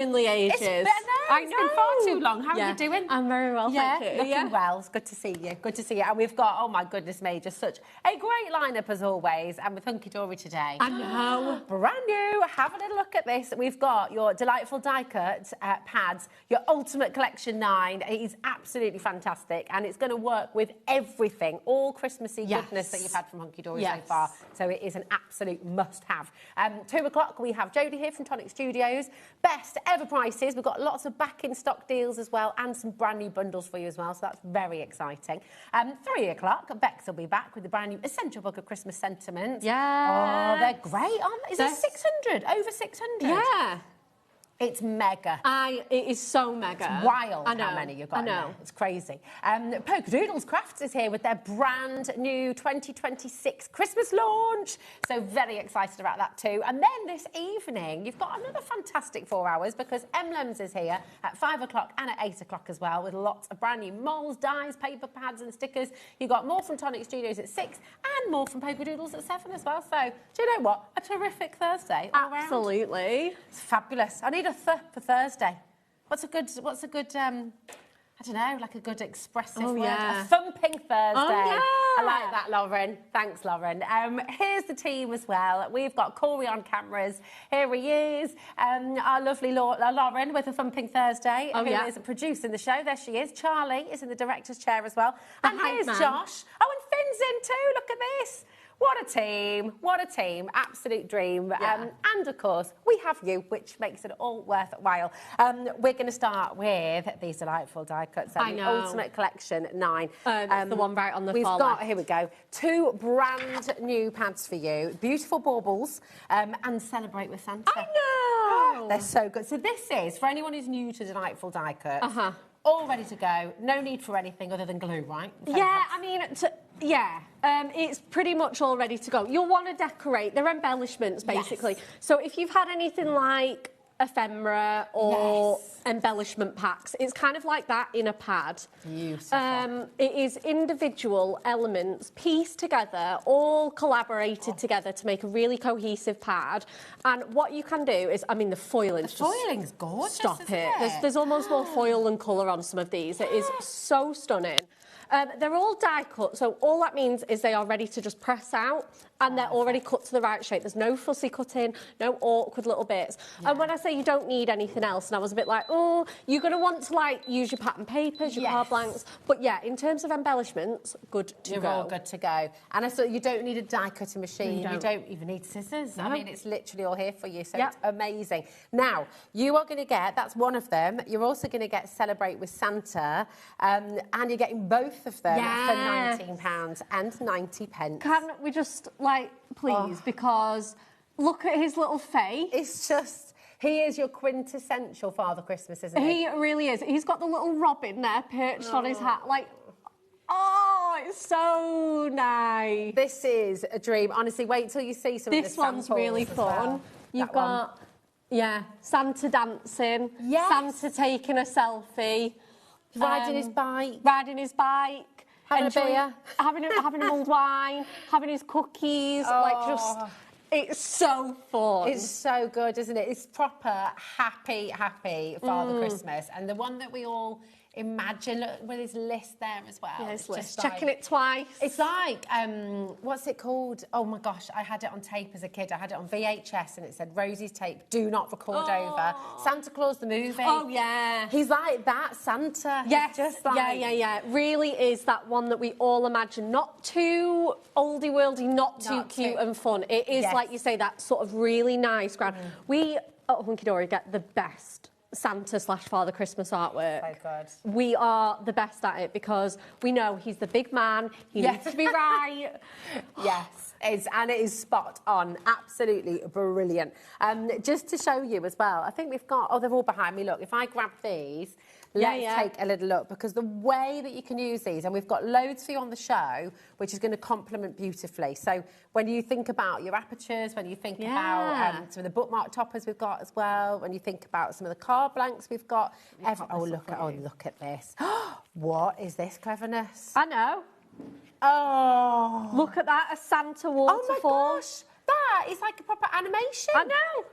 ages. It's been far too long. How are you doing? I'm very well, thank you. Looking well. It's good to see you. Good to see you. And we've got, oh my goodness me, just such a great lineup as always. And with Hunky Dory today. I know. Brand new. Have a little look at this. We've got your delightful die cut pads, your Ultimate Collection 9. It is absolutely fantastic. And it's going to work with everything, all Christmassy goodness that you've had from Hunky Dory so far. So it is an absolute must-have. 2 o'clock, we have Jodie here from Tonic Studios. Best ever prices. We've got lots of back in stock deals as well and some brand new bundles for you as well, so that's very exciting. 3 o'clock, Bex will be back with the brand new Essential Book of Christmas Sentiments. Yeah. Oh, they're great, aren't they? Is it 600? Over 600? Yeah. It's mega. It is so mega. It's wild I know. how many you've got. I know. In there. It's crazy. Polka Doodles Crafts is here with their brand new 2026 Christmas launch. So very excited about that too. And then this evening, you've got another fantastic 4 hours because Emblems is here at 5 o'clock and at 8 o'clock as well with lots of brand new molds, dies, paper pads and stickers. You've got more from Tonic Studios at 6 and more from Polka Doodles at 7 as well. So do you know what? A terrific Thursday all around. Absolutely. It's fabulous. I need a for Thursday. What's a good I don't know, like a good expressive word. A thumping Thursday. I like that, Lauren. Thanks, Lauren. Here's the team as well. We've got Corey on cameras. Here he is. Our lovely Lauren with a thumping Thursday, who is producing the show. There she is. Charlie is in the director's chair as well. And here's Josh. Oh, and Finn's in too. Look at this. What a team. What a team. Absolute dream. And of course, we have you, which makes it all worthwhile. We're going to start with these delightful die cuts. I know. The Ultimate Collection 9. The one right on the We've far got, left. here we go, 2 brand new pads for you. Beautiful baubles and Celebrate with Santa. I know. They're so good. So this is, for anyone who's new to Delightful Die Cuts, all ready to go. No need for anything other than glue, right? Yeah, I mean, it's pretty much all ready to go. You'll want to decorate. They're embellishments, basically. Yes. So if you've had anything like ephemera or embellishment packs, it's kind of like that in a pad. Beautiful. It is individual elements pieced together, all collaborated together to make a really cohesive pad. And what you can do is, I mean, the foiling's gorgeous. Stop it. There's almost more foil than colour on some of these. It is so stunning. They're all die cut, so all that means is they are ready to just press out and they're already cut to the right shape. There's no fussy cutting, no awkward little bits. And when I say you don't need anything else, and I was a bit like, oh, you're going to want to like use your pattern papers, your card blanks. But yeah, in terms of embellishments, good to go. You're all good to go. And I thought you don't need a die cutting machine. You don't even need scissors. No. I mean, it's literally all here for you. So it's amazing. Now, you are going to get, that's one of them. You're also going to get Celebrate with Santa. And you're getting both of them for £19.90. Can we just, like, please, because look at his little face. It's just, he is your quintessential Father Christmas, isn't he? He really is. He's got the little robin there perched on his hat, like, oh, it's so nice. This is a dream. Honestly, wait till you see some of the samples. This one's really fun. You've got, Santa dancing, Santa taking a selfie. Riding his bike. Having a beer. Having a mulled wine, having his cookies, it's so fun. It's so good, isn't it? It's proper happy Father Christmas. And the one that we all imagine, look, with his list there as well. Yeah, his list. Checking it twice. It's like, what's it called? Oh my gosh, I had it on tape as a kid. I had it on VHS and it said, Rosie's tape, do not record over. Santa Claus the movie. Oh, yeah. He's like that, Santa. Yes, just like... yeah. Really is that one that we all imagine. Not too oldie-worldy, not too cute and fun. It is, like you say, that sort of really nice ground. We at Hunky Dory get the best Santa/Father Christmas artwork. So good. We are the best at it because we know he's the big man. He needs to be right. And it is spot on. Absolutely brilliant. Just to show you as well, I think we've got, they're all behind me. Look, if I grab these, let's take a little look, because the way that you can use these, and we've got loads for you on the show, which is going to complement beautifully. So when you think about your apertures, when you think about some of the bookmark toppers we've got as well, when you think about some of the card blanks we've got, look at this. What is this cleverness? I know. Oh. Look at that, a Santa waterfall. Oh my gosh, that is like a proper animation. I know.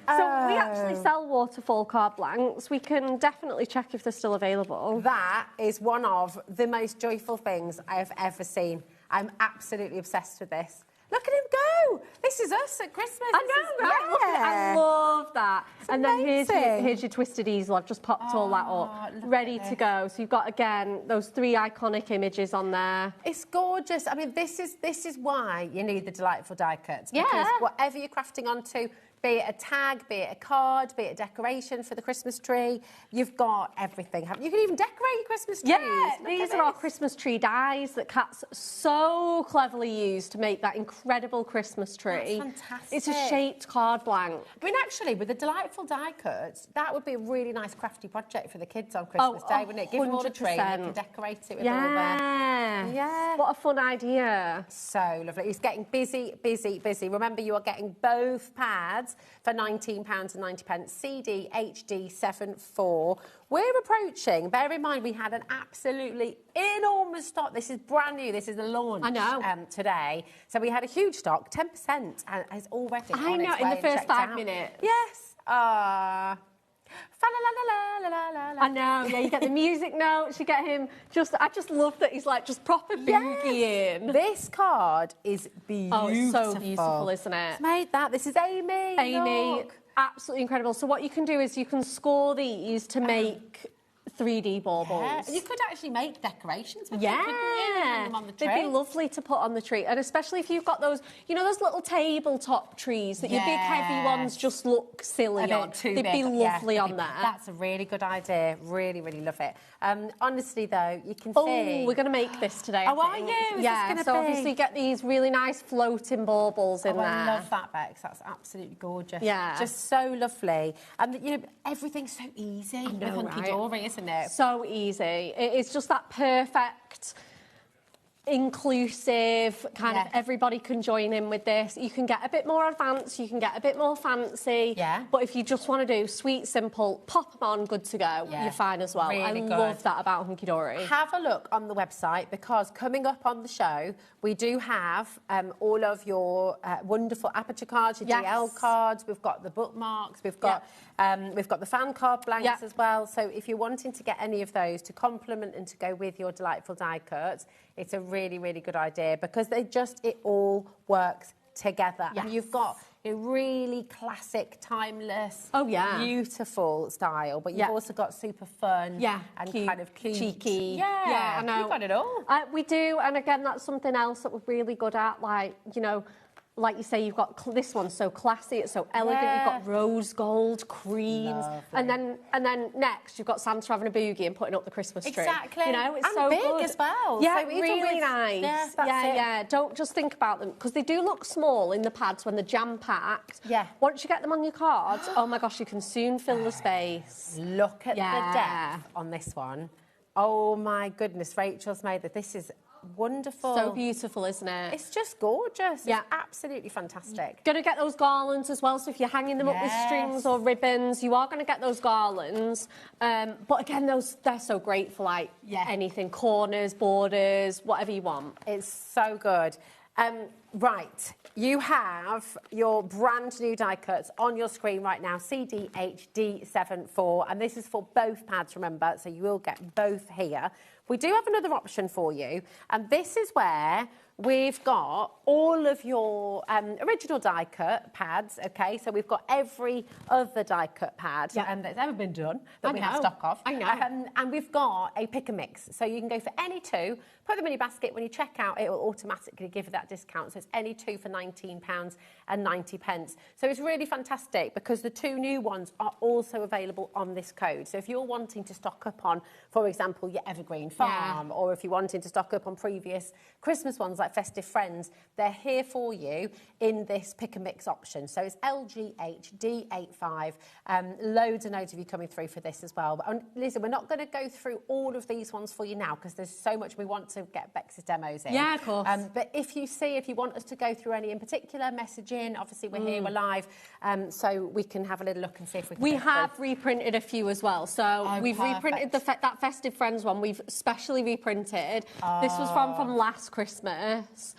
So we actually sell waterfall card blanks. We can definitely check if they're still available. That is one of the most joyful things I have ever seen. I'm absolutely obsessed with this. Look at him go! This is us at Christmas. I know, right? Yeah. Look at it. I love that. It's and then amazing. here's your twisted easel. I've just popped all that up, ready to go. So you've got, again, those 3 iconic images on there. It's gorgeous. I mean, this is why you need the delightful die cuts. Yeah. Because whatever you're crafting onto, be it a tag, be it a card, be it a decoration for the Christmas tree, you've got everything. You can even decorate your Christmas trees. Yeah, these are our Christmas tree dies that Kat's so cleverly used to make that incredible Christmas tree. That's fantastic. It's a shaped card blank. I mean, actually, with the delightful die cuts, that would be a really nice crafty project for the kids on Christmas Day, wouldn't it? Give them all a tree and they can decorate it with all their... Yeah. What a fun idea. So lovely. It's getting busy, busy, busy. Remember, you are getting both pads for £19.90, CD HD 7.4. We're approaching, bear in mind, we had an absolutely enormous stock. This is brand new. This is the launch today. So we had a huge stock, 10%, and it's already I on know, its in way the first checked 5 out. minutes. Yes. Fa-la-la-la-la-la-la-la. I know, yeah, you get the music notes, you get him I just love that he's like just proper boogieing. This card is beautiful. Oh, it's so beautiful, isn't it? It's made that. This is Amy. Amy, Look. absolutely incredible. So what you can do is you can score these to make 3D baubles. Yeah. And you could actually make decorations with them, couldn't you? Hang them on the tree. They'd be lovely to put on the tree. And especially if you've got those, you know, those little tabletop trees that your big heavy ones just look silly on. They'd be lovely on there. That's a really good idea. Really, really love it. Honestly, though, you can see... Oh, we're going to make this today, I think. Are you? Yeah, so obviously get these really nice floating baubles in there. I love that, Bex. That's absolutely gorgeous. Yeah. Just so lovely. And, you know, everything's so easy. I know, with hunky-dory, isn't it? So easy. It's just that perfect, inclusive, kind of everybody can join in with this. You can get a bit more advanced, you can get a bit more fancy. Yeah. But if you just want to do sweet, simple, pop them on, good to go, you're fine as well. Really I love that about Hunky Dory. Have a look on the website because coming up on the show, we do have all of your wonderful aperture cards, your DL cards. We've got the bookmarks. We've got the fan card blanks as well. So if you're wanting to get any of those to complement and to go with your delightful die cuts, it's a really, really good idea because it all works together. Yes. And you've got a really classic, timeless, beautiful style, but you've also got super fun and cute, kind of cute. cheeky. Yeah, I know. You've got it all. We do, and again, that's something else that we're really good at, like, you know, like you say, you've got this one's so classy, it's so elegant. You've got rose gold, creams, and then next you've got Santa having a boogie and putting up the Christmas tree. Exactly. You know, it's and so big good as well. Yeah, so really nice. Yeah. Don't just think about them because they do look small in the pads when they're jam packed. Yeah. Once you get them on your cards, oh my gosh, you can soon fill the space. Look at the depth on this one. Oh my goodness, Rachel's made that. This is wonderful. So beautiful, isn't it? It's just gorgeous. Yeah. It's absolutely fantastic. Going to get those garlands as well, so if you're hanging them up with strings or ribbons, you are going to get those garlands. But again, they're so great for like anything, corners, borders, whatever you want. It's so good. Right, you have your brand new die cuts on your screen right now, CDHD 7.4, and this is for both pads, remember, so you will get both here. We do have another option for you, and this is where we've got all of your original die cut pads, okay? So we've got every other die cut pad that's ever been done that we have stock of. I know. And we've got a pick and mix. So you can go for any two, put them in your basket. When you check out, it will automatically give you that discount. So it's any two for £19.90. So it's really fantastic because the two new ones are also available on this code. So if you're wanting to stock up on, for example, your Evergreen Farm, or if you're wanting to stock up on previous Christmas ones like Festive Friends, they're here for you in this pick and mix option. So it's LGHD85. Loads and loads of you coming through for this as well. But listen, we're not going to go through all of these ones for you now because there's so much we want to get Bex's demos in. Yeah, of course. But if you want us to go through any in particular, message in. Obviously, we're here, we're live, so we can have a little look and see if we can. We have reprinted a few as well. So we've reprinted that Festive Friends one. We've specially reprinted. This was from last Christmas. Christmas.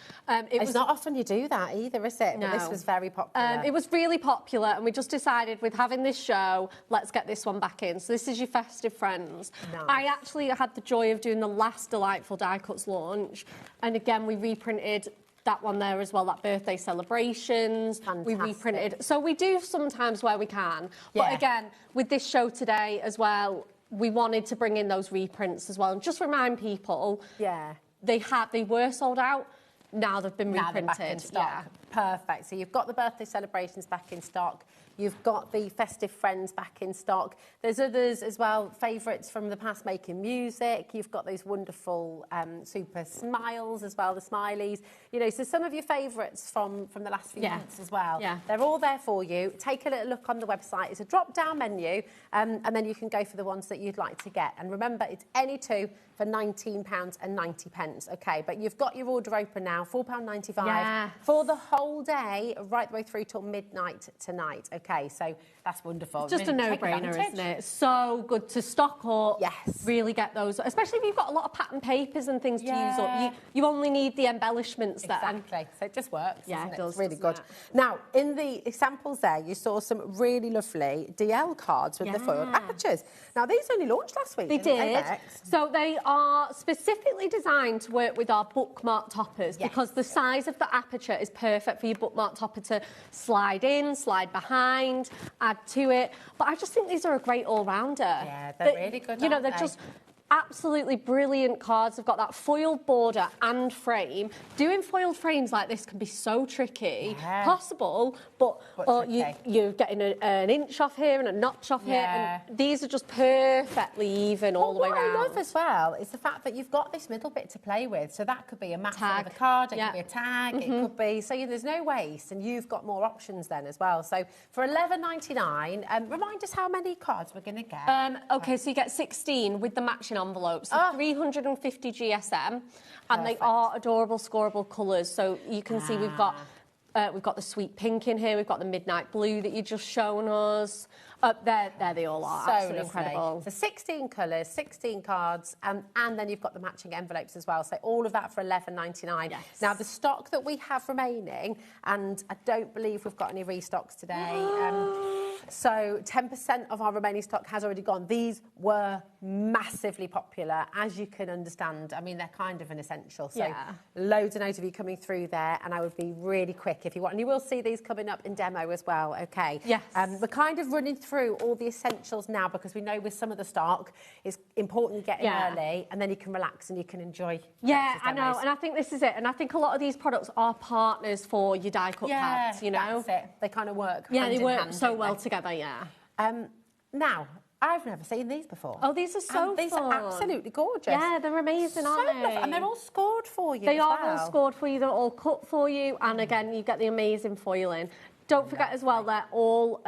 It's not often you do that either, is it? No. But this was very popular. It was really popular, and we just decided with having this show, let's get this one back in. So this is your festive friends. Nice. I actually had the joy of doing the last Delightful Die Cuts launch, and again, we reprinted that one there as well, that birthday celebrations. Fantastic. We reprinted. So we do sometimes where we can. But Yeah. again, with this show today as well, we wanted to bring in those reprints as well and just remind people. Yeah. They were sold out. Now they've been Now reprinted. they're back in stock. Perfect. So you've got the birthday celebrations back in stock. You've got the festive friends back in stock. There's others as well, favourites from the past making music. You've got those wonderful super smiles as well, the smileys. You know, so some of your favourites from the last few months as well. Yeah. They're all there for you. Take a little look on the website. It's a drop-down menu, and then you can go for the ones that you'd like to get. And remember, it's any two for £19.90. Okay, but you've got your order open now, £4.95 for the whole day, right the way through till midnight tonight. Okay, so that's wonderful. It's just a no-brainer, isn't it? So good to stock up. Yes. Really get those, especially if you've got a lot of pattern papers and things to use up. You only need the embellishments there. Exactly. So it just works. Yeah, doesn't it does. It's really doesn't good. it? Now, in the samples there, you saw some really lovely DL cards with the foiled apertures. Now, these only launched last week. They did. Bex? So they are specifically designed to work with our bookmark toppers because the size of the aperture is perfect for your bookmark topper to slide in, slide behind, add to it. But I just think these are a great all-rounder. Yeah, they're really good, You know, aren't they're they? just absolutely brilliant cards. They've got that foiled border and frame. Doing foiled frames like this can be so tricky. Yeah. Possible, but tricky. you're getting an inch off here and a notch off here. And these are just perfectly even all the way around. What I love as well is the fact that you've got this middle bit to play with. So that could be a mascot of a card, it could be a tag, it could be... So there's no waste, and you've got more options then as well. So for £11.99, remind us how many cards we're going to get. Okay, so you get 16 with the matching envelopes, so 350 GSM, and they are adorable, scoreable colours. So you can see we've got the sweet pink in here, we've got the midnight blue that you just shown us. There they all are. So absolutely lovely. incredible. So 16 colours, 16 cards, and then you've got the matching envelopes as well. So all of that for £11.99. Yes. Now, the stock that we have remaining, and I don't believe we've got any restocks today. So 10% of our remaining stock has already gone. These were massively popular, as you can understand. I mean, they're kind of an essential. So loads and loads of you coming through there, and I would be really quick if you want. And you will see these coming up in demo as well, okay? Yes. We're kind of running through all the essentials now because we know with some of the stock, it's important you get in early, and then you can relax and you can enjoy. Yeah, I know, and I think this is it. And I think a lot of these products are partners for your die cut pads, you know? That's it. They kind of work. Yeah, hand they in work hand, so don't well they? together, yeah. Now, I've never seen these before. Oh, these are so These fun. are absolutely gorgeous. Yeah, they're amazing, aren't they? Lovely. And they're all scored for you. They as are well. all scored for you, they're all cut for you, and again, you get the amazing foiling. Don't forget as well, they're all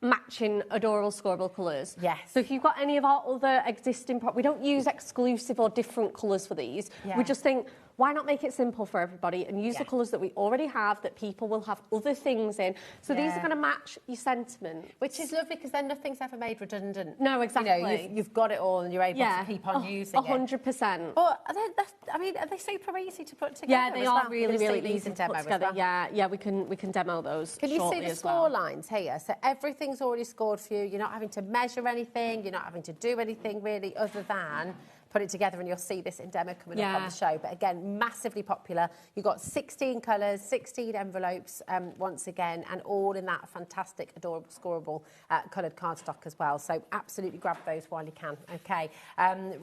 matching adorable scoreable colours. Yes. So if you've got any of our other existing we don't use exclusive or different colours for these. We just think, why not make it simple for everybody and use the colours that we already have that people will have other things in. So these are going to match your sentiment. Which is lovely because then nothing's ever made redundant. No, exactly. You know, you've got it all and you're able to keep on using it. 100%. But are they super easy to put together? Yeah, they are really, Can you really see these easy in to demo put as together. well? Yeah, we can demo those. Can you see shortly the as score well. lines here? So everything's already scored for you. You're not having to measure anything. You're not having to do anything really other than put it together, and you'll see this in demo coming up on the show. But again, massively popular. You've got 16 colours, 16 envelopes once again, and all in that fantastic, adorable, scoreable coloured cardstock as well. So absolutely grab those while you can. Okay,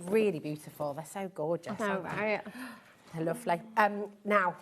really beautiful. They're so gorgeous. I know, right? They're lovely. Now,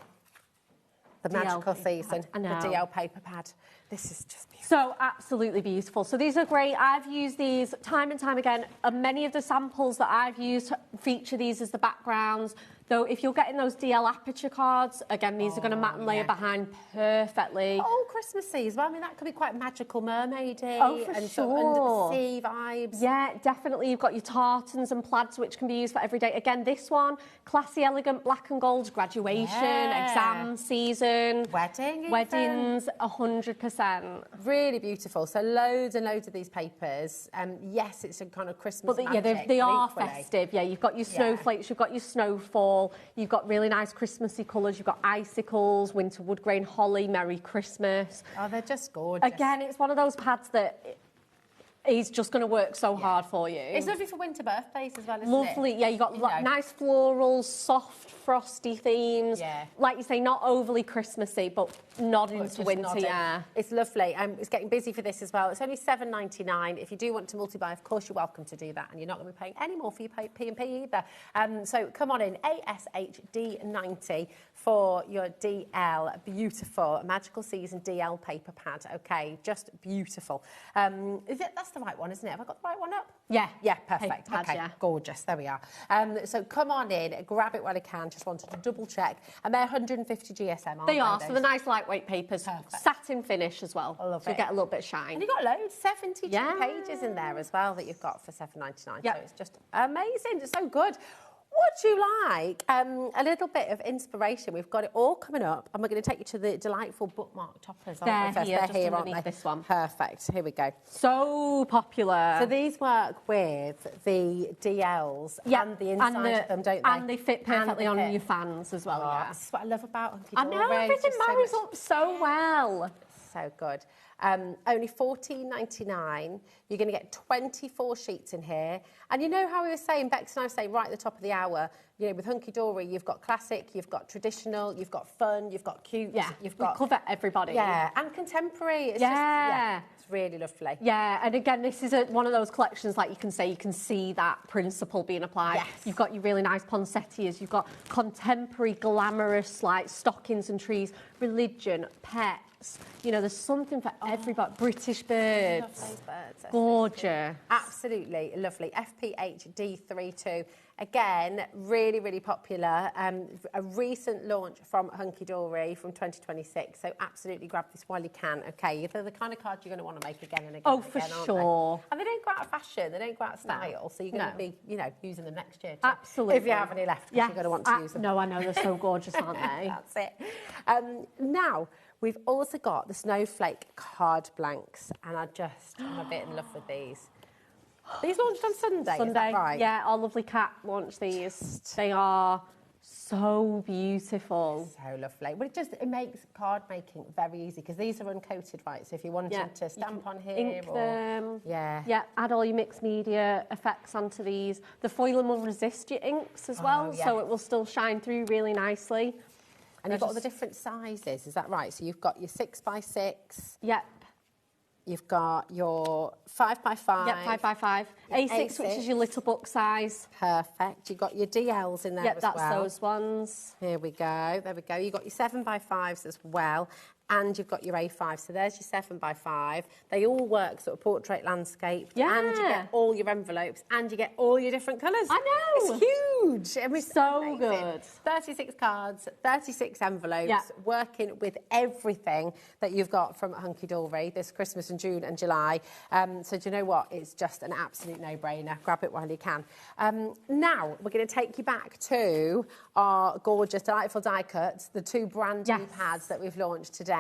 the magical season, the DL paper pad. This is just beautiful. So absolutely beautiful. So these are great. I've used these time and time again. And many of the samples that I've used feature these as the backgrounds. Though if you're getting those DL aperture cards, again, these are going to matte and layer behind perfectly. Oh, Christmassy as well. I mean, that could be quite magical mermaidy. Oh, for and sure. And sea vibes. Yeah, definitely. You've got your tartans and plaids, which can be used for every day. Again, this one, classy, elegant, black and gold, graduation, exam season. Wedding even. Weddings, 100%. 100%. Really beautiful. So loads and loads of these papers. Yes, it's a kind of Christmas magic. Yeah, they are equally festive. Yeah, you've got your snowflakes, you've got your snowfall, you've got really nice Christmassy colours, you've got icicles, winter wood grain, holly, Merry Christmas. Oh, they're just gorgeous. Again, it's one of those pads that is just going to work so hard for you. It's lovely for winter birthdays as well, isn't Lovely. it? Yeah, you've got nice florals, soft, frosty themes. Yeah. Like you say, not overly Christmassy, but nodding to winter, nodding. yeah. It's lovely. It's getting busy for this as well. It's only $7.99. If you do want to multi-buy, of course, you're welcome to do that, and you're not going to be paying any more for your P&P either. So come on in, ASHD90 for your DL. Beautiful. Magical Season DL paper pad, okay? Just beautiful. That's the right one, isn't it? Have I got the right one up? Yeah. Yeah, perfect. Paper pad, okay, yeah. gorgeous. There we are. So come on in, grab it while you can. Just wanted to double check. And they're 150 GSM, aren't they? They are, so the nice lightweight papers. Perfect. Satin finish as well. I love so you it. get a little bit of shine. And you've got loads, 72 pages in there as well that you've got for $7.99. Yep. So it's just amazing. It's so good. Would you like a little bit of inspiration? We've got it all coming up, and we're going to take you to the delightful bookmark toppers. They're here, They're just here, aren't underneath they? this one. Perfect. Here we go. So popular. So these work with the DLs and the inside of them, don't they? And they fit perfectly on your fans as well. Yeah. This is what I love about Hunky I know, everything marries up so well. So good. Only $14.99. You're going to get 24 sheets in here. And you know how we were saying, Bex and I were saying right at the top of the hour, you know, with Hunky Dory, you've got classic, you've got traditional, you've got fun, you've got cute, you've got... We cover everybody. Yeah, and contemporary. It's it's really lovely. Yeah, and again, this is one of those collections, like you can say, you can see that principle being applied. Yes. You've got your really nice poinsettias, you've got contemporary, glamorous, like stockings and trees, religion, pets. You know, there's something for everybody. British birds. I love those birds. Gorgeous. Absolutely lovely. FPHD32. Again, really, really popular. A recent launch from Hunky Dory from 2026. So absolutely grab this while you can. Okay, they're the kind of cards you're going to want to make again and again. Oh, and for again, aren't sure. They? And they don't go out of fashion. They don't go out of style. So you're going to be, you know, using them next year. Too, Absolutely. If you have any left, because you're going to want to use them. No, I know, they're so gorgeous, aren't they? That's it. Now, we've also got the snowflake card blanks, and I'm a bit in love with these. These launched on Sunday, is that right? Yeah, our lovely cat launched these. They are so beautiful. So lovely. Well, it makes card making very easy, because these are uncoated, right? So if you wanted to stamp on here ink them. Yeah, add all your mixed media effects onto these. The foiling will resist your inks as well, so it will still shine through really nicely. And you've got all the different sizes, is that right? So you've got your 6x6. Yep. You've got your 5x5. Yep, 5x5. A6, which is your little book size. Perfect. You've got your DLs in there as well. Yep, that's those ones. Here we go. There we go. You've got your 7x5s as well. And you've got your A5. So there's your 7x5. They all work sort of portrait landscape. Yeah. And you get all your envelopes, and you get all your different colours. I know. It's huge. I mean, it's so amazing. good. 36 cards, 36 envelopes, working with everything that you've got from Hunky Dory this Christmas in June and July. So do you know what? It's just an absolute no-brainer. Grab it while you can. Now, we're going to take you back to our gorgeous, delightful die cuts, the two brand new pads that we've launched today.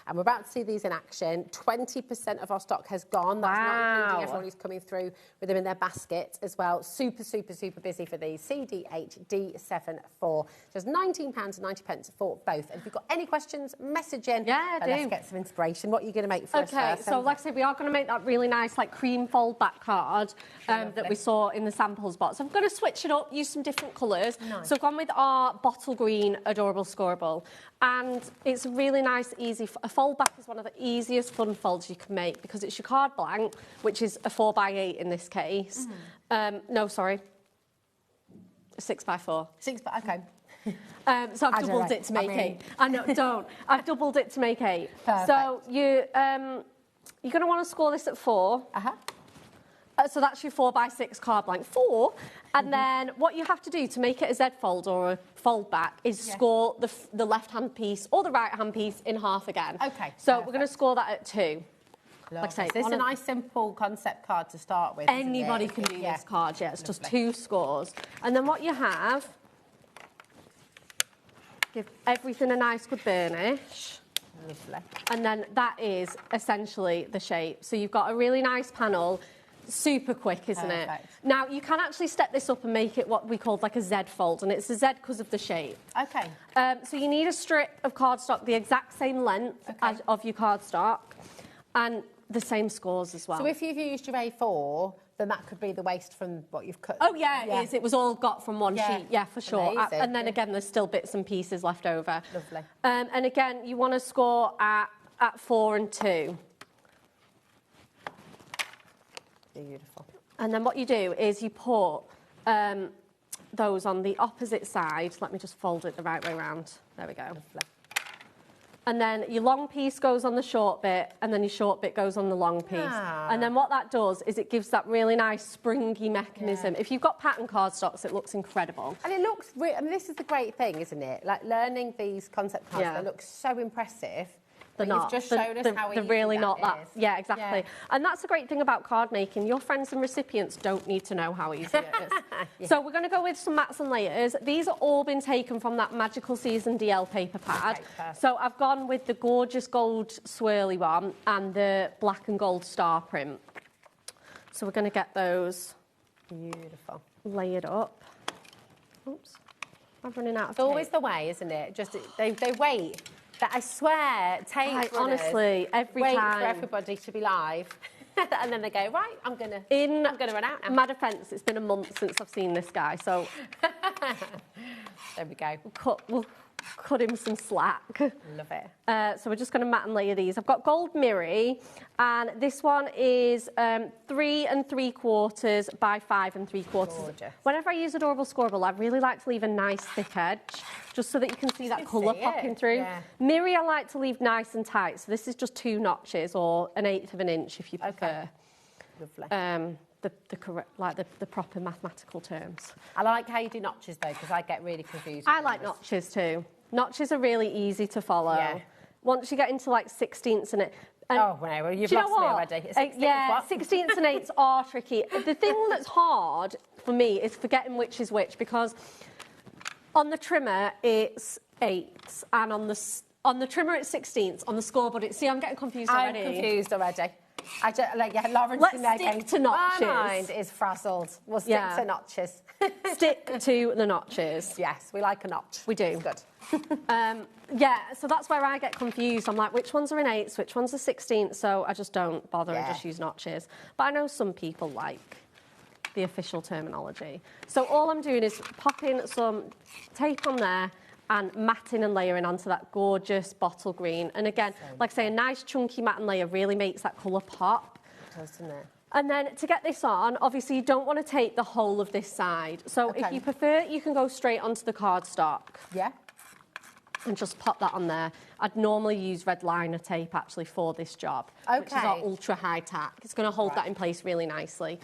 And we're about to see these in action. 20% of our stock has gone. That's not including everyone who's coming through with them in their basket as well. Super, super, super busy for these. CDHD74. Just £19.90 for both. And if you've got any questions, message in. Yeah, I do. Let's get some inspiration. What are you going to make for us first? So like I said, we are going to make that really nice like cream fold back card that we saw in the samples box. So I'm going to switch it up, use some different colours. Nice. So I've gone with our bottle green adorable scoreable. And it's really nice, easy. A fold back is one of the easiest fun folds you can make, because it's your card blank, which is a 4x8 in this case. No, sorry, a 6x4. Okay. So I've doubled it to make 8. I know, don't. I've doubled it to make 8. Perfect. So you're going to want to score this at 4. So that's your 4x6 card blank. 4. And then what you have to do to make it a Z fold or a fold back is score the left-hand piece or the right-hand piece in half again. Okay. So we're going to score that at 2. Like I say, this is a nice, simple concept card to start with. Anybody can do this card, it's just 2 scores. And then what you have, give everything a nice good burnish. Lovely. And then that is essentially the shape. So you've got a really nice panel, super quick, isn't it? Now, you can actually step this up and make it what we call like a Z fold, and it's a Z because of the shape. Okay. So you need a strip of cardstock the exact same length as of your cardstock, and the same scores as well. So if you've used your A4, then that could be the waste from what you've cut. Oh, yeah, it is. It was all got from one sheet. Yeah, for sure. Amazing. And then again, there's still bits and pieces left over. Lovely. And again, you want to score at 4 and 2. Beautiful. And then what you do is you put those on the opposite side. Let me just fold it the right way around. There we go. Lovely. And then your long piece goes on the short bit, and then your short bit goes on the long piece. And then what that does is it gives that really nice springy mechanism. If you've got pattern cardstocks, it looks incredible. And it looks, I mean, this is the great thing, isn't it? Like learning these concept cards, they look so impressive. They're not. You've just shown us how they're really not that. is. Yeah, exactly. Yeah. And that's the great thing about card making. Your friends and recipients don't need to know how easy it is. So we're going to go with some mats and layers. These are all been taken from that Magical Season DL paper pad. So I've gone with the gorgeous gold swirly one and the black and gold star print. So we're going to get those beautiful layered up. Oops, I'm running out of tape. It's always the way, isn't it? Just they wait. But I swear, tape honestly, every wait time for everybody to be live, and then they go, right, I'm gonna run out now. My defence, it's been a month since I've seen this guy, so there we go. We'll cut him some slack. Love it. So we're just going to mat and layer these. I've got gold mirror, and this one is 3 3/4 by 5 3/4. Gorgeous. Whenever I use Adorable Scoreable, I really like to leave a nice thick edge, just so that you can see that colour popping through. Yeah. Mirror I like to leave nice and tight, so this is just 2 notches or 1/8 of an inch if you prefer. Lovely. The correct, like the proper mathematical terms. I like how you do notches though, because I get really confused. I like notches too. Notches are really easy to follow. Yeah. Once you get into like 16ths and it. Oh, well, you've lost me already. 16ths and 8ths are tricky. The thing that's hard for me is forgetting which is which, because on the trimmer it's 8ths and on the trimmer it's 16ths. On the scoreboard, it's. See, I'm getting confused already. I'm confused already. I just, Lauren's Let's stick to notches. My mind is frazzled. We'll stick to notches. Stick to the notches. Yes, we like a notch. We do. It's good. Yeah, so that's where I get confused. I'm like, which ones are in 8ths, which ones are 16ths? So I just don't bother and just use notches. But I know some people like the official terminology. So all I'm doing is popping some tape on there and matting and layering onto that gorgeous bottle green. And again, like I say, a nice chunky matte and layer really makes that colour pop. Doesn't it? And then to get this on, obviously you don't want to take the whole of this side. So if you prefer, you can go straight onto the cardstock. Yeah. And just pop that on there. I'd normally use red liner tape actually for this job, which is our ultra high tack. It's going to hold that in place really nicely.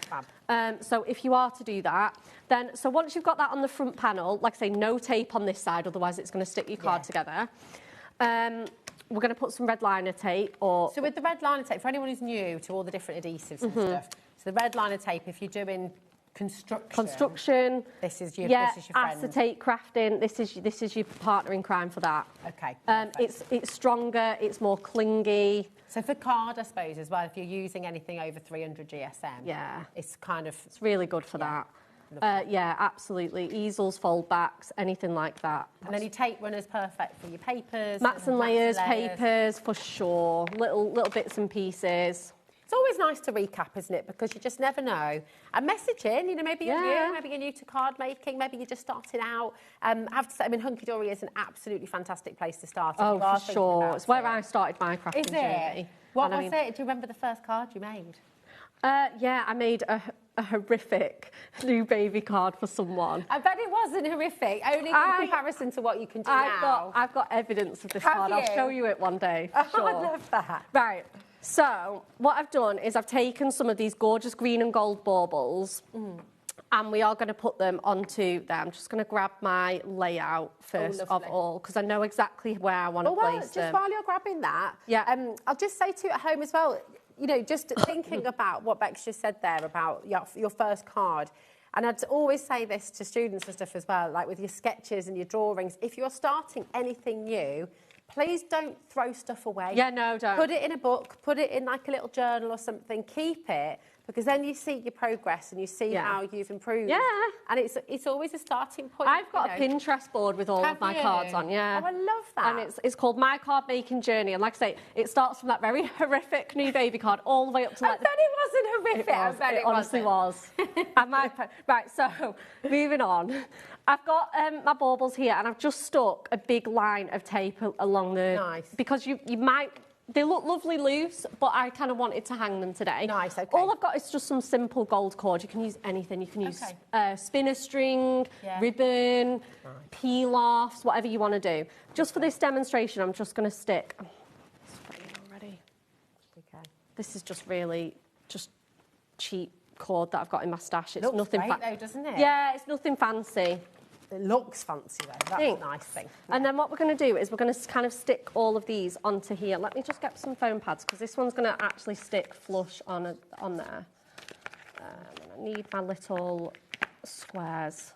So if you are to do that, then so once you've got that on the front panel, like I say, no tape on this side, otherwise it's going to stick your card together. We're going to put some red liner tape. So with the red liner tape, for anyone who's new to all the different adhesives and stuff, so the red liner tape, if you're doing construction. This is your friend. Acetate crafting. This is your partner in crime for that. Okay. It's stronger. It's more clingy. So for card, I suppose as well, if you're using anything over 300 GSM, it's really good for that. Yeah, absolutely. Easels, fold backs, anything like that. And then your tape runner's perfect for your papers. Mats and layers, papers for sure. Little bits and pieces. It's always nice to recap, isn't it? Because you just never know. And message in, maybe you're new to card making, maybe you're just starting out. I have to say, Hunky Dory is an absolutely fantastic place to start. Oh, for sure. It's where I started my crafting journey. What was it? Do you remember the first card you made? Yeah, I made a horrific new baby card for someone. I bet it wasn't horrific, only in comparison to what you can do now. I've got evidence of this card. I'll show you it one day, for sure. I love that. Right. So what I've done is I've taken some of these gorgeous green and gold baubles and we are going to put them onto there. I'm just going to grab my layout first of all because I know exactly where I want to place them. Just while you're grabbing that, I'll just say to you at home as well, just thinking about what Bex just said there about your first card. And I'd always say this to students and stuff as well, like with your sketches and your drawings, if you're starting anything new, please don't throw stuff away. Yeah, no, don't. Put it in a book, put it in like a little journal or something, keep it, because then you see your progress and you see how you've improved. Yeah. And it's always a starting point. I've got a Pinterest board with all of my cards on, yeah. Oh, I love that. And it's called My Card Making Journey. And like I say, it starts from that very horrific new baby card all the way up to like... I bet it wasn't horrific. I bet it honestly was. Right, so moving on. I've got my baubles here and I've just stuck a big line of tape along the... Nice. Because you might... They look lovely loose, but I kind of wanted to hang them today. Nice, okay. All I've got is just some simple gold cord. You can use anything. You can use spinner string, ribbon, peel-offs, whatever you want to do. Just for this demonstration, I'm just going to stick... It's sweating already. Okay. This is just really just cheap cord that I've got in my stash. It's Looks nothing great though, doesn't it? Yeah, it's nothing fancy. It looks fancy though. That's a nice thing. And then what we're going to do is we're going to kind of stick all of these onto here. Let me just get some foam pads because this one's going to actually stick flush on there. And I need my little squares.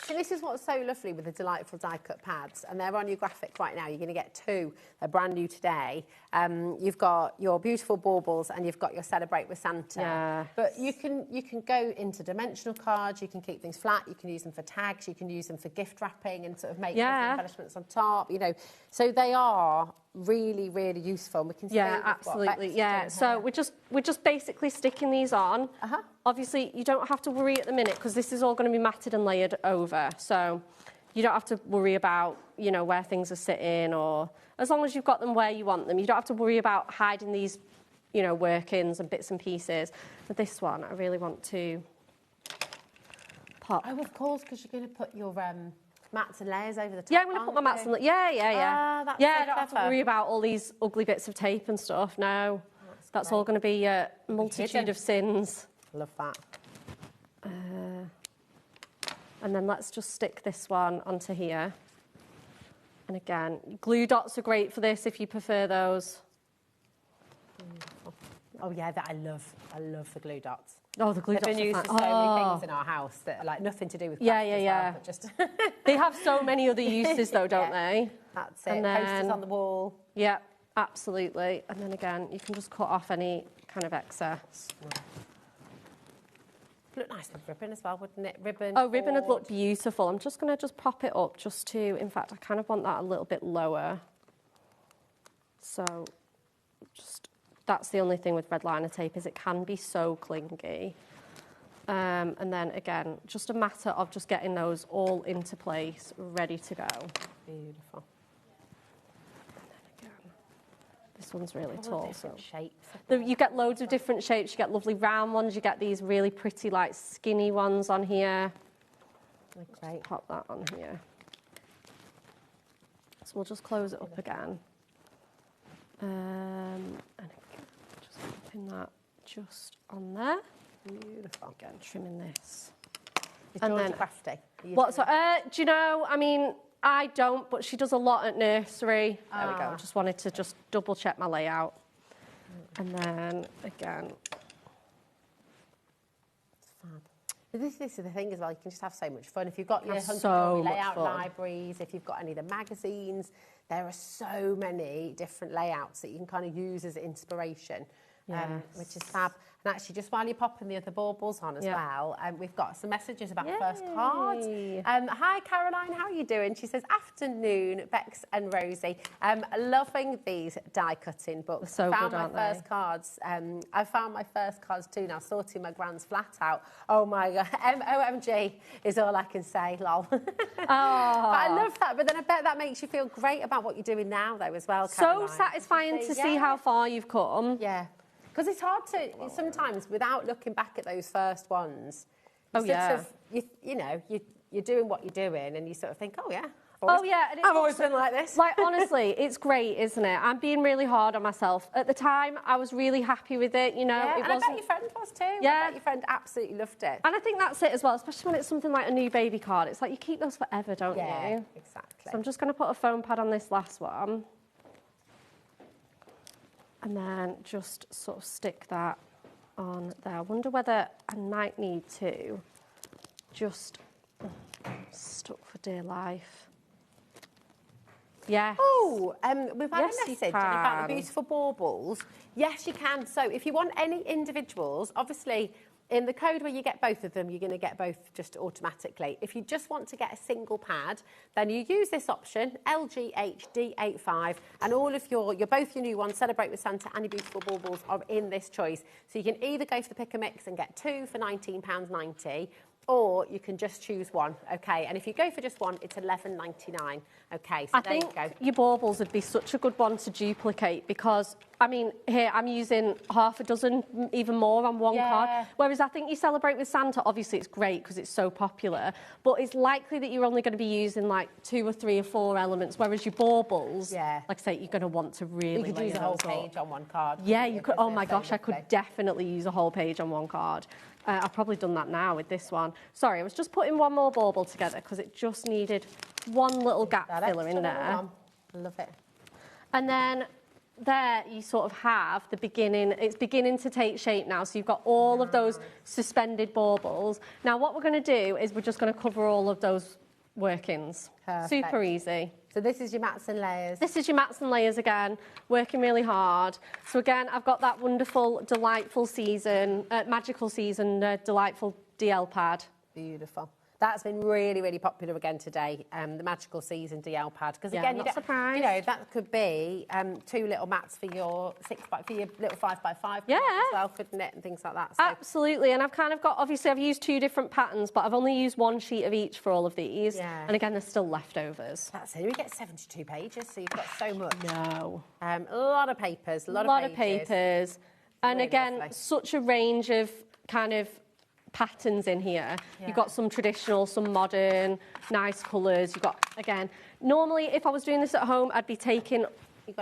So this is what's so lovely with the delightful die cut pads, and they're on your graphic right now. You're going to get two. They're brand new today. You've got your beautiful baubles and you've got your Celebrate with Santa. Yeah. But you can go into dimensional cards. You can keep things flat. You can use them for tags. You can use them for gift wrapping and sort of make embellishments on top. You know, so they are really, really useful. We can see absolutely. Yeah. So we're just basically sticking these on. Obviously, you don't have to worry at the minute because this is all going to be matted and layered over. So you don't have to worry about, you know, where things are sitting, or as long as you've got them where you want them. You don't have to worry about hiding these, you know, workings and bits and pieces. But this one, I really want to pop. Oh, of course, because you're going to put your mats and layers over the top. Yeah, I'm going to put my mats and yeah. That's I don't have to worry about all these ugly bits of tape and stuff. No, that's all going to be a multitude of sins. Love that. And then let's just stick this one onto here. And again, glue dots are great for this if you prefer those. Oh yeah, that I love. I love the glue dots. Oh, the glue dots. They've been used for so many things in our house that are like nothing to do with craft as well, but just They have so many other uses though, don't they? That's it. And then, posters on the wall. Yeah, absolutely. And then again, you can just cut off any kind of excess. Look nice with ribbon as well, wouldn't it? Ribbon. Oh, ribbon would look beautiful. I'm just going to prop it up just to, in fact, I kind of want that a little bit lower. So just, that's the only thing with red liner tape is it can be so clingy. And then again, just a matter of just getting those all into place, ready to go. Beautiful. This one's really tall. So shapes. you get loads of different shapes. You get lovely round ones. You get these really pretty, like, skinny ones on here. Okay. Pop that on here. So we'll just close it up again. And again, just popping that just on there. Beautiful. Again, trimming this. And then crafty. What? So, do you know? I mean, I don't, but she does a lot at nursery. There we go. I just wanted to just double check my layout. And then again. It's fab. This is the thing as well, you can just have so much fun. If you've got your layout libraries, if you've got any of the magazines, there are so many different layouts that you can kind of use as inspiration, which is fab. And actually, just while you're popping the other baubles on as well, we've got some messages about first cards. Hi, Caroline, how are you doing? She says, afternoon, Bex and Rosie. Loving these die cutting books. So found good, my first cards. I found my first cards too now, sorting my grand's flat out. Oh my God, OMG is all I can say, lol. But I love that, but then I bet that makes you feel great about what you're doing now though as well, Caroline. So satisfying to see how far you've come. Yeah. Because it's hard to, sometimes, without looking back at those first ones, you're doing what you're doing and you sort of think, oh, yeah. I've always been like this. Like, honestly, it's great, isn't it? I'm being really hard on myself. At the time, I was really happy with it, you know. Yeah, and I bet your friend was too. Yeah. I bet your friend absolutely loved it. And I think that's it as well, especially when it's something like a new baby card. It's like you keep those forever, don't you? Yeah, exactly. So I'm just going to put a foam pad on this last one. And then just sort of stick that on there. I wonder whether I might need to just stuck for dear life. Yes. Oh, we've had Yes, a you message about the can. beautiful baubles. Yes, you can. So if you want any individuals, obviously in the code where you get both of them, you're going to get both just automatically. If you just want to get a single pad, then you use this option, LGHD85, and all of both your new ones, Celebrate with Santa and your beautiful baubles, are in this choice. So you can either go for the pick and mix and get 2 for £19.90, or you can just choose one, okay? And if you go for just one, it's £11.99, okay? So there you go. I think your baubles would be such a good one to duplicate because, I mean, here I'm using half a dozen, even more on one card. Whereas I think you Celebrate with Santa, obviously it's great because it's so popular, but it's likely that you're only going to be using like 2 or 3 or 4 elements, whereas your baubles, like I say, you're going to want to really You could use a whole page on one card. Yeah, you could. Oh my gosh, I could definitely use a whole page on one card. I've probably done that now with this one. Sorry, I was just putting one more bauble together because it just needed one little gap filler in there. I love it. And then there you sort of have the beginning, it's beginning to take shape now. So you've got all of those suspended baubles. Now what we're going to do is we're just going to cover all of those workings. Perfect. Super easy. So this is your mats and layers. This is your mats and layers again, working really hard. So again, I've got that wonderful, delightful season, magical season, delightful DL pad. Beautiful. That's been really, really popular again today, the Magical Season DL pad. Because again, not surprised. You know, that could be 2 little mats for your little 5x5 as well, couldn't it? And things like that. So. Absolutely. And I've kind of got, obviously I've used 2 different patterns, but I've only used 1 sheet of each for all of these. Yeah. And again, there's still leftovers. That's it. We get 72 pages, so you've got so much. No. A lot of papers, a lot of papers. And really again, such a range of kind of patterns in here. You've got some traditional, some modern, nice colours. You've got, again, normally if I was doing this at home, I'd be taking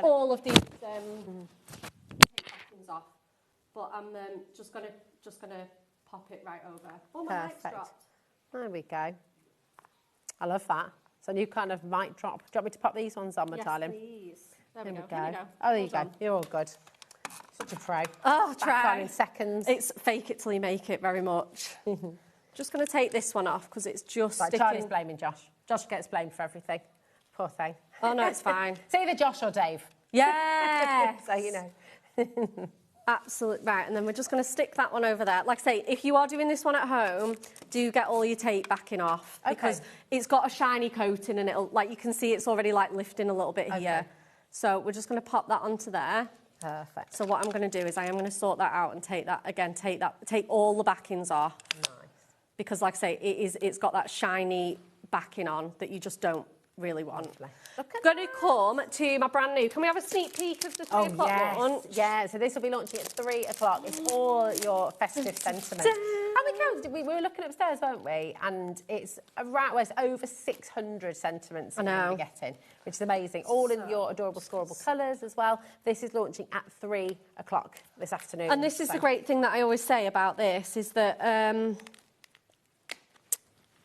all of these patterns off. But I'm just gonna pop it right over. Oh, my mic's dropped. There we go. I love that. So new kind of mic drop. Do you want me to pop these ones on, my darling? Yes, please. There we go. Oh, there you go. You're all good. Such a pro. Oh, try. In seconds. It's fake it till you make it, very much. Just going to take this one off because it's just sticking. Charlie's blaming Josh. Josh gets blamed for everything. Poor thing. Oh, no, it's fine. It's either Josh or Dave. Yeah. So, you know. Absolutely. Right, and then we're just going to stick that one over there. Like I say, if you are doing this one at home, do get all your tape backing off because it's got a shiny coating and it'll, like you can see it's already like lifting a little bit here. So we're just going to pop that onto there. Perfect. So what I'm going to do is I am going to sort that out and take all the backings off. Nice. Because like I say, it's got that shiny backing on that you just don't really want. Going to come to my brand new. Can we have a sneak peek of the 3 o'clock one? Yeah, so this will be launching at 3 o'clock. It's all your festive sentiment. We were looking upstairs, weren't we? And it's around, over 600 sentiments that you'll be getting, which is amazing. All in your adorable, scoreable colours as well. This is launching at 3 o'clock this afternoon. And this is the great thing that I always say about this, is that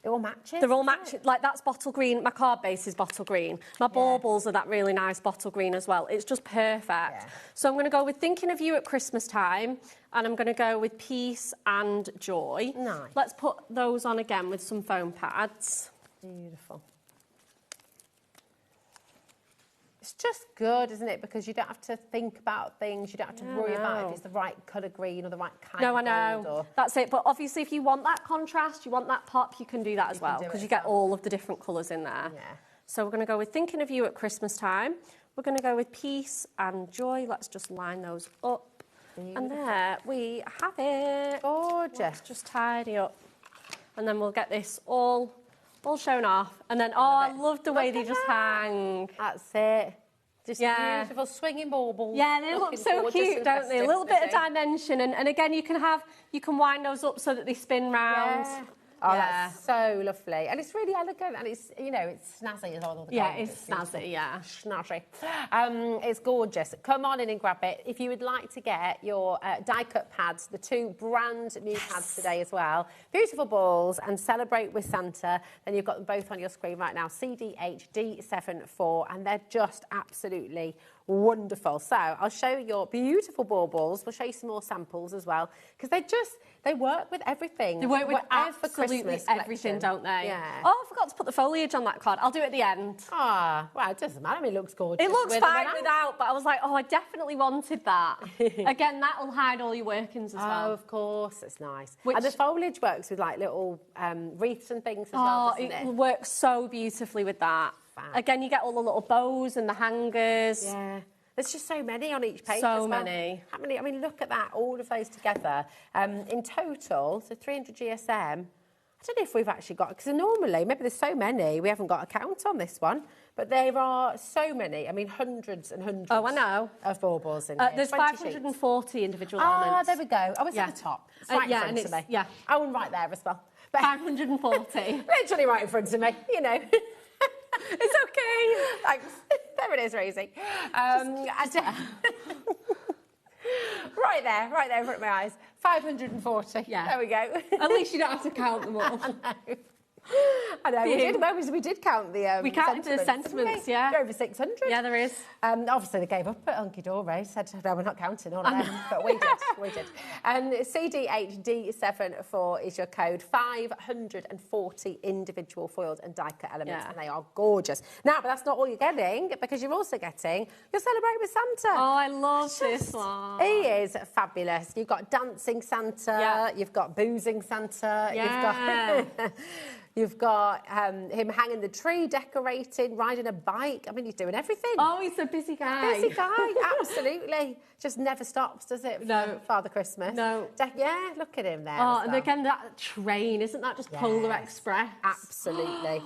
it all matches. They're all matching. Like, that's bottle green. My card base is bottle green. My baubles are that really nice bottle green as well. It's just perfect. Yeah. So I'm going to go with Thinking of You at Christmas Time, and I'm going to go with Peace and Joy. Nice. Let's put those on again with some foam pads. Beautiful. It's just good, isn't it? Because you don't have to think about things. You don't have to worry about if it's the right colour green or the right kind of gold. No, I know. That's it. But obviously, if you want that contrast, you want that pop, you can do that as well. Because you get all of the different colours in there. Yeah. So we're going to go with Thinking of You at Christmas Time. We're going to go with Peace and Joy. Let's just line those up. Beautiful. And there we have it. Gorgeous. Let's just tidy up. And then we'll get this all shown off. And then, I love the way they just hang. That's it. Just beautiful swinging baubles. Yeah, they look so cute, don't they? A little bit of dimension. And again, you can wind those up so that they spin round. Yeah. Oh, that's so lovely. And it's really elegant and it's, you know, it's snazzy as well. Yeah, it's snazzy, yeah. Snazzy. It's gorgeous. Come on in and grab it. If you would like to get your die-cut pads, the 2 brand new pads today as well, Beautiful Balls and Celebrate with Santa, then you've got them both on your screen right now, CDHD74, and they're just absolutely Wonderful. So I'll show you your beautiful baubles. We'll show you some more samples as well, because they work with everything. They work with whatever absolutely Christmas everything, collection. don't they? Yeah. Oh, I forgot to put the foliage on that card. I'll do it at the end. Ah, well, it doesn't matter. I mean, it looks gorgeous. It looks fine without, but I was like, oh, I definitely wanted that. Again, that'll hide all your workings as well. Oh, of course, it's nice. And the foliage works with like little wreaths and things as well, doesn't it? It works so beautifully with that. Fab. Again, you get all the little bows and the hangers. Yeah. There's just so many on each page. So as well. many. How many? I mean, look at that, all of those together. In total, so 300 GSM. I don't know if we've actually got, because normally, maybe there's so many, we haven't got a count on this one, but there are so many, I mean, hundreds and hundreds I know. of baubles in here. There's 540 individual elements. Ah, there we go. Oh, it's at the top. It's right in front of me. Yeah. Oh, and right there as well. But 540. literally right in front of me, you know. It's okay. Thanks. There it is, Rosie. Right there in front of my eyes. 540. Yeah. There we go. At least you don't have to count them all. I know. We did count the we counted the sentiments, yeah. There are over 600. Yeah, there is. Obviously, they gave up at Hunky Dory, said, no, we're not counting all of them. But we did. CD8D74 is your code. 540 individual foiled and die cut elements, and they are gorgeous. Now, but that's not all you're getting, because you're also getting your Celebrate with Santa. Oh, I love this one. He is fabulous. You've got Dancing Santa, you've got Boozing Santa, You've got him hanging the tree, decorating, riding a bike. I mean, he's doing everything. Oh, he's a busy guy. Busy guy, absolutely. Just never stops, does it? No. Father Christmas. No. Yeah, look at him there. Oh, and again, that train, isn't that just Polar Express? Absolutely.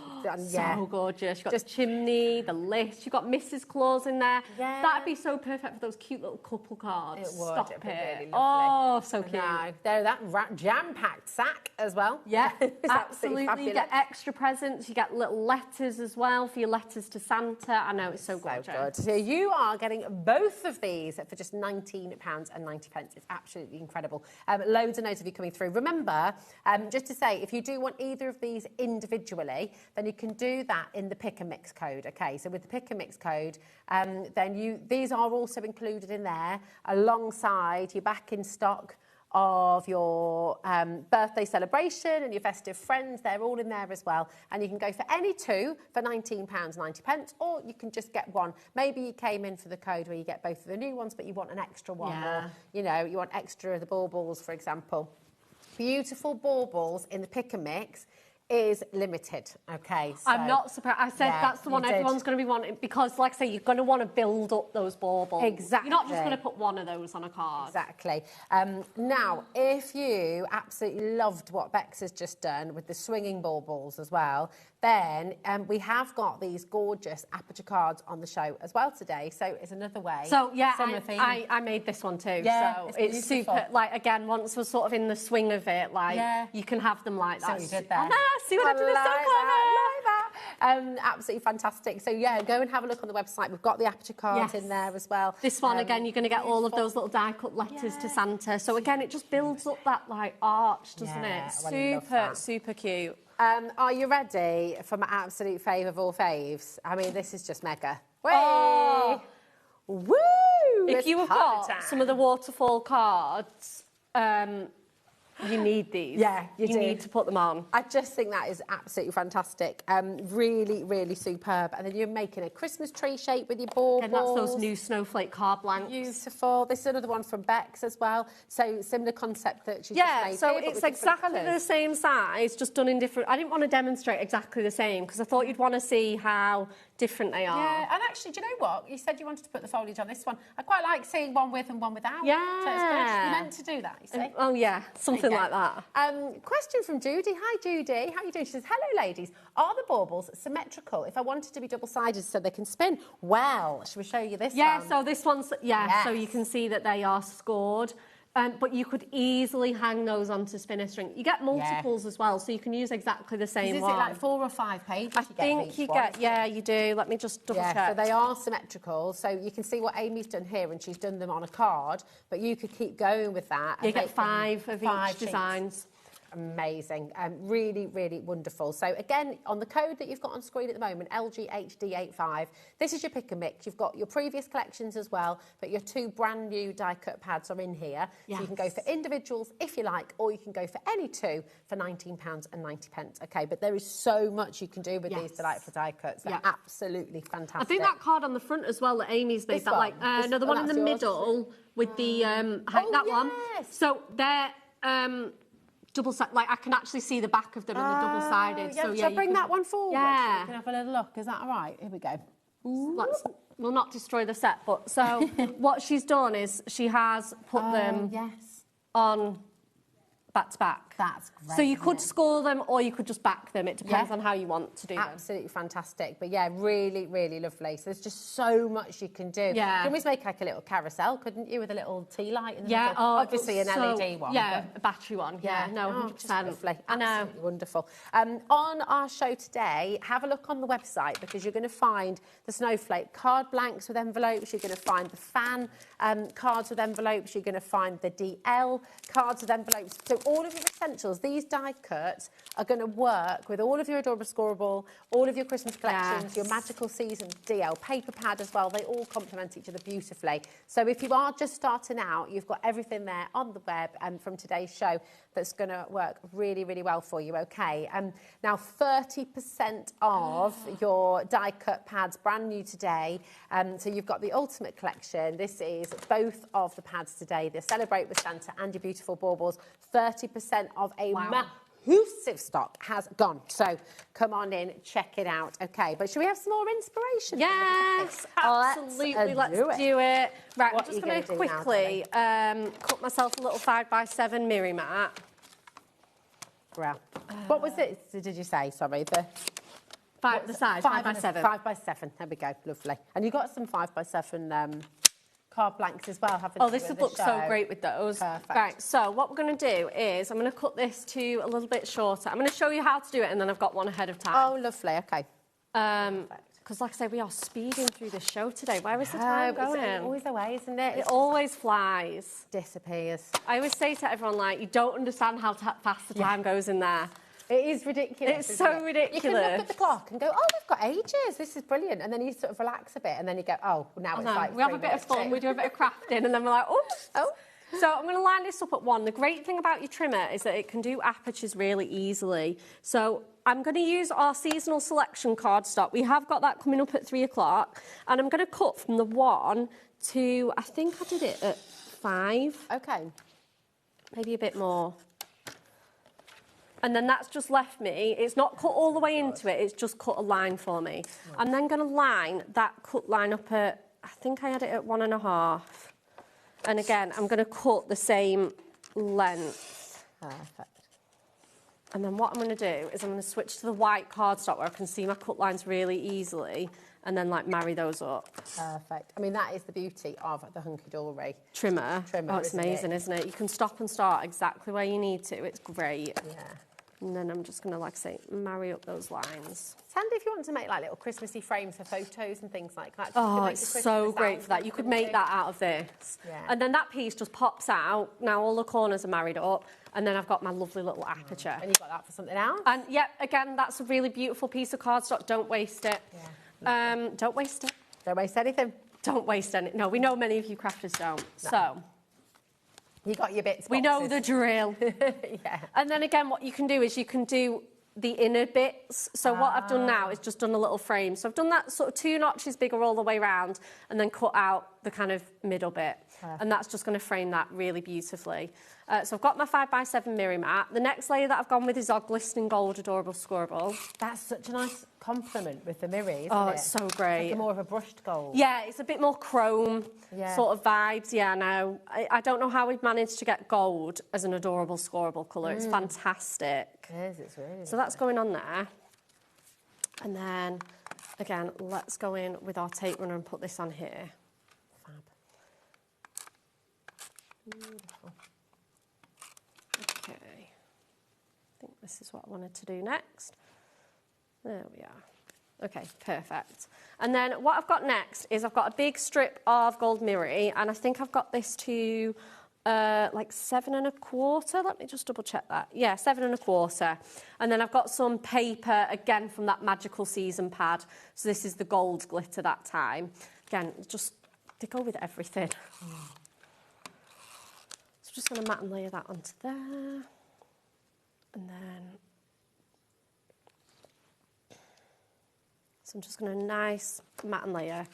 So gorgeous. You've got the chimney, the list. You've got Mrs. Claus in there. Yeah. That'd be so perfect for those cute little couple cards. It would. Stop It'd it. be really lovely. Oh, so cute. No, there, that jam-packed sack as well. Yeah, It's absolutely. fabulous. You get extra presents. You get little letters as well for your letters to Santa. I know, it's so gorgeous. Good. So you are getting both of these for just £19.90. It's absolutely incredible. Loads and loads of you coming through. Remember, just to say, if you do want either of these individually, then you can do that in the pick and mix code. Okay, so with the pick and mix code, then these are also included in there alongside your back in stock of your birthday celebration and your festive friends. They're all in there as well. And you can go for any two for £19.90, or you can just get one. Maybe you came in for the code where you get both of the new ones, but you want an extra one. Yeah. Or, you know, you want extra of the baubles, for example. Beautiful baubles in the pick and mix is limited. Okay, so I'm not surprised. I said that's the one everyone's going to be wanting, because, like I say, you're going to want to build up those baubles. Exactly. You're not just going to put one of those on a card. Exactly. Now, if you absolutely loved what Bex has just done with the swinging baubles as well, then we have got these gorgeous aperture cards on the show as well today. So it's another way. So yeah, I made this one too. Yeah, so it's super. Like, again, once we're sort of in the swing of it, like you can have them like that. So you did that. I know, see what I did? Absolutely fantastic. So yeah, go and have a look on the website. We've got the aperture cards in there as well. This one again, you're going to get all of those little die cut letters to Santa. So again, it just builds up that like arch, doesn't it? Super cute. Are you ready for my absolute fave of all faves? I mean, this is just mega. Whee! Oh. Woo! If you have got some of the waterfall cards, you need these. Yeah, you do. You need to put them on. I just think that is absolutely fantastic. Really, really superb. And then you're making a Christmas tree shape with your baubles. And that's those new snowflake card blanks. Beautiful. This is another one from Bex as well. So similar concept that she just made. So here, it's exactly the same size, just done in different. I didn't want to demonstrate exactly the same because I thought you'd want to see how different they are. Yeah, and actually, do you know what? You said you wanted to put the foliage on this one. I quite like seeing one with and one without. Yeah. So it's good. You meant to do that, you see. Oh, yeah, something like that. Question from Judy. Hi, Judy. How are you doing? She says, hello, ladies. Are the baubles symmetrical if I wanted to be double-sided so they can spin? Well, shall we show you this one? Yeah, so this one's, so you can see that they are scored. But you could easily hang those onto spinner string. You get multiples as well, so you can use exactly the same one. Is it like 4 or 5 pages? I think you get, you do. Let me just double check. So they are symmetrical. So you can see what Amy's done here, and she's done them on a card, but you could keep going with that. You get 5 of each designs. amazing. Really, really wonderful. So again, on the code that you've got on screen at the moment, LGHD85, this is your pick and mix. You've got your previous collections as well, but your 2 brand new die cut pads are in here. Yes. So you can go for individuals if you like, or you can go for any 2 for £19.90. Okay, but there is so much you can do with these delightful die cuts. They're absolutely fantastic. I think that card on the front as well that Amy's made, no, the one in the middle with the that one. So they're double side. Like I can actually see the back of them and the double sided. So shall I bring that one forward? Yeah. You can have a little look. Is that all right? Here we go. We'll not destroy the set, but so what she's done is she has put them on back to back. That's great. So you could score them or you could just back them. It depends on how you want to do them. Absolutely fantastic. But yeah, really, really lovely. So there's just so much you can do. Yeah. You could always make like a little carousel, couldn't you, with a little tea light? In the middle? Obviously an LED one. Yeah, a battery one. Yeah, no, 100%. Lovely. I know. Absolutely wonderful. On our show today, have a look on the website because you're going to find the snowflake card blanks with envelopes. You're going to find the fan cards with envelopes. You're going to find the DL cards with envelopes. So all of your essentials, these die cuts are going to work with all of your Adorable Scoreable, all of your Christmas collections, your Magical Season DL paper pad as well. They all complement each other beautifully. So if you are just starting out, you've got everything there on the web and from today's show that's going to work really, really well for you, okay? Now, 30% of your die cut pads, brand new today. So you've got the Ultimate Collection. This is both of the pads today, the Celebrate with Santa and your beautiful baubles. 30% of a massive stock has gone. So come on in, check it out, okay? But should we have some more inspiration? Yes, absolutely. Let's do it. Right, I'm just going to quickly cut myself a little 5x7 mirror mat. Well, what was it? Did you say? Sorry, the size 5x7. 5x7. There we go. Lovely. And you got some 5x7 card blanks as well, haven't you? Oh, this would look so great with those. Perfect. Right, so what we're going to do is I'm going to cut this to a little bit shorter. I'm going to show you how to do it, and then I've got one ahead of time. Oh, lovely. Okay. Because, like I say, we are speeding through the show today. Where is the time going? It's always the way, isn't it? It always flies. Disappears. I always say to everyone, like, you don't understand how fast the time goes in there. It is ridiculous. It's so ridiculous. You can look at the clock and go, oh, we've got ages. This is brilliant. And then you sort of relax a bit, and then you go, oh, now it's like we have a bit of fun. We do a bit of crafting, and then we're like, oh. So I'm going to line this up at 1. The great thing about your trimmer is that it can do apertures really easily. So I'm going to use our seasonal selection cardstock. We have got that coming up at 3 o'clock, and I'm going to cut from the 1 to, I think I did it at 5. Okay. Maybe a bit more. And then that's just left me. It's not cut all the way into it. It's just cut a line for me. I'm then going to line that cut line up at, I think I had it at 1.5. And again, I'm going to cut the same length. Perfect. And then what I'm going to do is I'm going to switch to the white cardstock where I can see my cut lines really easily, and then like marry those up. Perfect. I mean, that is the beauty of the Hunky Dory trimmer. Oh, it's amazing, isn't it? You can stop and start exactly where you need to. It's great. Yeah. And then I'm just going to, like I say, marry up those lines. It's handy if you want to make like little Christmassy frames for photos and things like that. Oh, it's so great for that. You could make that out of this. Yeah. And then that piece just pops out. Now all the corners are married up. And then I've got my lovely little aperture. And you've got that for something else? And yeah, again, that's a really beautiful piece of cardstock. Don't waste it. Yeah. Don't waste it. Don't waste anything. Don't waste any. No, we know many of you crafters don't. No. So. You got your bits. We know the drill. Yeah. And then again, what you can do is you can do the inner bits. So what I've done now is just done a little frame. So I've done that sort of 2 notches bigger all the way around and then cut out the kind of middle bit. Perfect. And that's just going to frame that really beautifully. So I've got my 5x7 mirror mat. The next layer that I've gone with is our glistening gold Adorable Scoreable. That's such a nice complement with the mirror, isn't it? Oh, it's so great. It's like more of a brushed gold. Yeah, it's a bit more chrome sort of vibes. Yeah, no, I don't know how we've managed to get gold as an Adorable Scoreable colour. It's fantastic. It is, it's really So that's going on there. And then, again, let's go in with our tape runner and put this on here. Fab. Beautiful. Okay. I think this is what I wanted to do next. There we are. Okay, perfect. And then what I've got next is I've got a big strip of gold mirrory, and I think I've got this to like 7 1/4. Let me just double check that. Yeah, 7 1/4. And then I've got some paper, again, from that Magical Season pad. So this is the gold glitter that time. Again, just, they go with everything. So I'm just going to mat and layer that onto there. And then, so I'm just going to nice mat and layer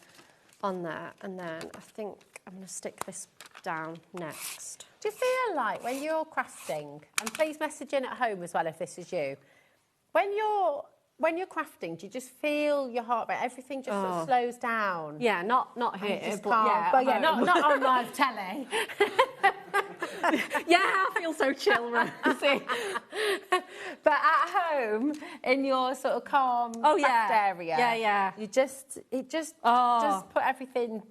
on there. And then I think I'm going to stick this down next. Do you feel like when you're crafting, and please message in at home as well if this is you, when you're crafting, do you just feel your heart rate, everything just sort of slows down? Yeah, not here, but yeah, not on live telly. Yeah, I feel so chill, Rosie. But at home, in your sort of calm craft area, you just put everything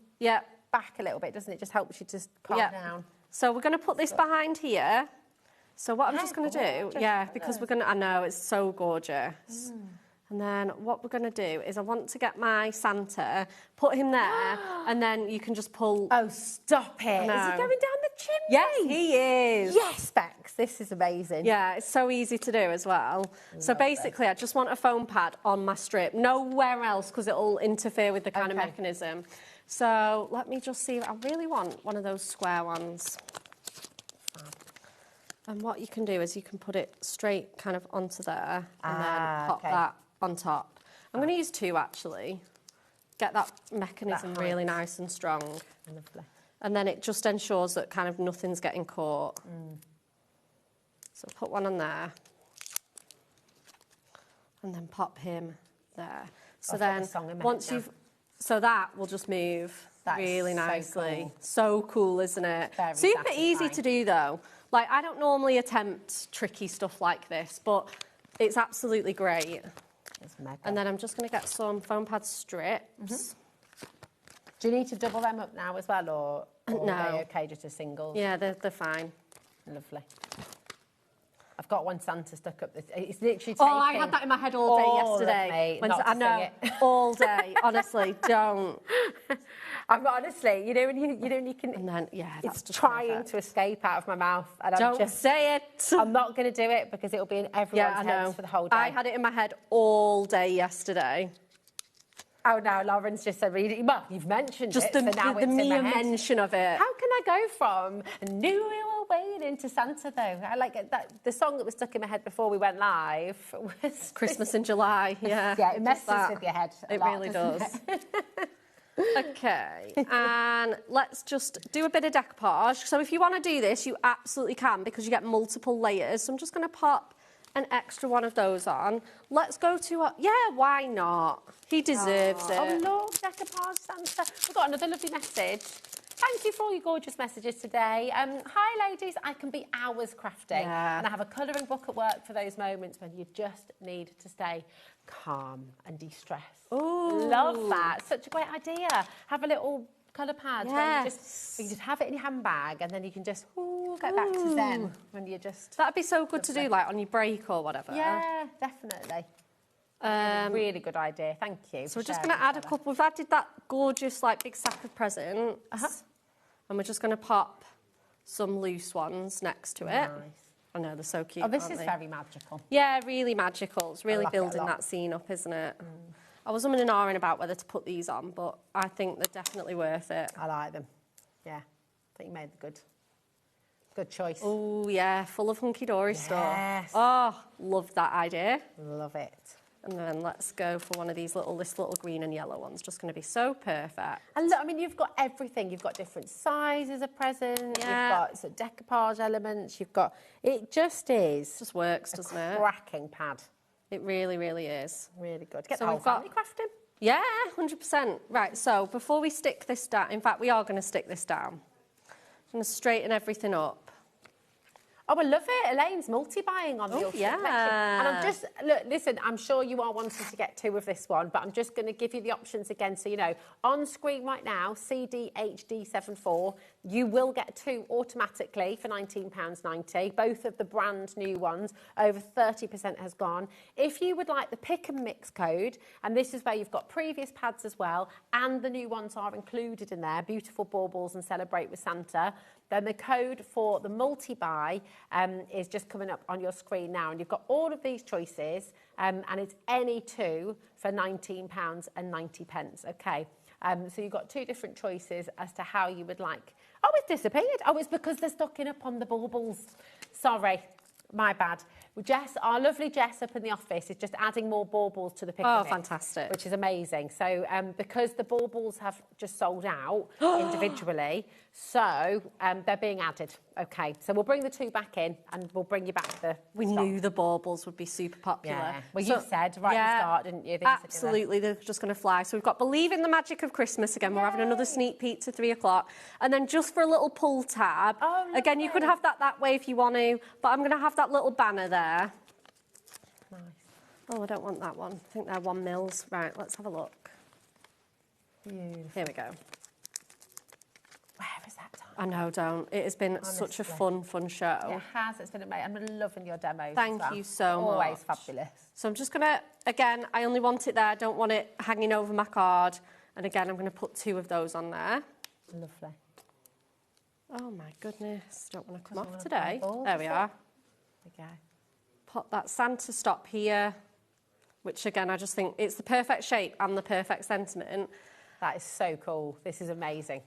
back a little bit, doesn't it? Just helps you to calm down. So we're going to put this behind here. So what I'm just going to do, because we're going to, I know, it's so gorgeous. And then what we're going to do is I want to get my Santa, put him there, and then you can just pull... Oh, stop it. Is he going down the chimney? Yes, he is. Yes, Bex, this is amazing. Yeah, it's so easy to do as well. So basically, I just want a foam pad on my strip, nowhere else, because it'll interfere with the kind of mechanism. So let me just see. I really want one of those square ones. And what you can do is you can put it straight kind of onto there and then pop that on top. I'm going to use 2, actually. Get that mechanism really nice and strong. Lovely. And then it just ensures that kind of nothing's getting caught. So put one on there. And then pop him there. So then once you've... So that will just move really nicely. So cool, isn't it? Super easy to do, though. Like, I don't normally attempt tricky stuff like this, but it's absolutely great. It's mega. And then I'm just going to get some foam pad strips. Do you need to double them up now as well, or no. Are they okay just as singles? Yeah, they're fine. Lovely. I've got one Santa stuck up. It's literally taking... Oh, I had that in my head all day yesterday. I know, all day. Honestly, don't. I'm honestly, you know when you can... And then, it's trying to escape out of my mouth. And Don't say it. I'm not going to do it because it'll be in everyone's heads for the whole day. I had it in my head all day yesterday. Oh, no, Lauren's just said, well, you've mentioned just it, so now it's in my mere head. mention of it. How can I go from knew we were waiting to Santa, though? I like it, the song that was stuck in my head before we went live was... Christmas in July, yeah. Yeah, it messes with your head a lot, really does. Okay, and let's just do a bit of decoupage. So if you want to do this, you absolutely can because you get multiple layers. So I'm just going to pop an extra one of those on. Let's go to a... Yeah, why not? He deserves it. Oh, Lord, decoupage Santa. We've got another lovely message. Thank you for all your gorgeous messages today. Hi, ladies. I can be hours crafting. And I have a colouring book at work for those moments when you just need to stay calm and de-stress. Oh, love that. Such a great idea. Have a little colour pad where you just have it in your handbag and then you can just get back to zen when you just... That'd be so good to do, like, on your break or whatever. Yeah, definitely. Really good idea. Thank you. So we're just going to add a couple. We've added that gorgeous, like, big sack of presents. And we're just going to pop some loose ones next to it. Nice. I know, they're so cute. Oh, this is very magical. Yeah, really magical. It's really building that scene up, isn't it? I was umming and ahhing about whether to put these on, but I think they're definitely worth it. I like them. Yeah. I think you made the good choice. Oh, yeah, full of hunky-dory stuff. Oh, love that idea. Love it. And then let's go for one of these this little green and yellow one's just going to be so perfect. And look, I mean, you've got everything. You've got different sizes of presents. You've got sort of decoupage elements. You've got... It just is... It just works, doesn't it? Cracking pad. It really, really is. Really good. Get the whole family crafting. Yeah, 100%. Right, so before we stick this down... In fact, we are going to stick this down. I'm going to straighten everything up. Oh, I love it. Elaine's multi-buying on the Ultimate Collection. And I'm just, look, listen, I'm sure you are wanting to get 2 of this one, but I'm just going to give you the options again. So, you know, on screen right now, CDHD74, you will get 2 automatically for £19.90, both of the brand new ones. Over 30% has gone. If you would like the pick and mix code, and this is where you've got previous pads as well, and the new ones are included in there, Beautiful Baubles and Celebrate with Santa, then the code for the multi-buy is just coming up on your screen now. And you've got all of these choices, and it's any two for £19.90. Okay. So you've got two different choices as to how you would like. Oh, it's disappeared. Oh, it's because they're stocking up on the baubles. Sorry, my bad. Jess, our lovely Jess up in the office is just adding more baubles to the pick. Oh, fantastic. Which is amazing. So because the baubles have just sold out individually, so they're being added. Okay, so we'll bring the two back in and we'll bring you back the We stock. knew the baubles would be super popular. Yeah. Well, you said right at the start, didn't you? Absolutely, they're just going to fly. So we've got Believe in the Magic of Christmas again. We're having another sneak peek to 3 o'clock. And then just for a little pull tab, again, you could have that way if you want to, but I'm going to have that little banner there. Nice. Oh, I don't want that one. I think they're 1 mils. Right, let's have a look. Beautiful. Here we go. Where is that time? I know, don't. It has been such a fun show. It has. It's been amazing. I'm loving your demos. Thank you so much. Always fabulous. So I'm just going to, again, I only want it there. I don't want it hanging over my card. And again, I'm going to put 2 of those on there. Lovely. Oh, my goodness. Don't want to come off today. There we are. Okay. Pop that Santa stop here, which, again, I just think it's the perfect shape and the perfect sentiment. That is so cool. This is amazing.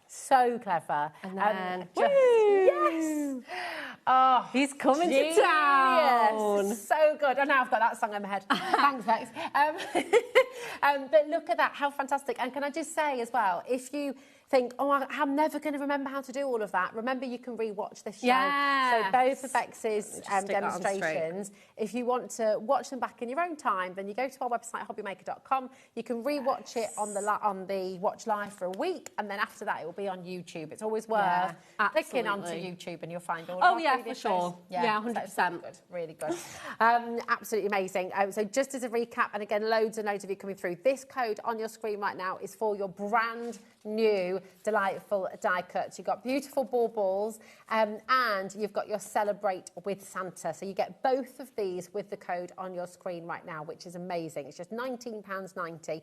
So clever. And then, yes! Oh, he's coming genius. to town. So good. Oh, now I've got that song in my head. Thanks, Vex. But look at that, how fantastic. And can I just say as well, if you think, oh, I'm never going to remember how to do all of that, remember you can re-watch this show. Yes. So both of Vex's demonstrations, if you want to watch them back in your own time, then you go to our website, hobbymaker.com. You can re-watch it on the Watch Live for a week, and then after that it will be on YouTube. It's always worth clicking onto YouTube and you'll find all of our previous for sure. shows. Yeah, 100%. So good, really good. Absolutely amazing. So just as a recap, and again, loads and loads of you coming through, this code on your screen right now is for your brand new delightful die cuts. You've got beautiful baubles and you've got your Celebrate with Santa. So you get both of these with the code on your screen right now, which is amazing. It's just £19.90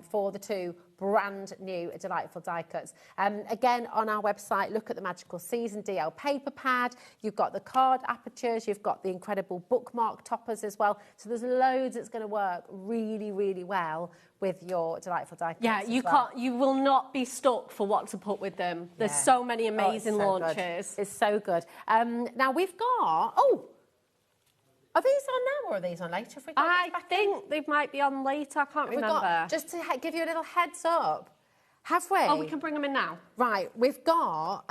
for the 2 brand new delightful die cuts. Again, on our website, look at the Magical Season DL paper pad. You've got the card apertures. You've got the incredible bookmark toppers as well. So there's loads that's going to work really, really well with your delightful die cuts. Yeah, you will not be stuck for what to put with them. There's so many amazing launches. It's so good. Now we've got, are these on now or are these on later? I think they might be on later. I can't remember. Just to give you a little heads up, have we? Oh, we can bring them in now. Right, we've got,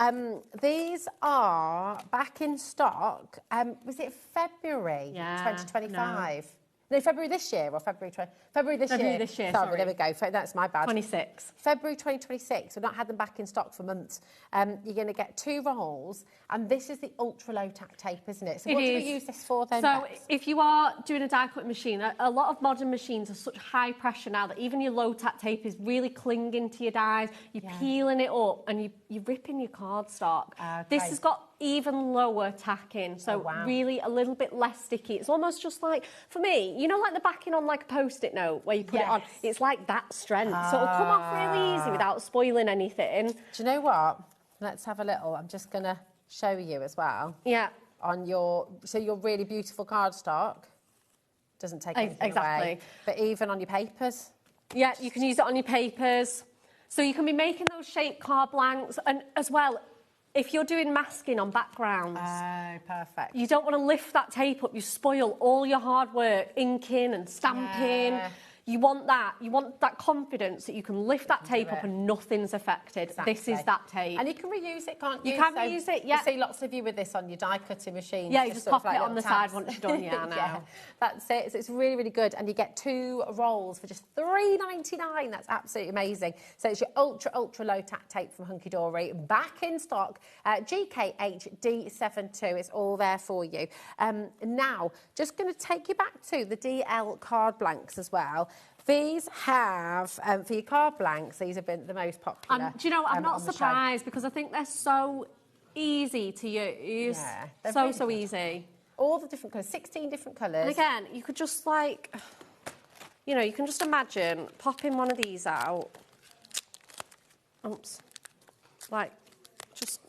these are back in stock. Was it February 2025? No, February this year or February this year? February this year, sorry. There we go. That's my bad. 26. February 2026. We've not had them back in stock for months. You're going to get 2 rolls, and this is the ultra low tack tape, isn't it? So what do we use this for then? So if you are doing a die cutting machine, a lot of modern machines are such high pressure now that even your low tack tape is really clinging to your dies. You're peeling it up and you're ripping your cardstock. This has got even lower tacking, so really a little bit less sticky. It's almost just like, for me, you know, like the backing on like a post-it note where you put it on, it's like that strength. So it'll come off really easy without spoiling anything. Do you know what? Let's have a little, I'm just going to show you as well. Yeah. On your really beautiful cardstock. Doesn't take anything away. But even on your papers. Yeah, you can use it on your papers. So you can be making those shaped card blanks, and as well, if you're doing masking on backgrounds, perfect. You don't want to lift that tape up. You spoil all your hard work, inking and stamping. Yeah. You want that confidence that you can lift that tape up and nothing's affected. Exactly. This is that tape. And you can reuse it, can't you? You can reuse it, yeah. You see lots of you with this on your die cutting machine. Yeah, you just pop it on the side once you're done, I know. Yeah, that's it. So it's really, really good. And you get 2 rolls for just $3.99. That's absolutely amazing. So it's your ultra, ultra low tack tape from Hunky Dory, back in stock, GKHD72. It's all there for you. Now, just going to take you back to the DL card blanks as well. These have, for your card blanks, these have been the most popular. Do you know, I'm not surprised because I think they're so easy to use. Yeah, so easy. All the different colours, 16 different colours. And again, you could just like, you know, you can just imagine popping one of these out. Oops. Like, just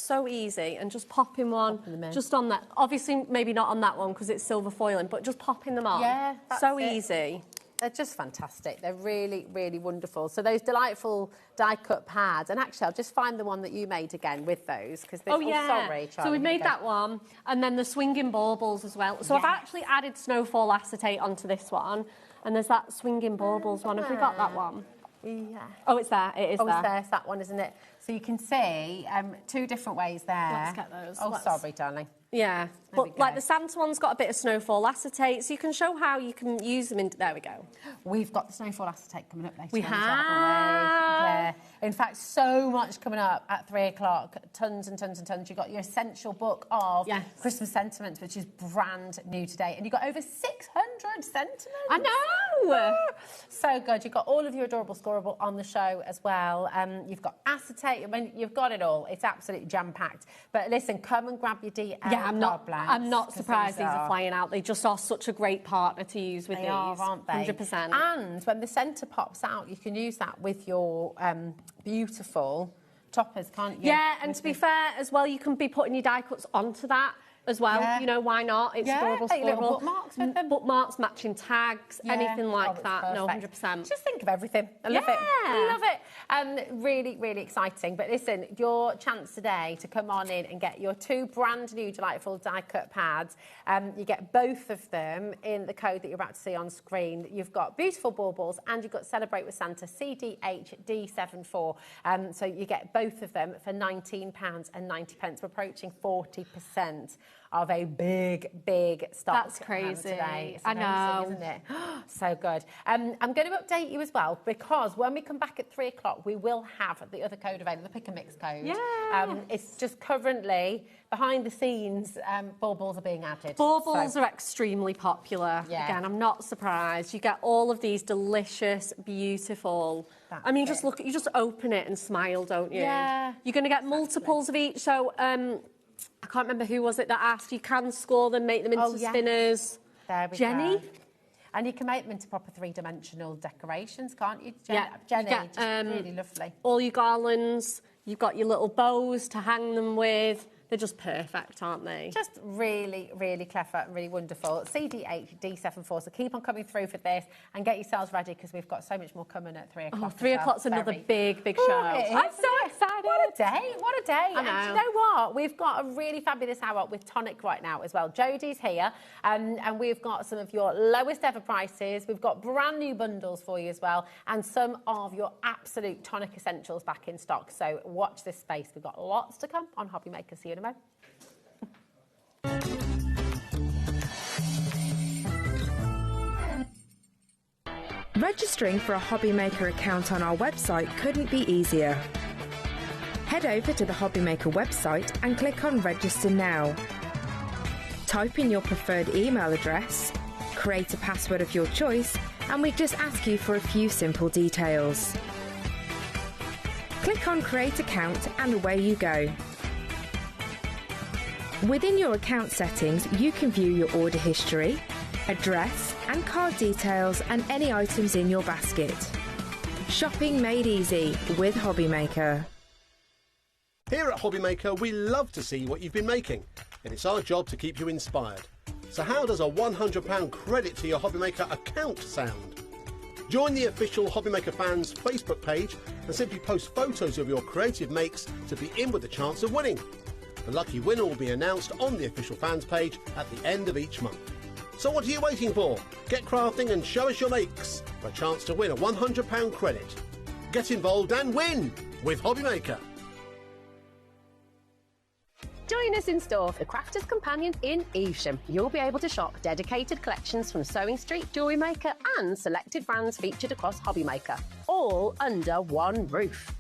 so easy, and just popping one just on that. Obviously, maybe not on that one because it's silver foiling, but just popping them on. Yeah, that's so it. easy. They're just fantastic. They're really, really wonderful. So those delightful die-cut pads, and actually I'll just find the one that you made again with those, because sorry, Charlie. So we made that one, and then the swinging baubles as well. So I've actually added snowfall acetate onto this one, and there's that swinging baubles one. Have we got that one? Yeah. Oh, it's there. It is there. Oh, it's there. It's that one, isn't it? So you can see 2 different ways there. Let's get those. Oh, sorry, darling. Yeah, but like the Santa one's got a bit of snowfall acetate, so you can show how you can use them in... There we go. We've got the snowfall acetate coming up later. We have. Yeah. In fact, so much coming up at 3 o'clock. Tons and tons and tons. You've got your essential book of Christmas sentiments, which is brand new today. And you've got over 600 sentiments. I know! So good. You've got all of your adorable scoreable on the show as well. You've got acetate. I mean, you've got it all. It's absolutely jam-packed. But listen, come and grab your DM. Yeah, I'm not surprised these are flying out. They just are such a great partner to use with these. They are, aren't they? 100%. And when the centre pops out, you can use that with your beautiful toppers, can't you? Yeah, and to be fair as well, you can be putting your die cuts onto that as well. Yeah. You know, why not? It's adorable. Take little bookmarks with them. Bookmarks, matching tags, anything like that. Perfect. No, 100%. Just think of everything. I love it. I love it. Really, really exciting. But listen, your chance today to come on in and get your 2 brand new delightful die-cut pads. You get both of them in the code that you're about to see on screen. You've got beautiful baubles and you've got Celebrate with Santa CDHD74. So you get both of them for £19.90. We're approaching 40% of a big stock. That's crazy. Today. It's I amazing, know. isn't it? So good. I'm going to update you as well, because when we come back at 3 o'clock, we will have the other code available, the pick and mix code. Yeah. It's just currently behind the scenes, baubles are being added. Baubles are extremely popular. Yeah. Again, I'm not surprised. You get all of these delicious, beautiful. I mean, just look, you just open it and smile, don't you? Yeah. You're going to get multiples of each. So, I can't remember who was it that asked. You can score them, make them into spinners. There we Jenny? go. And you can make them into proper 3-dimensional decorations, can't you? Yeah. Jenny, you get, just really lovely. All your garlands. You've got your little bows to hang them with. They're just perfect, aren't they? Just really, really clever and really wonderful. CDHD74, so keep on coming through for this and get yourselves ready, because we've got so much more coming at 3 o'clock. 3 o'clock's another big show. I'm so excited. What a day, what a day. I know. And do you know what? We've got a really fabulous hour with Tonic right now as well. Jodie's here, and we've got some of your lowest ever prices. We've got brand new bundles for you as well, and some of your absolute Tonic essentials back in stock. So watch this space. We've got lots to come on HobbyMaker. See you in a moment. Registering for a HobbyMaker account on our website couldn't be easier. Head over to the HobbyMaker website and click on Register Now. Type in your preferred email address, create a password of your choice, and we just ask you for a few simple details. Click on Create Account and away you go. Within your account settings, you can view your order history, address and card details, and any items in your basket. Shopping made easy with HobbyMaker. Here at HobbyMaker, we love to see what you've been making, and it's our job to keep you inspired. So how does a £100 credit to your HobbyMaker account sound? Join the official HobbyMaker fans Facebook page and simply post photos of your creative makes to be in with a chance of winning. The lucky winner will be announced on the official fans page at the end of each month. So what are you waiting for? Get crafting and show us your makes for a chance to win a £100 credit. Get involved and win with HobbyMaker. Join us in store for Crafters Companion in Evesham. You'll be able to shop dedicated collections from Sewing Street, Jewellery Maker and selected brands featured across HobbyMaker, all under one roof.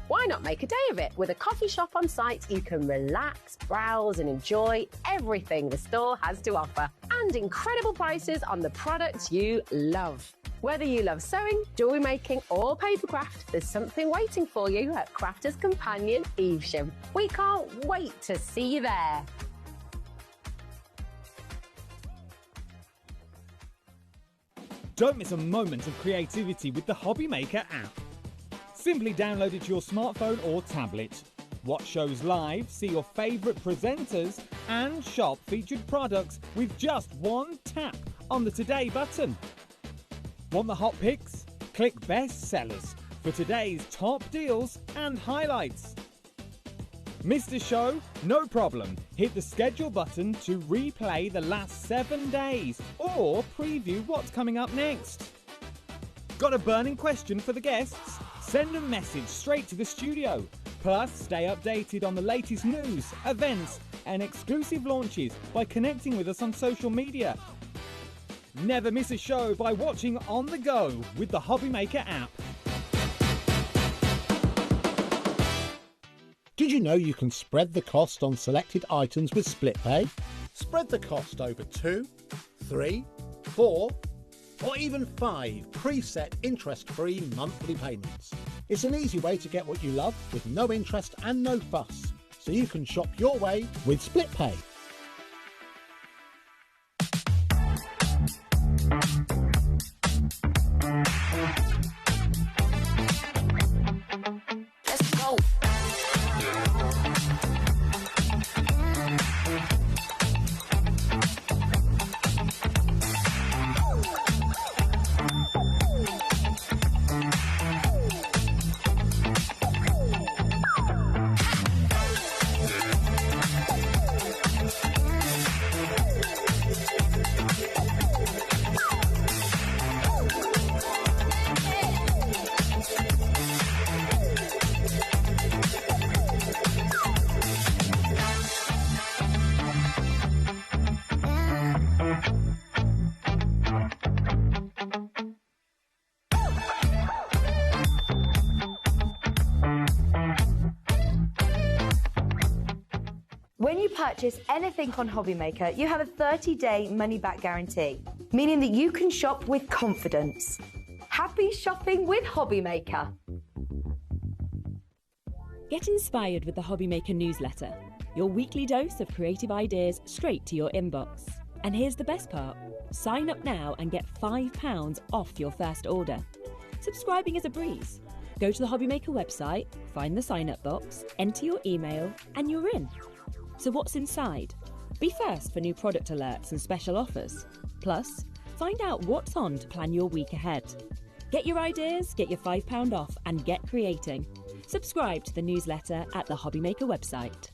Why not make a day of it? With a coffee shop on site, you can relax, browse and enjoy everything the store has to offer. And incredible prices on the products you love. Whether you love sewing, jewellery making or papercraft, there's something waiting for you at Crafters Companion Evesham. We can't wait to see you there. Don't miss a moment of creativity with the HobbyMaker app. Simply download it to your smartphone or tablet. Watch shows live, see your favourite presenters, and shop featured products with just one tap on the Today button. Want the hot picks? Click Best Sellers for today's top deals and highlights. Missed a show? No problem. Hit the schedule button to replay the last 7 days or preview what's coming up next. Got a burning question for the guests? Send a message straight to the studio. Plus, stay updated on the latest news, events, and exclusive launches by connecting with us on social media. Never miss a show by watching on the go with the HobbyMaker app. Did you know you can spread the cost on selected items with split pay? Spread the cost over 2, 3, 4, or even 5 preset interest-free monthly payments. It's an easy way to get what you love with no interest and no fuss, so you can shop your way with split pay. Let's go. When you purchase anything on HobbyMaker, you have a 30-day money-back guarantee, meaning that you can shop with confidence. Happy shopping with HobbyMaker. Get inspired with the HobbyMaker newsletter, your weekly dose of creative ideas straight to your inbox. And here's the best part. Sign up now and get £5 off your first order. Subscribing is a breeze. Go to the HobbyMaker website, find the sign-up box, enter your email, and you're in. So what's inside? Be first for new product alerts and special offers. Plus, find out what's on to plan your week ahead. Get your ideas, get your £5 off, and get creating. Subscribe to the newsletter at the HobbyMaker website.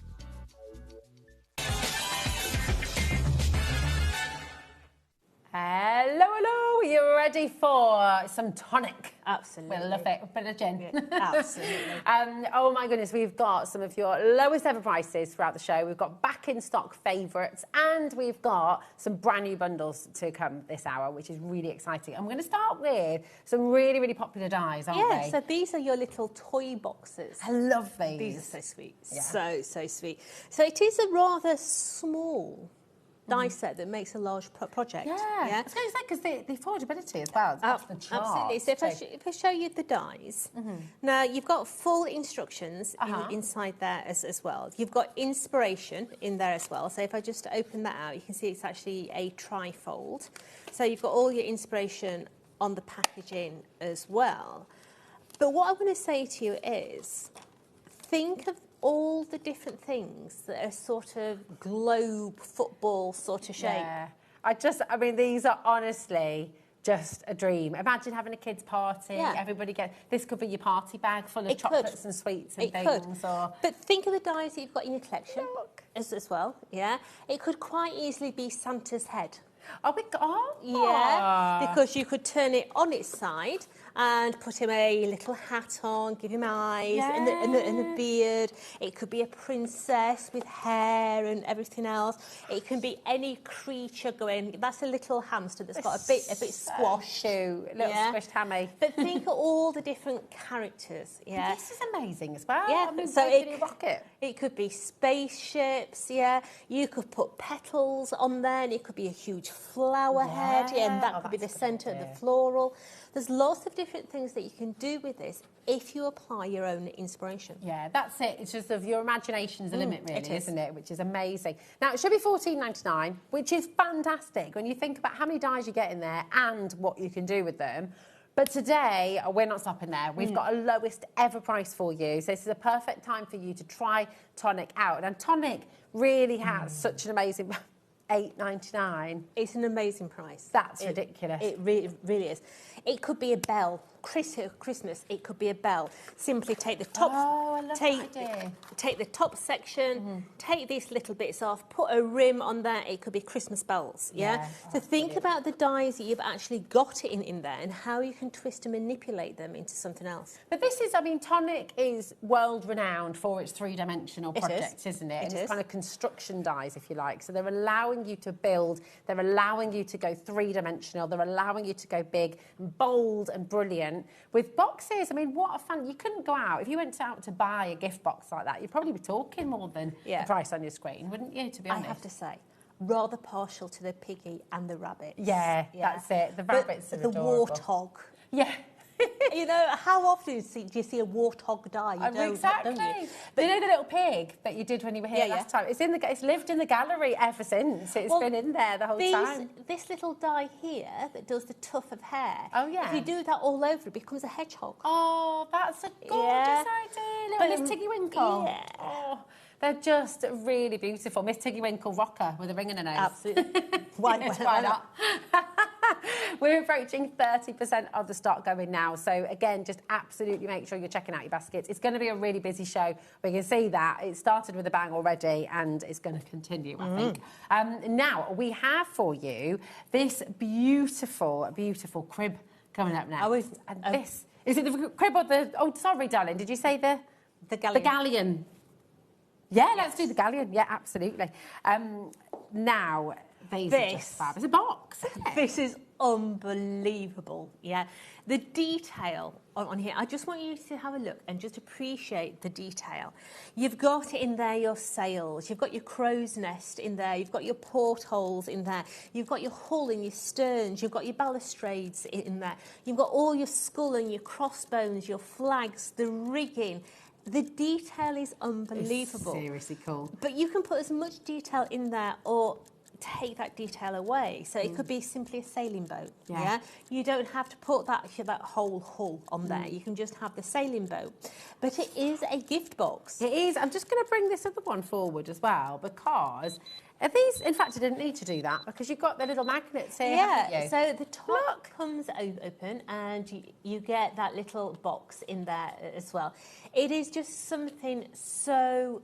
Hello, hello. Are you ready for some tonic? Absolutely. We love it. A bit of gin. Yeah, absolutely. Oh my goodness, we've got some of your lowest ever prices throughout the show. We've got back in stock favourites, and we've got some brand new bundles to come this hour, which is really exciting. I'm going to start with some really, really popular dyes, aren't they? Yeah, so these are your little toy boxes. I love these. These are so sweet. Yeah. So sweet. So it is a rather small die set that makes a large project. Yeah. Yeah. I was going to say, because the affordability as well. That's the chart. Absolutely. So if I show you the dies, now you've got full instructions inside there as well. You've got inspiration in there as well. So if I just open that out, you can see it's actually a tri-fold. So you've got all your inspiration on the packaging as well. But what I want to say to you is, think of all the different things that are sort of globe football sort of shape. Yeah. I mean, these are honestly just a dream. Imagine having a kids' party. Yeah. Everybody this could be your party bag full of chocolates and sweets and things. But think of the dies that you've got in your collection as well. Yeah. It could quite easily be Santa's head. Yeah, because you could turn it on its side and put him a little hat on, give him eyes and a beard. It could be a princess with hair and everything else. It can be any creature going. That's a little hamster that's got a bit squashed. Little squished hammy. But think of all the different characters. Yeah, This is amazing as well. Yeah, I mean, so it could be spaceships. Yeah, you could put petals on there, and it could be a huge flower head. Yeah, and that could be the centre of the floral. There's lots of different things that you can do with this if you apply your own inspiration. Yeah, that's it. It's just of your imagination's the limit, really, isn't it? Which is amazing. Now, it should be $14.99, which is fantastic when you think about how many dies you get in there and what you can do with them. But today, we're not stopping there. We've got a lowest ever price for you. So this is a perfect time for you to try Tonic out. And Tonic really has such an amazing... $8.99. It's an amazing price. That's ridiculous. It really is. It could be a bell. Christmas, it could be a bell. Simply take the top. Oh, I love that idea. Take the top section. Take these little bits off. Put a rim on there. It could be Christmas bells. Yeah. So think about the dies that you've actually got in there and how you can twist and manipulate them into something else. But this is, I mean, Tonic is world renowned for its three-dimensional projects, isn't it? And it's kind of construction dies, if you like. So they're allowing you to build. They're allowing you to go three-dimensional. They're allowing you to go big, and bold, and brilliant. With boxes, I mean, what a fun... You couldn't go out. If you went out to buy a gift box like that, you'd probably be talking more than the price on your screen, wouldn't you, to be honest? I have to say, rather partial to the piggy and the rabbit. Yeah, that's it. The rabbits are adorable. The warthog. Yeah. You know, how often do you see a warthog die? You don't, exactly. Don't you? But you know the little pig that you did when you were here last time? It's lived in the gallery ever since. It's been in there the whole time. This little die here that does the tuft of hair. Oh, yeah. If you do that all over, it becomes a hedgehog. Oh, that's a gorgeous idea. Little Miss Tiggy Winkle. Yeah. Oh, they're just really beautiful. Miss Tiggy Winkle rocker with a ring in her nose. Absolutely. Why not? We're approaching 30% of the stock going now. So, again, just absolutely make sure you're checking out your baskets. It's going to be a really busy show. We can see that. It started with a bang already and it's going to continue, I think. Now, we have for you this beautiful, beautiful crib coming up now. This... Is it the crib or the... Oh, sorry, darling. Did you say the... The galleon. The galleon. Yeah, let's do the galleon. Yeah, absolutely. Now... These are just fab. It's a box, isn't it? This is unbelievable, yeah. The detail on here, I just want you to have a look and just appreciate the detail. You've got in there your sails, you've got your crow's nest in there, you've got your portholes in there, you've got your hull and your sterns, you've got your balustrades in there, you've got all your skull and your crossbones, your flags, the rigging. The detail is unbelievable. It's seriously cool. But you can put as much detail in there or take that detail away. So it could be simply a sailing boat. Yeah. You don't have to put that whole hull on there. You can just have the sailing boat. But it is a gift box. It is. I'm just going to bring this other one forward as well because these, in fact, I didn't need to do that because you've got the little magnets here, haven't you? So the top comes open and you get that little box in there as well. It is just something so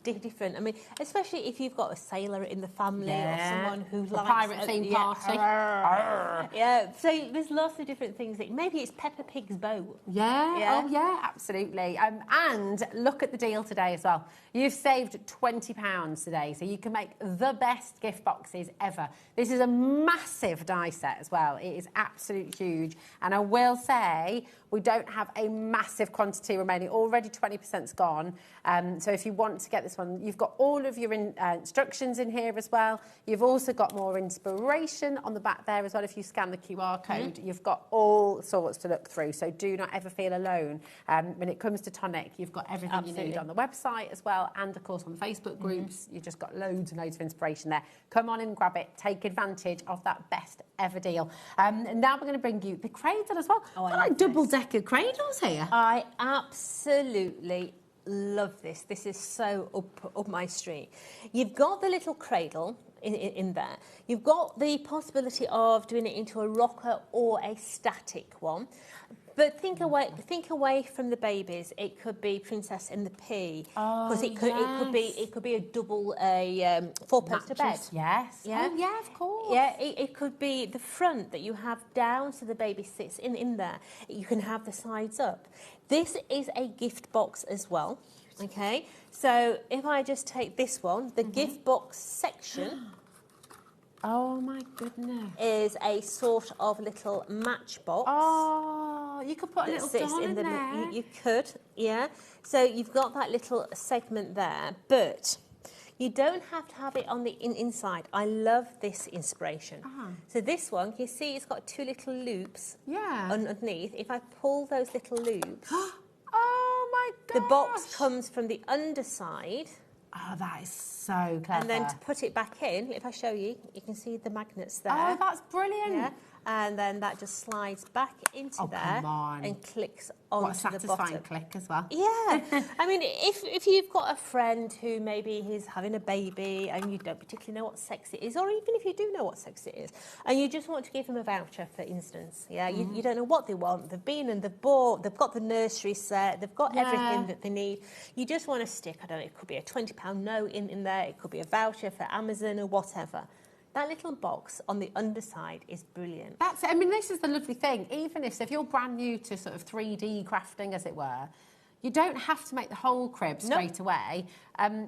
different. I mean, especially if you've got a sailor in the family or someone who likes... pirate theme party. Yeah, so there's lots of different things. Maybe it's Peppa Pig's boat. Oh, yeah, absolutely. And look at the deal today as well. You've saved £20 today, so you can make the best gift boxes ever. This is a massive die set as well. It is absolutely huge. And I will say, we don't have a massive quantity remaining. Already 20%'s gone. So if you want to get this one, you've got all of your instructions in here as well. You've also got more inspiration on the back there as well. If you scan the QR code, you've got all sorts to look through. So do not ever feel alone. When it comes to Tonic, you've got everything you need on the website as well. And, of course, on the Facebook groups. You've just got loads and loads of inspiration there. Come on and grab it. Take advantage of that best ever deal. And now we're going to bring you the cradle as well. Oh, I like double-decker cradles here. I absolutely love this. This is so up my street. You've got the little cradle in there. You've got the possibility of doing it into a rocker or a static one. But think away from the babies. It could be Princess and the Pea, because it could be a double four-poster bed. Yes. Yeah. Oh, yeah, of course. Yeah. It could be the front that you have down, so the baby sits in there. You can have the sides up. This is a gift box as well. Okay. So if I just take this one, the gift box section. Oh my goodness. Is a sort of little matchbox. Oh, you could put a little doll in there. You could, yeah. So you've got that little segment there, but you don't have to have it on the inside. I love this inspiration. So this one, you see it's got two little loops underneath. If I pull those little loops, oh my God. the box comes from the underside. Oh, that is so clever. And then to put it back in, if I show you, you can see the magnets there. Oh, that's brilliant. Yeah. And then that just slides back into there come on. and clicks onto What a the satisfying bottom. click as well. Yeah. I mean, if you've got a friend who maybe is having a baby and you don't particularly know what sex it is, or even if you do know what sex it is, and you just want to give them a voucher, for instance, you don't know what they want, they've been and they've bought, they've got the nursery set, they've got everything that they need. You just want to stick, I don't know, it could be a £20 note in there, it could be a voucher for Amazon or whatever. That little box on the underside is brilliant. That's it. I mean, this is the lovely thing. Even if you're brand new to sort of 3D crafting, as it were, you don't have to make the whole crib straight away.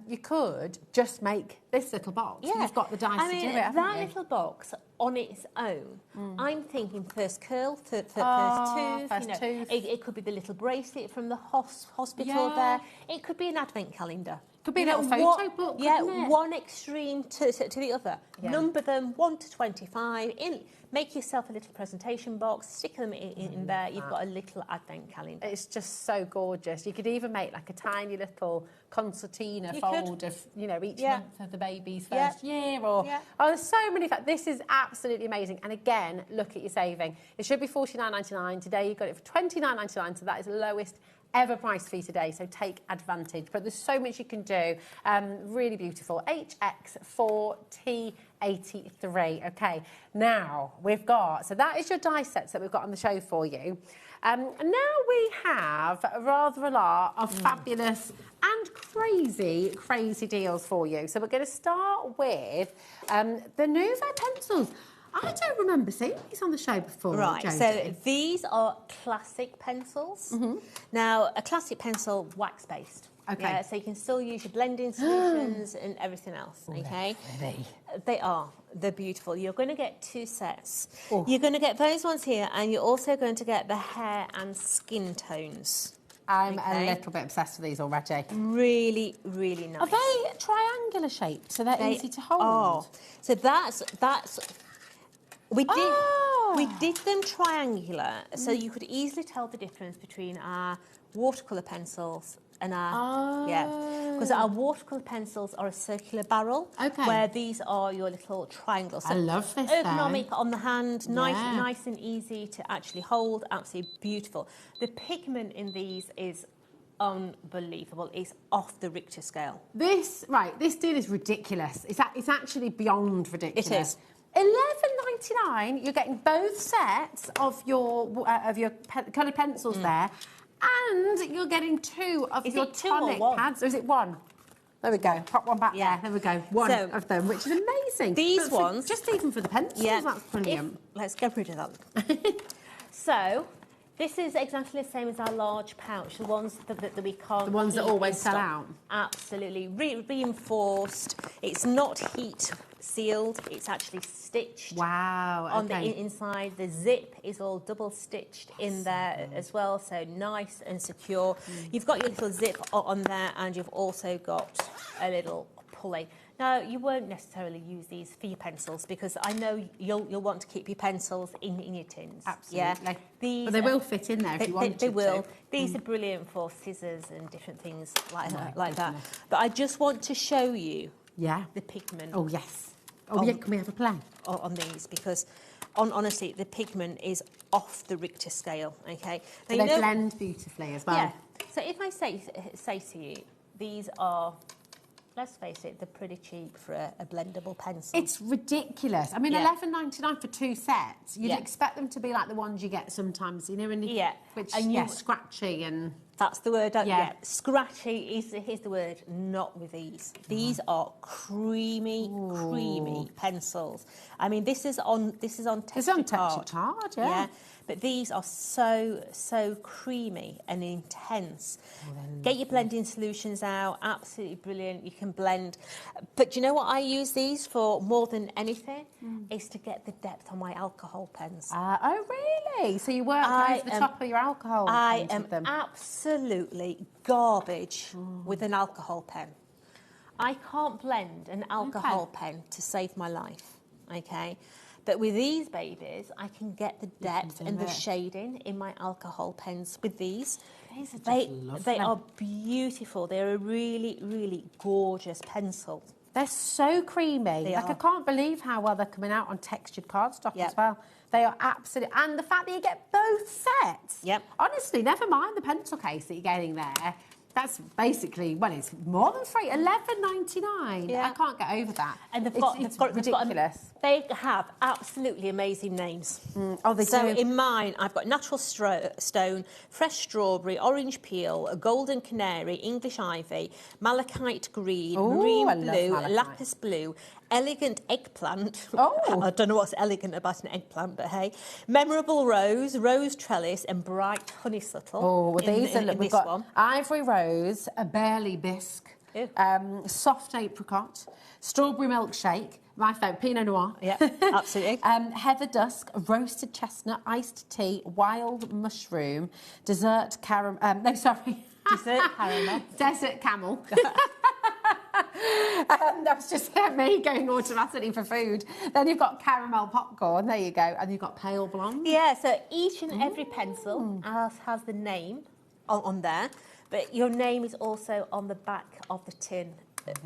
You could just make this little box. Yeah. You've got the dice to do it, haven't that you? little box on its own, I'm thinking first curl, first tooth. First tooth. It could be the little bracelet from the hospital there. It could be an advent calendar. Could be a little photo book, couldn't it? One extreme to the other. Yeah. Number them 1 to 25. Make yourself a little presentation box, stick them in there. You've got a little advent calendar. It's just so gorgeous. You could even make like a tiny little concertina fold of, each month of the baby's first year. Or there's so many. This is absolutely amazing. And again, look at your saving. It should be $49.99. Today you got it for $29.99. So that is the lowest ever price for you today, so take advantage. But there's so much you can do. Really beautiful. HX4T83. Okay, now we've got, so that is your die sets that we've got on the show for you. And now we have rather a lot of fabulous and crazy deals for you. So we're going to start with the Nouveau pencils. I don't remember seeing these on the show before. Right, Jodie. so these are classic pencils. Now, a classic pencil, wax-based. Okay. Yeah, so you can still use your blending solutions and everything else, okay? They are. They're beautiful. You're going to get 2 sets. You're going to get those ones here, and you're also going to get the hair and skin tones. I'm a little bit obsessed with these already. Really, really nice. Are they triangular shaped, so they're easy to hold? Oh, so that's... We did them triangular, so you could easily tell the difference between our watercolour pencils and our... because our watercolour pencils are a circular barrel, where these are your little triangles. So I love this, ergonomic on the hand, nice and easy to actually hold, absolutely beautiful. The pigment in these is unbelievable. It's off the Richter scale. This deal is ridiculous. It's actually beyond ridiculous. It is. $11.99. You're getting both sets of your coloured pencils there, and you're getting 2 of your tonic pads. Or is it 1? There we go. Pop one back there. There we go. One of them, which is amazing. These ones, just even for the pencils, that's brilliant. Let's get rid of that. So, this is exactly the same as our large pouch, the ones that we can't. The ones that always sell out. Absolutely. Reinforced. It's not heat sealed, it's actually stitched. Wow. On the inside. The zip is all double stitched in there as well, so nice and secure. You've got your little zip on there, and you've also got a little pulley. Now, you won't necessarily use these for your pencils, because I know you'll want to keep your pencils in your tins. Absolutely. Yeah? But they will fit in there if you want They will. to. These are brilliant for scissors and different things like that. But I just want to show you the pigment. Oh, yes. Oh, yeah, can we have a play? On these, because honestly, the pigment is off the Richter scale, okay? So they blend beautifully as well. Yeah. So if I say to you, these are... Let's face it, they're pretty cheap for a blendable pencil. It's ridiculous. I mean, $11.99 for 2 sets. You'd expect them to be like the ones you get sometimes, scratchy and... That's the word. Scratchy here's the word. Not with these. These are creamy pencils. I mean, this is on texture card. Yeah. But these are so creamy and intense. Get your blending solutions out. Absolutely brilliant. You can blend. But do you know what I use these for more than anything? Is to get the depth on my alcohol pens. Oh, really? So you work over the top of your alcohol pens with them? Absolutely garbage with an alcohol pen. I can't blend an alcohol pen to save my life, okay? But with these babies, I can get the depth and the shading in my alcohol pens with these. These are just They are beautiful. They're a really, really gorgeous pencil. They're so creamy. I can't believe how well they're coming out on textured cardstock as well. They are absolutely... And the fact that you get both sets. Yep. Honestly, never mind the pencil case that you're getting there. That's basically, well, it's more than free, $11.99. Yeah. I can't get over that. And it's ridiculous. They have absolutely amazing names. Oh, they do. So in mine, I've got natural stone, fresh strawberry, orange peel, a golden canary, English ivy, malachite green, marine blue, lapis blue, elegant eggplant. Oh. I don't know what's elegant about an eggplant, but hey. Memorable rose, rose trellis, and bright honeysuckle. Oh, well, these are... We've got one. ivory rose, a barley bisque, soft apricot, strawberry milkshake, my favourite, Pinot Noir. Yeah, absolutely. Heather dusk, roasted chestnut, iced tea, wild mushroom, dessert caramel... Dessert caramel. Desert camel. That's just me going automatically for food. Then you've got caramel popcorn, there you go, and you've got pale blonde. Yeah, so each and every pencil has the name on there, but your name is also on the back of the tin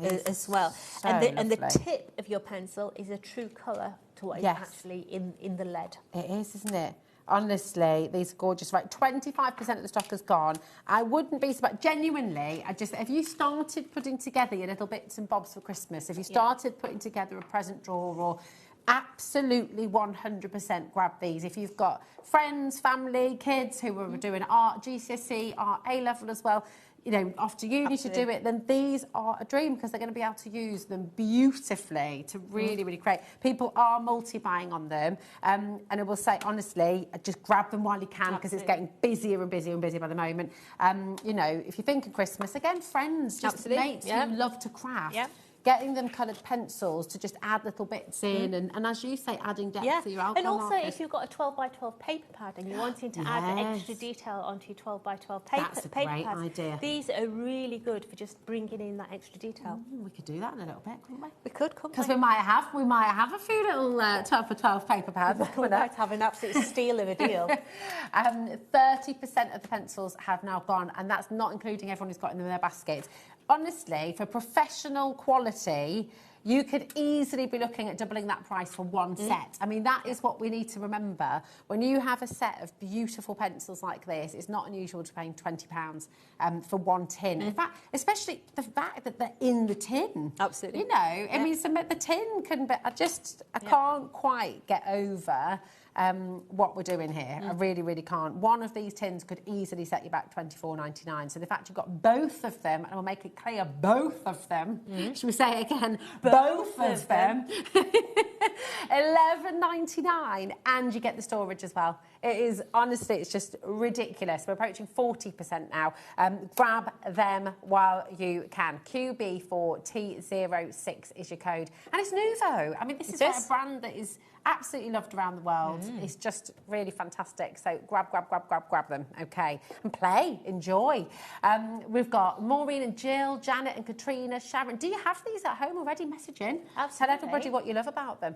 as well. So and the lovely. tip of your pencil is a true colour to what is actually in the lead. It is, isn't it? Honestly, these are gorgeous. Right, 25% of the stock has gone. I wouldn't be surprised. Genuinely, if you started putting together your little bits and bobs for Christmas, if you started putting together a present drawer or absolutely 100% grab these. If you've got friends, family, kids who are doing art, GCSE, art A-level as well, you know, after uni to do it, then these are a dream because they're going to be able to use them beautifully to really, really create. People are multi-buying on them. And I will say, honestly, just grab them while you can because it's getting busier and busier and busier by the moment. You know, if you think of Christmas, again, friends, just mates who love to craft. Getting them coloured pencils to just add little bits in and as you say, adding depth to your alcohol And also, markers. if you've got a 12 by 12 paper pad and you're wanting to add extra detail onto your 12 by 12 paper great pads, idea. these are really good for just bringing in that extra detail. We could do that in a little bit, couldn't we? We could, couldn't Because we might have a few little 12 for 12 paper pads. We might have an absolute steal of a deal. 30% of the pencils have now gone, and that's not including everyone who's got them in their baskets. Honestly, for professional quality, you could easily be looking at doubling that price for one set. I mean, that is what we need to remember. When you have a set of beautiful pencils like this, it's not unusual to pay £20 for one tin. In fact, especially the fact that they're in the tin. Absolutely. You know, I mean, the tin can be... I can't quite get over... what we're doing here. I really, really can't. One of these tins could easily set you back $24.99. So the fact you've got both of them, and I'll make it clear, both of them. Should we say it again? Both of them. $11.99, and you get the storage as well. It is, honestly, it's just ridiculous. We're approaching 40% now. Grab them while you can. QB4T06 is your code. And it's Nuvo. I mean, this is a brand that is absolutely loved around the world. It's just really fantastic. So grab them, okay? And play, enjoy. We've got Maureen and Jill, Janet and Katrina, Sharon. Do you have these at home already? Message in. Absolutely. Tell everybody what you love about them.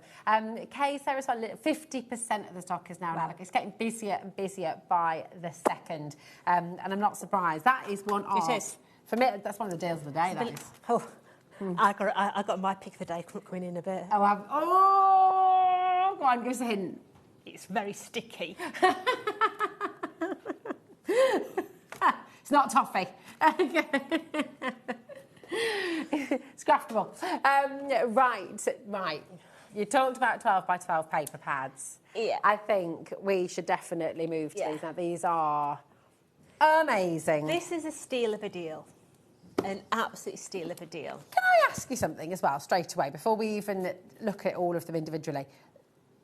Kay, Sarah's 50% of the stock is now Alec. It's getting busier and busier by the second. And I'm not surprised. That is one of... It is. For me, that's one of the deals of the day, that is. Oh, I got my pick of the day coming in a bit. Go on, give us a hint. It's very sticky. It's not toffee. It's craftable. Right. You talked about 12 by 12 paper pads. Yeah. I think we should definitely move to these now. These are amazing. This is a steal of a deal. An absolute steal of a deal. Can I ask you something as well, straight away, before we even look at all of them individually?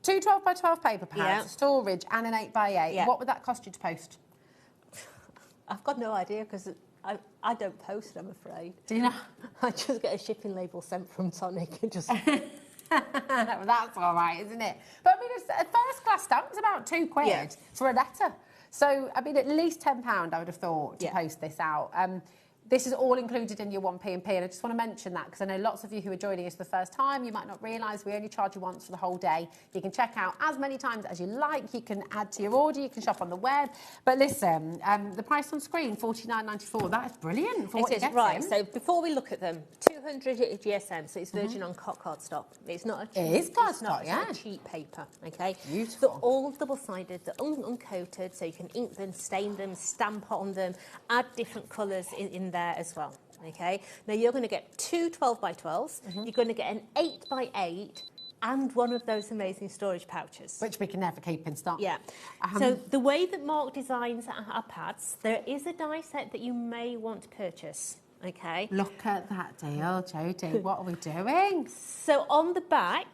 2 12 by 12 paper pads, storage, and an 8 by 8. Yeah. What would that cost you to post? I've got no idea because I don't post, I'm afraid. Do you know? I just get a shipping label sent from Sonic and just... Well, that's all right, isn't it? But I mean, a first class stamp is about £2 for a letter. So, I mean, at least £10, I would have thought, to post this out. This is all included in your 1P&P, and I just want to mention that because I know lots of you who are joining us for the first time, you might not realise we only charge you once for the whole day. You can check out as many times as you like, you can add to your order, you can shop on the web. But listen, the price on screen, $49.94, that is brilliant for what you're getting. Right, so before we look at them, 200 GSM, so it's virgin on cardstock. It's not a cheap, it is cardstock, it's not a cheap paper, okay? Beautiful. They're all double-sided, they're uncoated, so you can ink them, stain them, stamp on them, add different colours in there as well, okay? Now, you're going to get two 12x12s, you're going to get an 8x8, and one of those amazing storage pouches. Which we can never keep in stock. Yeah. So the way that Mark designs our pads, there is a die set that you may want to purchase, okay? Look at that deal, Jodie. What are we doing? So on the back,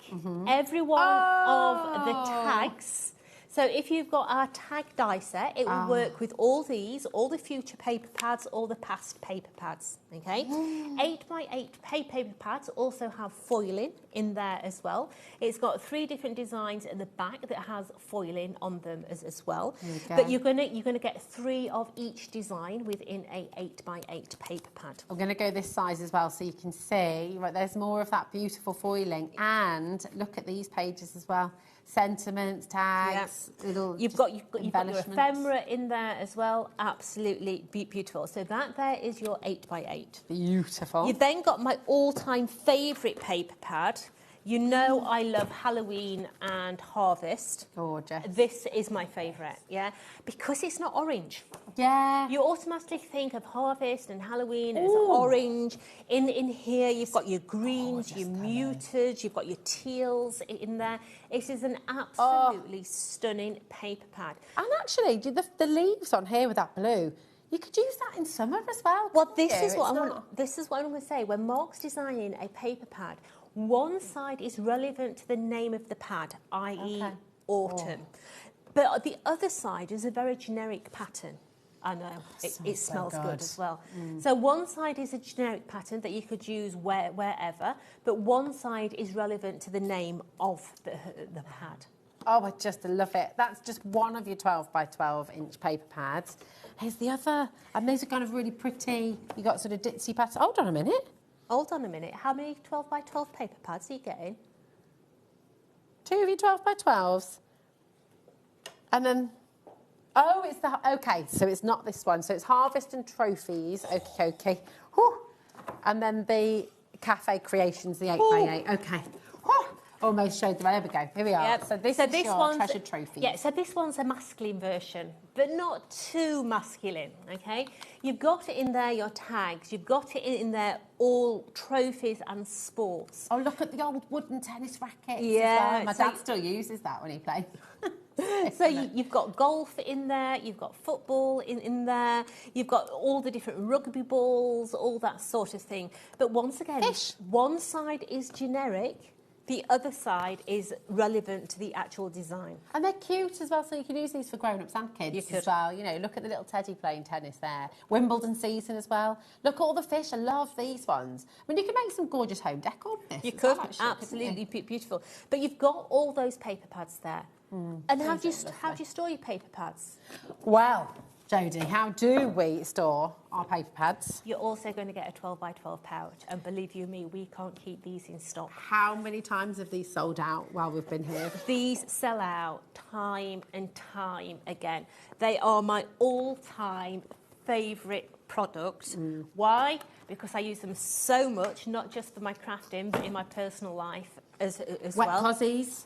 every one of the tags. So if you've got our tag die set, it will work with all these, all the future paper pads, all the past paper pads, okay? 8x8 paper pads also have foiling in there as well. It's got 3 different designs at the back that has foiling on them as well. But you're gonna get 3 of each design within a 8x8 paper pad. I'm going to go this size as well so you can see, right, there's more of that beautiful foiling. And look at these pages as well. Sentiments, tags, little you've got your ephemera in there as well. Absolutely beautiful. So that there is your 8x8. Beautiful. You've then got my all-time favourite paper pad. You know I love Halloween and Harvest. Gorgeous. This is my favourite, yeah? Because it's not orange. Yeah. You automatically think of Harvest and Halloween as orange. In here, you've got your greens, your muted, you've got your teals in there. It is an absolutely stunning paper pad. And actually, the leaves on here with that blue, you could use that in summer as well. Well, this is what I'm going to say. When Mark's designing a paper pad, one side is relevant to the name of the pad, i.e. autumn. But the other side is a very generic pattern. I know, it smells good as well. So one side is a generic pattern that you could use wherever, but one side is relevant to the name of the pad. Oh, I just love it. That's just one of your 12x12 inch paper pads. Here's the other. And these are kind of really pretty. You got sort of ditzy patterns. Hold on a minute. Hold on a minute. How many 12x12 paper pads are you getting? 2 of your 12x12s. And then, it's okay, so it's not this one. So it's Harvest and Trophies. Okay. Whew. And then the Cafe Creations, the 8x8. Okay. Whew. Almost showed them. There we go. Here we are. Yep. So this is your treasured trophy. Yeah, so this one's a masculine version, but not too masculine, okay? You've got it in there, your tags. You've got it in there, all trophies and sports. Oh, look at the old wooden tennis rackets. Yeah. As well. My dad still uses that when he plays. So you've got golf in there, you've got football in there, you've got all the different rugby balls, all that sort of thing. But once again, one side is generic, the other side is relevant to the actual design. And they're cute as well, so you can use these for grown-ups and kids as well. You know, look at the little Teddy playing tennis there. Wimbledon season as well. Look at all the fish. I love these ones. I mean, you could make some gorgeous home decor with this. You could, absolutely beautiful. But you've got all those paper pads there. And how do you store your paper pads? Well, Jodie, how do we store our paper pads? You're also going to get a 12x12 pouch, and believe you me, we can't keep these in stock. How many times have these sold out while we've been here? These sell out time and time again. They are my all-time favourite product. Why? Because I use them so much, not just for my crafting, but in my personal life as Wet well. cozies.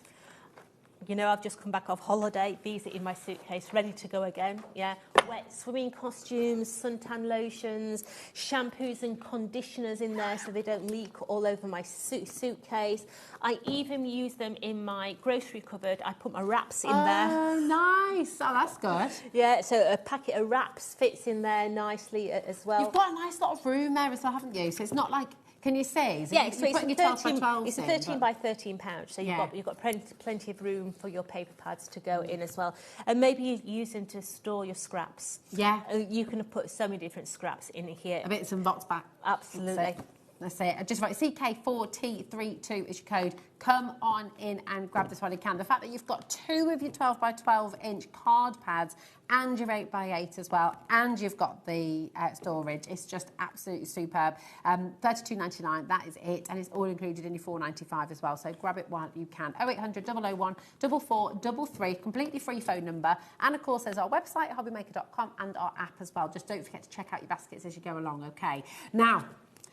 You know, I've just come back off holiday. These are in my suitcase, ready to go again. Yeah, wet swimming costumes, suntan lotions, shampoos and conditioners in there so they don't leak all over my suitcase. I even use them in my grocery cupboard. I put my wraps in there. Oh, nice. Oh, that's good. Yeah, so a packet of wraps fits in there nicely as well. You've got a nice lot of room there as well, haven't you? So it's not like... Can you see? So yeah, so it's a 13 by 13 pouch, so you've got plenty of room for your paper pads to go in as well. And maybe you use them to store your scraps. Yeah. You can put so many different scraps in here. A bit some box back. Absolutely. That's it. I just write CK4T32 is your code. Come on in and grab this while you can. The fact that you've got 2 of your 12 by 12 inch card pads and your 8 by 8 as well, and you've got the storage, it's just absolutely superb. $32.99, that is it, and it's all included in your $4.95 as well. So grab it while you can. 0800 001 4433, completely free phone number, and of course there's our website hobbymaker.com and our app as well. Just don't forget to check out your baskets as you go along. Okay, now.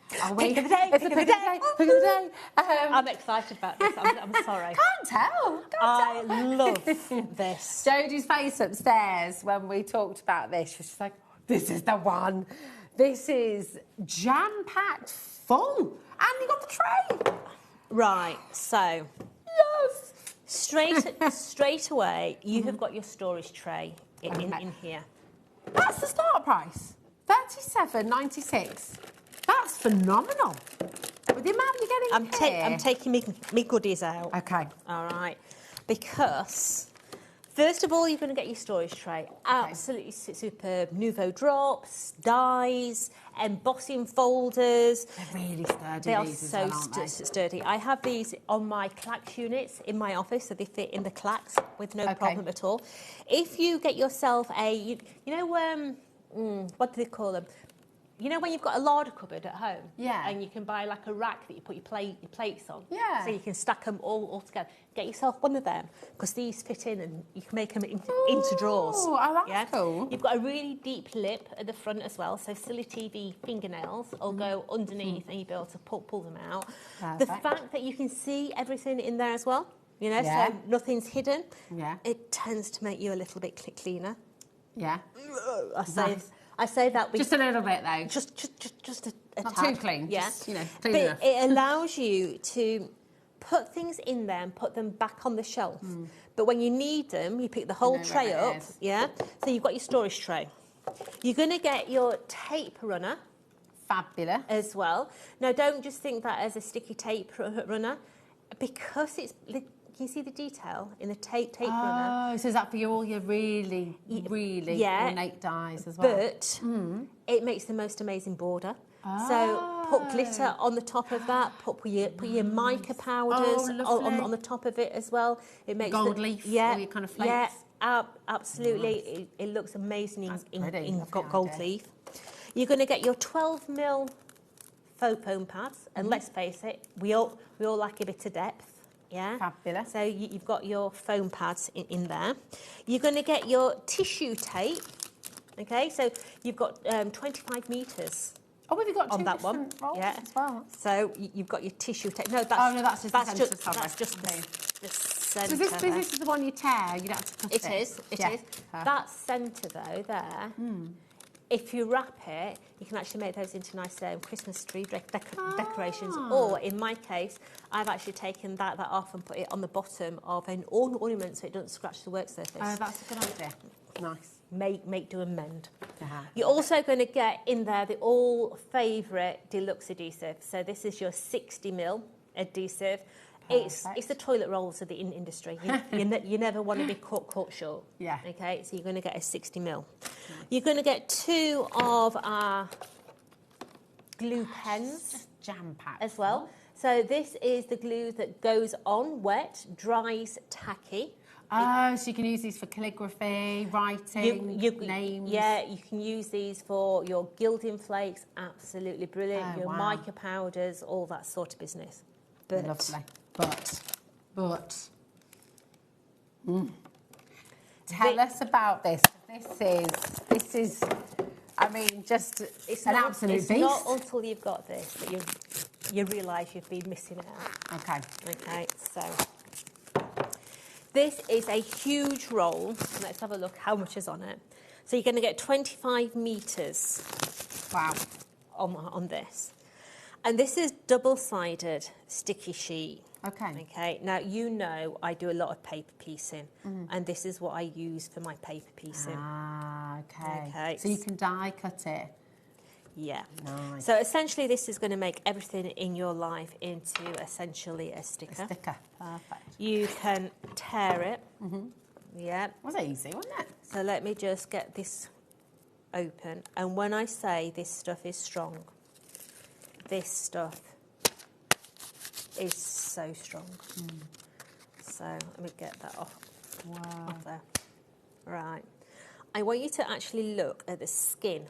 Pick of the day, It's the pick of the day. I'm excited about this. I'm sorry. Can't tell. I love this. Jodie's face upstairs when we talked about this, she was just like, this is the one. This is jam-packed full. And you got the tray. Right, so. Yes. Straight away, you have got your storage tray in here. That's the start price. $37.96. That's phenomenal. With the amount you're getting here. I'm taking me goodies out. Okay. All right. Because, first of all, you're going to get your storage tray. Absolutely superb. Nouveau drops, dies, embossing folders. They're really sturdy. They are so sturdy. I have these on my clacks units in my office, so they fit in the clacks with no problem at all. If you get yourself a, what do they call them? You know when you've got a larder cupboard at home? Yeah. And you can buy like a rack that you put your plates on? Yeah. So you can stack them all together. Get yourself one of them, because these fit in and you can make them into drawers. Oh, that's cool. You've got a really deep lip at the front as well, so silly TV fingernails will go underneath and you'll be able to pull them out. Perfect. The fact that you can see everything in there as well, so nothing's hidden, it tends to make you a little bit cleaner. Yeah. I say that just a little bit though. Just a Not tad. too clean. Yeah. Just, clean but enough. it allows you to put things in there and put them back on the shelf. But when you need them, you pick the whole tray up. Yeah. So you've got your storage tray. You're going to get your tape runner. Fabulous. As well. Now, don't just think that as a sticky tape runner, because it's. Can you see the detail in the tape runner? Oh, so is that for all your really ornate dies as well? But it makes the most amazing border. So put glitter on the top of that. Put your mica powders on the top of it as well. It makes gold leaf. All your kind of flakes. Yeah, absolutely. Nice. It looks amazing in gold leaf. You're going to get your 12mm foam pads, and let's face it, we all like a bit of depth. Yeah. Fabulous. So you've got your foam pads in there. You're going to get your tissue tape. Okay, so you've got 25 metres. Oh, have you got on two that one? Rolls as well. So you've got your tissue tape. No, that's just the centre. That's just the centre. So this is the one you tear. You don't have to cut it. It is. That centre though, there. If you wrap it, you can actually make those into nice Christmas tree decorations. Or, in my case, I've actually taken that off and put it on the bottom of an ornament so it doesn't scratch the work surface. Oh, that's a good idea. Nice. Make, do and mend. You're also going to get in there the all-favourite deluxe adhesive. So this is your 60mm adhesive. It's the toilet rolls of the industry. You never want to be caught short. Yeah. Okay, so you're going to get a 60mm. Nice. You're going to get 2 of our glue pens. Just jam-packed. As well. So this is the glue that goes on wet, dries tacky. Oh, so you can use these for calligraphy, writing, names. Yeah, you can use these for your gilding flakes. Absolutely brilliant. Your mica powders, all that sort of business. But lovely. But. Tell us about this. This is. I mean, just it's an absolute beast. It's not until you've got this that you realise you've been missing out. Okay. So this is a huge roll. Let's have a look how much is on it. So you're going to get 25 metres. Wow. On this. And this is double-sided sticky sheet. Okay. Now, I do a lot of paper piecing, and this is what I use for my paper piecing. Okay. So you can die cut it. Yeah. Nice. So essentially, this is going to make everything in your life into essentially a sticker. A sticker. Perfect. You can tear it. Yeah. It was easy, wasn't it? So let me just get this open. And when I say this stuff is strong, this stuff is so strong. So let me get that off there. Right. I want you to actually look at the skin.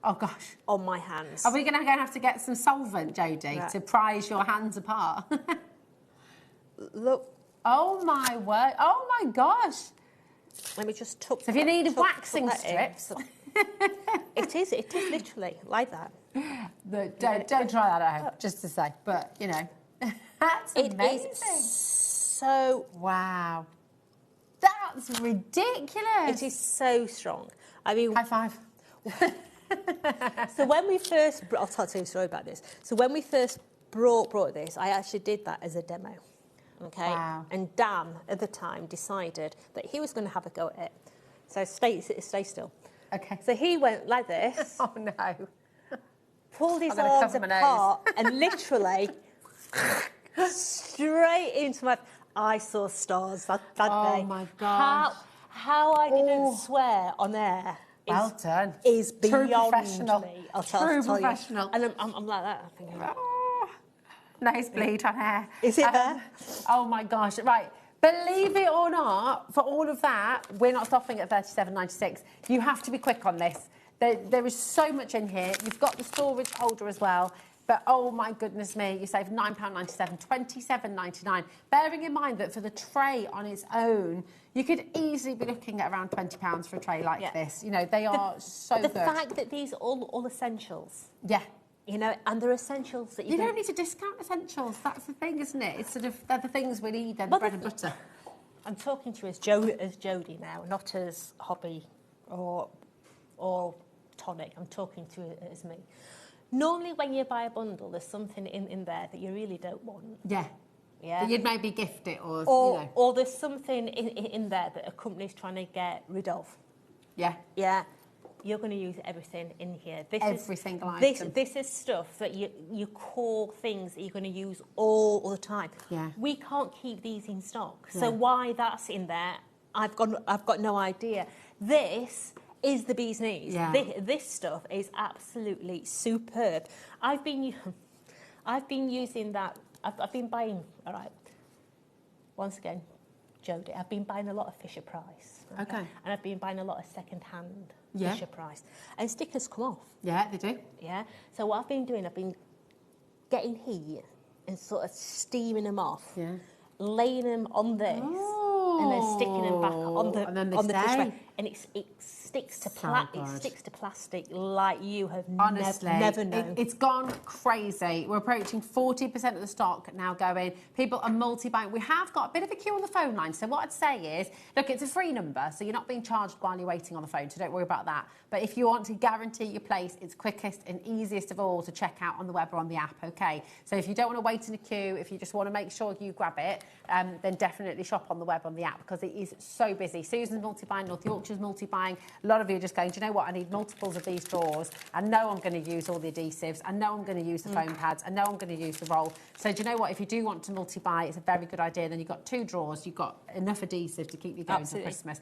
Oh, gosh. On my hands. Are we going to have to get some solvent, Jodie, to prise your hands apart? Look. Oh, my word. Oh, my gosh. Let me just tuck. So if you need waxing strips. It is literally like that. Don't try that at home, just to say. But, you know, that's amazing. It is so... Wow. That's ridiculous. It is so strong. I mean... High five. So when we first... I'll tell you a story about this. So when we first brought this, I actually did that as a demo. Okay? Wow. And Dan, at the time, decided that he was going to have a go at it. So stay still. Okay. So he went like this. Oh, no. Pulled his arms apart and literally straight into my... I saw stars that day. Oh, my God. How I didn't swear on air well done. Is beyond True professional. me. I'll tell professional. You. And I'm like that. I'm thinking, nice bleed on hair. Is it there? Oh, my gosh. Right. Believe it or not, for all of that, we're not stopping at $37.96. You have to be quick on this. There is so much in here. You've got the storage holder as well. But, oh, my goodness me, you save £9.97, $27.99. Bearing in mind that for the tray on its own, you could easily be looking at around £20 for a tray like this. You know, they are so good. The fact that these are all essentials. Yeah. You know, and they're essentials that you don't need to discount essentials. That's the thing, isn't it? It's sort of, they're the things we need, they're the bread and butter. I'm talking to you as Jodie now, not as hobby or tonic. I'm talking to you as me. Normally, when you buy a bundle, there's something in there that you really don't want. Yeah. Yeah. That you'd maybe gift it or you know. Or there's something in there that a company's trying to get rid of. Yeah. Yeah. You're going to use everything in here. Every single item. This is stuff that you core things that you're going to use all the time. Yeah. We can't keep these in stock. Yeah. So why that's in there, I've got no idea. This is the bee's knees. Yeah. This stuff is absolutely superb. I've been using that. I've been buying. All right. Once again, Jodie, I've been buying a lot of Fisher Price. Okay. And I've been buying a lot of second-hand Yeah. Fisher Price. And stickers come off. Yeah, they do. Yeah. So what I've been doing, I've been getting heat and sort of steaming them off. Yeah. Laying them on this. And then sticking them back on the fish tray. And it sticks to plastic like you have never known. It's gone crazy. We're approaching 40% of the stock now going. People are multi-buying. We have got a bit of a queue on the phone line. So what I'd say is, look, it's a free number, so you're not being charged while you're waiting on the phone, so don't worry about that. But if you want to guarantee your place, it's quickest and easiest of all to check out on the web or on the app, okay? So if you don't want to wait in a queue, if you just want to make sure you grab it, then definitely shop on the web on the app because it is so busy. Susan's multi-buying, North Yorkshire's multi-buying. A lot of you are just going, do you know what? I need multiples of these drawers. I know I'm going to use all the adhesives. I know I'm going to use the foam pads. I know I'm going to use the roll. So do you know what? If you do want to multi-buy, it's a very good idea. Then you've got 2 drawers. You've got enough adhesive to keep you going till Christmas.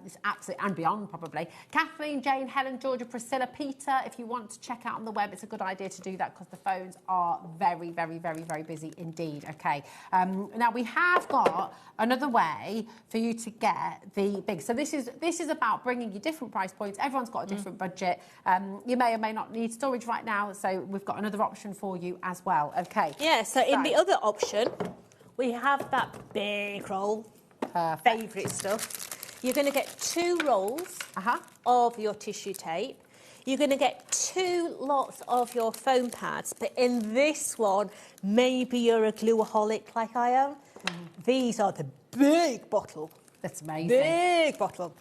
It's absolutely, and beyond probably. Kathleen, Jane, Helen, Georgia, Priscilla, Peter, if you want to check out on the web, it's a good idea to do that because the phones are very, very, very, very busy indeed. Okay. Now we have got another way for you to get the big. So this is about bringing you different price points. Everyone's got a different budget. You may or may not need storage right now, so we've got another option for you as well. Okay. Yeah. So in the other option, we have that big roll. Favourite stuff. You're going to get 2 rolls of your tissue tape. You're going to get 2 lots of your foam pads, but in this one, maybe you're a glueaholic like I am. These are the big bottle. That's amazing. Big bottle.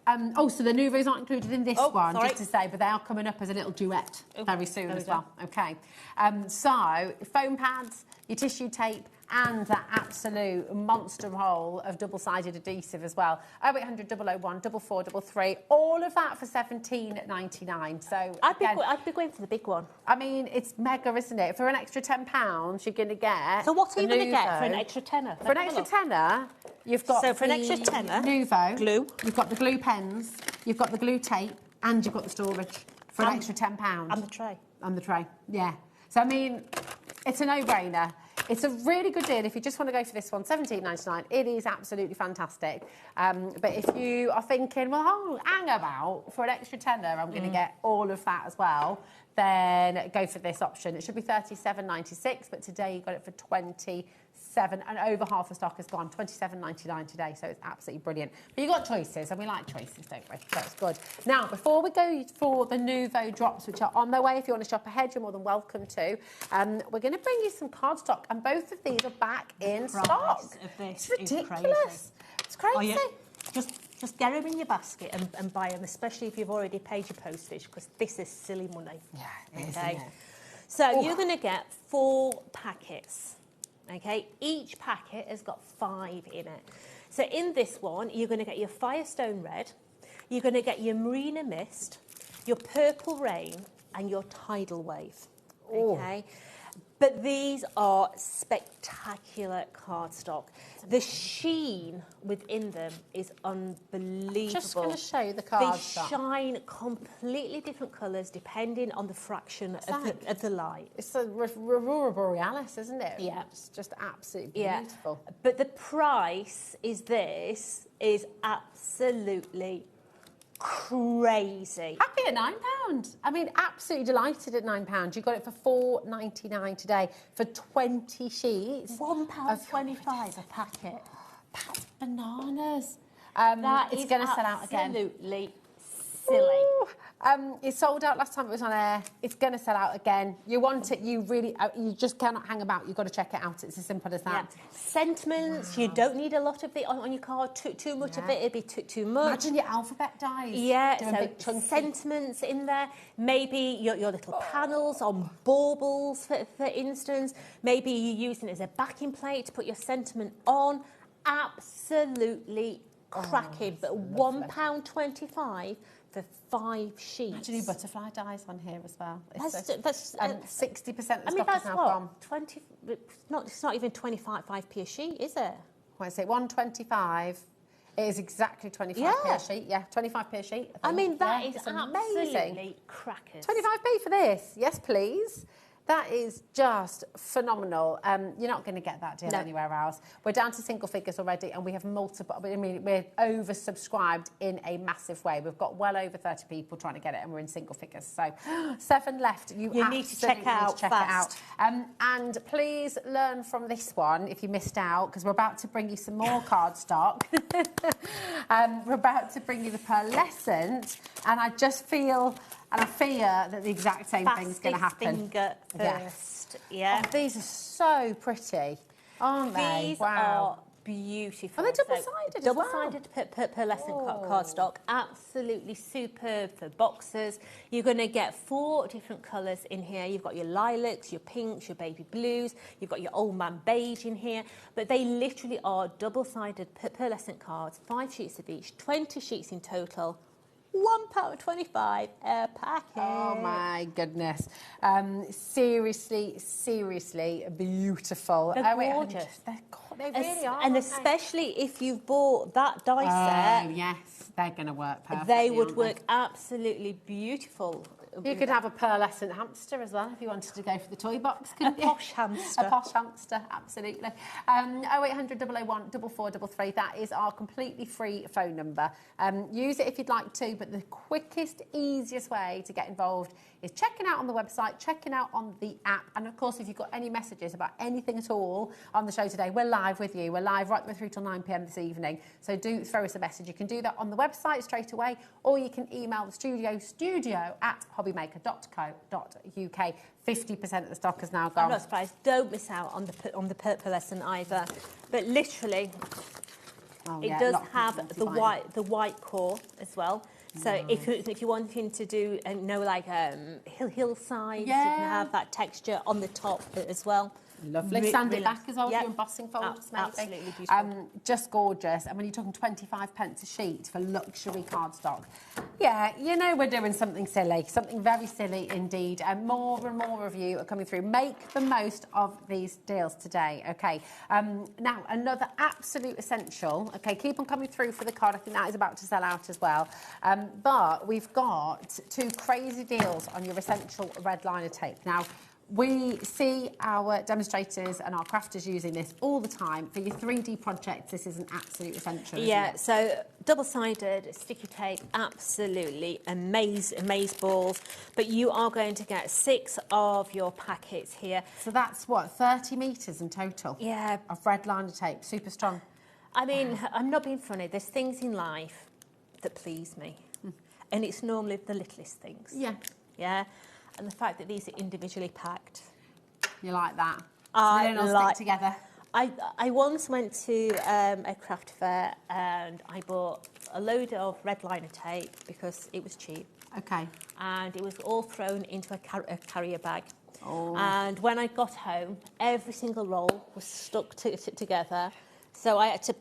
So the Nouveaux aren't included in this one, sorry. just to say, but they are coming up as a little duet very soon as well. Okay. So foam pads, your tissue tape, and that absolute monster roll of double-sided adhesive as well. 0800 001 4433. All of that for $17.99. So I'd be going for the big one. I mean, it's mega, isn't it? For an extra £10, you're going to get. So what are you going to get for an extra tenner? For an extra tenner, you've got for an extra tenner, Nouveau glue. You've got the glue pens, you've got the glue tape, and you've got the storage for an extra £10. And the tray. And the tray, yeah. So I mean, It's a no-brainer. It's a really good deal if you just want to go for this one, $17.99. It is absolutely fantastic. But if you are thinking, well, hang about, for an extra tenner, I'm going to get all of that as well, then go for this option. It should be $37.96, but today you got it for $27, and over half the stock has gone, $27.99 today, so it's absolutely brilliant. But you've got choices, and we like choices, don't we? So it's good. Now, before we go for the Nouveau drops, which are on their way, if you want to shop ahead, you're more than welcome to. We're going to bring you some cardstock, and both of these are back in stock. It's ridiculous. It's crazy. Oh, yeah. Just get them in your basket and buy them, especially if you've already paid your postage, because this is silly money. Yeah, it is, okay. isn't it? So you're going to get 4 packets. Okay, each packet has got 5 in it. So in this one, you're going to get your Firestone Red, you're going to get your Marina Mist, your Purple Rain, and your Tidal Wave. Okay. But these are spectacular cardstock. The sheen within them is unbelievable. Just going to show you the cardstock. They shine completely different colours depending on the fraction of the light. It's a Aurora Borealis, isn't it? Yeah. It's just absolutely beautiful. But the price is absolutely crazy. Happy at £9. I mean, absolutely delighted at £9. You got it for $4.99 today for 20 sheets. £1.25 a packet. That's bananas. That it's is going to sell out again. Absolutely silly. It sold out last time it was on air. It's going to sell out again. You want it, you really, you just cannot hang about. You've got to check it out. It's as simple as that. Yeah. Sentiments, you don't need a lot of it on your card. Too much of it, it'd be too much. Imagine your alphabet dies. Yeah, doing so big chunky sentiments in there. Maybe your little panels on baubles, for instance. Maybe you're using it as a backing plate to put your sentiment on. Absolutely cracking. But £1.25 for 5 sheets. Imagine your butterfly dies on here as well. That's 60% of the stock that's is now what, gone. 20. It's not even 5p a sheet, is it? What is it? 125. It is exactly 25p a sheet. Yeah, 25p a sheet. I mean, that is it's absolutely crackers. 25p for this. Yes, please. That is just phenomenal. You're not going to get that deal anywhere else. We're down to single figures already, and we have multiple. I mean, we're oversubscribed in a massive way. We've got well over 30 people trying to get it, and we're in single figures. So 7 left. You need to check it out fast. And please learn from this one if you missed out, because we're about to bring you some more cardstock. We're about to bring you the pearlescent, and I just feel. And I fear that the exact same thing's going to happen. Finger first. Yeah. Oh, these are so pretty, aren't they? These are beautiful. Are they double-sided as well? Double-sided pearlescent cardstock. Absolutely superb for boxers. You're going to get 4 different colours in here. You've got your lilacs, your pinks, your baby blues. You've got your old man beige in here. But they literally are double-sided pearlescent cards. 5 sheets of each, 20 sheets in total. £1.25 a packet. Oh my goodness. Seriously beautiful. They're gorgeous. They really are. And especially if you've bought that die set. Oh, yes. They're going to work perfectly. They would work absolutely beautiful. You could have a pearlescent hamster as well if you wanted to go for the toy box, couldn't you? Posh hamster. A posh hamster, absolutely. 0800 001 4433. That is our completely free phone number. Use it if you'd like to, but the quickest, easiest way to get involved is checking out on the website, checking out on the app, and of course, if you've got any messages about anything at all on the show today, we're live with you. We're live right through till 9 p.m. this evening, so do throw us a message. You can do that on the website straight away, or you can email the studio at hobbymaker.co.uk. 50% of the stock has now gone. I'm not surprised. Don't miss out on the pearlescent either. But literally, it does have the white core as well. So if you're wanting to do hillsides, you can have that texture on the top as well. Lovely. Sand it back as well, do embossing folds, maybe. Absolutely beautiful. Just gorgeous. And when you're talking 25p a sheet for luxury cardstock, yeah, you know we're doing something silly, something very silly indeed. And more of you are coming through. Make the most of these deals today, okay? Now, another absolute essential, okay, keep on coming through for the card. I think that is about to sell out as well. But we've got 2 crazy deals on your essential red liner tape. Now, We see our demonstrators and our crafters using this all the time. For your 3D projects, this is an absolute essential, isn't it? So double-sided sticky tape, absolutely amaze balls. But you are going to get 6 of your packets here. So that's what, 30 metres in total? Yeah. Of red liner tape, super strong. I mean, I'm not being funny. There's things in life that please me. And it's normally the littlest things. Yeah. Yeah. And the fact that these are individually packed. You like that? I so they don't all stick together. I once went to a craft fair and I bought a load of red liner tape because it was cheap. Okay. And it was all thrown into a carrier bag. Oh. And when I got home, every single roll was stuck together. So I had to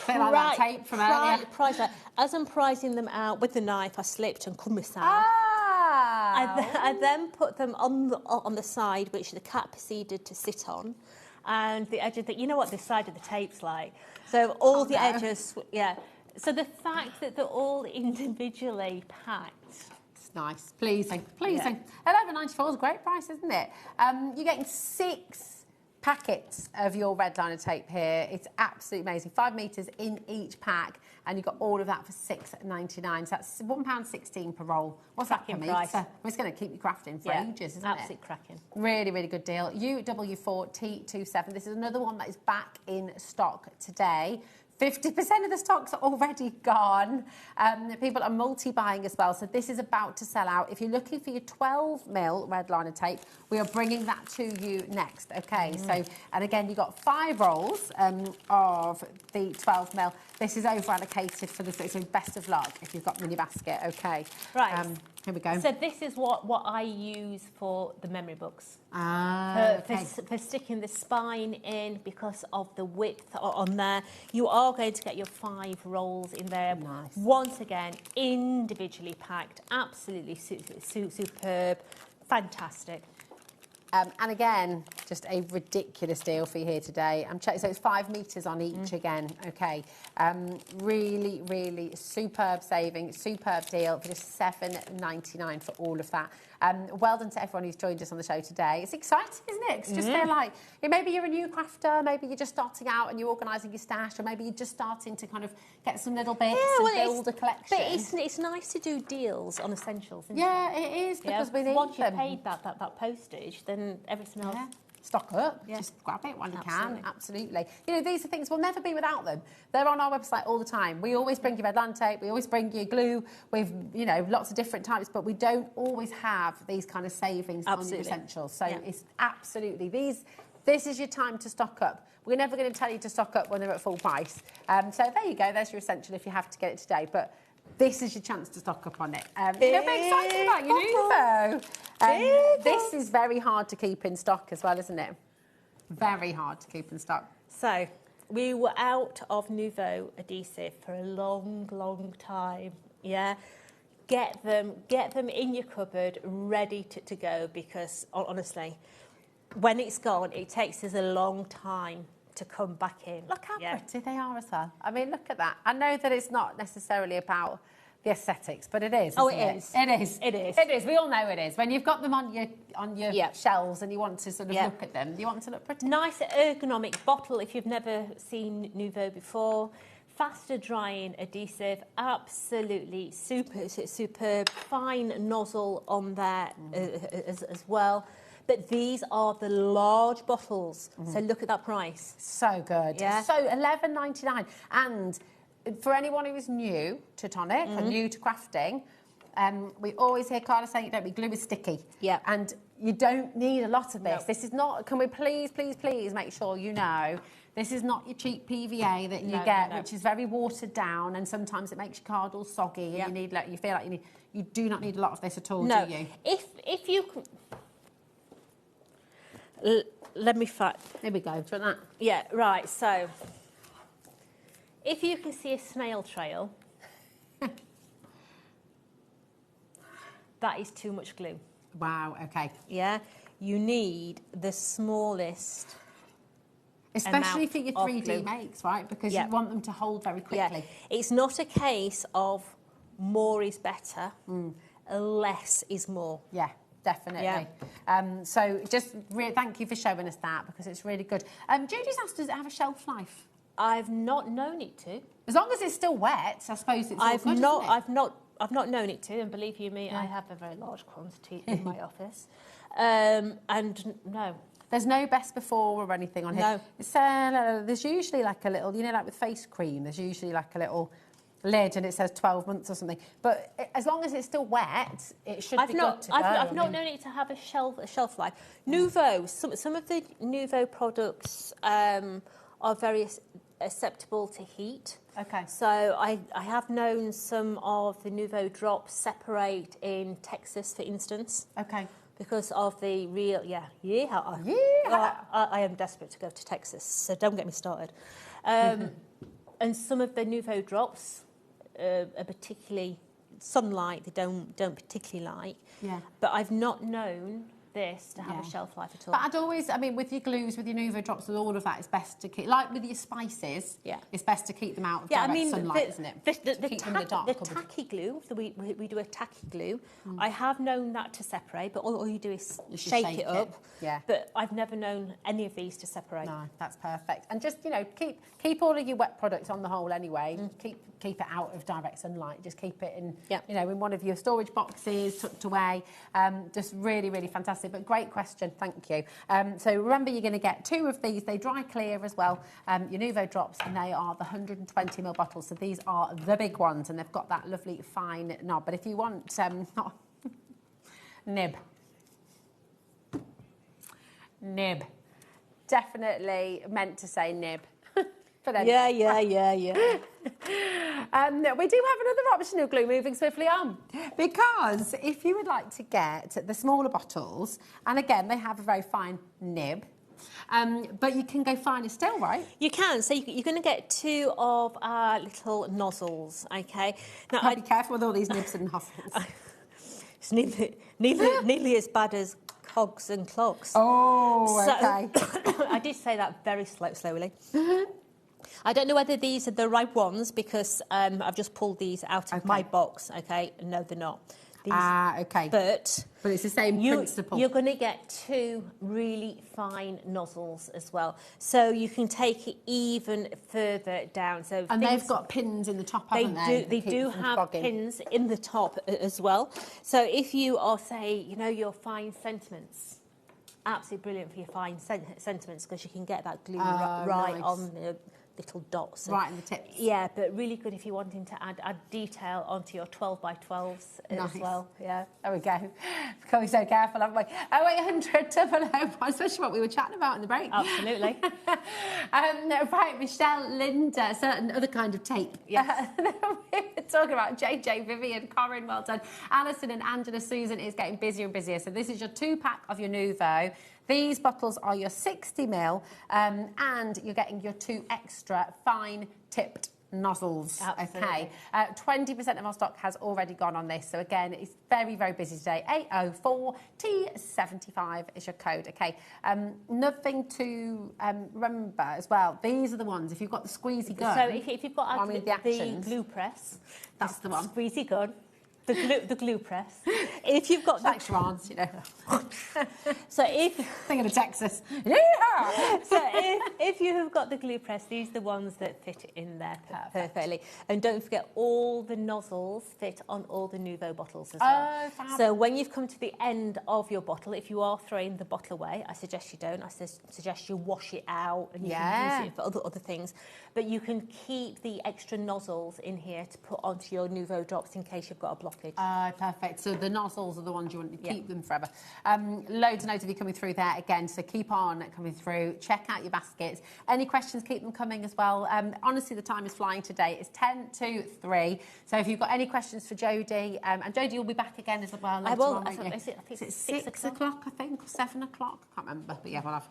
like that tape from earlier. prize that. As I'm prizing them out with the knife, I slipped and cut myself. I then put them on the side, which the cat proceeded to sit on, and the edge of the, you know what this side of the tape's like. So all the edges, yeah. So the fact that they're all individually packed. It's nice, pleasing. Yeah. £11.94 is a great price, isn't it? You're getting 6 packets of your red liner tape here. It's absolutely amazing. 5 metres in each pack, and you've got all of that for £6.99. So that's £1.16 per roll. What's cracking that price? It's going to keep you crafting for ages, isn't it? Absolute cracking. Really, really good deal. UW4T27. This is another one that is back in stock today. 50% of the stock's already gone. People are multi-buying as well, so this is about to sell out. If you're looking for your 12mm red liner tape, we are bringing that to you next, okay? So, and again, you've got 5 rolls of the 12mm. This is over-allocated for the, so best of luck if you've got mini basket, okay? Right. Here we go. So this is what I use for the memory books. For sticking the spine in because of the width on there. You are going to get your 5 rolls in there. Nice. Once again, individually packed. Absolutely superb. Fantastic. And again, just a ridiculous deal for you here today. I'm checking, so it's 5 metres on each again, okay. Really, really superb saving, superb deal for just £7.99 for all of that. Well done to everyone who's joined us on the show today. It's exciting, isn't it? It's just they're like, maybe you're a new crafter, maybe you're just starting out and you're organising your stash, or maybe you're just starting to kind of get some little bits and build a collection. But it's nice to do deals on essentials, isn't it? Yeah, it is, because we need once them. you've paid that postage, then everything else... Yeah. Stock up, just grab it when you can, absolutely. You know, these are things we'll never be without them. They're on our website all the time. We always bring you red liner tape, we always bring you glue with, you know, lots of different types, but we don't always have these kind of savings on your essentials. So it's absolutely, this is your time to stock up. We're never going to tell you to stock up when they're at full price. So there you go, there's your essential if you have to get it today. But this is your chance to stock up on it. You're very excited about your Nuvo. This is very hard to keep in stock as well, isn't it? Very hard to keep in stock. So, we were out of Nuvo adhesive for a long, long time, yeah? Get them in your cupboard, ready to go, because honestly, when it's gone, it takes us a long time to come back in. Look how pretty they are as well. I mean, look at that. I know that it's not necessarily about the aesthetics, but it is. It is. It is. It is. It is. We all know it is. When you've got them on your shelves and you want to sort of look at them, you want to look pretty. Nice ergonomic bottle if you've never seen Nuvo before. Faster drying adhesive, absolutely superb. Fine nozzle on there as well. But these are the large bottles. So look at that price. So good. Yeah. So £11.99. And for anyone who is new to tonic and new to crafting, we always hear Carla saying, don't be, glue is sticky. Yeah. And you don't need a lot of this. No. This is not, can we please make sure you know, this is not your cheap PVA that you get, which is very watered down, and sometimes it makes your card all soggy, and you feel like you do not need a lot of this at all, do you? If you can... Let me find. There we go. Do you want that? Yeah, right. So, if you can see a snail trail, that is too much glue. Wow, okay. Yeah, you need the smallest. Especially for your 3D makes, right? Because you want them to hold very quickly. Yeah. It's not a case of more is better, less is more. Yeah. Definitely. Yeah. So just thank you for showing us that, because it's really good. Judy's asked, does it have a shelf life? I've not known it to. As long as it's still wet, I suppose it's all good, isn't it? I've not known it to, and believe you me, I have a very large quantity in my office. And no. There's no best before or anything on here. No. It's, there's usually like a little, like with face cream, there's usually like a little lid and it says 12 months or something. But as long as it's still wet, it should be good to go. I've not known it to have a shelf life. Nouveau, some of the Nouveau products are very acceptable to heat. Okay. So I have known some of the Nouveau drops separate in Texas, for instance. Okay. Because of the real, I am desperate to go to Texas, so don't get me started. And some of the Nouveau drops are particularly sunlight, they don't particularly like. Yeah. But I've not known this to have a shelf life at all. But I'd always, with your glues, with your Nouveau drops, with all of that, it's best to keep, like with your spices, it's best to keep them out of direct sunlight, isn't it? The tacky glue, so we do a tacky glue. I have known that to separate, but all you do is shake it up. Yeah. But I've never known any of these to separate. No, that's perfect. And just, keep all of your wet products on the whole anyway. Keep it out of direct sunlight. Just keep it in, in one of your storage boxes, tucked away. Just really, really fantastic. But great question, thank you. So remember, you're going to get 2 of these. They dry clear as well. Your Nouveau drops, and they are the 120ml bottles. So these are the big ones, and they've got that lovely fine knob. But if you want nib. Definitely meant to say nib. Yeah. We do have another option of glue, moving swiftly on, because if you would like to get the smaller bottles, and again, they have a very fine nib, but you can go finer still, right? You can. So you're going to get 2 of our little nozzles, okay? Now, be careful with all these nibs and nozzles. It's nearly as bad as cogs and clogs. Oh, okay. I did say that very slowly. I don't know whether these are the right ones, because I've just pulled these out of my box, okay? No, they're not. Okay. But it's the same principle. You're going to get 2 really fine nozzles as well. So you can take it even further down. And they've got pins in the top, haven't they? They do have pins in the top as well. So if you are, say, your fine sentiments, absolutely brilliant for your fine sentiments, because you can get that glue right on the little dots. Right in the tips. Yeah, but really good if you're wanting to add detail onto your 12x12s as well. Yeah. There we go. We've got to be so careful, haven't we? 0800 001, especially what we were chatting about in the break. Absolutely. Right, Michelle, Linda, certain other kind of tape. Yes. We were talking about JJ, Vivian, Corinne, well done. Alison and Angela. Susan is getting busier and busier. So this is your 2-pack of your Nouveau. These bottles are your 60ml, and you're getting your 2 extra fine tipped nozzles. Absolutely. Okay. 20% of our stock has already gone on this. So again, it's very, very busy today. 804T75 is your code. Okay. Nothing to remember as well. These are the ones. If you've got the squeezy gun. So if you've got the glue press, that's the one. Squeezy gun. The glue press. If you've got like Schwann's, So if thinking of Texas, So if you have got the glue press, these are the ones that fit in there perfectly. And don't forget, all the nozzles fit on all the Nouveau bottles as well. Fab. So when you've come to the end of your bottle, if you are throwing the bottle away, I suggest you don't. I suggest you wash it out and you can use it for other things. But you can keep the extra nozzles in here to put onto your Nouveau drops in case you've got a blockage. Perfect. So the nozzles are the ones you want to keep them forever. Loads and loads of you coming through there again. So keep on coming through. Check out your baskets. Any questions, keep them coming as well. Honestly, the time is flying today. It's 10 to 3. So if you've got any questions for Jodie, and Jodie will be back again as well later on. I think it's 6 o'clock, I think, or 7 o'clock. I can't remember. But yeah,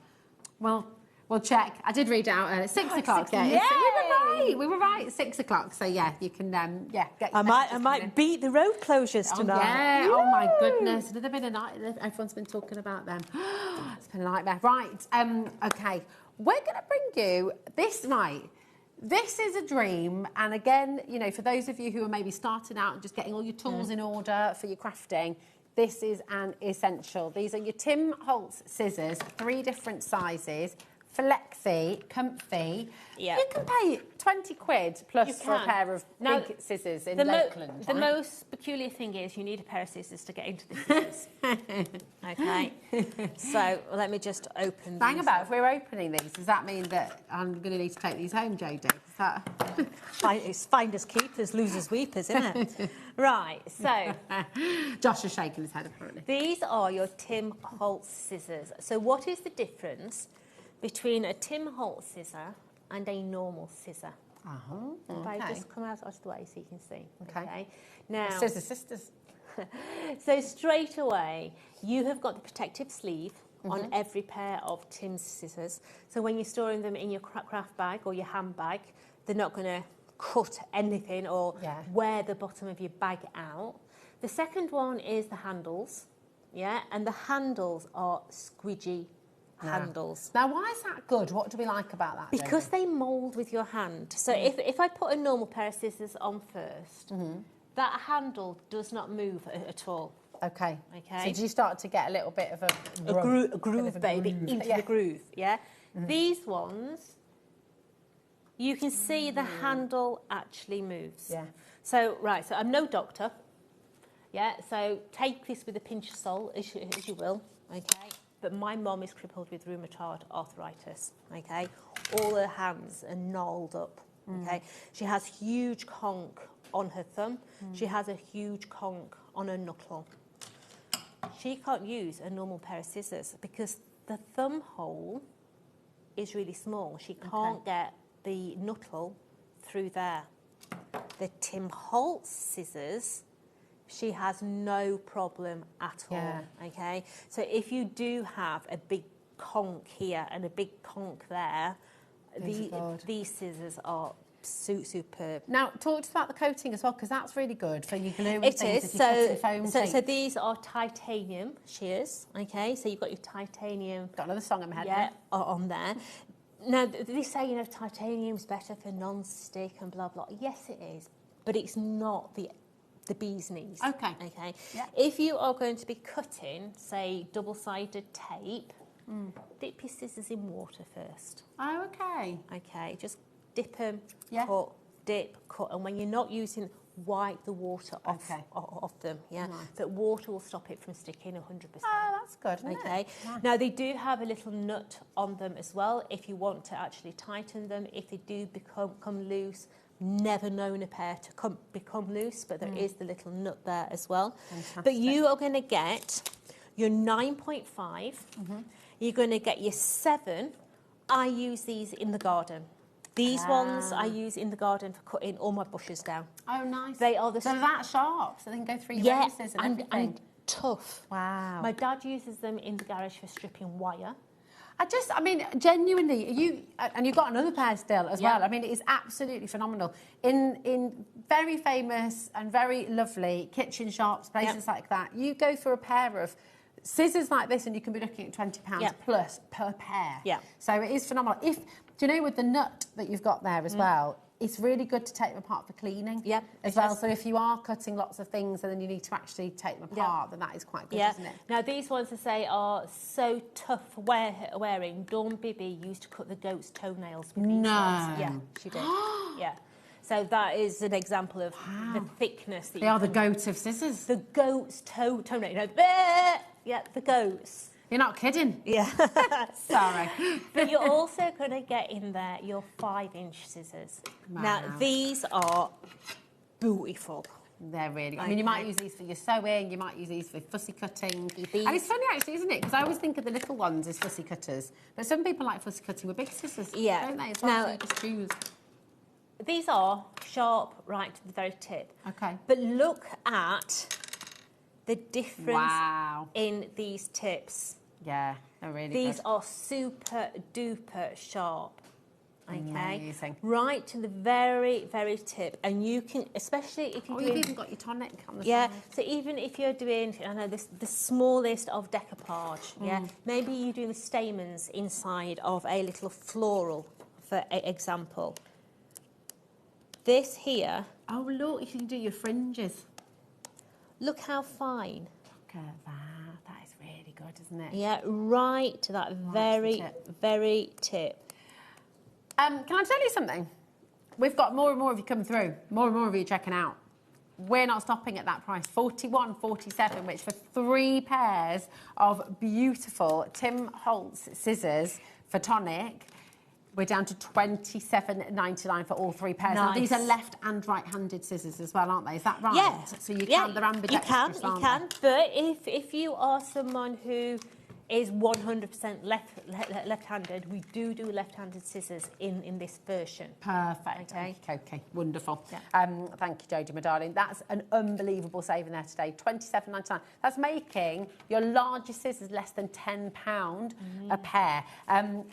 we'll check. I did read out 6 o'clock. Yeah, we were right. 6 o'clock. So yeah, you can get. I might beat the road closures tonight. Yeah. Woo! Oh my goodness. Another bit of night. Everyone's been talking about them. It's been a nightmare. Right. Okay. We're going to bring you this night. This is a dream, and again, for those of you who are maybe starting out and just getting all your tools in order for your crafting, this is an essential. These are your Tim Holtz scissors, 3 different sizes, flexy, comfy. Yeah. You can pay 20 quid plus for a pair of big scissors in Lakeland. The most peculiar thing is you need a pair of scissors to get into the scissors. Okay. So let me just open Hang these. about, if we're opening these, does that mean that I'm going to need to take these home, Jodie? Is that... It's finders keepers, losers weepers, isn't it? Right, so... Josh is shaking his head, apparently. These are your Tim Holtz scissors. So what is the difference between a Tim Holtz scissor and a normal scissor? If I just come out of the way so you can see. Okay. Now, Scissor sisters. So straight away, you have got the protective sleeve on every pair of Tim's scissors. So when you're storing them in your craft bag or your handbag, they're not going to cut anything or wear the bottom of your bag out. The second one is the handles, and the handles are squidgy handles. Now, why is that good? What do we like about that? Because they mould with your hand. So if I put a normal pair of scissors on first, that handle does not move at all. Okay. Okay. So do you start to get a little bit of a groove, baby, into the groove, These ones, you can see the handle actually moves. Yeah. So, so I'm no doctor, so take this with a pinch of salt, as you will, okay? But my mum is crippled with rheumatoid arthritis, okay? All her hands are gnarled up, okay? She has huge conk on her thumb. She has a huge conk on her knuckle. She can't use a normal pair of scissors because the thumb hole is really small. She can't get the knuckle through there. The Tim Holtz scissors, she has no problem at all, okay? So if you do have a big conk here and a big conk there, these scissors are superb. Now, talk to us about the coating as well, because that's really good for your glue and It things. is. If you're cutting foam So these are titanium shears, okay? So you've got your titanium... Got another song in my head on there. Now, they say, titanium's better for non-stick and blah, blah. Yes, it is, but it's not the bee's knees. Okay. Okay. Yeah. If you are going to be cutting, say, double-sided tape, dip your scissors in water first. Oh, okay. Okay, just dip them, cut, dip, cut, and when you're not using, wipe the water off them, That water will stop it from sticking 100%. Oh, that's good, isn't it? Now, they do have a little nut on them as well, if you want to actually tighten them. If they do become loose, never known a pair to become loose, but there is the little nut there as well. Fantastic. But you are going to get your 9.5, you're going to get your 7. I use these in the garden. These ones I use in the garden for cutting all my bushes down. Oh, nice. They are so that sharp, so they can go through your races and everything. And tough. Wow. My dad uses them in the garage for stripping wire. I mean, genuinely, you've got another pair still as well. I mean, it is absolutely phenomenal. In very famous and very lovely kitchen shops, places like that, you go for a pair of scissors like this and you can be looking at £20 plus per pair. Yeah. So it is phenomenal. Do you know, with the nut that you've got there as well, it's really good to take them apart for cleaning as well. So if you are cutting lots of things and then you need to actually take them apart, then that is quite good, isn't it? Now, these ones, I say, are so tough wearing. Dawn Bibby used to cut the goat's toenails with these ones. Yeah, she did. So that is an example of the thickness. That they are the goat of scissors. The goat's toenail. Yeah, the goats. You're not kidding. Yeah. Sorry. But you're also going to get in there your 5-inch scissors. Wow. Now, these are beautiful. They're really... I mean, you might use these for your sewing, you might use these for fussy cutting. And it's funny, actually, isn't it? Because I always think of the little ones as fussy cutters. But some people like fussy cutting with big scissors, don't they? As well, now, so you just choose. These are sharp right to the very tip. Okay. But look at the difference in these tips. Yeah, they're really These good. are super duper sharp. Okay, amazing. Right to the very, very tip, and you can, especially if you're doing... you've even got your tonic on the side. side. So even if you're doing, I know the smallest of decoupage, maybe you're doing the stamens inside of a little floral, for example. This here. Oh look, you can do your fringes. Look how fine at that. That is really good, isn't it? Yeah, right to that very, very tip. Can I tell you something? We've got more and more of you coming through. More and more of you checking out. We're not stopping at that price, $41.47, which for 3 pairs of beautiful Tim Holtz scissors for tonic, we're down to $27.99 for all 3 pairs. Now, these are left and right-handed scissors as well, aren't they? Is that right? Yeah. So you can, they're ambidextrous, You can. But if you are someone who is 100% left-handed, we do left-handed scissors in this version. Perfect. Okay. Wonderful. Yeah. Thank you, Jodie, my darling. That's an unbelievable saving there today. $27.99. That's making your largest scissors less than £10 a pair.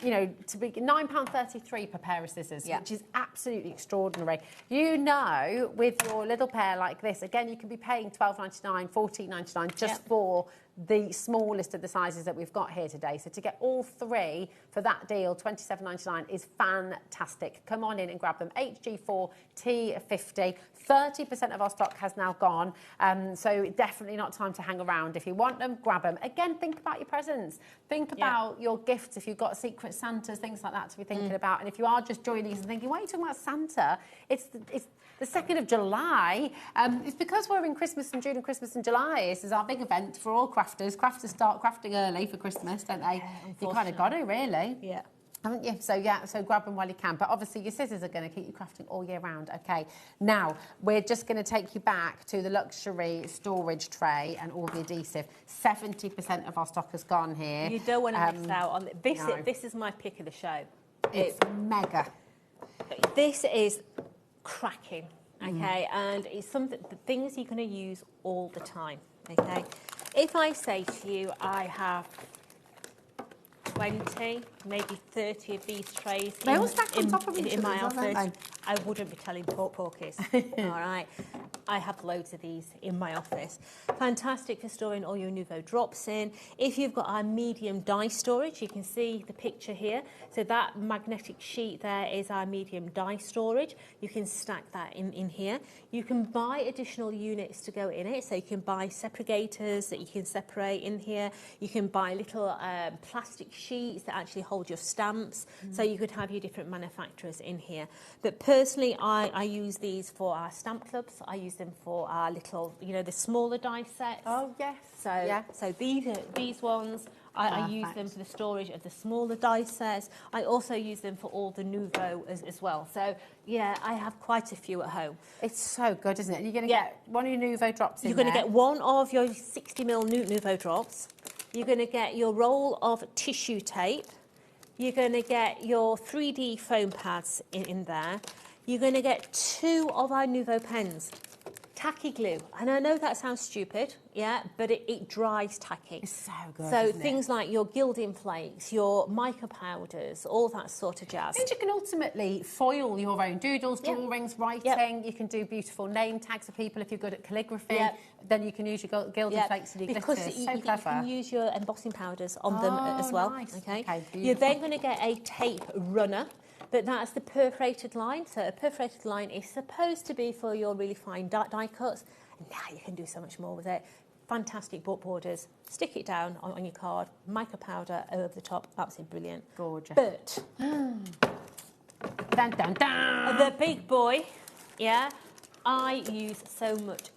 You know, to be £9.33 per pair of scissors, which is absolutely extraordinary. You know, with your little pair like this, again, you can be paying $12.99, $14.99 just for the smallest of the sizes that we've got here today. So to get all 3 for that deal, $27.99, is fantastic. Come on in and grab them. HG4 T50. 30% of our stock has now gone. So definitely not time to hang around. If you want them, grab them. Again, think about your presents. Think about your gifts. If you've got Secret Santas, things like that to be thinking about. And if you are just joining us and thinking, why are you talking about Santa? It's the 2nd of July. It's because we're in Christmas in June and Christmas in July. This is our big event for all crafters. Crafters start crafting early for Christmas, don't they? You kind of got to, really. Yeah. Haven't you? So grab them while you can. But obviously your scissors are going to keep you crafting all year round. Okay. Now, we're just going to take you back to the luxury storage tray and all the adhesive. 70% of our stock has gone here. You don't want to miss out on this. No. This is my pick of the show. It's mega. This is cracking, okay? And it's something, the things you're going to use all the time, okay? If I say to you, I have 20, maybe 30 of these trays in my office, I wouldn't be telling porkies, all right? I have loads of these in my office. Fantastic for storing all your Nouveau drops in. If you've got our medium die storage, you can see the picture here. So that magnetic sheet there is our medium die storage. You can stack that in here. You can buy additional units to go in it. So you can buy separators that you can separate in here. You can buy little plastic sheets that actually hold your stamps. So you could have your different manufacturers in here. But personally, I use these for our stamp clubs. I use them for our little, you know, the smaller die sets. Oh, yes. So these ones, I use them for the storage of the smaller die sets. I also use them for all the Nouveau as well. So, yeah, I have quite a few at home. It's so good, isn't it? You're going to get one of your Nouveau drops in You're going to get one of your 60mm Nouveau drops. You're going to get your roll of tissue tape. You're going to get your 3D foam pads in there. You're going to get 2 of our Nouveau pens. Tacky glue. And I know that sounds stupid, yeah, but it dries tacky. It's so good, So isn't things it? like your gilding flakes, your mica powders, all that sort of jazz. And you can ultimately foil your own doodles, drawings, writing. You can do beautiful name tags for people if you're good at calligraphy. Then you can use your gilding flakes and your glitters. Because so you clever. can use your embossing powders on them as well. Nice. Okay. Beautiful. You're then going to get a tape runner. But that's the perforated line. So a perforated line is supposed to be for your really fine die cuts. And now you can do so much more with it. Fantastic borders. Stick it down on your card. Mica powder over the top. Absolutely brilliant. Gorgeous. But dun, dun, dun. the big boy, yeah, I use so much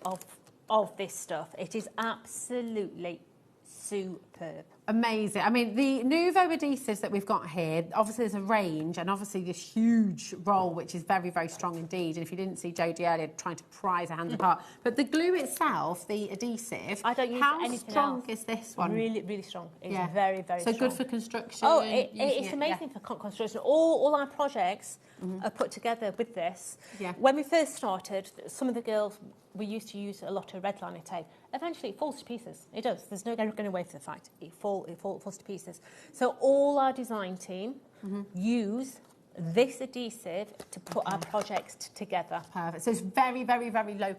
of this stuff. It is absolutely superb. Amazing. I mean, the Nouveau adhesives that we've got here, obviously there's a range and obviously this huge roll, which is very, very strong indeed. And if you didn't see Jodie earlier trying to prise her hands apart. But the glue itself, the adhesive, I don't use how anything strong else. is this one? Really, really strong. It's very, very so strong. good for construction. Oh, it's amazing for construction. All our projects are put together with this. Yeah. When we first started, some of the girls, we used to use a lot of redliner tape. Eventually, it falls to pieces. It does. There's no getting away from the fact. It falls to pieces. So all our design team use this adhesive to put our projects together. Perfect. So it's very, very, very low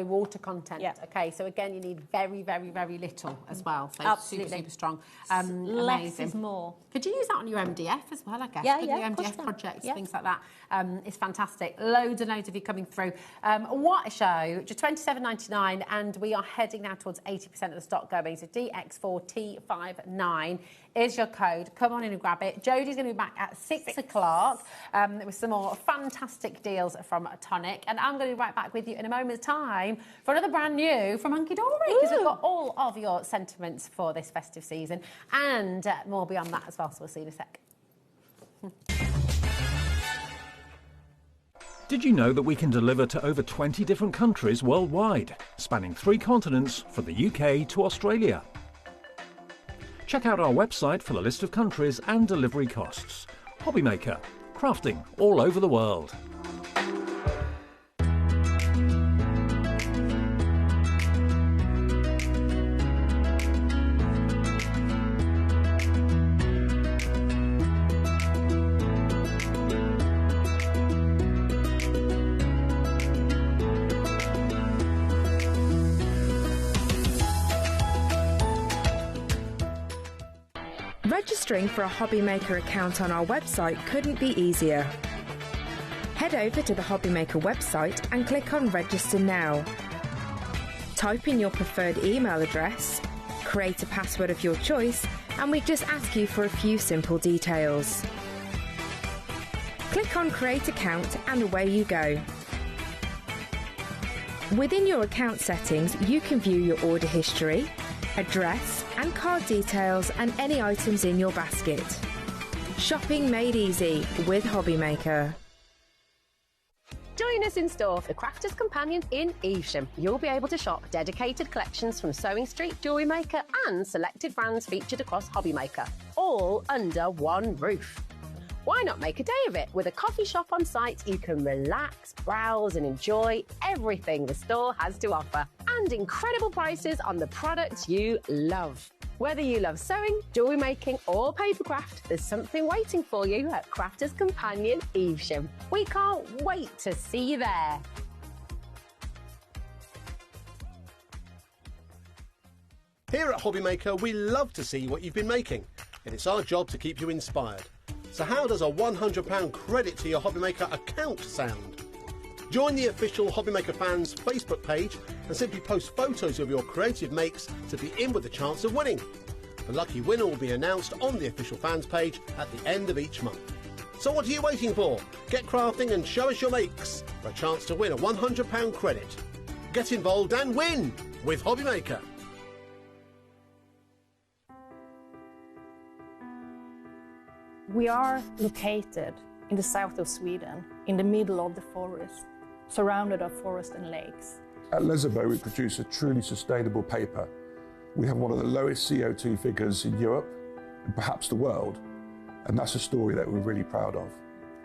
water content. Yeah. Okay, so again, you need very, very, very little as well. So Absolutely. super, super strong. Less Amazing. is more. Could you use that on your MDF as well, I guess? Yeah, Couldn't yeah, you? of course MDF you can. projects, Yeah. things like that. It's fantastic. Loads and loads of you coming through. What a show. Just $27.99, and we are heading now towards 80% of the stock going. So DX4T59 is your code. Come on in and grab it. Jodie's going to be back at 6 o'clock with some more fantastic deals from Tonic. And I'm going to be right back with you in a moment's time for another brand new from Hunky Dory, because we've got all of your sentiments for this festive season and more beyond that as well. So we'll see you in a sec. Did you know that we can deliver to over 20 different countries worldwide, spanning 3 continents from the UK to Australia? Check out our website for the list of countries and delivery costs. HobbyMaker, crafting all over the world. Registering for a HobbyMaker account on our website couldn't be easier. Head over to the HobbyMaker website and click on Register Now. Type in your preferred email address, create a password of your choice, and we just ask you for a few simple details. Click on Create Account and away you go. Within your account settings, you can view your order history, address and card details and any items in your basket. Shopping made easy with HobbyMaker. Join us in store for Crafter's Companion in Evesham. You'll be able to shop dedicated collections from Sewing Street, Jewellery Maker and selected brands featured across HobbyMaker, all under one roof. Why not make a day of it? With a coffee shop on site, you can relax, browse and enjoy everything the store has to offer. And incredible prices on the products you love. Whether you love sewing, jewellery making or papercraft, there's something waiting for you at Crafter's Companion Evesham. We can't wait to see you there. Here at HobbyMaker, we love to see what you've been making, and it's our job to keep you inspired. So how does a £100 credit to your HobbyMaker account sound? Join the official HobbyMaker fans Facebook page and simply post photos of your creative makes to be in with a chance of winning. The lucky winner will be announced on the official fans page at the end of each month. So what are you waiting for? Get crafting and show us your makes for a chance to win a £100 credit. Get involved and win with HobbyMaker. We are located in the south of Sweden, in the middle of the forest, surrounded by forest and lakes. At Lesabo, we produce a truly sustainable paper. We have one of the lowest CO2 figures in Europe, and perhaps the world, and that's a story that we're really proud of.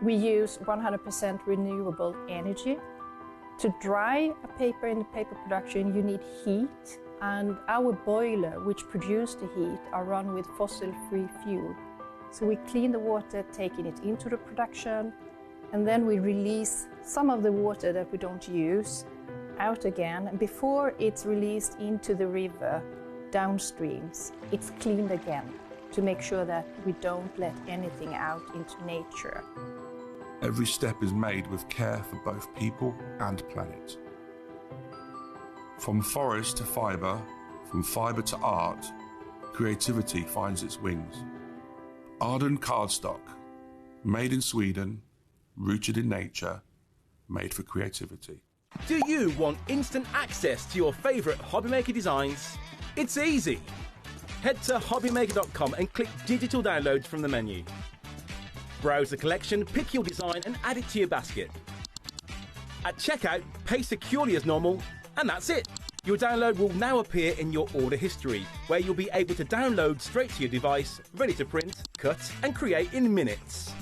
We use 100% renewable energy. To dry a paper in the paper production, you need heat, and our boiler, which produces the heat, are run with fossil-free fuel. So we clean the water, taking it into the production, and then we release some of the water that we don't use out again. And before it's released into the river, downstreams, it's cleaned again to make sure that we don't let anything out into nature. Every step is made with care for both people and planet. From forest to fibre, from fibre to art, creativity finds its wings. Arden cardstock, made in Sweden, rooted in nature, made for creativity. Do you want instant access to your favourite HobbyMaker designs? It's easy. Head to hobbymaker.com and click digital downloads from the menu. Browse the collection, pick your design and add it to your basket. At checkout, pay securely as normal, and that's it. Your download will now appear in your order history, where you'll be able to download straight to your device, ready to print, cut and create in minutes.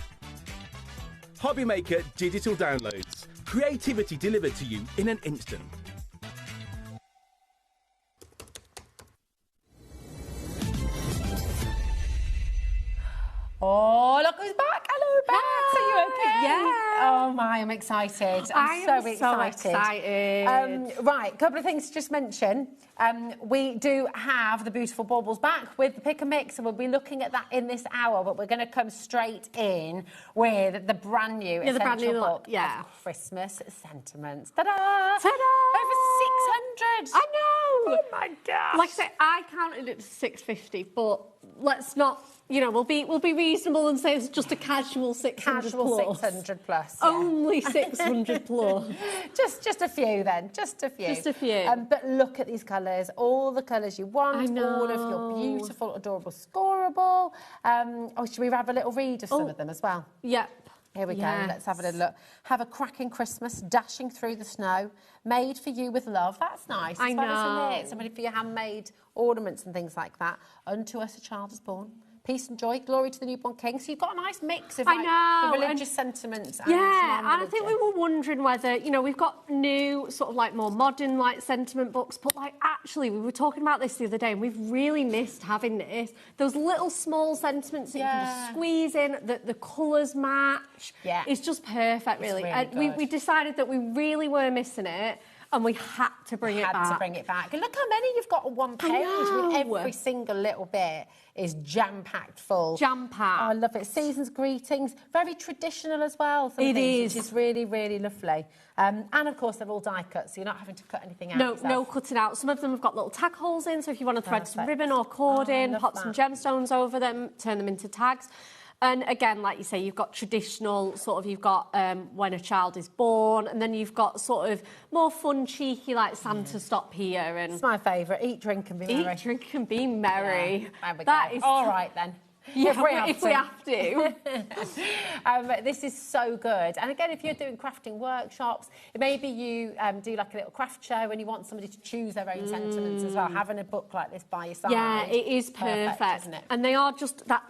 HobbyMaker Digital Downloads. Creativity delivered to you in an instant. Oh, look who's back. Hello, back. So you Oh my, I'm excited. I'm so excited. Right, a couple of things to just mention. We do have the beautiful baubles back with the pick and mix, and we'll be looking at that in this hour, but we're going to come straight in with the brand new essential book of Christmas sentiments. Ta-da! Ta-da! Over 600! I know! Oh my gosh! Like I say, I counted it to 650, but let's not, you know, we'll be reasonable and say it's just a casual 600 plus. 600 plus. Yeah. Only 600 plus. Just a few then, just a few. Just a few. But look at these colours, all the colours you want, I know. all of your beautiful, adorable, scoreable. Should we have a little read of some of them as well? Yep. Here we go, let's have a little look. Have a cracking Christmas, dashing through the snow, made for you with love. That's nice. I know. Isn't it? Somebody for your handmade ornaments and things like that. Unto us a child is born. Peace and joy, glory to the newborn king. So you've got a nice mix of the religious sentiments and and I think we were wondering whether, you know, we've got new sort of like more modern like sentiment books, but like actually we were talking about this the other day and we've really missed having this. Those little small sentiments that you can just squeeze in, that the colours match. Yeah. It's just perfect, really. We decided that we really were missing it. And we had to bring it back. And look how many you've got on one page. I mean, every single little bit is jam-packed full. Jam-packed. Oh, I love it. Season's greetings. Very traditional as well. It is. Which is really, really lovely. And, of course, they're all die cut, so you're not having to cut anything out. No cutting out. Some of them have got little tag holes in, so if you want to thread some ribbon or cord in, pop some gemstones over them, turn them into tags. And again, like you say, you've got traditional, sort of, you've got when a child is born, and then you've got sort of more fun, cheeky, like Santa stop here. And it's my favourite. Eat, drink and be merry. Eat, drink and be merry. Yeah, that is all right then. Yeah, if we have to. This is so good. And again, if you're doing crafting workshops, maybe you do like a little craft show and you want somebody to choose their own sentiments as well. Having a book like this by your side. Yeah, it is perfect. Isn't it? And they are just that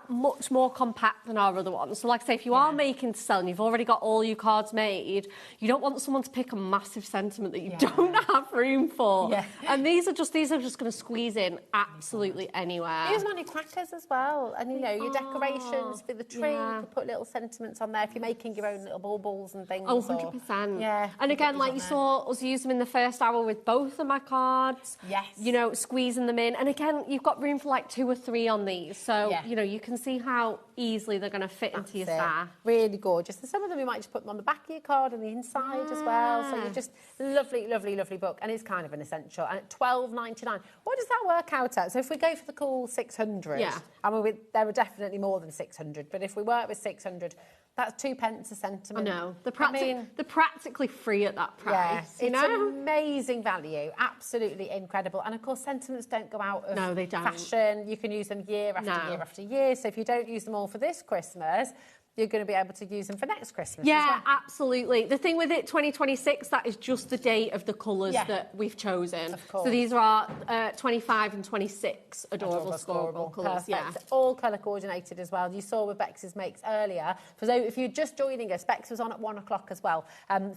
much more compact than our other ones. So like I say, if you are making to sell and you've already got all your cards made, you don't want someone to pick a massive sentiment that you don't have room for. Yeah. And these are just going to squeeze in absolutely anywhere. Use money crackers as well. And, you know, your decorations for the tree, you can put little sentiments on there if you're making your own little baubles and things. Oh, 100%. Yeah. And again, like you saw us use them in the first hour with both of my cards. Yes. You know, squeezing them in. And again, you've got room for like 2 or 3 on these. So, you know, you can see how easily they're going to fit into your staff. Really gorgeous. And some of them you might just put them on the back of your card and the inside as well. So you're just lovely, lovely, lovely book. And it's kind of an essential. And at $12.99, what does that work out at? So if we go for the cool 600, I mean, there are definitely more than 600, but if we work with 600, that's 2 pence a sentiment. I know. They're practically free at that price. Yeah, it's amazing value, absolutely incredible. And of course, sentiments don't go out of fashion. You can use them year after year after year. So if you don't use them all for this Christmas, you're going to be able to use them for next Christmas. Yeah, absolutely. The thing with it, 2026, that is just the date of the colours that we've chosen. Of course. So these are 25 and 26 adorable scoreable colours. Perfect. Yeah. All colour coordinated as well. You saw with Bex's makes earlier. So if you're just joining us, Bex was on at 1 o'clock as well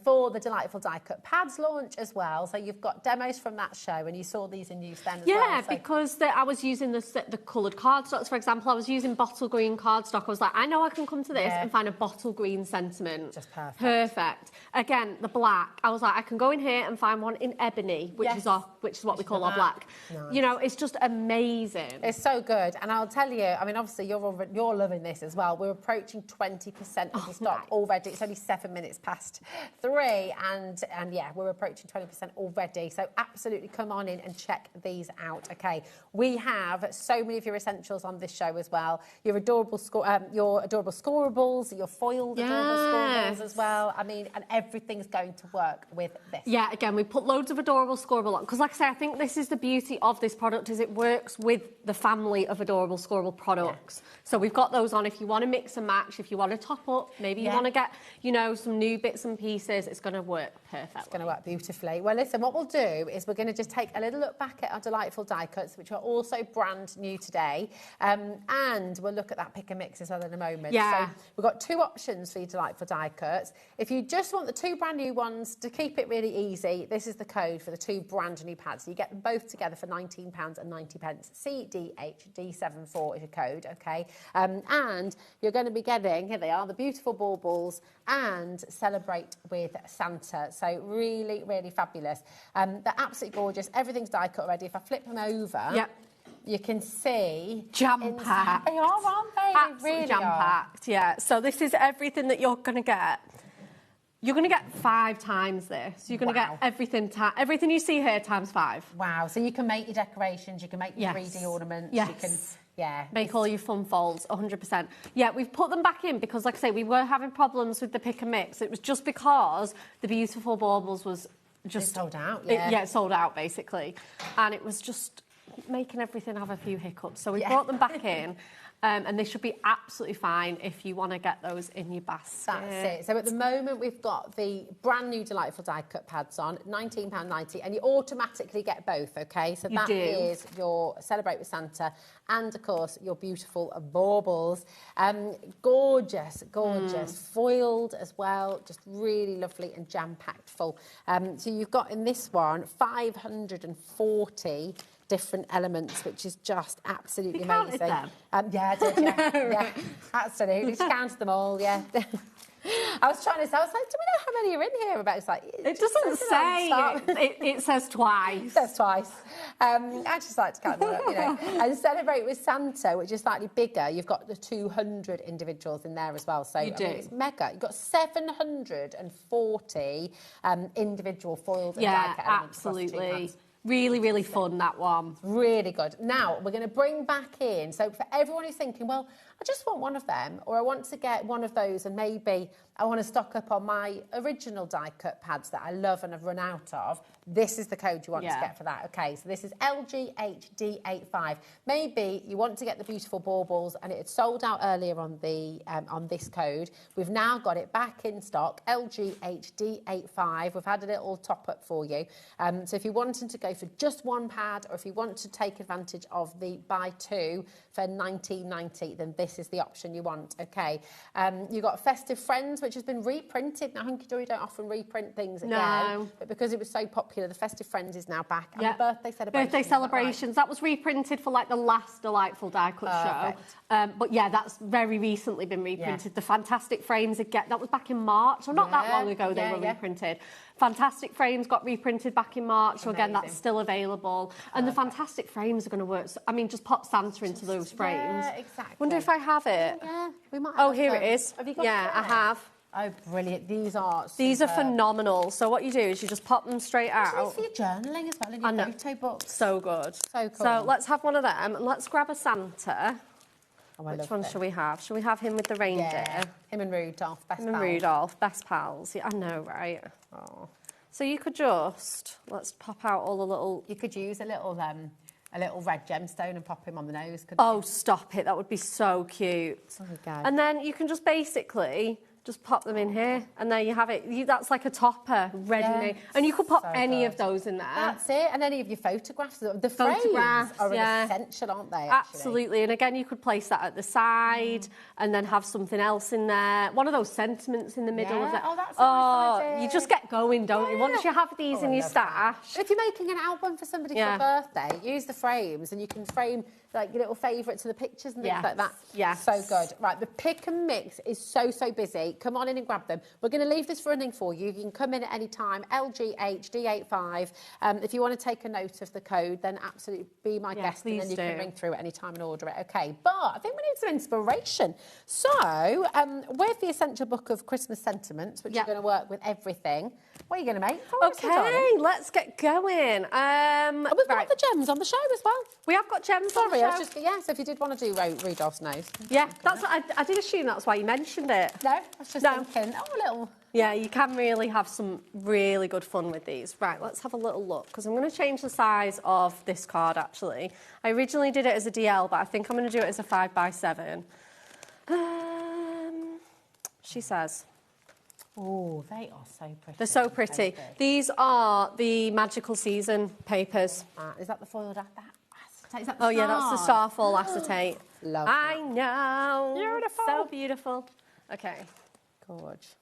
for the delightful die cut pads launch as well. So you've got demos from that show, and you saw these in use then as well. Yeah, because I was using the coloured cardstocks, for example. I was using bottle green cardstock. I was like, I know I can come to this and find a bottle green sentiment. Just perfect. Perfect. Again, the black. I was like, I can go in here and find one in ebony, which is what we call our black. Nice. You know, it's just amazing. It's so good. And I'll tell you, I mean, obviously you're loving this as well. We're approaching 20% of the stock already. It's only 7 minutes past 3, and yeah, we're approaching 20% already. So absolutely come on in and check these out. Okay, we have so many of your essentials on this show as well. Your adorable scoreables, your foiled adorable scoreables as well. I mean, and everything's going to work with this. Yeah, again, we put loads of adorable scoreable on, because like I say, I think this is the beauty of this product, is it works with the family of adorable scoreable products. So we've got those on if you want to mix and match, if you want to top up, maybe you want to get, you know, some new bits and pieces, it's going to work perfectly. It's going to work beautifully. Well, listen, what we'll do is we're going to just take a little look back at our delightful die cuts, which are also brand new today. And we'll look at that pick and mix as well in a moment. Yeah. So we've got 2 options for your delightful die cuts. If you just want the 2 brand new ones, to keep it really easy, this is the code for the 2 brand new pads. So you get them both together for £19.90. CDHD74 is your code, okay? And you're going to be getting, here they are, the beautiful baubles and Celebrate with Santa. So really, really fabulous. They're absolutely gorgeous. Everything's die cut already. If I flip them over, you can see... Jam-packed. They are, aren't they? Absolutely really jam-packed, yeah. So this is everything that you're going to get. You're going to get 5 times this. You're going to get everything you see here times 5. Wow. So you can make your decorations, you can make your 3D ornaments, you can... Yeah. Make all your fun folds, 100%. Yeah, we've put them back in because, like I say, we were having problems with the pick and mix. It was just because the beautiful baubles was just... It sold out, it sold out, basically. And it was just making everything have a few hiccups. So we brought them back in. And they should be absolutely fine if you want to get those in your basket. That's it. So at the moment, we've got the brand new delightful die cut pads on, £19.90, and you automatically get both, okay? So that is your Celebrate with Santa and, of course, your beautiful baubles. Gorgeous, gorgeous. Foiled as well, just really lovely and jam-packed full. So you've got in this one 540 different elements, which is just absolutely amazing. Them? Yeah, I did, yeah, absolutely. Just counted them all, yeah. I was like, do we know how many are in here? But it's like... It doesn't say. It says twice. It says twice. I just like to count them up, you know. And Celebrate with Santa, which is slightly bigger, you've got the 200 individuals in there as well. So you do. It's mega. You've got 740 individual foiled and die-cut elements across 2 pads. Really, really fun, that one. Really good. Now, we're going to bring back in, so for everyone who's thinking, well, I just want one of them, or I want to get one of those, and maybe I want to stock up on my original die-cut pads that I love and have run out of, this is the code you want to get for that. Okay, so this is LGHD85. Maybe you want to get the beautiful baubles, and it had sold out earlier on the on this code. We've now got it back in stock, LGHD85. We've had a little top-up for you. So if you're wanting to go for just one pad, or if you want to take advantage of the buy 2 for £19.90, then this is the option you want, okay? You've got Festive Friends, which has been reprinted. Now, Hunky Dory don't often reprint things again, but because it was so popular, the Festive Friends is now back. And the Birthday Celebrations. Birthday Celebrations. That was reprinted for, like, the last Delightful Die Cut show. But, yeah, that's very recently been reprinted. The Fantastic Frames, again, that was back in March, so not that long ago they were reprinted. Fantastic Frames got reprinted back in March, so again, that's still available. And the Fantastic Frames are going to work. I mean, just pop Santa into those frames. Yeah, exactly. Wonder if I have it. Yeah, we might. Oh, here it is. Have you got it? I have. Oh, brilliant. These are phenomenal. So what you do is you just pop them straight out. It's for your journaling as well, in your photo books. So good. So cool. So let's have one of them, and let's grab a Santa. Oh, Which one shall we have? Shall we have him with the reindeer? Yeah. Him and Rudolph, best pals. Him and Rudolph, best pals. Yeah, I know, right? Oh. So you could just, let's pop out all the little... You could use a little red gemstone and pop him on the nose, couldn't you? Oh, stop it. That would be so cute. There you go. And then you can just basically just pop them in here, and there you have it. That's like a topper, ready-made. And you could pop any of those in there. That's it. And any of your photographs. The frames are essential, aren't they, actually? Absolutely. And again, you could place that at the side and then have something else in there. One of those sentiments in the middle of it. Oh, that's a nice idea. You just get going, don't you? Once you have these in your stash. If you're making an album for somebody for a birthday, use the frames, and you can frame like your little favourites of the pictures and things like that. Yeah. So good. Right, the pick and mix is so busy. Come on in and grab them. We're going to leave this running for you. You can come in at any time, LGHD85. If you want to take a note of the code, then absolutely be my guest, and then you can ring through at any time and order it. Okay, but I think we need some inspiration. So, with the Essential Book of Christmas Sentiments, which is going to work with everything, what are you going to make for us, darling? Let's get going. We've got the gems on the show as well. We have got gems on the show. So if you did want to do Rudolph's nose. Yeah, that's what I did assume that's why you mentioned it. No, I was just thinking, a little... Yeah, you can really have some really good fun with these. Right, let's have a little look, because I'm going to change the size of this card, actually. I originally did it as a DL, but I think I'm going to do it as a 5x7. She says... Oh, they are so pretty. They're so pretty. These are the Magical Season papers. Is that the foiled acetate? Is that Oh, yeah, that's the Starfall acetate. Love I know. Beautiful. So beautiful. Okay. Gorge.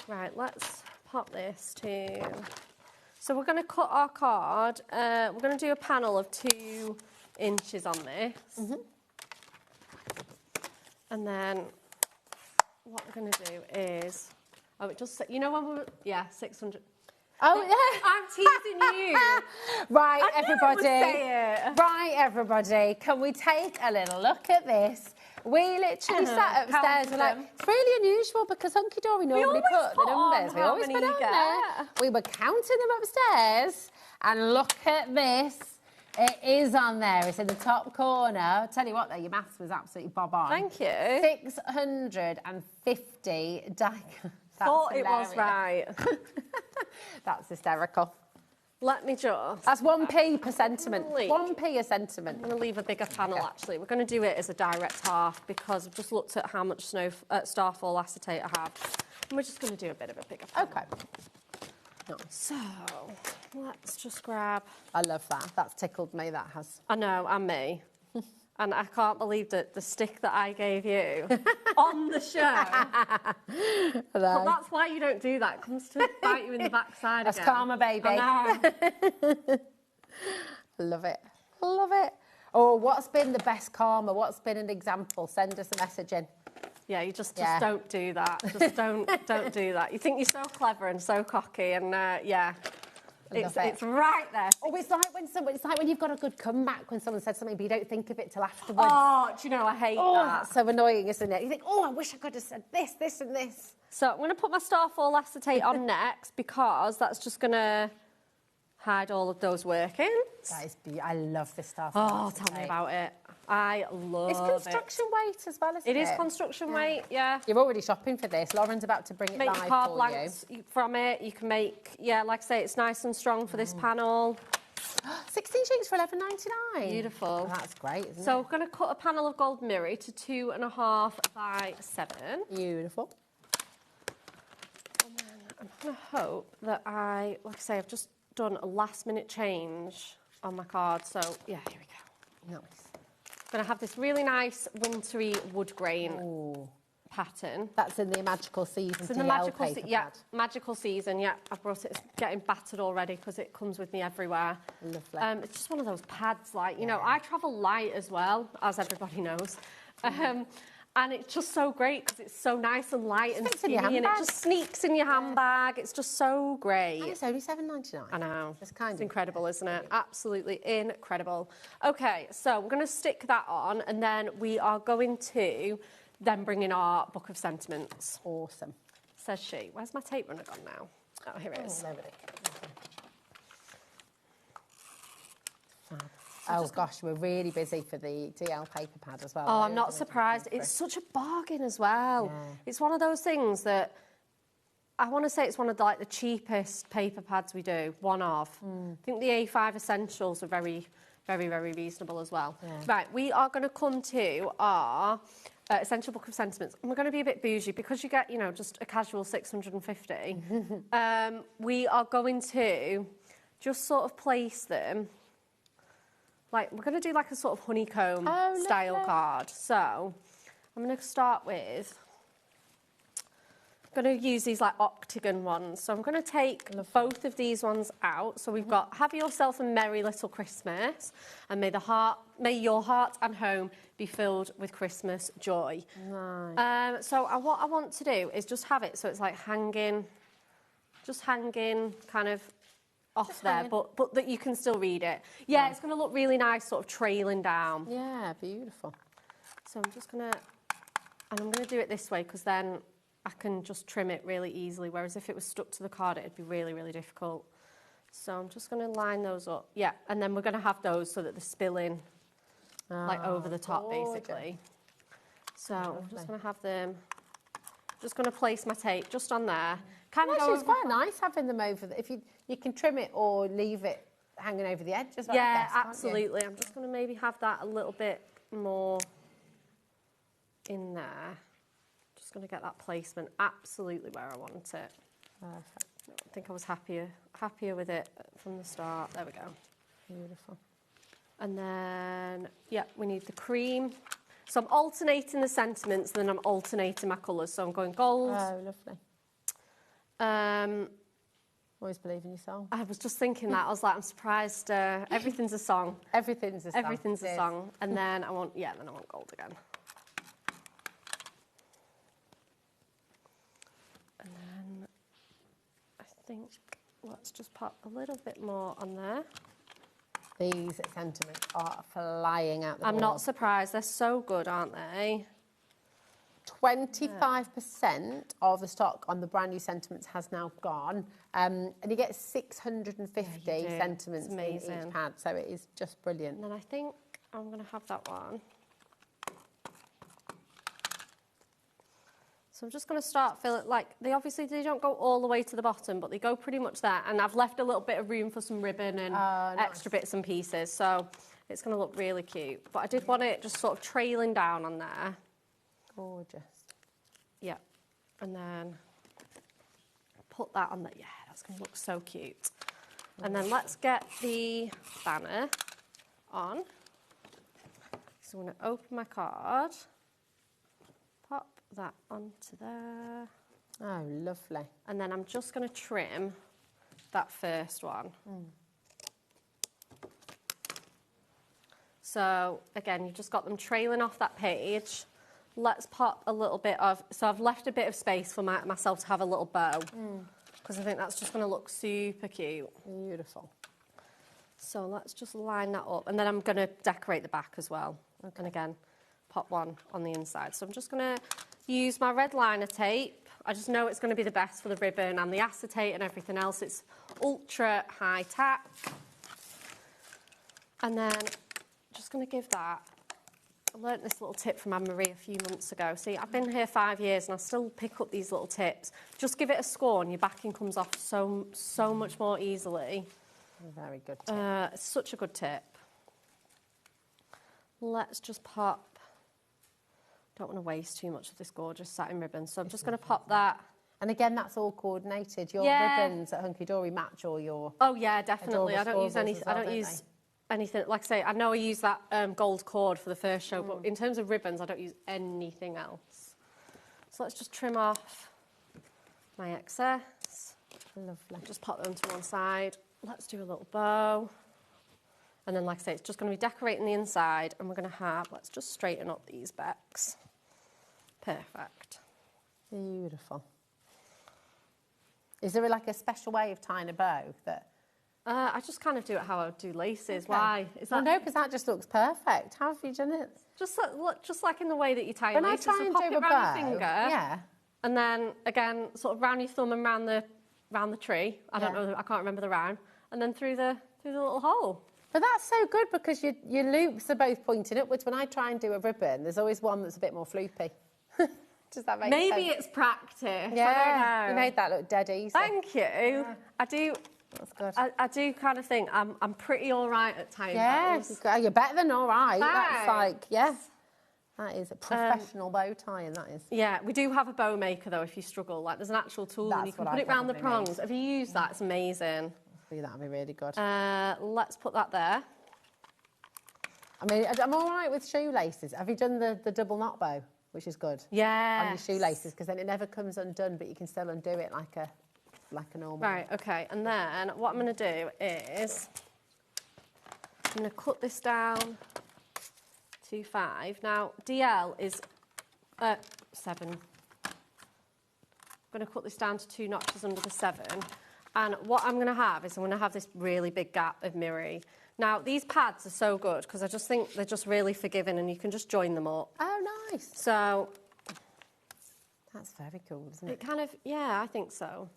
Right, let's pop this to... So we're going to cut our card. We're going to do a panel of 2 inches on this. And then what we're going to do is... Oh, it just... You know when we were... Yeah, 600... Oh, yeah. I'm teasing you. Right, everybody. Say Right, everybody. Can we take a little look at this? We literally sat upstairs. We're like, it's really unusual because Hunky Dory normally put the numbers. We always put on there. We were counting them upstairs. And look at this. It is on there. It's in the top corner. I'll tell you what, though, your maths was absolutely bob on. Thank you. 650 die. Thought it was right. That's hysterical. Let me just... That's 1p per sentiment. 1p a sentiment. I'm going to leave a bigger panel, actually. We're going to do it as a direct half because I've just looked at how much Starfall acetate I have. And we're just going to do a bit of a bigger panel. Okay. So, let's just grab... I love that. That's tickled me, that has. I know, and me. And I can't believe that the stick that I gave you on the show. But that's why you don't do that. It comes to bite you in the backside That's again. karma, baby. I know. Love it. Love it. Oh, what's been the best karma? What's been an example? Send us a message in. Yeah, you just don't do that. Just don't do that. You think you're so clever and so cocky, and yeah. It's right there. Oh, it's like when you've got a good comeback when someone said something, but you don't think of it till afterwards. Oh, do you know, I hate that. That's so annoying, isn't it? You think, oh, I wish I could have said this, this, and this. So I'm going to put my Starfall acetate on next because that's just going to hide all of those workings. That is beautiful. I love this Starfall acetate. Tell me about it. I love it. It's construction weight as well, isn't it? It is construction weight, yeah. You're already shopping for this. Lauren's about to bring it make live card for blanks from it. You can make, like I say, it's nice and strong for this panel. 16 sheets for $11.99. Beautiful. Oh, that's great, isn't it? So we're going to cut a panel of gold mirror to 2.5 by 7. Beautiful. And then I'm going to hope that like I say, I've just done a last-minute change on my card. So, yeah, here we go. Nice. I'm going to have this really nice wintry wood grain pattern. That's in the Magical Season. It's in the Magical Season. Yeah, I brought it. It's getting battered already because it comes with me everywhere. Lovely. It's just one of those pads, like, you know, I travel light as well, as everybody knows. And it's just so great because it's so nice and light and skinny, and it just sneaks in your handbag. It's just so great. And it's only $7.99. I know. It's incredible, isn't it? Absolutely incredible. Okay, so we're going to stick that on, and then we are going to then bring in our book of sentiments. Awesome. Says she. Where's my tape runner gone now? Oh, here it is. Oh, gosh, we're really busy for the DL paper pad as well. Oh, I'm not surprised. It's such a bargain as well. Yeah. It's one of those things that I want to say it's one of the cheapest paper pads we do, one of. I think the A5 Essentials are very, very, very reasonable as well. Yeah. Right, we are going to come to our Essential Book of Sentiments. And we're going to be a bit bougie because you get, you know, just a casual 650. We are going to just sort of place them. Like, we're going to do like a sort of honeycomb style card. So, I'm going to start with, I'm going to use these like octagon ones. So I'm going to take both of these ones out. So we've got Have Yourself a Merry Little Christmas, and may your heart and home be filled with Christmas joy. Nice. So what I want to do is just have it so it's like hanging kind of off there, but that you can still read it. Yeah, it's going to look really nice, sort of trailing down. Yeah, beautiful. So I'm just going to, and I'm going to do it this way because then I can just trim it really easily, whereas if it was stuck to the card, it'd be really, really difficult. So I'm just going to line those up. Yeah, and then we're going to have those so that they're spilling like over the top, basically. So I'm just going to have them, just going to place my tape just on there. Actually, it's quite nice having them over. If you can trim it or leave it hanging over the edge as well. Yeah, absolutely. I'm just going to maybe have that a little bit more in there. Just going to get that placement absolutely where I want it. Perfect. I think I was happier with it from the start. There we go. Beautiful. And then, yeah, we need the cream. So I'm alternating the sentiments, and then I'm alternating my colours. So I'm going gold. Oh, lovely. Always believe in yourself. I was just thinking that. I was like, I'm surprised. Everything's a song. Everything's a song. Everything's a song. And then I want gold again. And then I think let's just pop a little bit more on there. These sentiments are flying out the I'm door. not surprised. They're so good, aren't they? 25% of the stock on the brand new sentiments has now gone. And you get 650 sentiments in each pad. So it is just brilliant. And then I think I'm going to have that one. So I'm just going to start filling, like, they don't go all the way to the bottom, but they go pretty much there. And I've left a little bit of room for some ribbon and extra bits and pieces. So it's going to look really cute. But I did want it just sort of trailing down on there. Gorgeous. Yeah. And then put that on there. Yeah, that's going to look so cute. And then let's get the banner on. So I'm going to open my card. Pop that onto there. Oh, lovely. And then I'm just going to trim that first one. So again, you've just got them trailing off that page. Let's pop a little bit of, so I've left a bit of space for myself to have a little bow, because I think that's just going to look super cute. Beautiful. So let's just line that up, and then I'm going to decorate the back as well. Okay. And again, pop one on the inside. So I'm just going to use my red liner tape. I just know it's going to be the best for the ribbon and the acetate and everything else. It's ultra high tack. And then just going to give that. I learnt this little tip from Anne-Marie a few months ago. See, I've been here 5 years and I still pick up these little tips. Just give it a score and your backing comes off so much more easily. Very good tip. It's such a good tip. Let's just pop. Don't want to waste too much of this gorgeous satin ribbon, so I'm just going to pop that. And again, that's all coordinated. Your ribbons at Hunky Dory match all your. Oh yeah, definitely. I don't use any. I don't use anything. Like I say, I know I use that gold cord for the first show, but in terms of ribbons, I don't use anything else. So let's just trim off my excess. Lovely. Just pop them to one side. Let's do a little bow. And then, like I say, it's just going to be decorating the inside, and we're going to have, let's just straighten up these backs. Perfect. Beautiful. Is there like a special way of tying a bow that? I just kind of do it how I would do laces. Okay. Why? Is that? Well, no, because that just looks perfect. How have you done it? Just like in the way that you tie when laces. When I try and so do a bow, your finger, yeah. And then again, sort of round your thumb and round the tree. I don't know. I can't remember the round. And then through the little hole. But that's so good because your loops are both pointing upwards. When I try and do a ribbon, there's always one that's a bit more floopy. Does that make sense? Maybe it's practice. Yeah, I don't know. You made that look dead easy. Thank you. Yeah. I do. That's good. I do kind of think I'm pretty all right at tying bows. Yeah, you're better than all right. Thanks. That's like, yeah. That is a professional bow tying, that is. Yeah, we do have a bow maker, though, if you struggle. Like, there's an actual tool and you can put it round the prongs. Have you used that? It's amazing. That would be really good. Let's put that there. I mean, I'm all right with shoelaces. Have you done the double knot bow, which is good? Yeah. On your shoelaces, because then it never comes undone, but you can still undo it like a normal. Right, okay. And then what I'm going to do is I'm going to cut this down to 5. Now, DL is 7. I'm going to cut this down to 2 notches under the 7. And what I'm going to have is I'm going to have this really big gap of mirroring. Now, these pads are so good because I just think they're just really forgiving and you can just join them up. Oh, nice. So... That's very cool, isn't it? It kind of, yeah, I think so.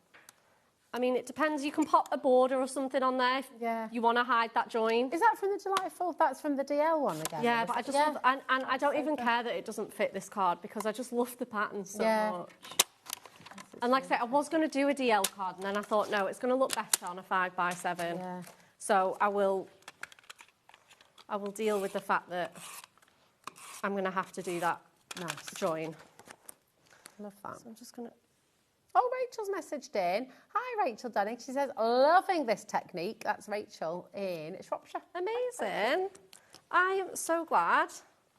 I mean, it depends. You can pop a border or something on there if you want to hide that join. Is that from the Delightful? That's from the DL one again? Yeah, but I just love... And I don't even care that it doesn't fit this card because I just love the pattern so much. And like I said, I was going to do a DL card, and then I thought, no, it's going to look better on a 5x7. Yeah. So I will deal with the fact that I'm going to have to do that join. Love that. So I'm just going to... Oh, Rachel's messaged in. Hi, Rachel Dunning. She says, loving this technique. That's Rachel in Shropshire. Amazing. I am so glad.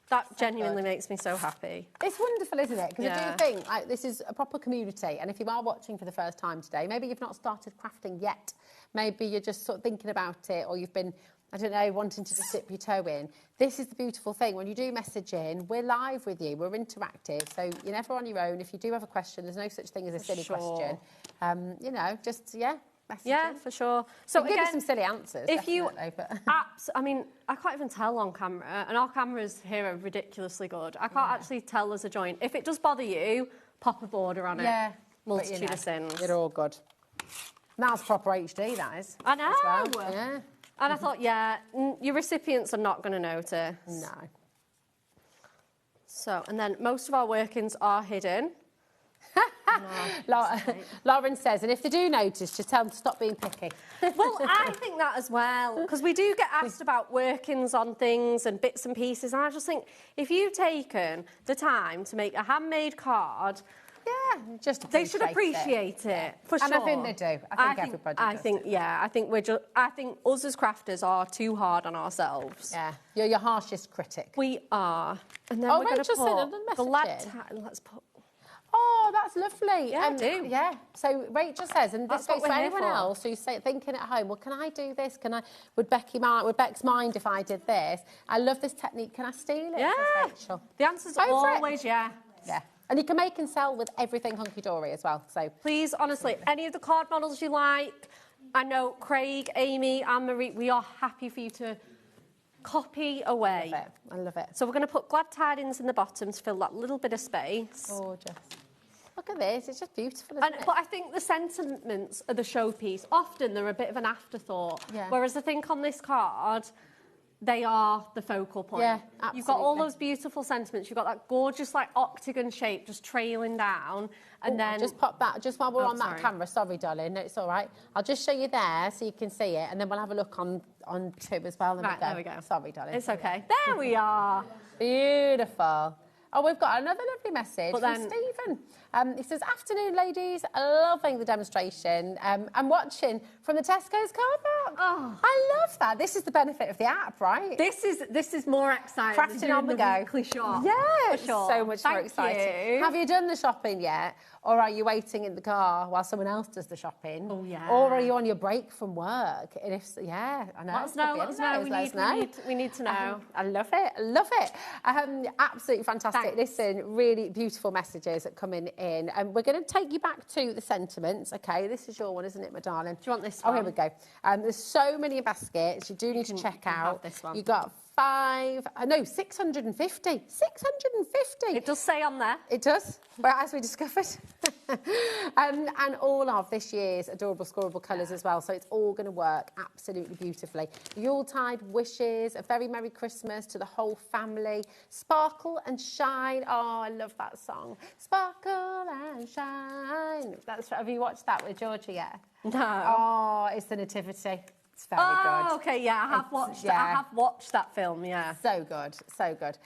That genuinely makes me so happy. It's wonderful, isn't it? Because I do think like, this is a proper community. And if you are watching for the first time today, maybe you've not started crafting yet. Maybe you're just sort of thinking about it, or you've been, I don't know, wanting to just dip your toe in. This is the beautiful thing. When you do message in, we're live with you. We're interactive. So you're never on your own. If you do have a question, there's no such thing as a silly question. You know, just, message in. For sure. So again, give us some silly answers. If you, but... I mean, I can't even tell on camera, and our cameras here are ridiculously good. I can't actually tell there's a joint. If it does bother you, pop a border on it. Yeah. Multitude of sins. You're all good. That's proper HD, that is. I know. Well. Yeah. And I thought, your recipients are not going to notice. No. So, and then most of our workings are hidden. Lauren says, and if they do notice, just tell them to stop being picky. Well, I think that as well, because we do get asked about workings on things and bits and pieces, and I just think if you've taken the time to make a handmade card, just they should appreciate it for sure. And I think they do. I think everybody does. I think us as crafters are too hard on ourselves. Yeah, you're your harshest critic. We are. And then we're going to put the let's put. Oh, that's lovely. Yeah, I do. Yeah. So Rachel says, and this That's what goes for we're here anyone for. else who's thinking at home, well, can I do this? Would Bex mind if I did this? I love this technique. Can I steal it? Yeah. Says Rachel. The answer's Go for it. always yeah. Yeah. And you can make and sell with everything hunky-dory as well. So please, honestly, any of the card models you like, I know Craig, Amy, Anne-Marie, we are happy for you to copy away. I love it. So we're going to put glad tidings in the bottom to fill that little bit of space. Gorgeous. Look at this, it's just beautiful, isn't it? But I think the sentiments are the showpiece. Often they're a bit of an afterthought. Yeah. Whereas I think on this card, they are the focal point. Yeah, absolutely. You've got all those beautiful sentiments. You've got that gorgeous, like, octagon shape just trailing down. And then... Just pop that, just while we're on that camera. Sorry, darling. No, it's all right. I'll just show you there so you can see it, and then we'll have a look on two as well. Right, there we go. Sorry, darling. It's okay. There we are. Beautiful. Oh, we've got another lovely message from Stephen. He says, afternoon, ladies. Loving the demonstration. I'm watching from the Tesco's car park. Oh. I love that. This is the benefit of the app, right? This is more exciting. Crafting on the go. Weekly shop. Yeah, for sure. So much more Thank exciting. you. Have you done the shopping yet? Or are you waiting in the car while someone else does the shopping? Oh, yeah. Or are you on your break from work? And if, I know. Let us know. We need to know. I love it. I love it. Absolutely fantastic. Thanks. Listen, really beautiful messages that coming in. And we're going to take you back to the sentiments. Okay, this is your one, isn't it, my darling? Do you want this Oh, one? here we go. There's so many baskets. You do need to check out. This one. You got 650. 650. It does say on there. It does, well, as we discovered. And all of this year's adorable scoreable colours as well. So it's all going to work absolutely beautifully. Yuletide wishes, a very Merry Christmas to the whole family. Sparkle and shine. Oh, I love that song. Sparkle and shine. Have you watched that with Georgia yet? No. Oh, it's the Nativity. It's very good. Oh, okay, yeah, I have watched that film, yeah. So good, so good.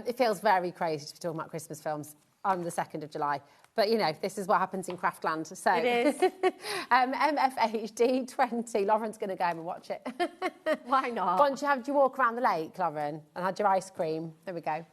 It feels very crazy to be talking about Christmas films on the 2nd of July. But, you know, this is what happens in Craftland. So, it is. MFHD 20. Lauren's going to go home and watch it. Why not? Once you walk around the lake, Lauren, and had your ice cream. There we go.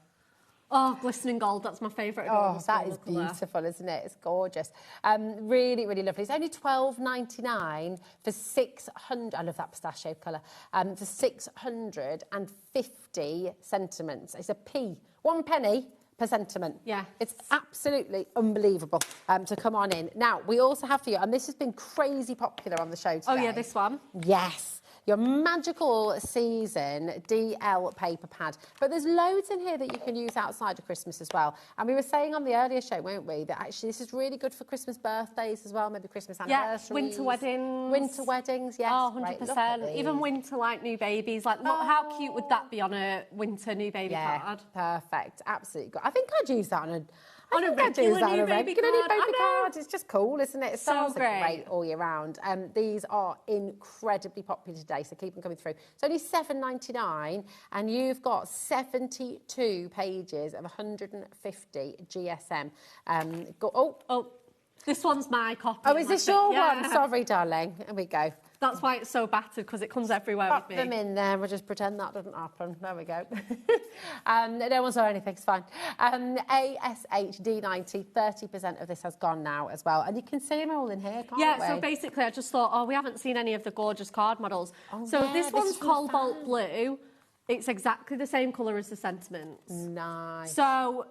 Oh, glistening gold, that's my favourite. Oh, that is beautiful, isn't it? It's gorgeous. Really, really lovely. It's only $12.99 for 600... I love that pistachio colour. For 650 sentiments. It's a P. 1 penny per sentiment. Yeah. It's absolutely unbelievable to come on in. Now, we also have for you, and this has been crazy popular on the show today. Oh, yeah, this one? Yes. Your Magical Season DL paper pad. But there's loads in here that you can use outside of Christmas as well. And we were saying on the earlier show, weren't we, that actually this is really good for Christmas birthdays as well, maybe Christmas anniversaries. Yeah, winter weddings. Winter weddings, yes. Oh, 100%. Right, even winter, like, new babies. Like, look, how cute would that be on a winter new baby card? Perfect. Absolutely good. I think I'd use that on a On a regular new baby card. baby card. It's just cool, isn't it? So Stars are great all year round. These are incredibly popular today, so keep them coming through. It's only $7.99, and you've got 72 pages of 150 GSM. This one's my copy. Oh, is this your one? Sorry, darling. Here we go. That's why it's so battered, because it comes everywhere Pop with me. them in there. We'll just pretend that doesn't happen. There we go. No one saw anything. It's fine. ASHD90, 30% of this has gone now as well. And you can see them all in here, can't we? So basically I just thought, we haven't seen any of the gorgeous card models. This one's cobalt blue. It's exactly the same colour as the sentiments. Nice. So,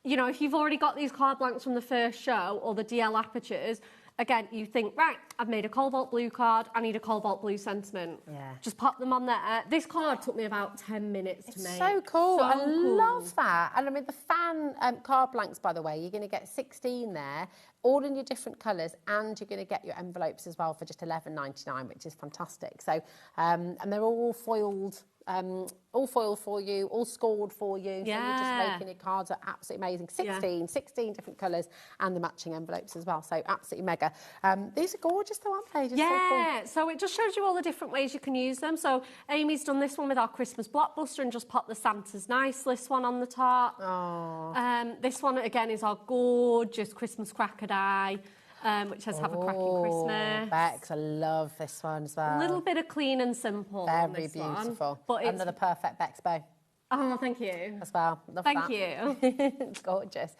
you know, if you've already got these card blanks from the first show or the DL apertures, again, you think, right, I've made a cobalt blue card, I need a cobalt blue sentiment. Yeah. Just pop them on there. This card took me about 10 minutes to make. So cool. So I cool. love that. And I mean, the fan card blanks, by the way, you're going to get 16 there, all in your different colours, and you're going to get your envelopes as well for just $11.99, which is fantastic. So, and they're all foiled. All foiled for you, all scored for you. So you're just making your cards are absolutely amazing. 16 different colours and the matching envelopes as well. So absolutely mega. These are gorgeous though, aren't they? Just so it just shows you all the different ways you can use them. So Amy's done this one with our Christmas blockbuster and just popped the Santa's Nice List one on the top. This one again is our gorgeous Christmas cracker die. Which has Have a Cracking Christmas. Bex, I love this one as well. A little bit of clean and simple. Very beautiful. But it's under the perfect Bex bow. Oh, thank you. As well. Love Thank that. you. It's gorgeous.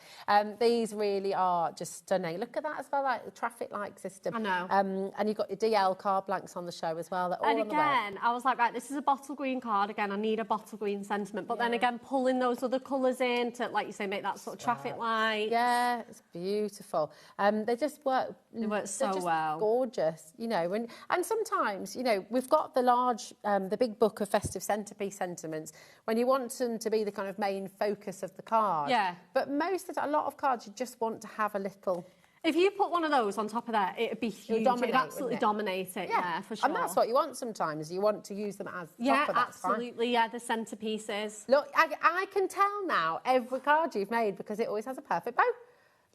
These really are just stunning. Look at that as well, like the traffic light system. I know. And you've got your DL card blanks on the show as well. They're all And on the web. again, I was like, right, this is a bottle green card. Again, I need a bottle green sentiment. But then again, pulling those other colours in to, like you say, make that sort of traffic light. Yeah, it's beautiful. They just work. They work so just well. Gorgeous, you know. And sometimes, you know, we've got the large, the big book of festive centrepiece sentiments. When you want them to be the kind of main focus of the card. Yeah. But a lot of cards, you just want to have a little. If you put one of those on top of that, it'd be huge. It'd absolutely dominate it, yeah, for sure. And that's what you want sometimes. You want to use them as yeah, top of absolutely, yeah, the centerpieces. Look, I can tell now every card you've made because it always has a perfect bow.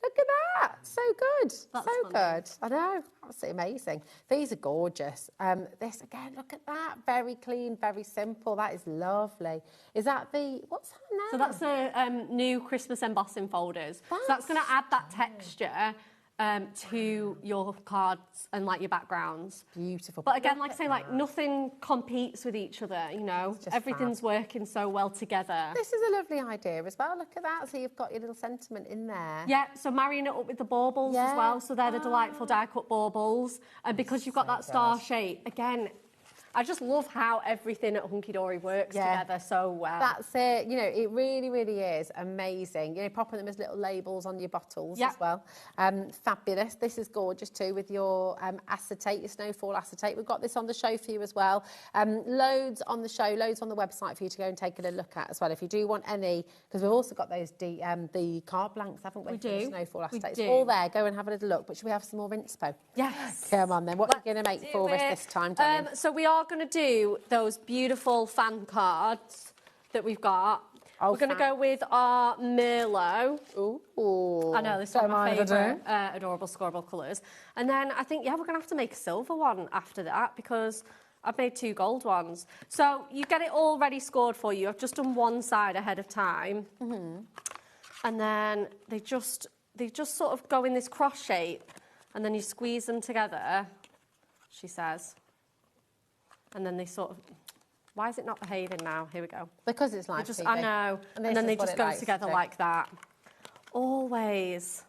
Look at that. So good. That's so funny. good. I know. Absolutely amazing. These are gorgeous. This, again, look at that. Very clean, very simple. That is lovely. Is that what's that now? So that's the new Christmas embossing folders. So that's going to add that texture to your cards and like your backgrounds. Beautiful. But again, like I say, like nothing competes with each other, you know. Everything's working so well together. This is a lovely idea as well. Look at that. So you've got your little sentiment in there. Yeah, so marrying it up with the baubles as well. So they're the delightful die-cut baubles. And because you've got that star shape, again, I just love how everything at Hunky Dory works together so well. That's it. You know, it really, really is amazing. You know, popping them as little labels on your bottles as well. Fabulous. This is gorgeous too with your acetate, your snowfall acetate. We've got this on the show for you as well. Loads on the show, loads on the website for you to go and take a little look at as well. If you do want any, because we've also got those the card blanks, haven't we? We for do. The snowfall acetate. We It's do. all there. Go and have a little look. But should we have some more inspo? Yes. Come on then. What are you going to make for us this time, darling? So we are going to do those beautiful fan cards that we've got. We're going to go with our Merlot. Ooh. I know, this is one of my favourite adorable scoreable colours. And then I think, we're going to have to make a silver one after that because I've made 2 gold ones. So you get it all ready scored for you. I've just done one side ahead of time. And then they just sort of go in this cross shape and then you squeeze them together, she says. And then they sort of... Why is it not behaving now? Here we go. Because it's like I know. And then they just go together like that. Always.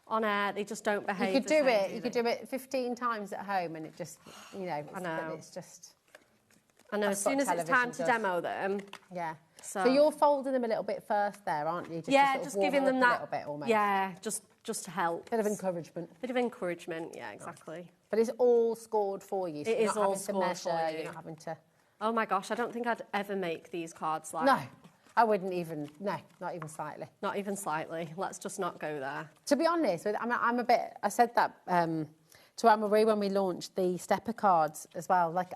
On air, they just don't behave. You could do it. You could do it 15 times at home, and it just, you know. I know. It's just. I know. As soon as it's time to demo them. Yeah. So you're folding them a little bit first, there, aren't you? Just giving them that a little bit almost. Yeah, just to help. Bit of encouragement. Bit of encouragement. Yeah, exactly. But it's all scored for you. So It is all scored scored for you. You're not having to. Oh my gosh, I don't think I'd ever make these cards like. No, I wouldn't even. No, not even slightly. Not even slightly. Let's just not go there. To be honest, I'm a bit. I said that to Anne-Marie when we launched the stepper cards as well. Like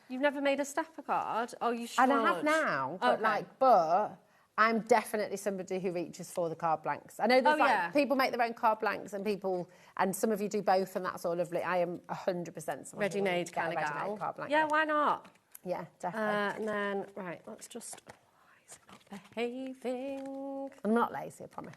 You've never made a stepper card? Oh, you should. And I have now, but but I'm definitely somebody who reaches for the card blanks. I know there's people make their own card blanks and some of you do both, and that's all lovely. I am 100% ready-made kind of gal. Card blank. Yeah, why not? Yeah, definitely. And then, right, let's just... Not behaving. I'm not lazy, I promise.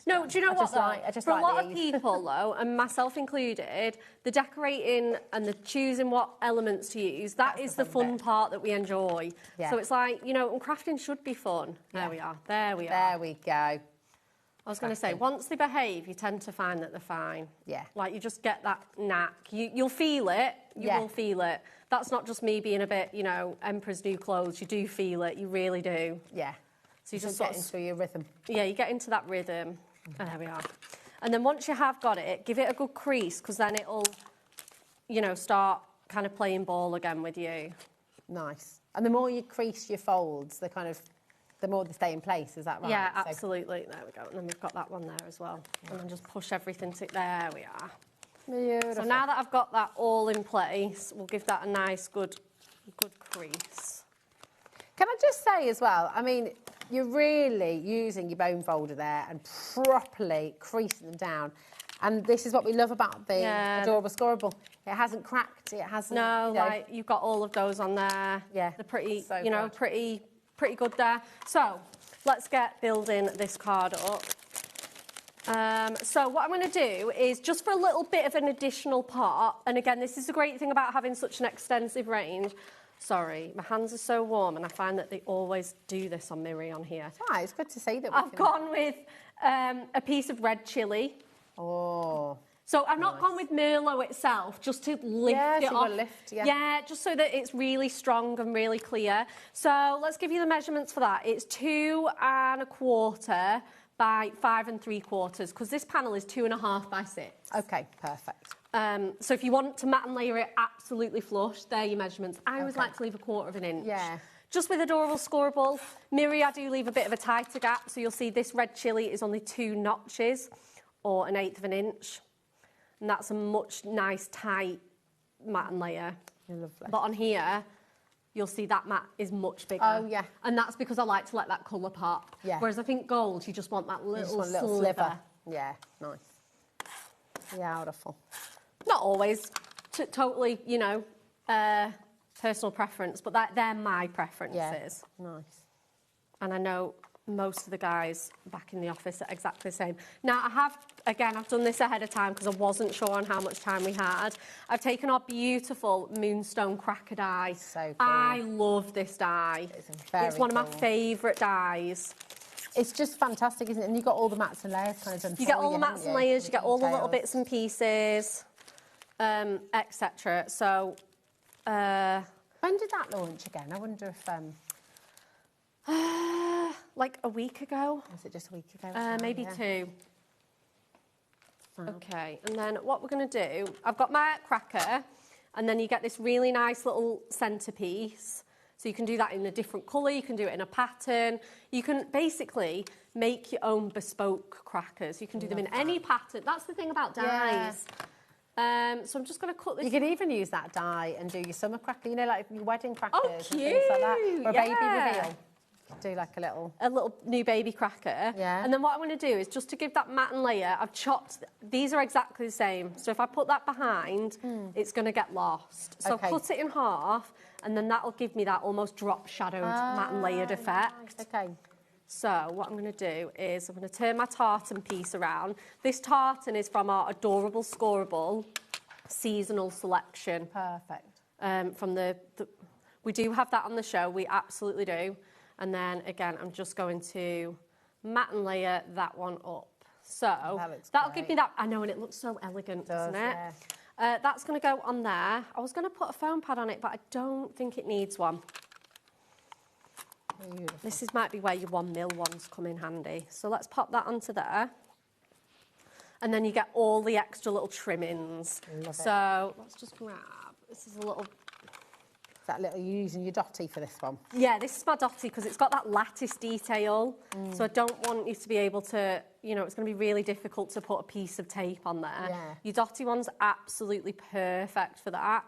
No, do you know what, though? For a lot of people, though, and myself included, the decorating and the choosing what elements to use, that is the fun part that we enjoy. Yeah. So it's like, you know, and crafting should be fun. Yeah. There we are. There we are. There we go. I was going to say, once they behave, you tend to find that they're fine. Yeah. Like, you just get that knack. You'll feel it. You will feel it. That's not just me being a bit, you know, Emperor's New Clothes. You do feel it. You really do. Yeah. So you just get into your rhythm. Yeah, you get into that rhythm. And there we are. And then once you have got it, give it a good crease, because then it'll, you know, start kind of playing ball again with you. Nice. And the more you crease your folds, the more they stay in place, is that right? Yeah, absolutely. There we go. And then we've got that one there as well. And then just push everything to... There we are. Beautiful. So now that I've got that all in place, we'll give that a nice, good crease. Can I just say as well, I mean, you're really using your bone folder there and properly creasing them down. And this is what we love about the Adorable Scoreable. It hasn't cracked, it hasn't... No, like, you've got all of those on there. Yeah. They're pretty, So you know, pretty good there. So, let's get building this card up. So what I'm going to do is, just for a little bit of an additional part, and again, this is the great thing about having such an extensive range. Sorry, my hands are so warm, and I find that they always do this on Miri on here. It's good to see that. I've gone with a piece of red chilli. Oh. So I've not gone with Merlot itself, just to lift it off. Yeah, just so that it's really strong and really clear. So let's give you the measurements for that. It's 2 1/4 by 5 3/4, because this panel is 2 1/2 by 6. Okay, perfect. So if you want to mat and layer it absolutely flush, they're your measurements. I always like to leave 1/4 inch. Yeah. Just with Adorable Scoreable. Miri, I do leave a bit of a tighter gap, so you'll see this red chilli is only 2 notches, or 1/8 inch. And that's a much nice, tight mat and layer. Lovely. But on here, you'll see that mat is much bigger. Oh, yeah. And that's because I like to let that colour pop. Yeah. Whereas I think gold, you just want that little sliver. Yeah, nice. Beautiful. Not always. Totally, you know, personal preference, but they're my preferences. Yeah, nice. And I know most of the guys back in the office are exactly the same. Now, I've done this ahead of time because I wasn't sure on how much time we had. I've taken our beautiful Moonstone Cracker die. So cool. I love this die. It's one of my favourite dies. It's just fantastic, isn't it? And you've got all the mats and layers kind of done. You get all the mats and layers, you get all the little bits and pieces, etc. So, when did that launch again? I wonder if... like a week ago. Was it just a week ago? Maybe 2. Okay, and then what we're going to do, I've got my cracker, and then you get this really nice little centrepiece. So you can do that in a different colour, you can do it in a pattern. You can basically make your own bespoke crackers. You can do them in any pattern. That's the thing about dies. So I'm just going to cut this. You could even use that die and do your summer cracker, you know, like your wedding crackers and things like that. Or a baby reveal. Do like a little new baby cracker. Yeah. And then what I'm going to do is, just to give that mat and layer, I've chopped. These are exactly the same. So if I put that behind, it's going to get lost. So cut it in half, and then that'll give me that almost drop shadowed mat and layered effect. Okay. So what I'm going to do is I'm going to turn my tartan piece around. This tartan is from our Adorable Scoreable seasonal selection. Perfect. From we do have that on the show. We absolutely do. And then, again, I'm just going to mat and layer that one up. So that'll give me that. I know, and it looks so elegant, doesn't it? Yeah. That's going to go on there. I was going to put a foam pad on it, but I don't think it needs one. Beautiful. This might be where your 1mm ones come in handy. So let's pop that onto there. And then you get all the extra little trimmings. So let's just grab. This is a little... That little, you're using your dotty for this one? Yeah, this is my dotty because it's got that lattice detail. So I don't want you to be able to, you know, it's going to be really difficult to put a piece of tape on there. Yeah. Your dotty one's absolutely perfect for that.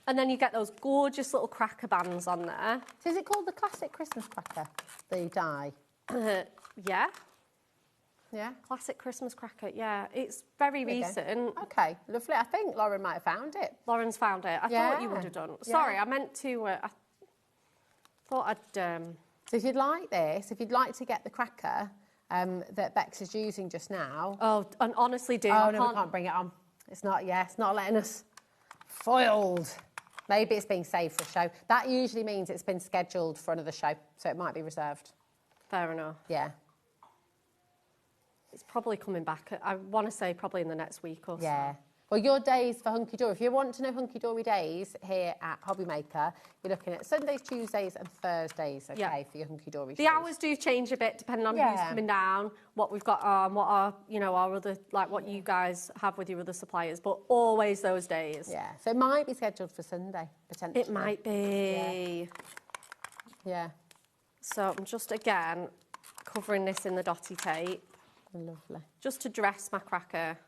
And then you get those gorgeous little cracker bands on there. So is it called the classic Christmas cracker, the die? Yeah. Yeah. Classic Christmas cracker. Yeah, it's very recent. Okay, lovely. I think Lauren might have found it. Lauren's found it. I thought you would have done. Sorry, I meant to. I thought I'd. So if you'd like this, if you'd like to get the cracker that Bex is using just now. Oh, and honestly, do. Oh, no, we can't bring it on. It's not, it's not letting us. Foiled. Maybe it's being saved for a show. That usually means it's been scheduled for another show, so it might be reserved. Fair enough. Yeah. It's probably coming back. I want to say probably in the next week or so. Yeah. Well, your days for Hunky Dory, if you want to know Hunky Dory days here at HobbyMaker, you're looking at Sundays, Tuesdays and Thursdays, okay, for your Hunky Dory The hours do change a bit depending on who's coming down, what we've got on, what our, our other, like what you guys have with your other suppliers, but always those days. Yeah, so it might be scheduled for Sunday, potentially. It might be. Yeah. So I'm just, again, covering this in the dotty tape. Lovely. Just to dress my cracker.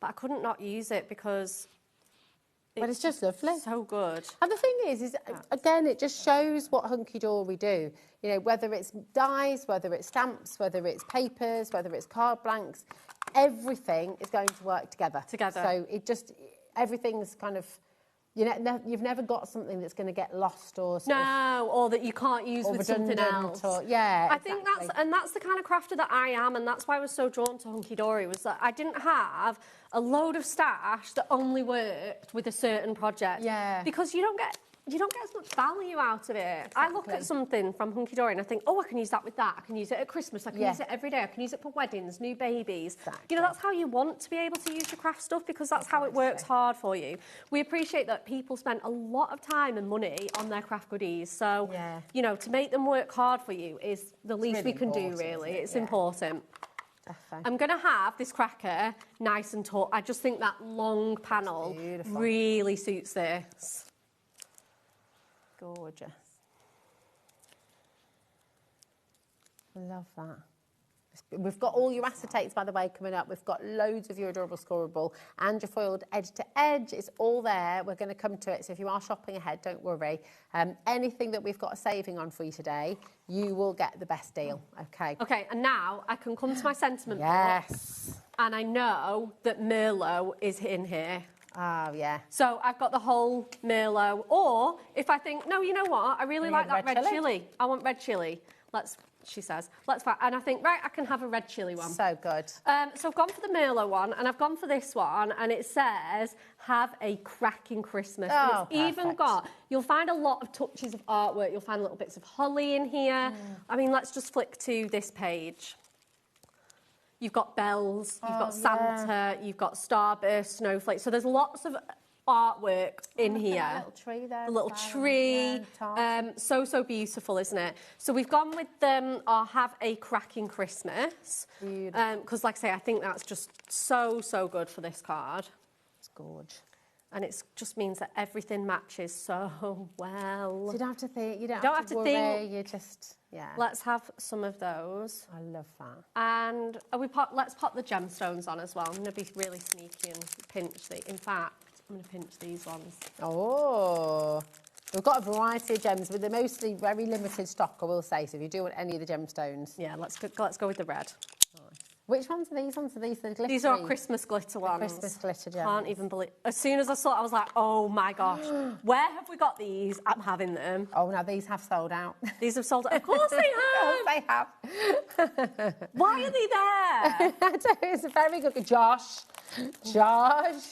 But I couldn't not use it because it's just lovely. So good. And the thing is again, it just shows what Hunky Dory do. You know, whether it's dies, whether it's stamps, whether it's papers, whether it's card blanks, everything is going to work together. So it just, everything's kind of, you've never got something that's going to get lost or or that you can't use with something else. I think that's the kind of crafter that I am, and that's why I was so drawn to Hunky Dory, was that I didn't have a load of stash that only worked with a certain project. Yeah. Because you don't get as much value out of it. Exactly. I look at something from Hunky Dory and I think, oh, I can use that with that. I can use it at Christmas. I can use it every day. I can use it for weddings, new babies. Exactly. That's how you want to be able to use your craft stuff, because that's how it works hard for you. We appreciate that people spend a lot of time and money on their craft goodies. So, to make them work hard for you is the least we can do, really. It's important. I'm going to have this cracker nice and taut. I just think that long panel really suits this. Gorgeous. I love that. We've got all your acetates, by the way, coming up. We've got loads of your adorable scoreable and your foiled edge to edge. It's all there. We're going to come to it. So if you are shopping ahead, don't worry. Anything that we've got a saving on for you today, you will get the best deal. Okay. Okay, and now I can come to my sentiment box. And I know that Merlot is in here. Oh, yeah. So I've got the whole Merlot. Or if I think, no, you know what? I really like that red chili. I want red chili. She says, let's find. And I think, right, I can have a red chili one. So good. So I've gone for the Merlot one, and I've gone for this one, and it says, have a cracking Christmas. Oh, and it's even got, you'll find a lot of touches of artwork. You'll find little bits of holly in here. I mean, let's just flick to this page. You've got bells, you've got Santa, you've got starburst, snowflakes. So there's lots of artwork in here. A little tree there. The little tree. So beautiful, isn't it? So we've gone with our Have a Cracking Christmas. Because like I say, I think that's just so good for this card. It's gorgeous. And it just means that everything matches so well. So you don't have to think, you don't have to worry, think. You just, Let's have some of those. I love that. And let's pop the gemstones on as well. I'm going to be really sneaky and pinch these. In fact, I'm going to pinch these ones. Oh, we've got a variety of gems, but they're mostly very limited stock, I will say. So if you do want any of the gemstones. Yeah, let's go with the red. Nice. Which ones are these ones? Are these the glittery? These are Christmas glitter ones. Christmas glitter gems. Can't even believe. As soon as I saw it, I was like, oh my gosh, where have we got these? I'm having them. Oh, now these have sold out. These have sold out. Of course they have. Of course they have. Why are they there? It's a very good. Josh. As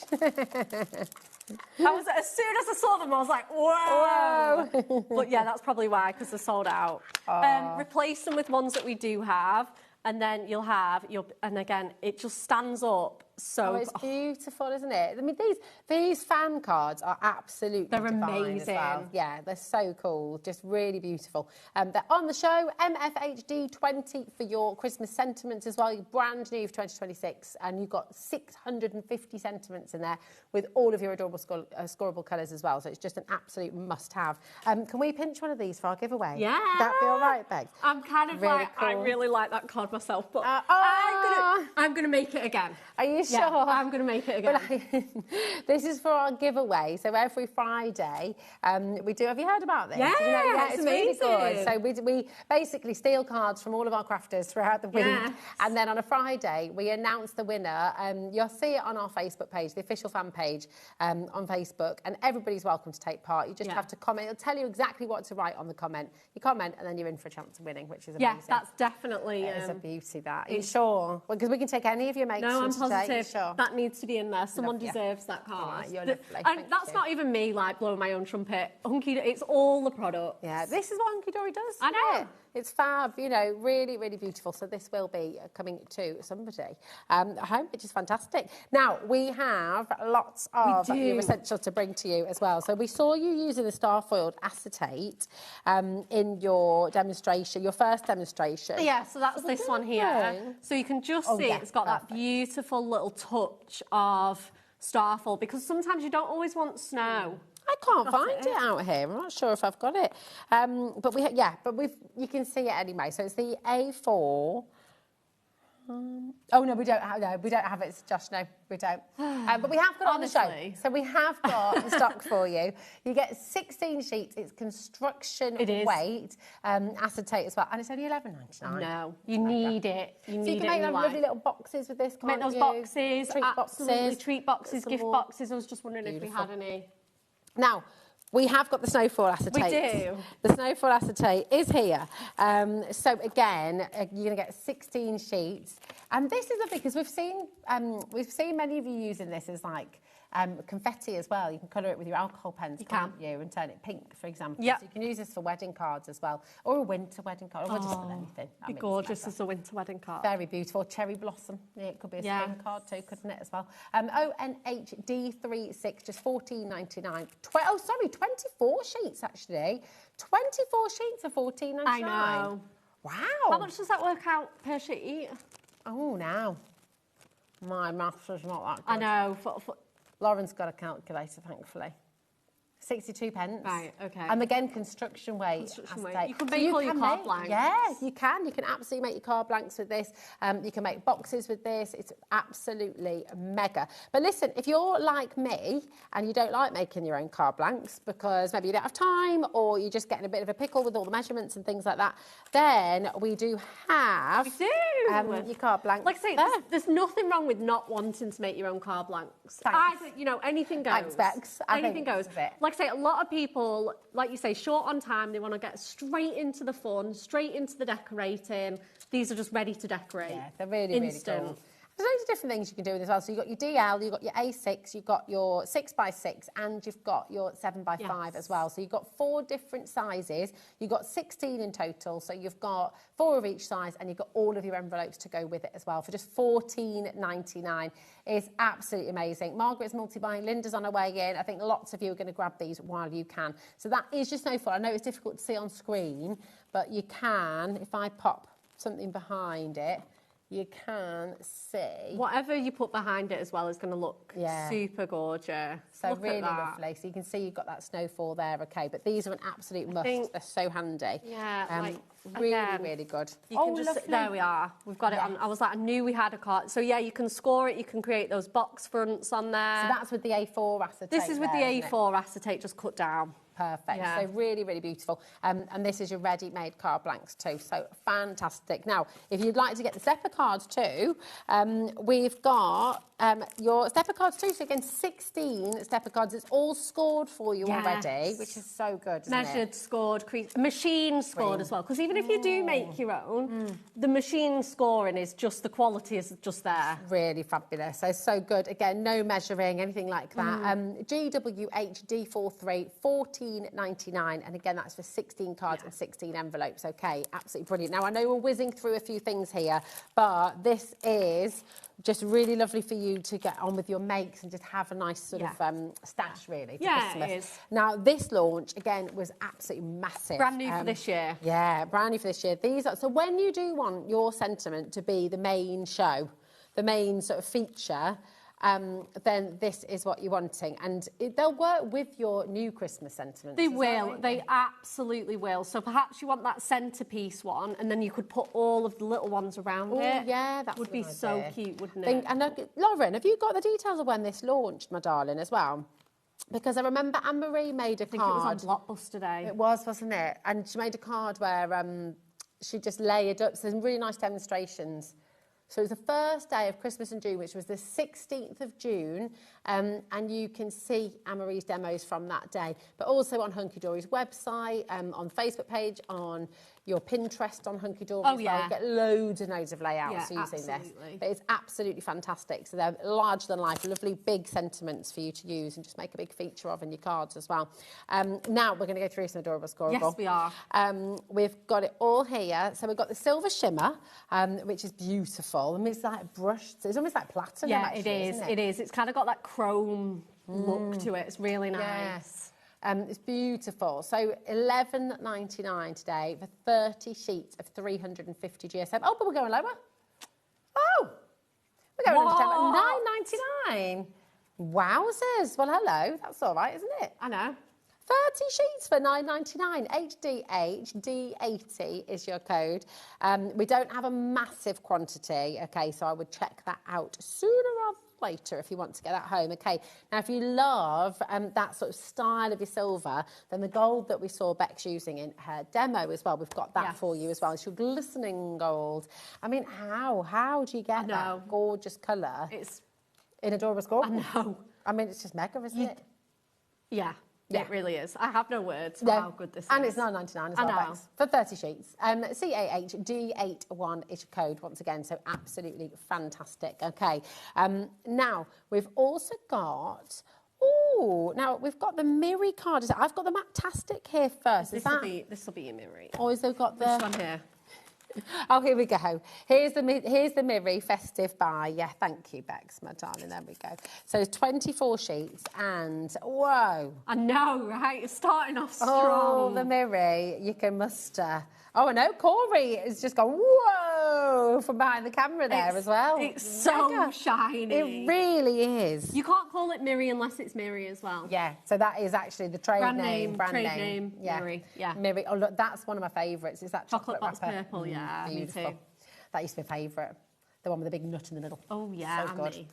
soon as I saw them, I was like, whoa. But yeah, that's probably why, because they're sold out. Replace them with ones that we do have. And then you'll have and again, it just stands up so. Oh, it's beautiful, isn't it? I mean, these fan cards are absolutely amazing. As well. Yeah, they're so cool, just really beautiful. They're on the show, MFHD 20 for your Christmas sentiments as well. You're brand new for 2026, and you've got 650 sentiments in there with all of your adorable scoreable colours as well. So it's just an absolute must-have. Can we pinch one of these for our giveaway? Yeah. Would that be all right, Bex? I'm kind of really like, cool. I really like that card myself, but I'm gonna make it again. Are you sure? Yeah, I'm going to make it again. This is for our giveaway. So every Friday, we do. Have you heard about this? Yeah, it's amazing. really good. So we basically steal cards from all of our crafters throughout the week, and then on a Friday we announce the winner. You'll see it on our Facebook page, the official fan page on Facebook, and everybody's welcome to take part. You just have to comment. It'll tell you exactly what to write on the comment. You comment, and then you're in for a chance of winning, which is amazing. Yes, that's definitely. It's a beauty. That. Are you sure? Because we can take any of your mates. No, I'm from positive. today. Sure. That needs to be in there. Someone deserves that card. Right, you're lovely. And that's not even me like blowing my own trumpet. It's all the product. Yeah, this is what Hunky Dory does. I know. It's fab, you know, really, really beautiful. So this will be coming to somebody at home, which is fantastic. Now, we have lots of your essentials to bring to you as well. So we saw you using the star-foiled acetate in your demonstration, your first demonstration. Yeah, so that's this one here. So you can just see it's got that beautiful little touch of starfoil, because sometimes you don't always want snow. I can't find it out here. I'm not sure if I've got it. But you can see it anyway. So it's the A4. Oh no, we don't have it, Josh. No, we don't. But we have got it on the show. So we have got the stock for you. You get 16 sheets. It's construction weight acetate as well, and it's only $11.99. No, you need it. You can make them lovely little boxes with this. Make those boxes, treat boxes, treat boxes, gift boxes. I was just wondering if we had any. Now, we have got the snowfall acetate. We do. The snowfall acetate is here. So again, you're going to get 16 sheets. And this is lovely because we've seen many of you using this as like confetti as well. You can colour it with your alcohol pens, can't you? And turn it pink, for example. Yep. So you can use this for wedding cards as well. Or a winter wedding card. Or just for anything. Be gorgeous as a winter wedding card. Very beautiful. Cherry blossom. Yeah, it could be a spring card too, couldn't it, as well? ONHD36, just $14.99. 24 sheets, actually. 24 sheets for $14.99. I know. Wow. How much does that work out per sheet? Oh, now. My maths is not that good. I know. Lauren's got a calculator, thankfully. 62 pence. Right, okay. And again, construction weight. You can make all your card blanks. Yes, you can. You can absolutely make your card blanks with this. You can make boxes with this. It's absolutely mega. But listen, if you're like me and you don't like making your own card blanks because maybe you don't have time or you're just getting a bit of a pickle with all the measurements and things like that, then we do have your card blanks. Like I say, there's nothing wrong with not wanting to make your own card blanks. Anything goes. Thanks, Bex. Anything goes. Like I say, a lot of people, like you say, short on time, they want to get straight into the fun, straight into the decorating. These are just ready to decorate. Yeah, they're really, really cool. There's loads of different things you can do with this as well. So you've got your DL, you've got your A6, you've got your 6x6, and you've got your 7x5 as well. So you've got 4 different sizes. You've got 16 in total. So you've got 4 of each size, and you've got all of your envelopes to go with it as well for just $14.99. It's absolutely amazing. Margaret's multi-buying. Linda's on her way in. I think lots of you are going to grab these while you can. So that is just snowfall. I know it's difficult to see on screen, but you can, if I pop something behind it, you can see. Whatever you put behind it as well is going to look super gorgeous. So really lovely. So you can see you've got that snowfall there, okay. But these are an absolute must. They're so handy. Yeah, really good. You can just, there we are. We've got it on. I was like, I knew we had a card. So yeah, you can score it. You can create those box fronts on there. So that's with the A4 acetate. This is with the A4 acetate just cut down. Perfect. Yeah. So really, really beautiful. And this is your ready-made card blanks too. So fantastic. Now, if you'd like to get the stepper cards too, we've got your stepper cards too. So again, 16 stepper cards. It's all scored for you already, which is so good, isn't Measured, scored, machine scored as well. Because even if you do make your own, the machine scoring is just, the quality is just there. Really fabulous. So good. Again, no measuring, anything like that. GWHD43, $14.99, and again that's for 16 cards and 16 envelopes. Okay, absolutely brilliant. Now I know we're whizzing through a few things here, but this is just really lovely for you to get on with your makes and just have a nice sort of stash really for Christmas. It is. Now this launch again was absolutely massive. Brand new for this year. Yeah, brand new for this year. These are, so when you do want your sentiment to be the main show, the main sort of feature, then this is what you're wanting. And they'll work with your new Christmas sentiments. They will. They absolutely will. So perhaps you want that centrepiece one, and then you could put all of the little ones around it. Yeah, that would be so cute, wouldn't it? And Lauren, have you got the details of when this launched, my darling, as well? Because I remember Anne-Marie made a card. I think it was on Blockbuster Day. It was, wasn't it? And she made a card where she just layered up some really nice demonstrations. So it was the first day of Christmas in June, which was the 16th of June, and you can see Anne-Marie's demos from that day, but also on Hunky Dory's website, on Facebook page, on your Pinterest on Hunky Dory as well. You get loads and loads of layouts using this. But it's absolutely fantastic. So they're larger than life, lovely big sentiments for you to use and just make a big feature of in your cards as well. Now we're going to go through some adorable scoreable. Yes, we are. We've got it all here. So we've got the silver shimmer, which is beautiful. I mean, it's like brushed. It's almost like platinum. Yeah, actually, it is. isn't It is. It's kind of got that chrome look to it. It's really nice. Yes. It's beautiful. So $11.99 today for 30 sheets of 350 GSM. Oh, but we're going lower. Oh, we're going under $9.99. Wowzers. Well, hello. That's all right, isn't it? I know. 30 sheets for $9.99. HDHD80 is your code. We don't have a massive quantity, okay, so I would check that out sooner rather than later if you want to get that home, okay. Now, if you love that sort of style of your silver, then the gold that we saw Bex using in her demo as well, we've got that for you as well. It's your glistening gold. I mean, how do you get that gorgeous colour? It's in Adorable Score? I know. I mean, it's just mega, isn't it? Yeah. It really is. I have no words for how good this is. And it's $9.99 as well, Bex, for 30 sheets. CAHD81 is your code once again, so absolutely fantastic. Okay. Now, we've also got... Oh, now we've got the Miri card. I've got the Mactastic here first. This will be a Miri. Or is there got the... This one here. Oh, here we go. Here's the Miri festive buy. Yeah, thank you, Bex, my darling. There we go. So 24 sheets and whoa. I know, right? It's starting off strong. Oh, the Miri you can muster. Oh, I know. Corey is just gone, whoa, from behind the camera there as well. It's so shiny. It really is. You can't call it Miri unless it's Miri as well. Yeah, so that is actually the brand name. Yeah. Miri, yeah. Miri. Oh, look, that's one of my favourites. Is that chocolate box wrapper? purple, yeah, beautiful. me too. That used to be a favourite. The one with the big nut in the middle. Oh, yeah, so good. me.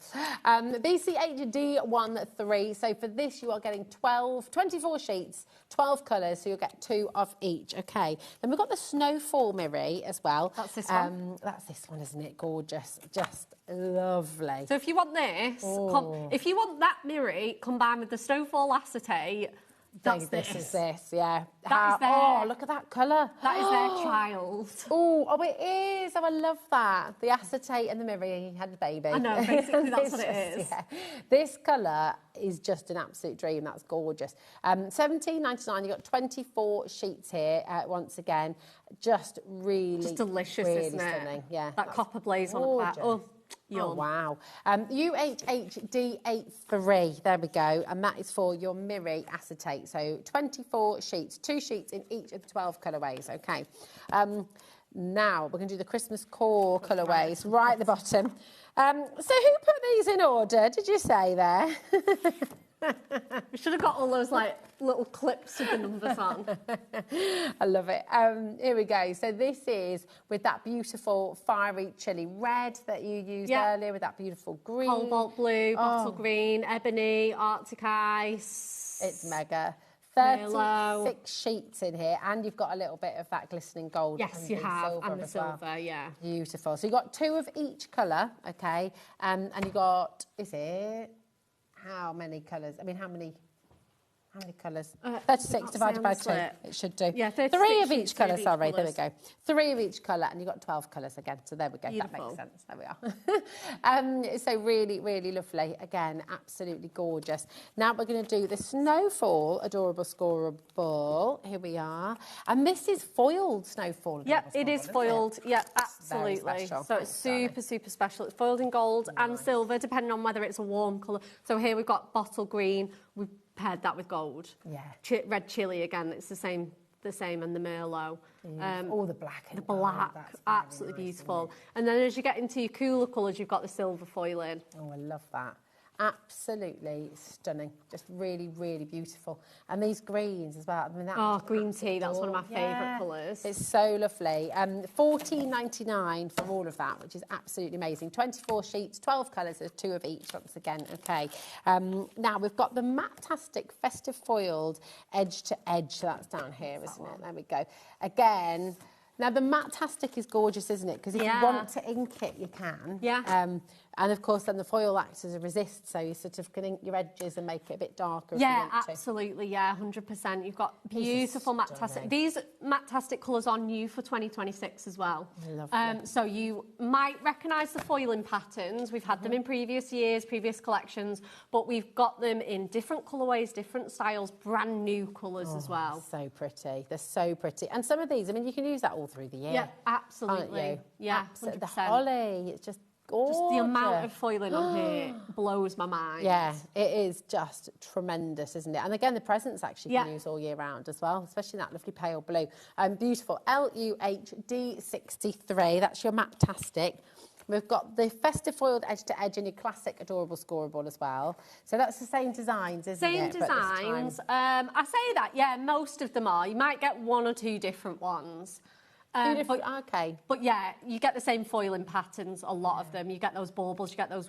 BCHD13. So for this, you are getting 24 sheets, 12 colours, so you'll get 2 of each. Okay. Then we've got the Snowfall Miri as well. That's this one. That's this one, isn't it? Gorgeous. Just lovely. So if you want this, if you want that Miri combined with the Snowfall acetate, that's this is this, yeah. That is their, oh, look at that colour. That is their child. Oh, it is. Oh, I love that. The acetate and the Miri had a baby. I know, basically that's what it is. Yeah. This colour is just an absolute dream. That's gorgeous. $17.99. You've got 24 sheets here. Once again, just really, just delicious, really isn't stunning. it? Yeah, that copper blaze on the back. Oh, yum. Oh, wow. UHHD83, there we go. And that is for your Miri acetate. So 24 sheets, 2 sheets in each of the 12 colourways, okay. Now, we're going to do the Christmas core colourways right at the bottom. So who put these in order, did you say there? We should have got all those like little clips with the numbers on. I love it. Here we go. So this is with that beautiful fiery chili red that you used earlier, with that beautiful green. Cobalt blue, bottle green, ebony, Arctic ice. It's mega. 36 sheets in here, and you've got a little bit of that glistening gold. Yes, you have, and the silver, yeah. Beautiful. So you've got 2 of each colour, okay, and you've got, is it, how many colours? I mean, how many colours? 36 divided by 2. It should do. Yeah, 36 3 of each colour, sorry. Colours. There we go. 3 of each colour, and you've got 12 colours again. So there we go. Beautiful. That makes sense. There we are. So really, really lovely. Again, absolutely gorgeous. Now we're going to do the Snowfall Adorable Scoreable. Here we are. And this is foiled Snowfall. Yeah, it is foiled. Yeah, absolutely. So it's super, super special. It's foiled in gold and silver, depending on whether it's a warm colour. So here we've got bottle green. We've paired that with gold. Yeah. Red chili again. It's the same, and the Merlot. All the black. The black, absolutely beautiful. And then as you get into your cooler colours, you've got the silver foiling. Oh, I love that. Absolutely stunning. Just really, really beautiful. And these greens as well. I mean, green tea, that's one of my favourite colours. It's so lovely. $14.99 for all of that, which is absolutely amazing. 24 sheets, 12 colours, there's 2 of each once again. Okay. Now we've got the Matastic Festive Foiled Edge to Edge. That's down here, isn't it? There we go. Again, now the Matastic is gorgeous, isn't it? Because if you want to ink it, you can. Yeah. And of course, then the foil acts as a resist, so you sort of can ink your edges and make it a bit darker. Yeah, absolutely. Yeah, 100%. You've got beautiful Matastic. These Matastic colours are new for 2026 as well. Lovely. So you might recognise the foiling patterns. We've had them in previous years, previous collections, but we've got them in different colourways, different styles, brand new colours as well. So pretty. They're so pretty. And some of these, I mean, you can use that all through the year. Yeah, absolutely. Can't you? Yeah, absolutely. 100%. The holly, it's just gorgeous. Just the amount of foiling on here blows my mind. Yeah, it is just tremendous, isn't it? And again, the presents actually can use all year round as well, especially that lovely pale blue. Beautiful. LUHD63, that's your Matastic. We've got the Festive Foiled Edge to Edge and your classic adorable scoreable as well. So that's the same designs, isn't it? Same designs. I say that, yeah, most of them are. You might get 1 or 2 different ones. But yeah, you get the same foiling patterns, a lot of them. You get those baubles, you get those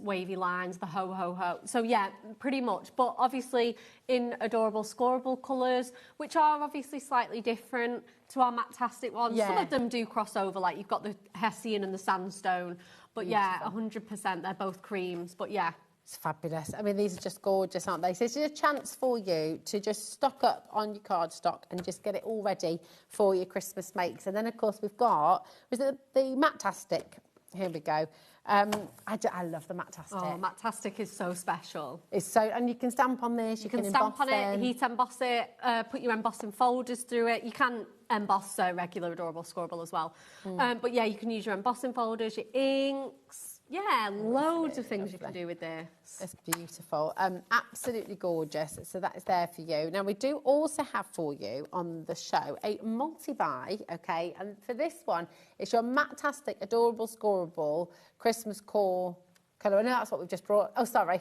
wavy lines, the ho-ho-ho. So yeah, pretty much. But obviously in adorable scoreable colours, which are obviously slightly different to our Matastic ones. Some of them do cross over, like you've got the Hessian and the Sandstone. But yeah, 100%, they're both creams. But yeah. It's fabulous. I mean, these are just gorgeous, aren't they? So it's a chance for you to just stock up on your cardstock and just get it all ready for your Christmas makes. And then, of course, we've got the Matastic. Here we go. I love the Matastic. Oh, Matastic is so special. It's so, and you can stamp on this. You can stamp on it, heat emboss it, put your embossing folders through it. You can emboss regular adorable scoreable as well. But yeah, you can use your embossing folders, your inks. Yeah, loads of things you can do with this. It's beautiful. Absolutely gorgeous. So that is there for you. Now, we do also have for you on the show a multi-buy, okay? And for this one, it's your Matastic Adorable Scoreable Christmas Core colour. I know that's what we've just brought. Oh, sorry.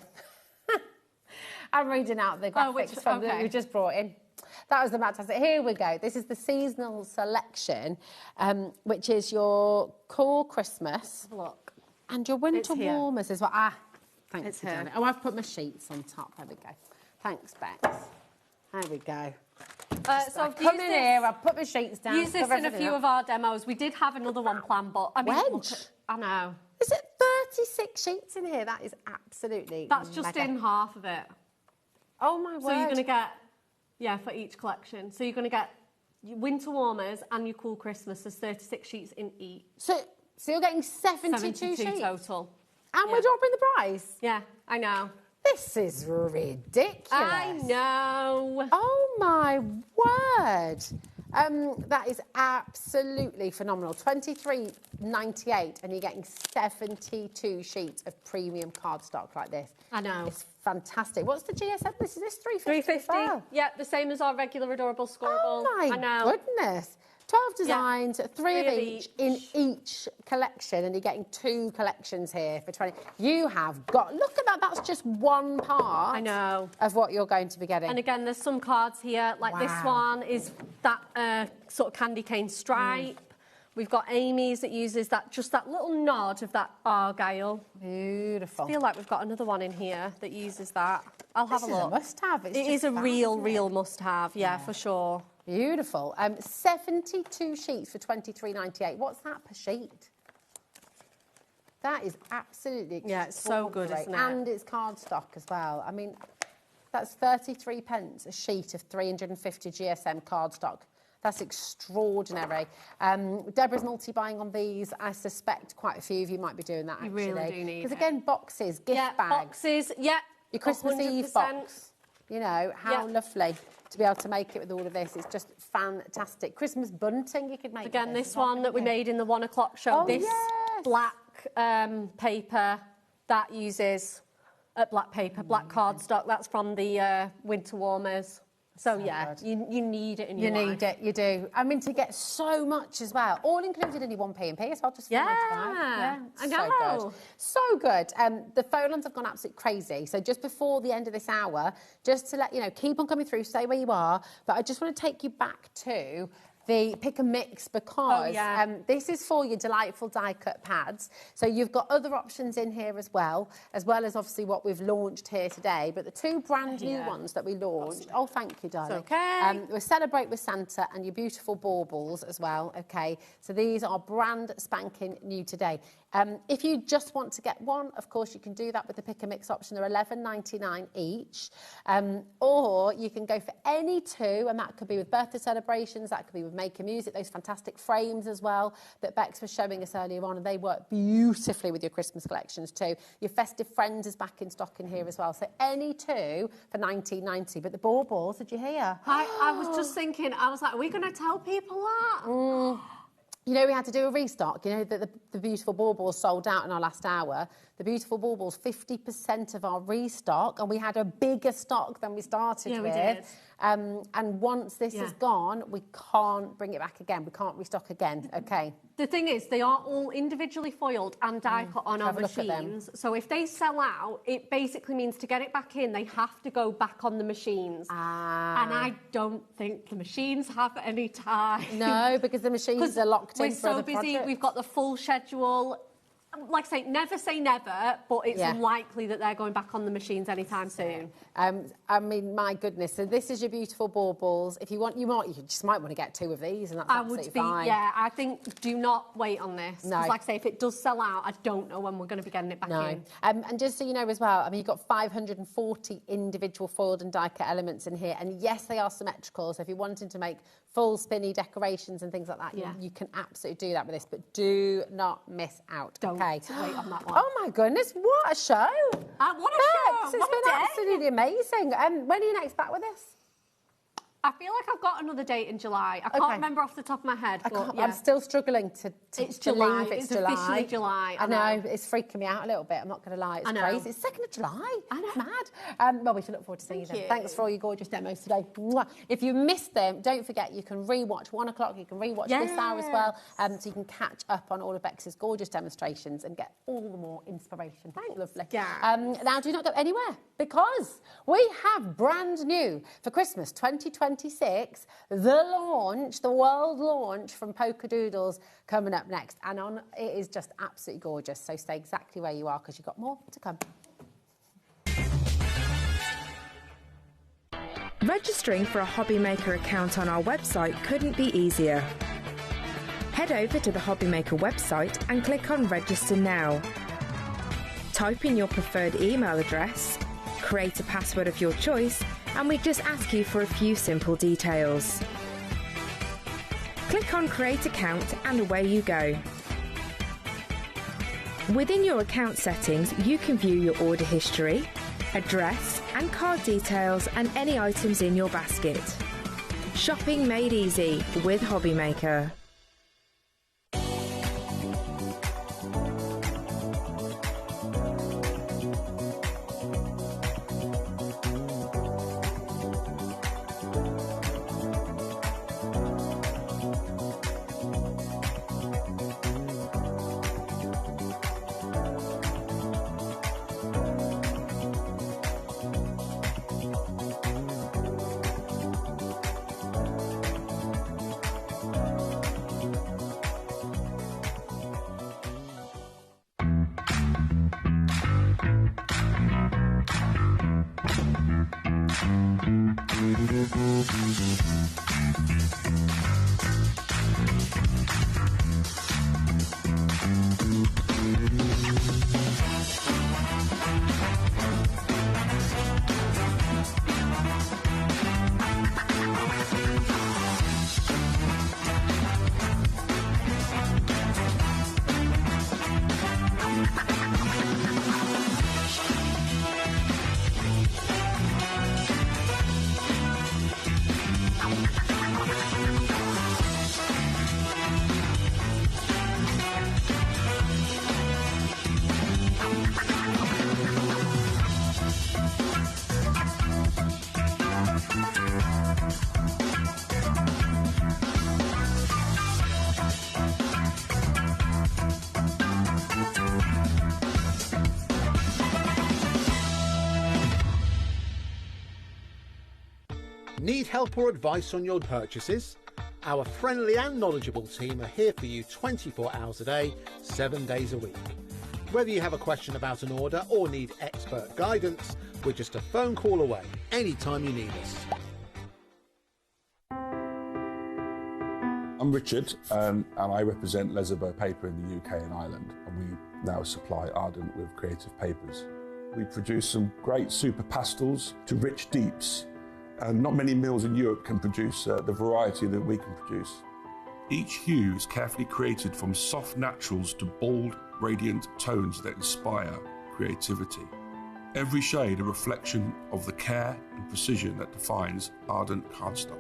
I'm reading out the graphics that we just brought in. That was the Matastic. Here we go. This is the seasonal selection, which is your Core Christmas. Look. And your winter warmers as well. Thanks, Janet. Oh, I've put my sheets on top. There we go. Thanks, Bex. There we go. So I've come in here, I've put my sheets down. Use this in a few of our demos. We did have another one planned, but I mean, I know. Is it 36 sheets in here? That is absolutely That's just in half of it. Oh, my word. So you're going to get, for each collection. So you're going to get your winter warmers and your cool Christmas. There's 36 sheets in each. So you're getting 72 sheets? Total. And we're dropping the price? Yeah, I know. This is ridiculous. I know. Oh, my word. That is absolutely phenomenal. $23.98 and you're getting 72 sheets of premium cardstock like this. I know. It's fantastic. What's the GSM? Is this $3.50? $3.50. Yeah, the same as our regular adorable scoreable. Oh, my goodness. 12 designs, 3 of each in each collection, and you're getting 2 collections here for 20. You have got, look at that, that's just one part. I know. Of what you're going to be getting. And again, there's some cards here, like this one is that sort of candy cane stripe. We've got Amy's that uses that, just that little nod of that argyle. Beautiful. I feel like we've got another one in here that uses that. I'll have a look. This is a must-have. It is a real must-have, yeah, for sure. Beautiful. 72 sheets for $23.98. What's that per sheet? That is absolutely it's so good, isn't it? And it's cardstock as well. I mean, that's 33 pence a sheet of 350 GSM cardstock. That's extraordinary. Deborah's multi-buying on these. I suspect quite a few of you might be doing that, actually. You really do need it. Because, again, boxes, gift bags. Boxes, Your Christmas 100%. Eve box. You know, how lovely to be able to make it with all of this. It's just fantastic. Christmas bunting you could make. Again, this one that we made in the 1 o'clock show. This black paper that uses black paper, black cardstock. That's from the winter warmers. So yeah, you need it in your life. You need it, you do. I mean, to get so much as well, all included in your one P&P as well, just for I know. So good. The phone lines have gone absolutely crazy. So just before the end of this hour, just to let you know, keep on coming through, stay where you are. But I just want to take you back to the pick and mix because this is for your delightful die cut pads. So you've got other options in here as well as obviously what we've launched here today. But the two brand new ones that we launched. Oh, thank you, darling. It's okay. We Celebrate with Santa and your beautiful baubles as well. Okay, so these are brand spanking new today. If you just want to get one, of course, you can do that with the pick and mix option. They're $11.99 each. Or you can go for any two, and that could be with birthday celebrations, that could be with making music, those fantastic frames as well that Bex was showing us earlier on, and they work beautifully with your Christmas collections too. Your Festive Friends is back in stock in here as well. So any two for $19.90. But the baubles, did you hear? I was just thinking, I was like, are we going to tell people that? You know, we had to do a restock. You know, the beautiful baubles sold out in our last hour. The beautiful baubles, 50% of our restock, and we had a bigger stock than we started with. We did. And once this is gone, we can't bring it back again. We can't restock again, okay? The thing is, they are all individually foiled and die cut on our machines. So if they sell out, it basically means to get it back in, they have to go back on the machines. And I don't think the machines have any time. No, because the machines are locked in for We're so busy. project. We've got the full schedule. Like I say never, but it's unlikely that they're going back on the machines anytime soon. I mean, my goodness. So this is your beautiful baubles. If you want, you just might want to get two of these, and that's absolutely fine. Yeah, I think do not wait on this. No. 'Cause like I say, if it does sell out, I don't know when we're going to be getting it back in. And just so you know as well, I mean, you've got 540 individual foiled and die cut elements in here, and yes, they are symmetrical. So if you're wanting to make full spinny decorations and things like that, you can absolutely do that with this. But do not miss out. Don't wait on that one. Oh my goodness, what a show! What a show! It's been absolutely amazing. When are you next back with us? I feel like I've got another date in July. I can't remember off the top of my head. But I'm still struggling to it's July. believe it's July. officially July. I know, it's freaking me out a little bit. I'm not going to lie, it's crazy. It's 2nd of July. I know. It's mad. Well, we should look forward to seeing them. Thanks for all your gorgeous demos today. Mwah. If you missed them, don't forget you can re-watch 1 o'clock. You can re-watch this hour as well, so you can catch up on all of Bex's gorgeous demonstrations and get all the more inspiration. Thanks. Lovely. Now, do not go anywhere because we have brand new for Christmas 2026. The world launch from Polka Doodles coming up next. And it is just absolutely gorgeous. So stay exactly where you are because you've got more to come. Registering for a HobbyMaker account on our website couldn't be easier. Head over to the HobbyMaker website and click on Register Now. Type in your preferred email address, create a password of your choice, and we just ask you for a few simple details. Click on Create Account and away you go. Within your account settings, you can view your order history, address and card details and any items in your basket. Shopping made easy with HobbyMaker. Need help or advice on your purchases? Our friendly and knowledgeable team are here for you 24 hours a day, 7 days a week. Whether you have a question about an order or need expert guidance, we're just a phone call away anytime you need us. I'm Richard, and I represent Lesabo Paper in the UK and Ireland, and we now supply Ardent with creative papers. We produce some great super pastels to rich deeps, and not many mills in Europe can produce the variety that we can produce. Each hue is carefully created from soft naturals to bold, radiant tones that inspire creativity. Every shade a reflection of the care and precision that defines Ardent cardstock.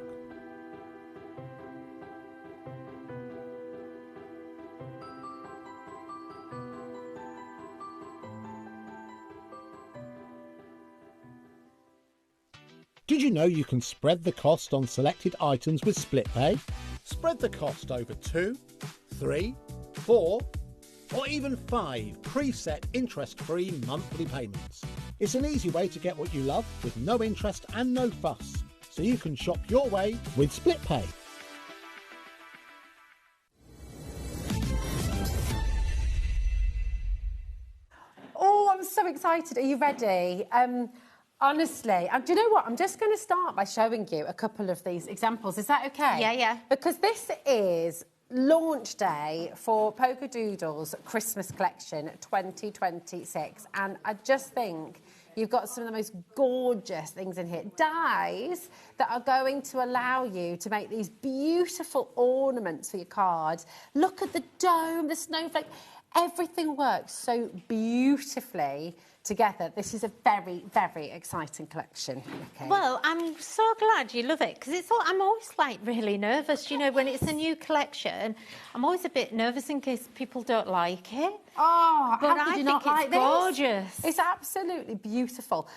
Did you know you can spread the cost on selected items with split pay? Spread the cost over 2, 3, 4, or even 5 preset interest-free monthly payments. It's an easy way to get what you love with no interest and no fuss, so you can shop your way with split pay. Oh, I'm so excited. Are you ready? Honestly, do you know what? I'm just going to start by showing you a couple of these examples. Is that okay? Yeah, yeah. Because this is launch day for Polka Doodle's Christmas collection 2026. And I just think you've got some of the most gorgeous things in here. Dyes that are going to allow you to make these beautiful ornaments for your cards. Look at the dome, the snowflake. Everything works so beautifully together. This is a very, very exciting collection. Okay. Well, I'm so glad you love it, because it's all, I'm always like really nervous, you know, when it's a new collection. I'm always a bit nervous in case people don't like it. Oh, but how could I you think not like it's this? gorgeous. It's absolutely beautiful.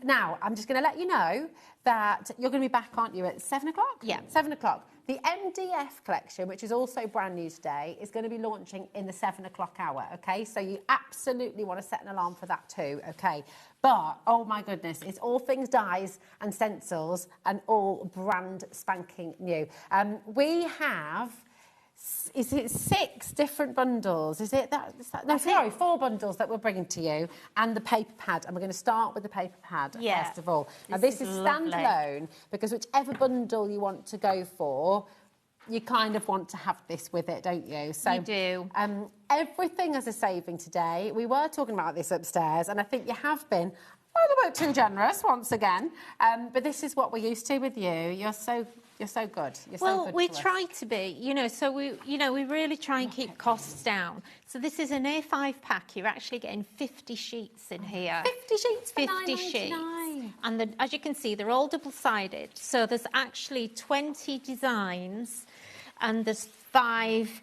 Now, I'm just going to let you know that you're going to be back, aren't you, at 7 o'clock? Yeah. 7 o'clock. The MDF collection, which is also brand new today, is going to be launching in the 7 o'clock hour, OK? So you absolutely want to set an alarm for that too, OK? But, oh my goodness, it's all things dyes and stencils and all brand spanking new. We have... Is it 6 different bundles? Is it that? No, sorry, 4 bundles that we're bringing to you, and the paper pad. And we're going to start with the paper pad first of all. Now, this is standalone because whichever bundle you want to go for, you kind of want to have this with it, don't you? So you do. Everything is a saving today. We were talking about this upstairs, and I think you have been a little bit too generous once again. But this is what we're used to with you. You're so good. You're so good. We try to be, you know, so we really try and keep costs down. So this is an A5 pack. You're actually getting 50 sheets in here. 50 sheets for 50 sheets. And as you can see, they're all double-sided. So there's actually 20 designs and there's 5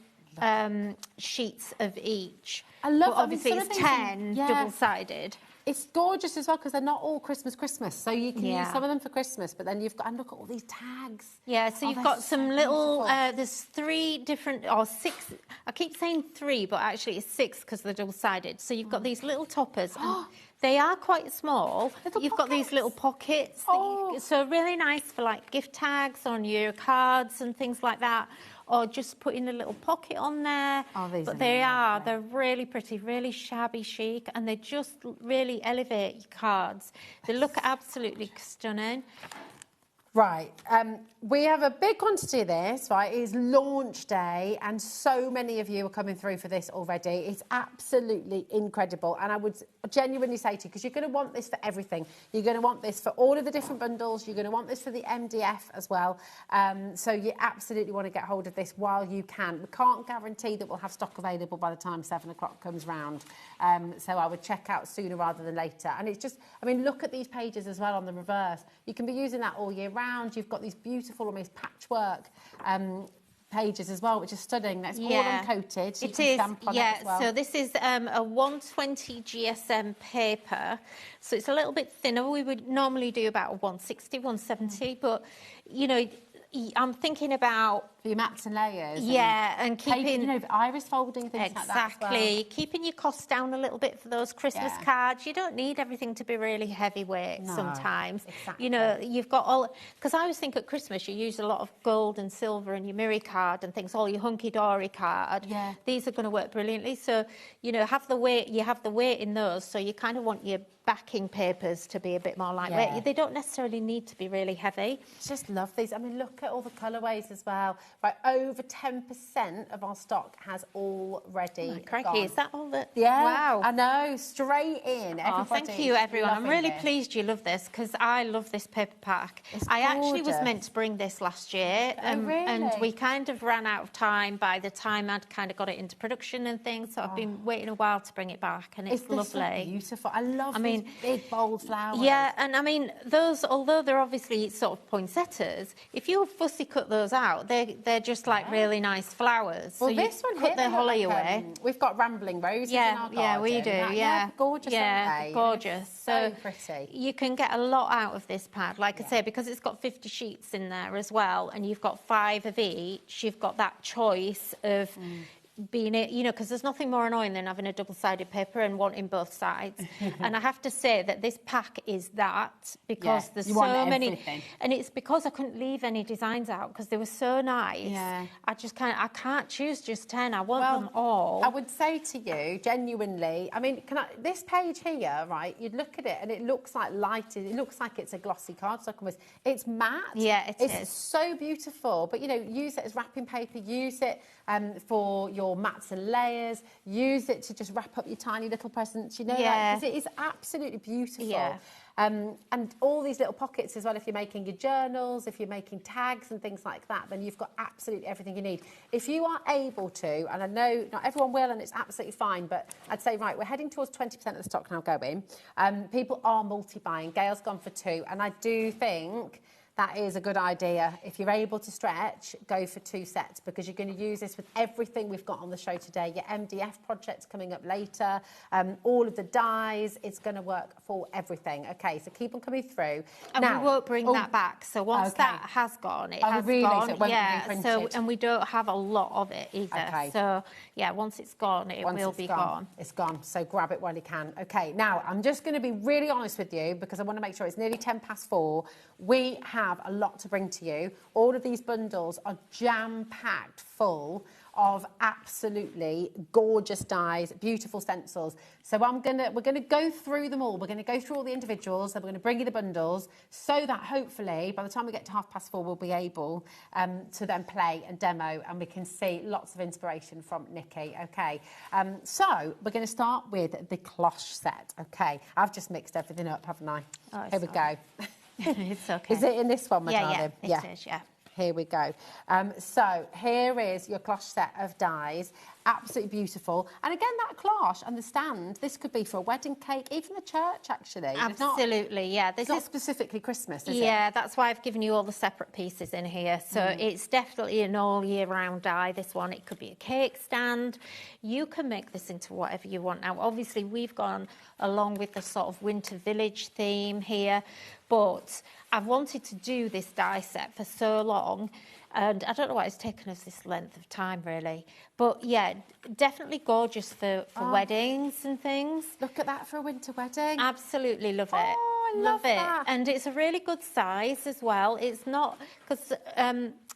sheets of each. I love but obviously it's 10 double-sided. It's gorgeous as well because they're not all Christmas, so you can use some of them for Christmas, but then you've got, and look at all these tags. Yeah, so you've got some little, there's 3 different, or 6, I keep saying 3, but actually it's 6 because they're double-sided. So you've got these little toppers, and they are quite small. You've got these little pockets, so really nice for like gift tags on your cards and things like that. Or just putting a little pocket on there. But they're really pretty, really shabby chic, and they just really elevate your cards. They look absolutely stunning. Right, we have a big quantity of this, right? It is launch day, and so many of you are coming through for this already. It's absolutely incredible, and I would genuinely say to you, because you're going to want this for everything. You're going to want this for all of the different bundles. You're going to want this for the MDF as well. So you absolutely want to get hold of this while you can. We can't guarantee that we'll have stock available by the time 7 o'clock comes round. So I would check out sooner rather than later. And it's just, I mean, look at these pages as well on the reverse. You can be using that all year round. You've got these beautiful, almost patchwork pages as well, which is stunning. That's all uncoated. So it is, So this is a 120 GSM paper. So it's a little bit thinner. We would normally do about a 160, 170, but, you know, I'm thinking about your mats and layers. And keeping iris folding things exactly, like that as well. Keeping your costs down a little bit for those Christmas cards. You don't need everything to be really heavyweight sometimes. Exactly. You know, you've got all, because I always think at Christmas you use a lot of gold and silver in your Miri card and things, all your hunky-dory card. Yeah. These are going to work brilliantly. So, you know, you have the weight in those, so you kind of want your backing papers to be a bit more lightweight. Yeah. They don't necessarily need to be really heavy. Just love these. I mean, look at all the colourways as well. Right, over 10% of our stock has already crikey, gone. is that all that? Yeah, Wow. I know, straight in. Oh, thank you, everyone. I'm really pleased you love this, because I love this paper pack. I actually was meant to bring this last year, really? and we kind of ran out of time by the time I'd kind of got it into production and things, so I've been waiting a while to bring it back, and it's lovely. Beautiful. I love these big, bold flowers. Yeah, and I mean, those, although they're obviously sort of poinsettias, if you fussy cut those out, they're just like really nice flowers. Well, so this one cut here, the holly away. We've got rambling roses in our garden. Yeah, we do. Yeah, gorgeous. Yeah, gorgeous. So pretty. You can get a lot out of this pad, like I say, because it's got 50 sheets in there as well, and you've got 5 of each. You've got that choice of being it, you know, because there's nothing more annoying than having a double-sided paper and wanting both sides. And I have to say that this pack is that, because there's so many, and it's because I couldn't leave any designs out because they were so nice. Yeah. I can't choose just 10. I want them all. I would say to you, genuinely, I mean, this page here, right, you'd look at it and it looks like lighted, it looks like it's a glossy cardstock almost. It's matte. Yeah, it's so beautiful, but, you know, use it as wrapping paper, use it for your mats and layers, use it to just wrap up your tiny little presents, you know, because it is absolutely beautiful. Yeah. And all these little pockets as well, if you're making your journals, if you're making tags and things like that, then you've got absolutely everything you need. If you are able to, and I know not everyone will, and it's absolutely fine, but I'd say, right, we're heading towards 20% of the stock now going. People are multi-buying. Gail's gone for 2, and I do think that is a good idea. If you're able to stretch, go for 2 sets, because you're going to use this with everything we've got on the show today. Your MDF project's coming up later, all of the dyes, it's going to work for everything. Okay, so keep on coming through. And now, we won't bring that back. So once that has gone, it has gone. So it won't be reprinted. And we don't have a lot of it either. Okay. So, yeah, once it's gone, it will be gone. It's gone, so grab it while you can. Okay, now, I'm just going to be really honest with you, because I want to make sure it's nearly 4:10. We have a lot to bring to you. All of these bundles are jam-packed full of absolutely gorgeous dyes, beautiful stencils. So we're gonna go through them all. We're gonna go through all the individuals, and we're gonna bring you the bundles, so that hopefully by the time we get to 4:30, we'll be able to then play and demo, and we can see lots of inspiration from Nikki. Okay, so we're gonna start with the cloche set. Okay, I've just mixed everything up, haven't I? Oh, here we go. It's okay. Is it in this one, my darling? Yeah, it is, yeah. Here we go. So here is your cloche set of dies. Absolutely beautiful. And again, that cloche and the stand, this could be for a wedding cake, even the church, actually. Absolutely, yeah. It's not specifically Christmas, is it? Yeah, that's why I've given you all the separate pieces in here. So it's definitely an all year round die, this one. It could be a cake stand. You can make this into whatever you want. Now, obviously, we've gone along with the sort of winter village theme here, but I've wanted to do this die set for so long, and I don't know why it's taken us this length of time, really. But, yeah, definitely gorgeous for weddings and things. Look at that for a winter wedding. Absolutely love it. Oh, I love that. it. And it's a really good size as well. It's not, because,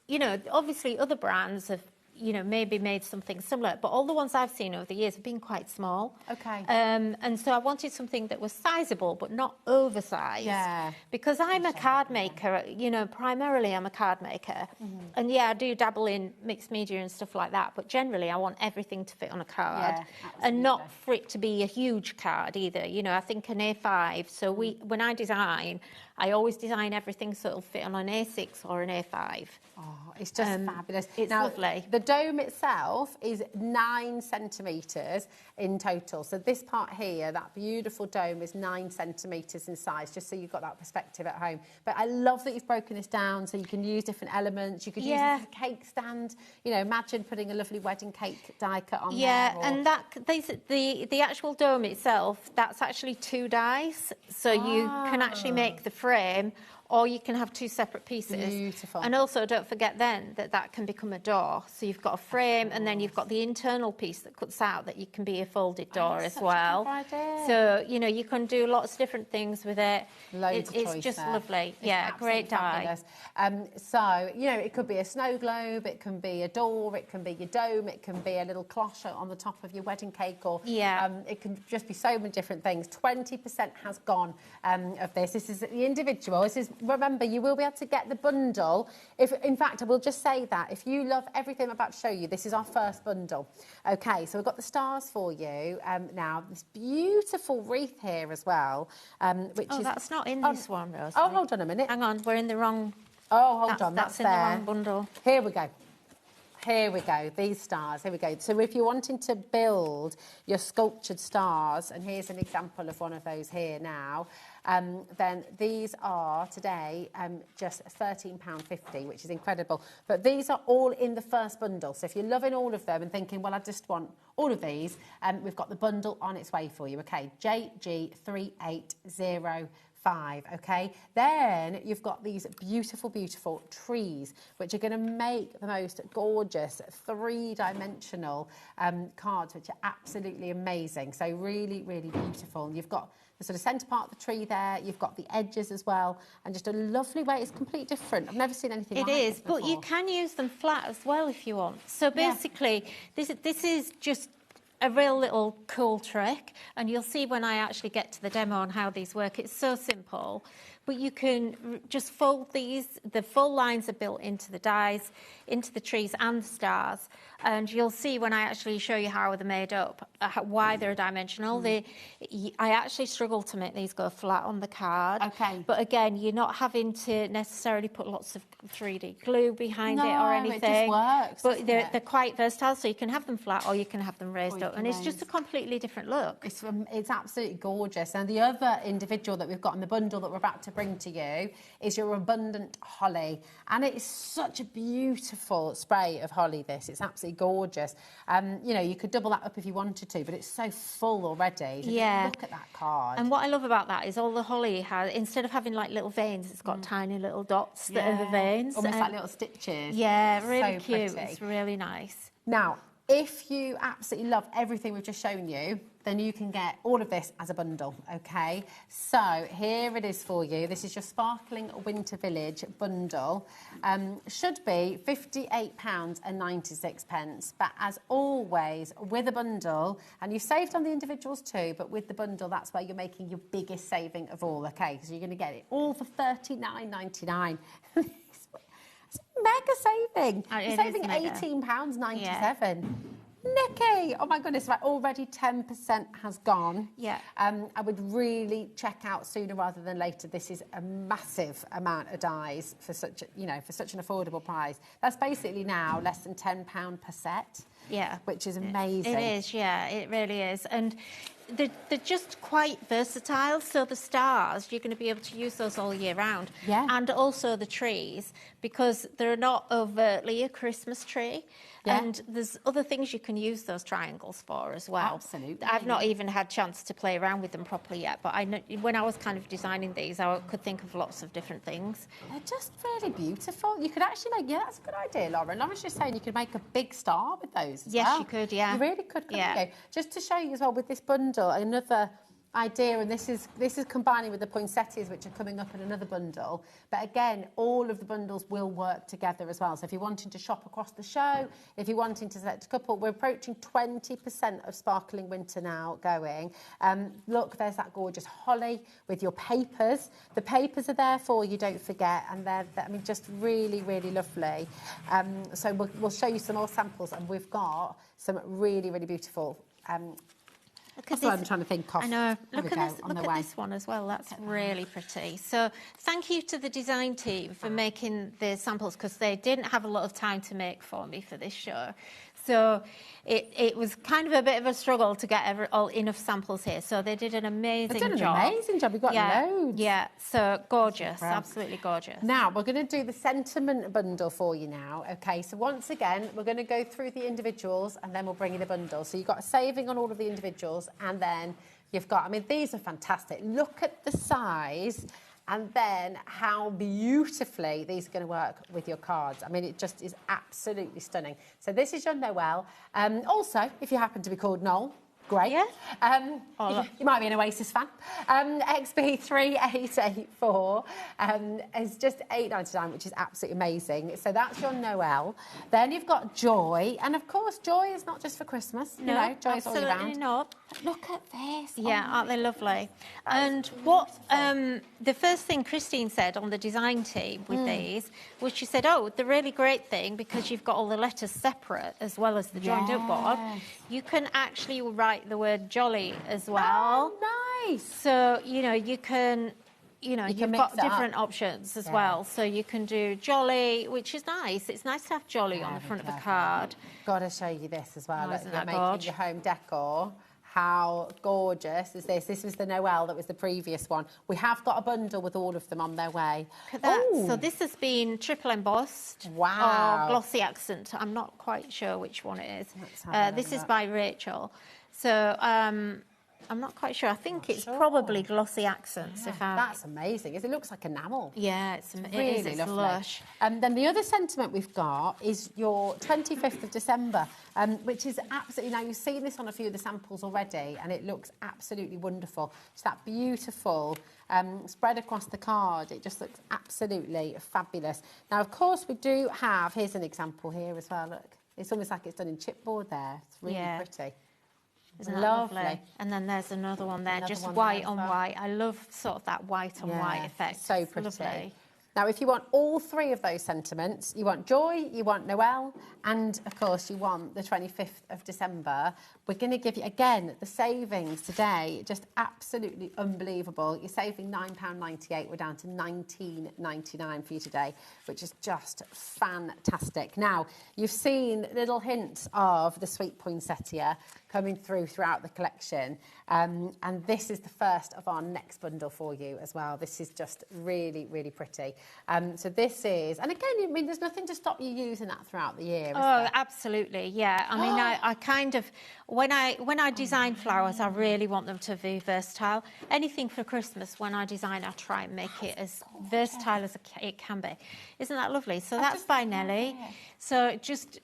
you know, obviously other brands have, you know, maybe made something similar, but all the ones I've seen over the years have been quite small. Okay. And so I wanted something that was sizable, but not oversized. Yeah. Because I'm a card maker, you know, primarily I'm a card maker. And yeah, I do dabble in mixed media and stuff like that, but generally I want everything to fit on a card. And not for it to be a huge card either. You know, I think an A5. So when I design, I always design everything so it'll fit on an A6 or an A5. Oh, it's just fabulous. It's lovely. The dome itself is 9 centimetres in total. So this part here, that beautiful dome, is 9 centimetres in size, just so you've got that perspective at home. But I love that you've broken this down so you can use different elements. You could use it as a cake stand. You know, imagine putting a lovely wedding cake die cut on there. Yeah, and the actual dome itself, that's actually 2 dies. So you can actually make the frame or you can have 2 separate pieces. Beautiful. And also, don't forget then that can become a door. So you've got a frame, and then you've got the internal piece that cuts out that you can be a folded door as well. Such a good idea. So, you know, you can do lots of different things with it. Loads of choice It's just there. lovely. It's Yeah, great die. fabulous. So, you know, it could be a snow globe, it can be a door, it can be your dome, it can be a little cloche on the top of your wedding cake, or it can just be so many different things. 20% has gone of this. This is the individual. This is, remember, you will be able to get the bundle. If, in fact, I will just say that if you love everything I'm about to show you, this is our first bundle. Okay, so we've got the stars for you now. This beautiful wreath here as well, which is... that's not in this one, Rosie. Oh, hold on a minute. Hang on, we're in the wrong... Oh, hold on, that's in there. the wrong bundle. Here we go. Here we go, these stars, here we go. So if you're wanting to build your sculptured stars, and here's an example of one of those here now, then these are today just £13.50, which is incredible. But these are all in the first bundle. So if you're loving all of them and thinking, well, I just want all of these, we've got the bundle on its way for you. Okay, JG3805. Okay, then you've got these beautiful, beautiful trees, which are going to make the most gorgeous 3-dimensional cards, which are absolutely amazing. So really, really beautiful. You've got the sort of centre part of the tree there, you've got the edges as well, and just a lovely way. It's completely different. I've never seen anything like this before. But you can use them flat as well if you want. So basically, this is just a real little cool trick, and you'll see when I actually get to the demo on how these work. It's so simple, but you can just fold these. The full lines are built into the dies, into the trees and the stars, and you'll see when I actually show you how they're made up, why they're dimensional. I actually struggle to make these go flat on the card. Okay. But again, you're not having to necessarily put lots of 3D glue behind it or anything. It just works, but they're quite versatile, so you can have them flat or you can have them raised up, and it's just a completely different look. It's absolutely gorgeous. And the other individual that we've got in the bundle that we're about to bring to you is your Abundant Holly, and it is such a beautiful spray of holly. This, it's absolutely gorgeous. You know, you could double that up if you wanted to, but it's so full already. Yeah. Look at that card. And what I love about that is all the holly has, instead of having like little veins, it's got tiny little dots that are the veins. Almost like little stitches. Yeah, really so cute. Pretty. It's really nice. Now, if you absolutely love everything we've just shown you, then you can get all of this as a bundle, okay? So here it is for you. This is your Sparkling Winter Village bundle. Should be £58.96. But as always, with a bundle, and you saved on the individuals too, but with the bundle, that's where you're making your biggest saving of all, okay? So you're going to get it all for £39.99. It's a mega saving. You're saving £18.97. Nikki, oh my goodness, right, already 10% has gone. Yeah. I would really check out sooner rather than later. This is a massive amount of dies for such, for such an affordable price. That's basically now less than £10 per set. Yeah. Which is amazing. It is, yeah, it really is. And they're just quite versatile. So the stars, you're going to be able to use those all year round. Yeah. And also the trees, because they're not overtly a Christmas tree. Yeah. And there's other things you can use those triangles for as well. Absolutely. I've not even had chance to play around with them properly yet, but I know when I was kind of designing these, I could think of lots of different things. They're just really beautiful. You could actually make, that's a good idea, Lauren. Lauren's just saying you could make a big star with those as Yes, well. you could, yeah. You really could, couldn't Yeah. you? Just to show you as well, with this bundle, another idea, and this is combining with the poinsettias, which are coming up in another bundle. But again, all of the bundles will work together as well. So if you're wanting to shop across the show, if you're wanting to select a couple, we're approaching 20% of Sparkling Winter now going. Look, there's that gorgeous holly with your papers. The papers are there for you, don't forget, and they're I mean, just really, really lovely. So we'll show you some more samples, and we've got some really, really beautiful. That's what I'm trying to think of. I know. There Look we at go, this. on Look the at way. this one as well. That's really pretty. So thank you to the design team for making the samples, because they didn't have a lot of time to make for me for this show. So it was kind of a bit of a struggle to get enough samples here. So they did an amazing job. They did an amazing job. We've got loads. Yeah, so gorgeous, absolutely gorgeous. Now, we're going to do the sentiment bundle for you now. Okay, so once again, we're going to go through the individuals and then we'll bring you the bundle. So you've got a saving on all of the individuals, and then you've got, I mean, these are fantastic. Look at the size And then how beautifully these are going to work with your cards. I mean, it just is absolutely stunning. So this is your Noel. Also, if you happen to be called Noel, great. Yeah. You might be an Oasis fan. XB3884 is just $8.99, which is absolutely amazing. So that's your Noel. Then you've got Joy, and of course, Joy is not just for Christmas. No, you know, Joy is all year round. absolutely not. But look at this. Yeah, aren't they lovely? And what the first thing Christine said on the design team with these was she said, oh, the really great thing, because you've got all the letters separate as well as the joined up board, you can actually write the word jolly as well. Oh, nice. So, you know, you can... You know, you've got different options as well. So you can do jolly, which is nice. It's nice to have jolly on the front of a card. Got to show you this as well. Oh, isn't that making gorgeous? your home decor. How gorgeous is this? This was the Noel that was the previous one. We have got a bundle with all of them on their way. Look at that. So this has been triple embossed. Wow. Or glossy accent. I'm not quite sure which one it is. This is by Rachel. So I'm not quite sure. I think it's probably glossy accents. Yeah, that's amazing. It looks like enamel. Yeah, it's really it's lovely. lush. And then the other sentiment we've got is your 25th of December, which is absolutely, now you've seen this on a few of the samples already, and it looks absolutely wonderful. It's that beautiful spread across the card. It just looks absolutely fabulous. Now, of course, we do have, here's an example here as well, look. It's almost like it's done in chipboard there. It's really pretty. Isn't that lovely? And then there's another one there, just white on white. I love sort of that white on white effect. So it's pretty. Lovely. Now, if you want all three of those sentiments, you want joy, you want Noel, and, of course, you want the 25th of December, we're going to give you, again, the savings today, just absolutely unbelievable. You're saving £9.98. We're down to £19.99 for you today, which is just fantastic. Now, you've seen little hints of the sweet poinsettia coming throughout the collection, and this is the first of our next bundle for you as well. This is just really, really pretty. So this is, and again, I mean, there's nothing to stop you using that throughout the year. Oh, absolutely, yeah. I mean, I kind of, when I design flowers, I really want them to be versatile. Anything for Christmas, when I design, I try and make it as versatile as it can be. Isn't that lovely? So that's by Nelly. So just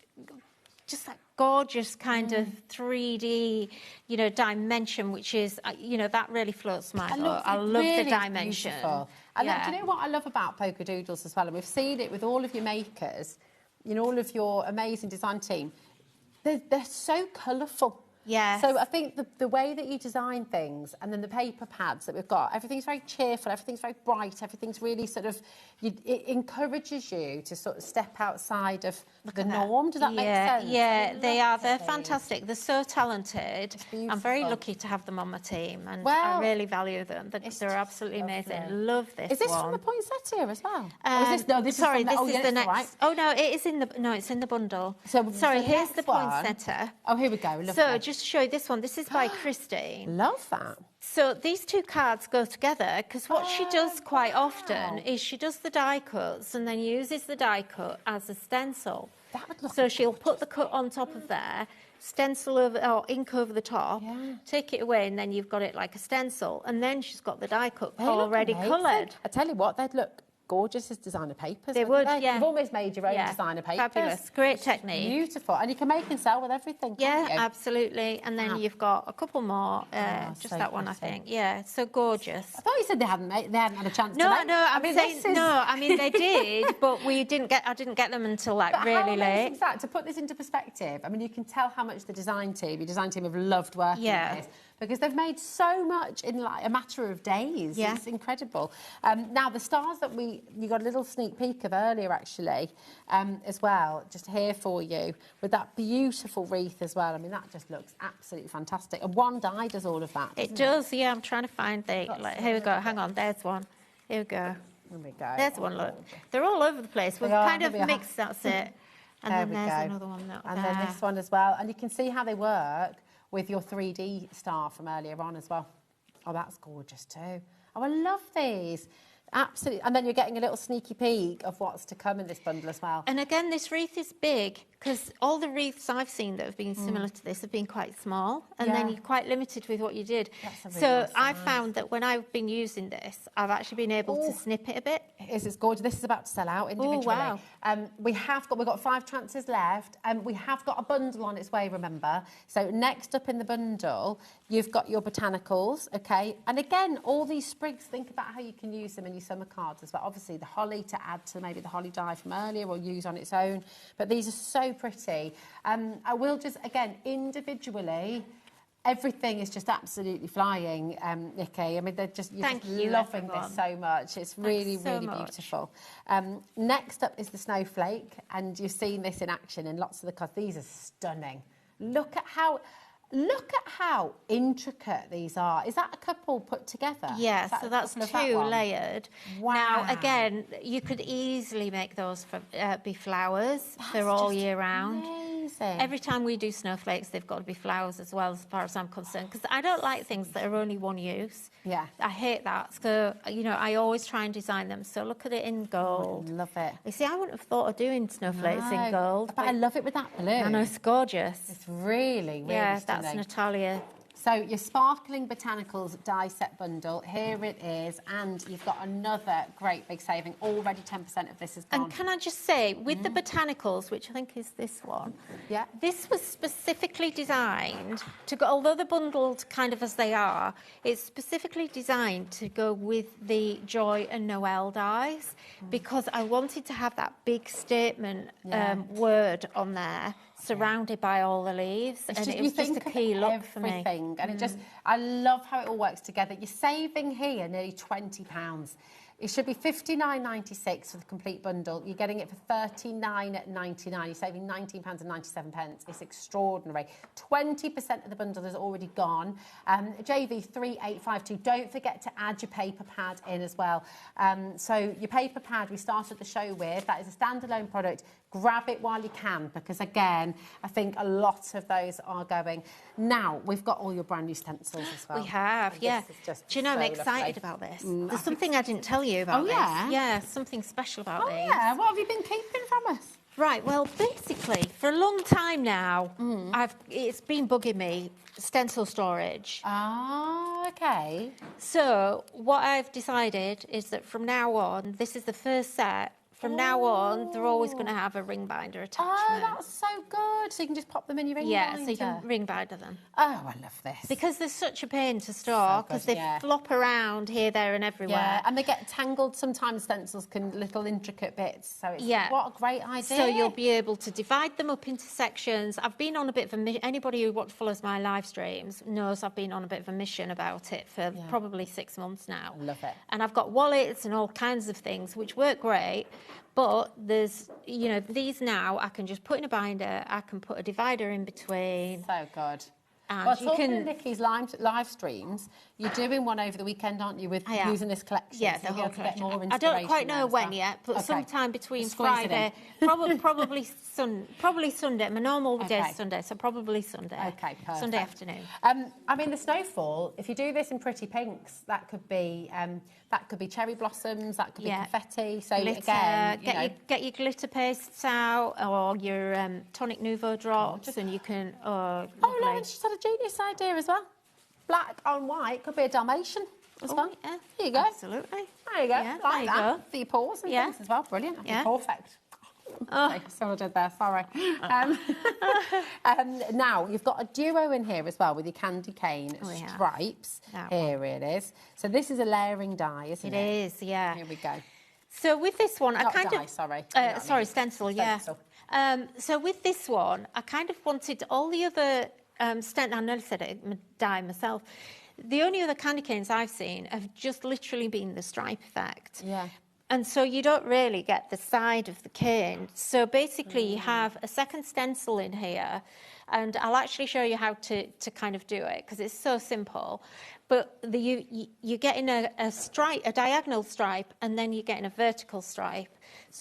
that gorgeous kind of 3D, you know, dimension, which is, you know, that really floats my boat. I love the dimension. Beautiful. And then, do you know what I love about Polka Doodles as well? And we've seen it with all of your makers, you know, all of your amazing design team. They're so colourful. Yeah. So I think the way that you design things, and then the paper pads that we've got, everything's very cheerful, everything's very bright, everything's really sort of, it encourages you to sort of step outside of the norm. Does that make sense? Yeah, they are. They're fantastic. They're so talented. I'm very lucky to have them on my team, and I really value them. They're absolutely amazing. Love this. Is this one. from the poinsettia as well? Sorry, this is the next. Right. Oh no, it is in the it's in the bundle. So sorry, here's the one. poinsettia. Oh, here we go. Lovely. So just to show you this one. This is by Christine. Love that. So these two cards go together because what she does quite often is she does the die cuts and then uses the die cut as a stencil. So she'll put the cut on top of there, stencil over or ink over the top, take it away, and then you've got it like a stencil. And then she's got the die cut already coloured. I tell you what, they'd look gorgeous as designer papers. They would, yeah. You've almost made your own designer papers. Fabulous, great technique. Beautiful, and you can make and sell with everything. Yeah, absolutely. And then you've got a couple more. Just so that one, I pretty. think. Yeah, so gorgeous. I thought you said they hadn't had a chance. No, to make. no, I'm saying no. I mean, they did, but I didn't get them until like But really how amazing late. is that? To put this into perspective, I mean, you can tell how much your design team have loved working on this. Because they've made so much in like a matter of days. Yeah. It's incredible. Now, the stars that you got a little sneak peek of earlier, actually, as well, just here for you, with that beautiful wreath as well. I mean, that just looks absolutely fantastic. And one die does all of that, It does, yeah. I'm trying to find the... here we go. Hang on, there's one. Here we go. Here we go. There's one, look. They're all over the place. We've kind of mixed, that's it. And then there's another one. And then this one as well. And you can see how they work with your 3D star from earlier on as well. Oh, that's gorgeous too. Oh, I love these. Absolutely. And then you're getting a little sneaky peek of what's to come in this bundle as well. And again, this wreath is big because all the wreaths I've seen that have been similar to this have been quite small, and then you're quite limited with what you did. So I've found that when I've been using this, I've actually been able to snip it a bit. It's gorgeous. This is about to sell out individually. Oh, wow. We've got 5 chances left, and we have got a bundle on its way, remember. So next up in the bundle, you've got your botanicals, okay? And again, all these sprigs, think about how you can use them in your summer cards as well. Obviously, the holly to add to maybe the holly dye from earlier or use on its own. But these are so pretty. I will just, again, individually, everything is just absolutely flying, Nikki. I mean, you're just loving this so much. It's really, really beautiful. Next up is the snowflake, and you've seen this in action in lots of the cards. These are stunning. Look at how intricate these are. Is that a couple put together? Yeah, so that's 2 layered. Wow. Now, again, you could easily make those for, be flowers. They're all year round. Amazing. Every time we do snowflakes, they've got to be flowers as well, as far as I'm concerned, because I don't like things that are only one use. Yeah. I hate that. So, I always try and design them. So look at it in gold. Love it. You see, I wouldn't have thought of doing snowflakes in gold. But I love it with that blue. I know, it's gorgeous. It's really, really yeah, stunning. That's Natalia. So your Sparkling Botanicals die set bundle, here it is, and you've got another great big saving. Already 10% of this is gone. And can I just say, with the Botanicals, which I think is this one, this was specifically designed to go, although they're bundled kind of as they are, it's specifically designed to go with the Joy and Noel dies, because I wanted to have that big statement word on there, surrounded by all the leaves, and it was just a key look for me. And it just, I love how it all works together. You're saving here nearly £20. It should be £59.96 for the complete bundle. You're getting it for £39.99. You're saving £19.97. It's extraordinary. 20% of the bundle is already gone. JV 3852. Don't forget to add your paper pad in as well. So your paper pad we started the show with, that is a standalone product. Grab it while you can, because again, I think a lot of those are going. Now, we've got all your brand new stencils as well. We have, yeah. Do you know, I'm excited about this. There's something I didn't tell you about this. Yeah, something special about these. Yeah, what have you been keeping from us? Right, well, basically, for a long time now, it's been bugging me, stencil storage. Ah, okay. So, what I've decided is that from now on, this is the first set. From now on, they're always going to have a ring binder attachment. Oh, that's so good. So you can just pop them in your ring binder. Yeah, so you can ring binder them. Oh, I love this. Because they're such a pain to store, because they flop around here, there and everywhere. Yeah, and they get tangled. Sometimes stencils can, little intricate bits. So it's, what a great idea. So you'll be able to divide them up into sections. I've been on a bit of a anybody who follows my live streams knows I've been on a bit of a mission about it for probably 6 months now. I love it. And I've got wallets and all kinds of things, which work great. But there's, these now I can just put in a binder. I can put a divider in between. So good. And well, talking of Nikki's live streams, you're doing one over the weekend, aren't you, with using this collection? Yeah, so the whole collection. I don't quite know when yet, but sometime between Friday, probably Sunday. My normal day is Sunday, so probably Sunday. Okay, perfect. Sunday afternoon. I mean, the snowfall. If you do this in pretty pinks, that could be cherry blossoms. That could be confetti. So glitter, again, get your glitter pastes out, or your tonic nouveau drops, and you can. Oh, Lauren's just had a genius idea as well. Black on white could be a Dalmatian as well. Yeah, there you go. Absolutely. There you go. Yeah, like there you that. For your paws and things as well. Brilliant. Yeah. Perfect. Okay, so I did there, sorry. Now, you've got a duo in here as well with your candy cane stripes. Here it is. So this is a layering die, isn't it? It is, yeah. Here we go. So with this one, Not I kind die, of... sorry. Sorry, stencil, yeah. So with this one, I kind of wanted all the other... I nearly said it, die myself. The only other candy canes I've seen have just literally been the stripe effect. Yeah. And so you don't really get the side of the cane. So basically you have a second stencil in here, and I'll actually show you how to kind of do it, because it's so simple. But you're getting a stripe, a diagonal stripe, and then you're getting a vertical stripe,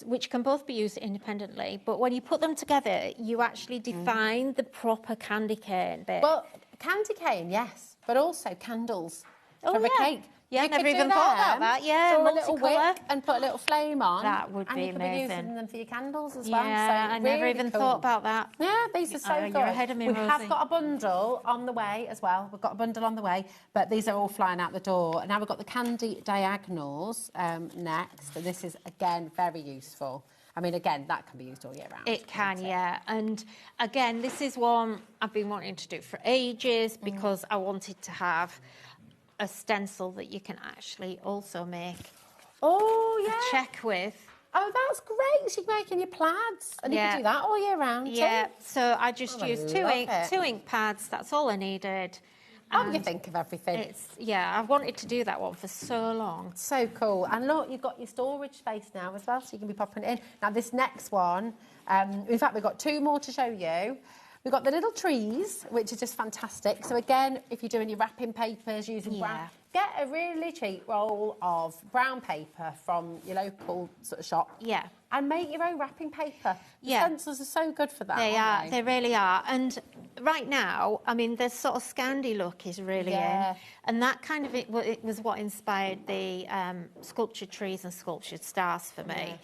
which can both be used independently. But when you put them together, you actually define the proper candy cane bit. Well, candy cane, yes, but also candles for a cake. Yeah, You never could do even thought about them, that. Yeah, draw a little multicolour. wick and put a little flame on. That would be and you amazing. could be using them for your candles as Yeah, well. So I never even thought about that. Yeah, these are so good. You're ahead of me, We Rosie. have got a bundle on the way as well. We've got a bundle on the way, but these are all flying out the door. And now we've got the candy diagonals next, and this is, again, very useful. I mean, again, that can be used all year round. It can, yeah. And again, this is one I've been wanting to do for ages because I wanted to have a stencil that you can actually also make a check with. Oh, that's great. So you're making your plaids. And you can do that all year round, Yeah, too. so I just used two love ink pads. That's all I needed. Oh, you think of everything. I wanted to do that one for so long. So cool. And look, you've got your storage space now as well, so you can be popping it in. Now, this next one, in fact, we've got two more to show you. We've got the little trees, which are just fantastic. So again, if you're doing your wrapping papers using brown, get a really cheap roll of brown paper from your local sort of shop. Yeah. And make your own wrapping paper. Yeah. The stencils are so good for that, They aren't are. They really are. And right now, I mean, the sort of Scandi look is really in. And that kind of, it was what inspired the sculptured trees and sculptured stars for me. Yeah.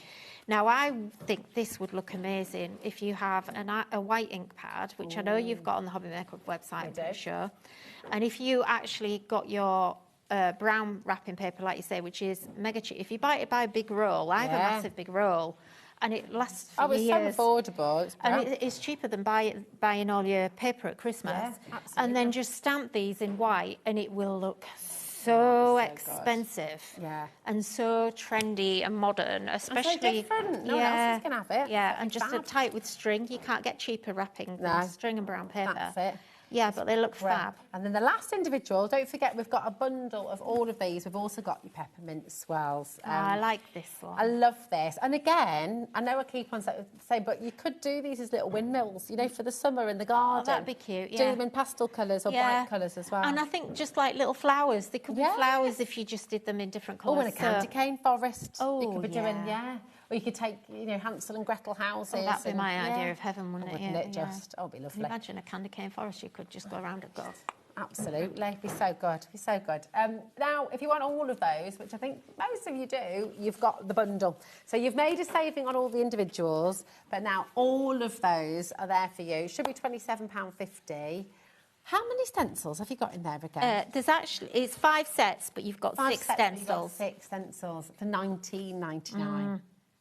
Now, I think this would look amazing if you have a white ink pad, which I know you've got on the HobbyMaker website, I'm sure. And if you actually got your brown wrapping paper, like you say, which is mega cheap. If you buy a big roll, I have a massive big roll, and it lasts for years. It's so affordable. It's and it's cheaper than buying all your paper at Christmas. Yeah, absolutely. And then just stamp these in white, and it will look so expensive and so trendy and modern, especially and so different. No one else is going to have it. Yeah, and just a tight with string. You can't get cheaper wrapping than string and brown paper. That's it. Yeah, but they look fab. And then the last individual, don't forget, we've got a bundle of all of these. We've also got your peppermint swirls. I like this one. I love this. And again, I know I keep on saying, but you could do these as little windmills, you know, for the summer in the garden. Oh, that'd be cute, Do them in pastel colours or bright colours as well. And I think just like little flowers. They could be flowers if you just did them in different colours. Oh, and a candy cane forest. Oh, you could be doing, Or you could take, you know, Hansel and Gretel houses. Oh, that'd be my idea of heaven, wouldn't it? Wouldn't it just? Oh, it'd be lovely. Can you imagine a candy cane forest? You could just go around it, go. Absolutely, it'd be so good. It'd be so good. Now, if you want all of those, which I think most of you do, you've got the bundle. So you've made a saving on all the individuals, but now all of those are there for you. Should be £27.50. How many stencils have you got in there again? There's actually, it's 5 sets, but you've got 6 stencils. You've got 6 stencils for £19.99.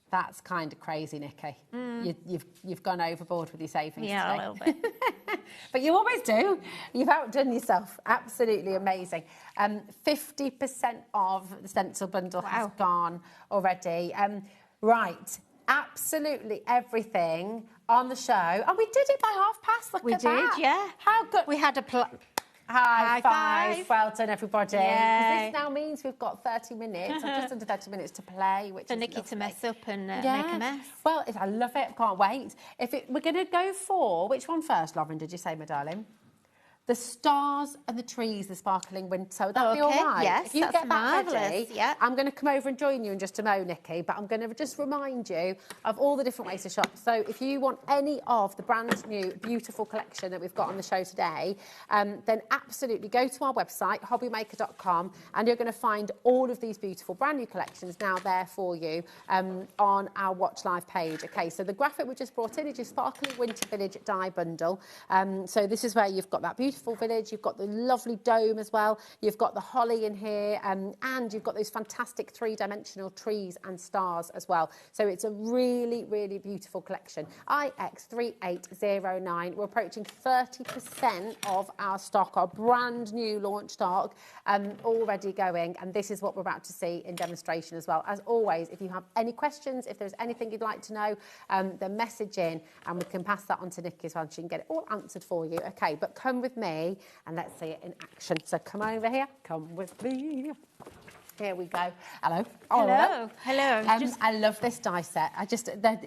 That's kind of crazy, Nikki. You've gone overboard with your savings today. A little bit. But you always do. You've outdone yourself. Absolutely amazing. 50% of the stencil bundle has gone already. Right, absolutely everything on the show. And we did it by 1:30. Look at that. We did, yeah. How good. We had a High five. Well done, everybody. Yay. This now means we've got 30 minutes, or just under 30 minutes to play, which for is Nikki lovely. to mess up and make a mess. Well, I love it. Can't wait. We're going to go for, which one first, Lauren, did you say, my darling? The stars and the trees, the sparkling wind. So that'd be all right. Yes, if you that's get that marvellous. ready, I'm going to come over and join you in just a moment, Nikki, but I'm going to just remind you of all the different ways to shop. So if you want any of the brand new, beautiful collection that we've got on the show today, then absolutely go to our website, hobbymaker.com, and you're going to find all of these beautiful brand new collections now there for you on our Watch Live page. Okay, so the graphic we just brought in is your Sparkling Winter Village die bundle. So this is where you've got that beautiful village, you've got the lovely dome as well, you've got the holly in here, and you've got those fantastic 3-dimensional trees and stars as well. So it's a really, really beautiful collection. IX3809, we're approaching 30% of our stock, our brand new launch stock, already going, and this is what we're about to see in demonstration as well. As always, if you have any questions, if there's anything you'd like to know, then message in and we can pass that on to Nikki as well, and she can get it all answered for you. Okay, but come with me and let's see it in action. So come over here, come with me. Here we go. Hello. Hello. Hello. I love this die set.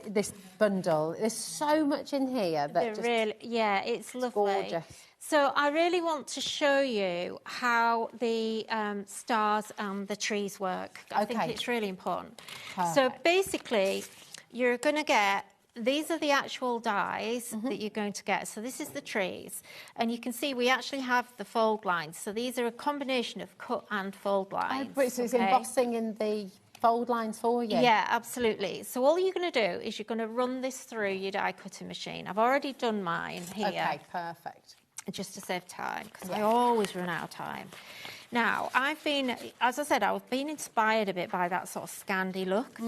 This bundle. There's so much in here that it's lovely. Gorgeous. So I really want to show you how the stars and the trees work. I think it's really important. Perfect. So basically, you're going to get these are the actual dies that you're going to get. So this is the trees. And you can see we actually have the fold lines. So these are a combination of cut and fold lines. Oh, so it's embossing in the fold lines for you? Yeah, absolutely. So all you're going to do is you're going to run this through your die cutting machine. I've already done mine here. Okay, perfect. Just to save time, because I always run out of time. Now, I've been, as I said, I've been inspired a bit by that sort of Scandi look.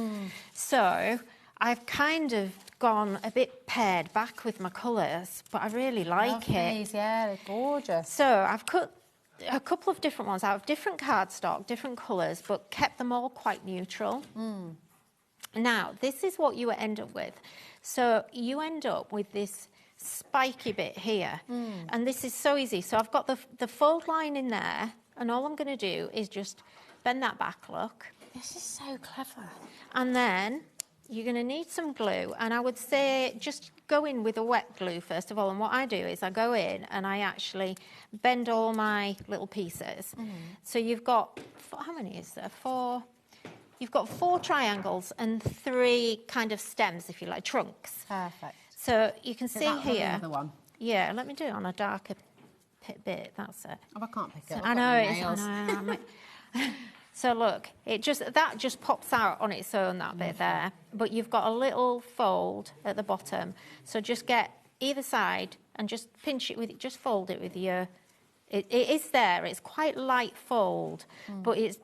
So I've kind of gone a bit pared back with my colours, but I really like it. These, yeah, they're gorgeous. So I've cut a couple of different ones out of different cardstock, different colours, but kept them all quite neutral. Now, this is what you end up with. So you end up with this spiky bit here, and this is so easy. So I've got the fold line in there, and all I'm going to do is just bend that back, look. This is so clever. And then you're going to need some glue, and I would say just go in with a wet glue first of all. And what I do is I go in and I actually bend all my little pieces. So you've got, how many is there? 4. You've got 4 triangles and 3 kind of stems, if you like, trunks. Perfect. So you can see here. Another one. Yeah, let me do it on a darker bit. That's it. Oh, I can't pick it up. I know it's. I know. So look, that just pops out on its own, that bit there. But you've got a little fold at the bottom. So just get either side and just pinch it with it. Just fold it with your. It is there. It's quite light fold, but it's.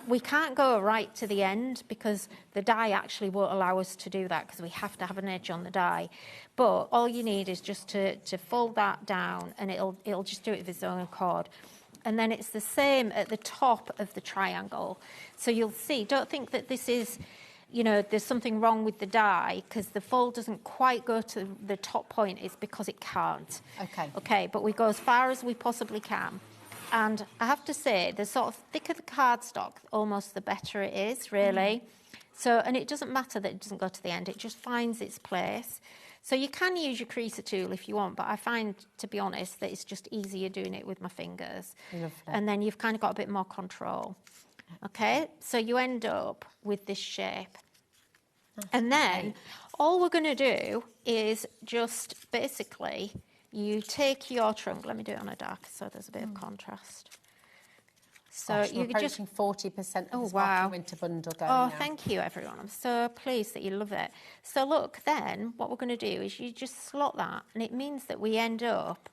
We can't go right to the end because the die actually won't allow us to do that because we have to have an edge on the die. But all you need is just to fold that down, and it'll just do it of its own accord. And then it's the same at the top of the triangle. So you'll see, don't think that this is, there's something wrong with the die because the fold doesn't quite go to the top point. It's because it can't. Okay, but we go as far as we possibly can. And I have to say, the sort of thicker the cardstock, almost the better it is, really. So, and it doesn't matter that it doesn't go to the end. It just finds its place. So you can use your creaser tool if you want, but I find, to be honest, that it's just easier doing it with my fingers. Lovely. And then you've kind of got a bit more control. Okay, so you end up with this shape. And then all we're going to do is just basically... You take your trunk. Let me do it on a dark so there's a bit of contrast. So Gosh, you we're just approaching 40% of the wow. winter bundle going now. now. Thank you, everyone. I'm so pleased that you love it. So look, then what we're going to do is you just slot that, and it means that we end up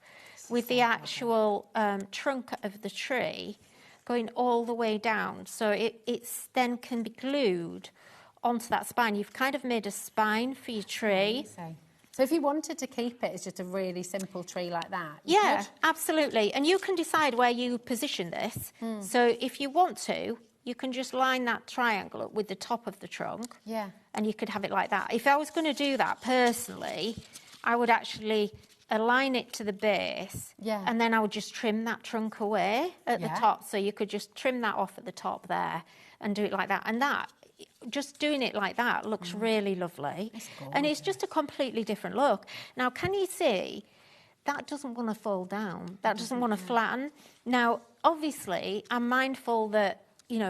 with the actual trunk of the tree going all the way down. So it's then can be glued onto that spine. You've kind of made a spine for your tree. Amazing. So if you wanted to keep it as just a really simple tree like that, yeah, absolutely. And you can decide where you position this. So if you want to, you can just line that triangle up with the top of the trunk. Yeah. And you could have it like that. If I was going to do that personally, I would actually align it to the base. Yeah. And then I would just trim that trunk away at the top. So you could just trim that off at the top there and do it like that. And that, just doing it like that looks really lovely. And it's just a completely different look. Now, can you see that doesn't want to fold down? That doesn't want to flatten. Now, obviously, I'm mindful that,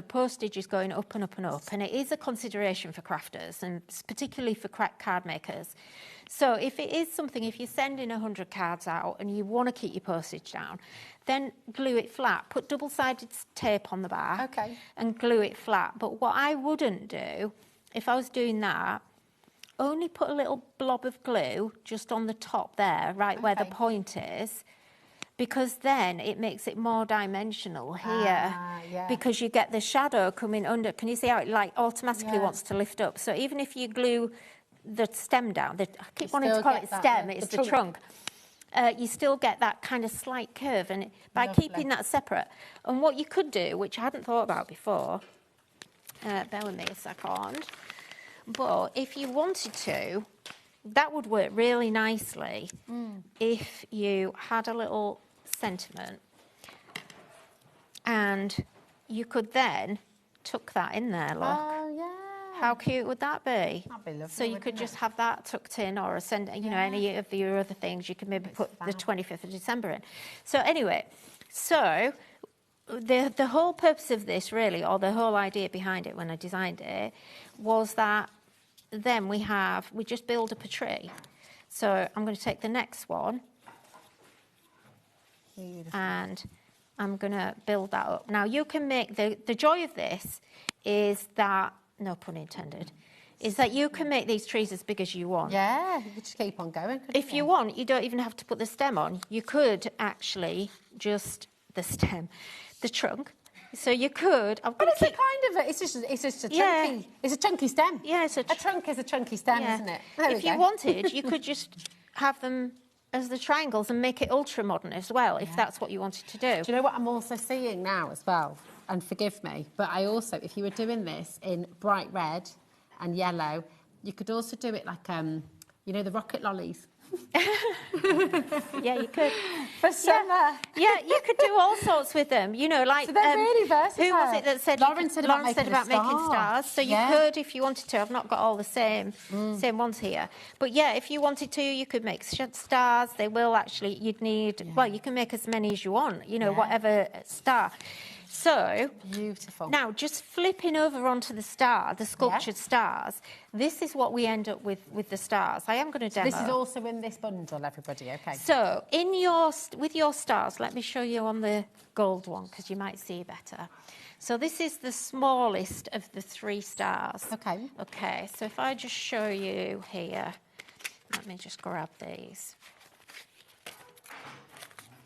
postage is going up and up and up, and it is a consideration for crafters, and particularly for card makers. So if it is something, if you're sending 100 cards out and you want to keep your postage down, then glue it flat. Put double-sided tape on the back and glue it flat. But what I wouldn't do, if I was doing that, only put a little blob of glue just on the top there, right where the point is, because then it makes it more dimensional here. Because you get the shadow coming under. Can you see how it automatically wants to lift up? So even if you glue the stem down, I keep wanting to call it stem, it's the trunk. You still get that kind of slight curve, and by keeping that separate. And what you could do, which I hadn't thought about before, bear with me a second, but if you wanted to, that would work really nicely if you had a little sentiment, and you could then tuck that in there, look. Oh, yeah. How cute would that be? That'd be lovely. So you could just have that tucked in, or any of your other things. You could maybe put the 25th of December in. So anyway, the whole purpose of this really, or the whole idea behind it when I designed it, was that then we just build up a tree. So I'm going to take the next one. Beautiful. And I'm going to build that up. Now, you can make, the joy of this is that, no pun intended, is that you can make these trees as big as you want. Yeah, you could just keep on going. If you want, you don't even have to put the stem on. You could actually just, the trunk. So you could. But it's a kind of, it's just a chunky, it's a chunky stem. Yeah, a trunk is a chunky stem, isn't it? If you wanted, you could just have them as the triangles and make it ultra modern as well, if that's what you wanted to do. Do you know what I'm also seeing now as well? And forgive me, but I also, if you were doing this in bright red and yellow, you could also do it like, you know, the rocket lollies. Yeah, you could. For summer. Yeah, you could do all sorts with them. You know, like... So they're really versatile. Who was it that said... Lauren said about making stars. So you could, if you wanted to. I've not got all the same ones here. But yeah, if you wanted to, you could make stars. They will actually... You'd need... Well, you can make as many as you want. You know, whatever star. So, beautiful. Now, just flipping over onto the star, the sculptured stars, this is what we end up with the stars. I am going to demo. This is also in this bundle, everybody, okay? So, with your stars, let me show you on the gold one, because you might see better. So this is the smallest of the 3 stars. Okay. Okay, so if I just show you here, let me just grab these.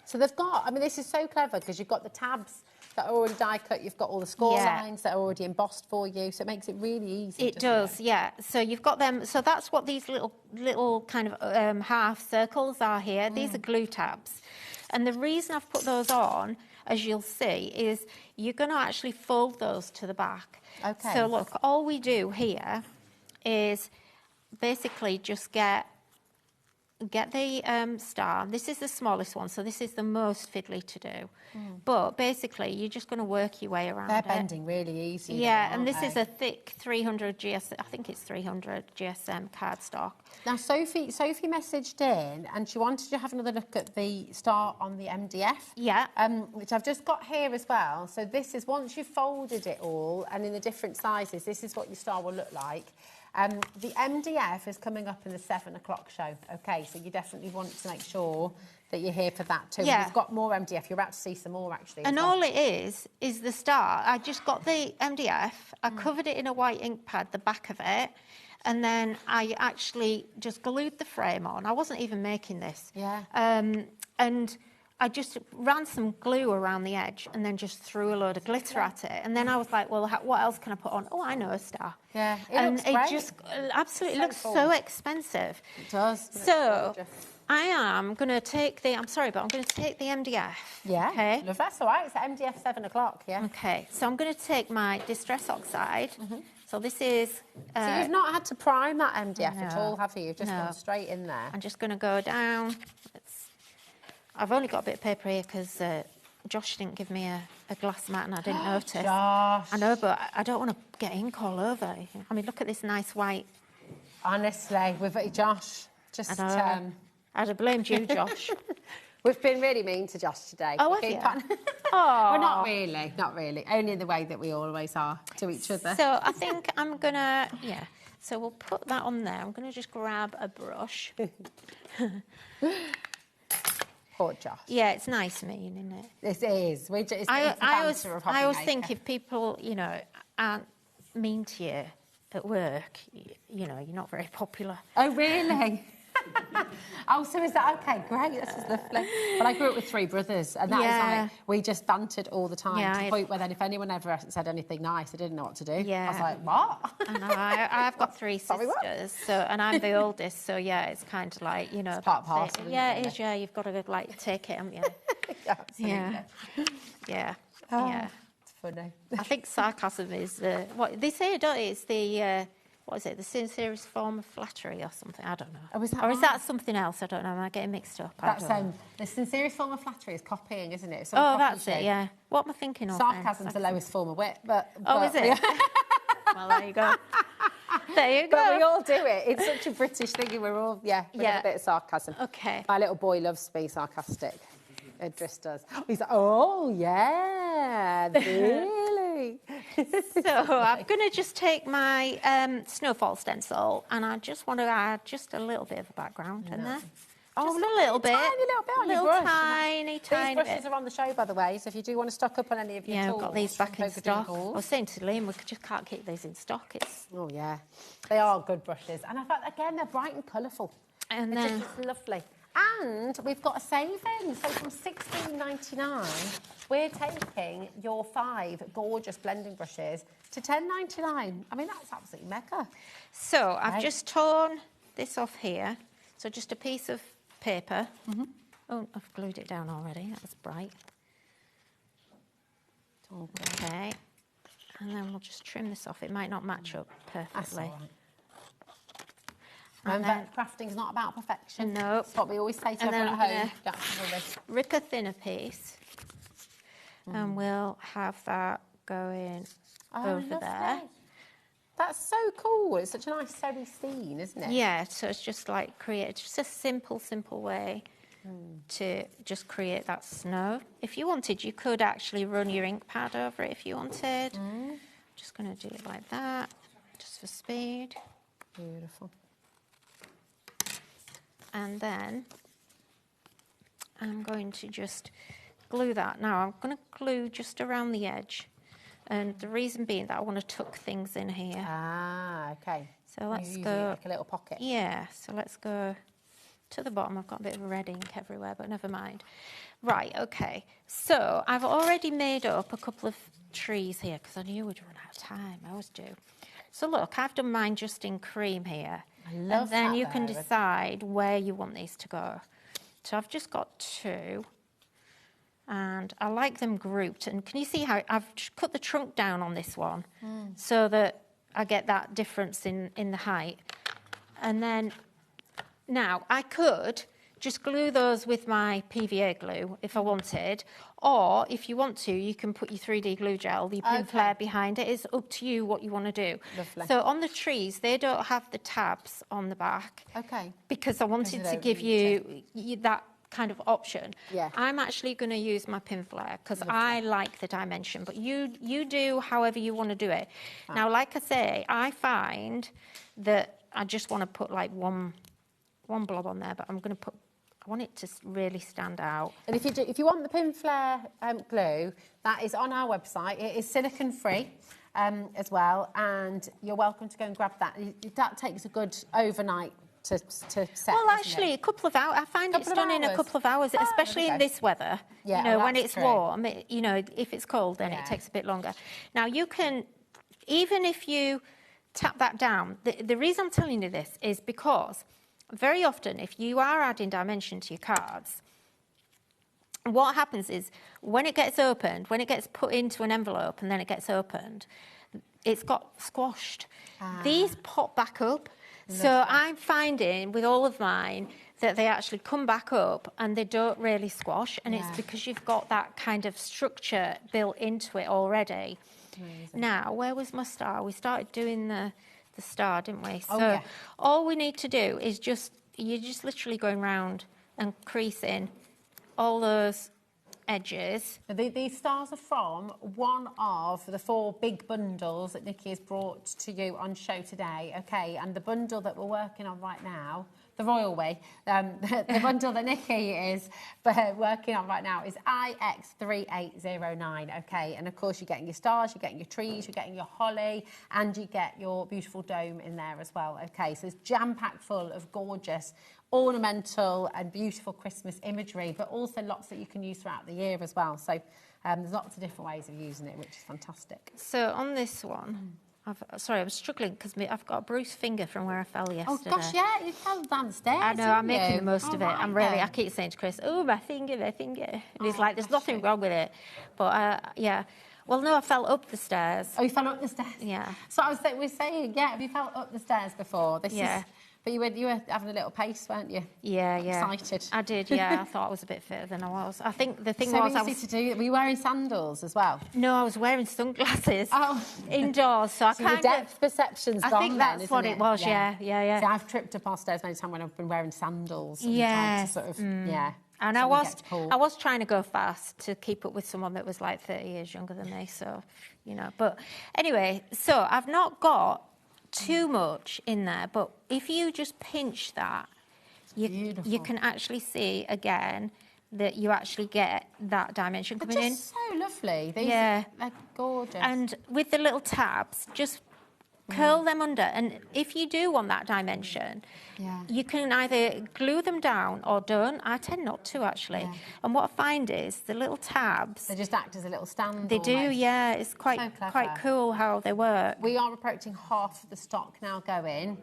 So they've got, I mean, this is so clever, because you've got the tabs that are already die cut, you've got all the score lines that are already embossed for you, so it makes it really easy. It does, yeah. So you've got them, so that's what these little kind of half circles are here. These are glue tabs. And the reason I've put those on, as you'll see, is you're going to actually fold those to the back. Okay. So look, all we do here is basically just get the star. This is the smallest one, so this is the most fiddly to do. But basically, you're just going to work your way around it. They're bending really easy. Yeah, and this is a thick 300 GSM, I think it's 300 GSM cardstock. Now, Sophie messaged in, and she wanted to have another look at the star on the MDF. Yeah. Which I've just got here as well. So this is, once you've folded it all, and in the different sizes, this is what your star will look like. The MDF is coming up in the 7 o'clock show. Okay, so you definitely want to make sure that you're here for that too. Yeah. We've got more MDF. You're about to see some more, actually. And all it is the star. I just got the MDF. I covered it in a white ink pad, the back of it. And then I actually just glued the frame on. I wasn't even making this. Yeah. And I just ran some glue around the edge and then just threw a load of glitter at it. And then I was like, well, what else can I put on? Oh, I know, a star. Yeah, it just absolutely looks so expensive. It does. So I am going to take I'm sorry, but I'm going to take the MDF. Yeah, okay. Love, that's all right. It's MDF 7 o'clock, yeah. Okay, so I'm going to take my Distress Oxide. So this is... so you've not had to prime that MDF at all, have you? You've just gone straight in there. I'm just going to go down. I've only got a bit of paper here because Josh didn't give me a glass mat and I didn't notice. Josh. I know, but I don't want to get ink all over. I mean, look at this nice white. Honestly, Josh, just... I'd have blamed you, Josh. We've been really mean to Josh today. Oh, have you? Well, not really. Only in the way that we always are to each other. So I think I'm going to... Yeah. So we'll put that on there. I'm going to just grab a brush. Poor Josh. Yeah, it's nice mean, isn't it? It is. It's I always think if people, you know, aren't mean to you at work, you know, you're not very popular. Oh, really? Oh, so is that okay? Great, this is lovely. But I grew up with 3 brothers, and that was like, we just bantered all the time to the point where then if anyone ever said anything nice, I didn't know what to do. Yeah. I was like, what? I know, I've got 3 sisters, so, and I'm the oldest, so yeah, it's kind of like, you know. It's part and parcel. Yeah, it is, yeah, you've got to like take it, haven't you? Absolutely. Yeah. Oh, yeah. It's funny. I think sarcasm is, what they say, don't it? It's the... what is it, the sincerest form of flattery or something? I don't know. Oh, is that or is that something else? I don't know. Am I getting mixed up? That's the sincerest form of flattery is copying, isn't it? That's it, yeah. What am I thinking of? Sarcasm's the lowest form of wit, but is it? Well, there you go. There you go. But we all do it. It's such a British thing, and we're all, we have a bit of sarcasm. Okay. My little boy loves to be sarcastic. Idris does. He's like, oh, yeah, really? great. So I'm going to just take my snowfall stencil and I just want to add just a little bit of a background in there. Oh, just a little bit. Tiny little bit on your little brush. tiny These bit. brushes are on the show, by the way, so if you do want to stock up on any of your Yeah, tools. I've got these back in from stock. I Pogadingles. was saying to Liam, we just can't keep these in stock. It's Oh, yeah. They are good brushes. And I thought, again, they're bright and colourful. And It's then just lovely. And we've got a saving. So from $16.99, we're taking your 5 gorgeous blending brushes to $10.99. I mean, that's absolutely mega. So I've Right. just torn this off here. So just a piece of paper. Oh, I've glued it down already. That was bright. Okay. And then we'll just trim this off. It might not match up That's perfectly. all right. Remember, crafting's not about perfection. No. That's what we always say to And then everyone I'm at home. gonna Don't have to worry. rip a thinner piece and we'll have that going over there. Lovely. That's so cool. It's such a nice sewy scene, isn't it? Yeah, so it's just like create just a simple way to just create that snow. If you wanted, you could actually run your ink pad over it if you wanted. Just going to do it like that, just for speed. Beautiful. And then I'm going to just glue that. Now I'm going to glue just around the edge. And the reason being that I want to tuck things in here. Ah, okay. So let's Use it go. like a little pocket. Yeah, so let's go to the bottom. I've got a bit of red ink everywhere, but never mind. Right, okay. So I've already made up a couple of trees here because I knew we'd run out of time. I always do. So look, I've done mine just in cream here. I love and then that you can though. decide where you want these to go. So I've just got 2. And I like them grouped. And can you see how I've just cut the trunk down on this one so that I get that difference in the height. And then now I could just glue those with my PVA glue if I wanted, or if you want to, you can put your 3D glue gel, your pin flare behind it. It's up to you what you want to do. Lovely. So on the trees, they don't have the tabs on the back. Okay. Because I wanted to give you that kind of option. Yeah. I'm actually going to use my pin flare because I like the dimension, but you do however you want to do it. Now, like I say, I find that I just want to put like one blob on there, but I want it to really stand out. And if you want the pin flare glue, that is on our website. It is silicone free as well, and you're welcome to go and grab that. That takes a good overnight to set. Well, actually, a couple of hours. I find it's done in a couple of hours, especially in this weather. Yeah, you know, well, when that's it's true. warm. You know, if it's cold, then it takes a bit longer. Now, you can, even if you tap that down. The reason I'm telling you this is because very often, if you are adding dimension to your cards, what happens is when it gets opened, when it gets put into an envelope and then it gets opened, it's got squashed. These pop back up. So I'm finding with all of mine that they actually come back up and they don't really squash, and it's because you've got that kind of structure built into it already. Amazing. Now, where was my star? We started doing the star, didn't we? So all we need to do is you're just literally going round and creasing all those edges. These stars are from one of the 4 big bundles that Nikki has brought to you on show today, okay? And the bundle that we're working on right now, the royal way, the bundle that Nikki is working on right now is IX3809, okay? And of course you're getting your stars, you're getting your trees, you're getting your holly, and you get your beautiful dome in there as well, okay? So it's jam-packed full of gorgeous ornamental and beautiful Christmas imagery, but also lots that you can use throughout the year as well. So there's lots of different ways of using it, which is fantastic. So on this one, I was struggling because I've got a bruised finger from where I fell yesterday. Oh gosh, yeah, you fell down the stairs. I know, I'm making the most of it. I keep saying to Chris, oh, my finger. And he's like, there's nothing wrong with it. But yeah. Well, no, I fell up the stairs. Oh, you fell up the stairs? Yeah. So we're saying, have you fell up the stairs before? But you were having a little pace, weren't you? Yeah. Excited. I did, yeah. I thought I was a bit fitter than I was. I think the thing so was... easy to do. Were you wearing sandals as well? No, I was wearing sunglasses indoors. So your depth perception's gone. I think that's what it was, yeah. See, I've tripped up our stairs many times when I've been wearing sandals. And trying to sort of, And I was trying to go fast to keep up with someone that was like 30 years younger than me, so, you know. But anyway, so I've not got too much in there, but if you just pinch that, you can actually see, again, that you actually get that dimension coming in. They're just so lovely. These yeah. They're gorgeous. And with the little tabs, just curl them under. And if you do want that dimension, you can either glue them down or don't. I tend not to, actually. Yeah. And what I find is the little tabs... They just act as a little stand. They do, yeah. It's quite cool how they work. We are approaching half the stock now going.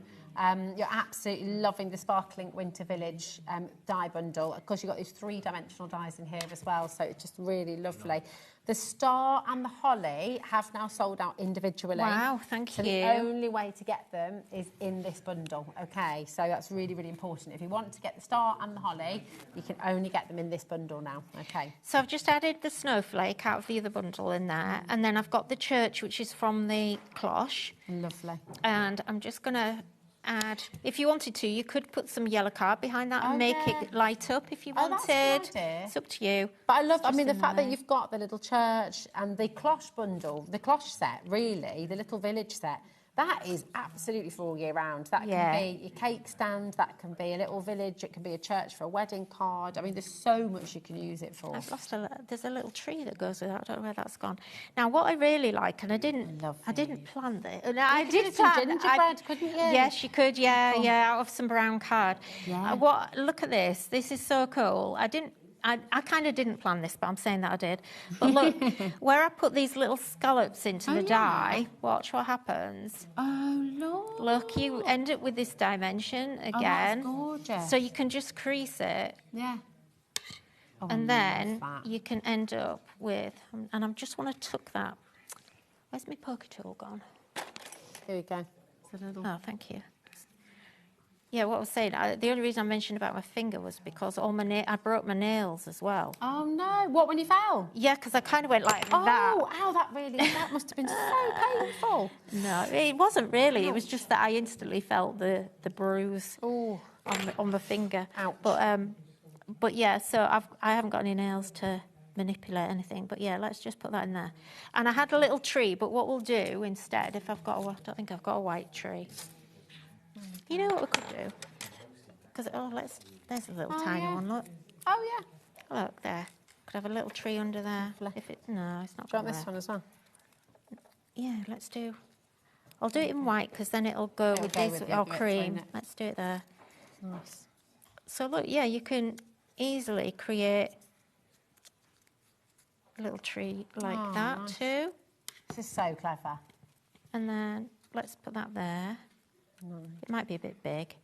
You're absolutely loving the Sparkling Winter Village die bundle. Of course, you've got these 3-dimensional dies in here as well, so it's just really lovely. The Star and the Holly have now sold out individually. Wow, thank you. So the only way to get them is in this bundle, OK? So that's really, really important. If you want to get the Star and the Holly, you can only get them in this bundle now, OK? So I've just added the Snowflake out of the other bundle in there, and then I've got the Church, which is from the cloche. Lovely. And I'm just going to add, if you wanted to, you could put some yellow card behind that and make it light up if you wanted. That's a good idea. It's up to you. But I love, the fact that you've got the little church and the cloche bundle, the cloche set, really, the little village set. That is absolutely for all year round. That can be your cake stand, that can be a little village, it can be a church for a wedding card. I mean, there's so much you can use it for. I've lost there's a little tree that goes with that. I don't know where that's gone. Now, what I really like, and I didn't plan this. I did some gingerbread, couldn't you? Yes, you could. Yeah, out of some brown card. Yeah. Look at this. This is so cool. I kind of didn't plan this, but I'm saying that I did. But look, where I put these little scallops into the die, watch what happens. Oh, Lord. Look, you end up with this dimension again. Oh, that's gorgeous. So you can just crease it. Yeah. Oh, and then you can end up with, and I just want to tuck that. Where's my poker tool gone? Here we go. Oh, thank you. Yeah, what I was saying, the only reason I mentioned about my finger was because I broke my nails as well. Oh, no. What, when you fell? Yeah, because I kind of went like that. Oh, ow, that must have been so painful. No, it wasn't really. It was just that I instantly felt the bruise on the finger. Ouch. But yeah, so I haven't got any nails to manipulate anything. But yeah, let's just put that in there. And I had a little tree, but what we'll do instead, if I've got I don't think I've got a white tree. You know what we could do? Because there's a little tiny one. Look. Oh yeah. Look there. Could have a little tree under there. If it no, it's not. Do you want this one as well? Yeah, let's do. I'll do it in white because then it'll go with this or cream. Let's do it there. Nice. So look, yeah, you can easily create a little tree like that too. This is so clever. And then let's put that there. It might be a bit big.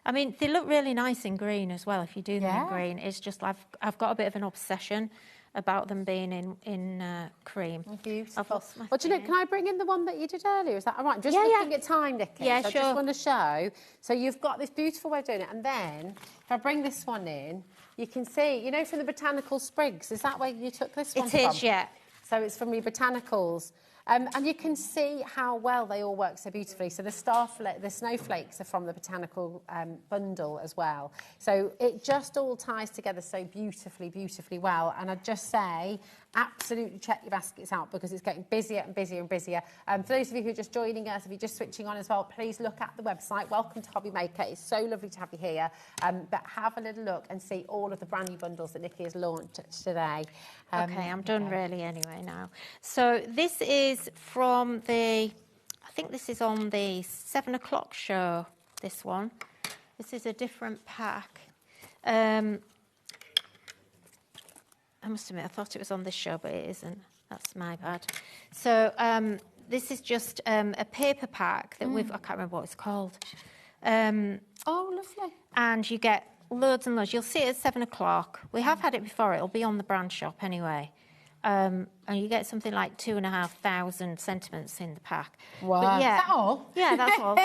I mean, they look really nice in green as well, if you do them in green. It's just I've got a bit of an obsession about them being in cream. Beautiful. Well, do you know, can I bring in the one that you did earlier? Is that all right? Just looking at time, Nikki. Yeah, so sure. I just want to show. So you've got this beautiful way of doing it. And then, if I bring this one in, you can see, you know, from the botanical sprigs, is that where you took this one from? It is, yeah. So it's from your botanicals. And you can see how well they all work so beautifully. So the snowflakes are from the botanical bundle as well. So it just all ties together so beautifully, beautifully well. And I'd just say, absolutely check your baskets out because it's getting busier and busier and busier. For those of you who are just joining us, if you're just switching on as well, please look at the website. Welcome to HobbyMaker. It's so lovely to have you here. But have a little look and see all of the brand new bundles that Nikki has launched today. Okay, I'm done really anyway now. So this is from I think this is on the 7 o'clock show, this one. This is a different pack. I must admit, I thought it was on this show, but it isn't. That's my bad. So this is just a paper pack that I can't remember what it's called. Oh, lovely. And you get loads and loads. You'll see it at 7 o'clock. We have had it before. It'll be on the brand shop anyway. And you get something like 2,500 sentiments in the pack. Wow. But yeah, is that all? Yeah, that's all.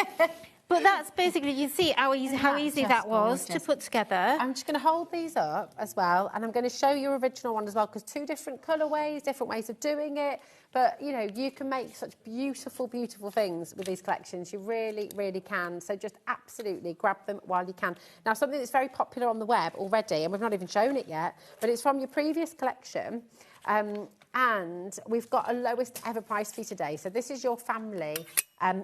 But that's basically, you see how easy that was to put together. I'm just going to hold these up as well, and I'm going to show you your original one as well, because 2 different colourways, different ways of doing it. But, you know, you can make such beautiful, beautiful things with these collections. You really, really can. So just absolutely grab them while you can. Now, something that's very popular on the web already, and we've not even shown it yet, but it's from your previous collection. And we've got a lowest ever price for you today. So this is your family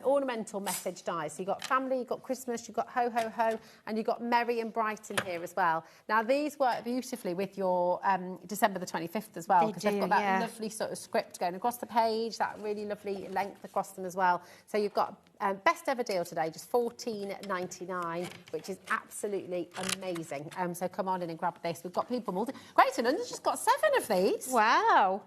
ornamental message dies. So you've got family, you've got Christmas, you've got ho, ho, ho, and you've got merry and bright in here as well. Now, these work beautifully with your December the 25th as well, because they've got that lovely sort of script going across the page, that really lovely length across them as well. So you've got best ever deal today, just $14.99, which is absolutely amazing. So come on in and grab this. We've got people Great, and London's just got 7 of these. Wow.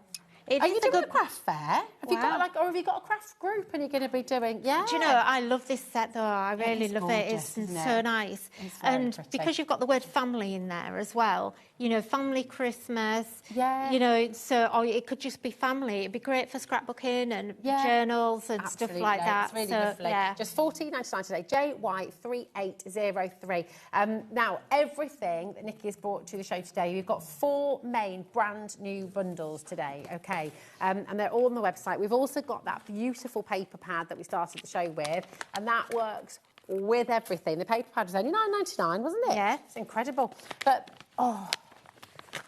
Are you doing a craft fair? Have you got or have you got a craft group and you're going to be doing? Yeah. Do you know, I love this set though. I really love it. It's so nice. And because you've got the word family in there as well, you know, family Christmas. Yeah. You know, so it could just be family. It'd be great for scrapbooking and journals and stuff like that. It's really lovely. Yeah. Just $14.99 today. JY3803. Now, everything that Nikki has brought to the show today, we've got 4 main brand new bundles today. Okay. And they're all on the website. We've also got that beautiful paper pad that we started the show with, and that works with everything. The paper pad was only $9.99, wasn't it? Yeah. It's incredible. But,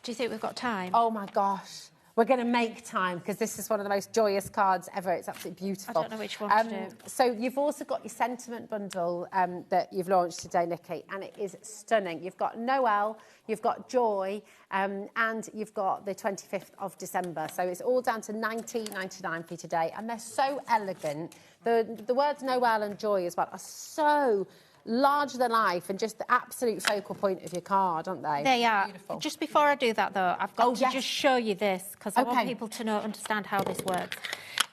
do you think we've got time? Oh, my gosh. We're going to make time, because this is one of the most joyous cards ever. It's absolutely beautiful. I don't know which one to do. So you've also got your sentiment bundle that you've launched today, Nikki, and it is stunning. You've got Noel, you've got Joy, and you've got the 25th of December. So it's all down to $19.99 for you today, and they're so elegant. The words Noel and Joy as well are so larger than life and just the absolute focal point of your card, aren't they? They are. Beautiful. Just before I do that, though, I've got to just show you this, because I want people to understand how this works.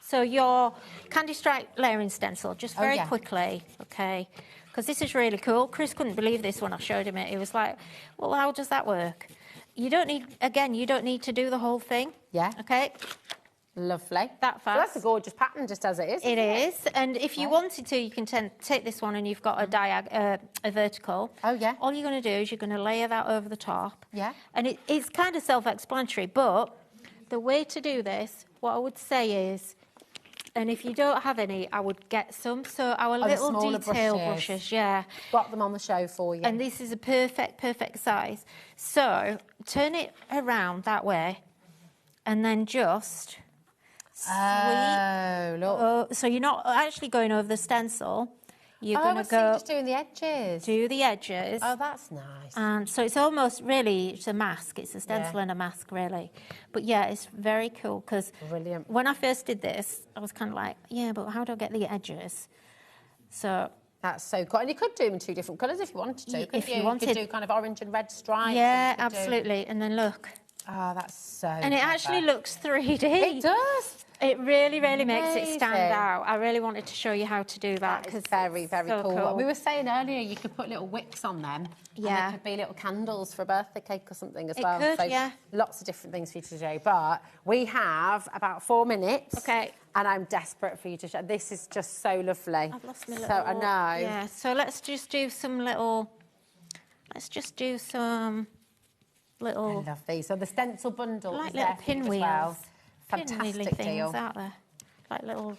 So your candy stripe layering stencil, just very quickly, okay, because this is really cool. Chris couldn't believe this when I showed him it. He was like, well, how does that work? You don't need, again, you don't need to do the whole thing. Yeah. Okay. Lovely. That fast. So that's a gorgeous pattern, just as it is. It is. And if you wanted to, you can take this one and you've got a vertical. Oh, yeah. All you're going to do is you're going to layer that over the top. Yeah. And it's kind of self-explanatory, but the way to do this, what I would say is, and if you don't have any, I would get some. So our little detail brushes, got them on the show for you. And this is a perfect size. So turn it around that way, and then just sweep. Oh, look. So you're not actually going over the stencil. You're going to go just doing the edges. Do the edges. Oh, that's nice. And so it's almost really, it's a mask. It's a stencil and a mask, really. But yeah, it's very cool, because when I first did this, I was kind of like, yeah, but how do I get the edges? So that's so cool. And you could do them in 2 different colours if you wanted to. If you wanted. You could do kind of orange and red stripes. Yeah, absolutely. And then look. Oh, that's so And it actually looks 3D. It does. It really, really makes it stand out. I really wanted to show you how to do that. That is very, very cool. We were saying earlier you could put little wicks on them. Yeah. And there could be little candles for a birthday cake or something as well. It could, so lots of different things for you to do. But we have about 4 minutes. Okay. And I'm desperate for you to show. This is just so lovely. I've lost my little... So I know. Yeah, so let's just do some little... I love these. So the stencil bundle like is little there for you pin as wheels. well. Fantastic things deal. out there. Like little...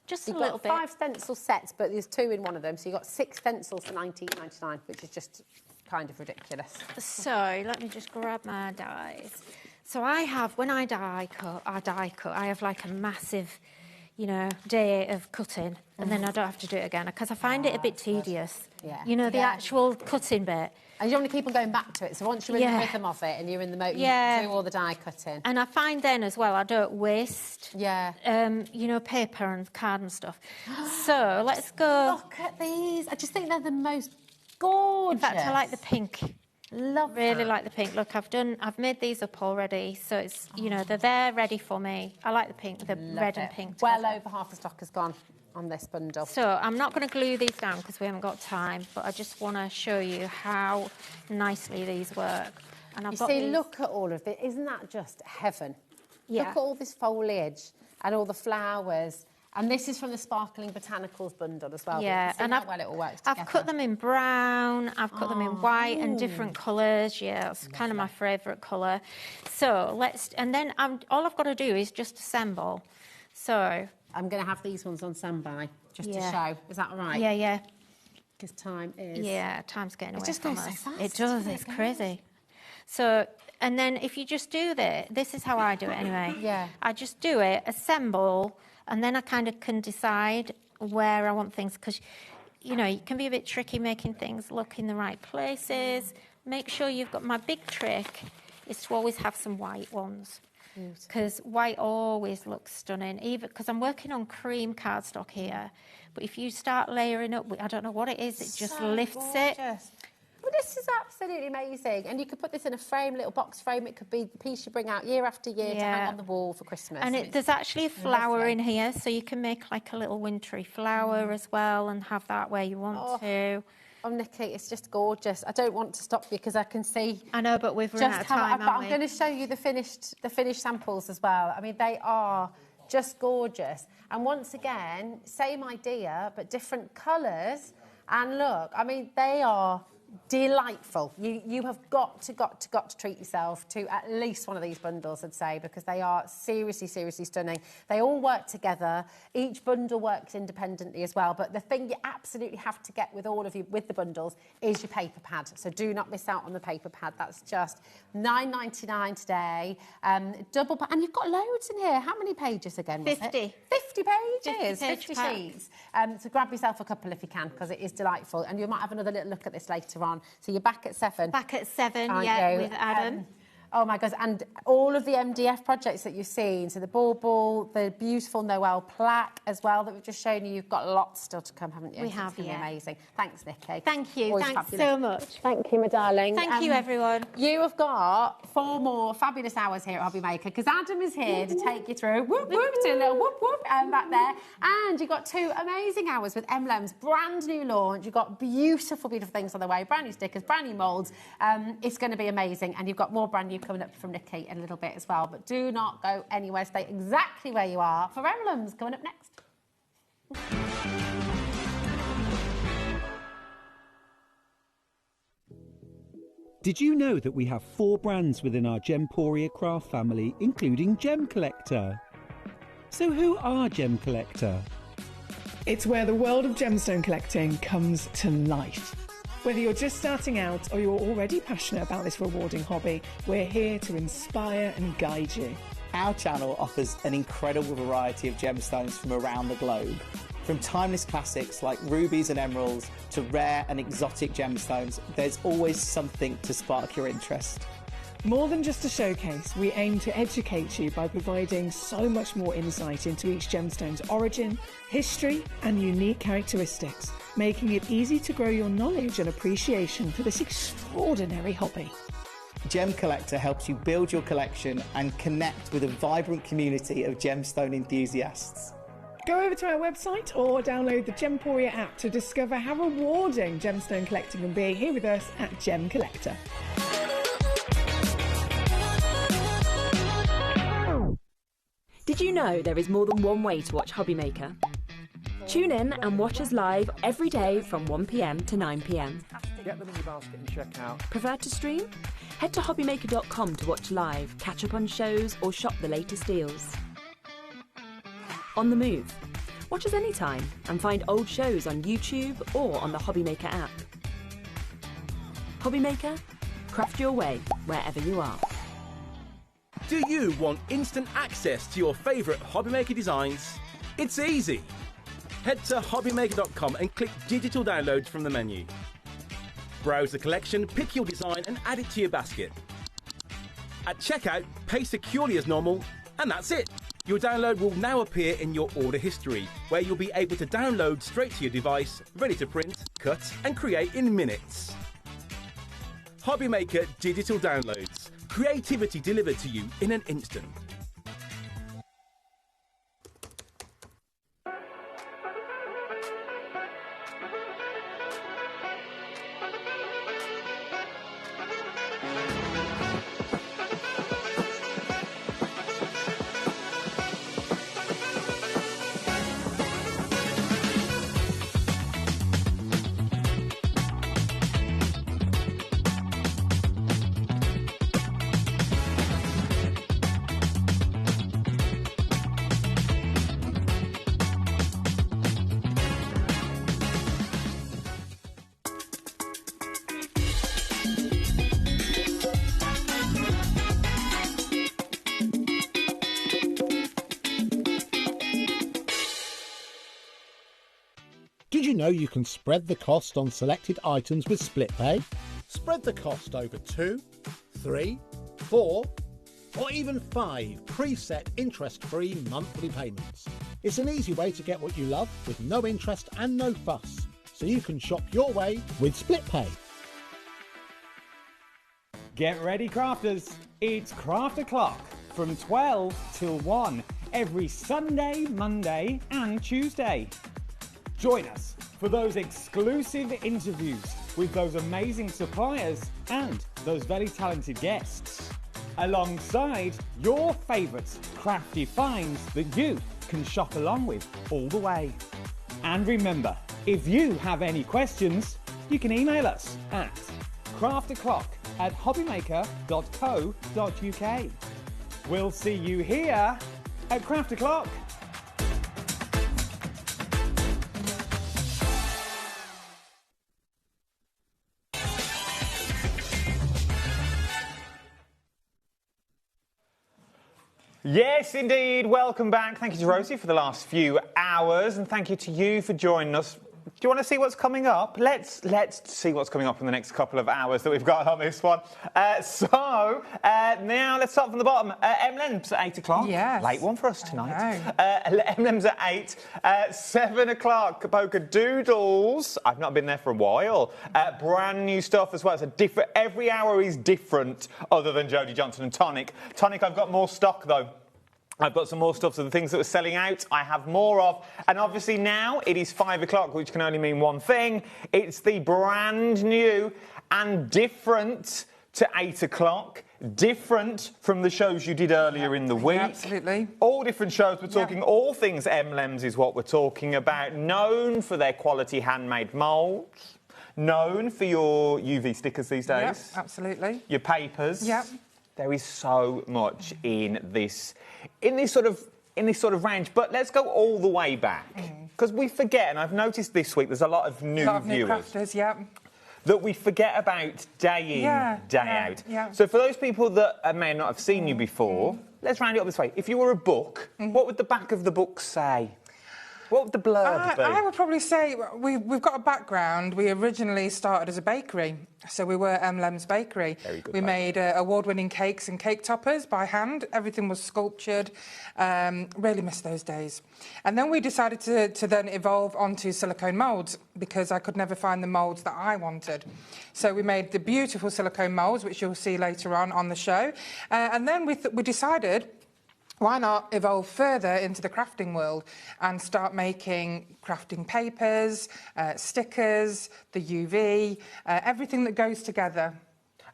Just You've a little got bit. 5 stencil sets, but there's 2 in one of them. So you've got 6 stencils for $19.99, which is just kind of ridiculous. So let me just grab my dies. So I have, when I die cut, I have like a massive, you know, day of cutting, and then I don't have to do it again, because I find it a bit tedious. Yeah. You know, the actual cutting bit. And you don't want to keep on going back to it. So once you're in the rhythm of it and you're in the mode, you do all the die cutting. And I find then as well, I don't waste, you know, paper and card and stuff. So let's go. Look at these. I just think they're the most gorgeous. In fact, I like the pink. Really like the pink. Look, I've made these up already, so it's, you know, they're there ready for me. I like the pink, the red and pink. Well over half the stock has gone on this bundle. So I'm not going to glue these down because we haven't got time, but I just want to show you how nicely these work. And I've got these... look at all of it. Isn't that just heaven? Yeah. Look at all this foliage and all the flowers And this is from the Sparkling Botanicals bundle as well. Yeah, and well it all works together. I've cut them in brown, I've cut them in white and different colours. Yeah, it's kind of my favourite colour. So and then all I've got to do is just assemble. So I'm going to have these ones on standby just to show. Is that all right? Yeah, yeah. Because time is... Yeah, time's getting away. It just goes so fast. It does, it's crazy. So, and then if you just do this is how I do it anyway. Yeah. I just do it, assemble, and then I kind of can decide where I want things, because, you know, it can be a bit tricky making things look in the right places. Make sure you've got... My big trick is to always have some white ones, because white always looks stunning, even because I'm working on cream cardstock here. But if you start layering up, I don't know what it is, it just lifts it. Well, this is absolutely amazing. And you could put this in a frame, little box frame. It could be the piece you bring out year after year to hang on the wall for Christmas. And there's actually a flower in here, so you can make like a little wintry flower as well and have that where you want to. Oh, Nikki, it's just gorgeous. I don't want to stop you because I can see... I know, but we've run out of time, But I'm going to show you the finished samples as well. I mean, they are just gorgeous. And once again, same idea, but different colours. And look, I mean, they are delightful. You have got to treat yourself to at least one of these bundles, I'd say, because they are seriously stunning. They all work together. Each bundle works independently as well, but the thing you absolutely have to get with all of you with the bundles is your paper pad. So do not miss out on the paper pad. That's just £9.99 today. Double, and you've got loads in here. How many pages again? 50. 50 pages, 50 sheets. So grab yourself a couple if you can, because it is delightful. And you might have another little look at this later on. So you're back at 7. Back at 7, yeah, with Adam. Oh my gosh, and all of the MDF projects that you've seen, so the bauble, the beautiful Noel plaque as well that we've just shown you, you've got lots still to come, haven't you? We have, yeah. Amazing. Thanks, Nikki. Thank you, Always thanks fabulous. so much. Thank you, my darling. Thank you, everyone. You have got 4 more fabulous hours here at HobbyMaker, because Adam is here to take you through, whoop, whoop, do a little whoop, whoop, back there. And you've got 2 amazing hours with Emblem's brand new launch. You've got beautiful things on the way, brand new stickers, brand new moulds. It's going to be amazing. And you've got more brand new coming up from Nikki in a little bit as well. But do not go anywhere. Stay exactly where you are for Emblems coming up next. Did you know that we have 4 brands within our Gemporia craft family, including Gem Collector? So who are Gem Collector? It's where the world of gemstone collecting comes to life. Whether you're just starting out or you're already passionate about this rewarding hobby, we're here to inspire and guide you. Our channel offers an incredible variety of gemstones from around the globe. From timeless classics like rubies and emeralds to rare and exotic gemstones, there's always something to spark your interest. More than just a showcase, we aim to educate you by providing so much more insight into each gemstone's origin, history, and unique characteristics, making it easy to grow your knowledge and appreciation for this extraordinary hobby. Gem Collector helps you build your collection and connect with a vibrant community of gemstone enthusiasts. Go over to our website or download the Gemporia app to discover how rewarding gemstone collecting can be here with us at Gem Collector. Did you know there is more than one way to watch HobbyMaker? Tune in and watch us live every day from 1 p.m. to 9 p.m. Get them in your basket and check out. Prefer to stream? Head to hobbymaker.com to watch live, catch up on shows or shop the latest deals. On the move. Watch us anytime and find old shows on YouTube or on the HobbyMaker app. HobbyMaker, craft your way wherever you are. Do you want instant access to your favourite HobbyMaker designs? It's easy. Head to HobbyMaker.com and click Digital Downloads from the menu. Browse the collection, pick your design and add it to your basket. At checkout, pay securely as normal, and that's it. Your download will now appear in your order history, where you'll be able to download straight to your device, ready to print, cut and create in minutes. HobbyMaker Digital Downloads. Creativity delivered to you in an instant. know you can spread the cost on selected items with split pay? Spread the cost over 2, 3, 4, or even 5 preset interest-free monthly payments. It's an easy way to get what you love with no interest and no fuss, so you can shop your way with split pay. Get ready, crafters. It's Craft O'Clock from 12 till 1 every Sunday, Monday and Tuesday. Join us for those exclusive interviews with those amazing suppliers and those very talented guests, alongside your favourite crafty finds that you can shop along with all the way. And remember, if you have any questions, you can email us at craftoclock@hobbymaker.co.uk. We'll see you here at Craft O'Clock. Yes, indeed. Welcome back. Thank you to Rosie for the last few hours, and thank you to you for joining us. Do you want to see what's coming up? Let's see what's coming up in the next couple of hours that we've got on this one. Now let's start from the bottom. M&M's at 8 o'clock. Yes. Late one for us tonight. M&M's at 8. 7 o'clock, Polka Doodles. I've not been there for a while. Brand new stuff as well. It's a different. Every hour is different, other than Jodie Johnson and Tonic. Tonic, I've got more stock though. I've got some more stuff, so the things that were selling out, I have more of. And obviously now it is 5 o'clock, which can only mean one thing. It's the brand new and different to 8 o'clock. Different from the shows you did earlier in the week. Absolutely. All different shows. We're talking all things M&M's is what we're talking about. Known for their quality handmade moulds. Known for your UV stickers these days. Yep, absolutely. Your papers. Yep. There is so much in this sort of range, but let's go all the way back because we forget, and I've noticed this week there's a lot of new viewers, crafters, that we forget about day in, day out. Yeah. So for those people that may not have seen you before, let's round it up this way. If you were a book, what would the back of the book say? What would the blurb be? I would probably say we've got a background. We originally started as a bakery, so we were M&M's Bakery. Very good. We made award-winning cakes and cake toppers by hand. Everything was sculptured. Really miss those days. And then we decided to then evolve onto silicone moulds because I could never find the moulds that I wanted. So we made the beautiful silicone moulds, which you'll see later on the show. And then we decided, why not evolve further into the crafting world and start making crafting papers, stickers, the UV, everything that goes together.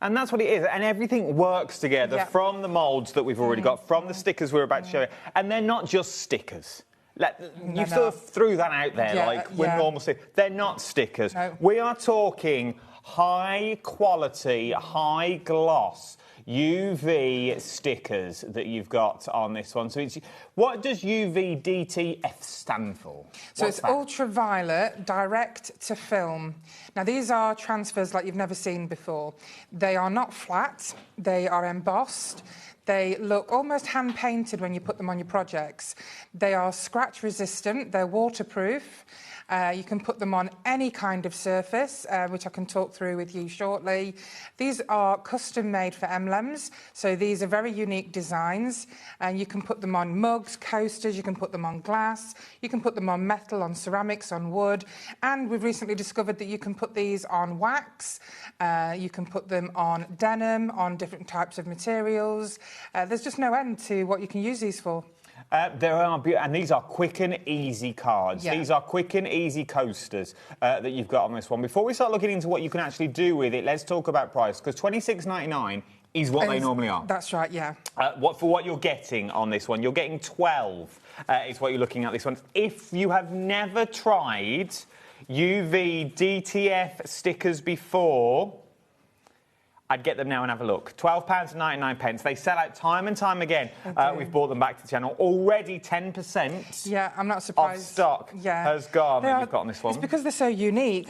And that's what it is, and everything works together from the moulds that we've already got, from the stickers we're about to show you, and they're not just stickers. You sort of threw that out there, with normal stickers. They're not stickers. No. We are talking high quality, high gloss UV stickers that you've got on this one. So what does UV DTF stand for? So it's ultraviolet direct to film. Now these are transfers like you've never seen before. They are not flat, they are embossed. They look almost hand-painted when you put them on your projects. They are scratch-resistant, they're waterproof. You can put them on any kind of surface, which I can talk through with you shortly. These are custom-made for M&M's, so these are very unique designs. And you can put them on mugs, coasters, you can put them on glass, you can put them on metal, on ceramics, on wood. And we've recently discovered that you can put these on wax, you can put them on denim, on different types of materials. There's just no end to what you can use these for. There are, and these are quick and easy cards. Yeah. These are quick and easy coasters that you've got on this one. Before we start looking into what you can actually do with it, let's talk about price, because $26.99 is what they normally are. That's right, yeah. For what you're getting on this one, you're getting 12 is what you're looking at this one. If you have never tried UV DTF stickers before, I'd get them now and have a look. £12.99. They sell out time and time again. We've brought them back to the channel. Already 10%. Yeah, I'm not surprised. Of stock has gone that you've got on this one. It's because they're so unique.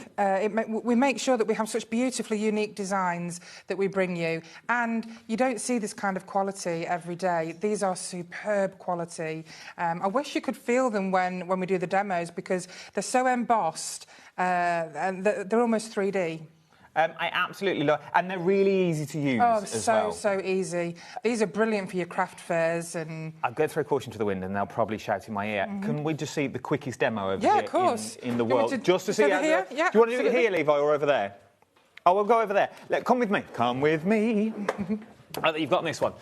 We make sure that we have such beautifully unique designs that we bring you, and you don't see this kind of quality every day. These are superb quality. I wish you could feel them when we do the demos, because they're so embossed and they're almost 3D. I absolutely love, and they're really easy to use as well. So easy. These are brilliant for your craft fairs. And I'll go throw caution to the wind, and they'll probably shout in my ear. Can we just see the quickest demo over here of course. in the world? Just to see over here? Do you want to do it here, Levi, or over there? Oh, we'll go over there. Come with me. Come with me. You've got this one.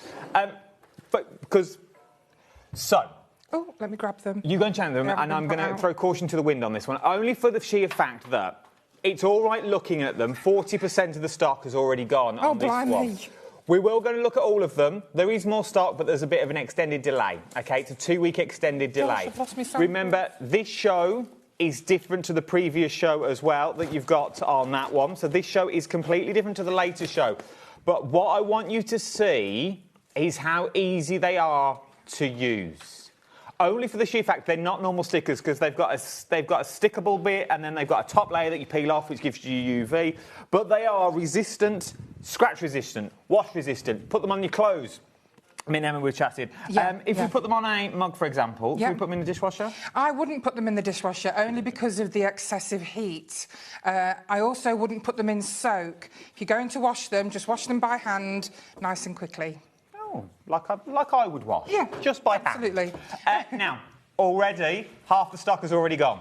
Oh, let me grab them. You go and change them, and I'm going to throw caution to the wind on this one, only for the sheer fact that it's all right looking at them. 40% of the stock has already gone on this one. We will go and look at all of them. There is more stock, but there's a bit of an extended delay. OK, it's a 2-week extended delay. I've lost my sample. Remember, this show is different to the previous show as well that you've got on that one. So this show is completely different to the latest show. But what I want you to see is how easy they are to use. Only for the sheer fact they're not normal stickers, because they've got a stickable bit, and then they've got a top layer that you peel off, which gives you UV. But they are resistant, scratch resistant, wash resistant. Put them on your clothes. Me and Emma were chatting. If we put them on a mug, for example, can we put them in the dishwasher? I wouldn't put them in the dishwasher, only because of the excessive heat. I also wouldn't put them in soak. If you're going to wash them, just wash them by hand, nice and quickly. Oh, like I would wash. Yeah, just by hand. Absolutely. Now, already, half the stock has already gone.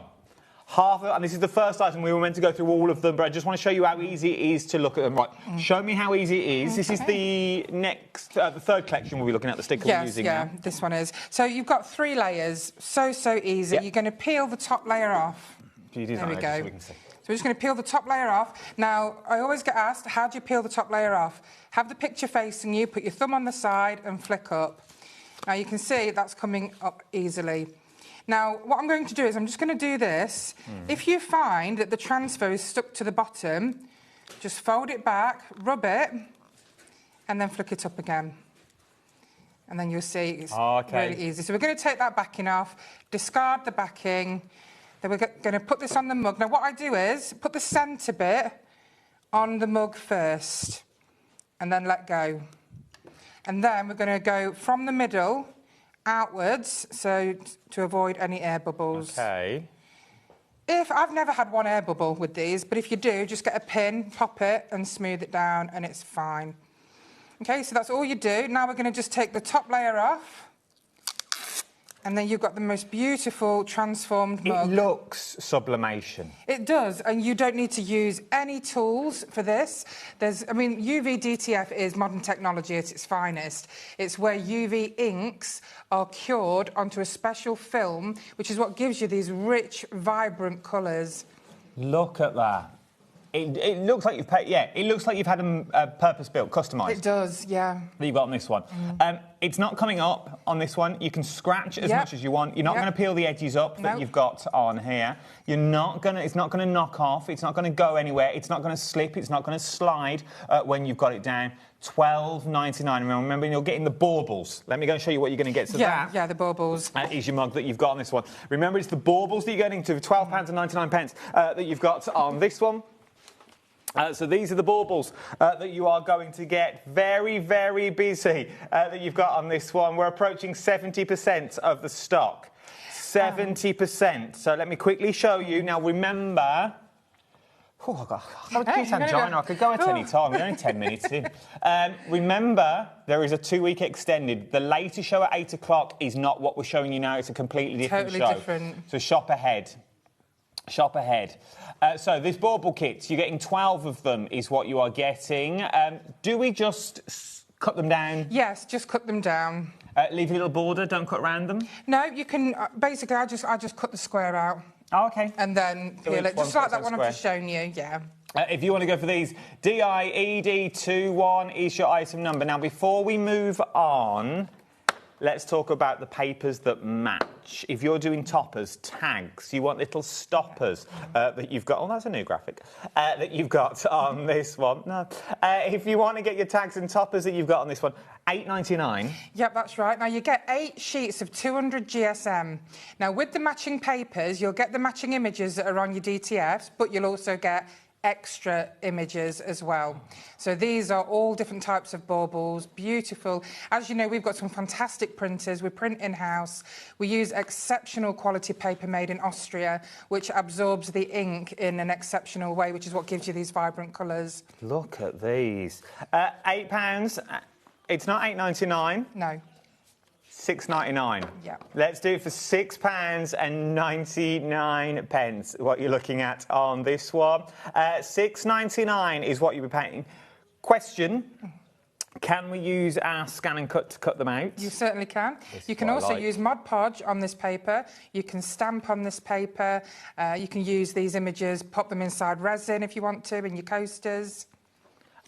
And this is the first item. We were meant to go through all of them, but I just want to show you how easy it is to look at them. Right, show me how easy it is. This is the next, the third collection we'll be looking at, the sticker we're using now. This one is. So you've got 3 layers, so easy. You're going to peel the top layer off. There we go. So we're just going to peel the top layer off. Now, I always get asked, how do you peel the top layer off? Have the picture facing you, put your thumb on the side and flick up. Now, you can see that's coming up easily. Now, what I'm going to do is I'm just going to do this. If you find that the transfer is stuck to the bottom, just fold it back, rub it, and then flick it up again. And then you'll see it's really easy. So we're going to take that backing off, discard the backing. Then we're going to put this on the mug. Now, what I do is put the centre bit on the mug first and then let go. And then we're going to go from the middle outwards, so to avoid any air bubbles. OK. I've never had one air bubble with these, but if you do, just get a pin, pop it and smooth it down and it's fine. OK, so that's all you do. Now we're going to just take the top layer off. And then you've got the most beautiful transformed mug. It looks sublimation. It does, and you don't need to use any tools for this. UV DTF is modern technology at its finest. It's where UV inks are cured onto a special film, which is what gives you these rich, vibrant colours. Look at that. It looks like you've paid, it looks like you've had them purpose-built, customised. It does, yeah. That you've got on this one. It's not coming up on this one. You can scratch as much as you want. You're not going to peel the edges up that you've got on here. You're not going to, it's not going to knock off. It's not going to go anywhere. It's not going to slip. It's not going to slide when you've got it down. £12.99. Remember, you're getting the baubles. Let me go and show you what you're going to get. So yeah, the baubles. That is your mug that you've got on this one. Remember, it's the baubles that you're getting to £12.99 that you've got on this one. So these are the baubles that you are going to get. Very, very busy that you've got on this one. We're approaching 70% of the stock. 70%. So let me quickly show you. Now, remember... Oh, I've got a cute angina. I could go at any time. We're only 10 minutes in. Remember, there is a 2-week extended. The later show at 8 o'clock is not what we're showing you now. It's a completely different show. Totally different. So shop ahead. Shop ahead. So this bauble kit, you're getting 12 of them is what you are getting. Do we just cut them down? Yes, just cut them down. Leave a little border, don't cut around them? No, you can... basically, I just cut the square out. Oh, OK. And then peel it, just like that one I've just shown you, yeah. If you want to go for these, DIED21 is your item number. Now, before we move on... let's talk about the papers that match. If you're doing toppers, tags, you want little stoppers that you've got. Oh, that's a new graphic that you've got on this one. No, if you want to get your tags and toppers that you've got on this one, $8.99. Yep, that's right. Now, you get 8 sheets of 200 GSM. Now, with the matching papers, you'll get the matching images that are on your DTFs, but you'll also get extra images as well. So these are all different types of baubles, beautiful. As you know, we've got some fantastic printers. We print in-house. We use exceptional quality paper made in Austria, which absorbs the ink in an exceptional way, which is what gives you these vibrant colours. Look at these. £8. It's not $8.99. No. £6.99. Yeah. Let's do it for £6.99. What you're looking at on this one. £6.99 is what you'll be paying. Question: can we use our scan and cut to cut them out? You certainly can. You can also use Mod Podge on this paper. You can stamp on this paper. You can use these images, pop them inside resin if you want to, in your coasters.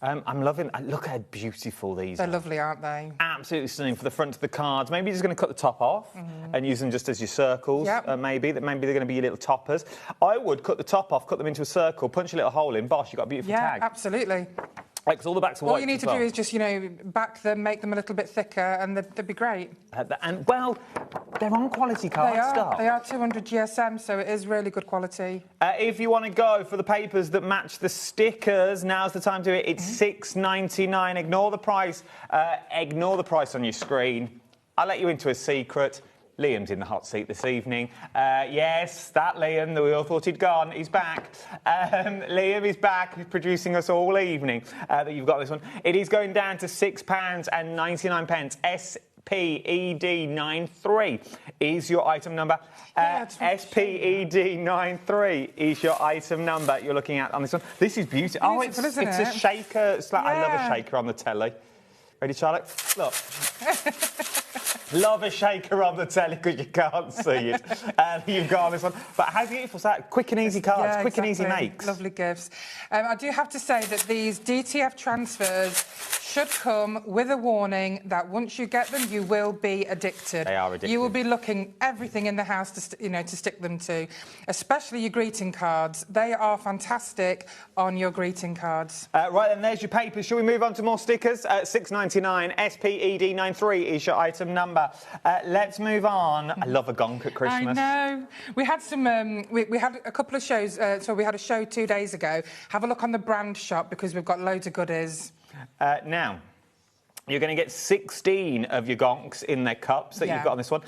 I'm loving. Look how beautiful these are. They're lovely, aren't they? Absolutely stunning for the front of the cards. Maybe you're just going to cut the top off and use them just as your circles. Yep. Maybe they're going to be your little toppers. I would cut the top off, cut them into a circle, punch a little hole in. Bosh, you've got a beautiful tag. Yeah, absolutely. Because all the backs are white. All you need to do is just, you know, back them, make them a little bit thicker, and they'd be great. And, well, they're on quality cardstock. They are 200 GSM, so it is really good quality. If you want to go for the papers that match the stickers, now's the time to do it. It's $6.99. Ignore the price. Ignore the price on your screen. I'll let you into a secret. Liam's in the hot seat this evening. Yes, that Liam that we all thought he'd gone, he's back. Liam is back. He's producing us all evening. That you've got this one. It is going down to £6.99. SPED93 is your item number. SPED93 is your item number you're looking at on this one. This is beautiful. Oh, it's a shaker. I love a shaker on the telly. Ready, Charlotte? Look. Love a shaker on the telly because you can't see it. You've got on this one. But how beautiful is that? Quick and easy cards, quick and easy makes. Lovely gifts. I do have to say that these DTF transfers should come with a warning that once you get them, you will be addicted. They are addicted. You will be looking everything in the house to stick them to, especially your greeting cards. They are fantastic on your greeting cards. Right, then, there's your papers. Shall we move on to more stickers? $6.99. SPED93 is your item number. Let's move on. I love a gonk at Christmas. I know. We had some. We had a couple of shows. So we had a show 2 days ago. Have a look on the brand shop because we've got loads of goodies. Now, you're going to get 16 of your gonks in their cups that you've got on this one.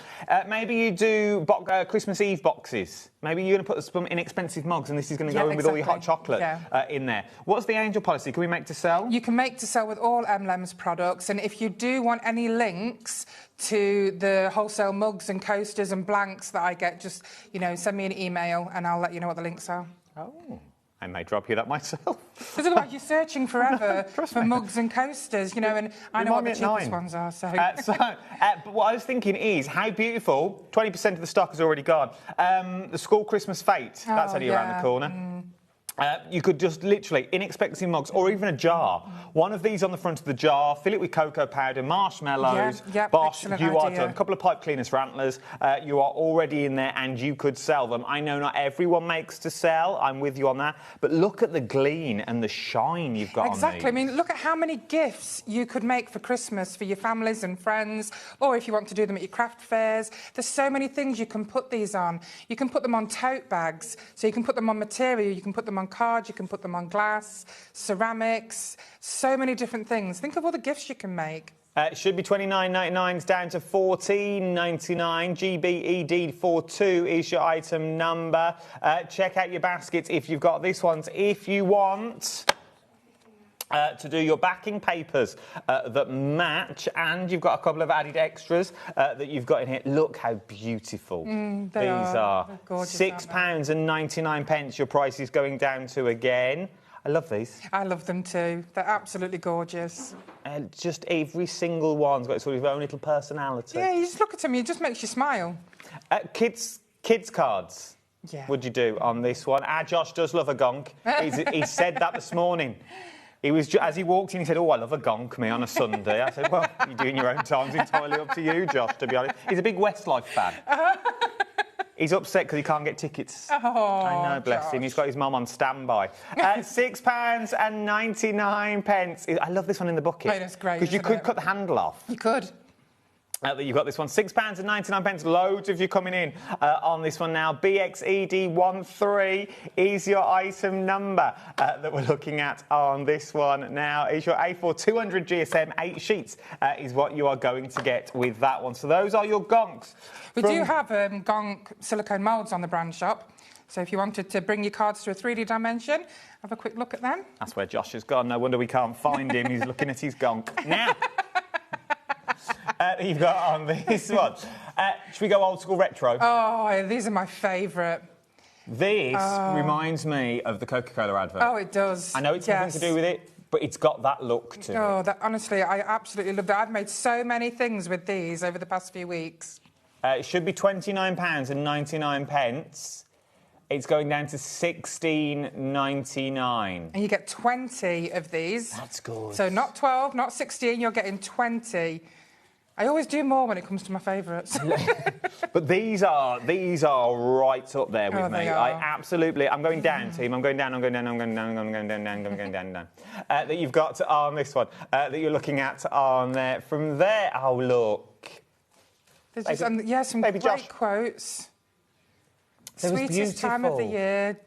Maybe you do Christmas Eve boxes. Maybe you're going to put some inexpensive mugs and this is going to go in with all your hot chocolate in there. What's the Angel policy? Can we make to sell? You can make to sell with all MLEMS products, and if you do want any links to the wholesale mugs and coasters and blanks that I get, just, you know, send me an email and I'll let you know what the links are. Oh. I may drop you that myself. Because otherwise you're searching forever for mugs and coasters, you know, and I know what the cheapest ones are, so... But what I was thinking is, how beautiful, 20% of the stock has already gone. The school Christmas fete, that's only around the corner. You could just literally, inexpensive mugs or even a jar. One of these on the front of the jar, fill it with cocoa powder, marshmallows, Bosh, you are done. A couple of pipe cleaners for antlers. You are already in there and you could sell them. I know not everyone makes to sell. I'm with you on that. But look at the gleam and the shine you've got on these. Exactly. I mean, look at how many gifts you could make for Christmas for your families and friends, or if you want to do them at your craft fairs. There's so many things you can put these on. You can put them on tote bags, so you can put them on material, you can put them on cards, you can put them on glass, ceramics, so many different things. Think of all the gifts you can make. It should be $29.99, down to $14.99. GBED42 is your item number. Check out your baskets if you've got this ones. If you want to do your backing papers that match, and you've got a couple of added extras that you've got in here. Look how beautiful these are. £6.99. Your price is going down to again. I love these. I love them too. They're absolutely gorgeous. Just every single one's got sort of its own little personality. Yeah, you just look at them, it just makes you smile. Kids cards. Yeah. Would you do on this one? Josh does love a gonk. He said that this morning. He was as he walked in, he said, "Oh, I love a gonk me on a Sunday." I said, "Well, you're doing your own time. It's entirely up to you, Josh. To be honest, he's a big Westlife fan." He's upset because he can't get tickets. Oh, I know, bless him. He's got his mum on standby. £6.99. I love this one in the bucket. Oh, that's great. Because you could cut the handle off. You could. You've got this one, £6.99. Loads of you coming in on this one now. BXED13 is your item number that we're looking at on this one now. Is your A4 200 GSM 8 sheets is what you are going to get with that one. So those are your gonks. We do have gonk silicone moulds on the brand shop. So if you wanted to bring your cards to a 3D dimension, have a quick look at them. That's where Josh has gone. No wonder we can't find him. He's looking at his gonk. Now... you've got on this one. Should we go old school retro? Oh, these are my favourite. This reminds me of the Coca-Cola advert. Oh, it does. I know it's nothing to do with it, but it's got that look to it. Oh, honestly, I absolutely love that. I've made so many things with these over the past few weeks. It should be £29.99. It's going down to £16.99. And you get 20 of these. That's good. So not 12, not 16, you're getting 20. I always do more when it comes to my favourites. But these are right up there with me. They are. I'm going down, team. I'm going down. That you've got on this one. That you're looking at on there. From there, oh look. There's some great Josh. quotes. It was Sweetest time of the beautiful. year.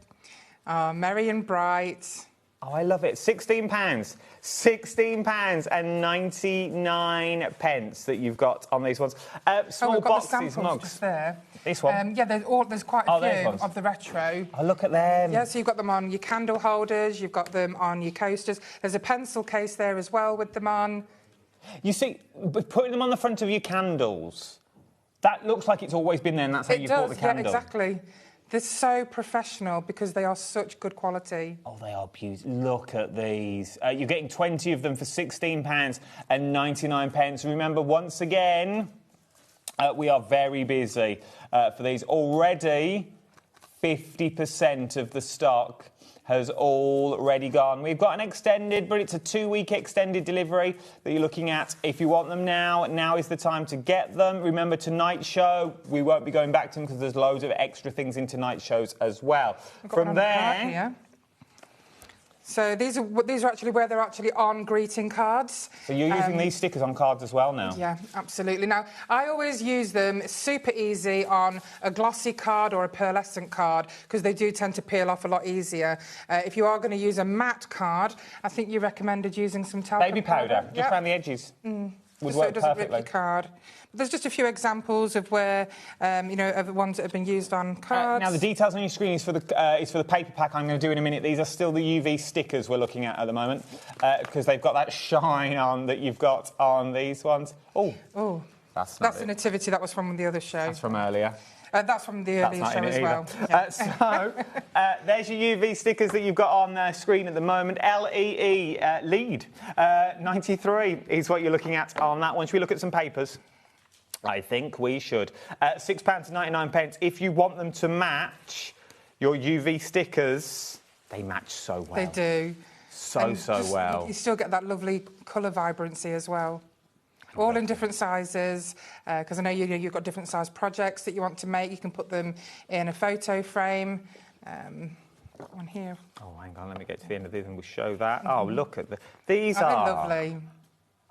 Merry and bright. Oh, I love it. £16. £16.99 that you've got on these ones. Small we've got boxes, the samples mugs. just there. This one? Yeah, there's quite a there's few ones. of the retro. Oh, look at them. Yeah, so you've got them on your candle holders, you've got them on your coasters. There's a pencil case there as well with them on. You see, putting them on the front of your candles, that looks like it's always been there and that's how you bought the candle. Yeah, exactly. They're so professional because they are such good quality. Oh, they are beautiful. Look at these. You're getting 20 of them for £16.99. Remember, once again, we are very busy for these. Already, 50% of the stock has already gone. We've got an extended, but it's a 2-week extended delivery that you're looking at. If you want them now is the time to get them. Remember, tonight's show, we won't be going back to them because there's loads of extra things in tonight's shows as well. From there... So these are actually where they're actually on greeting cards. So you're using these stickers on cards as well now? Yeah, absolutely. Now, I always use them super easy on a glossy card or a pearlescent card because they do tend to peel off a lot easier. If you are going to use a matte card, I think you recommended using some talcum baby powder, just around the edges. Would so work it doesn't perfectly. rip your card. There's just a few examples of where, of the ones that have been used on cards. Now, the details on your screen is for the paper pack I'm going to do in a minute. These are still the UV stickers we're looking at the moment because they've got that shine on that you've got on these ones. Oh, that's the nativity. That was from the other show. That's from earlier. That's from the earlier show as well. So, there's your UV stickers that you've got on screen at the moment. LEE, lead, 93 is what you're looking at on that one. Should we look at some papers? I think we should. £6.99. If you want them to match your UV stickers, they match so well. They do. So well. You still get that lovely colour vibrancy as well. All in different sizes, because I know you've got different size projects that you want to make. You can put them in a photo frame. Got one here. Oh, hang on, let me get to the end of this and we'll show that. Oh, look at these are lovely.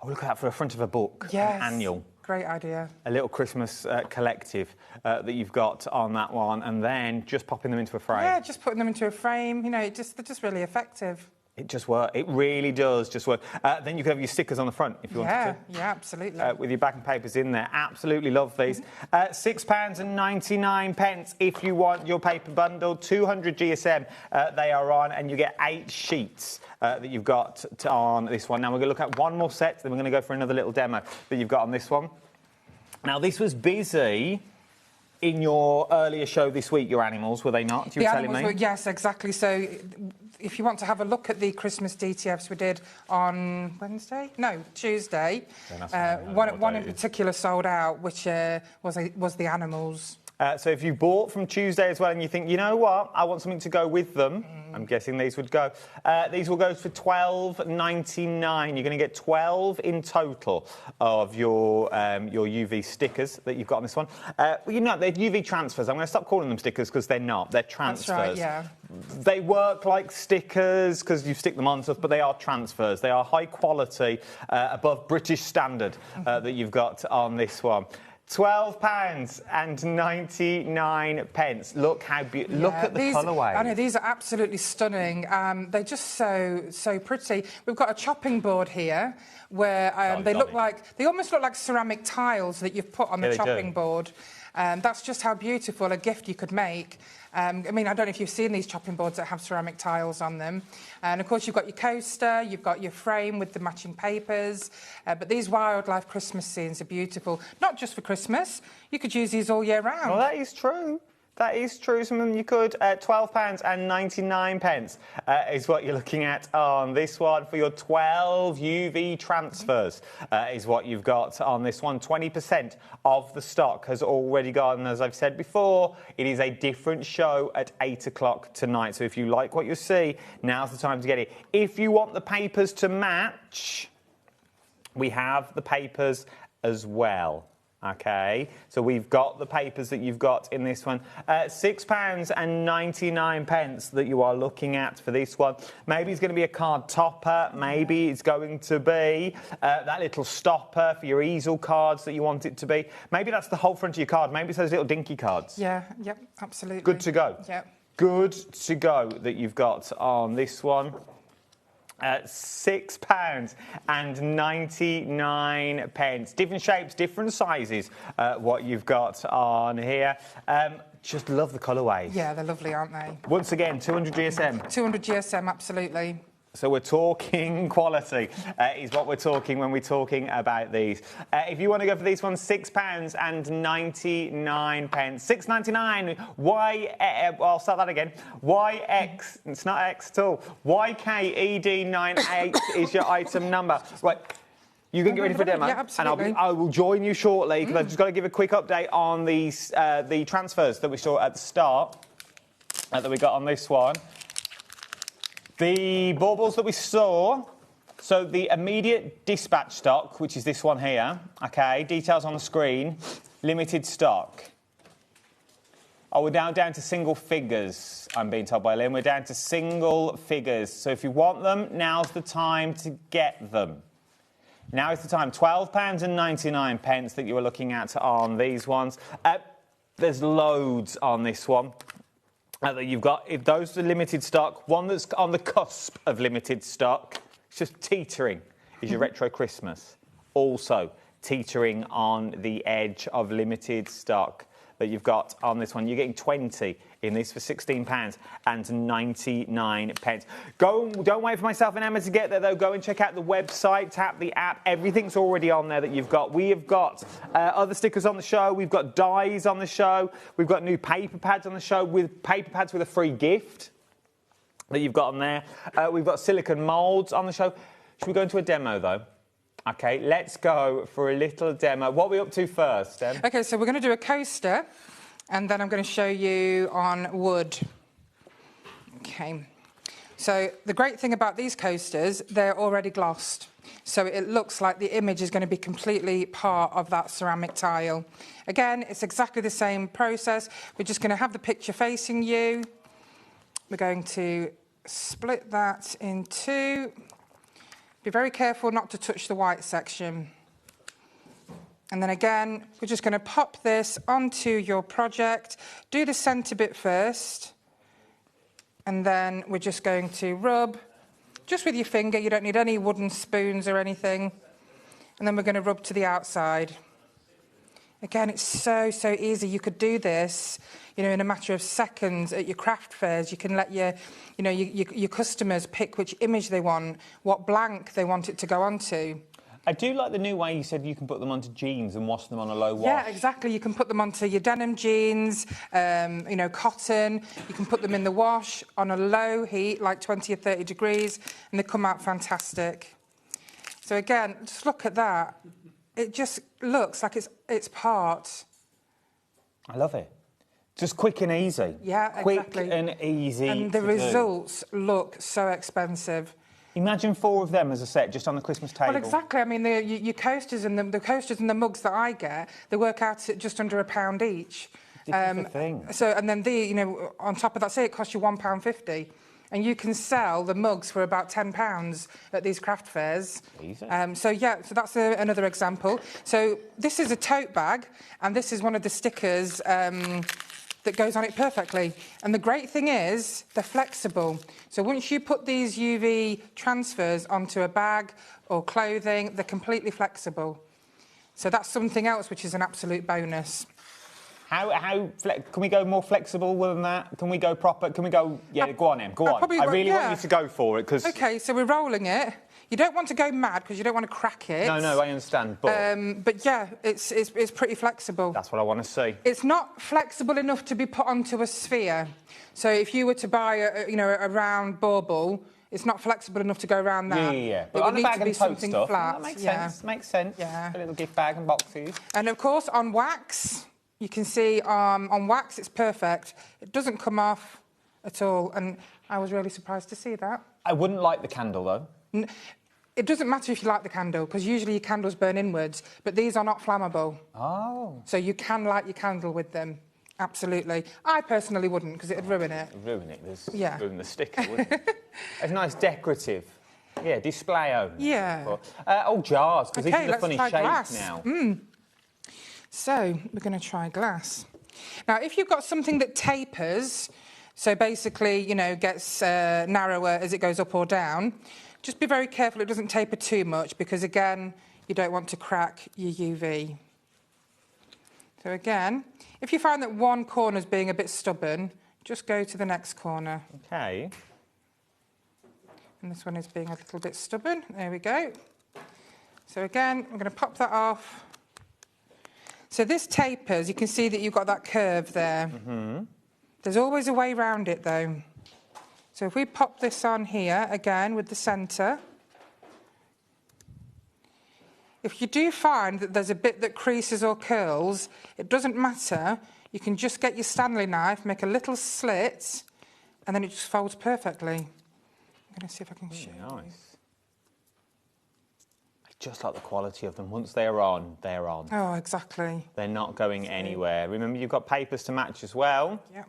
Oh, look at that for the front of a book. Yes. An annual. Great idea. A little Christmas collective that you've got on that one, and then just popping them into a frame. Yeah, just putting them into a frame. You know, they're just really effective. It just works. It really does just work. Then you could have your stickers on the front if you wanted to. Yeah, absolutely. With your backing papers in there. Absolutely love these. £6.99 if you want your paper bundle. 200 GSM they are on, and you get 8 sheets that you've got on this one. Now, we're going to look at one more set, then we're going to go for another little demo that you've got on this one. Now, this was busy in your earlier show this week, your animals, were they not? You were telling me? Yes, exactly. So if you want to have a look at the Christmas DTFs we did on Tuesday, one in particular sold out, which was the animals. So if you bought from Tuesday as well and you think, you know what, I want something to go with them, I'm guessing these would go. These will go for $12.99. You're going to get 12 in total of your UV stickers that you've got on this one. You know, they're UV transfers. I'm going to stop calling them stickers because they're not. They're transfers. That's right, yeah. They work like stickers because you stick them on stuff, but they are transfers. They are high quality, above British standard that you've got on this one. £12.99. Look how look at the colourway. I know, these are absolutely stunning. They're just so pretty. We've got a chopping board here where they almost look like ceramic tiles that you've put on the chopping board. That's just how beautiful a gift you could make. I mean, I don't know if you've seen these chopping boards that have ceramic tiles on them. And, of course, you've got your coaster, you've got your frame with the matching papers. But these wildlife Christmas scenes are beautiful. Not just for Christmas. You could use these all year round. Well, that is true. That is true. Some of them you could. £12.99 is what you're looking at on this one for your 12 UV transfers is what you've got on this one. 20% of the stock has already gone. As I've said before, it is a different show at 8 o'clock tonight. So if you like what you see, now's the time to get it. If you want the papers to match, we have the papers as well. OK, so we've got the papers that you've got in this one. £6.99 that you are looking at for this one. Maybe it's going to be a card topper. Maybe it's going to be that little stopper for your easel cards that you want it to be. Maybe that's the whole front of your card. Maybe it's those little dinky cards. Yeah, yep, absolutely. Good to go. Yep. Good to go that you've got on this one. £6.99. Different shapes, different sizes, what you've got on here. Just love the colourways. Yeah, they're lovely, aren't they? Once again, 200 GSM. 200 GSM, absolutely. So we're talking quality is what we're talking when we're talking about these. If you want to go for these ones, £6.99. £6.99. I'll start that again. YX, it's not X at all. YKED98 is your item number. Right. You can get ready for a demo, yeah, and I will join you shortly because I've just got to give a quick update on these the transfers that we saw at the start that we got on this one. The baubles that we saw, so the immediate dispatch stock, which is this one here, OK, details on the screen, limited stock. Oh, we're now down to single figures, I'm being told by Lynn. We're down to single figures. So if you want them, now's the time to get them. Now is the time. £12.99 that you were looking at on these ones. There's loads on this one. That you've got, if those are limited stock, one that's on the cusp of limited stock, it's just teetering, is your Retro Christmas. Also teetering on the edge of limited stock that you've got on this one. You're getting 20 in this for £16.99. Don't wait for myself and Emma to get there, though. Go and check out the website, tap the app. Everything's already on there that you've got. We have got other stickers on the show. We've got dies on the show. We've got new paper pads on the show with paper pads with a free gift that you've got on there. We've got silicone moulds on the show. Should we go into a demo, though? OK, let's go for a little demo. What are we up to first, Em? OK, so we're going to do a coaster, and then I'm going to show you on wood. OK. So the great thing about these coasters, they're already glossed. So it looks like the image is going to be completely part of that ceramic tile. Again, it's exactly the same process. We're just going to have the picture facing you. We're going to split that in two. Be very careful not to touch the white section. And then again, we're just going to pop this onto your project. Do the centre bit first. And then we're just going to rub, just with your finger. You don't need any wooden spoons or anything. And then we're going to rub to the outside. Again, it's so easy. You could do this, in a matter of seconds at your craft fairs. You can let your customers pick which image they want, what blank they want it to go onto. I do like the new way you said you can put them onto jeans and wash them on a low wash. Yeah, exactly. You can put them onto your denim jeans, cotton. You can put them in the wash on a low heat, like 20 or 30 degrees, and they come out fantastic. So again, just look at that. It just looks like it's part. I love it. Just quick and easy. Yeah, quick exactly. and easy. And the to results look so expensive. Imagine 4 of them as a set just on the Christmas table. Well, exactly. I mean, your coasters and the coasters and the mugs that I get, they work out at just under £1 each. Thing. So, and then on top of that, say it costs you £1.50, and you can sell the mugs for about £10 at these craft fairs. So that's another example. So this is a tote bag, and this is one of the stickers that goes on it perfectly. And the great thing is they're flexible. So once you put these UV transfers onto a bag or clothing, they're completely flexible. So that's something else which is an absolute bonus. Can we go more flexible than that? Can we go proper? Can we go? Yeah, go on, Em. Go on. I really want you to go for it because. Okay, so we're rolling it. You don't want to go mad because you don't want to crack it. No, I understand, but yeah, it's pretty flexible. That's what I want to see. It's not flexible enough to be put onto a sphere. So if you were to buy a round bauble, it's not flexible enough to go around that. Yeah. But on a bag and tote something stuff, flat. that makes sense. Makes sense. Yeah. A little gift bag and boxes. And of course, on wax, you can see on wax it's perfect. It doesn't come off at all, and I was really surprised to see that. I wouldn't like the candle though. It doesn't matter if you like the candle, because usually your candles burn inwards, but these are not flammable. Oh. So you can light your candle with them. Absolutely. I personally wouldn't, because it'd ruin it. Ruin it. Ruin the sticker, wouldn't it? It's nice decorative. Yeah, display only. Yeah. Jars, because these are the funny try shapes glass. now. So we're going to try glass. Now, if you've got something that tapers, so basically, gets narrower as it goes up or down, just be very careful it doesn't taper too much, because again, you don't want to crack your UV. So again, if you find that one corner's being a bit stubborn, just go to the next corner. Okay. And this one is being a little bit stubborn. There we go. So again, I'm going to pop that off. So this tapers. You can see that you've got that curve there. Mm-hmm. There's always a way around it, though. So if we pop this on here, again, with the centre, if you do find that there's a bit that creases or curls, it doesn't matter. You can just get your Stanley knife, make a little slit, and then it just folds perfectly. I'm going to see if I can show you. Nice. I just like the quality of them. Once they're on, they're on. Oh, exactly. They're not going anywhere. Remember, you've got papers to match as well. Yeah.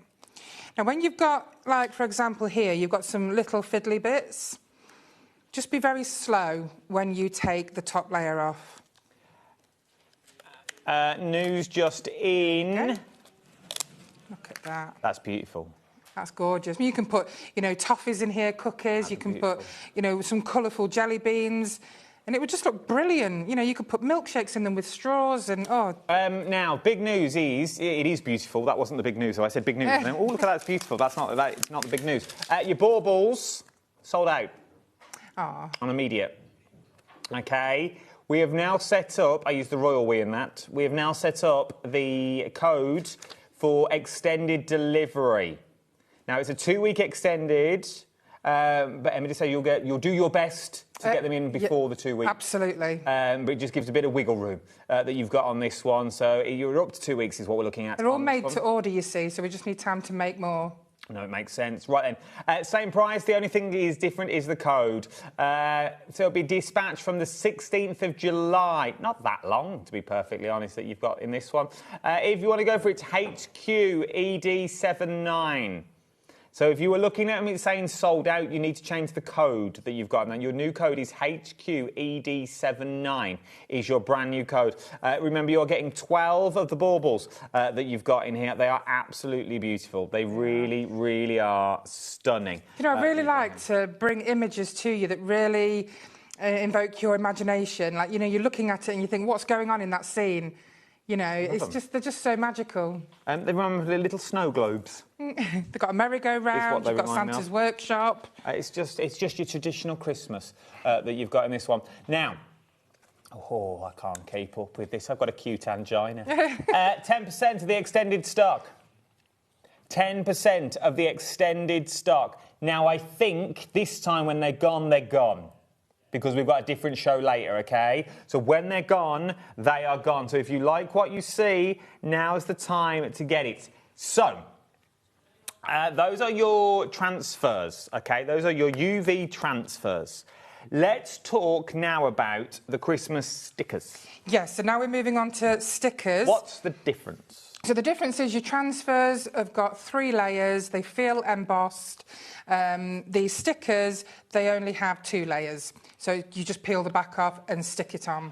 Now, when you've got, like, for example, here, you've got some little fiddly bits, just be very slow when you take the top layer off. News just in. Okay. Look at that. That's beautiful. That's gorgeous. You can put, toffees in here, cookies. You can put, some colourful jelly beans. And it would just look brilliant. You could put milkshakes in them with straws and, Now, big news is, it is beautiful. That wasn't the big news, so I said big news. Oh, look at that, it's beautiful. It's not the big news. Your baubles sold out. Aww. On immediate. Okay. We have now set up, I used the royal we in that, we have now set up the code for extended delivery. Now, it's a 2-week extended, but Emma did say you'll do your best to get them in before the 2 weeks. Absolutely. But it just gives a bit of wiggle room that you've got on this one. So you're up to 2 weeks is what we're looking at. They're all made to order, you see, so we just need time to make more. No, it makes sense. Right then, same price. The only thing that is different is the code. So it'll be dispatched from the 16th of July. Not that long, to be perfectly honest, that you've got in this one. If you want to go for it, HQED79. So if you were looking at me saying sold out, you need to change the code that you've got. And your new code is HQED79 is your brand new code. Remember, you're getting 12 of the baubles that you've got in here. They are absolutely beautiful. They really, really are stunning. I really like to bring images to you that really invoke your imagination. Like, you're looking at it and you think, what's going on in that scene? They're just so magical. They remind me of the little snow globes. They've got a merry-go-round, you've got Santa's workshop. It's just your traditional Christmas that you've got in this one. Now, I can't keep up with this. I've got a cute angina. 10% of the extended stock. 10% of the extended stock. Now, I think this time when they're gone, they're gone. Because we've got a different show later, OK? So when they're gone, they are gone. So if you like what you see, now's the time to get it. So, those are your transfers, okay? Those are your UV transfers. Let's talk now about the Christmas stickers. Yes, so now we're moving on to stickers. What's the difference? So the difference is your transfers have got 3 layers. They feel embossed. The stickers, they only have 2 layers. So you just peel the back off and stick it on.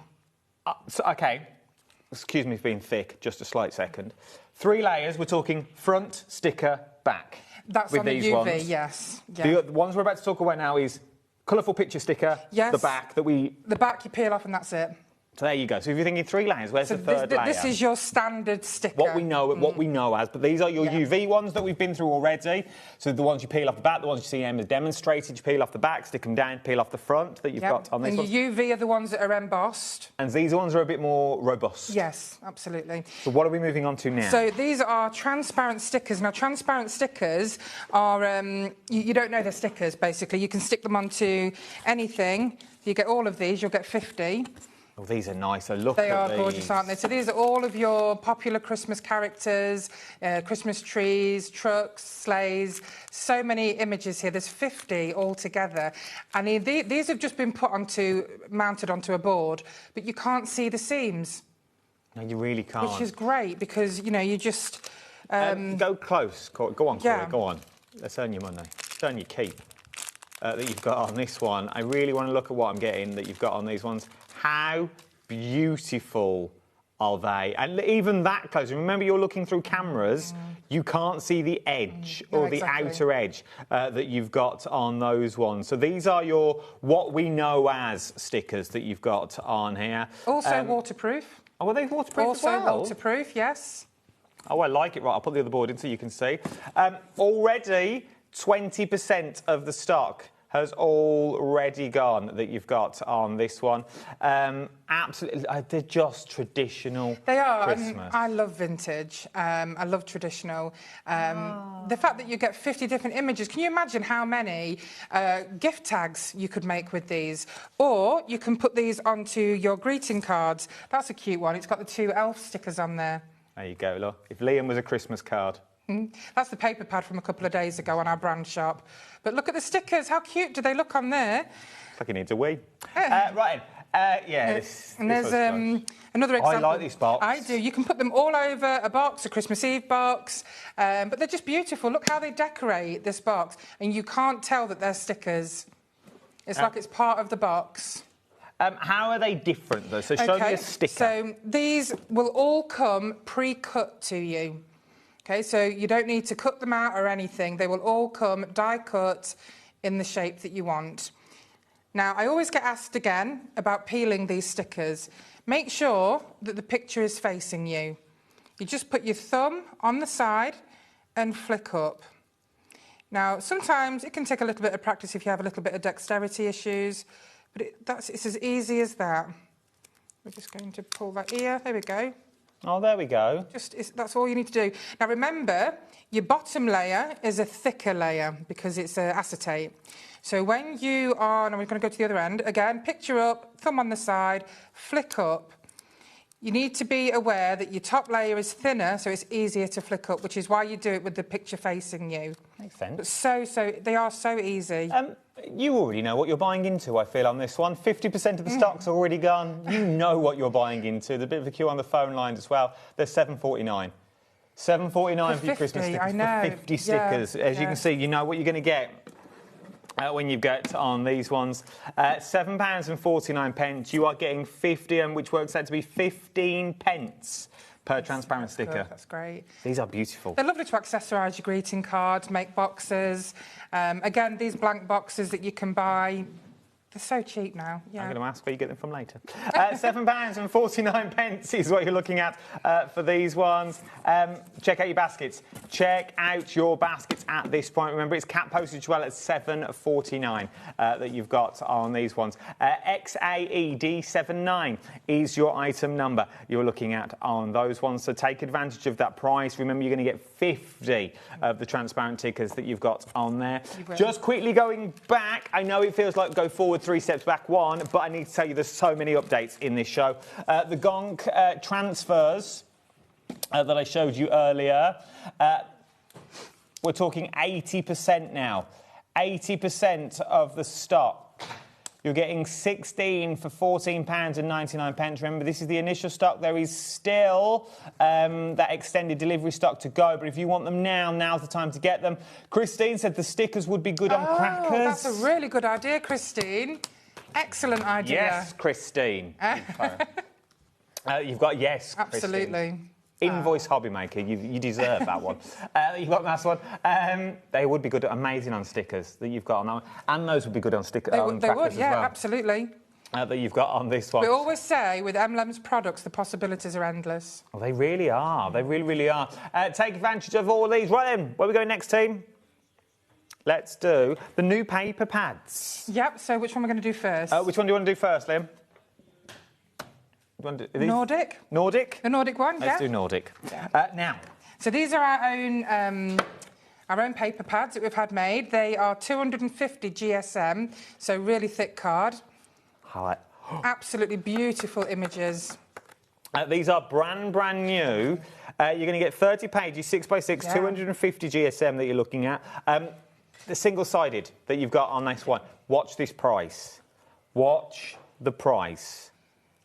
Okay. Excuse me for being thick, just a slight second. 3 layers, we're talking front, sticker, back. That's with on the these UV, ones. yes. Yeah. The ones we're about to talk about now is colourful picture sticker, Yes. the back that we... The back you peel off and that's it. So there you go. So if you're thinking 3 layers, where's the third layer? This is your standard sticker. What we know as, but these are your UV ones that we've been through already. So the ones you peel off the back, the ones you see Emma demonstrated, you peel off the back, stick them down, peel off the front that you've got on this one. And your UV are the ones that are embossed. And these ones are a bit more robust. Yes, absolutely. So what are we moving on to now? So these are transparent stickers. Now, transparent stickers are, you don't know they're stickers, basically. You can stick them onto anything. If you get all of these, you'll get 50. Oh, these are nice. So look at these. They are gorgeous, aren't they? So these are all of your popular Christmas characters, Christmas trees, trucks, sleighs. So many images here. There's 50 altogether. And these have just been mounted onto a board, but you can't see the seams. No, you really can't. Which is great because, you know, you just... go close. Go on, Corey, Yeah. go on. Let's earn your money. Let's earn your keep that you've got on this one. I really want to look at what I'm getting that you've got on these ones. How beautiful are they? And even that close. Remember, you're looking through cameras. You can't see the edge or the outer edge that you've got on those ones. So these are your what we know as stickers that you've got on here. Also waterproof. Oh, are they waterproof also as well? Waterproof, yes. Oh, I like it. Right, I'll put the other board in so you can see. Already, 20% of the stock has already gone that you've got on this one. Absolutely, they're just traditional. They are. Christmas. I love vintage. I love traditional. The fact that you get 50 different images. Can you imagine how many gift tags you could make with these? Or you can put these onto your greeting cards. That's a cute one. It's got the 2 elf stickers on there. There you go, look. If Liam was a Christmas card. That's the paper pad from a couple of days ago on our brand shop. But look at the stickers. How cute do they look on there? It's like it needs a wee. Right. And there's another example. I like this box. I do. You can put them all over a box, a Christmas Eve box. But they're just beautiful. Look how they decorate this box. And you can't tell that they're stickers. It's like it's part of the box. How are they different, though? So show me a sticker. So these will all come pre-cut to you. Okay, so you don't need to cut them out or anything. They will all come die-cut in the shape that you want. Now, I always get asked again about peeling these stickers. Make sure that the picture is facing you. You just put your thumb on the side and flick up. Now, sometimes it can take a little bit of practice if you have a little bit of dexterity issues, but it's as easy as that. We're just going to pull that ear. There we go. Oh, there we go. That's all you need to do. Now, remember, your bottom layer is a thicker layer because it's acetate. So when you are... Now, we're going to go to the other end. Again, picture up, thumb on the side, flick up. You need to be aware that your top layer is thinner, so it's easier to flick up, which is why you do it with the picture facing you. Makes sense. But they are so easy. You already know what you're buying into, I feel, on this one. 50% of the stock's already gone. You know what you're buying into. There's a bit of a queue on the phone lines as well. There's $7.49. $7.49 for your Christmas stickers. I know. For 50 stickers. As you can see, you know what you're going to get. When you get on these ones, £7.49. You are getting 50, which works out to be 15 pence per transparent sticker. Good, that's great. These are beautiful. They're lovely to accessorise your greeting cards, make boxes. Again, these blank boxes that you can buy, they're so cheap now. Yeah. I'm going to ask where you get them from later. £7.49 is what you're looking at for these ones. Check out your baskets. Check out your baskets at this point. Remember, it's cap postage as well at $7.49 that you've got on these ones. XAED79 is your item number you're looking at on those ones. So take advantage of that price. Remember, you're going to get 50 of the transparent tickers that you've got on there. Just quickly going back, I know it feels like go forward 3 steps back 1, but I need to tell you there's so many updates in this show. The Gonk transfers that I showed you earlier. We're talking 80% now. 80% of the stock. You're getting 16 for £14.99. Remember, this is the initial stock. There is still that extended delivery stock to go, but if you want them now, now's the time to get them. Christine said the stickers would be good on crackers. That's a really good idea, Christine. Excellent idea. Yes, Christine. You've got yes, Absolutely. Christine. Invoice HobbyMaker, you deserve that one. You've got the last one. They would be good, amazing on stickers that you've got on that one. And those would be good on stickers. They would, yeah, well. Absolutely. That you've got on this one. We always say with M&M's products, the possibilities are endless. Well, they really are. They really, really are. Take advantage of all these. Right then, where are we going next, team? Let's do the new paper pads. Yep, so which one are we going to do first? Which one do you want to do first, Liam? Nordic. Nordic? The Nordic one, Let's do Nordic. Now. So these are our own paper pads that we've had made. They are 250 GSM, so really thick card. Hi. Absolutely beautiful images. These are brand new. You're going to get 30 pages, 6x6, 250 GSM that you're looking at. The single-sided that you've got on this one. Watch this price. Watch the price.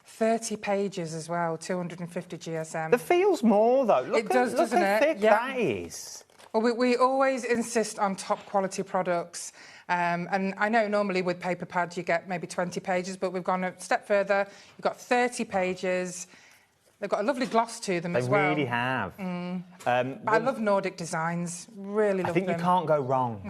30 pages as well, 250 GSM. It feels more, though. Look doesn't how it? thick that is. Well, we always insist on top-quality products. And I know normally with paper pads you get maybe 20 pages, but we've gone a step further. You've got 30 pages. They've got a lovely gloss to them as well. They really have. I love Nordic designs. Really love them. I think you can't go wrong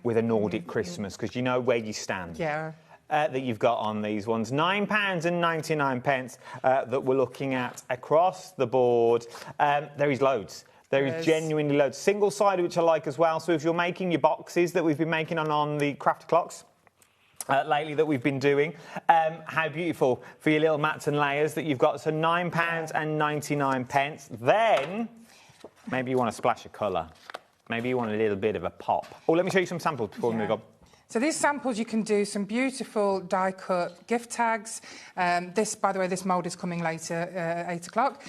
with a Nordic Christmas because you know where you stand. Yeah. That you've got on these ones. £9.99 that we're looking at across the board. There is loads. There is genuinely loads. Single-sided, which I like as well. So if you're making your boxes that we've been making on the craft clocks lately that we've been doing, how beautiful for your little mats and layers that you've got. So £9.99. Then maybe you want a splash of colour. Maybe you want a little bit of a pop. Oh, let me show you some samples before we move on. So these samples, you can do some beautiful die-cut gift tags. This, by the way, this mould is coming later, 8 o'clock.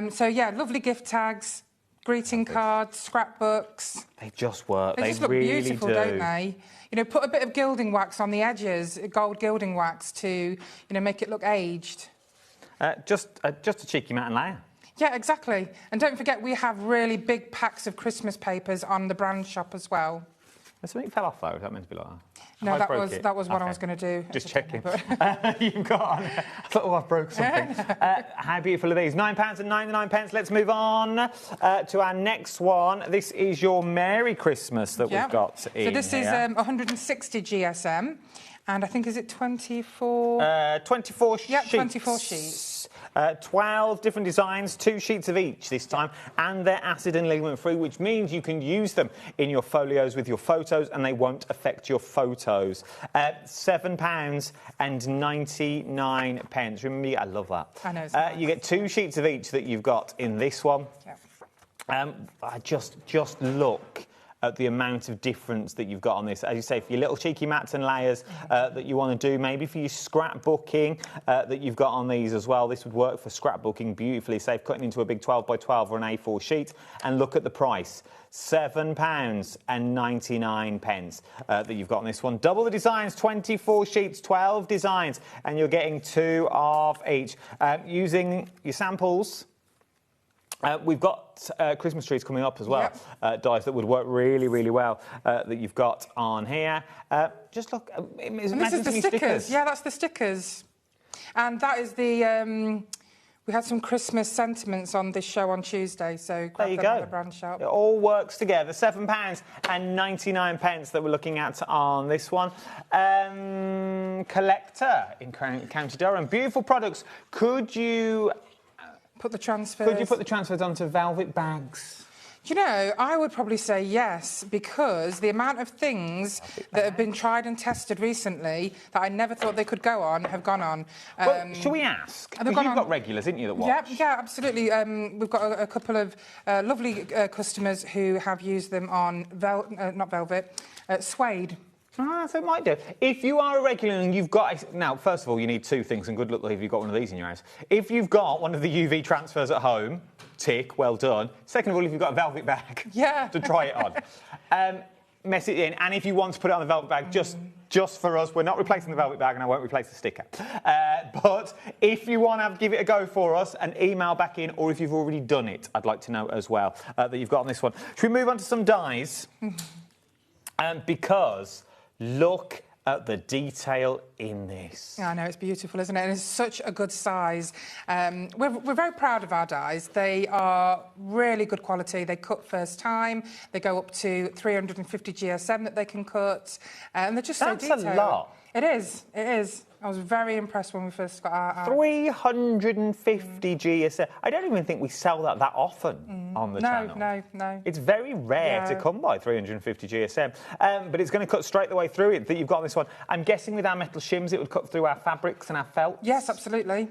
So, yeah, lovely gift tags, greeting cards, scrapbooks. They just work. They just look really beautiful, don't they? You know, put a bit of gilding wax on the edges, gold gilding wax to, you know, make it look aged. Just a cheeky mat and layer. Yeah, exactly. And don't forget, we have really big packs of Christmas papers on the brand shop as well. Something fell off, though. Is that meant to be like that? No, that was what I was going to do. Just checking. You've got on. I thought, oh, I've broke something. How beautiful are these? £9.99. Let's move on to our next one. This is your Merry Christmas that we've got in So this here. is 160 GSM. And I think, is it 24? 24 sheets. Yeah, 24 sheets. 12 different designs, 2 sheets of each this time, and they're acid and ligament free, which means you can use them in your folios with your photos and they won't affect your photos. £7.99. Remember, I love that. I know. You get 2 sheets of each that you've got in this one. Yeah. Just look at the amount of difference that you've got on this. As you say, for your little cheeky mats and layers that you want to do, maybe for your scrapbooking that you've got on these as well. This would work for scrapbooking beautifully. Safe cutting into a big 12x12 or an A4 sheet. And look at the price. £7.99 that you've got on this one. Double the designs, 24 sheets, 12 designs, and you're getting 2 of each. Using your samples, we've got Christmas trees coming up as well, dies that would work really, really well that you've got on here. Just look, and this is the stickers. Yeah, that's the stickers. And that is the... we had some Christmas sentiments on this show on Tuesday, so grab them at the brand shop. It all works together. £7.99 that we're looking at on this one. Collector in County Durham. Beautiful products. Could you... Put the transfers. Could you put the transfers onto velvet bags? Do you know, I would probably say yes, because the amount of things that have been tried and tested recently that I never thought they could go on have gone on. Well, shall we ask? Because you've got regulars, haven't you, that watch? Yeah, absolutely. We've got a couple of lovely customers who have used them on suede. Ah, so it might do. If you are a regular and you've got... Now, first of all, you need 2 things, and good luck if you've got one of these in your house. If you've got one of the UV transfers at home, tick, well done. Second of all, if you've got a velvet bag to try it on. Mess it in, and if you want to put it on the velvet bag, just for us, we're not replacing the velvet bag, and I won't replace the sticker. But if you want to give it a go for us, an email back in, or if you've already done it, I'd like to know as well that you've got on this one. Should we move on to some dies? Because look at the detail in this. I know, it's beautiful, isn't it? And it's such a good size. We're very proud of our dies. They are really good quality. They cut first time. They go up to 350 GSM that they can cut. And they're just so detailed. That's a lot. It is. It is. I was very impressed when we first got our 350 GSM. I don't even think we sell that often on the channel. No. It's very rare to come by 350 GSM. But it's going to cut straight the way through it that you've got on this one. I'm guessing with our metal shims, it would cut through our fabrics and our felts. Yes, absolutely.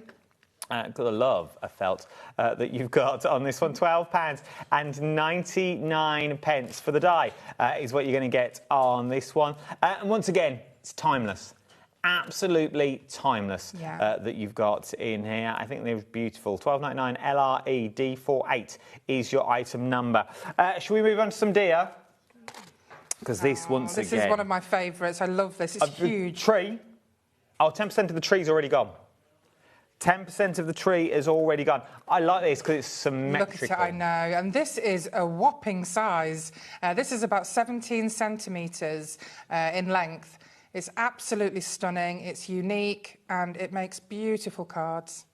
Got a love of felt that you've got on this one. £12.99 for the die is what you're going to get on this one. And once again, it's timeless. Absolutely timeless that you've got in here. I think they're beautiful. £12.99 LRED48 is your item number. Shall we move on to some deer? Because this once again... This is one of my favourites. I love this. It's huge. Tree. Oh, 10% of the tree's already gone. 10% of the tree is already gone. I like this because it's symmetrical. Look at it, I know. And this is a whopping size. This is about 17 centimetres in length. It's absolutely stunning, it's unique, and it makes beautiful cards.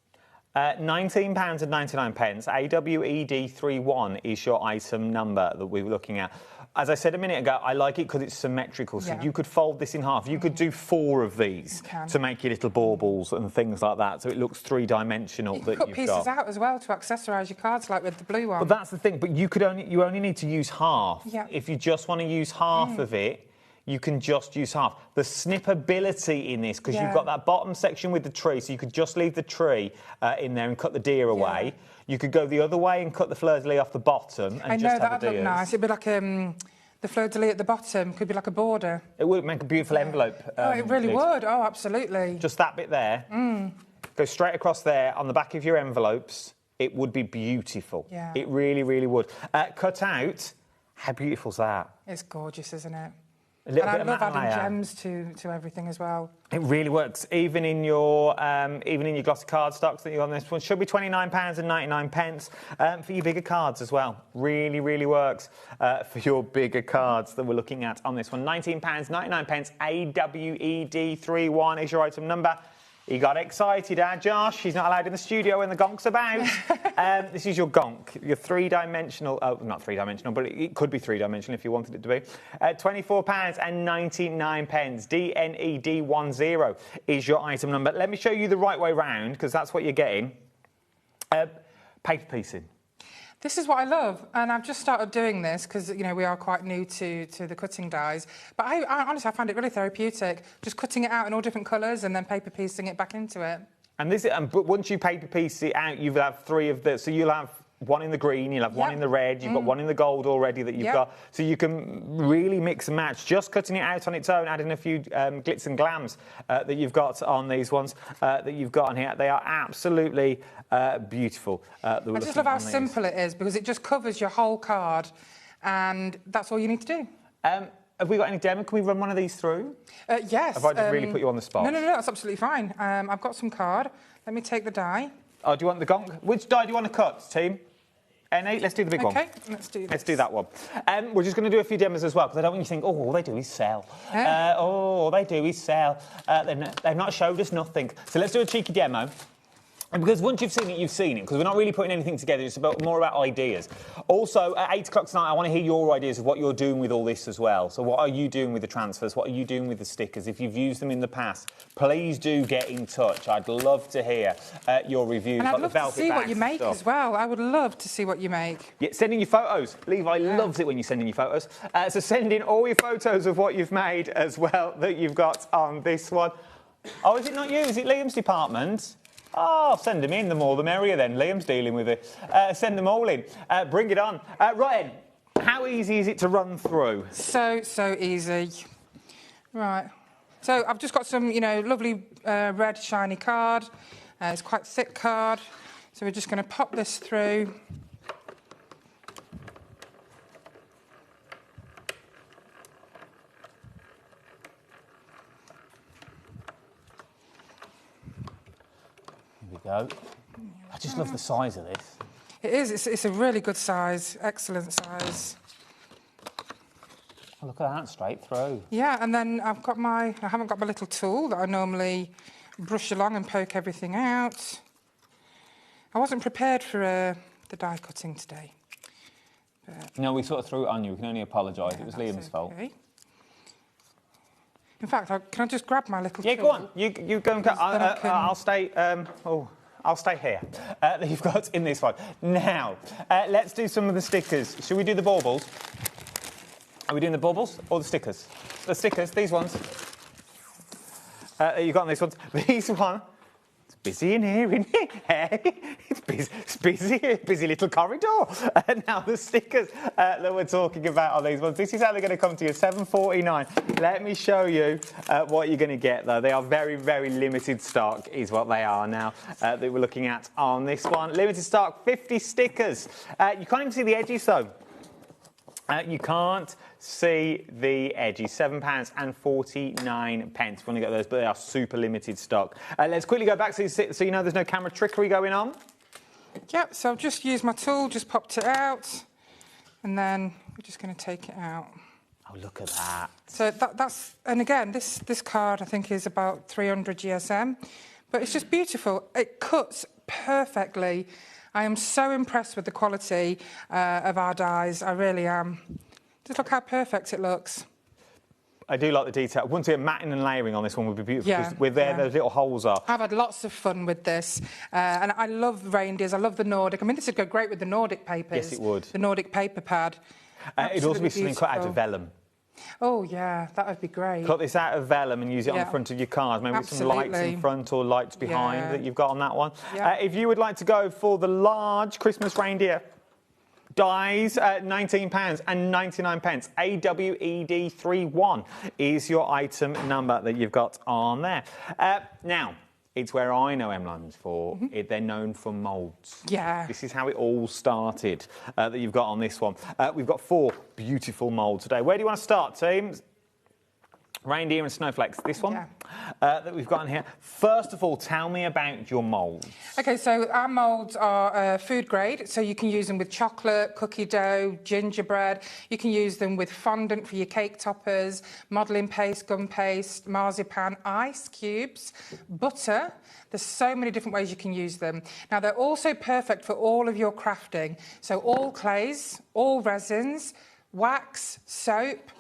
£19.99. AWED31 is your item number that we're looking at. As I said a minute ago, I like it because it's symmetrical. So you could fold this in half. You could do 4 of these to make your little baubles and things like that. So it looks three-dimensional. You could cut pieces out as well to accessorise your cards, like with the blue one. But that's the thing. But you only need to use half. If you just want to use half of it, you can just use half. The snippability in this, because you've got that bottom section with the tree, so you could just leave the tree in there and cut the deer away. You could go the other way and cut the fleur-de-lis off the bottom and just have the deers. That'd look nice. It'd be like the fleur-de-lis at the bottom could be like a border. It would make a beautiful envelope. It really would. Oh, absolutely. Just that bit there. Go straight across there on the back of your envelopes. It would be beautiful. Yeah. It really, really would. Cut out. How beautiful's that? It's gorgeous, isn't it? And I love adding gems to everything as well. It really works, even in your glossy card stocks that you're on this one. Should be £29.99 for your bigger cards as well. Really, really works for your bigger cards that we're looking at on this one. £19.99. AWED31 is your item number. He got excited, Josh? He's not allowed in the studio when the gonk's about. This is your gonk, your three-dimensional... Oh, not three-dimensional, but it could be three-dimensional if you wanted it to be. £24.99. DNED10 is your item number. Let me show you the right way round, because that's what you're getting. Paper piecing. This is what I love, and I've just started doing this because, you know, we are quite new to the cutting dies. But I honestly, I find it really therapeutic, just cutting it out in all different colours and then paper piecing it back into it. And but once you paper piece it out, you'll have 3 of the... So you'll have one in the green, you'll have one in the red, you've got one in the gold already that you've got. So you can really mix and match. Just cutting it out on its own, adding a few glitz and glams that you've got on these ones that you've got on here. They are absolutely beautiful. I just love how simple it is, because it just covers your whole card, and that's all you need to do. Have we got any demo? Can we run one of these through? Yes. Have I just really put you on the spot? No, that's absolutely fine. I've got some card. Let me take the die. Oh, do you want the gonk? Which die do you want to cut, team? N8, let's do the big one. OK, let's do this. Let's do that one. We're just going to do a few demos as well, because I don't want you to think, oh, all they do is sell. All they do is sell. They've not showed us nothing. So let's do a cheeky demo. And because once you've seen it, because we're not really putting anything together, it's more about ideas. Also, at 8 o'clock tonight, I want to hear your ideas of what you're doing with all this as well. So what are you doing with the transfers? What are you doing with the stickers? If you've used them in the past, please do get in touch. I'd love to hear your reviews. And I'd love to see what you make as well. I would love to see what you make. Yeah, send in your photos. Levi loves it when you send in your photos. So send in all your photos of what you've made as well that you've got on this one. Oh, is it not you? Is it Liam's department? Oh, send them in. The more the merrier then. Liam's dealing with it. Send them all in. Bring it on. Right, how easy is it to run through? So easy. Right. So I've just got some, lovely red shiny card. It's quite a thick card. So we're just going to pop this through. go. I just love the size of this. It is. It's a really good size, excellent size. Oh, look at that, straight through. Yeah, and then I haven't got my little tool that I normally brush along and poke everything out. I wasn't prepared for the die cutting today. But No, we sort of threw it on you. We can only apologise. It was Liam's fault. In fact, can I just grab my little Yeah, tool? go on. You go and cut. I'll stay. I'll stay here. That you've got in this one. Now, let's do some of the stickers. Should we do the baubles? Are we doing the baubles or the stickers? The stickers, these ones. You got these ones. These one. It's busy in here, isn't it? Hey, it's busy little corridor. Now the stickers that we're talking about are these ones. This is how they're going to come to you. £7.49. Let me show you what you're going to get though. They are very, very limited stock, is what they are now that we're looking at on this one. Limited stock, 50 stickers. You can't even see the edges though. You can't see the edges. £7.49. Want to get those, but they are super limited stock. Let's quickly go back so you know there's no camera trickery going on. Yep, so I've just used my tool, just popped it out, and then we're just going to take it out. Oh, look at that. So that's, and again, this card I think is about 300 GSM, but it's just beautiful. It cuts perfectly. I am so impressed with the quality of our dies. I really am. Just look how perfect it looks. I do like the detail. Once again, matting and layering on this one would be beautiful. Yeah, because those little holes are. I've had lots of fun with this. And I love reindeers. I love the Nordic. I mean, this would go great with the Nordic papers. Yes, it would. The Nordic paper pad. It'd also be something cut out of vellum. Oh, yeah, that would be great. Cut this out of vellum and use it on the front of your cars. Maybe with some lights in front or lights behind that you've got on that one. Yeah. If you would like to go for the large Christmas reindeer dies, £19.99. AWED31 is your item number that you've got on there. Now, it's where I know M-Lines for. They're known for moulds. Yeah. This is how it all started that you've got on this one. We've got 4 beautiful moulds today. Where do you want to start, teams? Reindeer and snowflakes. This one that we've got in here. First of all, tell me about your moulds. OK, so our moulds are food grade, so you can use them with chocolate, cookie dough, gingerbread. You can use them with fondant for your cake toppers, modelling paste, gum paste, marzipan, ice cubes, butter. There's so many different ways you can use them. Now, they're also perfect for all of your crafting. So all clays, all resins, wax, soap,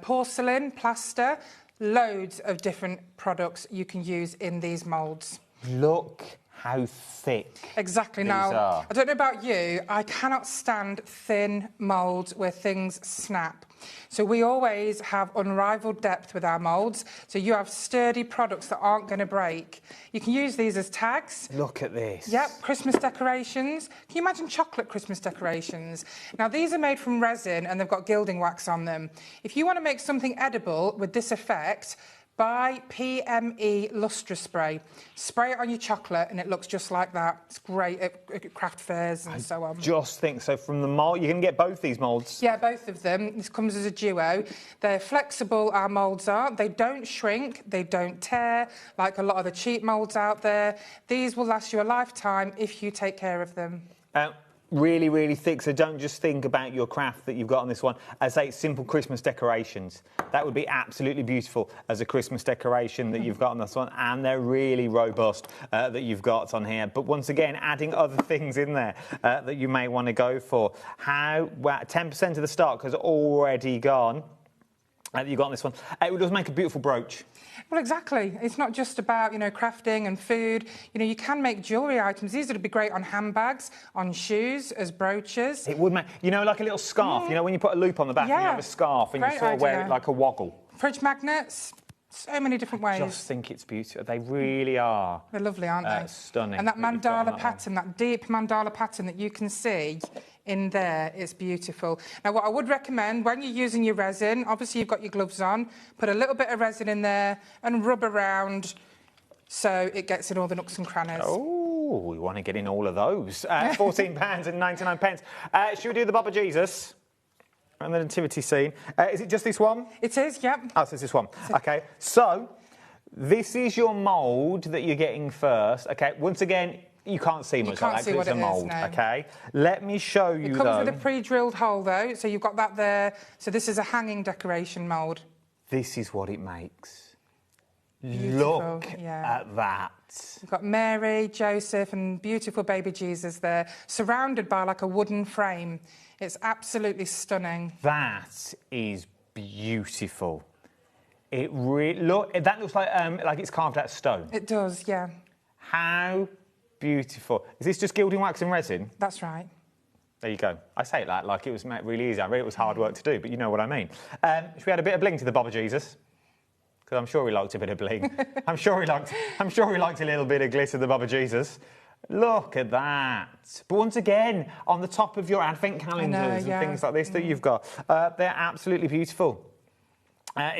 porcelain, plaster, loads of different products you can use in these moulds. Look how thick exactly these now are. I don't know about you, I cannot stand thin moulds where things snap. So we always have unrivaled depth with our moulds, so you have sturdy products that aren't going to break. You can use these as tags. Look at this. Yep, Christmas decorations. Can you imagine chocolate Christmas decorations? Now, these are made from resin and they've got gilding wax on them. If you want to make something edible with this effect, buy PME Lustre Spray. Spray it on your chocolate and it looks just like that. It's great at craft fairs and so on. Just think, so from the mould, you can get both these moulds. Yeah, both of them. This comes as a duo. They're flexible, our moulds are. They don't shrink, they don't tear, like a lot of the cheap moulds out there. These will last you a lifetime if you take care of them. Really, really thick, so don't just think about your craft that you've got on this one as a simple Christmas decorations. That would be absolutely beautiful as a Christmas decoration that you've got on this one, and they're really robust that you've got on here. But once again, adding other things in there that you may want to go for. 10% of the stock has already gone that you've got on this one. It does make a beautiful brooch. Well, exactly. It's not just about, you know, crafting and food. You know, you can make jewellery items. These would be great on handbags, on shoes, as brooches. It would make, you know, like a little scarf. You know, when you put a loop on the back and you have a scarf and you sort of wear it like a woggle. Fridge magnets. So many different ways. I just think it's beautiful. They really are. They're lovely, aren't they? Stunning. And that mandala pattern, that deep mandala pattern that you can see in there, it's beautiful. Now, what I would recommend, when you're using your resin, obviously you've got your gloves on, put a little bit of resin in there and rub around so it gets in all the nooks and crannies. Oh, we want to get in all of those. £14.99. Should we do the Baba Jesus? And the nativity scene. Is it just this one? It is, yep. Oh, so it's this one. OK, so this is your mould that you're getting first. OK, once again, You can't see much like that because it's a mould, no. okay? Let me show you, It comes with a pre-drilled hole, though, so you've got that there. So this is a hanging decoration mould. This is what it makes. Beautiful, Look yeah. at that. You've got Mary, Joseph and beautiful baby Jesus there, surrounded by like a wooden frame. It's absolutely stunning. That is beautiful. It that looks like it's carved out of stone. It does, yeah. How beautiful. Is this just gilding wax and resin? That's right. There you go. I say it like it was really easy. I mean, it was hard work to do, but you know what I mean. Should we add a bit of bling to the Baba Jesus? Because I'm sure he liked a bit of bling. I'm sure he liked a little bit of glitter, the Baba Jesus. Look at that. But once again, on the top of your advent calendars and things like this that you've got, they're absolutely beautiful.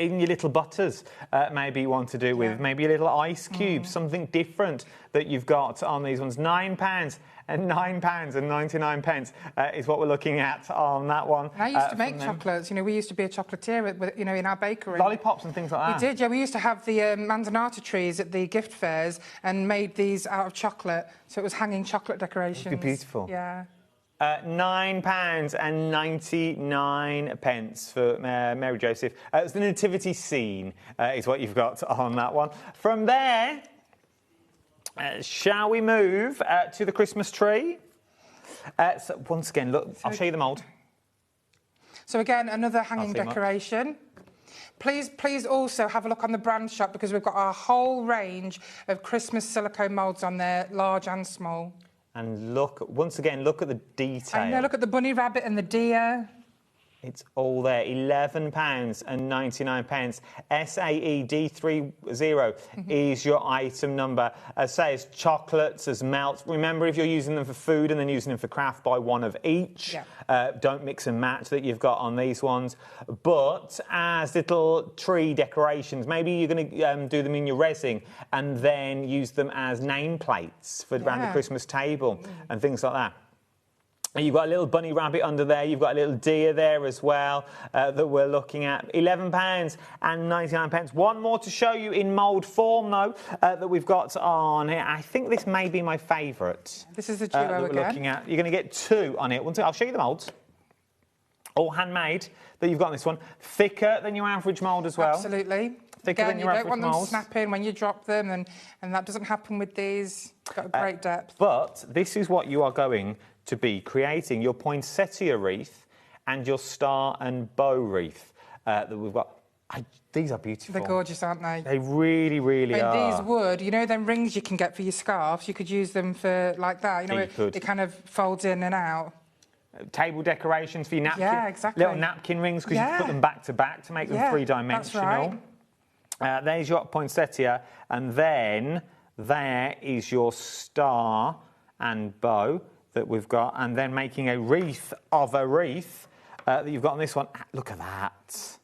Even your little butters, maybe you want to do with maybe a little ice cube, something different that you've got on these ones. £9 and £9.99 is what we're looking at on that one. And I used to make chocolates. You know, we used to be a chocolatier, in our bakery. Lollipops and things like that. We did, yeah. We used to have the manzanata trees at the gift fairs and made these out of chocolate. So it was hanging chocolate decorations. It'd be beautiful. Yeah. £9.99 for Mary Joseph. It's the nativity scene is what you've got on that one. From there, shall we move to the Christmas tree? So once again, look, I'll show you the mould. So again, another hanging decoration. Please also have a look on the brand shop because we've got our whole range of Christmas silicone moulds on there, large and small. And look, once again, look at the detail. I know, look at the bunny rabbit and the deer. It's all there. £11.99. SAED30 is your item number. As I say, it's chocolates, as melts. Remember, if you're using them for food and then using them for craft, buy one of each. Yeah. Don't mix and match that you've got on these ones. But as little tree decorations, maybe you're going to do them in your resin and then use them as nameplates for around the Christmas table and things like that. You've got a little bunny rabbit under there. You've got a little deer there as well that we're looking at. £11.99. One more to show you in mould form, though, that we've got on here. I think this may be my favourite. This is the duo that we're again. looking at. You're going to get two on it. I'll show you the moulds. All handmade that you've got on this one. Thicker than your average mould as well. Absolutely. Thicker Again, than your you average don't want them moulds. snapping when you drop them, and that doesn't happen with these. Got a great depth. But this is what you are going to be creating, your poinsettia wreath and your star and bow wreath that we've got. These are beautiful. They're gorgeous, aren't they? They really, really are. These would, you know, them rings you can get for your scarves, you could use them for like that. You know, it kind of folds in and out. Table decorations for your napkin. Yeah, exactly. Little napkin rings because you can put them back to back to make them three-dimensional. That's right. There's your poinsettia, and then there is your star and bow that we've got, and then making a wreath of a wreath that you've got on this one. Look at that.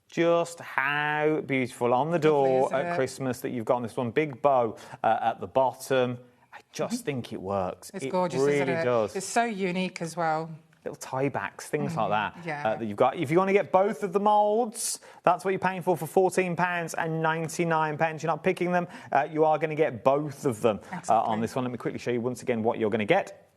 Just how beautiful. On the door at Christmas that you've got on this one. Big bow at the bottom. I just think it works. It's gorgeous, really isn't it? Does. It's so unique as well. Little tie backs, things like that, yeah. that you've got. If you want to get both of the moulds, that's what you're paying for £14.99. You're not picking them. You are going to get both of them on this one. Let me quickly show you once again what you're going to get.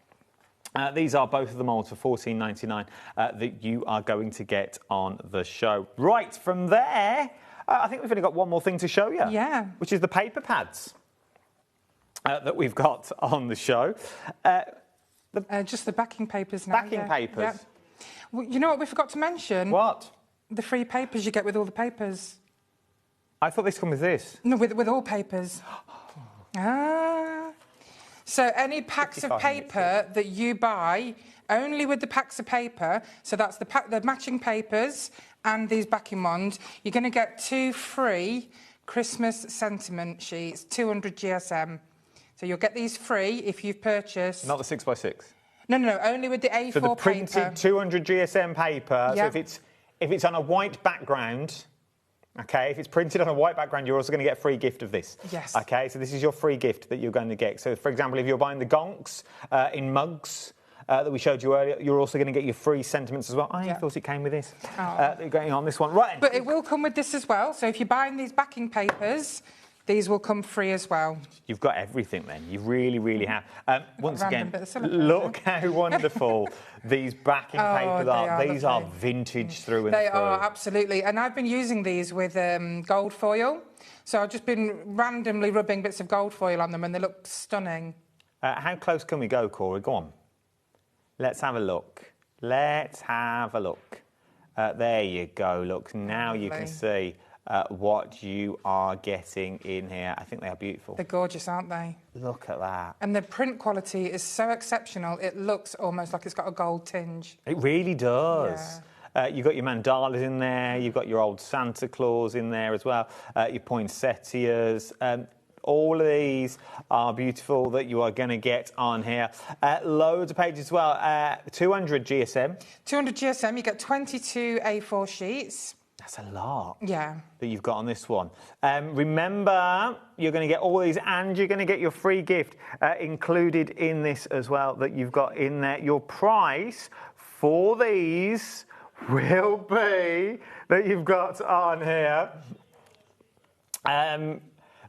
These are both of the moulds for £14.99 that you are going to get on the show. Right, from there, I think we've only got one more thing to show you. Yeah. Which is the paper pads that we've got on the show. Just the backing papers now. Backing papers? Yeah. Well, you know what we forgot to mention? What? The free papers you get with all the papers. I thought this come with this. No, with all papers. So any packs of paper that you buy, only with the packs of paper, so that's the matching papers and these backing ones, you're going to get 2 free Christmas sentiment sheets, 200 GSM. So you'll get these free if you've purchased... Not the 6x6? No, only with the A4 so the printed paper. 200 GSM paper, Yeah. so if it's on a white background, OK, if it's printed on a white background, you're also going to get a free gift of this. Yes. OK, so this is your free gift that you're going to get. So, for example, if you're buying the gonks in mugs that we showed you earlier, you're also going to get your free sentiments as well. I thought it came with this. That you're getting on this one. Right. But it will come with this as well. So if you're buying these backing papers, These will come free as well. You've got everything then. You really, really have. Once random again, bit of silicone look how wonderful these backing papers are. These are vintage through and through. They are, absolutely. And I've been using these with gold foil. So I've just been randomly rubbing bits of gold foil on them and they look stunning. How close can we go, Cora? Go on. Let's have a look. Let's have a look. There you go. Look, now you can see what you are getting in here. I think they are beautiful. They're gorgeous, aren't they? Look at that. And the print quality is so exceptional, it looks almost like it's got a gold tinge. It really does. Yeah. You've got your mandalas in there, you've got your old Santa Claus in there as well, your poinsettias. All of these are beautiful that you are going to get on here. Loads of pages as well. 200 GSM. 200 GSM, you get 22 A4 sheets. That's a lot. Yeah. That you've got on this one. Remember, you're going to get all these and you're going to get your free gift included in this as well that you've got in there. Your price for these will be that you've got on here.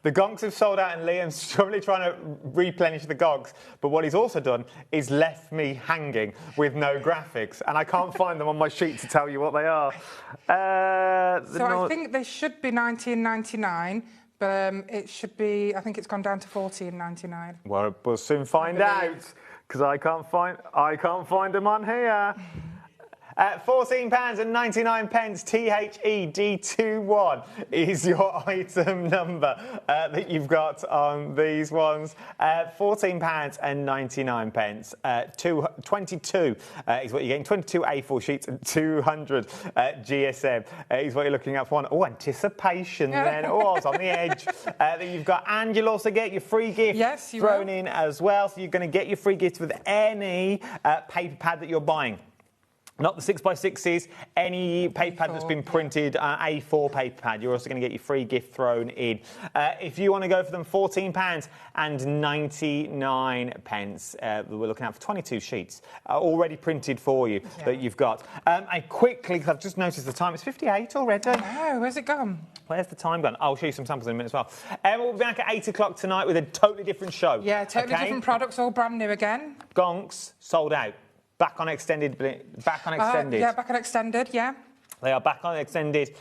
The gonks have sold out and Liam's probably trying to replenish the gonks, but what he's also done is left me hanging with no graphics, and I can't find them on my sheet to tell you what they are. I think they should be $19.99, but it should be, I think it's gone down to $14.99. Well, we'll soon find out, because I can't find them on here. £14.99 THED21 is your item number that you've got on these ones. £14.99. 22 is what you're getting. 22 A4 sheets and 200 GSM is what you're looking at for one. Oh, anticipation then. Oh, I was on the edge. That you've got, and you'll also get your free gift thrown in as well. So you're going to get your free gift with any paper pad that you're buying. Not the 6x6s, any paper pad that's been printed, A4 paper pad. You're also going to get your free gift thrown in. If you want to go for them, £14.99. We're looking at for 22 sheets already printed for you that you've got. I quickly, because I've just noticed the time, it's 58 already. Oh, where's it gone? Where's the time gone? I'll show you some samples in a minute as well. We'll be back at 8 o'clock tonight with a totally different show. Yeah, totally different products, all brand new again. Gonks, sold out. Back on extended. Yeah, back on extended, yeah. They are back on extended,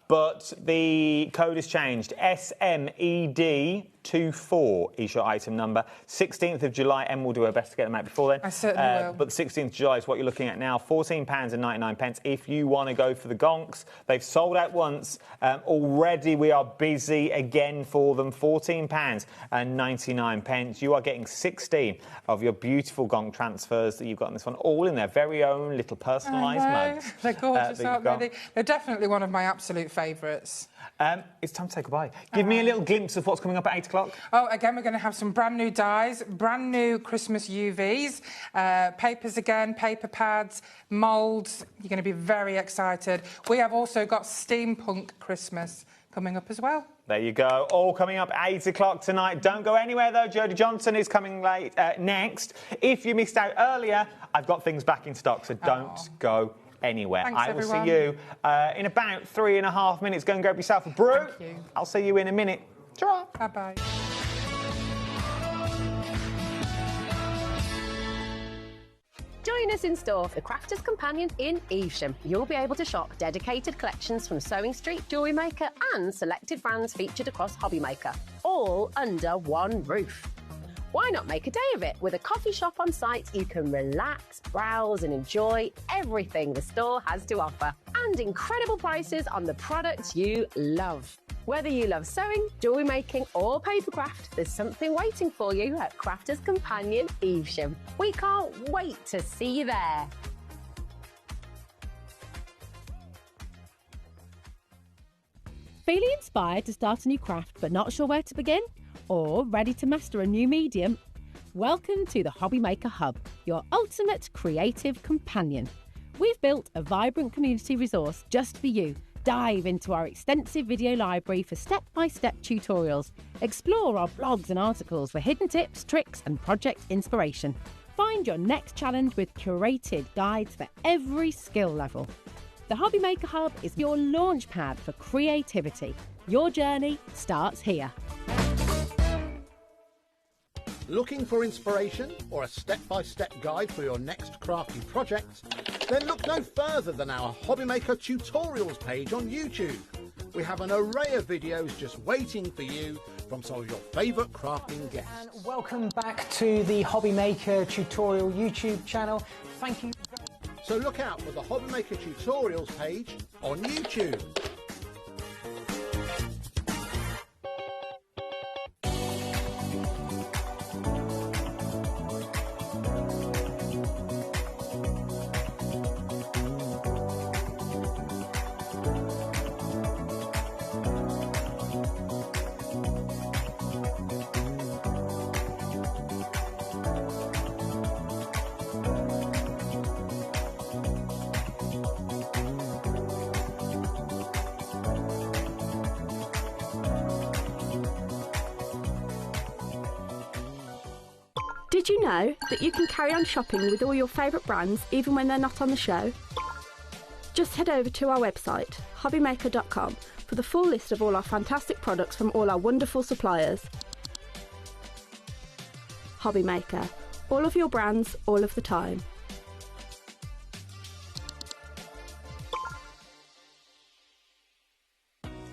but the code has changed. SMED24 is your item number. 16th of July, and we'll do our best to get them out before then. I certainly will. But the 16th of July is what you're looking at now. £14.99. If you want to go for the gonks, they've sold out once. Already we are busy again for them. £14.99. You are getting 16 of your beautiful gonk transfers that you've got in this one, all in their very own little personalised mugs. They're gorgeous, aren't they? They're definitely one of my absolute favourites. It's time to say goodbye. Give me a little glimpse of what's coming up at 8 o'clock. Oh, again, we're going to have some brand new dyes, brand new Christmas UVs, papers again, paper pads, moulds. You're going to be very excited. We have also got Steampunk Christmas coming up as well. There you go. All coming up at 8 o'clock tonight. Don't go anywhere, though. Jodie Johnson is coming late next. If you missed out earlier, I've got things back in stock, so don't go anywhere. Thanks, I will everyone. see you in about 3.5 minutes. Go and grab yourself a brew. Thank you. I'll see you in a minute. Ta-ra. Bye-bye. Join us in store for Crafters Companion in Evesham. You'll be able to shop dedicated collections from Sewing Street, Jewellery Maker and selected brands featured across HobbyMaker, all under one roof. Why not make a day of it? With a coffee shop on site, you can relax, browse and enjoy everything the store has to offer. And incredible prices on the products you love. Whether you love sewing, jewellery making or papercraft, there's something waiting for you at Crafters Companion Evesham. We can't wait to see you there. Feeling inspired to start a new craft but not sure where to begin? Or ready to master a new medium? Welcome to the HobbyMaker Hub, your ultimate creative companion. We've built a vibrant community resource just for you. Dive into our extensive video library for step-by-step tutorials. Explore our blogs and articles for hidden tips, tricks and project inspiration. Find your next challenge with curated guides for every skill level. The HobbyMaker Hub is your launch pad for creativity. Your journey starts here. Looking for inspiration or a step-by-step guide for your next crafty project? Then look no further than our HobbyMaker tutorials page on YouTube. We have an array of videos just waiting for you from some of your favourite crafting guests. And welcome back to the HobbyMaker tutorial YouTube channel. Thank you. So look out for the HobbyMaker tutorials page on YouTube. Did you know that you can carry on shopping with all your favourite brands even when they're not on the show? Just head over to our website, HobbyMaker.com, for the full list of all our fantastic products from all our wonderful suppliers. HobbyMaker. All of your brands, all of the time.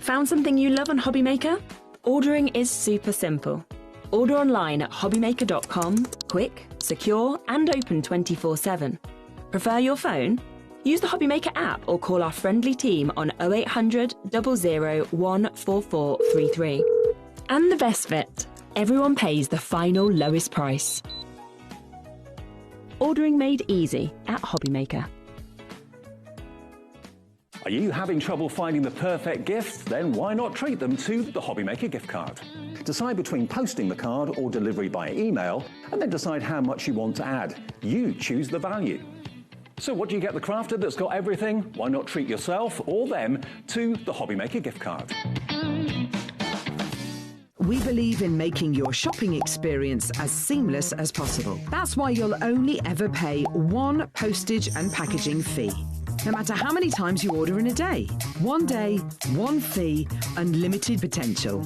Found something you love on HobbyMaker? Ordering is super simple. Order online at hobbymaker.com, quick, secure and open 24/7. Prefer your phone? Use the HobbyMaker app or call our friendly team on 0800 00 14433. And the best bit, everyone pays the final lowest price. Ordering made easy at HobbyMaker. Are you having trouble finding the perfect gift? Then why not treat them to the HobbyMaker gift card? Decide between posting the card or delivery by email, and then decide how much you want to add. You choose the value. So what do you get the crafter that's got everything? Why not treat yourself or them to the HobbyMaker gift card? We believe in making your shopping experience as seamless as possible. That's why you'll only ever pay one postage and packaging fee. No matter how many times you order in a day. One day, one fee, unlimited potential.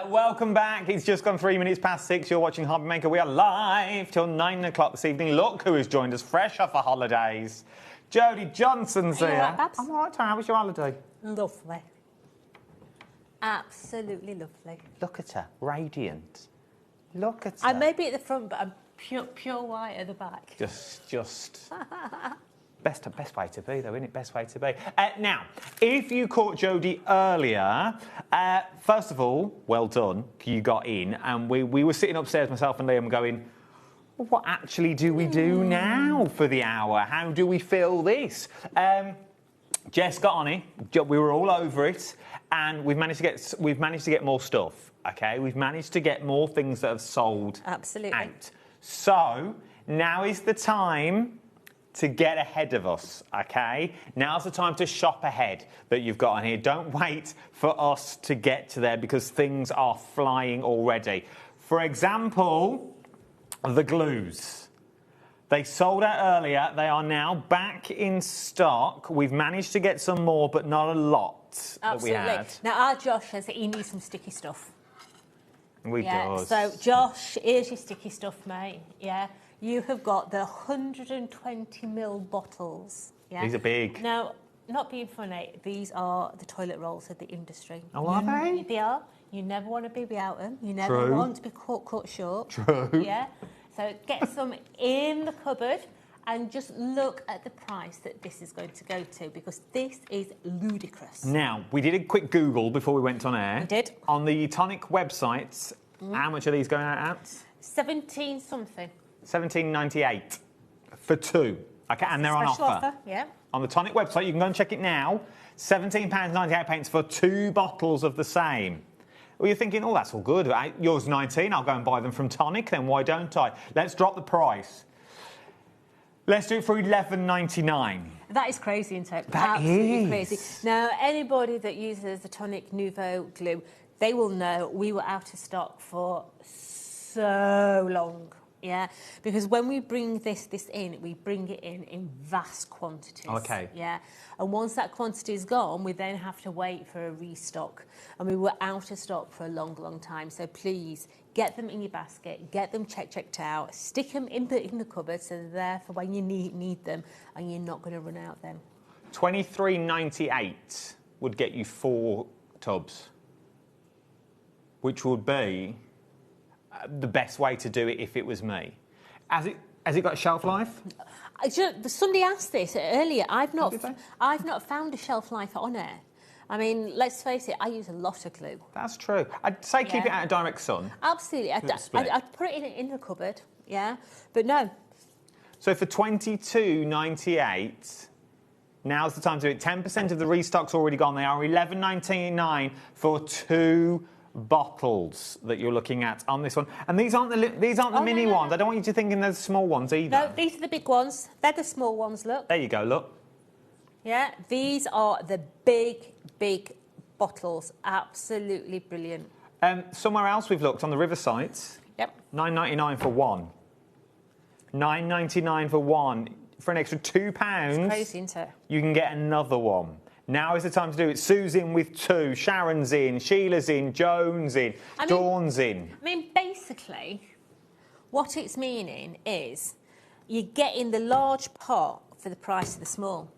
Welcome back. It's just gone 3 minutes past 6. You're watching HobbyMaker. We are live till 9 o'clock this evening. Look who has joined us fresh off the holidays. Jodie Johnson's here. Right, Babs? I'm all right, Tara. How was your holiday? Lovely. Absolutely lovely. Look at her. Radiant. Look at her. I may be at the front, but I'm pure white at the back. Just... Best way to be, though, isn't it? Best way to be. Now, if you caught Jodie earlier, first of all, well done. You got in, and we were sitting upstairs, myself and Liam, going, what actually do we do now for the hour? How do we fill this? Jess got on it. We were all over it, and we've managed to get more stuff. Okay, we've managed to get more things that have sold out. So now is the time to get ahead of us, okay? Now's the time to shop ahead that you've got on here. Don't wait for us to get to there because things are flying already. For example, the glues. They sold out earlier. They are now back in stock. We've managed to get some more, but not a lot that we had. Now, our Josh says that he needs some sticky stuff. We do. So, Josh, here's your sticky stuff, mate. Yeah. You have got the 120ml bottles. Yeah? These are big. Now, not being funny, these are the toilet rolls of the industry. Oh, are they? They are. You never want to be without them. You never want to be cut short. True. Yeah. So get some in the cupboard and just look at the price that this is going to go to because this is ludicrous. Now, we did a quick Google before we went on air. We did. On the Tonic websites, how much are these going out at? 17 something. $17.98 for two. Okay, and they're on Special offer. Yeah. On the Tonic website, you can go and check it now. £17.98 for 2 bottles of the same. Well, you're thinking, oh, that's all good. Yours 19, I'll go and buy them from Tonic, then why don't I? Let's drop the price. Let's do it for $11.99. That is crazy, isn't it? That Absolutely is crazy. Now, anybody that uses the Tonic Nouveau glue, they will know we were out of stock for so long. Yeah, because when we bring this in, we bring it in vast quantities. Okay. Yeah, and once that quantity is gone, we then have to wait for a restock, and we were out of stock for a long time. So please get them in your basket, get them checked out, stick them in the cupboard so they're there for when you need them, and you're not going to run out then. $23.98 would get you 4 tubs, which would be the best way to do it if it was me. Has it got a shelf life? Somebody asked this earlier. I've not found a shelf life on it. I mean, let's face it, I use a lot of glue. That's true. I'd say keep it out of direct sun. Absolutely. I'd put it in the cupboard, yeah, but no. So for $22.98, now's the time to do it. 10% of the restock's already gone. They are $11.99 for 2 bottles that you're looking at on this one, and these aren't the mini ones. I don't want you to think they're the small ones either. No, these are the big ones. They're the small ones. Look. There you go. Look. Yeah, these are the big bottles. Absolutely brilliant. Somewhere else we've looked on the Riverside. Yep. $9.99 for 1. $9.99 for 1. For an extra £2. It's crazy, isn't it? You can get another one. Now is the time to do it. Sue's in with 2, Sharon's in, Sheila's in, Joan's in, Dawn's in. I mean, basically, what it's meaning is you get in the large pot for the price of the small.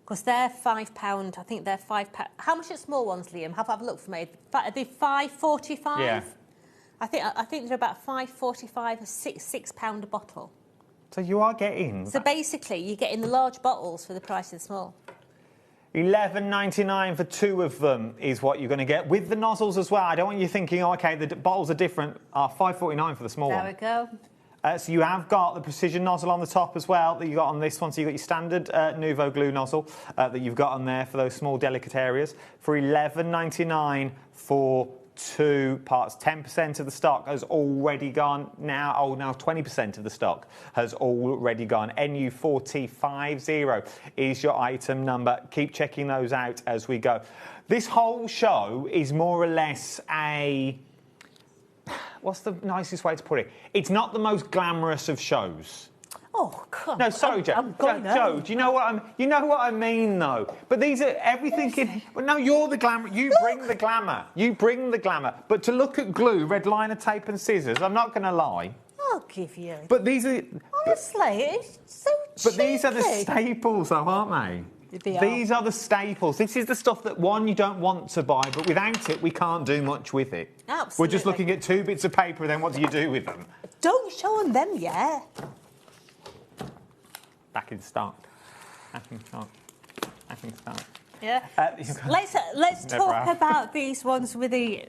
Because they're £5, I think they're £5. How much are small ones, Liam? Have a look for me. Are they £5.45? Yeah. I think they're about £5.45, a £6 a bottle. So you are getting... So basically, you get in the large bottles for the price of the small. $11.99 for 2 of them is what you're going to get, with the nozzles as well. I don't want you thinking, oh, OK, the bottles are different. $5.49 for the small one. There we go. So you have got the precision nozzle on the top as well that you got on this one. So you've got your standard Nuvo glue nozzle that you've got on there for those small, delicate areas. For $11.99 for 2 parts. 10% of the stock has already gone now. Now 20% of the stock has already gone. NU4050 is your item number. Keep checking those out as we go. This whole show is more or less a... What's the nicest way to put it? It's not the most glamorous of shows. Oh, God. No, sorry, Joe. Joe, do you know what I mean, though? But these are everything in... But no, you're the glamour. You bring the glamour. You bring the glamour. But to look at glue, red liner, tape and scissors, I'm not going to lie. I'll give you... But these are... Honestly, it's so cheeky. But these are the staples, though, aren't they? These are the staples. This is the stuff that, one, you don't want to buy, but without it, we can't do much with it. Absolutely. We're just looking at 2 bits of paper, and then what do you do with them? Don't show them yet. Back in stock. Back in stock. Yeah. Let's talk about these ones with the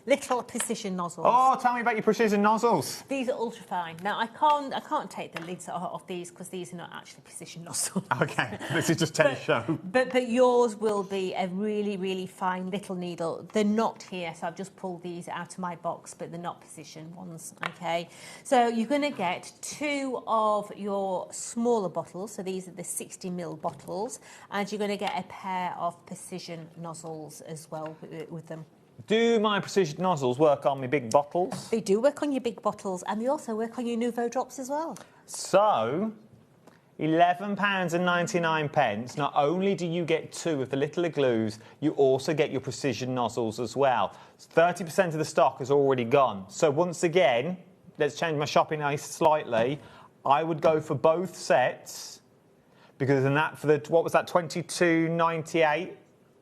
little precision nozzles. Oh, tell me about your precision nozzles. These are ultrafine. Now I can't take the lids off these because these are not actually precision nozzles. Okay, this is just to show. But yours will be a really fine little needle. They're not here, so I've just pulled these out of my box, but they're not precision ones. Okay, so you're going to get 2 of your smaller bottles. So these are the 60ml bottles, and you're going to get a pair of precision nozzles as well with them. Do my precision nozzles work on my big bottles? They do work on your big bottles, and they also work on your Nuvo drops as well. So, £11.99. Not only do you get 2 of the littler glues, you also get your precision nozzles as well. 30% of the stock has already gone. So once again, let's change my shopping list slightly. I would go for both sets, because then that for the, what was that, $22.98?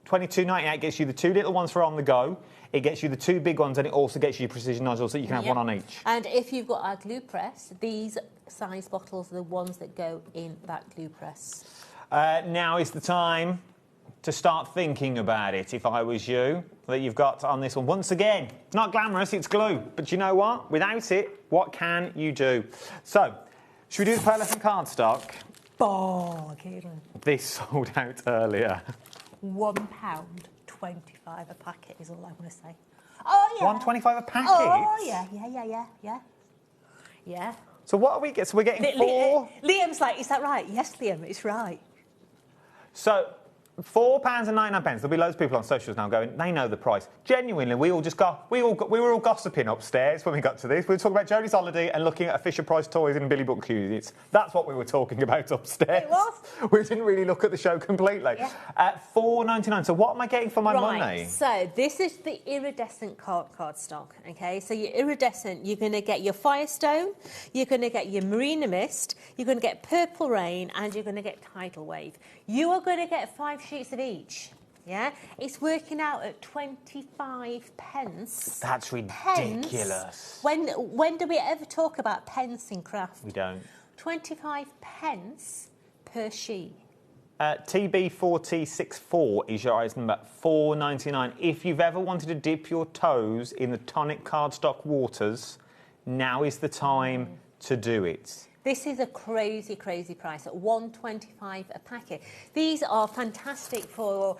$22.98 gets you the 2 little ones for on the go. It gets you the 2 big ones, and it also gets you precision nozzles, so you can have one on each. And if you've got our glue press, these size bottles are the ones that go in that glue press. Now is the time to start thinking about it, if I was you, that you've got on this one. Once again, it's not glamorous, it's glue. But you know what? Without it, what can you do? So, should we do the pearl elephant cardstock? Bargain. This sold out earlier. £1.25 a packet is all I want to say. Oh, yeah. $1.25 a packet? Oh, yeah. So what are we getting? So we're getting 4... Liam's like, is that right? Yes, Liam, it's right. So £4.99. There'll be loads of people on socials now going, they know the price. Genuinely, we were all gossiping upstairs when we got to this. We were talking about Jodie's holiday and looking at Fisher Price toys and Billy Buck units. That's what we were talking about upstairs. It was. We didn't really look at the show completely. Yeah. £4.99. So what am I getting for my money? So this is the iridescent cardstock, okay? So your iridescent, you're going to get your Firestone, you're going to get your Marina Mist, you're going to get Purple Rain, and you're going to get Tidal Wave. You are going to get 5 sheets of each. Yeah, it's working out at 25 pence. That's ridiculous. When do we ever talk about pence in craft? We don't. 25 pence per sheet. TB4064 is your item number, $4.99. If you've ever wanted to dip your toes in the tonic cardstock waters, now is the time to do it. This is a crazy, crazy price at $1.25 a packet. These are fantastic for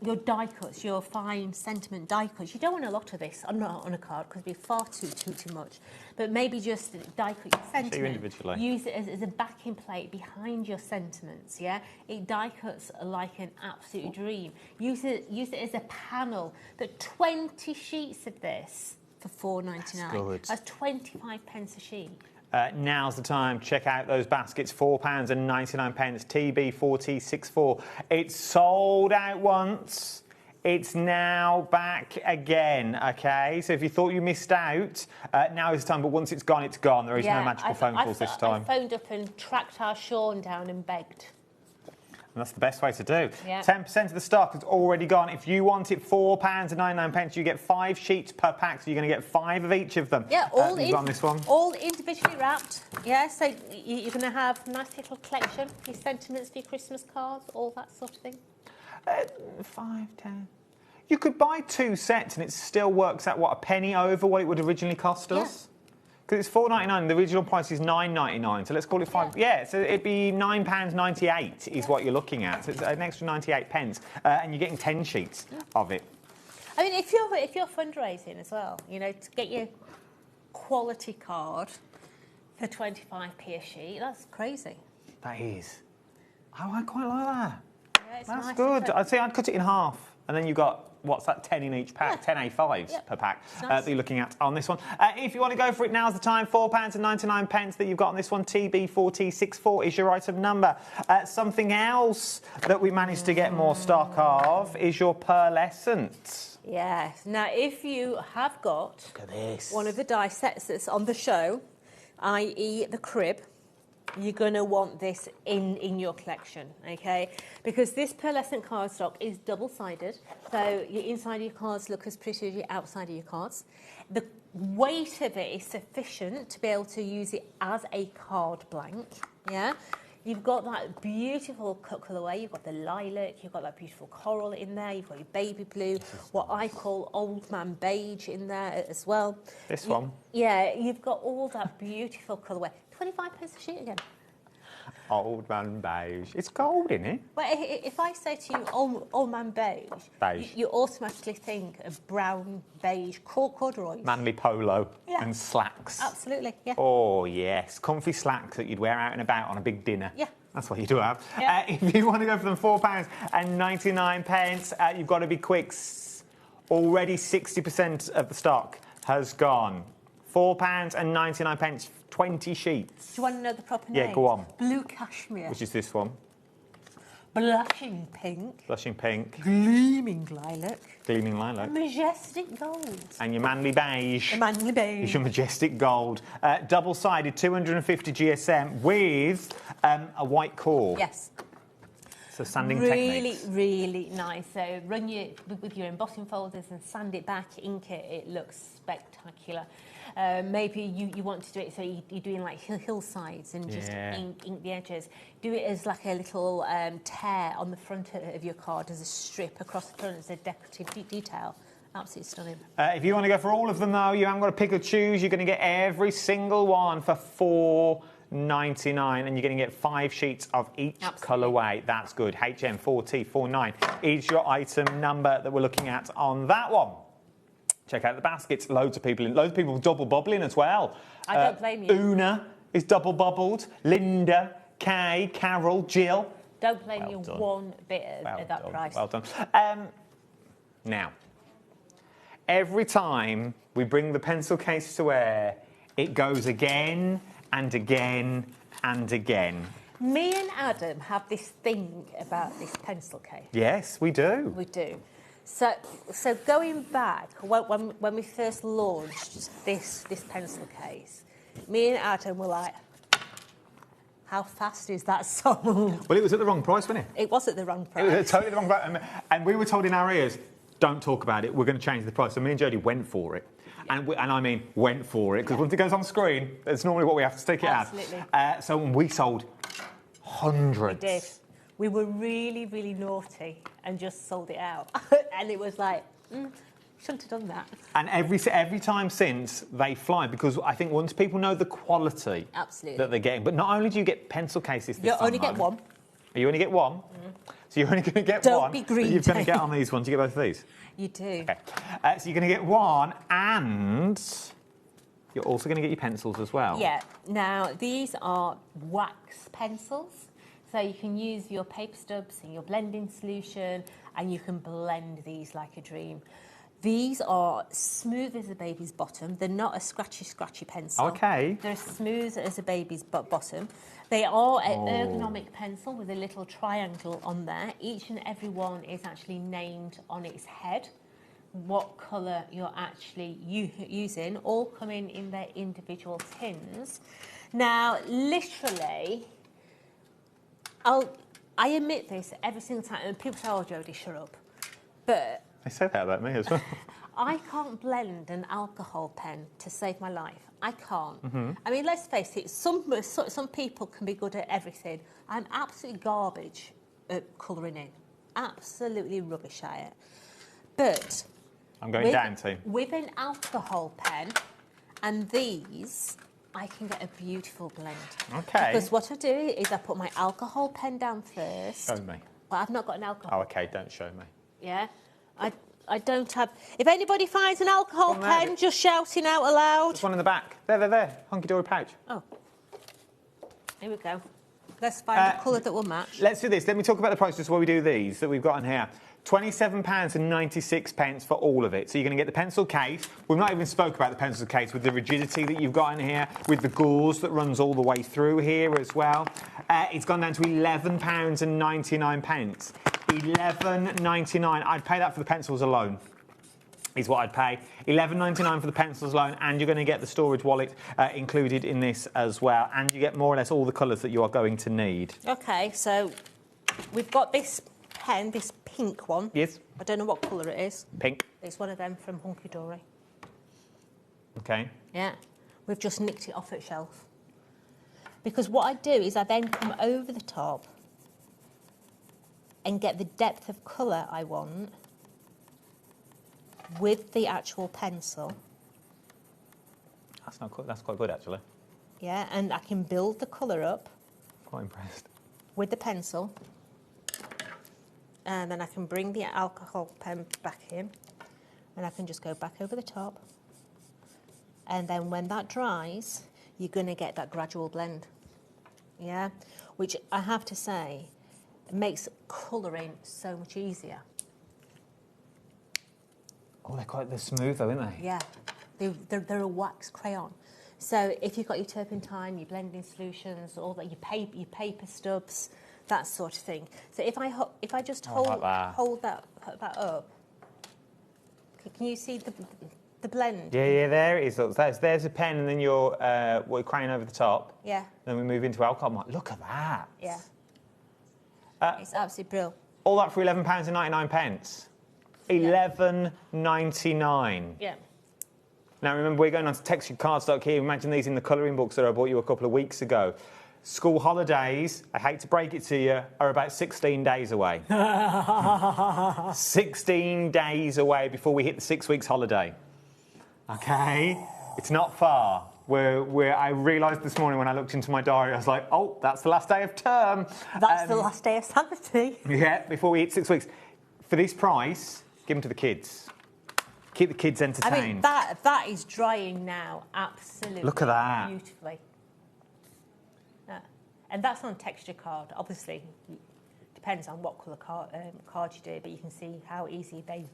your die cuts, your fine sentiment die cuts. You don't want a lot of this on a card because it'd be far too much. But maybe just die cut your sentiment. Individually. Use it as a backing plate behind your sentiments. Yeah, it die cuts like an absolute dream. Use it as a panel. But 20 sheets of this for $4.99. That's good. That's 25 pence a sheet. Now's the time. Check out those baskets. £4.99. TB4064. It's sold out once. It's now back again. Okay, so if you thought you missed out, now is the time. But once it's gone, it's gone. There is no magical phone calls this time. I phoned up and tracked our Sean down and begged. And that's the best way to do. Yeah. 10% of the stock has already gone. If you want it, £4.99. You get 5 sheets per pack, so you're going to get 5 of each of them. Yeah, on this one. All individually wrapped. Yeah, so you're going to have a nice little collection for your sentiments, for your Christmas cards, all that sort of thing. 5, 10. You could buy 2 sets and it still works out, what, a penny over what it would originally cost us? Because it's $4.99, the original price is $9.99, so let's call it 5. Yeah, so it'd be £9.98 is what you're looking at. So it's an extra 98 pence, and you're getting 10 sheets of it. I mean, if you're fundraising as well, you know, to get your quality card for 25p a sheet, that's crazy. That is. Oh, I quite like that. Yeah, it's That's nice, good. I'd say I'd cut it in half, and then you've got, what's that, 10 in each pack, 10 A5s per pack that you're looking at on this one. If you want to go for it, now's the time. £4.99 that you've got on this one. TB4064 is your item number. Something else that we managed to get more stock of is your pearlescent. Yes. Now, if you have got one of the die sets that's on the show, i.e. the crib, you're going to want this in your collection, okay? Because this pearlescent cardstock is double-sided, so your inside of your cards look as pretty as your outside of your cards. The weight of it is sufficient to be able to use it as a card blank, yeah? You've got that beautiful colourway, you've got the lilac, you've got that beautiful coral in there, you've got your baby blue, what I call old man beige in there as well. This one? Yeah, you've got all that beautiful colourway. 25 pence a sheet again. Old man beige. It's gold, isn't it? Well, if I say to you old man beige, you automatically think of brown beige corduroys. Manly polo and slacks. Absolutely, yeah. Oh, yes. Comfy slacks that you'd wear out and about on a big dinner. Yeah. That's what you do have. Yeah. If you want to go for them, £4.99, you've got to be quick. Already 60% of the stock has gone. £4.99, 20 sheets. Do you want to know the proper name? Yeah, go on. Blue cashmere. Which is this one. Blushing pink. Blushing pink. Gleaming lilac. Gleaming lilac. Majestic gold. And your manly beige. The manly beige. Is your majestic gold. Double-sided, 250 GSM with a white core. Yes. So sanding techniques. Really nice. So run with your embossing folders and sand it back, ink it. It looks spectacular. Maybe you want to do it so you're doing like hillsides and just ink the edges. Do it as like a little tear on the front of your card as a strip across the front as a decorative detail. Absolutely stunning. If you want to go for all of them though, you haven't got to pick or choose. You're going to get every single one for $4.99 and you're going to get 5 sheets of each colourway. That's good. HM4T49 is your item number that we're looking at on that one. Check out the baskets. Loads of people double bubbling as well. I don't blame you. Una is double bubbled. Linda, Kay, Carol, Jill. Don't blame Well you done. one bit Well at that done, price. Well done. Now, every time we bring the pencil case to air, it goes again and again and again. Me and Adam have this thing about this pencil case. Yes, we do. We do. So going back, when we first launched this pencil case, me and Adam were like, how fast is that sold? Well, it was at the wrong price, wasn't it? It was at the wrong price. It was totally the wrong price. And we were told in our ears, don't talk about it, we're going to change the price. So me and Jodie went for it. And I mean, went for it, because once it goes on screen, that's normally what we have to stick it Absolutely. at. So we sold hundreds. We did. We were really, really naughty and just sold it out. And it was like, shouldn't have done that. And every time since, they fly, because I think once people know the quality Absolutely. that they're getting, but not only do you get pencil cases this You time only get home, one. You only get one? So you're only going to get Don't one. be greedy. You're going to get on these ones. You get both of these? You do. Okay. So you're going to get one, and you're also going to get your pencils as well. Yeah. Now, these are wax pencils. So you can use your paper stubs and your blending solution, and you can blend these like a dream. These are smooth as a baby's bottom. They're not a scratchy pencil. Okay. They're as smooth as a baby's bottom. They are an ergonomic pencil with a little triangle on there. Each and every one is actually named on its head, what colour you're actually using, all coming in their individual tins. Now, literally, I admit this every single time, and people say, oh, Jodie, shut up. But They say that about me as well. I can't blend an alcohol pen to save my life. I can't. Mhm. I mean, let's face it, some people can be good at everything. I'm absolutely garbage at colouring in. Absolutely rubbish at it. But I'm going down, team. with an alcohol pen and these, I can get a beautiful blend. Okay. Because what I do is I put my alcohol pen down first. Show me. Well, I've not got an alcohol. Oh, okay, don't show me. Yeah. I don't have... If anybody finds an alcohol Come on, pen, just shouting out aloud. There's one in the back. There. Hunky-dory pouch. Oh. Here we go. Let's find a colour that will match. Let's do this. Let me talk about the price just while we do these that we've got in here. £27.96 for all of it. So you're going to get the pencil case. We've not even spoke about the pencil case with the rigidity that you've got in here, with the gauze that runs all the way through here as well. It's gone down to £11.99. £11.99. I'd pay that for the pencils alone. Is what I'd pay. £11.99 for the pencils alone, and you're going to get the storage wallet included in this as well, and you get more or less all the colours that you are going to need. OK, so we've got this pen, this pink one. Yes. I don't know what colour it is. Pink. It's one of them from Hunky Dory. Okay. Yeah. We've just nicked it off at shelf. Because what I do is I then come over the top and get the depth of colour I want with the actual pencil. That's quite good, actually. Yeah, and I can build the colour up. Quite impressed. With the pencil. And then I can bring the alcohol pen back in. And I can just go back over the top. And then when that dries, you're going to get that gradual blend. Yeah? Which I have to say, makes colouring so much easier. Oh, they're smooth though, aren't they? Yeah, they're a wax crayon. So if you've got your turpentine, your blending solutions, all that, your paper stubs, that sort of thing. So if I just hold that up, can you see the blend? Yeah, there it is. Look, there's a pen, and then you're crayon over the top. Yeah. Then we move into alcohol. Look at that. Yeah. It's absolutely brilliant. All that for £11.99. £11.99. Yeah. Now remember, we're going on to texturedcardstock here. Imagine these in the colouring books that I bought you a couple of weeks ago. School holidays, I hate to break it to you, are about 16 days away. 16 days away before we hit the 6 weeks holiday. Okay? It's not far. I realised this morning when I looked into my diary, I was like, oh, that's the last day of term. That's the last day of sanity. Yeah, before we hit 6 weeks. For this price, give them to the kids. Keep the kids entertained. I mean, that is drying now, absolutely. Look at that. Beautifully. Yeah. And that's on texture card, obviously. depends on what colour card you do, but you can see how easy they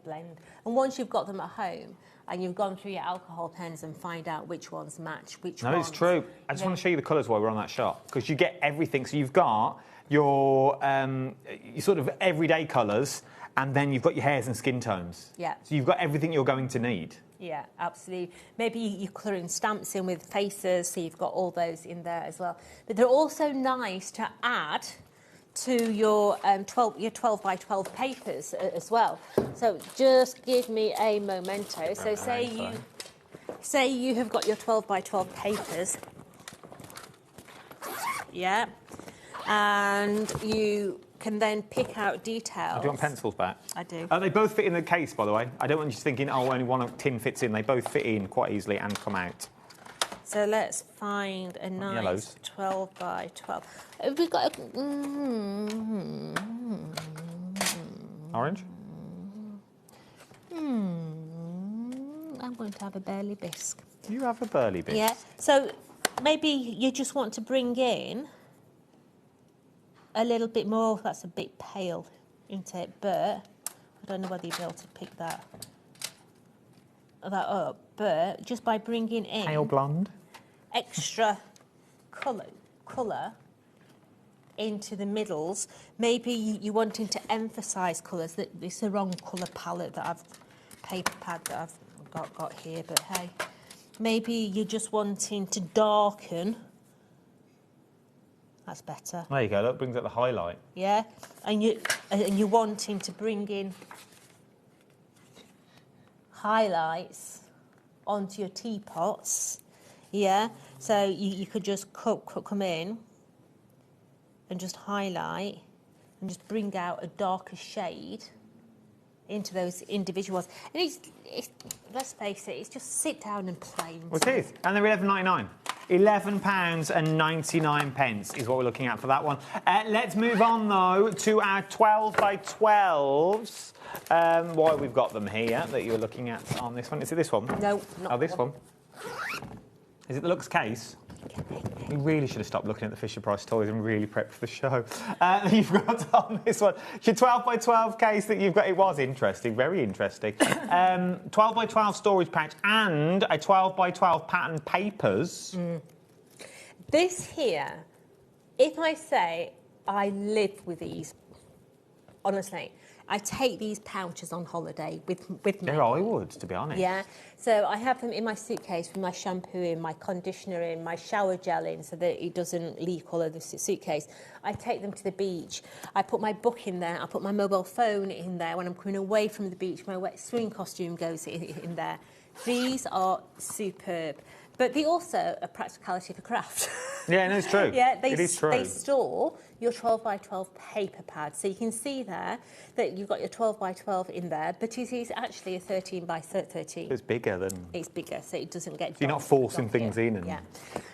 blend. And once you've got them at home and you've gone through your alcohol pens and find out which ones match which ones. No, it's true. I just want to show you the colours while we're on that shot, because you get everything. So you've got your sort of everyday colours, and then you've got your hairs and skin tones. Yeah. So you've got everything you're going to need. Yeah, absolutely. Maybe you're colouring stamps in with faces, so you've got all those in there as well. But they're also nice to add to your 12 by 12 papers as well. So just give me a momento. So say you have got your 12 by 12 papers. Yeah. And you can then pick out details. Do you want pencils back? I do. They both fit in the case, by the way. I don't want you thinking, oh, only one tin fits in. They both fit in quite easily and come out. So let's find a nice Yellows. 12 by 12. Have we got a... Orange? I'm going to have a burley bisque. You have a burley bisque? Yeah. So maybe you just want to bring in a little bit more. That's a bit pale, isn't it? But I don't know whether you'll be able to pick that up. But just by bringing in Pale blonde. extra colour into the middles, maybe you're wanting to emphasise colours. That it's the wrong colour palette paper pad that I've got here. But hey, maybe you're just wanting to darken. That's better. There you go. That brings out the highlight. Yeah, and you're wanting to bring in highlights onto your teapots. Yeah, so you could just come in and just highlight and just bring out a darker shade into those individual ones. And it's let's face it, it's just sit down and play. Well, it is, and they're £11.99. £11.99 is what we're looking at for that one. Let's move on, though, to our 12 by 12s. Why we've got them here that you're looking at on this one. Is it this one? No, not Oh, this one. Is it the Lux case? We really should have stopped looking at the Fisher-Price toys and really prepped for the show. You've got on this one. It's your 12 by 12 case that you've got. It was interesting, very interesting. 12 by 12 storage pouch and a 12 by 12 pattern papers. This here, if I say I live with these, honestly, I take these pouches on holiday with me. They're Hollywood, to be honest. Yeah, so I have them in my suitcase with my shampoo in, my conditioner in, my shower gel in, so that it doesn't leak all over the suitcase. I take them to the beach. I put my book in there. I put my mobile phone in there. When I'm coming away from the beach, my wet swimming costume goes in there. These are superb. But they also are practicality for craft. Yeah, no, it's true. Yeah, it is true. They store your 12 by 12 paper pad. So you can see there that you've got your 12 by 12 in there, but it is actually a 13 by 13. It's bigger than... It's bigger, so it doesn't get... You're not forcing things in. And... Yeah.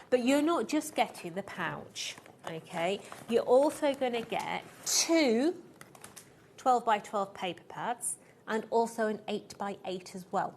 But you're not just getting the pouch, OK? You're also going to get 2 12 by 12 paper pads and also an 8 by 8 as well.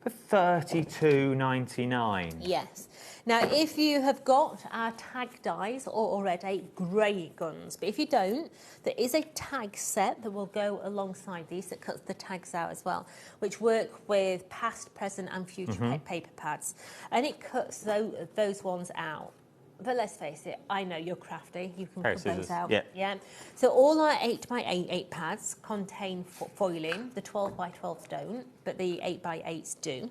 For $32.99. Yes. Now, if you have got our tag dies already, great guns. But if you don't, there is a tag set that will go alongside these that cuts the tags out as well, which work with past, present and future paper pads. And it cuts those ones out. But let's face it, I know you're crafty. You can cut those out. Yeah. So all our 8 by 8 pads contain foiling. The 12 by 12s don't, but the 8 by 8s do.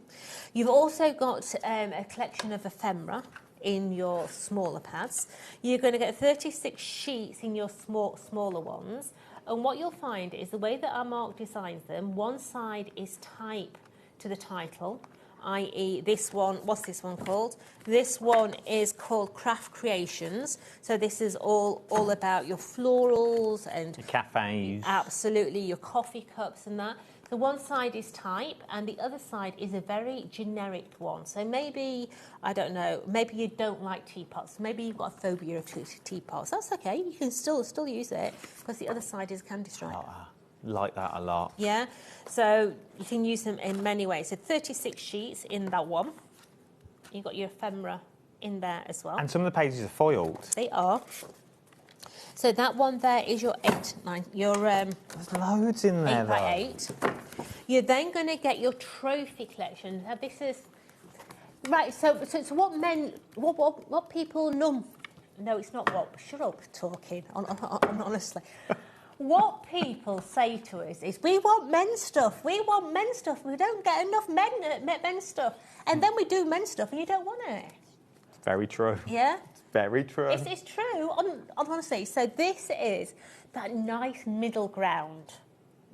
You've also got a collection of ephemera in your smaller pads. You're going to get 36 sheets in your smaller ones. And what you'll find is the way that our Mark designs them, one side is type to the title, i.e. this one, what's this one called? This one is called Craft Creations. So this is all about your florals and... Your cafes. Absolutely, your coffee cups and that. The one side is type and the other side is a very generic one. So maybe, I don't know, maybe you don't like teapots. Maybe you've got a phobia of teapots. That's okay, you can still use it because the other side is candy stripe. Like that a lot. Yeah, so you can use them in many ways. So 36 sheets in that one. You've got your ephemera in there as well. And some of the pages are foiled. They are. So that one there is your 8, 9, your There's loads in there, 8 by 8. You're then going to get your trophy collection. Now this is right. So what people know? No, it's not what. Shut up, talking. Honestly. What people say to us is, we want men's stuff. We want men's stuff. We don't get enough men's stuff. And then we do men's stuff and you don't want it. Very true. Yeah? It's very true. It's true, honestly. So this is that nice middle ground,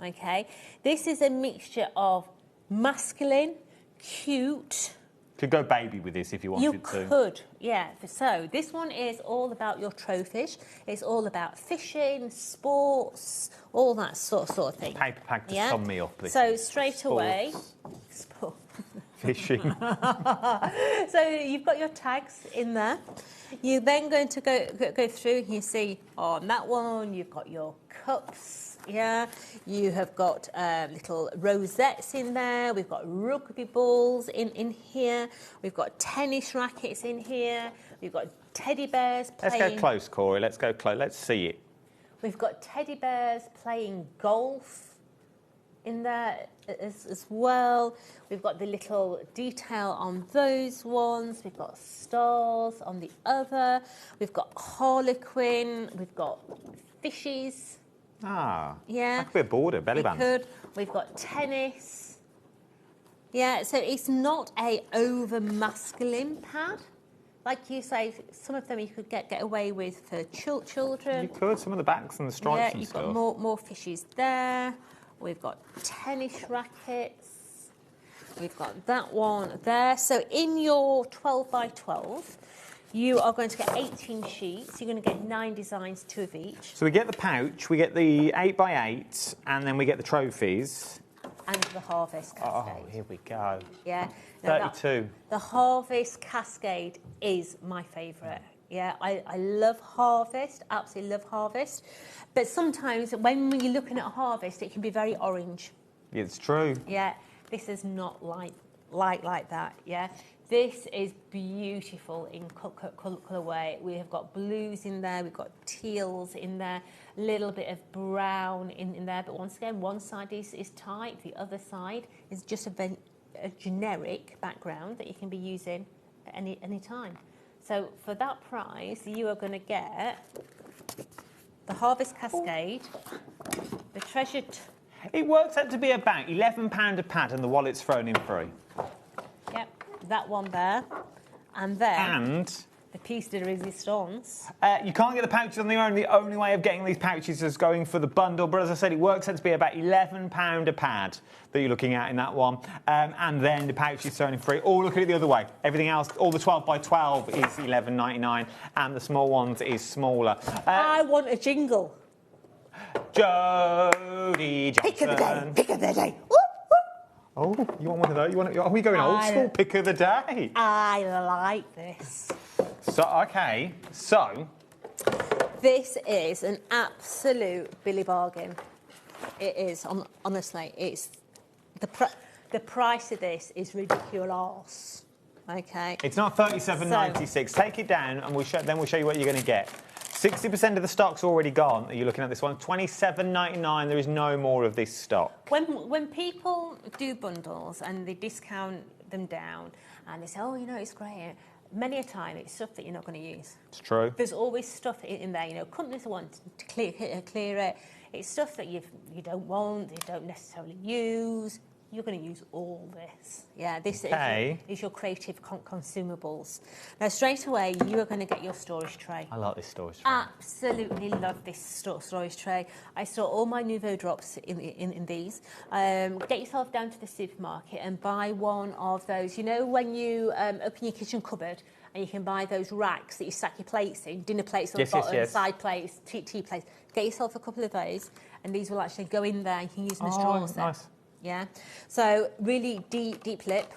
okay? This is a mixture of masculine, cute. Could go baby with this if you wanted to. You could, yeah. So this one is all about your trophies. It's all about fishing, sports, all that sort of thing. Paper pack to sum me up. So straight away, sport. Fishing. So you've got your tags in there. You're then going to go through and you see on that one you've got your cups. Yeah, you have got little rosettes in there. We've got rugby balls in here. We've got tennis rackets in here. We've got teddy bears playing. Let's go close, Corey. Let's go close. Let's see it. We've got teddy bears playing golf in there as well. We've got the little detail on those ones. We've got stars on the other. We've got harlequin. We've got fishes. Ah, yeah. That could be a border, belly band. We've got tennis. Yeah, so it's not a over masculine pad. Like you say, some of them you could get away with for children. You could, some of the backs and the stripes and you've stuff. got more fishes there. We've got tennis rackets. We've got that one there. So in your 12 by 12, you are going to get 18 sheets. You're going to get 9 designs, 2 of each. So we get the pouch, we get the 8 by 8, and then we get the trophies. And the harvest cascade. Oh, here we go. Yeah. 32. The harvest cascade is my favourite. Yeah, I love harvest, absolutely love harvest. But sometimes when you're looking at harvest, it can be very orange. It's true. Yeah, this is not like that, yeah. This is beautiful in colourway. We have got blues in there, we've got teals in there, a little bit of brown in there. But once again, one side is tight, the other side is just a generic background that you can be using at any time. So for that price, you are going to get the Harvest Cascade, the Treasured... It works out to be about £11 a pad and the wallet's thrown in free. Yep, that one there. And then... And... the piece de resistance. You can't get the pouches on their own. The only way of getting these pouches is going for the bundle. But as I said, it works out to be about £11 a pad that you're looking at in that one. And then the pouch is thrown in free. Or look at it the other way. Everything else, all the 12 by 12 is $11.99 and the small ones is smaller. I want a jingle. Jodie Johnson. Pick of the day, pick of the day. Oh, you want one of those? Are we going old school? Pick of the day. I like this. So, okay, so... This is an absolute Billy bargain. It is, honestly. It's the price of this is ridiculous. Okay. It's not $37.96. So, take it down, and then we'll show you what you're going to get. 60% of the stock's already gone. Are you looking at this one? $27.99. There is no more of this stock. When people do bundles and they discount them down, and they say, "Oh, you know, it's great." Many a time, it's stuff that you're not going to use. It's true. There's always stuff in there. You know, companies want to clear it. It's stuff that you don't want, you don't necessarily use. You're going to use all this. Yeah, this is your creative consumables. Now, straight away, you are going to get your storage tray. I like this storage tray. Absolutely love this storage tray. I saw all my Nouveau drops in these. Get yourself down to the supermarket and buy one of those. You know, when you open your kitchen cupboard and you can buy those racks that you stack your plates in, dinner plates on the bottom, side plates, tea plates. Get yourself a couple of those, and these will actually go in there. You can use them as drawers. Nice. Yeah, so really deep lip,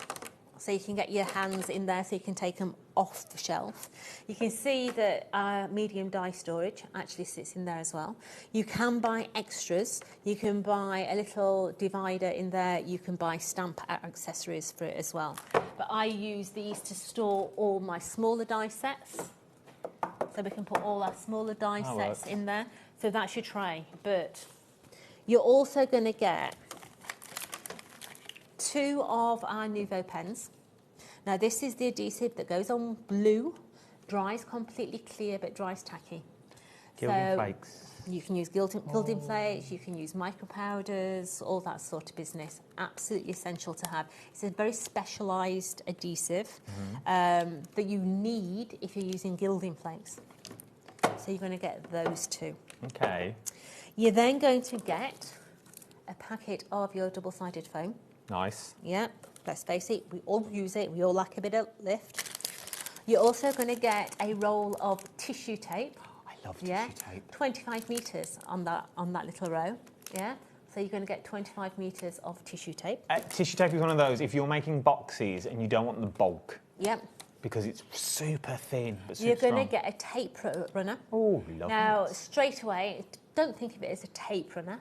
so you can get your hands in there so you can take them off the shelf. You can see that medium die storage actually sits in there as well. You can buy extras. You can buy a little divider in there. You can buy stamp accessories for it as well. But I use these to store all my smaller die sets. so we can put all our smaller die That sets works. in there. So that's your tray. But you're also going to get 2 of our Nouveau pens. Now this is the adhesive that goes on blue, dries completely clear but dries tacky. Gilding flakes. You can use gilding flakes, you can use micro powders, all that sort of business. Absolutely essential to have. It's a very specialised adhesive that you need if you're using gilding flakes. So you're going to get those 2. Okay. You're then going to get a packet of your double-sided foam. Nice. Yeah, let's face it, we all use it, we all like a bit of lift. You're also going to get a roll of tissue tape. I love tissue tape. 25 metres on that little row, yeah? So you're going to get 25 metres of tissue tape. Tissue tape is one of those, if you're making boxes and you don't want the bulk, Yep. because it's super thin but super You're going to strong. get a tape runner. Oh, lovely. Now, straight away, don't think of it as a tape runner.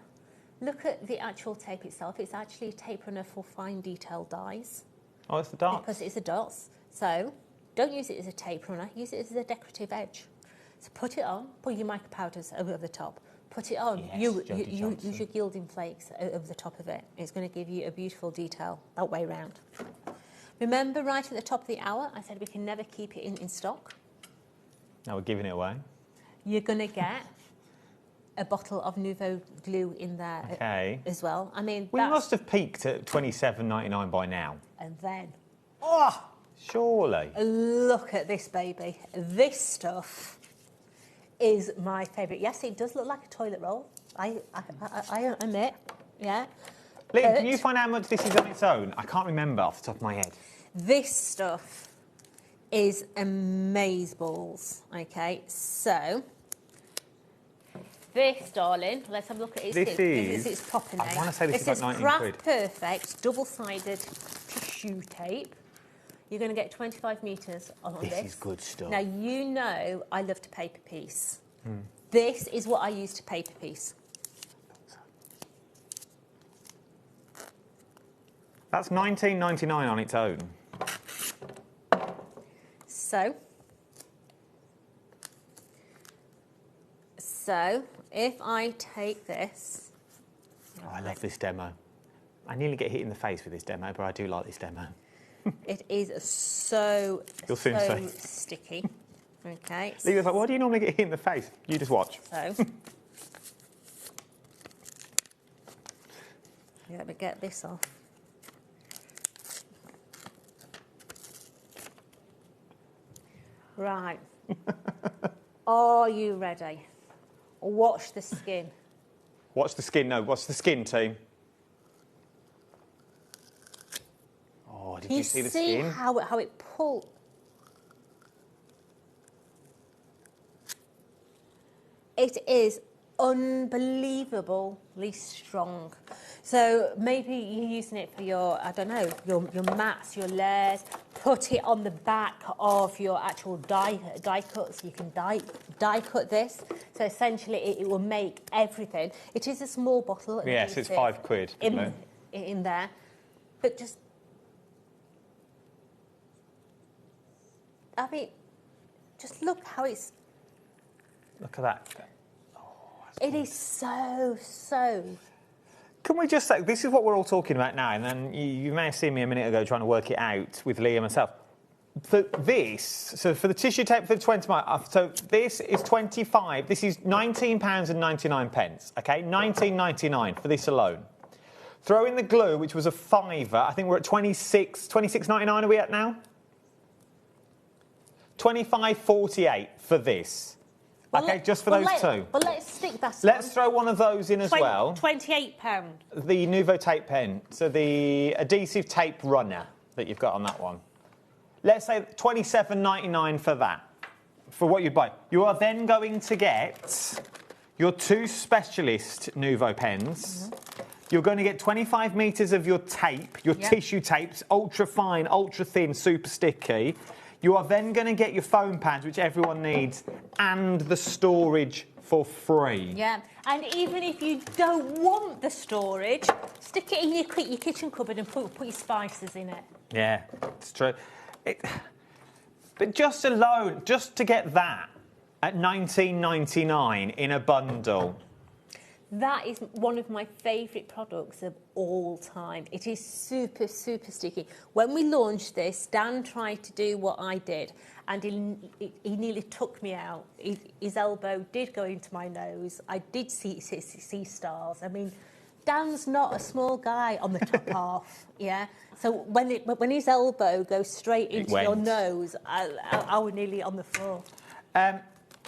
Look at the actual tape itself. It's actually a tape runner for fine detail dies. Oh, it's the dots. Because it's the dots. So don't use it as a tape runner. Use it as a decorative edge. So put it on. Put your micro powders over the top. Put it on. Yes, you Jodie Johnson. use your gilding flakes over the top of it. It's going to give you a beautiful detail that way round. Remember right at the top of the hour, I said we can never keep it in stock. Now we're giving it away. You're going to get a bottle of Nouveau glue in there as well. I mean, We must have peaked at $27.99 by now. And then, Surely. look at this baby. This stuff is my favourite. Yes, it does look like a toilet roll. I admit, yeah. Liam, can you find out how much this is on its own? I can't remember off the top of my head. This stuff is amazeballs. Okay, so this, darling, let's have a look at its This is its proper name. I wanna say this is about 19 Craft quid. Perfect double-sided tissue tape. You're going to get 25 metres on this. This is good stuff. Now, you know I love to paper piece. This is what I use to paper piece. That's $19.99 on its own. So if I take this... Oh, I love this demo. I nearly get hit in the face with this demo, but I do like this demo. It is so, You'll soon so see. sticky. Okay. Lee was like, why do you normally get hit in the face? You just watch. So, let me get this off. Right. Are you ready? Watch the skin. Watch the skin. No, watch the skin, team. Oh, did you see the skin? how it pulled? It is unbelievably strong. So maybe you're using it for your, I don't know, your mats, your layers. Put it on the back of your actual die cuts. You can die cut this. So essentially, it will make everything. It is a small bottle. Yes, it's £5 in there, but just. I mean, just look how it's. Look at that. It is so. Can we just say, this is what we're all talking about now, and then you may have seen me a minute ago trying to work it out with Lee and myself. For this, so for the tissue tape for the 20 mile, so this is 25, this is £19.99, okay? £19.99 for this alone. Throw in the glue, which was a £5, I think we're at £26.99 are we at now? £25.48 for this. Okay, just for those two. But let's stick that. Let's throw one of those in as well. £28. The Nouveau tape pen, so the adhesive tape runner that you've got on that one. Let's say £27.99 for that, for what you'd buy. You are then going to get your 2 specialist Nouveau pens. You're going to get 25 metres of your tape, your tissue tapes, ultra fine, ultra thin, super sticky. You are then going to get your foam pads, which everyone needs, and the storage for free. Yeah, and even if you don't want the storage, stick it in your kitchen cupboard and put your spices in it. Yeah, it's true. But just alone, just to get that, At $19.99 in a bundle. That is one of my favourite products of all time. It is super, super sticky. When we launched this, Dan tried to do what I did, and he nearly took me out. His elbow did go into my nose. I did see stars. I mean, Dan's not a small guy on the top half, yeah? So when his elbow goes straight into your nose, I was nearly on the floor.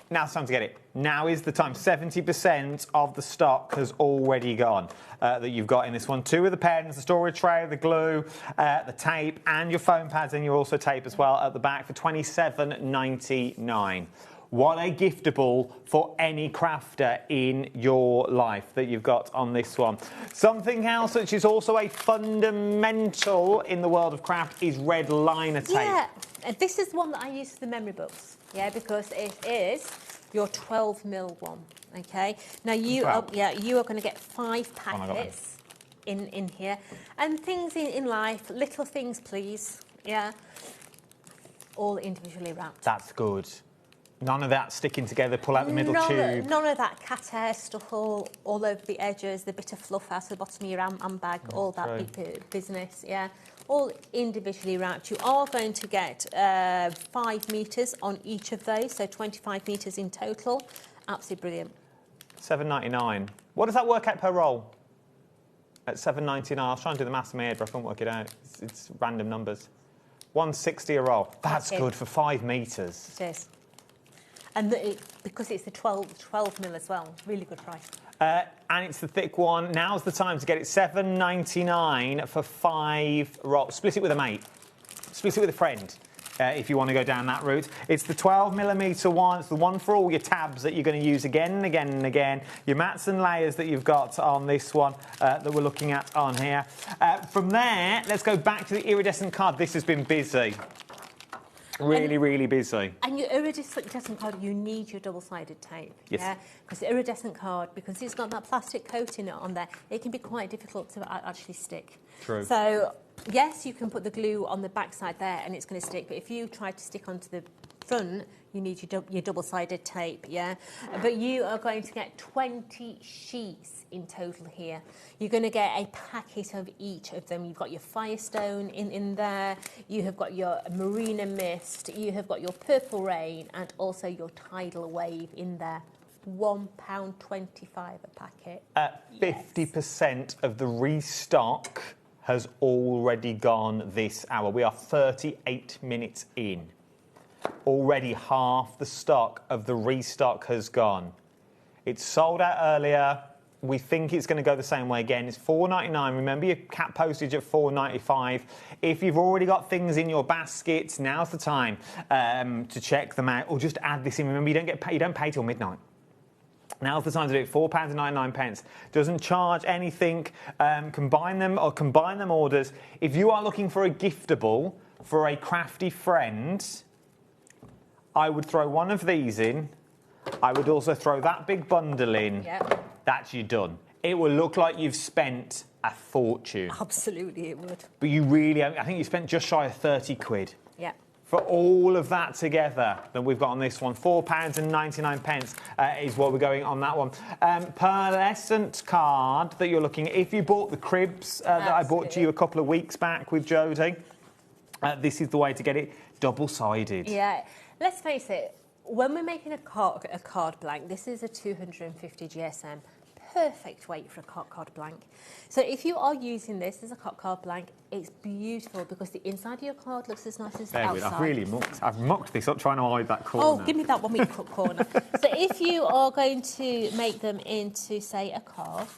Now it's time to get it. Now is the time. 70% of the stock has already gone that you've got in this one. 2 of the pens, the storage tray, the glue, the tape, and your foam pads, and you also tape as well at the back for $27.99. What a giftable for any crafter in your life that you've got on this one. Something else which is also a fundamental in the world of craft is red liner tape. Yeah, and this is one that I use for the memory books, yeah, because it is your 12mm one, okay? Now, you are going to get 5 packets in here. And things in life, little things, please, yeah, all individually wrapped. That's good. None of that sticking together, pull out the middle tube. None of that cat hair stuff all over the edges, the bit of fluff out of the bottom of your handbag, all that business, yeah. All individually wrapped. You are going to get 5 metres on each of those, so 25 metres in total. Absolutely brilliant. $7.99. What does that work out per roll? At $7.99. I was trying to do the maths in my head, but I couldn't work it out. It's random numbers. $1.60 a roll. That's good for 5 metres. It is. And because it's the 12mm as well, really good price. And it's the thick one. Now's the time to get it. $7.99 for 5 rolls. Split it with a mate. Split it with a friend. If you want to go down that route. It's the 12mm one. It's the one for all your tabs that you're going to use again and again and again. Your mats and layers that you've got on this one that we're looking at on here. From there, let's go back to the iridescent card. This has been busy. Really busy. And your iridescent card, you need your double-sided tape. Yes. Yeah, because the iridescent card, because it's got that plastic coating on there, it can be quite difficult to actually stick. True. So, yes, you can put the glue on the backside there and it's going to stick, but if you try to stick onto the front, you need your double-sided tape, yeah? But you are going to get 20 sheets in total here. You're going to get a packet of each of them. You've got your Firestone in there, you have got your Marina Mist, you have got your Purple Rain, and also your Tidal Wave in there. £1.25 a packet. 50% of the restock has already gone this hour. We are 38 minutes in. Already half the stock of the restock has gone. It's sold out earlier. We think it's going to go the same way again. It's $4.99. Remember your cap postage at $4.95. If you've already got things in your baskets, now's the time to check them out, or just add this in. Remember, you don't pay till midnight. Now's the time to do it. £4.99. Doesn't charge anything. Combine them orders. If you are looking for a giftable for a crafty friend, I would throw one of these in. I would also throw that big bundle in. Yep. That's you done. It will look like you've spent a fortune. Absolutely, it would. But you really, I think you spent just shy of 30 quid. Yeah. For all of that together that we've got on this one, £4.99 is what we're going on that one. Pearlescent card that you're looking at. If you bought the cribs that I bought to you a couple of weeks back with Jodie, this is the way to get it. Double-sided. Yeah. Let's face it, when we're making a card blank, this is a 250 GSM. Perfect weight for a card blank. So if you are using this as a card blank, it's beautiful because the inside of your card looks as nice as the outside. I've mucked this up trying to hide that corner. Oh, give me that 1 metre corner. So if you are going to make them into, say, a card,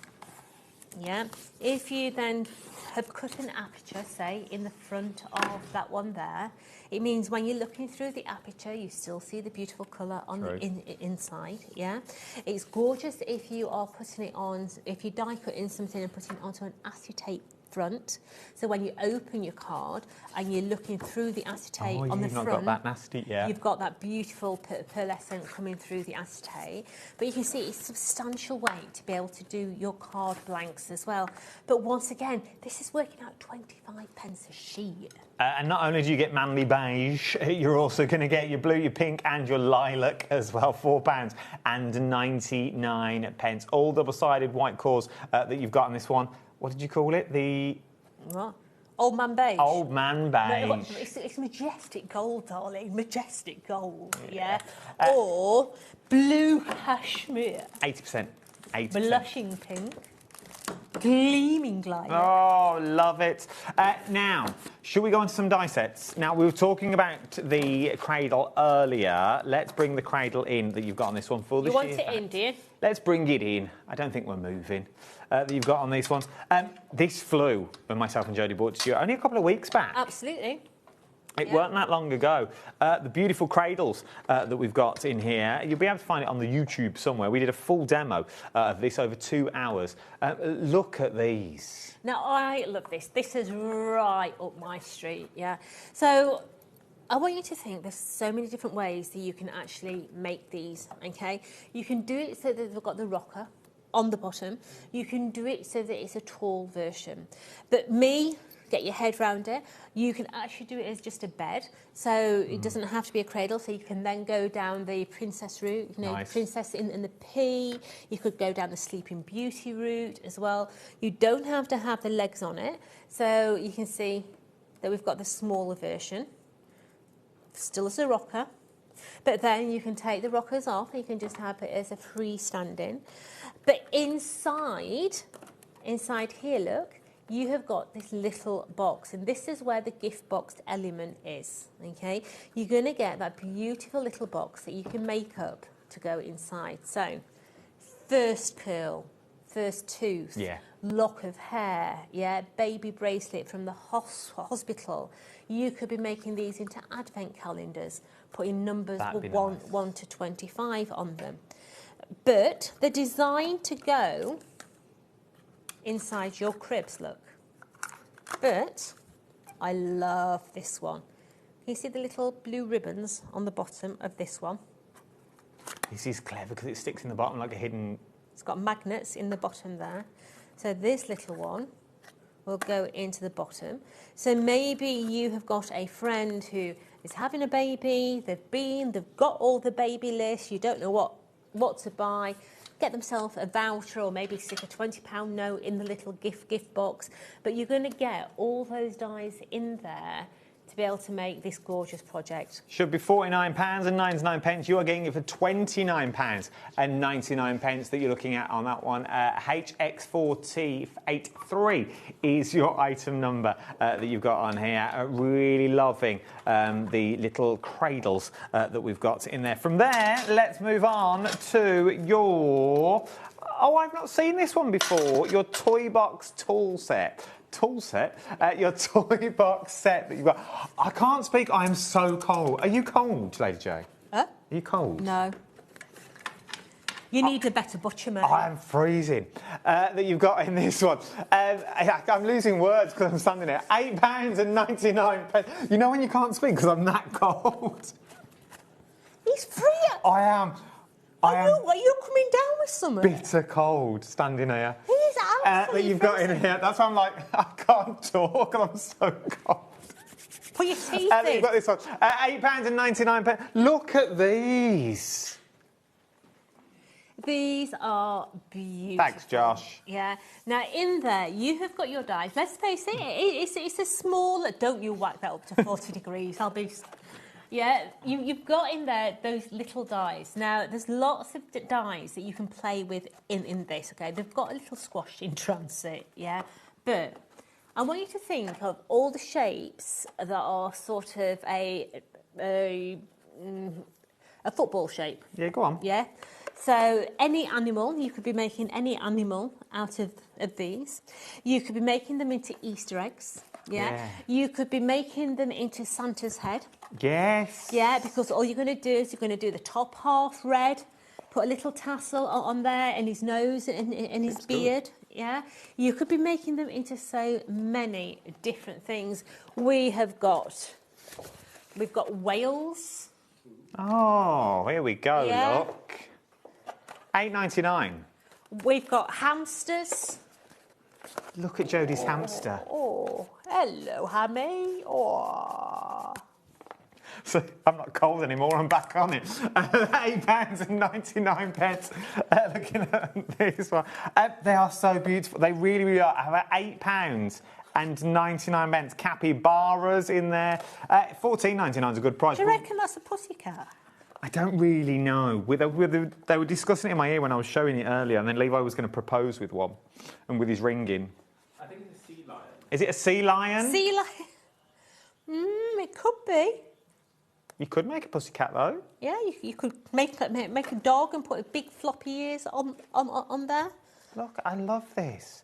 yeah, if you then have cut an aperture, say, in the front of that one there, it means when you're looking through the aperture, you still see the beautiful colour on the inside, yeah? It's gorgeous if you are putting it on, if you die cut in something and putting it onto an acetate front. So when you open your card and you're looking through the acetate on the you've not front, got that nasty, you've got that beautiful pearlescent coming through the acetate. But you can see it's substantial weight to be able to do your card blanks as well. But once again, this is working out 25 pence a sheet. And not only do you get manly beige, you're also going to get your blue, your pink and your lilac as well, £4.99. All double-sided white cores that you've got on this one. What did you call it? The... What? Old man beige. Old man beige. No, it's majestic gold, darling. Majestic gold, yeah. Or blue cashmere. 80%. 80%. Blushing pink. Gleaming lilac. Oh, love it. Now, should we go on to some die sets? Now, we were talking about the cradle earlier. Let's bring the cradle in that you've got on this one for the You want it in, do you? Let's bring it in. I don't think we're moving. That you've got on these ones. This flew when myself and Jodie bought it to you only a couple of weeks back. Absolutely. It weren't that long ago. The beautiful cradles that we've got in here, you'll be able to find it on the YouTube somewhere. We did a full demo of this over 2 hours. Look at these. Now, I love this. This is right up my street, yeah. So I want you to think there's so many different ways that you can actually make these, okay? You can do it so that they've got the rocker on the bottom. You can do it so that it's a tall version. But get your head round it. You can actually do it as just a bed, so it doesn't have to be a cradle, so you can then go down the princess route, you know, Nice. princess in the P. You could go down the Sleeping Beauty route as well. You don't have to have the legs on it, so you can see that we've got the smaller version, still as a rocker, but then you can take the rockers off and you can just have it as a freestanding. But inside here, look, you have got this little box, and this is where the gift boxed element is, okay? You're going to get that beautiful little box that you can make up to go inside. So, first curl, first tooth, lock of hair, baby bracelet from the hospital. You could be making these into advent calendars, putting numbers That'd be 1 to 25 on them. But they're designed to go inside your cribs, look. But I love this one. Can you see the little blue ribbons on the bottom of this one? This is clever because it sticks in the bottom like a hidden... It's got magnets in the bottom there. So this little one will go into the bottom. So maybe you have got a friend who is having a baby, they've got all the baby lists, you don't know what to buy. Get themselves a voucher or maybe stick a £20 note in the little gift box. But you're going to get all those dies in there to be able to make this gorgeous project. Should be £49.99. You are getting it for £29.99 that you're looking at on that one. HX4T83 is your item number that you've got on here. Really loving the little cradles that we've got in there. From there, let's move on to your... Oh, I've not seen this one before. Your Toy Box tool set. Your toy box set that you've got. I can't speak. I am so cold. Are you cold, Lady J? Huh? Are you cold? No. You need a better butcher, mate. I am freezing. That you've got in this one. I'm losing words because I'm standing there. £8.99. You know when you can't speak because I'm that cold. He's free. I am. You're coming down with something. Bitter cold standing here. He's absolutely that you've got in here. That's why I'm like, I can't talk and I'm so cold. Put your teeth in. You've got this one. £8.99. Look at these. These are beautiful. Thanks, Josh. Yeah. Now, in there, you have got your dies. Let's face it, it's a small... Don't you whack that up to 40 degrees. I'll be... Yeah, you've got in there those little dies. Now, there's lots of dies that you can play with in this, OK? They've got a little squash in transit, yeah? But I want you to think of all the shapes that are sort of a football shape. Yeah, go on. Yeah? So any animal, you could be making any animal out of these. You could be making them into Easter eggs. Yeah. You could be making them into Santa's head. Yes. Yeah, because all you're going to do is you're going to do the top half red, put a little tassel on there, and his nose and his beard. Yeah, you could be making them into so many different things. We've got whales. Oh, here we go, Yeah. look. $8.99. We've got hamsters. Look at Jodie's hamster. Oh, hello, Hammy. Oh. So I'm not cold anymore, I'm back on it. £8.99. Looking at this one. They are so beautiful. They really, really are. I have £8.99. Capybaras in there. $14.99 is a good price. Do you reckon that's a pussycat? I don't really know. They were discussing it in my ear when I was showing it earlier, and then Levi was going to propose with one, and with his ring in. I think it's a sea lion. Is it a sea lion? Sea lion? It could be. You could make a pussycat, though. Yeah, you could make a dog and put a big floppy ears on there. Look, I love this.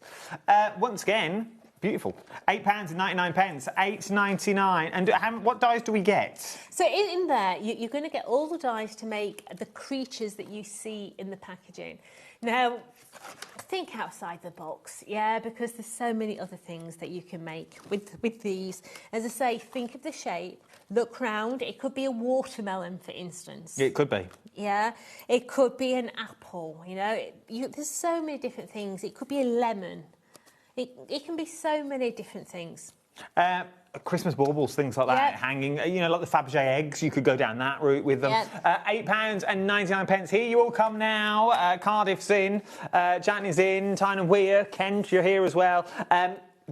Once again, beautiful. £8.99, $8.99. And what dies do we get? So in there, you're going to get all the dies to make the creatures that you see in the packaging. Now, think outside the box, yeah, because there's so many other things that you can make with these. As I say, think of the shape, look round. It could be a watermelon, for instance. It could be. Yeah, it could be an apple, you know. There's so many different things. It could be a lemon. It can be so many different things. Christmas baubles, things like that, Yep. hanging, you know, like the Fabergé eggs, you could go down that route with them. Yep. £8.99. Here you all come now. Cardiff's in, Jan is in, Tyne and Weir, Kent, you're here as well.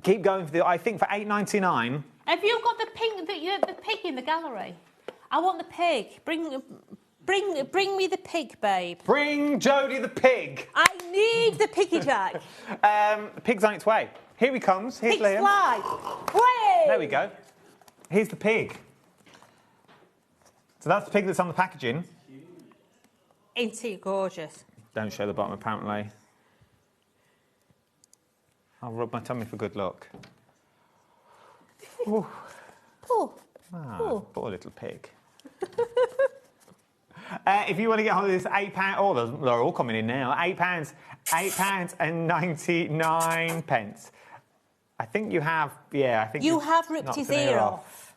Keep going for I think for £8.99. Have you got the pig in the gallery? I want the pig. Bring me the pig, babe. Bring Jodie the pig. I need the piggy jack. The pig's on its way. Here he comes. Here's Pig's Liam. fly. Way! There we go. Here's the pig. So that's the pig that's on the packaging. Ain't he gorgeous? Don't show the bottom, apparently. I'll rub my tummy for good luck. Ooh. Oh. Poor little pig. If you want to get hold of this £8, oh, they're all coming in now. £8.99. I think you have, I think You have ripped his ear off.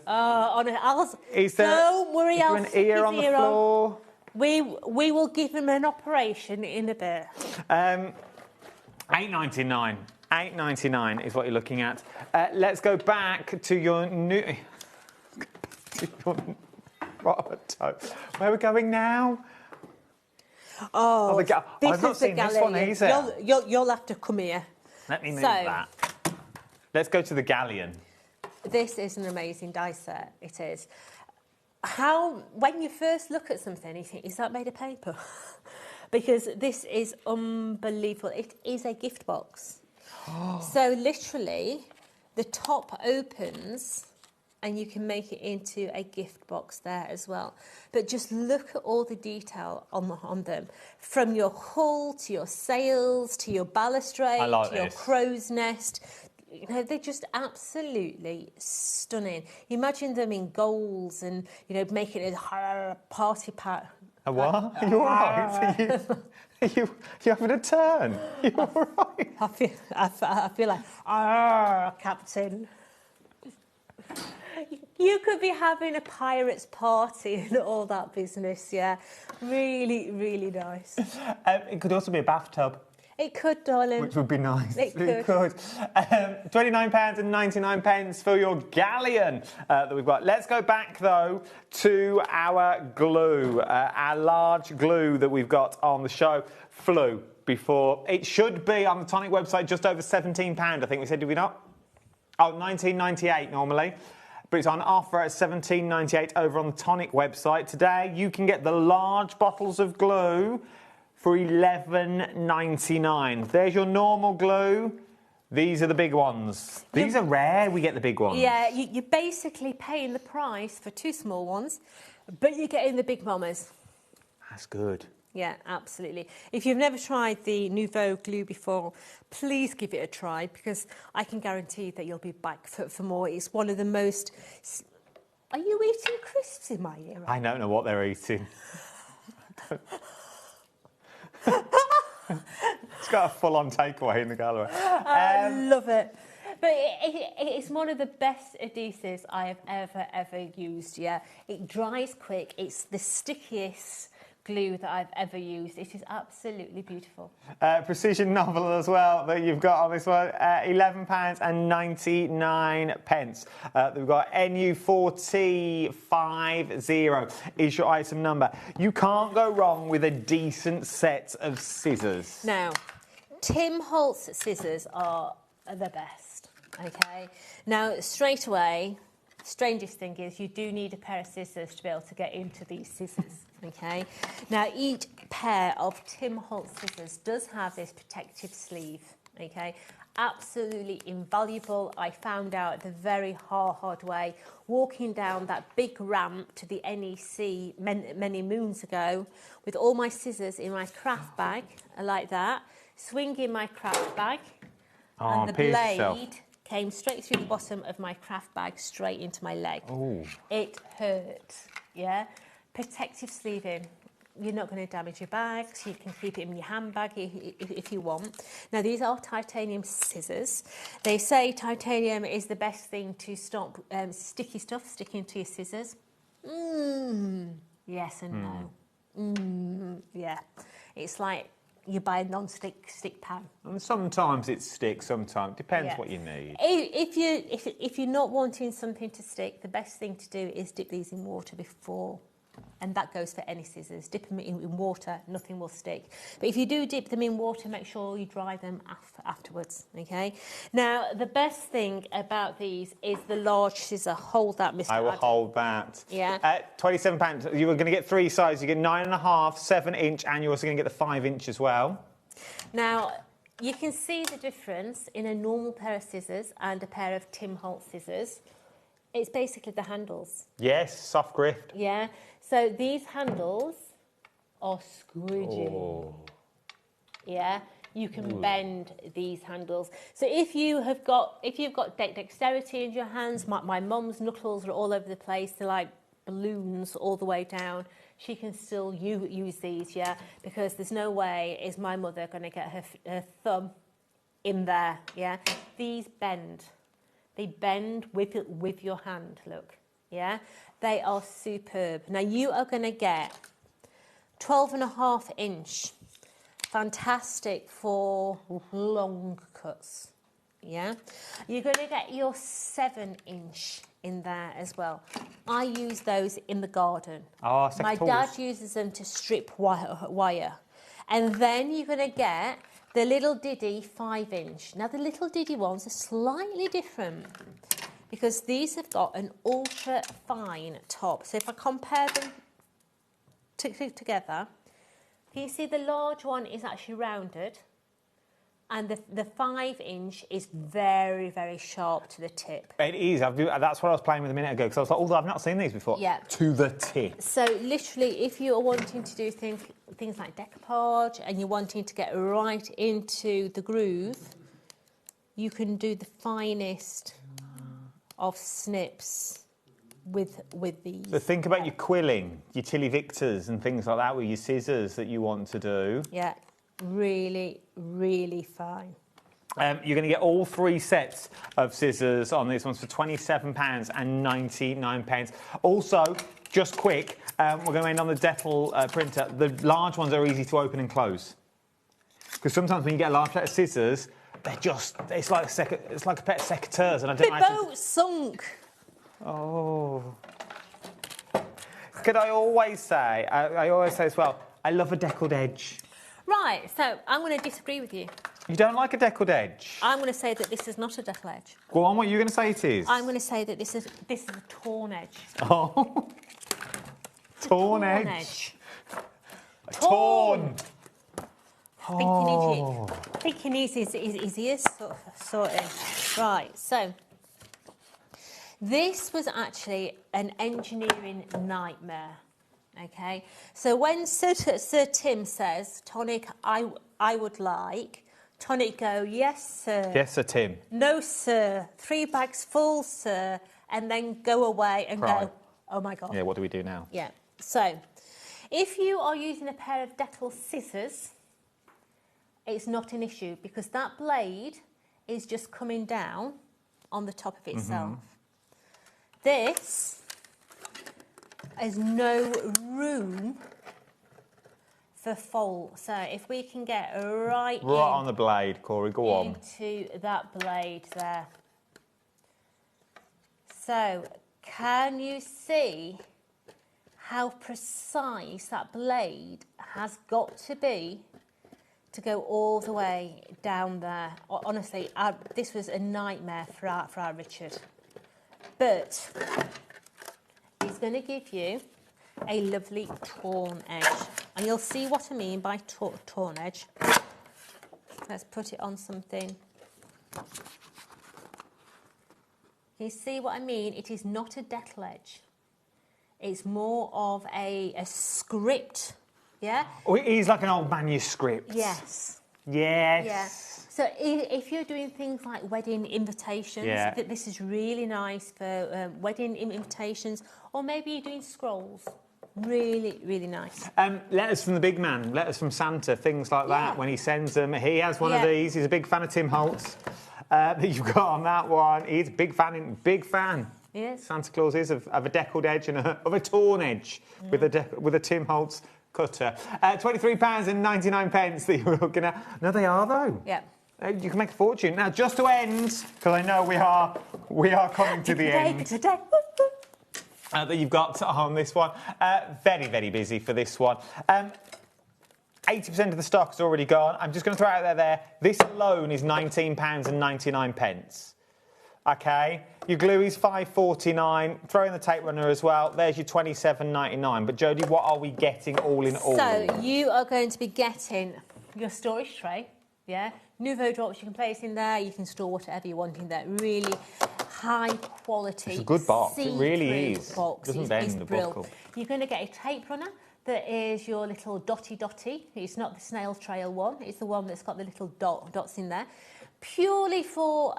Don't worry, I'll an ear on the floor. We will give him an operation in a bit. £8.99. £8.99 is what you're looking at. Let's go back to your new... Where are we going now? Oh, I've not seen this one either. You'll have to come here. Let me move that. Let's go to the galleon. This is an amazing dice set. It is. When you first look at something, you think, is that made of paper? Because this is unbelievable. It is a gift box. So literally, the top opens and you can make it into a gift box there as well. But just look at all the detail on them. From your hull, to your sails, to your balustrade, to your crow's nest. You know, they're just absolutely stunning. Imagine them in golds and, you know, making it a party pack. A what? Are you all right? Are you having a turn? You're all right? I feel like, Captain. You could be having a pirate's party and all that business, yeah. Really, really nice. It could also be a bathtub. It could, darling. Which would be nice. It could. £29.99 for your galleon that we've got. Let's go back, though, to our glue, our large glue that we've got on the show. Flew before. It should be on the Tonic website just over £17, I think we said, did we not? Oh, $19.98 normally. But it's on offer at $17.98 over on the Tonic website. Today, you can get the large bottles of glue for $11.99. There's your normal glue. These are the big ones. These are rare, we get the big ones. Yeah, you're basically paying the price for two small ones, but you're getting the big mamas. That's good. Yeah, absolutely. If you've never tried the Nouveau glue before, please give it a try, because I can guarantee that you'll be back for more. It's one of the most... Are you eating crisps in my ear? I don't know what they're eating. It's got a full-on takeaway in the gallery. I love it. But it's one of the best adhesives I have ever used, yeah. It dries quick. It's the stickiest glue that I've ever used. It is absolutely beautiful. Precision novel as well that you've got on this one, £11.99. We've got NU4050 is your item number. You can't go wrong with a decent set of scissors. Now, Tim Holtz scissors are the best, okay? Now, straight away, strangest thing is you do need a pair of scissors to be able to get into these scissors. Okay, now each pair of Tim Holtz scissors does have this protective sleeve, okay, absolutely invaluable. I found out the very hard way, walking down that big ramp to the NEC many moons ago, with all my scissors in my craft bag, like that, swinging my craft bag, and the blade came straight through the bottom of my craft bag, straight into my leg. Ooh. It hurt, yeah? Protective sleeving. You're not going to damage your bags. You can keep it in your handbag if you want. Now, these are titanium scissors. They say titanium is the best thing to stop sticky stuff sticking to your scissors. Yes and no. Yeah. It's like you buy a non-stick pan. And sometimes it sticks, sometimes. Depends what you need. If you're not wanting something to stick, the best thing to do is dip these in water before. And that goes for any scissors. Dip them in water, nothing will stick. But if you do dip them in water, make sure you dry them afterwards, okay? Now, the best thing about these is the large scissor. Hold that, Mr. I will Adam. hold that. Yeah. £27. You were going to get 3 sizes. You get 9.5, 7-inch, and you're also going to get the 5-inch as well. Now, you can see the difference in a normal pair of scissors and a pair of Tim Holtz scissors. It's basically the handles. Yes, soft grift. Yeah. So these handles are squidgy. Oh. Yeah. You can bend these handles. So if you've got dexterity in your hands, my mum's knuckles are all over the place. They're like balloons all the way down. She can still use these, yeah, because there's no way is my mother going to get her thumb in there, yeah. These bend. They bend with your hand, look, yeah? They are superb. Now, you are going to get 12.5-inch, fantastic for long cuts, yeah? You're going to get your 7-inch in there as well. I use those in the garden. Oh, my dad uses them to strip wire. And then you're going to get the Little Diddy 5-inch. Now, the Little Diddy ones are slightly different because these have got an ultra fine top. So if I compare them together, can you see the large one is actually rounded and the 5-inch is very, very sharp to the tip. It is. That's what I was playing with a minute ago because I was like, oh, I've not seen these before. Yeah. To the tip. So literally, if you're wanting to do things like decoupage and you're wanting to get right into the groove, you can do the finest of snips with these. So think about your quilling, your Tilly Victors and things like that with your scissors that you want to do. Yeah, really, really fine. You're going to get all 3 sets of scissors on these ones for £27.99. Also, just quick, we're going to end on the Dettol printer. The large ones are easy to open and close. Because sometimes when you get a large set of scissors, it's like a pet secateurs, and I don't know. The boat sunk. Oh. Could I always say, I always say as well, I love a deckled edge. Right, so I'm going to disagree with you. You don't like a deckled edge? I'm going to say that this is not a deckled edge. Go on, what are you going to say it is? I'm going to say that this is a torn edge. Oh. Torn edge. Torn. Thinking his ears sorted. Right, so this was actually an engineering nightmare. Okay, so when Sir Tim says, Tonic, I would like, Tonic go, yes, sir. Yes, Sir Tim. No, sir. 3 bags full, sir. And then go away and go, oh, my God. Yeah, what do we do now? Yeah. So if you are using a pair of Dettol scissors, it's not an issue because that blade is just coming down on the top of itself. This has no room for fault. So if we can get right on the blade, Corey, go on. Into that blade there. So can you see how precise that blade has got to be to go all the way down there? Honestly, this was a nightmare for our Richard. But he's going to give you a lovely torn edge. And you'll see what I mean by torn edge. Let's put it on something. You see what I mean? It is not a deckle edge. It's more of a script, yeah? Oh, it is like an old manuscript. Yes. Yes. Yeah. So if you're doing things like wedding invitations, this is really nice for wedding invitations, or maybe you're doing scrolls. Really, really nice. Letters from the big man, letters from Santa, things like that, when he sends them. He has one of these. He's a big fan of Tim Holtz that you've got on that one. He's a big fan. Yes. Santa Claus is of a deckled edge and of a torn edge with a Tim Holtz cutter. £23.99 that you're looking at. No, they are though. Yeah. You can make a fortune. Now, just to end, because I know we are coming to the end. That you've got on this one. Very, very busy for this one. 80% of the stock's already gone. I'm just going to throw it out there. This alone is £19.99. Okay, your glue is £5.49. Throw in the tape runner as well. There's your £27.99. But Jodie, what are we getting all in all? So you are going to be getting your storage tray. Yeah, Nouveau drops. You can place in there. You can store whatever you want in there. Really high quality. It's a good box. It really is. Box. Doesn't bend the buckle. You're going to get a tape runner. That is your little dotty. It's not the snail trail one. It's the one that's got the little dots in there. Purely for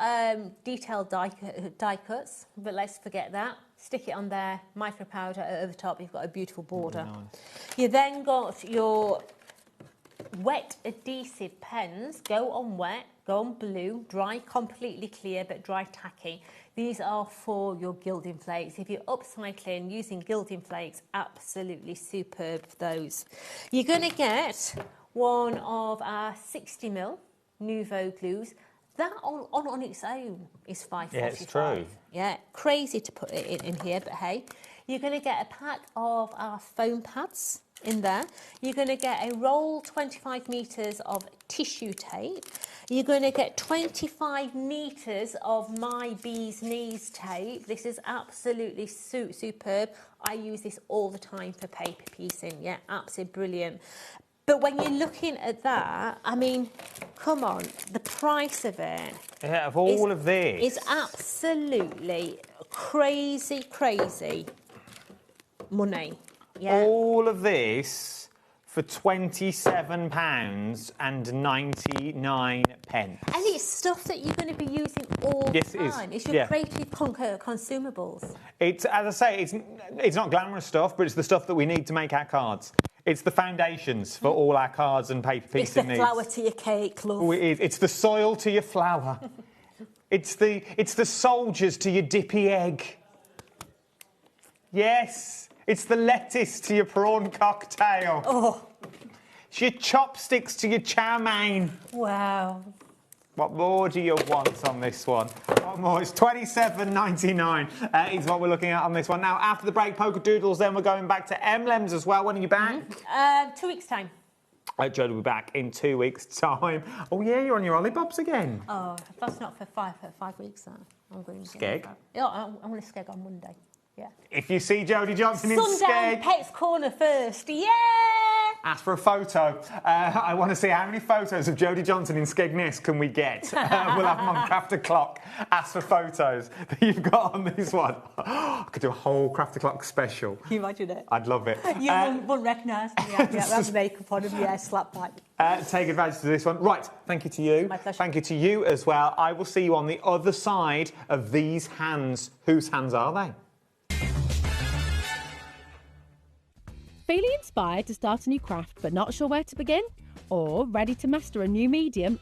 detailed die cuts, but let's forget that. Stick it on there, micro powder over the top, you've got a beautiful border. Nice. You then got your wet adhesive pens, go on wet, go on blue, dry completely clear but dry tacky. These are for your gilding flakes. If you're upcycling using gilding flakes, absolutely superb for those. You're going to get one of our 60mm Nouveau glues. That on its own is $5.45. Yeah, it's true. Yeah, crazy to put it in here, but hey. You're going to get a pack of our foam pads in there. You're going to get a roll 25 metres of tissue tape. You're going to get 25 metres of my bee's knees tape. This is absolutely superb. I use this all the time for paper piecing. Yeah, absolutely brilliant. But when you're looking at that, I mean, come on, the price of it... Yeah, of all of this... is absolutely crazy, crazy money. Yeah. All of this for £27.99. And it's stuff that you're going to be using all the time. It's your creative consumables. It's, as I say, it's not glamorous stuff, but it's the stuff that we need to make our cards. It's the foundations for all our cards and paper piecing needs. It's the flour to your cake, love. Oh, it is. It's the soil to your flour. It's the soldiers to your dippy egg. Yes. It's the lettuce to your prawn cocktail. Oh. It's your chopsticks to your chow mein. Wow. What more do you want on this one? What more? It's £27.99 is what we're looking at on this one. Now, after the break, Poker Doodles, then we're going back to M-Lems as well. When are you back? 2 weeks' time. Jodie will be back in 2 weeks' time. Oh, yeah, you're on your Ollie Bobs again. Oh, that's not for 5 weeks, then. I'm going to Skeg? Yeah, I'm going to skeg on Monday. Yeah. If you see Jodie Johnson in Sundown Skeg... Pet's Corner first. Yeah! Ask for a photo. I want to see how many photos of Jodie Johnson in Skegness can we get. We'll have them on Craft O'Clock. Ask for photos that you've got on this one. I could do a whole Craft O'Clock special. Can you imagine it? I'd love it. You wouldn't recognise me. Yeah, have makeup on him, slap pipe. Take advantage of this one. Right, thank you to you. My pleasure. Thank you to you as well. I will see you on the other side of these hands. Whose hands are they? Feeling inspired to start a new craft but not sure where to begin? or ready to master a new medium?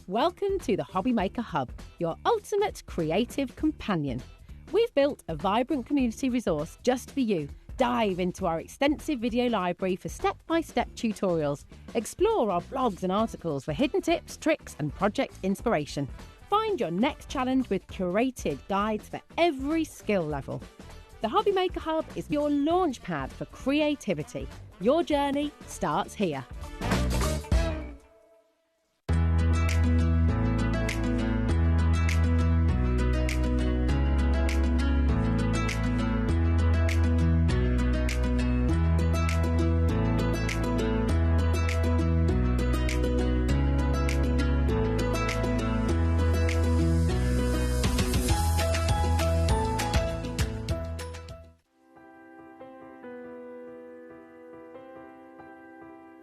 Welcome to the HobbyMaker Hub, your ultimate creative companion. We've built a vibrant community resource just for you. Dive into our extensive video library for step-by-step tutorials. Explore our blogs and articles for hidden tips, tricks and project inspiration. Find your next challenge with curated guides for every skill level. The HobbyMaker Hub is your launch pad for creativity. Your journey starts here.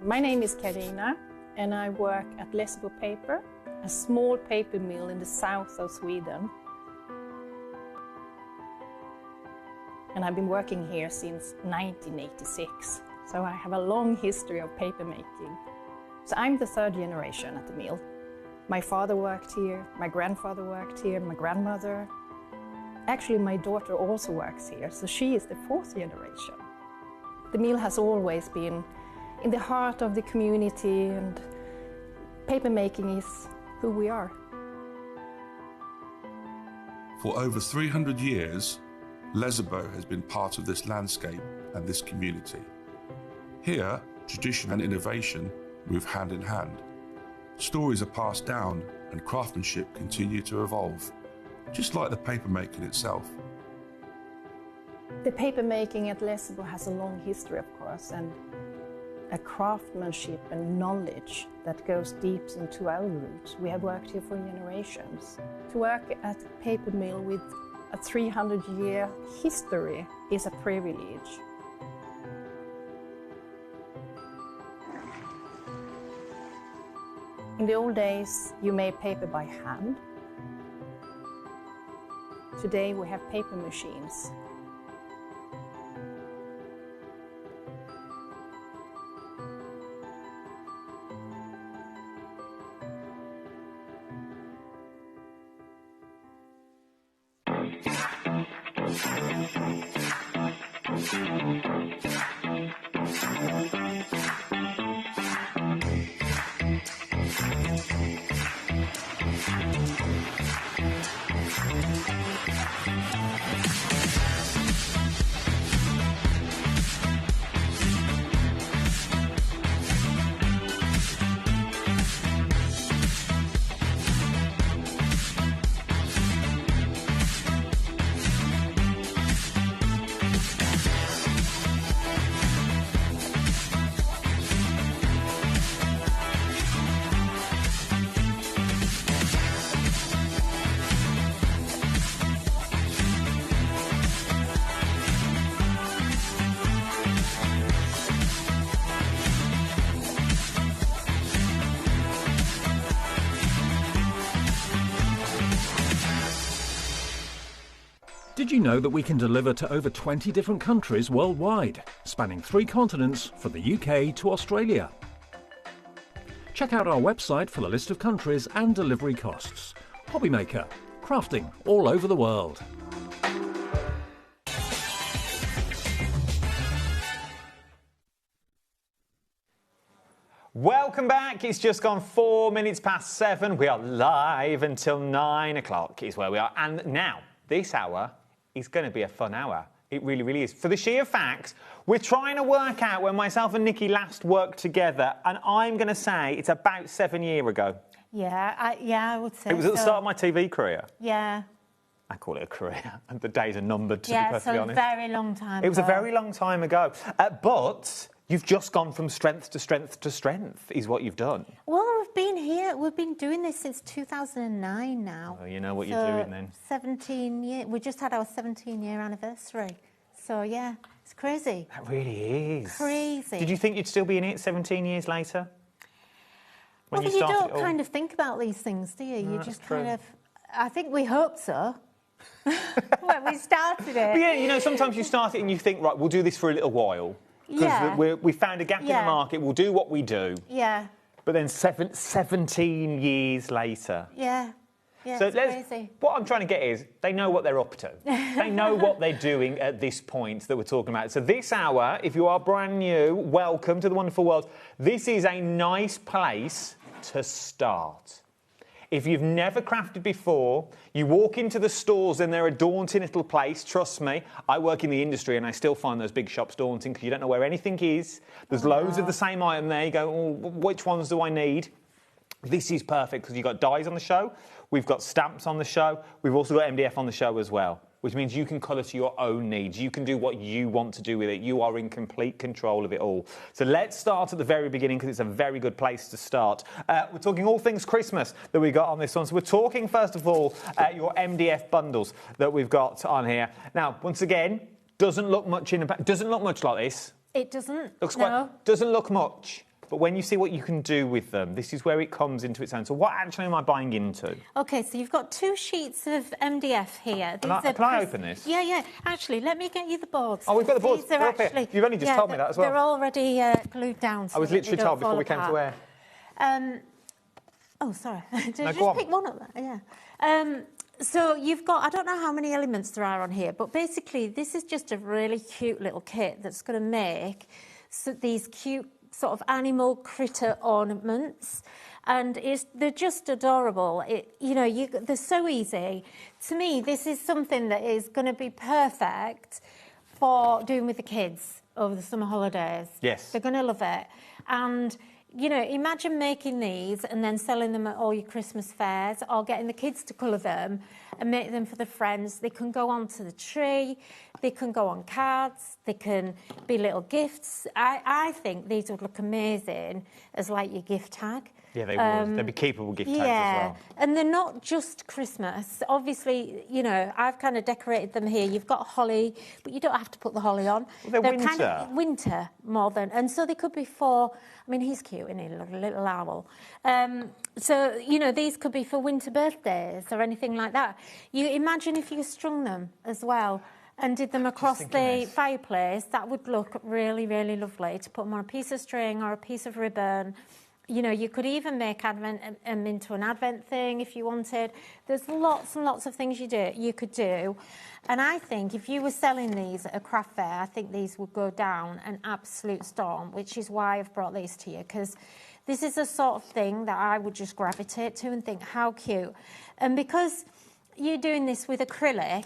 My name is Karina and I work at Lessebo Paper, a small paper mill in the south of Sweden. And I've been working here since 1986, so I have a long history of paper making. So I'm the third generation at the mill. My father worked here, my grandfather worked here, my grandmother. Actually, my daughter also works here, so she is the fourth generation. The mill has always been in the heart of the community, and papermaking is who we are. For over 300 years, Lessebo has been part of this landscape and this community. Here, tradition and innovation move hand in hand. Stories are passed down and craftsmanship continue to evolve, just like the papermaking itself. The papermaking at Lessebo has a long history, of course, and a craftsmanship and knowledge that goes deep into our roots. We have worked here for generations. To work at a paper mill with a 300-year history is a privilege. In the old days, you made paper by hand. Today we have paper machines. Did you know that we can deliver to over 20 different countries worldwide, spanning 3 continents from the UK to Australia? Check out our website for the list of countries and delivery costs. HobbyMaker, crafting all over the world. Welcome back. It's just gone 4 minutes past 7. We are live until 9 o'clock is where we are. And now, this hour is going to be a fun hour. It really, really is. For the sheer fact, we're trying to work out when myself and Nikki last worked together, and I'm going to say it's about 7 years ago. Yeah, I would say It was at the start of my TV career. Yeah. I call it a career, and the days are numbered, to be perfectly honest. Yeah, so a very long time ago. It was a very long time ago. But you've just gone from strength to strength to strength, is what you've done. Well, we've been doing this since 2009 now. Oh, you know what you're doing then. 17 years. We just had our 17-year anniversary. So, yeah, it's crazy. That really is. Crazy. Did you think you'd still be in it 17 years later? Well, you don't kind of think about these things, do you? You just kind of... I think we hope so. When we started it. But yeah, you know, sometimes you start it and you think, right, we'll do this for a little while. Because we found a gap in the market, we'll do what we do. Yeah. but then 17 years later. Yeah. Yeah, So it's crazy. what I'm trying to get is they know what they're up to. They know what they're doing at this point that we're talking about. So this hour, if you are brand new, welcome to the wonderful world. This is a nice place to start. If you've never crafted before, you walk into the stores and they're a daunting little place. Trust me, I work in the industry and I still find those big shops daunting because you don't know where anything is. There's loads of the same item there. You go, oh, which ones do I need? This is perfect because you've got dies on the show, we've got stamps on the show, we've also got MDF on the show as well, which means you can colour to your own needs. You can do what you want to do with it. You are in complete control of it all. So let's start at the very beginning because it's a very good place to start. We're talking all things Christmas that we got on this one. So we're talking, first of all, your MDF bundles that we've got on here. Now, once again, doesn't look much doesn't look much like this. It doesn't. Doesn't look much. But when you see what you can do with them, this is where it comes into its own. So what actually am I buying into? OK, so you've got 2 sheets of MDF here. Can I open this? Yeah, yeah. Actually, let me get you the boards. Oh, we've got the boards. These are actually, You've only just told me that as well. They're already glued down. So I was literally told before we came to air. Oh, sorry. Did No, you go just on. pick one up there? Yeah. So you've got, I don't know how many elements there are on here, but basically this is just a really cute little kit that's going to make these cute sort of animal critter ornaments, and they're just adorable. They're so easy. To me, this is something that is going to be perfect for doing with the kids over the summer holidays. Yes. They're going to love it. And, imagine making these and then selling them at all your Christmas fairs, or getting the kids to colour them and make them for the friends. They can go onto the tree, they can go on cards, they can be little gifts. I think these would look amazing as like your gift tag. Yeah, they would. They'd be keepable gift tags as well. And they're not just Christmas. Obviously, I've kind of decorated them here. You've got holly, but you don't have to put the holly on. Well, they're kind of winter more than... And so they could be for... I mean, he's cute, isn't he? Like a little owl. So, these could be for winter birthdays or anything like that. You imagine if you strung them as well and did them across the fireplace. That would look really, really lovely to put them on a piece of string or a piece of ribbon. You could even make Advent into an Advent thing if you wanted. There's lots and lots of things you could do. And I think if you were selling these at a craft fair, I think these would go down an absolute storm, which is why I've brought these to you, because this is the sort of thing that I would just gravitate to and think, how cute. And because you're doing this with acrylic,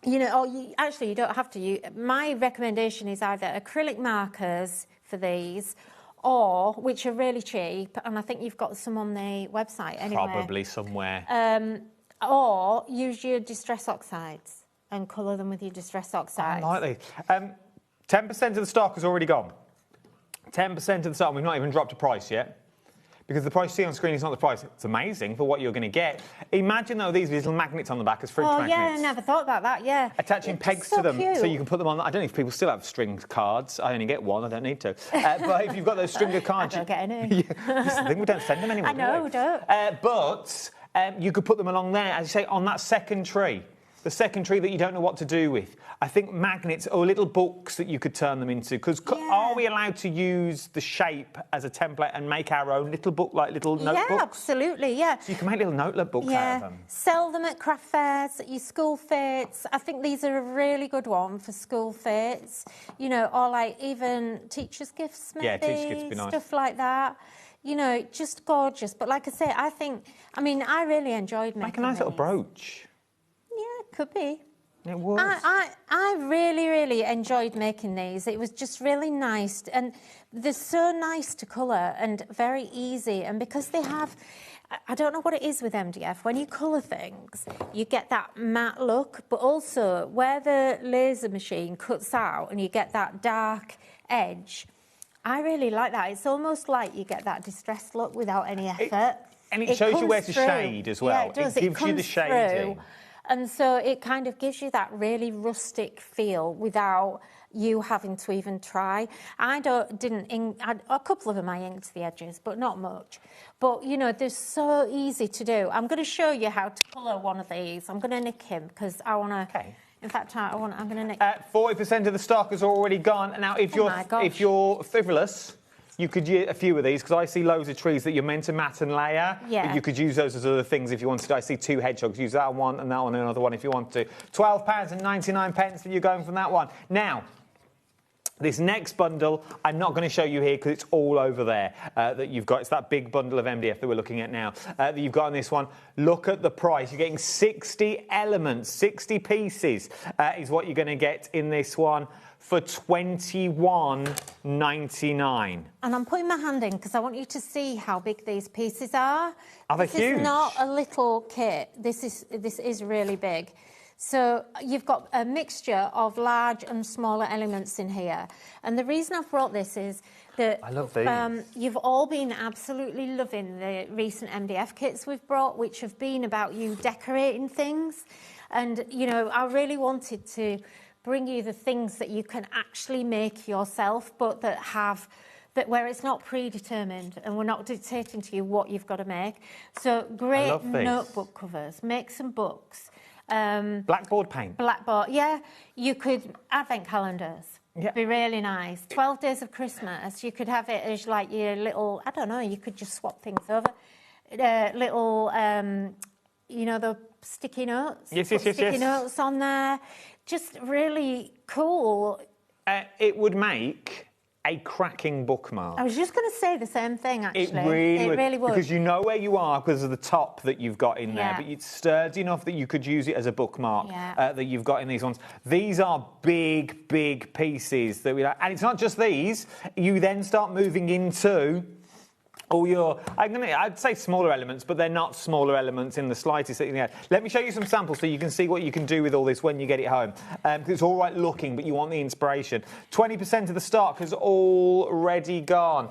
you don't have to. My recommendation is either acrylic markers for these, or which are really cheap, and I think you've got some on the website anyway. Probably somewhere. Or use your distress oxides and colour them with your distress oxides. I like these. 10% of the stock has already gone. 10% of the stock, we've not even dropped a price yet. Because the price you see on screen is not the price. It's amazing for what you're going to get. Imagine, though, these little magnets on the back as fridge magnets. Oh, yeah, I never thought about that, yeah. Attaching pegs to them so you can put them on. I don't know if people still have stringed cards. I only get one, I don't need to. But if you've got those stringed cards... I don't get any. This is the thing, we don't send them anymore. I know, we don't. But you could put them along there, as you say, on that second tree. The second tree that you don't know what to do with. I think magnets or little books that you could turn them into. Because are we allowed to use the shape as a template and make our own little book, like little notebooks? Yeah, absolutely, yeah. So you can make little notebooks out of them. Sell them at craft fairs, at your school fairs. I think these are a really good one for school fairs. Or like even teachers' gifts, maybe. Yeah, teachers' gifts would be nice. Stuff like that. Just gorgeous. But like I say, I really enjoyed making Like a nice little brooch. Yeah, could be. It was. I really, really enjoyed making these. It was just really nice. And they're so nice to colour and very easy. And because they have... I don't know what it is with MDF. When you colour things, you get that matte look, but also where the laser machine cuts out and you get that dark edge, I really like that. It's almost like you get that distressed look without any effort. And it shows you where to shade as well. Yeah, it does. It gives you the shading. And so it kind of gives you that really rustic feel without you having to even try. A couple of them I inked the edges, but not much. But, they're so easy to do. I'm going to show you how to colour one of these. I'm going to nick him because I want to... Okay. In fact, I'm going to nick... 40% of the stock has already gone. Now, if you're frivolous, you could use a few of these, because I see loads of trees that you're meant to mat and layer. Yeah. But you could use those as other things if you wanted to. I see 2 hedgehogs. Use that one and another one if you want to. £12.99 that you're going from that one. Now, this next bundle, I'm not going to show you here because it's all over there that you've got. It's that big bundle of MDF that we're looking at now that you've got on this one. Look at the price. You're getting 60 elements, 60 pieces is what you're going to get in this one for £21.99. And I'm putting my hand in because I want you to see how big these pieces are. They this huge? is not a little kit. This is really big. So you've got a mixture of large and smaller elements in here. And the reason I've brought this is that I love these. You've all been absolutely loving the recent MDF kits we've brought, which have been about you decorating things. And, you know, I really wanted to bring you the things that you can actually make yourself, but that where it's not predetermined and we're not dictating to you what you've got to make. So great notebook covers, make some books. Blackboard paint. Blackboard, yeah. You could advent calendars. Yeah. Be really nice. 12 days of Christmas. You could have it as like your little, I don't know, you could just swap things over. Little, you know, the sticky notes. Yes. Sticky notes on there. Just really cool. It would make a cracking bookmark. I was just going to say the same thing, actually. It really would. Because you know where you are because of the top that you've got in there, but it's sturdy enough that you could use it as a bookmark that you've got in these ones. These are big, big pieces that we like. And it's not just these. You then start moving into all your, I'd say smaller elements, but they're not smaller elements in the slightest. Let me show you some samples so you can see what you can do with all this when you get it home. Because it's all right looking, but you want the inspiration. 20% of the stock has already gone.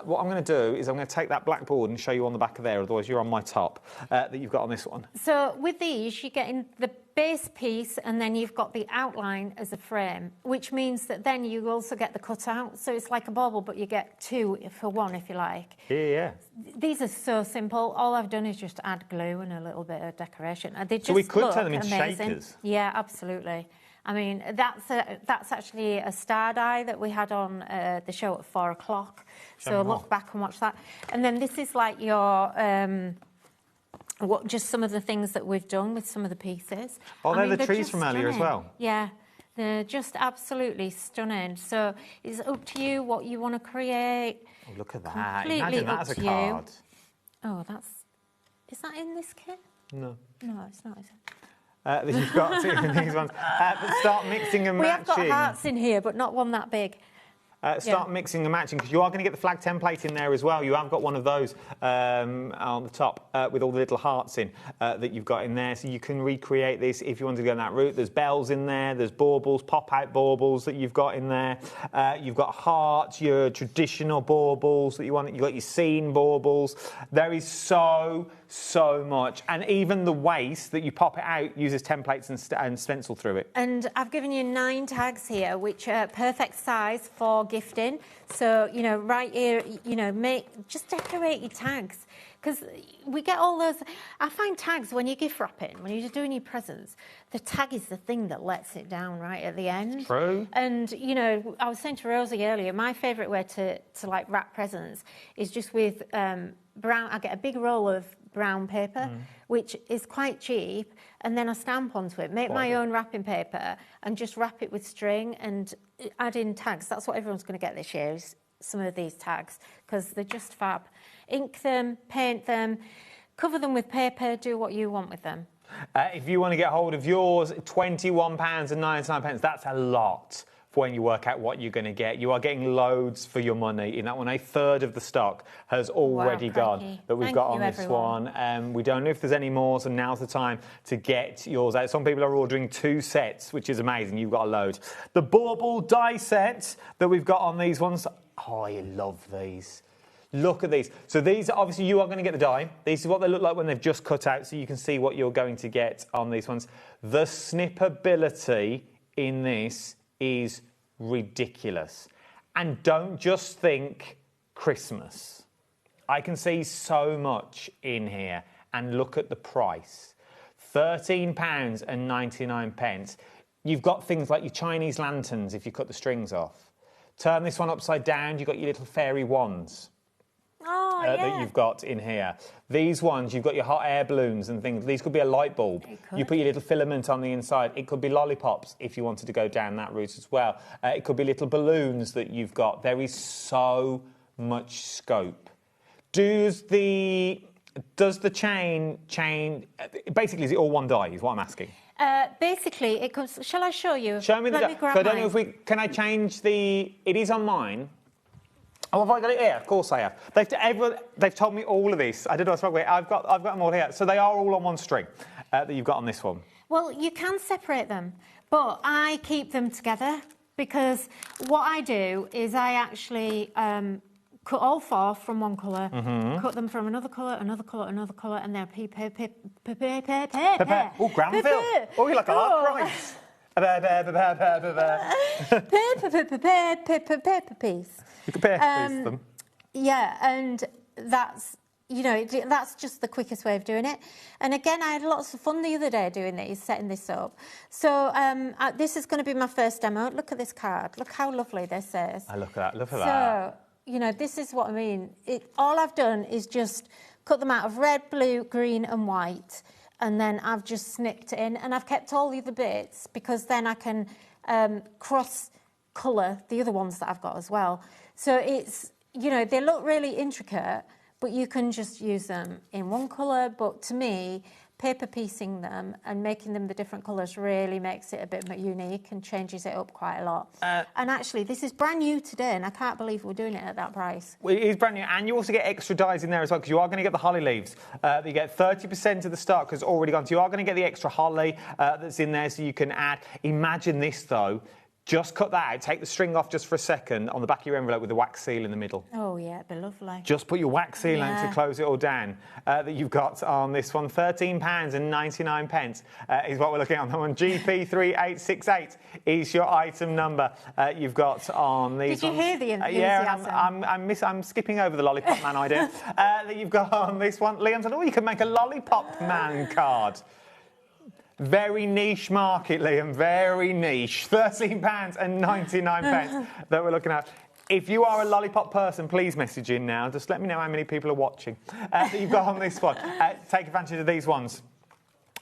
What I'm going to do is I'm going to take that blackboard and show you on the back of there, otherwise you're on my top that you've got on this one. So with these, you're getting the base piece and then you've got the outline as a frame, which means that then you also get the cutout. So it's like a bauble, but you get 2 for 1, if you like. Yeah. These are so simple. All I've done is just add glue and a little bit of decoration. They just so we could turn them into amazing. shakers. Yeah, absolutely. I mean, that's actually a star die that we had on the show at 4 o'clock. So look back and watch that. And then this is like your... just some of the things that we've done with some of the pieces. Oh, they're the trees from earlier as well. Yeah, they're just absolutely stunning. So it's up to you what you want to create. Oh, look at that. Completely Imagine that as a up to card. Oh, is that in this kit? No. No, it's not, is it? You've got these ones. But start mixing and matching. We have got hearts in here, but not one that big. Start mixing and matching, because you are going to get the flag template in there as well. You have got one of those on the top with all the little hearts in that you've got in there. So you can recreate this if you want to go down that route. There's bells in there. There's baubles, pop-out baubles that you've got in there. You've got hearts, your traditional baubles that you want. You've got your scene baubles. There is so much. And even the waist that you pop it out uses templates and stencil through it. And I've given you 9 tags here, which are perfect size for gifting. So, you know, right here, you know, just decorate your tags. Because we get all those... I find tags when you're gift wrapping, when you're doing your presents, the tag is the thing that lets it down right at the end. True. And, you know, I was saying to Rosie earlier, my favourite way to like, wrap presents is just with brown... I get a big roll of brown paper, which is quite cheap, and then I stamp onto it, make my own wrapping paper, and just wrap it with string and add in tags. That's what everyone's going to get this year, is some of these tags, because they're just fab. Ink them, paint them, cover them with paper, do what you want with them. If you want to get hold of yours, £21.99, that's a lot for when you work out what you're going to get. You are getting loads for your money in that one. 1/3 of the stock has already gone that we've got on this one. We don't know if there's any more, so now's the time to get yours out. Some people are ordering 2 sets, which is amazing. You've got a load. The bauble die set that we've got on these ones, oh, I love these. Look at these. So these, obviously, you are going to get the die. This is what they look like when they've just cut out, so you can see what you're going to get on these ones. The snippability in this is ridiculous. And don't just think Christmas. I can see so much in here. And look at the price. £13.99. You've got things like your Chinese lanterns if you cut the strings off. Turn this one upside down, you've got your little fairy wands. That you've got in here. These ones, you've got your hot air balloons and things. These could be a light bulb. You put your little filament on the inside. It could be lollipops if you wanted to go down that route as well. It could be little balloons that you've got. There is so much scope. Does the chain basically, is it all one die is what I'm asking? Basically, it comes. Shall I show you? Show me the die. Grab So I don't know mine. if can I change the, it is on mine. Oh, have I got it here? Of course I have. They've told me all of this. I don't know what's wrong with it. I've got them all here. So they are all on one string that you've got on this one. Well, you can separate them, but I keep them together because what I do is I actually cut all 4 from one colour, cut them from another colour, another colour, another colour, and they're Oh, Granville. Oh, you're like a half price. Paper piece. You can paper piece them. Yeah, and that's, you know, that's just the quickest way of doing it. And again, I had lots of fun the other day doing these, setting this up. So this is going to be my first demo. Look at this card. Look how lovely this is. I look at that. Look at that. So, you know, this is what I mean. All I've done is just cut them out of red, blue, green and white. And then I've just snipped it in. And I've kept all the other bits because then I can cross-colour the other ones that I've got as well. So it's, you know, they look really intricate, but you can just use them in one colour. But to me, paper piecing them and making them the different colours really makes it a bit more unique and changes it up quite a lot. And actually, this is brand new today, and I can't believe we're doing it at that price. Well, it is brand new, and you also get extra dies in there as well, because you are going to get the holly leaves. You get 30% of the stock has already gone, so you are going to get the extra holly that's in there, so you can add. Imagine this, though. Just cut that out, take the string off just for a second on the back of your envelope with the wax seal in the middle. Oh, yeah, it'd be lovely. Just put your wax seal on to close it all down. That you've got on this one, £13.99 is what we're looking at on that one. GP3868 is your item number you've got on these. Did you hear the enthusiasm? Yeah, I'm skipping over the lollipop man idea. That you've got on this one. Liam said, oh, you can make a lollipop man card. Very niche market, Liam, very niche. £13.99 that we're looking at. If you are a lollipop person, please message in now. Just let me know how many people are watching that you've got on this one. Take advantage of these ones.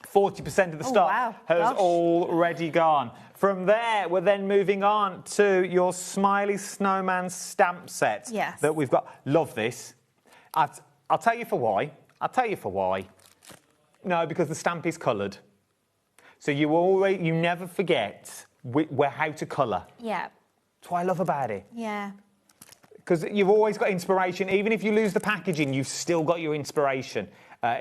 40% of the stock has already gone. From there, we're then moving on to your Smiley Snowman stamp set that we've got. Love this. I'll tell you for why. No, because the stamp is coloured. So you never forget how to colour. Yeah. That's what I love about it. Yeah. Because you've always got inspiration. Even if you lose the packaging, you've still got your inspiration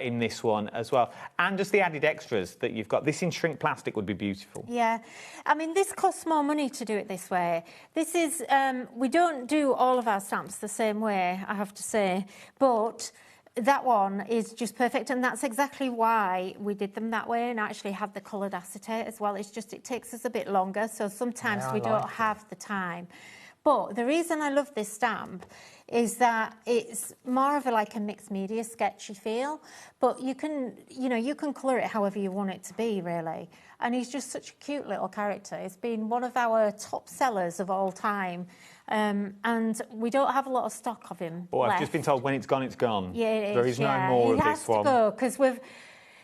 in this one as well. And just the added extras that you've got. This in shrink plastic would be beautiful. Yeah. I mean, this costs more money to do it this way. This is, we don't do all of our stamps the same way, I have to say. But that one is just perfect, and that's exactly why we did them that way and actually have the coloured acetate as well. It's just, it takes us a bit longer, so sometimes we don't have the time. But the reason I love this stamp is that it's more of like a mixed media sketchy feel, but you can colour it however you want it to be, really. And he's just such a cute little character. He's been one of our top sellers of all time. And we don't have a lot of stock of him left. I've just been told when it's gone, it's gone. Yeah, it is. There is no more of this one. He has to go, because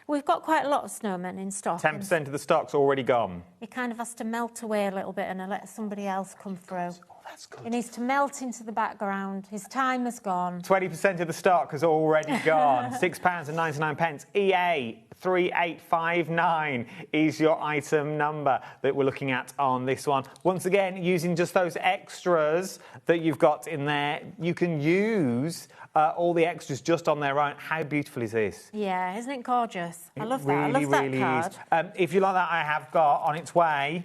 we've got quite a lot of snowmen in stock. 10% of the stock's already gone. He kind of has to melt away a little bit and let somebody else come through. Oh, that's good. He needs to melt into the background. His time has gone. 20% of the stock has already gone. £6.99. EA 3859 is your item number that we're looking at on this one. Once again, using just those extras that you've got in there, you can use all the extras just on their own. How beautiful is this? Yeah, isn't it gorgeous? I love that. Really, I love that really card. is. If you like that, I have got on its way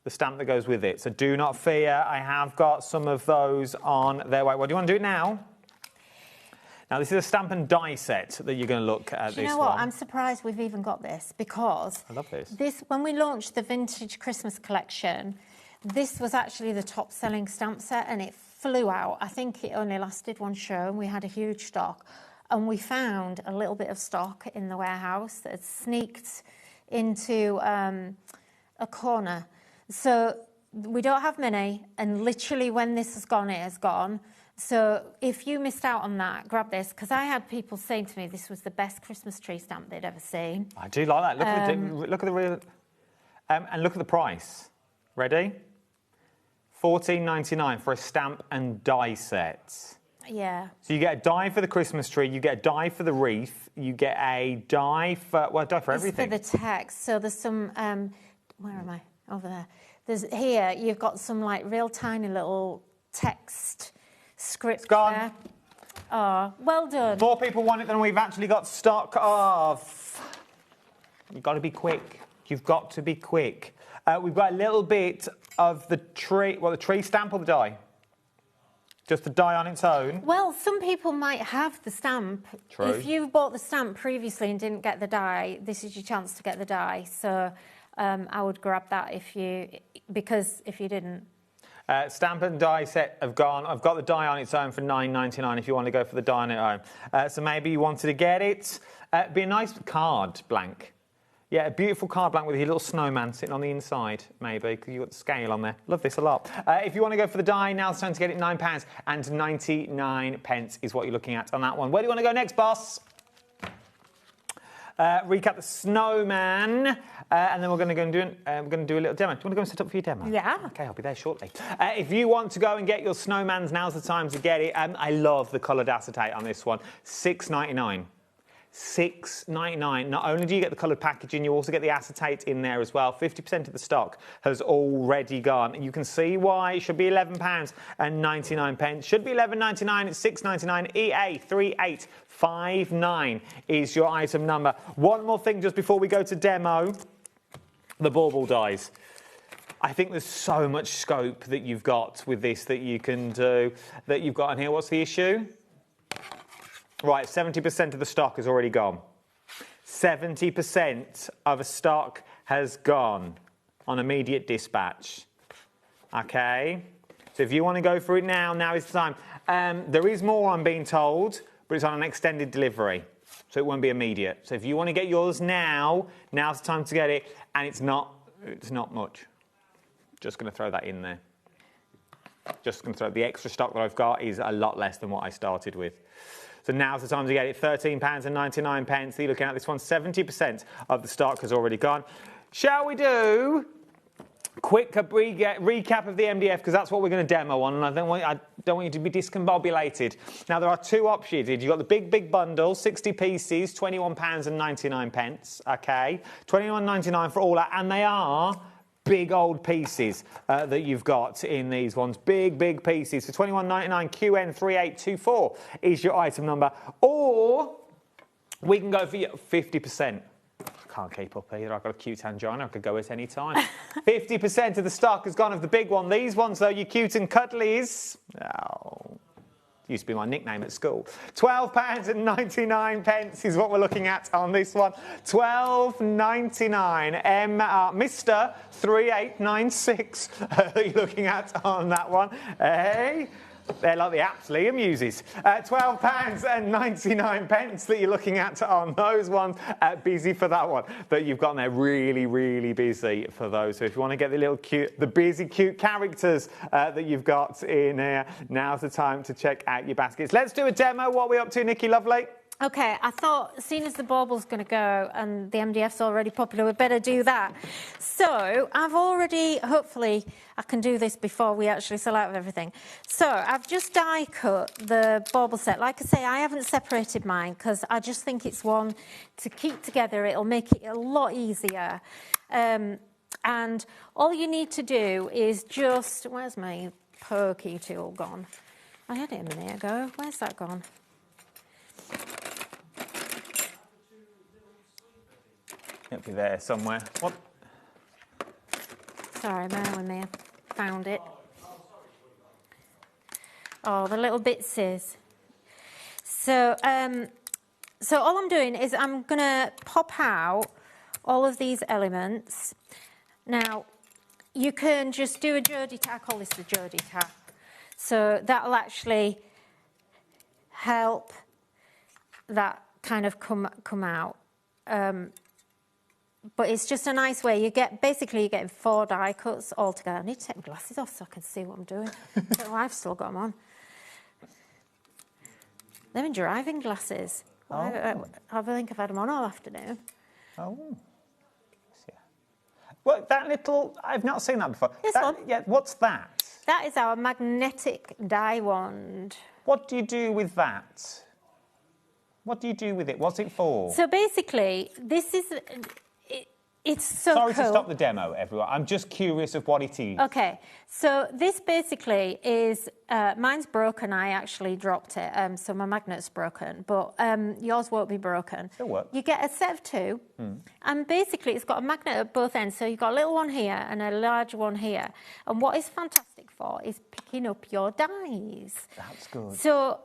the stamp that goes with it. So do not fear. I have got some of those on their way. Well, do you want to do it now? Now, this is a stamp and die set that you're going to look at. You know what? I'm surprised we've even got this, because I love this. When we launched the vintage Christmas collection, this was actually the top-selling stamp set, and it flew out. I think it only lasted one show, and we had a huge stock. And we found a little bit of stock in the warehouse that had sneaked into a corner. So we don't have many, and literally when this has gone, it has gone. So if you missed out on that, grab this, because I had people saying to me this was the best Christmas tree stamp they'd ever seen. I do like that. Look at the real... and look at the price. Ready? $14.99 for a stamp and die set. Yeah. So you get a die for the Christmas tree, you get a die for the wreath, you get a die for, well, a die for everything. It's for the text. So there's some, where am I? Over there. There's here, you've got some like real tiny little text script. It's gone. There. Oh, well done. More people want it than we've actually got stock of. You've got to be quick. You've got to be quick. We've got a little bit of the tree, well, the tree stamp or the die? Just the die on its own? Well, some people might have the stamp. True. If you've bought the stamp previously and didn't get the die, this is your chance to get the die. So I would grab that because if you didn't. Stamp and die set have gone. I've got the die on its own for $9.99 if you want to go for the die on its own. So maybe you wanted to get it. Be a nice card blank. Yeah, a beautiful card blank with your little snowman sitting on the inside, maybe, because you've got the scale on there. Love this a lot. If you want to go for the die, now's the time to get it. £9.99 is what you're looking at on that one. Where do you want to go next, boss? Recap the snowman, and then we're going to go and do a little demo. Do you want to go and set up for your demo? Yeah. Okay, I'll be there shortly. If you want to go and get your snowmans, now's the time to get it. I love the coloured acetate on this one. $6.99. $6.99. Not only do you get the coloured packaging, you also get the acetate in there as well. 50% of the stock has already gone. You can see why it should be £11.99. Should be $11.99. It's $6.99. EA3859 is your item number. One more thing just before we go to demo. The bauble dies. I think there's so much scope that you've got with this that you can do, that you've got in here. What's the issue? Right, 70% of the stock has already gone. 70% of the stock has gone on immediate dispatch. Okay? So if you want to go for it now is the time. There is more, I'm being told, but it's on an extended delivery. So it won't be immediate. So if you want to get yours now's the time to get it. And it's not much. Just going to throw that in there. Just going to throw the extra stock that I've got is a lot less than what I started with. So now's the time to get it. £13.99. You're looking at this one. 70% of the stock has already gone. Shall we do a quick recap of the MDF, because that's what we're going to demo on, and I don't want you to be discombobulated. Now, there are two options. You've got the big bundle, 60 pieces, £21.99. Okay, £21.99 for all that, and they are big old pieces that you've got in these ones. Big pieces. So £21.99 QN3824 is your item number. Or we can go for 50%. I can't keep up either. I've got a cute angina. I could go at any time. 50% of the stock has gone of the big one. These ones, though, your cute and cuddlies. Oh. Used to be my nickname at school. £12.99 is what we're looking at on this one. $12.99. Mr. 3896 you're looking at on that one. Hey? They're like the apps Liam uses. £12.99 that you're looking at on those ones. Busy for that one. But you've gotten there really busy for those. So if you want to get the little busy cute characters that you've got in here, now's the time to check out your baskets. Let's do a demo. What are we up to, Nikki Lovely? Okay, I thought, seeing as the bauble's going to go and the MDF's already popular, we better do that. So I've already, hopefully, I can do this before we actually sell out of everything. So I've just die cut the bauble set. Like I say, I haven't separated mine because I just think it's one to keep together. It'll make it a lot easier. And all you need to do is just, where's my pokey tool gone? I had it a minute ago. Where's that gone? It'll be there somewhere. What? Sorry, bear with me. I found it. Oh, the little bitses. So all I'm doing is I'm going to pop out all of these elements. Now, you can just do a Jody tack. I call this the Jody tack. So that'll actually help that kind of come out. But it's just a nice way. You get 4 die cuts all together. I need to take my glasses off so I can see what I'm doing. I don't know why I've still got them on. Them are driving glasses. Oh. I think I've had them on all afternoon. Oh. Yeah. Well, that little... I've not seen that before. This one? Yeah, what's that? That is our magnetic die wand. What do you do with that? What do you do with it? What's it for? So basically, this is... It's so Sorry cool. to stop the demo, everyone. I'm just curious of what it is. Okay, so this basically is... mine's broken. I actually dropped it, so my magnet's broken. But yours won't be broken. It'll work. You get a set of 2, and basically it's got a magnet at both ends. So you've got a little one here and a large one here. And what it's fantastic for is picking up your dies. That's good. So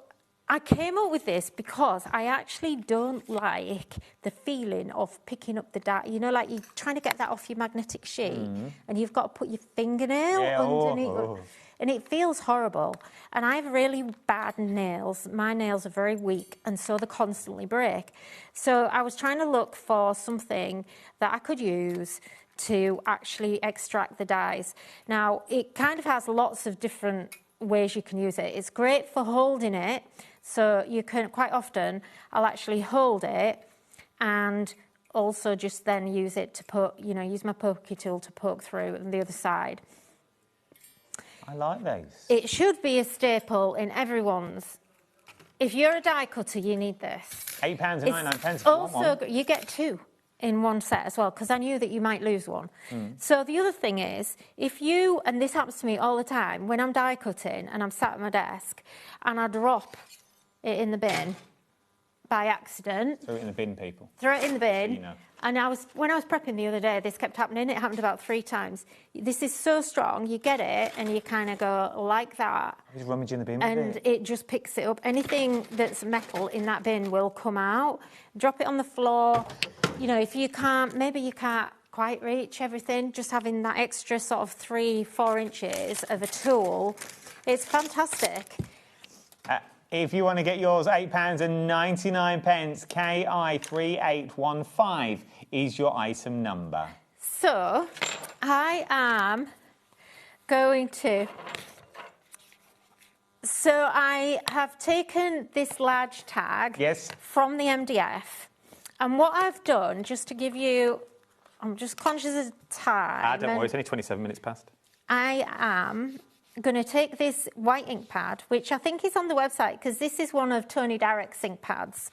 I came up with this because I actually don't like the feeling of picking up the die. You know, like you're trying to get that off your magnetic sheet and you've got to put your fingernail underneath. And it feels horrible. And I have really bad nails. My nails are very weak, and so they constantly break. So I was trying to look for something that I could use to actually extract the dies. Now, it kind of has lots of different ways you can use it. It's great for holding it. So you can, quite often, I'll actually hold it and also just then use it to use my pokey tool to poke through on the other side. I like those. It should be a staple in everyone's. If you're a die cutter, you need this. £8.99. Also, you get 2 in one set as well, because I knew that you might lose one. So the other thing is, and this happens to me all the time, when I'm die cutting and I'm sat at my desk and I drop it in the bin by accident. Throw it in the bin, people. Throw it in the bin. So you know. And when I was prepping the other day, this kept happening. It happened about 3 times. This is so strong, you get it and you kind of go like that. Just rummage in the bin and with it. it just picks it up. Anything that's metal in that bin will come out. Drop it on the floor. You know, if you can't, maybe you can't quite reach everything, just having that extra sort of 3-4 inches of a tool, it's fantastic. If you want to get yours, £8.99, KI3815 is your item number. So, I am going to... So, I have taken this large tag from the MDF, and what I've done, just to give you... I'm just conscious of time. Don't worry, it's only 27 minutes past. I am going to take this white ink pad, which I think is on the website, because this is one of Tony Darreck's ink pads.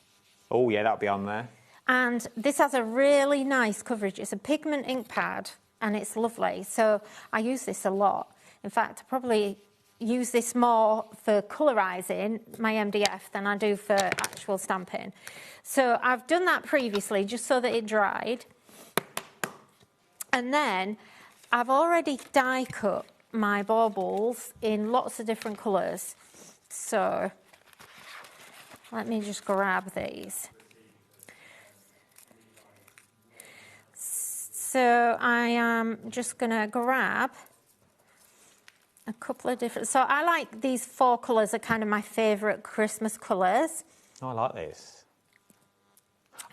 Oh, yeah, that'll be on there. And this has a really nice coverage. It's a pigment ink pad, and it's lovely. So I use this a lot. In fact, I probably use this more for colourising my MDF than I do for actual stamping. So I've done that previously, just so that it dried. And then I've already die cut my baubles in lots of different colours. So let me just grab these. So I am just going to grab a couple of different... So I like these 4 colours are kind of my favourite Christmas colours. Oh, I like this.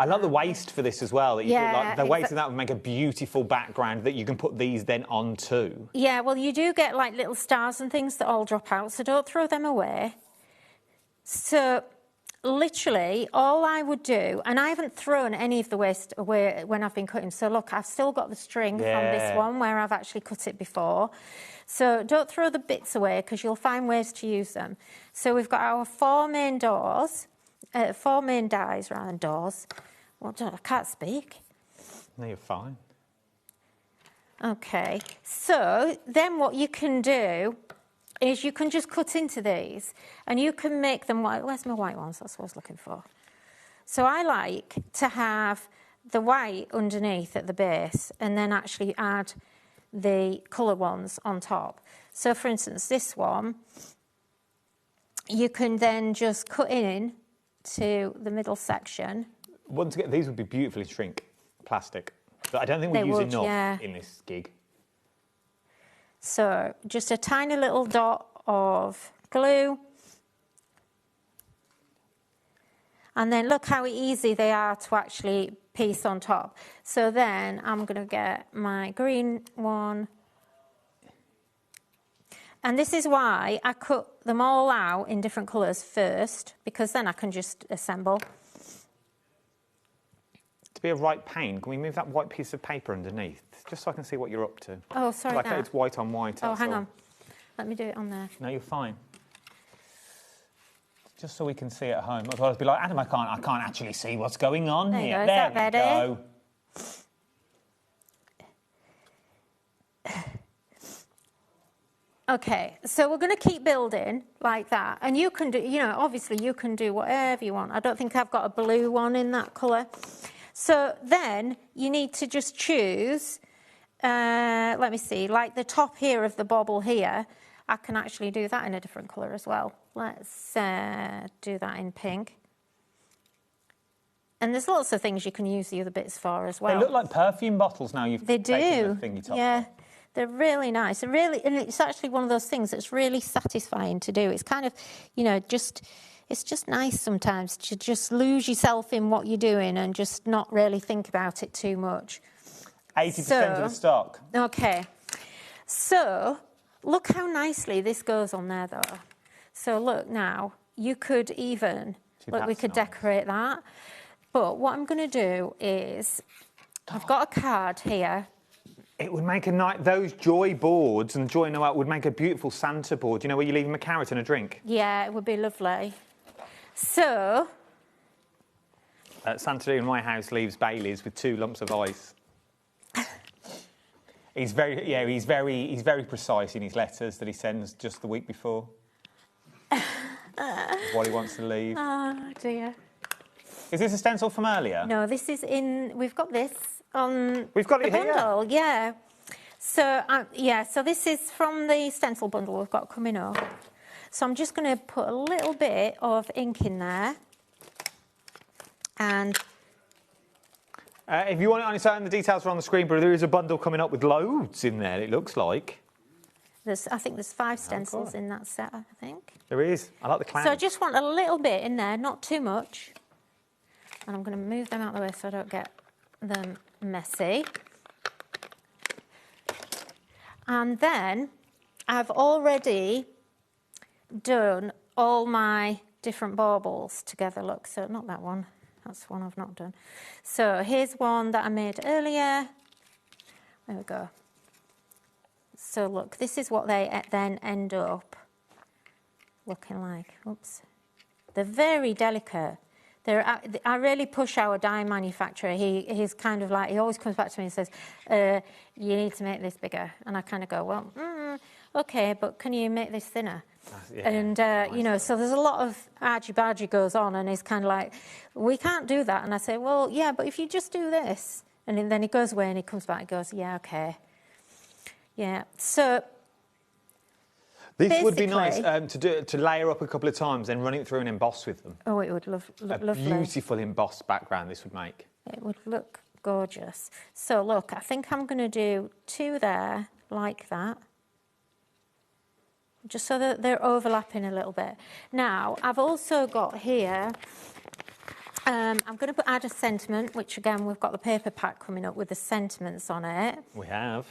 I love the waist for this as well. That you Yeah, do, like, the waist of that would make a beautiful background that you can put these then onto. Yeah, well, you do get like little stars and things that all drop out, so don't throw them away. So literally all I would do, and I haven't thrown any of the waste away when I've been cutting, so look, I've still got the string from this one where I've actually cut it before. So don't throw the bits away, because you'll find ways to use them. So we've got our 4 main doors, 4 main dies rather than doors. Well, I can't speak. No, you're fine. Okay, so then what you can do is you can just cut into these and you can make them white. Where's my white ones? That's what I was looking for. So I like to have the white underneath at the base and then actually add the colour ones on top. So for instance, this one, you can then just cut in to the middle section. Once again, these would be beautifully shrink plastic. But I don't think we use enough in this gig. So just a tiny little dot of glue. And then look how easy they are to actually piece on top. So then I'm going to get my green one. And this is why I cut them all out in different colours first, because then I can just assemble. To be a right pain, can we move that white piece of paper underneath? Just so I can see what you're up to. Oh, sorry, like that. it's white on white. Oh, hang all. on. Let me do it on there. No, you're fine. Just so we can see at home. Otherwise, I'd be like, Adam, I can't actually see what's going on there here. You go. There Is that we go. Okay, so we're going to keep building like that. And you can do, you know, obviously you can do whatever you want. I don't think I've got a blue one in that colour. So then you need to just choose, let me see, like the top here of the bobble here, I can actually do that in a different colour as well. Let's do that in pink. And there's lots of things you can use the other bits for as well. They look like perfume bottles now. They do. The thingy top Yeah. They're really nice. And it's actually one of those things that's really satisfying to do. It's kind of, you know, it's just nice sometimes to just lose yourself in what you're doing and just not really think about it too much. 80% of the stock. Okay. So, look how nicely this goes on there, though. So, look now, you could even, look, we could decorate that. But what I'm going to do is, I've got a card here. It would make a night. Those Joy boards and Joy Noel would make a beautiful Santa board. You know, where you leave them a carrot and a drink. Yeah, it would be lovely. So, Santa in my house leaves Baileys with 2 lumps of ice. He's very precise in his letters that he sends just the week before. What he wants to leave. Oh dear. Is this a stencil from earlier? No, this is in. We've got this on. We've got it the here. bundle, yeah. So yeah, so this is from the stencil bundle we've got coming up. So I'm just going to put a little bit of ink in there, and. If you want it on its own, the details are on the screen, but there is a bundle coming up with loads in there, it looks like. I think there's 5 stencils in that set, I think. There is. I like the clown. So I just want a little bit in there, not too much. And I'm going to move them out of the way so I don't get them messy. And then I've already done all my different baubles together. Look, so not that one. That's one I've not done. So here's one that I made earlier. There we go. So look, this is what they then end up looking like. Oops. They're very delicate. I really push our die manufacturer. He's kind of like, he always comes back to me and says, you need to make this bigger. And I kind of go, well, okay, but can you make this thinner? Yeah, and, you know, so there's a lot of argy-bargy goes on, and he's kind of like, we can't do that. And I say, well, yeah, but if you just do this. And then he goes away and he comes back and goes, yeah, okay. Yeah, so this would be nice to layer up a couple of times, then run it through and emboss with them. Oh, it would look lovely. A beautiful embossed background this would make. It would look gorgeous. So look, I think I'm going to do 2 there, like that. Just so that they're overlapping a little bit. Now, I've also got here, I'm going to add a sentiment, which again, we've got the paper pack coming up with the sentiments on it. We have.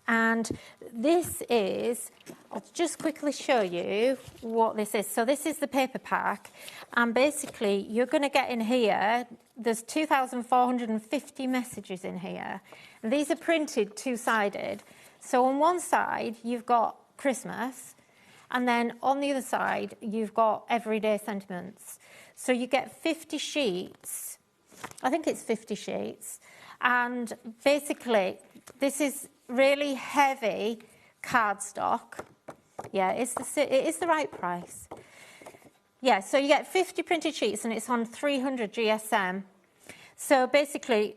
And this is, I'll just quickly show you what this is. So this is the paper pack. And basically, you're going to get in here, there's 2,450 messages in here. And these are printed 2-sided. So on one side, you've got Christmas, and then on the other side you've got everyday sentiments. So you get 50 sheets. I think it's 50 sheets, and basically this is really heavy cardstock. Yeah, it is the right price. Yeah, so you get 50 printed sheets and it's on 300 GSM. So basically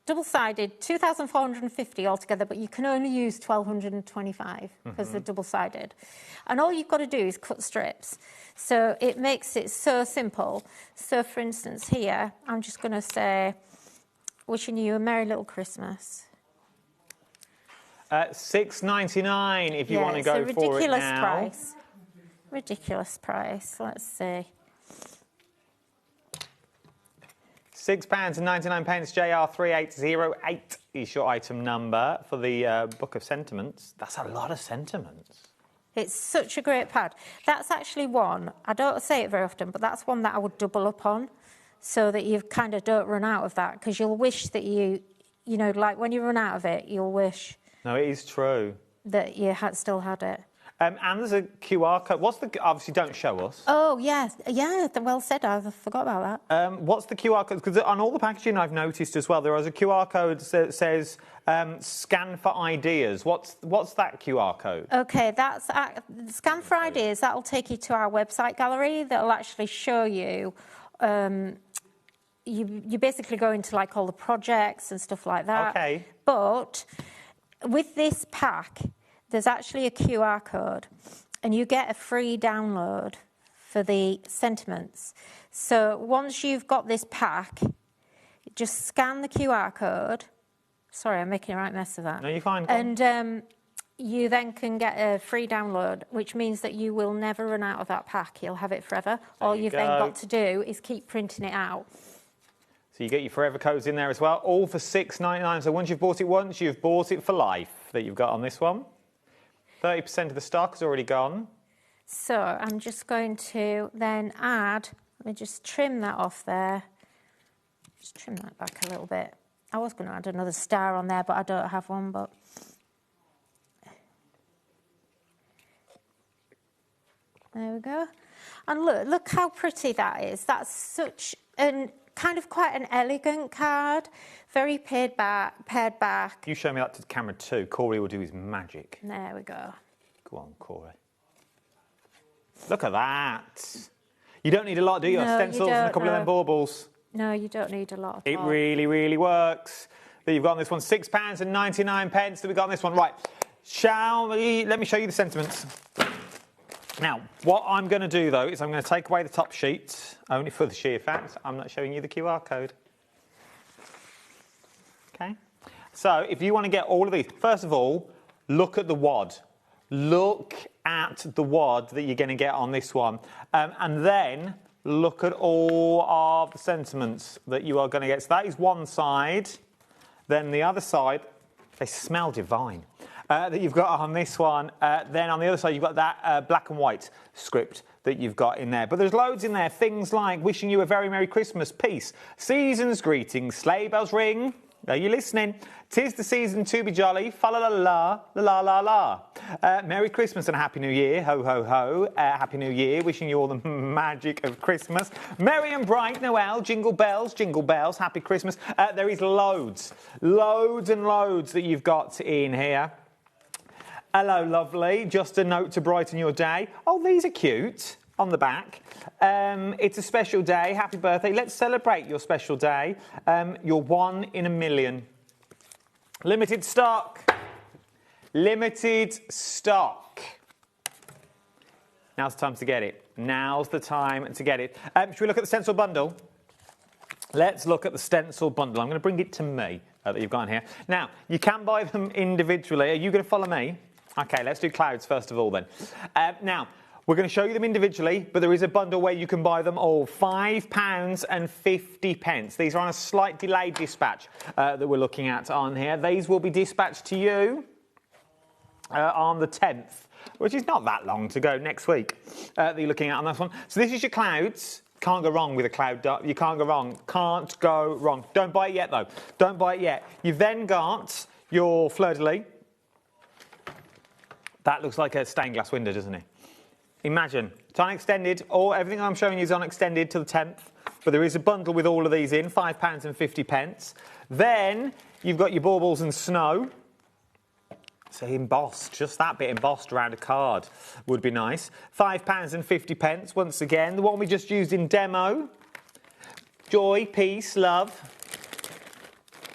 double-sided, 2,450 altogether, but you can only use 1,225 because they're double-sided. And all you've got to do is cut strips. So it makes it so simple. So, for instance, here, I'm just going to say, wishing you a Merry Little Christmas. $6.99 if you want to go for it now. It's a ridiculous price. Ridiculous price. Let's see. £6.99, JR3808 is your item number for the Book of Sentiments. That's a lot of sentiments. It's such a great pad. That's actually one, I don't say it very often, but that's one that I would double up on so that you kind of don't run out of that, because you'll wish that you know, like when you run out of it, you'll wish... No, it is true. ...that you had still had it. And there's a QR code. What's the... Obviously, don't show us. Oh, yeah, well said. I forgot about that. What's the QR code? Because on all the packaging I've noticed as well, there is a QR code that says scan for ideas. What's that QR code? OK, that's scan for ideas. That'll take you to our website gallery. That'll actually show you... You basically go into like all the projects and stuff like that. OK. But with this pack... There's actually a QR code, and you get a free download for the sentiments. So once you've got this pack, just scan the QR code. Sorry, I'm making a right mess of that. No, you're fine. And you then can get a free download, which means that you will never run out of that pack. You'll have it forever. All you've then got to do is keep printing it out. So you get your forever codes in there as well, all for £6.99. So once you've bought it once, you've bought it for life that you've got on this one. 30% of the stock is already gone. So I'm just going to then add, let me just trim that off there. Just trim that back a little bit. I was going to add another star on there, but I don't have one, but... There we go. And look how pretty that is. That's such an kind of quite an elegant card. Very pared back. You show me that to the camera too. Corey will do his magic. There we go. Go on, Corey. Look at that. You don't need a lot, do you? No, Stencils and a couple of them baubles. No, you don't need a lot at all. It really, really works. That you've got on this one, £6.99 that we've got on this one. Right, let me show you the sentiments. Now, what I'm going to do, though, is I'm going to take away the top sheet, only for the sheer fact I'm not showing you the QR code. OK? So, if you want to get all of these, first of all, look at the wad. Look at the wad that you're going to get on this one. And then look at all of the sentiments that you are going to get. So that is one side. Then the other side, they smell divine. That you've got on this one. Then on the other side, you've got that black and white script that you've got in there. But there's loads in there. Things like wishing you a very Merry Christmas, peace, season's greetings, sleigh bells ring. Are you listening? 'Tis the season to be jolly, fa la la la, la la la la. Merry Christmas and a Happy New Year, ho ho ho. Happy New Year, wishing you all the magic of Christmas. Merry and bright Noel, jingle bells, Happy Christmas. There is loads and loads that you've got in here. Hello, lovely. Just a note to brighten your day. Oh, these are cute. On the back. It's a special day. Happy birthday. Let's celebrate your special day. You're 1 in a million. Limited stock. Limited stock. Now's the time to get it. Now's the time to get it. Should we look at the stencil bundle? Let's look at the stencil bundle. I'm going to bring it to me that you've got in here. Now, you can buy them individually. Are you going to follow me? OK, let's do clouds first of all then. Now, we're going to show you them individually, but there is a bundle where you can buy them all. £5.50. These are on a slight delayed dispatch that we're looking at on here. These will be dispatched to you on the 10th, which is not that long to go next week that you're looking at on this one. So this is your clouds. Can't go wrong with a cloud dot. You can't go wrong. Can't go wrong. Don't buy it yet, though. Don't buy it yet. You've then got your fleur-de-lis. That looks like a stained glass window, doesn't it? Imagine, it's on extended, everything I'm showing you is on extended to the 10th, but there is a bundle with all of these in, £5.50. Then you've got your baubles and snow. So embossed, just that bit embossed around a card would be nice. £5.50 once again. The one we just used in demo. Joy, peace, love.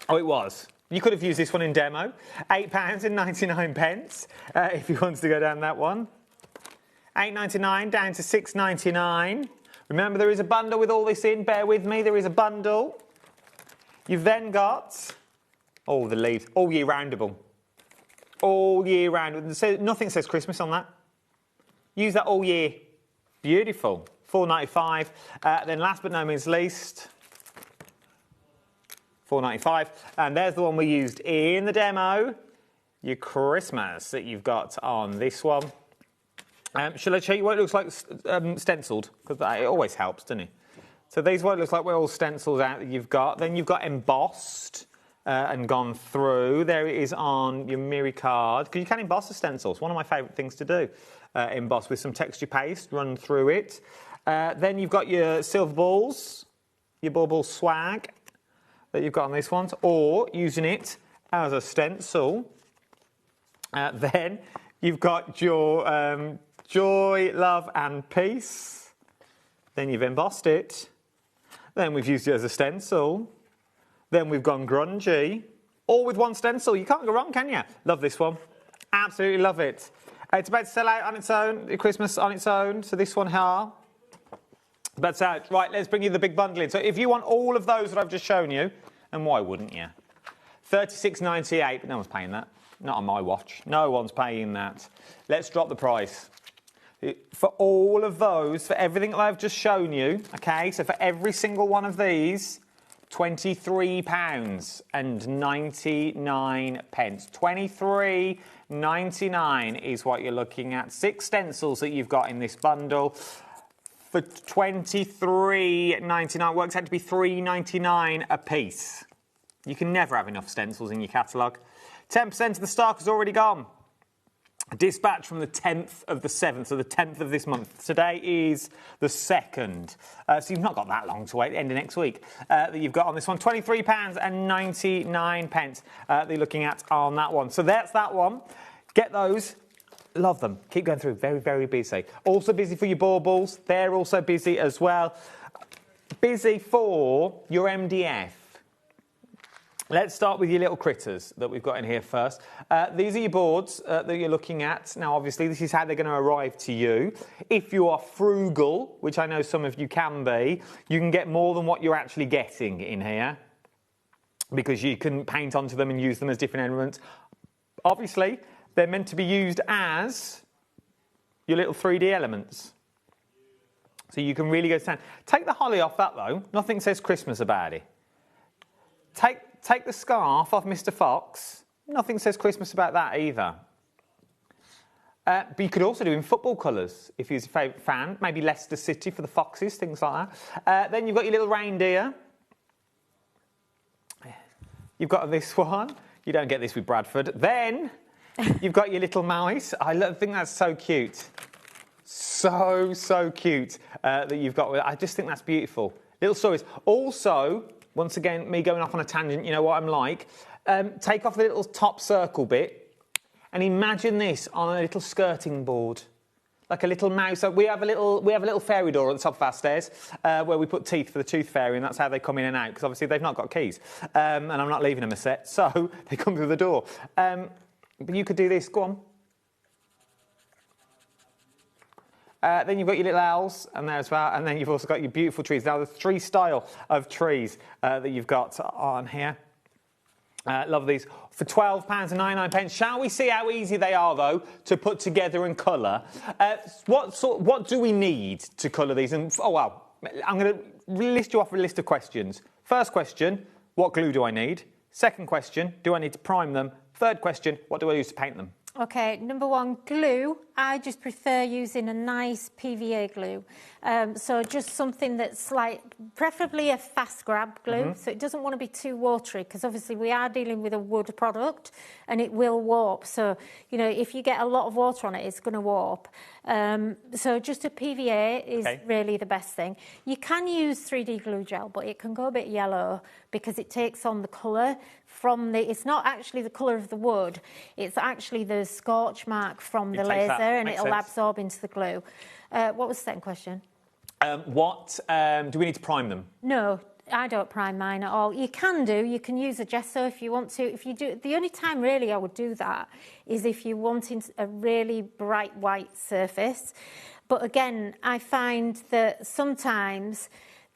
Oh, it was. You could have used this one in demo. £8.99 if you wanted to go down that one. $8.99 down to $6.99. Remember, there is a bundle with all this in. Bear with me, there is a bundle. You've then got, oh, the leaves, all year roundable. All year round. Nothing says Christmas on that. Use that all year. Beautiful. $4.95. Then last but no means least, $4.95. And there's the one we used in the demo, your Christmas that you've got on this one. Shall I show you what it looks like stenciled? Because it always helps, doesn't it? So these what it looks like we're all stencils out that you've got. Then you've got embossed and gone through. There it is on your Miri card. Because you can emboss a stencil. It's one of my favourite things to do. Emboss with some texture paste, run through it. Then you've got your silver balls, your bauble swag that you've got on this one, or using it as a stencil. Then you've got your joy, love and peace. Then you've embossed it. Then we've used it as a stencil. Then we've gone grungy. All with one stencil. You can't go wrong, can you? Love this one. Absolutely love it. It's about to sell out on its own, Christmas on its own. So this one here. It's about to sell out. Right, let's bring you the big bundle in. So if you want all of those that I've just shown you, and why wouldn't you? $36.98, but no one's paying that. Not on my watch. No one's paying that. Let's drop the price. For all of those, for everything that I've just shown you, okay, so for every single one of these, £23.99. £23.99 is what you're looking at. 6 stencils that you've got in this bundle. For $23.99, works out to be $3.99 a piece. You can never have enough stencils in your catalogue. 10% of the stock has already gone. Dispatch from the 10th of the 7th, so the 10th of this month. Today is the 2nd. So you've not got that long to wait, end of next week, that you've got on this one. £23.99 that you're looking at on that one. So that's that one. Get those. Love them. Keep going through. Very, very busy. Also busy for your baubles. They're also busy as well. Busy for your MDF. Let's start with your little critters that we've got in here first. These are your boards that you're looking at. Now, obviously, this is how they're going to arrive to you. If you are frugal, which I know some of you can be, you can get more than what you're actually getting in here because you can paint onto them and use them as different elements. Obviously, they're meant to be used as your little 3D elements. So you can really go stand. Take the holly off that, though. Nothing says Christmas about it. Take the scarf off Mr. Fox. Nothing says Christmas about that either. But you could also do in football colours, if you're a favourite fan. Maybe Leicester City for the Foxes, things like that. Then you've got your little reindeer. You've got this one. You don't get this with Bradford. Then you've got your little mouse. I think that's so cute. So cute that you've got. I just think that's beautiful. Little stories. Also, once again, me going off on a tangent, you know what I'm like. Take off the little top circle bit and imagine this on a little skirting board. Like a little mouse. So we have a little fairy door at the top of our stairs where we put teeth for the tooth fairy, and that's how they come in and out, because obviously they've not got keys. And I'm not leaving them a set, so they come through the door. But you could do this. Go on. Then you've got your little owls and there as well, and then you've also got your beautiful trees. Now, there's 3 styles of trees that you've got on here. Love these. For £12.99. Shall we see how easy they are, though, to put together and colour? What do we need to colour these? And oh, well, I'm going to list you off a list of questions. First question, what glue do I need? Second question, do I need to prime them? Third question, what do I use to paint them? Okay, number 1, glue. I just prefer using a nice PVA glue. So just something that's preferably a fast grab glue, so it doesn't want to be too watery, because obviously we are dealing with a wood product and it will warp. So, you know, if you get a lot of water on it, it's going to warp. So just a PVA is really the best thing. You can use 3D glue gel, but it can go a bit yellow because it takes on the colour from it's not actually the colour of the wood, it's actually the scorch mark from the laser, and it'll absorb into the glue. What was the second question? Do we need to prime them? No, I don't prime mine at all. You can use a gesso if you want to. If you do, the only time really I would do that is if you're wanting a really bright white surface. But again, I find that sometimes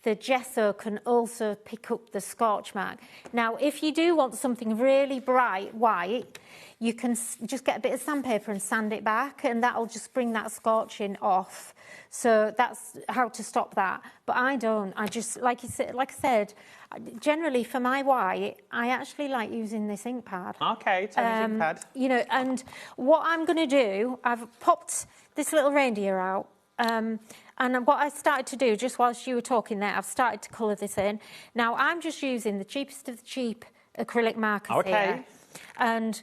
the gesso can also pick up the scorch mark. Now, if you do want something really bright white, you can just get a bit of sandpaper and sand it back, and that'll just bring that scorching off. So that's how to stop that. But I don't. I just, like I said, generally for my white, I actually like using this ink pad. Okay, Tony's ink pad. You know, and what I'm going to do, I've popped this little reindeer out. And what I started to do, just whilst you were talking there, I've started to colour this in. Now, I'm just using the cheapest of the cheap acrylic markers here. And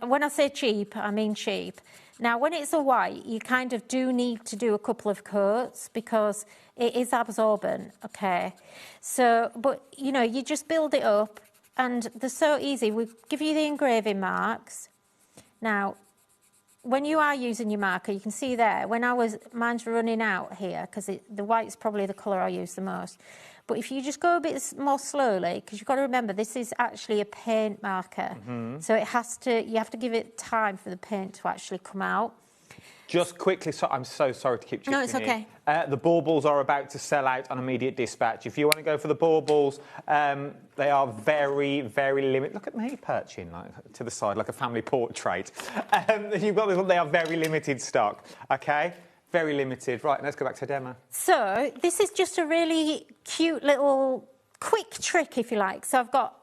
when I say cheap, I mean cheap. Now, when it's a white, you kind of do need to do a couple of coats because it is absorbent, okay? So, but, you know, you just build it up and they're so easy. We give you the engraving marks. Now, when you are using your marker, you can see there, mine's running out here because the white's probably the colour I use the most. But if you just go a bit more slowly, because you've got to remember, this is actually a paint marker. So you have to give it time for the paint to actually come out. Just quickly, I'm so sorry to keep chipping in. No, it's okay. The baubles are about to sell out on immediate dispatch. If you want to go for the baubles, they are very, very limited. Look at me perching like, to the side like a family portrait. You've got this, they are very limited stock, okay? Very limited. Right, let's go back to demo. So this is just a really cute little quick trick, if you like. So I've got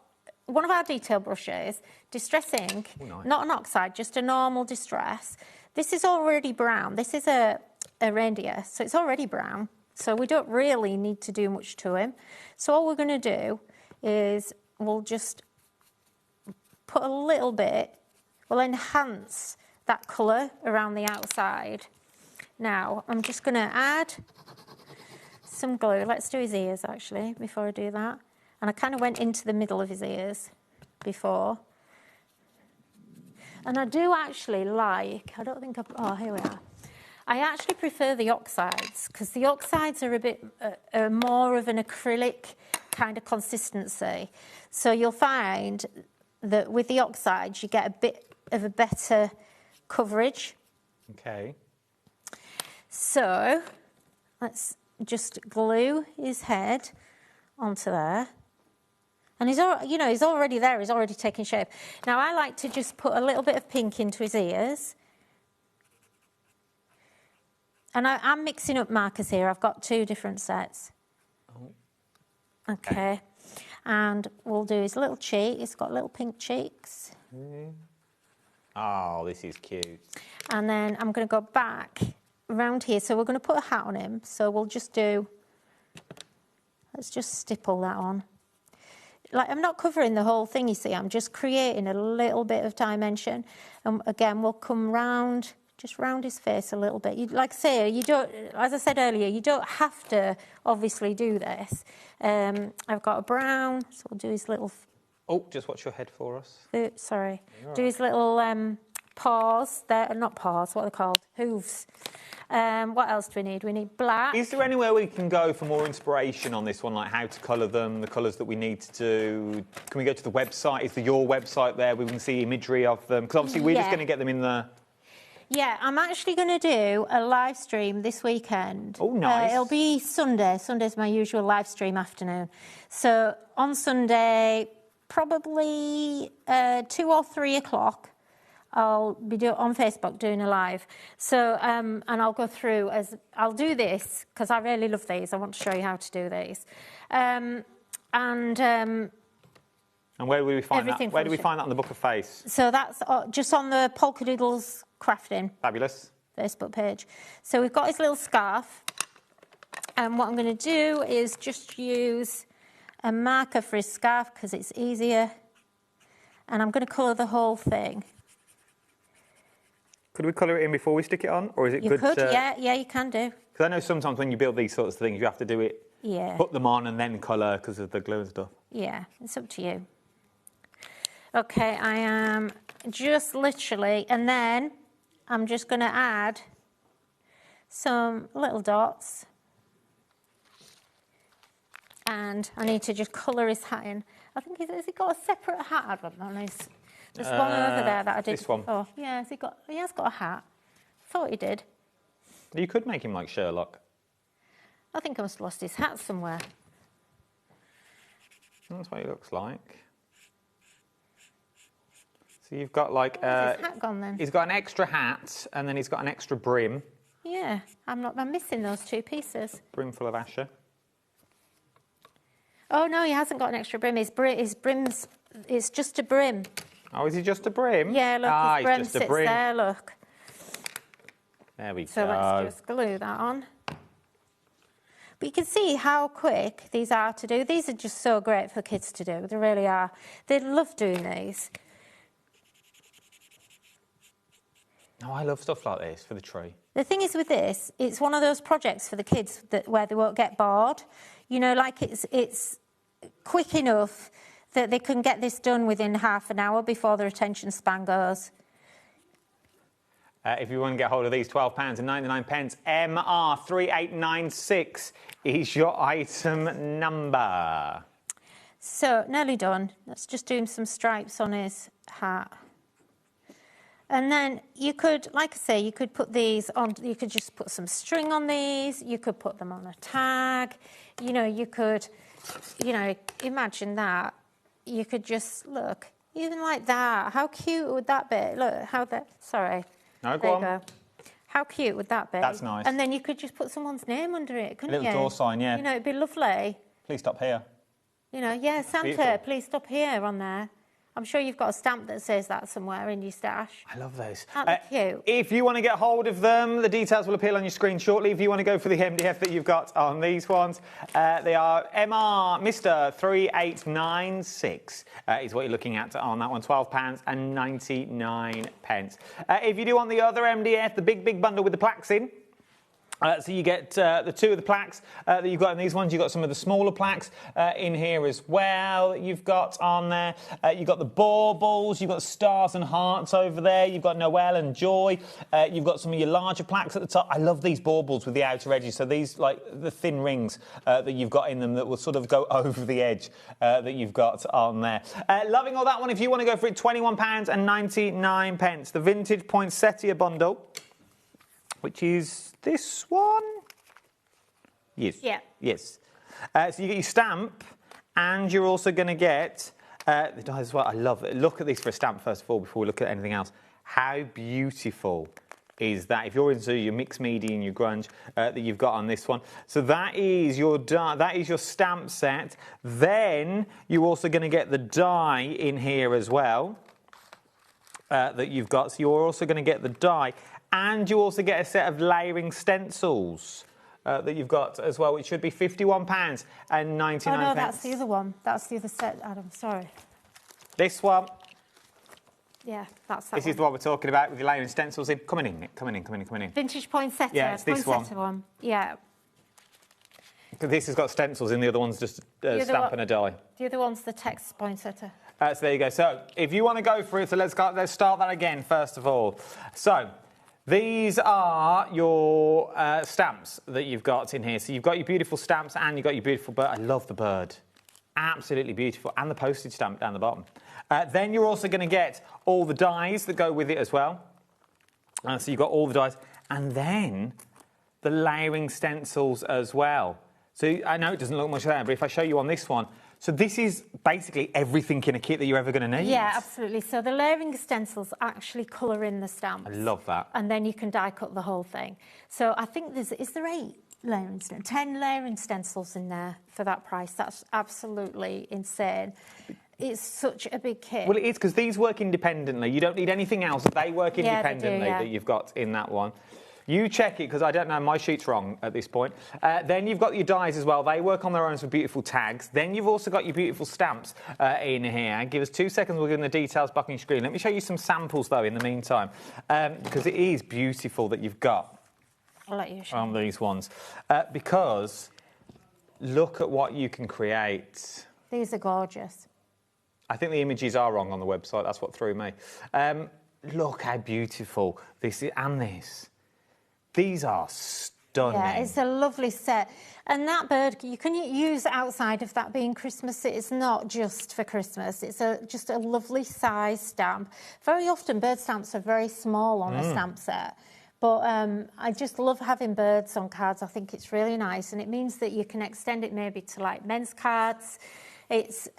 one of our detail brushes, distress ink, not an oxide, just a normal distress. This is already brown. This is a reindeer, so it's already brown. So we don't really need to do much to him. So all we're going to do is we'll just put a little bit, we'll enhance that colour around the outside. Now, I'm just going to add some glue. Let's do his ears, actually, before I do that. And I kind of went into the middle of his ears before. And I do actually like, I don't think oh, here we are. I actually prefer the oxides because the oxides are a bit more of an acrylic kind of consistency. So you'll find that with the oxides, you get a bit of a better coverage. Okay. So let's just glue his head onto there. And he's already there, he's already taking shape. Now, I like to just put a little bit of pink into his ears. And I'm mixing up markers here. I've got 2 different sets. Okay. And we'll do his little cheek. He's got little pink cheeks. Oh, this is cute. And then I'm going to go back around here. So we're going to put a hat on him. So we'll just let's just stipple that on. Like, I'm not covering the whole thing, you see. I'm just creating a little bit of dimension. And again, we'll come round, just round his face a little bit. Like I say, you don't, as I said earlier, you don't have to obviously do this. I've got a brown, so we'll do his little... Oh, just watch your head for us. Sorry. You're Do his little paws. Not paws, what are they called? Hooves. What else do we need? We need black. Is there anywhere we can go for more inspiration on this one, like how to colour them, the colours that we need to do? Can we go to the website? Is your website there? We can see imagery of them? Because obviously we're just going to get them in the... Yeah, I'm actually going to do a live stream this weekend. Oh, nice. It'll be Sunday. Sunday's my usual live stream afternoon. So on Sunday, probably 2 or 3 o'clock, I'll be on Facebook doing a live. So, and I'll go through I'll do this because I really love these. I want to show you how to do these. And where do we find that? Where do we find that on the Book of Face? So that's just on the Polka Doodles Crafting. Fabulous. Facebook page. So we've got his little scarf. And what I'm going to do is just use a marker for his scarf because it's easier. And I'm going to colour the whole thing. Could we colour it in before we stick it on? Or is it You good could, to... yeah, you can do. Because I know sometimes when you build these sorts of things, you have to do it, put them on and then colour because of the glue and stuff. Yeah, it's up to you. Okay, I am just literally, and then I'm just going to add some little dots. And I need to just colour his hat in. I think, has he got a separate hat on his... There's one over there that I did. This one. Oh, yeah, he has got a hat. Thought he did. You could make him like Sherlock. I think I must have lost his hat somewhere. That's what it looks like. So you've got like... Where's his hat gone then? He's got an extra hat, and then he's got an extra brim. Yeah, I'm missing those two pieces. Brim full of Asher. Oh, no, he hasn't got an extra brim. His brim's... It's just a brim. Oh, is he just a brim? Yeah, look, his brim sits there, look. There we So go. let's just glue that on. But you can see how quick these are to do. These are just so great for kids to do. They really are. They love doing these. Oh, I love stuff like this for the tree. The thing is with this, it's one of those projects for the kids where they won't get bored. You know, like it's quick enough that they can get this done within half an hour before their attention span goes. If you want to get hold of these, £12.99, MR3896 is your item number. So, nearly done. Let's just do some stripes on his hat. And then you could, like I say, you could put these on, you could just put some string on these, you could put them on a tag, you know, you could, you know, imagine that. You could just, look, even like that. How cute would that be? Look, how that, sorry. No, there go you on. go. How cute would that be? That's nice. And then you could just put someone's name under it, couldn't you? A little door sign, yeah. You know, it'd be lovely. Please stop here. You know, yeah, Santa, Beautiful. please stop here on there. I'm sure you've got a stamp that says that somewhere in your stash. I love those. That'd be cute. If you want to get hold of them, the details will appear on your screen shortly. If you want to go for the MDF that you've got on these ones, they are Mr. 3896 is what you're looking at on that one, £12.99. If you do want the other MDF, the big bundle with the plaques in, so you get the two of the plaques that you've got in these ones. You've got some of the smaller plaques in here as well that you've got on there. You've got the baubles, you've got stars and hearts over there. You've got Noel and Joy. You've got some of your larger plaques at the top. I love these baubles with the outer edges. So these, like the thin rings that you've got in them that will sort of go over the edge that you've got on there. Loving all that one. If you want to go for it, £21.99. The vintage poinsettia bundle, which is this one? Yes. Yeah. Yes. So you get your stamp, and you're also going to get the dies as well. I love it. Look at this for a stamp, first of all, before we look at anything else. How beautiful is that? If you're into your mixed media and your grunge that you've got on this one. So that is your stamp set. Then you're also going to get the die in here as well that you've got. So you're also going to get the die. And you also get a set of layering stencils that you've got as well, which should be £51.99. Oh, no, that's the other one. That's the other set, Adam, sorry. This one. Yeah, that's that This one. is the one we're talking about with the layering stencils in. Come on in, Nick. Come on in. Vintage poinsettia. Yeah, it's this one. Yeah. Because this has got stencils in, the other one's just a stamp and a die. The other one's the text poinsettia. So there you go. So if you want to go for it, so let's start that again, first of all. So these are your stamps that you've got in here. So you've got your beautiful stamps and you've got your beautiful bird. I love the bird. Absolutely beautiful. And the postage stamp down the bottom. Then you're also going to get all the dies that go with it as well. So you've got all the dies. And then the layering stencils as well. So I know it doesn't look much there, but if I show you on this one, so this is basically everything in a kit that you're ever going to need. Yeah, absolutely. So the layering stencils actually colour in the stamps. I love that. And then you can die cut the whole thing. So I think is there 8 layering stencils? 10 layering stencils in there for that price. That's absolutely insane. It's such a big kit. Well, it is, because these work independently. You don't need anything else. They work independently yeah. that you've got in that one. You check it, because I don't know, my sheet's wrong at this point. Then you've got your dies as well. They work on their own for beautiful tags. Then you've also got your beautiful stamps in here. Give us 2 seconds, we'll give them the details back on your screen. Let me show you some samples, though, in the meantime, because it is beautiful that you've got I'll let you show. on these ones. Because look at what you can create. These are gorgeous. I think the images are wrong on the website. That's what threw me. Look how beautiful this is, and this. These are stunning. Yeah, it's a lovely set. And that bird, you can use outside of that being Christmas. It's not just for Christmas. It's just a lovely size stamp. Very often bird stamps are very small on a stamp set. But I just love having birds on cards. I think it's really nice. And it means that you can extend it maybe to like men's cards. It's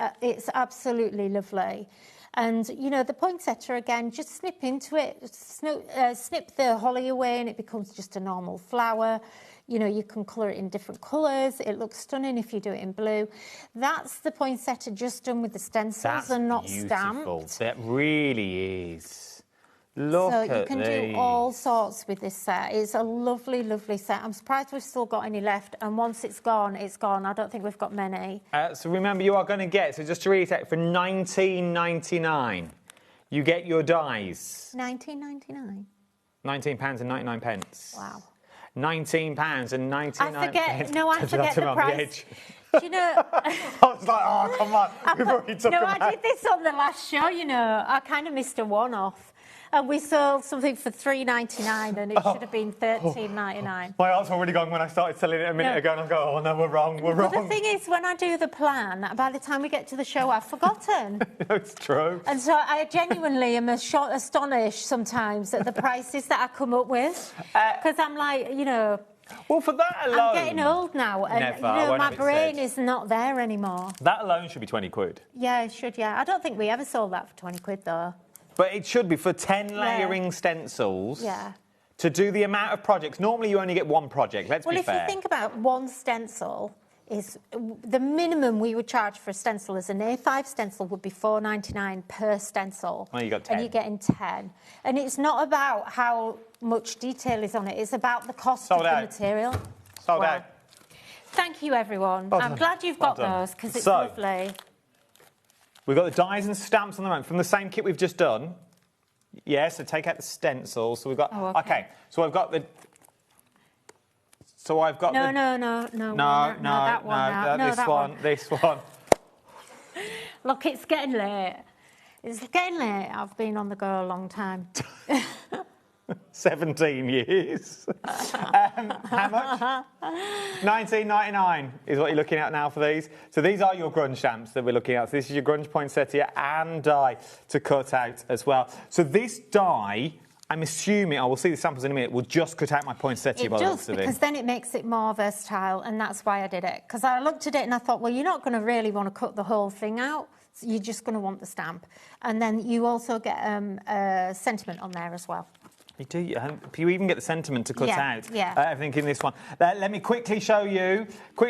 absolutely lovely. And, you know, the poinsettia, again, just snip into it, snip the holly away and it becomes just a normal flower. You know, you can colour it in different colours. It looks stunning if you do it in blue. That's the poinsettia just done with the stencils and not beautiful. stamped. That really is. Look so at you can these. do all sorts with this set. It's a lovely, lovely set. I'm surprised we've still got any left. And once it's gone, it's gone. I don't think we've got many. So remember, you are going to get, so just to reiterate, for £19.99, you get your dies. £19.99? £19.99. Wow. £19.99. I forget the price. Do you know? I was like, oh, come on. We've already took them I did this on the last show, you know. I kind of missed a one-off. And we sold something for $3.99 and it should have been $13.99. My heart's already gone when I started selling it a minute ago and I go, oh no, we're wrong. But the thing is, when I do the plan, by the time we get to the show, I've forgotten. It's true. And so I genuinely am astonished sometimes at the prices that I come up with. Because I'm like, you know... Well, for that alone... I'm getting old now and, you know, my brain is not there anymore. That alone should be 20 quid. Yeah, it should, yeah. I don't think we ever sold that for 20 quid, though. But it should be for 10 layering stencils. Yeah. To do the amount of projects. Normally, you only get one project, let's be fair. Well, if you think about one stencil, is the minimum we would charge for a stencil as an A5 stencil would be $4.99 per stencil. Well, you got 10. And you're getting 10. And it's not about how much detail is on it, it's about the cost of the material. Sold out. Thank you, everyone. Well I'm done. glad you've got those, because it's lovely. We've got the dies and stamps on the moment from the same kit we've just done. Yeah, so take out the stencils. So we've got... okay, so I've got the... So I've got No, that one. This one. Look, it's getting late. It's getting late. I've been on the go a long time. 17 years. How much? $19.99 is what you're looking at now for these. So these are your grunge stamps that we're looking at. So this is your grunge poinsettia and die to cut out as well. So this die, I'm assuming, I will see the samples in a minute, will just cut out my poinsettia by the looks of it. Because then it makes it more versatile, and that's why I did it. Because I looked at it and I thought, well, you're not going to really want to cut the whole thing out. So you're just going to want the stamp. And then you also get a sentiment on there as well. You do. You even get the sentiment to cut out everything in this one. Let me quickly show you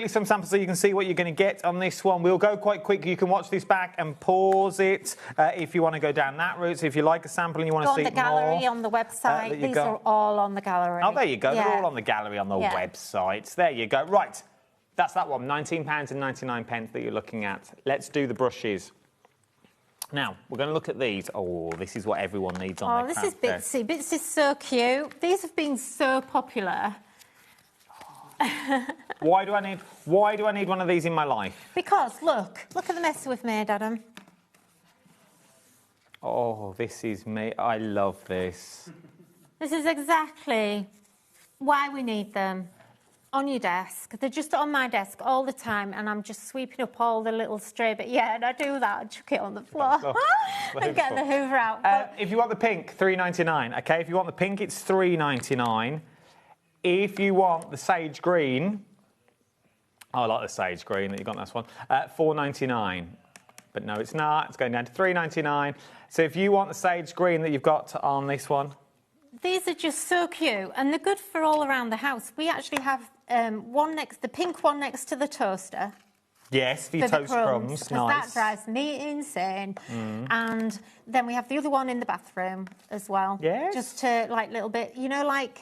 some samples so you can see what you're going to get on this one. We'll go quite quick. You can watch this back and pause it if you want to go down that route. So if you like a sample and you want to see more. Go on the gallery on the website. These are all on the gallery. Oh, there you go. They're all on the gallery on the website. There you go. Right. That's that one. £19.99 that you're looking at. Let's do the brushes. Now, we're going to look at these. Oh, this is what everyone needs on their craft this is Bitsy. Bitsy is so cute. These have been so popular. Why do I need one of these in my life? Because, look at the mess we've made, Adam. Oh, this is me. I love this. This is exactly why we need them. On your desk. They're just on my desk all the time, and I'm just sweeping up all the little stray bits. Yeah, and I do that. I chuck it on the floor and get the hoover out. If you want the pink, $3.99. Okay, if you want the pink, it's $3.99. If you want the sage green, I like the sage green that you got on this one. $4.99. But no, it's not. It's going down to $3.99. So if you want the sage green that you've got on this one. These are just so cute, and they're good for all around the house. We actually have the pink one next to the toaster. Yes, for your toast crumbs. Nice. That drives me insane. And then we have the other one in the bathroom as well. Yes. Just to, like, little bit, you know, like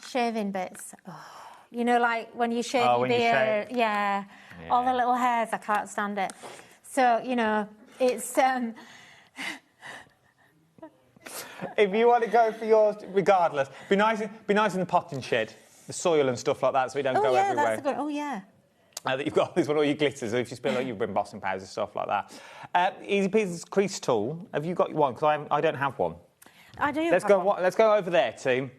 shaving bits. Oh, you know, like when you shave your beard. Yeah. All the little hairs, I can't stand it. So, you know, it's... If you want to go for yours, regardless, be nice in the potting shed, the soil and stuff like that, so it don't go everywhere. That's a good. Oh yeah. That you've got this one, all your glitters. So if you spill it, you've been embossing powders and stuff like that. Easy Peasy crease tool. Have you got one? Because I don't have one. I do. Let's go over there, team.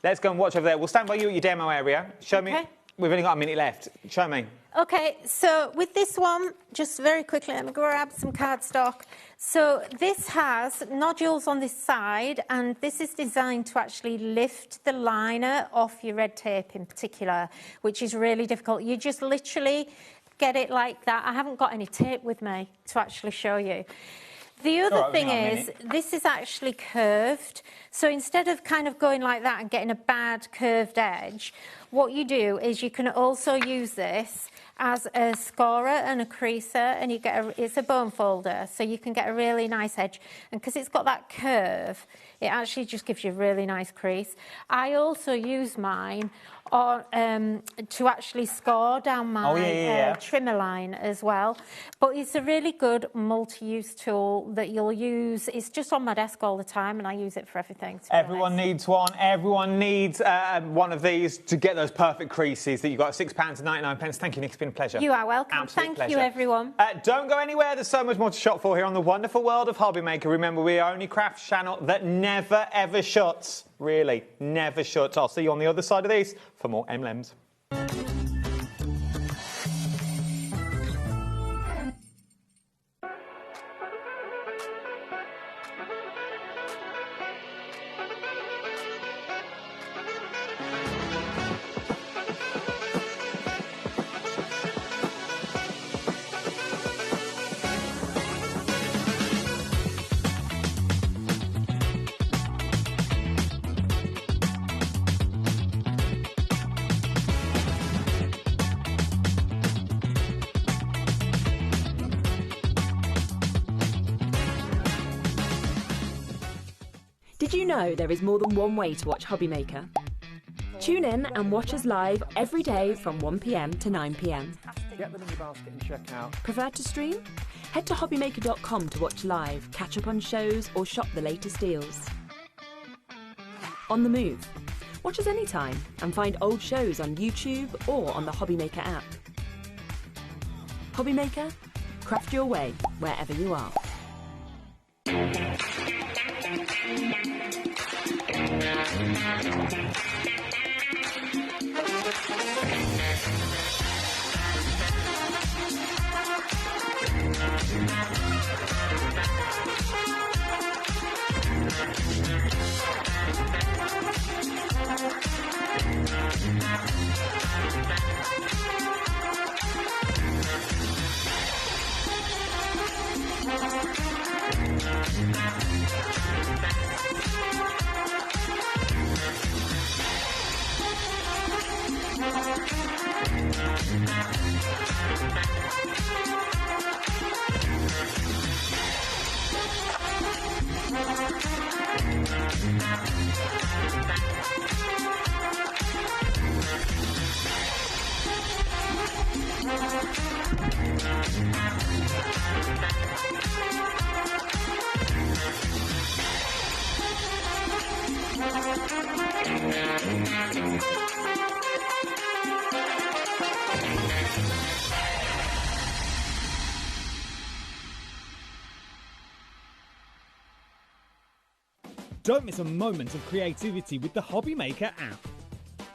Let's go and watch over there. We'll stand by you at your demo area. Show me. We've only got a minute left. Show me. Okay, so with this one, just very quickly, let me grab some cardstock. So this has nodules on this side, and this is designed to actually lift the liner off your red tape in particular, which is really difficult. You just literally get it like that. I haven't got any tape with me to actually show you. The other thing is, this is actually curved. So instead of kind of going like that and getting a bad curved edge, what you do is you can also use this as a scorer and a creaser, and you get it's a bone folder, so you can get a really nice edge. And because it's got that curve, it actually just gives you a really nice crease. I also use mine to actually score down my trimmer line as well. But it's a really good multi-use tool that you'll use. It's just on my desk all the time, and I use it for everything. Everyone needs one. Everyone needs one of these to get those perfect creases that you've got. £6.99. Thank you, Nick. It's been a pleasure. You are welcome. Absolute Thank you, everyone. Don't go anywhere. There's so much more to shop for here on the wonderful world of HobbyMaker. Remember, we are only crafts channel that never, ever shuts. Really, never shuts. I'll see you on the other side of these for more M&Ms. Did you know there is more than one way to watch HobbyMaker? Tune in and watch us live every day from 1 p.m. to 9 p.m. Get them in your basket and check out. Prefer to stream? Head to hobbymaker.com to watch live, catch up on shows or shop the latest deals. On the move? Watch us anytime and find old shows on YouTube or on the HobbyMaker app. HobbyMaker? Craft your way wherever you are. Don't miss a moment of creativity with the HobbyMaker app.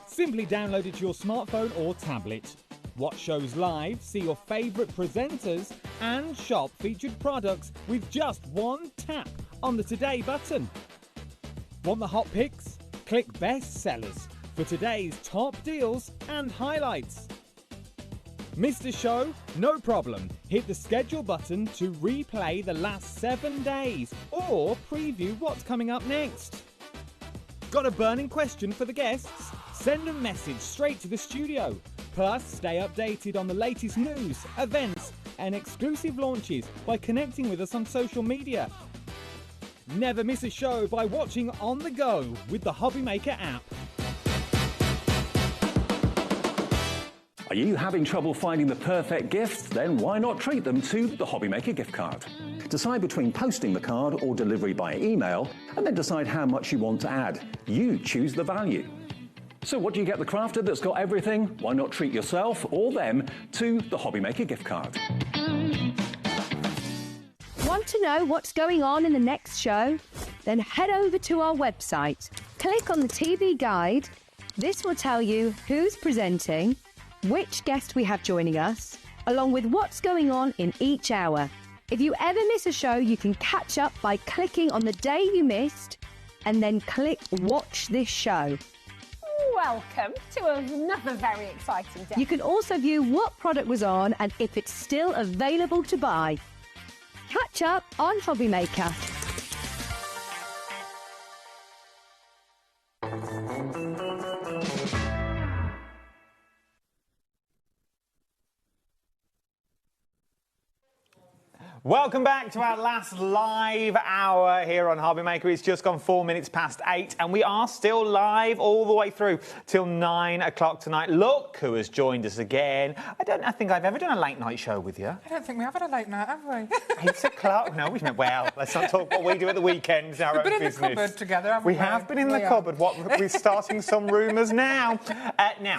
Simply download it to your smartphone or tablet. Watch shows live, see your favourite presenters, and shop featured products with just one tap on the Today button. Want the hot picks? Click Best Sellers for today's top deals and highlights. Missed a show? No problem. Hit the schedule button to replay the last 7 days or preview what's coming up next. Got a burning question for the guests? Send a message straight to the studio. Plus, stay updated on the latest news, events, and exclusive launches by connecting with us on social media. Never miss a show by watching on the go with the HobbyMaker app. Are you having trouble finding the perfect gift? Then why not treat them to the HobbyMaker gift card? Decide between posting the card or delivery by email, and then decide how much you want to add. You choose the value. So what do you get the crafter that's got everything? Why not treat yourself or them to the HobbyMaker gift card? Want to know what's going on in the next show? Then head over to our website. Click on the TV guide. This will tell you who's presenting, which guest we have joining us, along with what's going on in each hour. If you ever miss a show, you can catch up by clicking on the day you missed and then click Watch This Show. welcome to another very exciting day. You can also view what product was on and if it's still available to buy. Catch up on HobbyMaker. Welcome back to our last live hour here on HobbyMaker. It's just gone 4 minutes past 8 and we are still live all the way through till 9 o'clock tonight. Look who has joined us again. I think I've ever done a late night show with you. I don't think we have had a late night, have we? 8 o'clock? No, we've not. Well, let's not talk what we do at the weekends. Our We've been own in business. the cupboard together, haven't we? We have been in the cupboard. We're starting some rumours now. Now,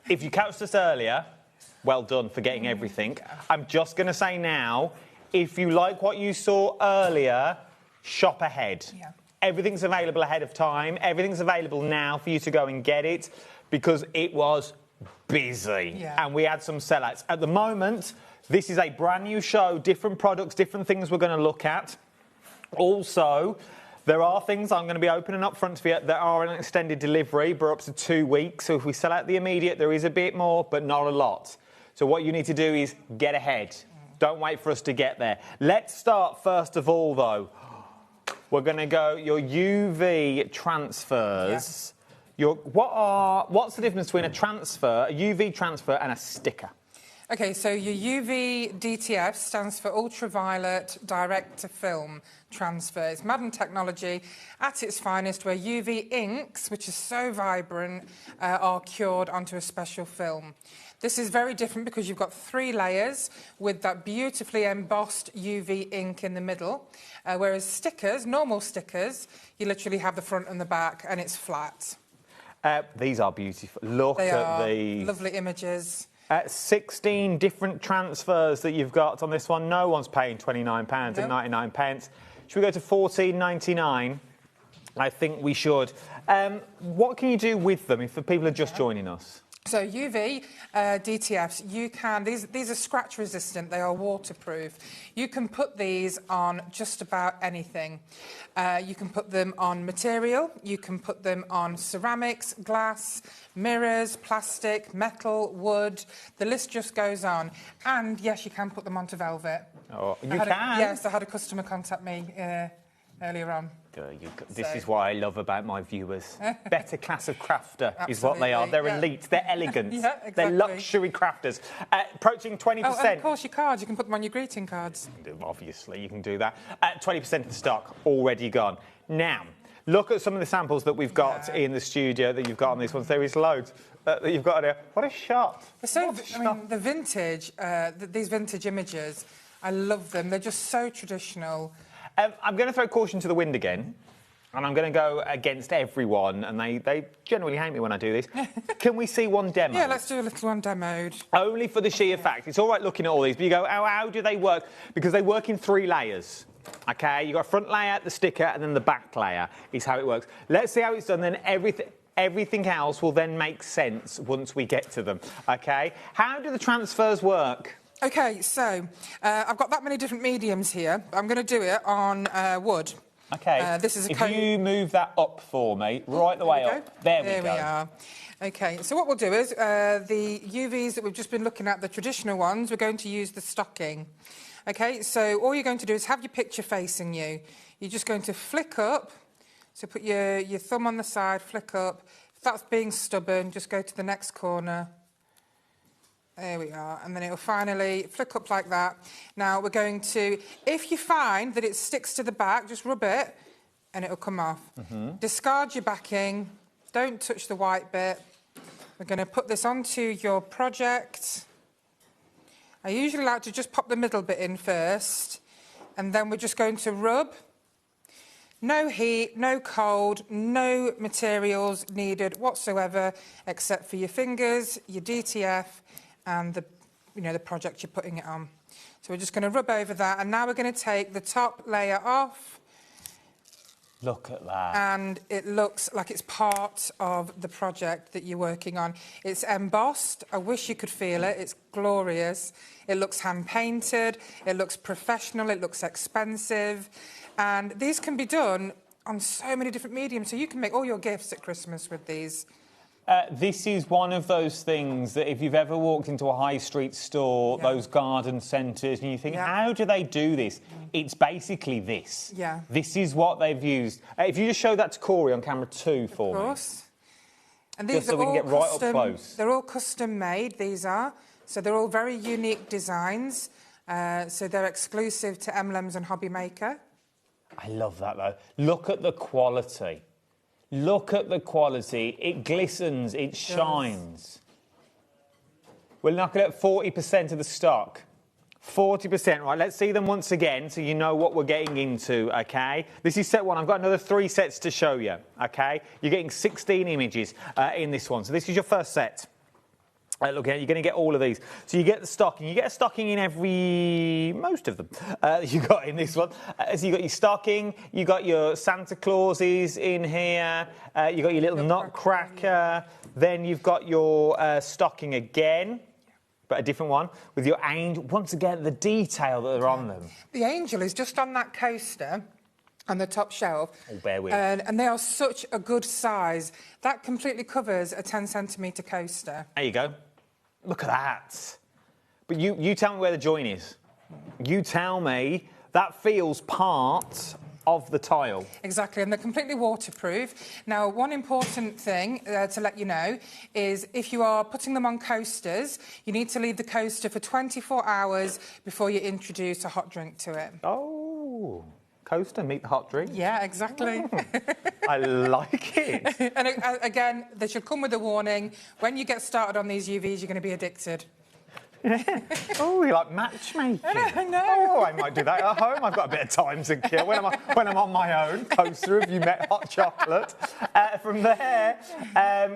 if you catched us earlier, well done for getting everything. I'm just going to say now, if you like what you saw earlier, shop ahead. Yeah. Everything's available ahead of time. Everything's available now for you to go and get it because it was busy. Yeah. And we had some sellouts. At the moment, this is a brand new show, different products, different things we're going to look at. Also, there are things I'm going to be opening up front for you that are an extended delivery, but up to 2 weeks. So if we sell out the immediate, there is a bit more, but not a lot. So what you need to do is get ahead. Don't wait for us to get there. Let's start first of all, though. We're going to go your UV transfers. Yeah. What's the difference between a transfer, a UV transfer, and a sticker? OK, so your UV DTF stands for ultraviolet direct-to-film transfer. It's modern technology at its finest, where UV inks, which are so vibrant, are cured onto a special film. This is very different because you've got 3 layers with that beautifully embossed UV ink in the middle, whereas stickers, normal stickers, you literally have the front and the back and it's flat. These are beautiful. Look at these. Lovely images. 16 different transfers that you've got on this one. No one's paying £29 and 99 pence. Should we go to £14.99? I think we should. What can you do with them if the people are just joining us? So UV DTFs, you can, these are scratch resistant, they are waterproof. You can put these on just about anything. You can put them on material, you can put them on ceramics, glass, mirrors, plastic, metal, wood, the list just goes on. And yes, you can put them onto velvet. Oh, you can? Yes, I had a customer contact me earlier on. This is what I love about my viewers. Better class of crafter is what they are. They're elite, they're elegant, yeah, exactly. They're luxury crafters. Approaching 20%. Oh, and of course your cards, you can put them on your greeting cards. Obviously, you can do that. 20% of the stock already gone. Now, look at some of the samples that we've got in the studio that you've got on these ones. There is loads that you've got here. What a shot. So, I mean, the vintage, these vintage images, I love them. They're just so traditional. I'm going to throw caution to the wind again, and I'm going to go against everyone, and they generally hate me when I do this. Can we see one demo? Yeah, let's do a little one demoed. Only for the sheer fact. It's all right looking at all these, but you go, how do they work? Because they work in 3 layers. OK, you've got a front layer, the sticker, and then the back layer is how it works. Let's see how it's done, then everything else will then make sense once we get to them. OK? How do the transfers work? OK, so I've got that many different mediums here. I'm going to do it on wood. OK, this is a if you move that up for me, right the way up. There we go. There we are. OK, so what we'll do is the UVs that we've just been looking at, the traditional ones, we're going to use the stocking. OK, so all you're going to do is have your picture facing you. You're just going to flick up. So put your thumb on the side, flick up. If that's being stubborn, just go to the next corner. There we are, and then it'll finally flick up like that. Now we're going to, if you find that it sticks to the back, just rub it and it'll come off. Discard your backing, don't touch the white bit. We're going to put this onto your project. I usually like to just pop the middle bit in first, and then we're just going to rub. No heat, no cold, no materials needed whatsoever, except for your fingers, your DTF, and the project you're putting it on. So we're just going to rub over that, and now we're going to take the top layer off. Look at that. And it looks like it's part of the project that you're working on. It's embossed. I wish you could feel it. It's glorious. It looks hand-painted. It looks professional. It looks expensive. And these can be done on so many different mediums, so you can make all your gifts at Christmas with these. This is one of those things that if you've ever walked into a high street store, those garden centres, and you think, how do they do this? It's basically this. Yeah. This is what they've used. If you just show that to Corey on camera 2 for me. Of course. And these just so are we can all get right custom, up close. They're all custom made, these are. So they're all very unique designs. So they're exclusive to Emblems and HobbyMaker. I love that, though. Look at the quality. Look at the quality. It glistens, it shines. We're knocking at 40% of the stock. 40%, right? Let's see them once again so you know what we're getting into, OK? This is set 1. I've got another 3 sets to show you, OK? You're getting 16 images in this one. So this is your first set. Look, you're going to get all of these. So you get the stocking. You get a stocking in most of them you got in this one. So you got your stocking, you got your Santa Clauses in here, you got your little nutcracker, then you've got your stocking again, but a different one, with your angel. Once again, the detail that are on them. The angel is just on that coaster on the top shelf. Oh, bear with. And they are such a good size. That completely covers a 10-centimetre coaster. There you go. Look at that. But you tell me where the join is. You tell me that feels part of the tile. Exactly, and they're completely waterproof. Now, one important thing to let you know is if you are putting them on coasters, you need to leave the coaster for 24 hours before you introduce a hot drink to it. Oh, coaster, meet the hot drink. Yeah, exactly. I like it. And again, they should come with a warning. When you get started on these UVs, you're going to be addicted. Oh, you like matchmaking? I know. Oh, I might do that at home. I've got a bit of time to kill when I'm on my own. Coaster, have you met hot chocolate? From there,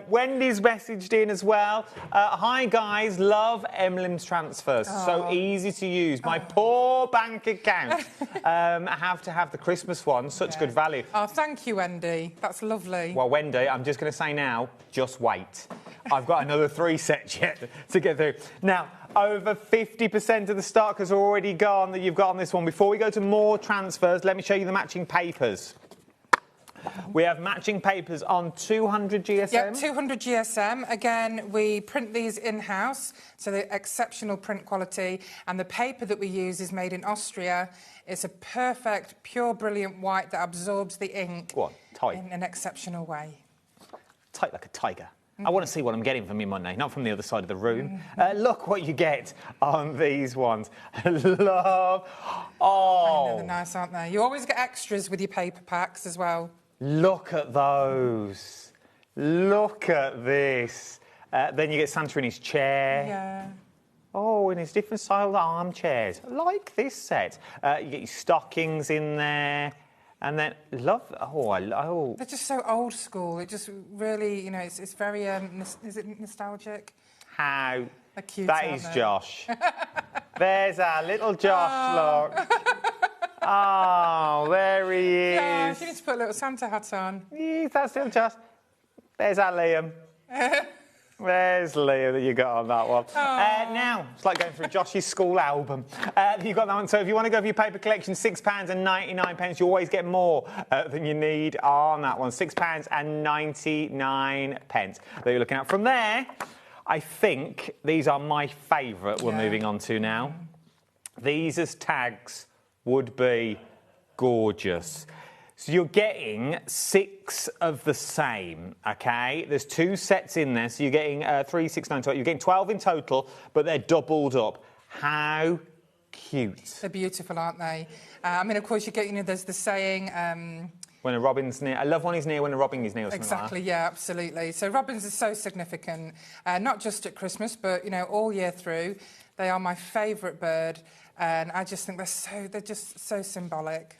Wendy's messaged in as well. Hi, guys. Love Emblems transfers. So easy to use. My poor bank account. I have to have the Christmas one. Such good value. Oh, thank you, Wendy. That's lovely. Well, Wendy, I'm just going to say now, just wait. I've got another 3 sets yet to get through. Now, over 50% of the stock has already gone that you've got on this one. Before we go to more transfers, let me show you the matching papers. We have matching papers on 200 GSM. Yep, 200 GSM. Again, we print these in-house, so they're exceptional print quality. And the paper that we use is made in Austria. It's a perfect, pure, brilliant white that absorbs the ink in an exceptional way. Tight like a tiger. I want to see what I'm getting from me Monday, not from the other side of the room. Look what you get on these ones. Love. Oh. I know, they're nice, aren't they? You always get extras with your paper packs as well. Look at those. Look at this. Then you get Santa in his chair. Yeah. Oh, in his different style armchairs. I like this set. You get your stockings in there. And then, They're just so old school. It just really, you know, it's very, is it nostalgic? How? They're cute, that aren't is they? Josh. There's our little Josh, look. Oh, there he is. Yeah, you need to put a little Santa hat on. Yeah, that's still Josh. There's our Liam. There's Liam that you got on that one. Now, it's like going through Josh's school album. You've got that one. So if you want to go for your paper collection, £6.99. You always get more than you need on that one. £6.99 that you're looking at. From there, I think these are my favourite we're moving on to now. These as tags would be gorgeous. So you're getting 6 of the same, OK? There's 2 sets in there, so you're getting 3, 6, 9, 12. You're getting 12 in total, but they're doubled up. How cute. They're beautiful, aren't they? I mean, of course, you get, you know, there's the saying... when a robin's near. I love when he's near when a robin is near. Or exactly, like yeah, absolutely. So robins are so significant, not just at Christmas, but, you know, all year through. They are my favourite bird, and I just think they're just so symbolic.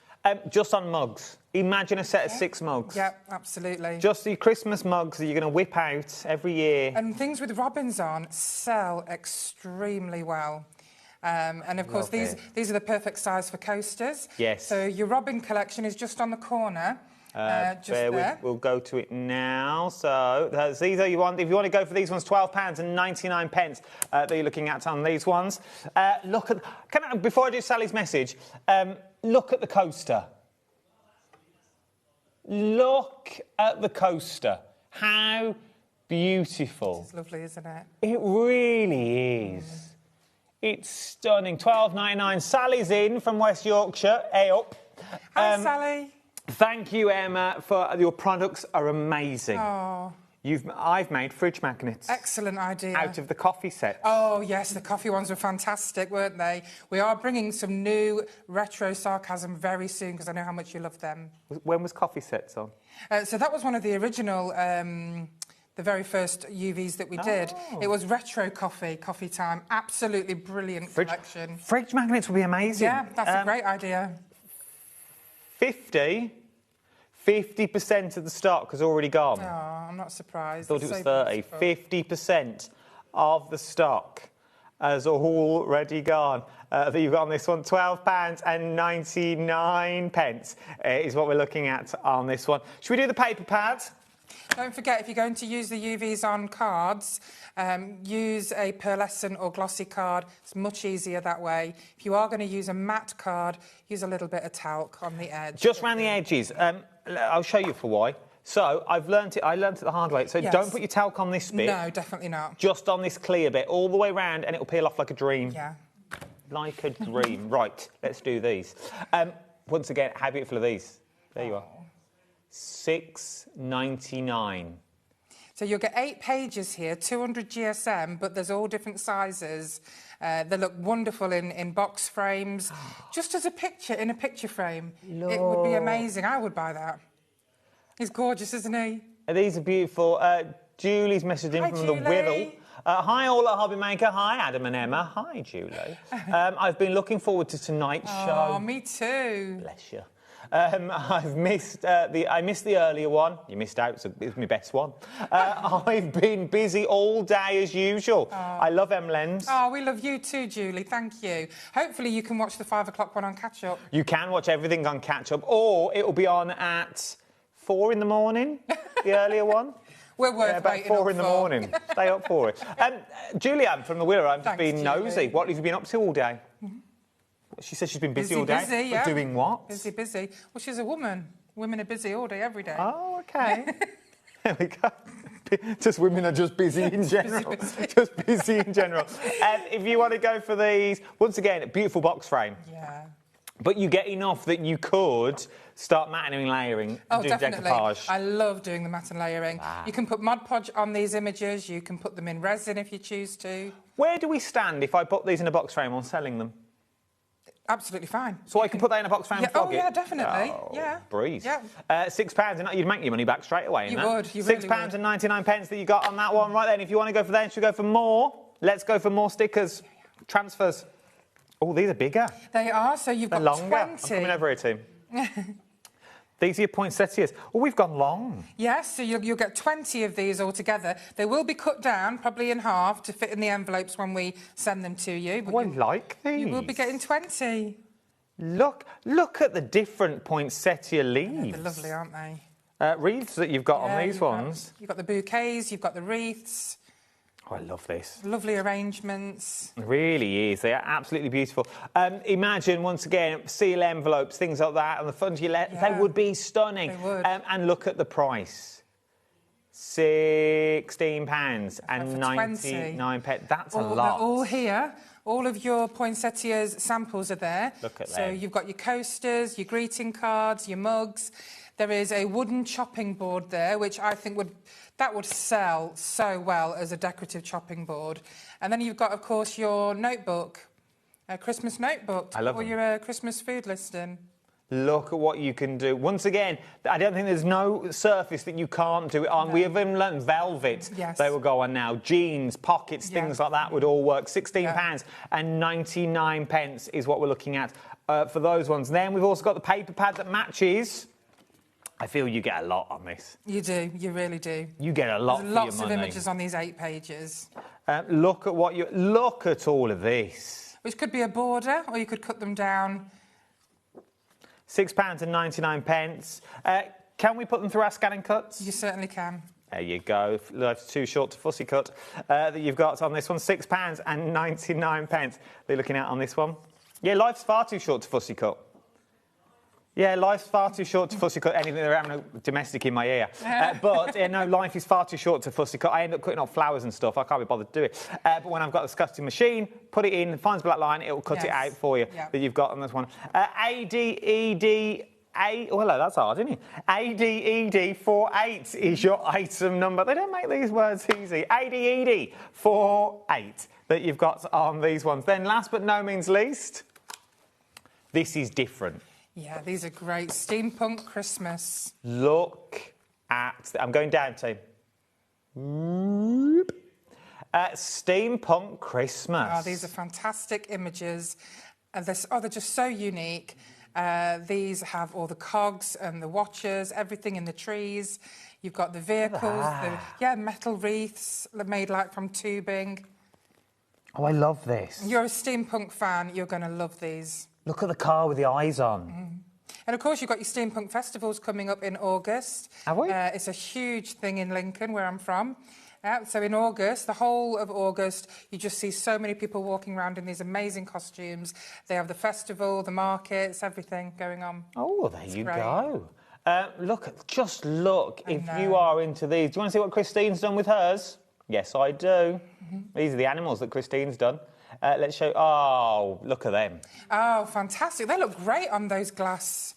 Just on mugs. Imagine a set of 6 mugs. Yeah, absolutely. Just the Christmas mugs that you're going to whip out every year. And things with robins on sell extremely well. And of course, these are the perfect size for coasters. Yes. So your robin collection is just on the corner. Just there. We'll go to it now. So these are you want. If you want to go for these ones, £12.99 that you're looking at on these ones. Look at. Before I do Sally's message, look at the coaster. Look at the coaster. How beautiful. It's lovely, isn't it? It really is. It's stunning. £12.99. Sally's in from West Yorkshire. Hey up. Hi, Sally. Thank you, Emma, for your products are amazing. Oh. I've made fridge magnets. Excellent idea. Out of the coffee set. Oh, yes, the coffee ones were fantastic, weren't they? We are bringing some new retro sarcasm very soon because I know how much you love them. When was coffee sets on? So that was one of the original, the very first UVs that we did. It was retro coffee time. Absolutely brilliant collection. Fridge magnets would be amazing. Yeah, that's a great idea. 50% of the stock has already gone. Oh, I'm not surprised. I thought it was 30. 50% of the stock has already gone. That you've got on this one, £12.99 is what we're looking at on this one. Should we do the paper pads? Don't forget, if you're going to use the UVs on cards, use a pearlescent or glossy card. It's much easier that way. If you are going to use a matte card, use a little bit of talc on the edge. Just around the edges. I'll show you for why. So I learnt it the hard way. So Yes. Don't put your talc on this bit. No, definitely not. Just on this clear bit, all the way round, and it'll peel off like a dream. Yeah. Like a dream. Right, let's do these. Once again, how beautiful are these? There you are. £6.99. So you'll get 8 pages here, 200 GSM, but there's all different sizes. They look wonderful in box frames. Just as a picture, in a picture frame. It would be amazing. I would buy that. He's gorgeous, isn't he? These are beautiful. Julie's messaged in from the Wirral. Hi all at HobbyMaker. Hi Adam and Emma. Hi Julie. I've been looking forward to tonight's show. Oh, me too. Bless you. I missed the earlier one. You missed out, so it's my best one. I've been busy all day as usual. I love M-Lens. Oh, we love you too, Julie. Thank you. Hopefully you can watch the 5 o'clock one on Catch Up. You can watch everything on Catch Up, or it'll be on at 4 in the morning, the earlier one. We're worth about waiting 4 up in the for. morning. Stay up for it. Julianne from the Wirral, I've just Thanks, been nosy. Julie. What have you been up to all day? She says she's been busy all day. Busy, yeah. Doing what? Busy. Well, she's a woman. Women are busy all day, every day. Oh, OK. There we go. Just women are just busy in general. Just busy in general. If you want to go for these, once again, beautiful box frame. Yeah. But you get enough that you could start matting and layering and do definitely. decoupage. I love doing the matte and layering. You can put Mod Podge on these images. You can put them in resin if you choose to. Where do we stand if I put these in a box frame on selling them? Absolutely fine. So I can put that in a box frame and flog it? yeah, definitely. Oh, yeah. Breeze. Yeah. £6, and you'd make your money back straight away. You that. would, you really £6 and 99 pence that you got on that one. Right then, if you want to go for that, should we go for more? Let's go for more stickers. Transfers. Oh, these are bigger. They are, so you've They're got longer. 20. I'm coming over here, team. These are your poinsettias. Oh, we've gone long. Yes, so you'll get 20 of these altogether. They will be cut down, probably in half, to fit in the envelopes when we send them to you. But I like these. You will be getting 20. Look at the different poinsettia leaves. They're lovely, aren't they? Wreaths that you've got on these ones. You've got the bouquets, you've got the wreaths. Oh, I love this. Lovely arrangements. It really is. They are absolutely beautiful. Imagine, once again, seal envelopes, things like that, and the funds you let, they would be stunning. They would. And look at the price. £16 and 99 pence. That's a lot. They're all here. All of your poinsettias samples are there. Look at So them. you've got your coasters, your greeting cards, your mugs. There is a wooden chopping board there, which I think would sell so well as a decorative chopping board. And then you've got, of course, your notebook, a Christmas notebook, I love or them. your Christmas food listing. Look at what you can do. Once again, I don't think there's no surface that you can't do it on. No. We have even learned velvet. Yes. They will go on now. Jeans, pockets, things like that would all work. £16 and 99 pence is what we're looking at for those ones. Then we've also got the paper pad that matches. I feel you get a lot on this. You do. You really do. You get a lot There's for your lots money. of images on these 8 pages. Look at all of this. Which could be a border, or you could cut them down. £6 and 99 pence. Can we put them through our scanning cuts? You certainly can. There you go. Life's too short to fussy cut that you've got on this one. £6 and 99 pence. They're looking at on this one. Yeah, life's far too short to fussy cut. Yeah, life's far too short to fussy cut anything. They're having a domestic in my ear. But no, life is far too short to fussy cut. I end up cutting off flowers and stuff. I can't be bothered to do it. But when I've got this cutting machine, put it in, finds a black line, it'll cut it out for you that you've got on this one. ADED. Oh, hello, that's hard, isn't it? ADED48 is your item number. They don't make these words easy. ADED48 that you've got on these ones. Then last but no means least, this is different. Yeah, these are great. Steampunk Christmas. Look at... I'm going down, team. Steampunk Christmas. Oh, these are fantastic images. They're just so unique. These have all the cogs and the watches, everything in the trees. You've got the vehicles, metal wreaths made like from tubing. Oh, I love this. You're a steampunk fan, you're going to love these. Look at the car with the eyes on. And, of course, you've got your steampunk festivals coming up in August. Have we? It's a huge thing in Lincoln, where I'm from. So in August, the whole of August, you just see so many people walking around in these amazing costumes. They have the festival, the markets, everything going on. Oh, well, there you go. Just look, if you are into these. Do you want to see what Christine's done with hers? Yes, I do. These are the animals that Christine's done. Let's show... Oh, look at them. Oh, fantastic. They look great on those glass...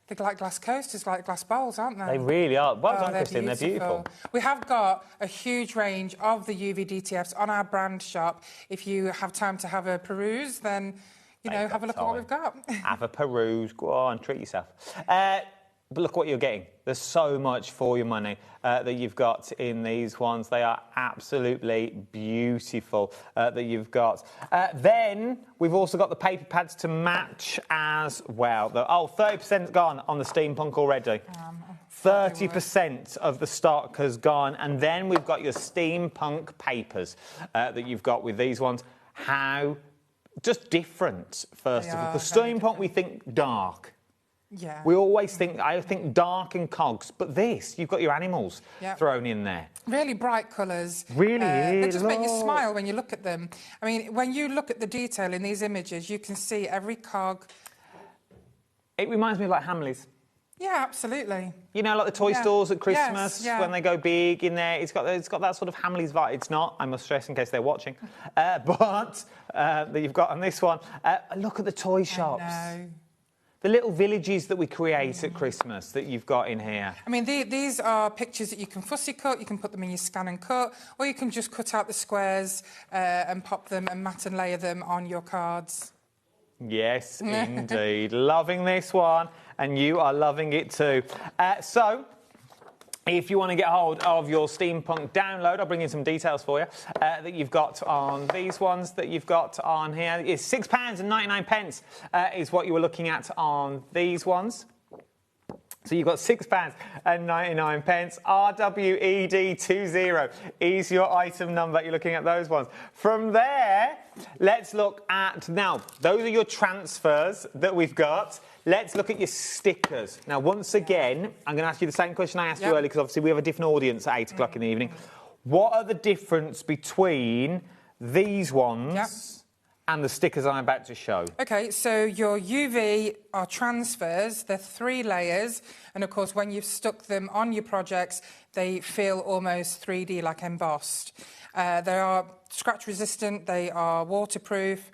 They're like glass coasters, like glass bowls, aren't they? They really are. Well done, Christine. They're beautiful. We have got a huge range of the UV DTFs on our brand shop. If you have time to have a peruse, then, have a look at what we've got. Have a peruse. Go on, treat yourself. But look what you're getting. There's so much for your money that you've got in these ones. They are absolutely beautiful that you've got. Then we've also got the paper pads to match as well. 30%'s gone on the steampunk already. 30% of the stock has gone. And then we've got your steampunk papers that you've got with these ones. How just different, first of all. Because steampunk, we think dark. Yeah. We always think, I think dark and cogs, but this, you've got your animals thrown in there. Really bright colours. Really They just make you smile when you look at them. I mean, when you look at the detail in these images, you can see every cog. It reminds me of like Hamleys. Yeah, absolutely. You know, like the toy stores at Christmas when they go big in there. It's got that sort of Hamleys vibe. It's not, I must stress in case they're watching, but that you've got on this one. Look at the toy shops. I know. The little villages that we create at Christmas that you've got in here. I mean, these are pictures that you can fussy cut, you can put them in your scan and cut, or you can just cut out the squares and pop them and mat and layer them on your cards. Yes, indeed. Loving this one, and you are loving it too. If you want to get hold of your steampunk download, I'll bring in some details for you that you've got on these ones that you've got on here. It's £6.99 is what you were looking at on these ones. So you've got £6.99. RWED20 is your item number. You're looking at those ones. From there, let's look at... Now, those are your transfers that we've got. Let's look at your stickers. Now, once again, I'm going to ask you the same question I asked you earlier, because obviously we have a different audience at 8 o'clock in the evening. What are the difference between these ones and the stickers I'm about to show? OK, so your UV are transfers. They're 3 layers. And, of course, when you've stuck them on your projects, they feel almost 3D, like embossed. They are scratch-resistant. They are waterproof.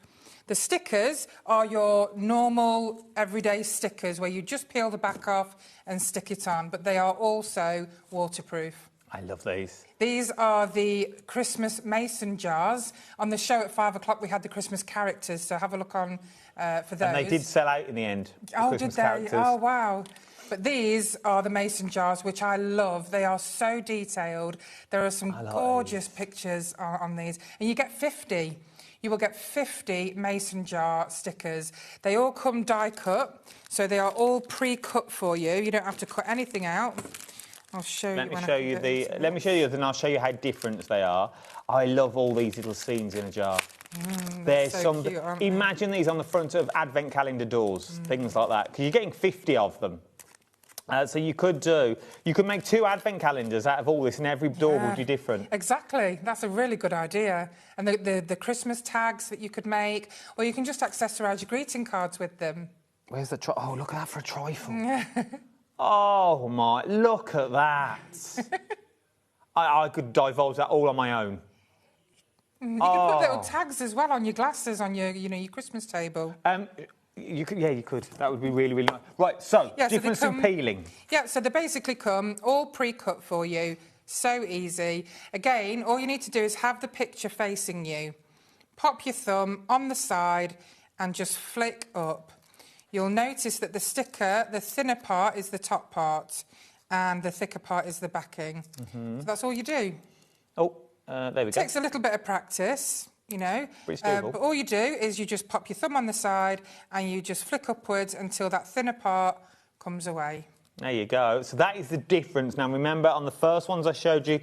The stickers are your normal, everyday stickers where you just peel the back off and stick it on, but they are also waterproof. I love these. These are the Christmas mason jars. On the show at 5 o'clock, we had the Christmas characters, so have a look on for those. And they did sell out in the end. Oh, did they? Characters. Oh, wow. But these are the mason jars, which I love. They are so detailed. There are some gorgeous pictures on these. And you get 50. You will get 50 mason jar stickers. They all come die cut, so they are all pre-cut for you. You don't have to cut anything out. I'll show you. Let me show you, then I'll show you how different they are. I love all these little scenes in a jar. There's so cute, aren't they? Imagine these on the front of advent calendar doors, things like that, because you're getting 50 of them. So you could make 2 advent calendars out of all this, and every door would be different. Exactly. That's a really good idea. And the Christmas tags that you could make, or you can just accessorise your greeting cards with them. Where's the Oh, look at that for a trifle. Oh, my... Look at that. I could divulge that all on my own. You can put little tags as well on your glasses on your, your Christmas table. You could, yeah, you could. That would be really, really nice. Right, so, difference in peeling. Yeah, so they basically come all pre-cut for you. So easy. Again, all you need to do is have the picture facing you. Pop your thumb on the side and just flick up. You'll notice that the sticker, the thinner part is the top part and the thicker part is the backing. So that's all you do. Oh, there we go. It takes a little bit of practice, but it's doable. But all you do is you just pop your thumb on the side and you just flick upwards until that thinner part comes away. There you go. So that is the difference. Now, remember, on the first ones I showed you,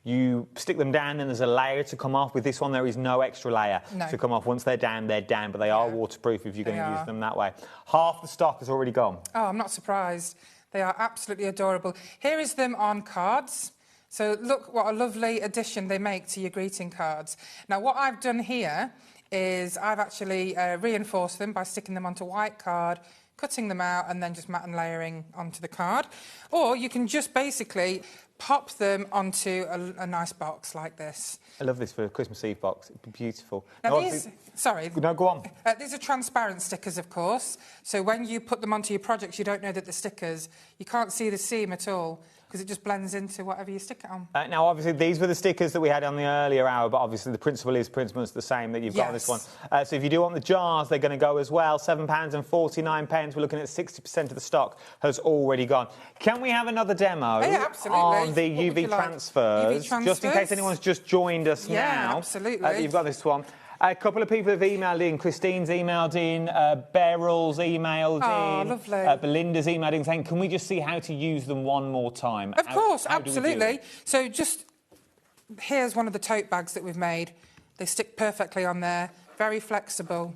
you stick them down and there's a layer to come off. With this one, there is no extra layer to come off. Once they're down, but they are waterproof if you're going to use them that way. Half the stock has already gone. Oh, I'm not surprised. They are absolutely adorable. Here is them on cards. So look what a lovely addition they make to your greeting cards. Now, what I've done here is I've actually reinforced them by sticking them onto white card, cutting them out and then just matte and layering onto the card. Or you can just basically pop them onto a nice box like this. I love this for a Christmas Eve box. It'd be beautiful. Now these, sorry. No, go on. These are transparent stickers, of course. So when you put them onto your projects, you don't know that they're stickers. You can't see the seam at all, because it just blends into whatever you stick it on. Now, obviously, these were the stickers that we had on the earlier hour, but obviously the principle is pretty much the same that you've got on this one. So if you do want the jars, they're going to go as well. £7.49. We're looking at 60% of the stock has already gone. Can we have another demo on the UV transfers? Just in case anyone's just joined us now. Yeah, absolutely. You've got this one. A couple of people have emailed in. Christine's emailed in, Beryl's emailed in. Lovely. Belinda's emailed in saying, can we just see how to use them one more time? Of course, absolutely. So just, here's one of the tote bags that we've made. They stick perfectly on there, very flexible.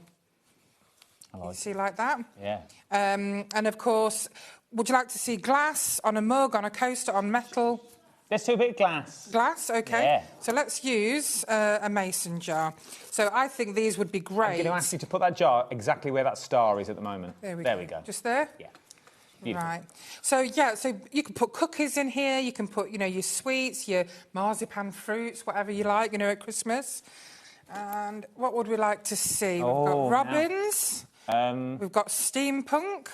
You see like that? Yeah. And of course, would you like to see glass on a mug, on a coaster, on metal? Let's do a bit of glass. Glass, OK. Yeah. So let's use a mason jar. So I think these would be great. I'm going to ask you to put that jar exactly where that star is at the moment. There we go. Just there? Yeah. Beautiful. Right. So, yeah, so you can put cookies in here. You can put, your sweets, your marzipan fruits, whatever you like, at Christmas. And what would we like to see? We've got robins. We've got steampunk.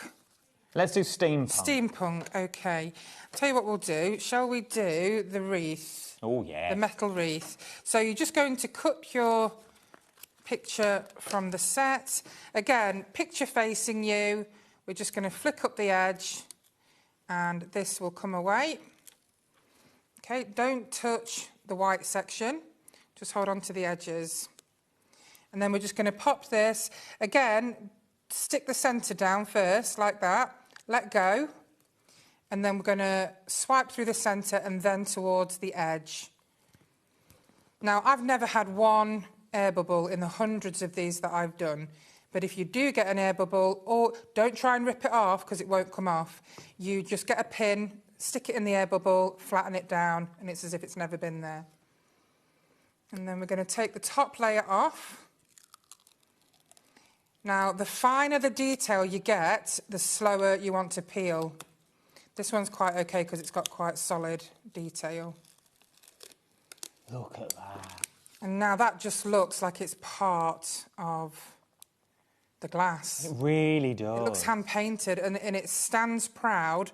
Let's do steampunk. Steampunk, OK. Tell you what we'll do. Shall we do the wreath? Oh, yeah. The metal wreath. So you're just going to cut your picture from the set. Again, picture facing you. We're just going to flick up the edge and this will come away. OK, don't touch the white section. Just hold on to the edges. And then we're just going to pop this. Again, stick the centre down first, like that. Let go. And then we're going to swipe through the centre and then towards the edge. Now, I've never had one air bubble in the hundreds of these that I've done. But if you do get an air bubble, or don't try and rip it off because it won't come off. You just get a pin, stick it in the air bubble, flatten it down, and it's as if it's never been there. And then we're going to take the top layer off. Now, the finer the detail you get, the slower you want to peel. This one's quite OK because it's got quite solid detail. Look at that. And now that just looks like it's part of the glass. It really does. It looks hand-painted and it stands proud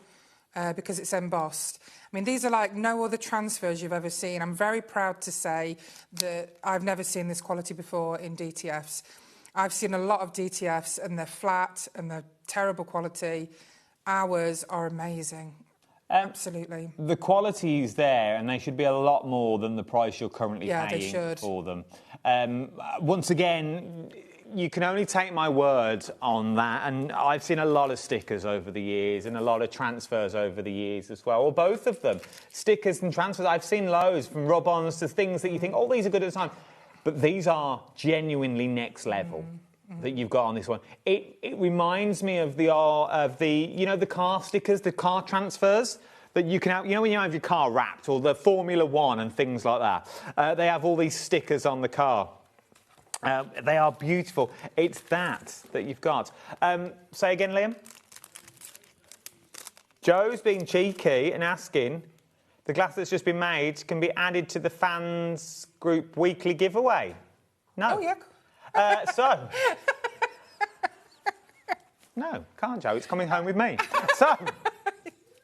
because it's embossed. I mean, these are like no other transfers you've ever seen. I'm very proud to say that I've never seen this quality before in DTFs. I've seen a lot of DTFs and they're flat and they're terrible quality. Ours are amazing. Absolutely. The quality is there and they should be a lot more than the price you're currently paying for them. Once again, you can only take my word on that, and I've seen a lot of stickers over the years and a lot of transfers over the years as well, or both of them. Stickers and transfers, I've seen loads, from rub-ons to things that you think, oh, these are good at the time. But these are genuinely next level that you've got on this one. It reminds me of the the car stickers, the car transfers that you can have, when you have your car wrapped, or the Formula One and things like that. They have all these stickers on the car. They are beautiful. It's that you've got. Say again, Liam. Joe's being cheeky and asking, the glass that's just been made can be added to the fans group weekly giveaway. No. Oh, yeah. No, can't, Joe. It's coming home with me. So,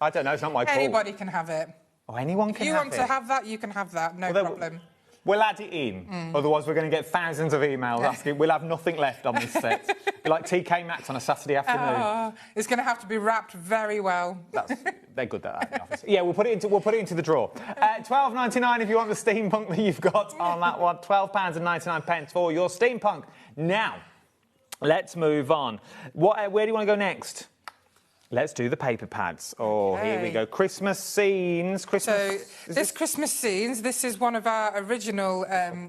I don't know. It's not my call. Anybody can have it. Oh, anyone can have it. If you want to have that, you can have that. No problem. We'll add it in. Otherwise, we're going to get thousands of emails asking. We'll have nothing left on this set. Be like TK Maxx on a Saturday afternoon. It's going to have to be wrapped very well. They're good at that in the office. Yeah, we'll put it into the drawer. £12.99 if you want the steampunk that you've got on that one. £12.99 for your steampunk. Now, let's move on. Where do you want to go next? Let's do the paper pads. Oh, here we go. Christmas scenes. This Christmas scenes, this is one of our original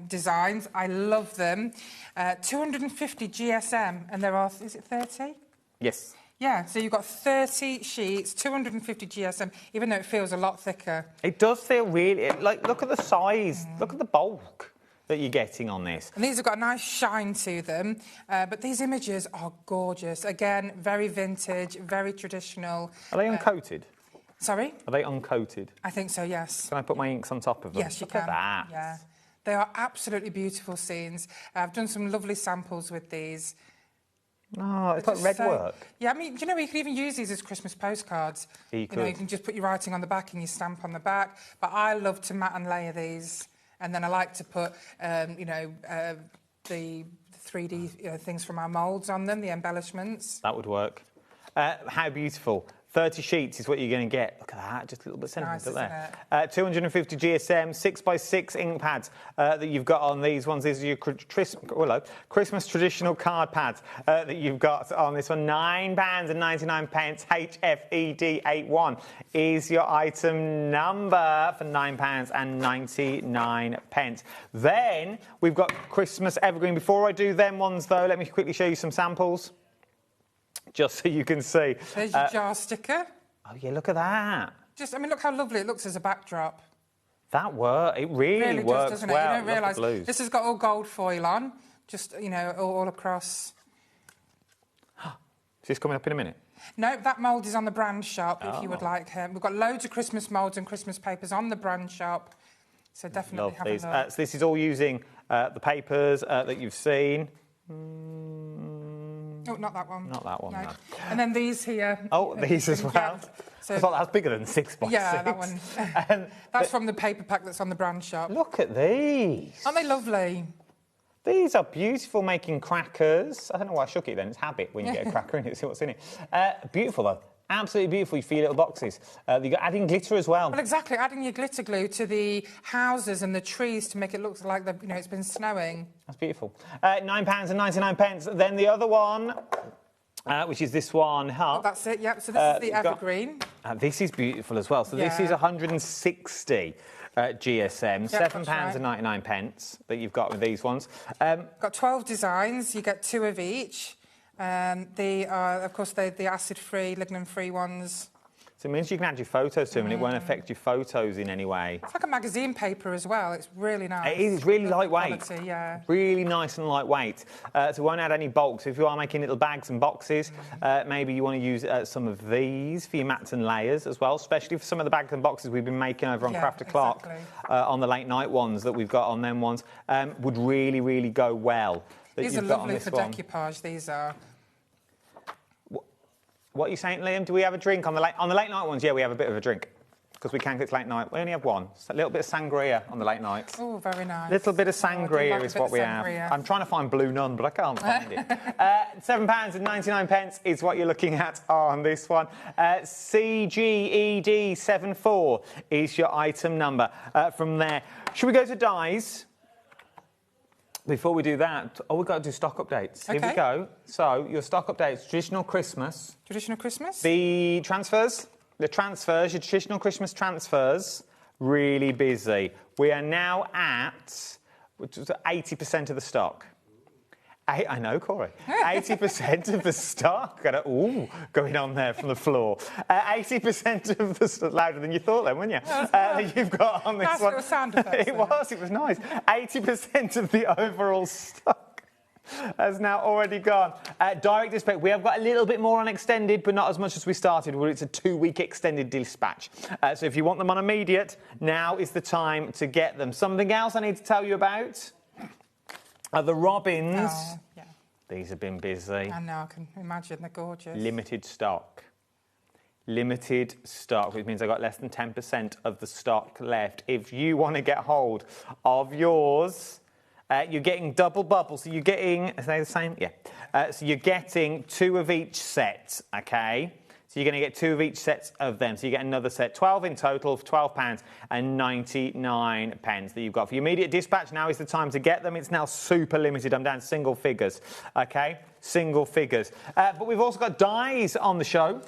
designs. I love them. 250 GSM, and there are, is it 30? Yes. Yeah, so you've got 30 sheets, 250 GSM, even though it feels a lot thicker. It does feel really, like, look at the size, look at the bulk that you're getting on this. And these have got a nice shine to them, but these images are gorgeous. Again, very vintage, very traditional. Are they uncoated? Sorry? Are they uncoated? I think so, yes. Can I put my inks on top of them? Yes, you Look can. at that. Yeah. They are absolutely beautiful scenes. I've done some lovely samples with these. Oh, it's like red work. Yeah, I mean, you know, you can even use these as Christmas postcards. You know, you can just put your writing on the back and your stamp on the back. But I love to mat and layer these. And then I like to put, the 3D things from our moulds on them, the embellishments. That would work. How beautiful. 30 sheets is what you're going to get. Look at that, just a little bit sentimental there. 250 GSM, 6x6 ink pads that you've got on these ones. These are your Christmas traditional card pads that you've got on this one. £9.99. HFED81 is your item number for £9.99. Then we've got Christmas Evergreen. Before I do them ones, though, let me quickly show you some samples. Just so you can see. There's your jar sticker. Oh, yeah, look at that. I mean, look how lovely it looks as a backdrop. That works. It really works doesn't well. it? You don't realise. This has got all gold foil on, just, all across. Is this coming up in a minute? No, that mould is on the brand shop, if you would like. We've got loads of Christmas moulds and Christmas papers on the brand shop, so definitely have a look. So this is all using the papers that you've seen. Oh, not that one. Not that one, no. And then these here. Oh, these as well. Yeah. So, I thought that's bigger than 6x6. Yeah, that one. That's from the paper pack that's on the brand shop. Look at these. Aren't they lovely? These are beautiful, making crackers. I don't know why I shook it then. It's habit when you get a cracker in it, see what's in it. Beautiful, though. Absolutely beautiful for your little boxes. You've got adding glitter as well. Well, exactly. Adding your glitter glue to the houses and the trees to make it look like it's been snowing. That's beautiful. £9.99. Then the other one, which is this one. Oh, that's it. Yep. So this is the evergreen. This is beautiful as well. So this is 160. GSM, £7.99 that you've got with these ones. Got 12 designs. You get 2 of each. They are, of course, the acid-free, lignin-free ones. So it means you can add your photos to them and it won't affect your photos in any way. It's like a magazine paper as well. It's really nice. It is. It's really lightweight. Quality, yeah. Really nice and lightweight. So it won't add any bulk. So if you are making little bags and boxes, maybe you want to use some of these for your mats and layers as well, especially for some of the bags and boxes we've been making over on Craft O'Clock, on the late night ones that we've got on them ones, would really, really go well. These are lovely for decoupage, these are. What are you saying, Liam? Do we have a drink on the late night ones? Yeah, we have a bit of a drink because we can't. It's late night. We only have one. It's a little bit of sangria on the late nights. Oh, very nice. A little bit of sangria is what we have. I'm trying to find Blue Nun, but I can't find it. £7.99 is what you're looking at on this one. CGED74 is your item number from there. Should we go to dyes? Before we do that, we've got to do stock updates. Okay. Here we go. So, your stock updates, traditional Christmas. Traditional Christmas? The transfers, your traditional Christmas transfers, really busy. We are now at 80% of the stock. I know, Corey. 80% of the stock. Going on there from the floor. 80% of the stock. Louder than you thought then, weren't you? You've got on this one. Nice little sound effects. It was nice. 80% of the overall stock has now already gone. Direct dispatch, we have got a little bit more on extended, but not as much as we started, where it's a 2-week extended dispatch. So if you want them on immediate, now is the time to get them. Something else I need to tell you about are the robins. Oh, yeah. These have been busy. I know, I can imagine, they're gorgeous. Limited stock. Limited stock, which means I got less than 10% of the stock left. If you want to get hold of yours, you're getting double bubble. So you're getting, are they the same? Yeah. So you're getting 2 of each set, okay? So you're going to get 2 of each set of them. So you get another set, 12 in total for £12.99 that you've got. For your immediate dispatch, now is the time to get them. It's now super limited. I'm down single figures, okay? Single figures. But we've also got dies on the show.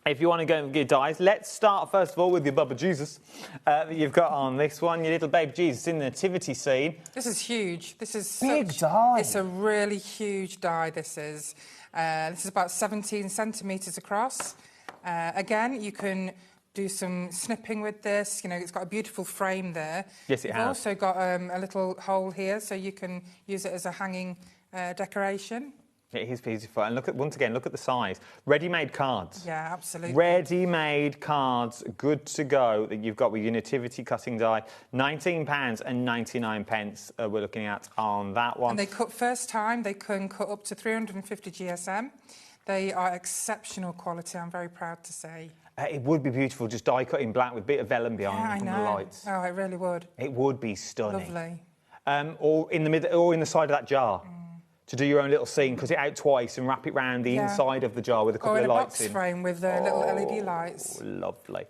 If you want to go and get dies, let's start first of all with your Bubba Jesus that you've got on this one. Your little baby Jesus in the nativity scene. This is huge. This is big die. It's a really huge die. This is about 17 centimetres across. Again, you can do some snipping with this. You know, it's got a beautiful frame there. Yes, it has. You've also got a little hole here, so you can use it as a hanging decoration. It is beautiful. And look at, once again, look at the size. Ready-made cards. Yeah, absolutely. Ready-made cards, good to go, that you've got with your nativity cutting die. £19.99 we're looking at on that one. And they cut first time. They can cut up to 350 GSM. They are exceptional quality, I'm very proud to say. It would be beautiful, just die cut in black with a bit of vellum behind the lights. Oh, it really would. It would be stunning. Lovely. Or in the middle, or in the side of that jar. To do your own little scene, cut it out twice and wrap it round the inside of the jar with a couple of lights in. Or in a box frame with little LED lights. Lovely.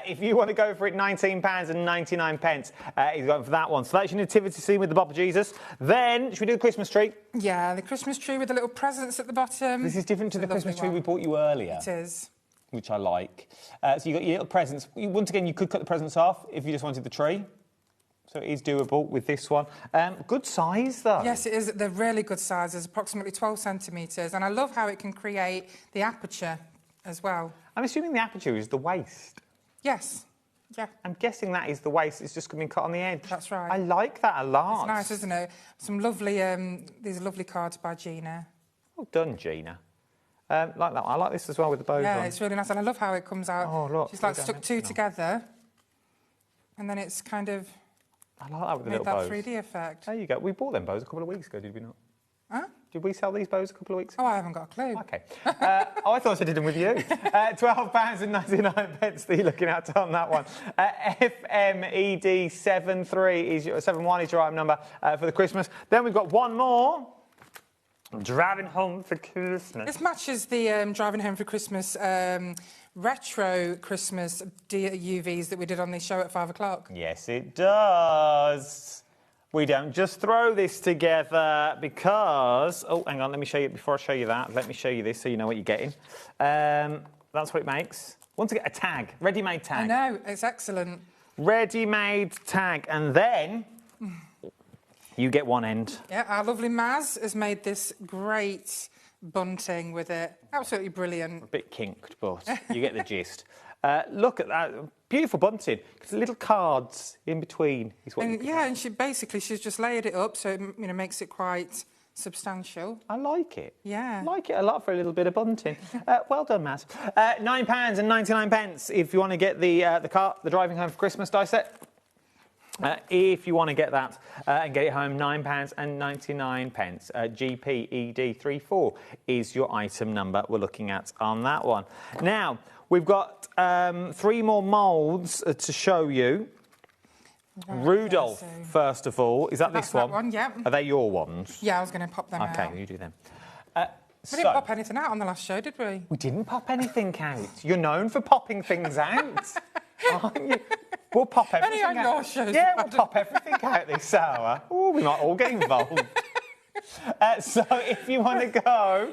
If you want to go for it, £19.99 is going for that one. So that's your nativity scene with the Bubba Jesus. Then, should we do the Christmas tree? Yeah, the Christmas tree with the little presents at the bottom. This is different to the Christmas tree we bought you earlier. It is. Which I like. So you got your little presents. Once again, you could cut the presents off if you just wanted the tree. So it is doable with this one. Good size, though. Yes, it is. They're really good sizes, approximately 12 centimetres. And I love how it can create the aperture as well. I'm assuming the aperture is the waist. Yes. Yeah. I'm guessing that is the waist. It's just going to be cut on the edge. That's right. I like that a lot. It's nice, isn't it? Some lovely, these are lovely cards by Gina. Well done, Gina. Like that one. I like this as well with the bows on. Yeah, it's really nice. And I love how it comes out. Oh, look. She's like stuck 2 together. And then it's kind of... I like that with the little that bows. 3D effect. There you go. We bought them bows a couple of weeks ago, did we not? Huh? Did we sell these bows a couple of weeks ago? Oh, I haven't got a clue. OK. I thought I did them with you. £12.99 that you're looking at on that one. FMED73 is your 71 is your item number for the Christmas. Then we've got one more. Driving home for Christmas. This matches the Driving Home for Christmas retro Christmas UVs that we did on the show at 5 o'clock. Yes, it does. We don't just throw this together because... Oh, hang on, let me show you... Before I show you that, let me show you this so you know what you're getting. That's what it makes. Once again, a tag. Ready-made tag. I know, it's excellent. Ready-made tag. And then... You get one end. Yeah, our lovely Maz has made this great bunting with it. Absolutely brilliant. A bit kinked, but you get the gist. Look at that. Beautiful bunting. Little cards in between is what and she's just layered it up so it makes it quite substantial. I like it. Yeah. I like it a lot for a little bit of bunting. Well done, Maz. £9.99 if you want to get the Driving Home for Christmas die set. If you want to get that and get it home, £9.99. GPED34 is your item number we're looking at on that one. Now, we've got 3 more moulds to show you. Right, Rudolph, first of all. Is that this one? That one, yeah. Are they your ones? Yeah, I was going to pop them out. OK, you do them. We didn't pop anything out on the last show, did we? We didn't pop anything out. You're known for popping things out, aren't you? We'll pop everything out. Your shows. Yeah, we'll pop everything out this hour. Oh, we might all get involved. So if you want to go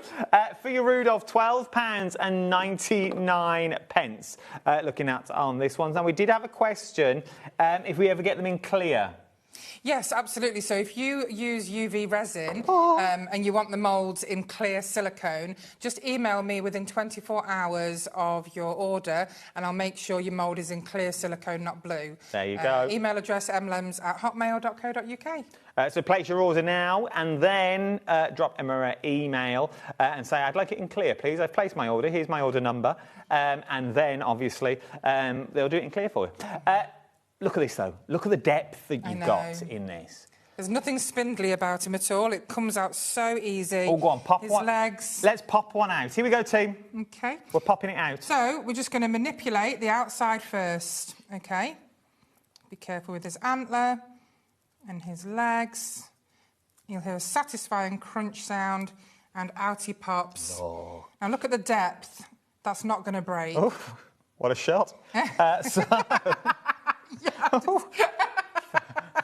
for your Rudolph, £12.99 looking at on this one. Now, we did have a question if we ever get them in clear. Yes, absolutely. So if you use UV resin and you want the moulds in clear silicone, just email me within 24 hours of your order and I'll make sure your mould is in clear silicone, not blue. There you go. Email address mlems@hotmail.co.uk. So place your order now and then drop Emma an email and say, I'd like it in clear, please. I've placed my order. Here's my order number. And then, obviously, they'll do it in clear for you. Look at this, though. Look at the depth that you've got in this. There's nothing spindly about him at all. It comes out so easy. Oh, go on, pop His one. legs. Let's pop one out. Here we go, team. OK. We're popping it out. So we're just going to manipulate the outside first, OK? Be careful with his antler and his legs. You'll hear a satisfying crunch sound and out he pops. Oh. Now look at the depth. That's not going to break. Oh, what a shot.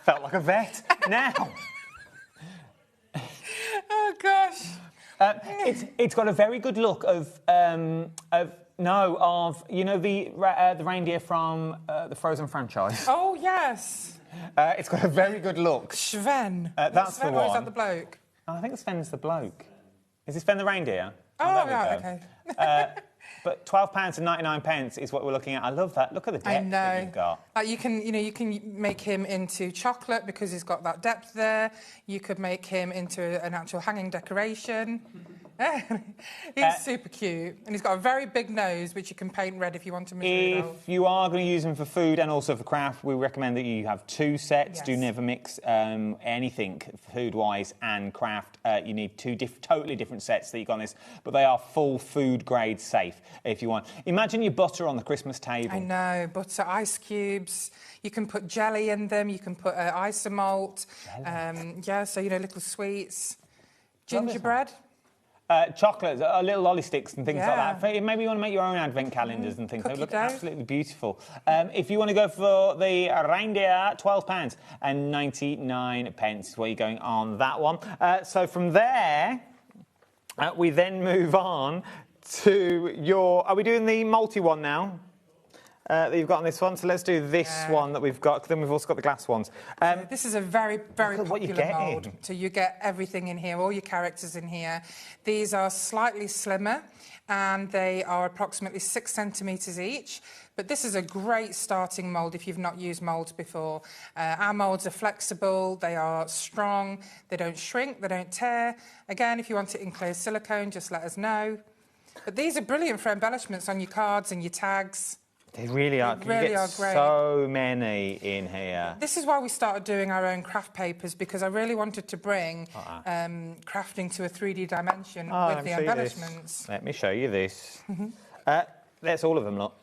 Felt like a vet. Now. Oh, gosh. It's got a very good look of you know the reindeer from the Frozen franchise. Oh, yes. It's got a very good look. Sven. That's Sven, the one. or is that the bloke? Oh, I think Sven's the bloke. Is it Sven the reindeer? Oh, there we right, go. OK. But £12.99 is what we're looking at. I love that. Look at the depth that you've got. Like you can make him into chocolate because he's got that depth there. You could make him into an actual hanging decoration. He's super cute. And he's got a very big nose, which you can paint red if you want to. If you are going to use them for food and also for craft, we recommend that you have 2 sets. Yes. Do never mix anything food-wise and craft. You need 2 totally different sets that you've got on this, but they are full food-grade safe if you want. Imagine your butter on the Christmas table. I know, butter, ice cubes. You can put jelly in them. You can put isomalt. Yeah, so, little sweets. Gingerbread. Chocolates, little lolly sticks and things like that. Maybe you want to make your own advent calendars and things. They look absolutely beautiful. If you want to go for the reindeer, £12.99 is what you're going on that one. So from there, we then move on to your... Are we doing the multi one now? That you've got on this one, so let's do this one that we've got. Then we've also got the glass ones. This is a very, very popular mould. Getting. So you get everything in here, all your characters in here. These are slightly slimmer, and they are approximately 6 centimetres each. But this is a great starting mould if you've not used moulds before. Our moulds are flexible, they are strong, they don't shrink, they don't tear. Again, if you want it in clear silicone, just let us know. But these are brilliant for embellishments on your cards and your tags. They really are. They really are great. So many in here. This is why we started doing our own craft papers, because I really wanted to bring crafting to a 3D dimension with the embellishments. Let me show you this. That's all of them, look.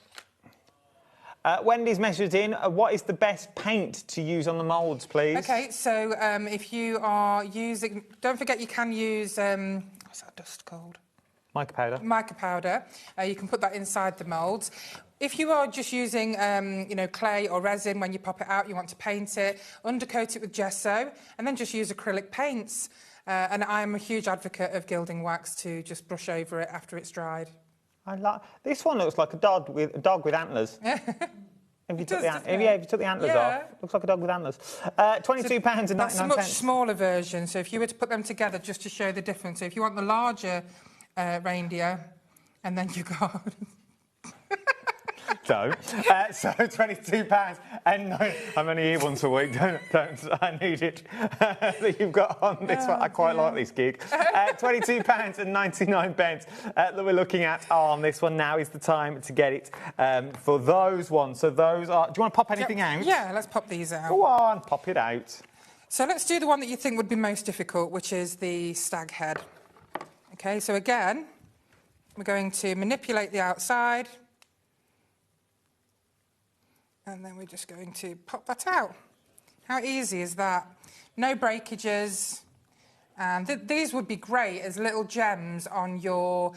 Wendy's measured in. What is the best paint to use on the moulds, please? OK, so if you are using... Don't forget you can use... what's that dust called? Mica powder. Mica powder. You can put that inside the moulds. If you are just using, clay or resin, when you pop it out, you want to paint it, undercoat it with gesso, and then just use acrylic paints. And I'm a huge advocate of gilding wax to just brush over it after it's dried. This one looks like a dog with antlers. If you took the antlers off, looks like a dog with antlers. £22.99. That's a much smaller version. So if you were to put them together, just to show the difference. So if you want the larger reindeer, and then you got... Don't. So £22 and I'm only here once a week. Don't. I need it. That you've got on this one. I quite like this gig. £22.99 that we're looking at on this one. Now is the time to get it for those ones. So those are. Do you want to pop anything out? Yeah, let's pop these out. Go on, pop it out. So let's do the one that you think would be most difficult, which is the stag head. Okay. So again, we're going to manipulate the outside. And then we're just going to pop that out. How easy is that? No breakages. And these would be great as little gems on your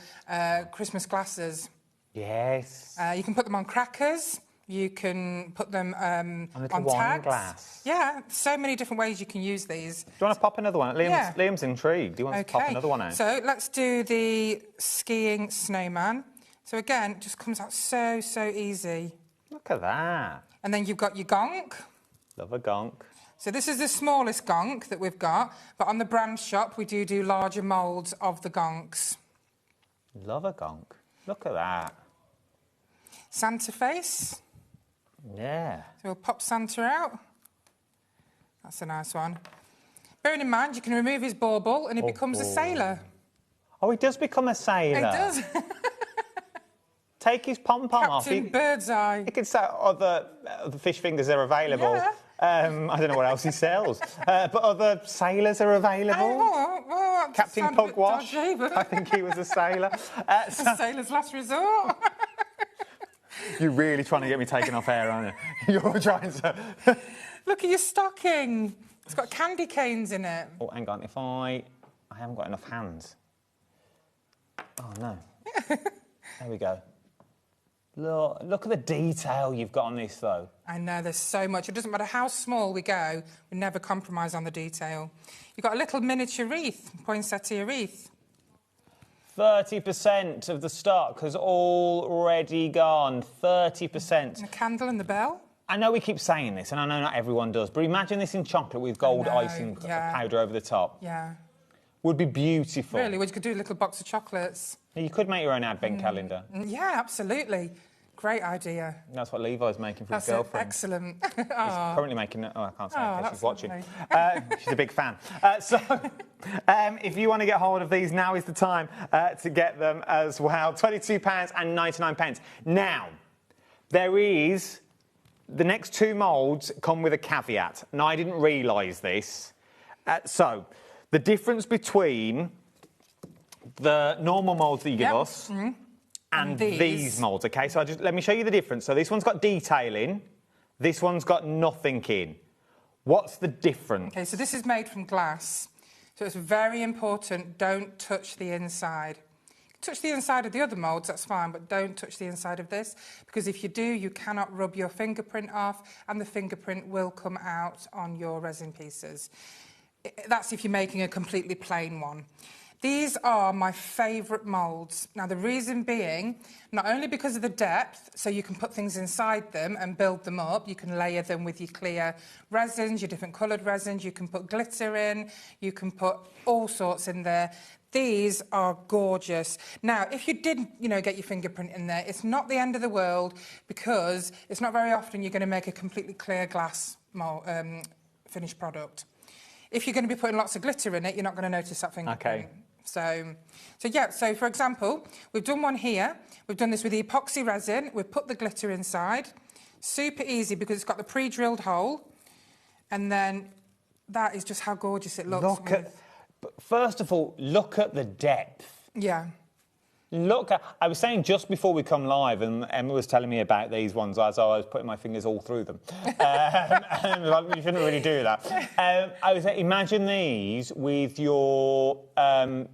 Christmas glasses. Yes. You can put them on crackers. You can put them on wine tags. glass. Yeah, so many different ways you can use these. Do you want to pop another one? Liam's intrigued. Do you want to pop another one out? So let's do the skiing snowman. So again, it just comes out so easy. Look at that. And then you've got your gonk. Love a gonk. So this is the smallest gonk that we've got, but on the brand shop we do larger moulds of the gonks. Love a gonk. Look at that. Santa face. Yeah. So we'll pop Santa out. That's a nice one. Bearing in mind, you can remove his bauble and he becomes a sailor. Oh, he does become a sailor. He does. Take his pom-pom off. Captain Birdseye. He could say other fish fingers are available. Yeah. I don't know what else he sells. But other sailors are available. Captain Pugwash. I think he was a sailor. A sailor's last resort. You're really trying to get me taken off air, aren't you? You're trying to... Look at your stocking. It's got candy canes in it. Oh, hang on. If I haven't got enough hands. Oh, no. There we go. Look at the detail you've got on this, though. I know, there's so much. It doesn't matter how small we go, we never compromise on the detail. You've got a little miniature wreath, poinsettia wreath. 30% of the stock has already gone. 30%. And a candle and the bell. I know we keep saying this, and I know not everyone does, but imagine this in chocolate with gold icing powder over the top. Yeah. Would be beautiful. Really, well, you could do a little box of chocolates. You could make your own advent calendar. Yeah, absolutely. Great idea. That's what Levi's making for his girlfriend. Excellent. He's currently making it. Oh, I can't say it because she's watching. She's a big fan. If you want to get hold of these, now is the time to get them as well. £22.99. Now, there is... The next two moulds come with a caveat. Now, I didn't realise this. So, the difference between the normal moulds that you give us and these moulds, OK? So let me show you the difference. So this one's got detail in. This one's got nothing in. What's the difference? OK, so this is made from glass. So it's very important, don't touch the inside. Touch the inside of the other moulds, that's fine, but don't touch the inside of this, because if you do, you cannot rub your fingerprint off, and the fingerprint will come out on your resin pieces. That's if you're making a completely plain one. These are my favourite moulds. Now, the reason being, not only because of the depth, so you can put things inside them and build them up, you can layer them with your clear resins, your different coloured resins, you can put glitter in, you can put all sorts in there. These are gorgeous. Now, if you did, get your fingerprint in there, it's not the end of the world, because it's not very often you're going to make a completely clear glass finished product. If you're going to be putting lots of glitter in it, you're not going to notice that fingerprint. Okay. So for example, we've done one here. We've done this with the epoxy resin. We've put the glitter inside. Super easy because it's got the pre-drilled hole. And then that is just how gorgeous it looks. First of all, look at the depth. Yeah. I was saying just before we come live, and Emma was telling me about these ones as I was putting my fingers all through them. You shouldn't really do that. I was saying, imagine these with your, when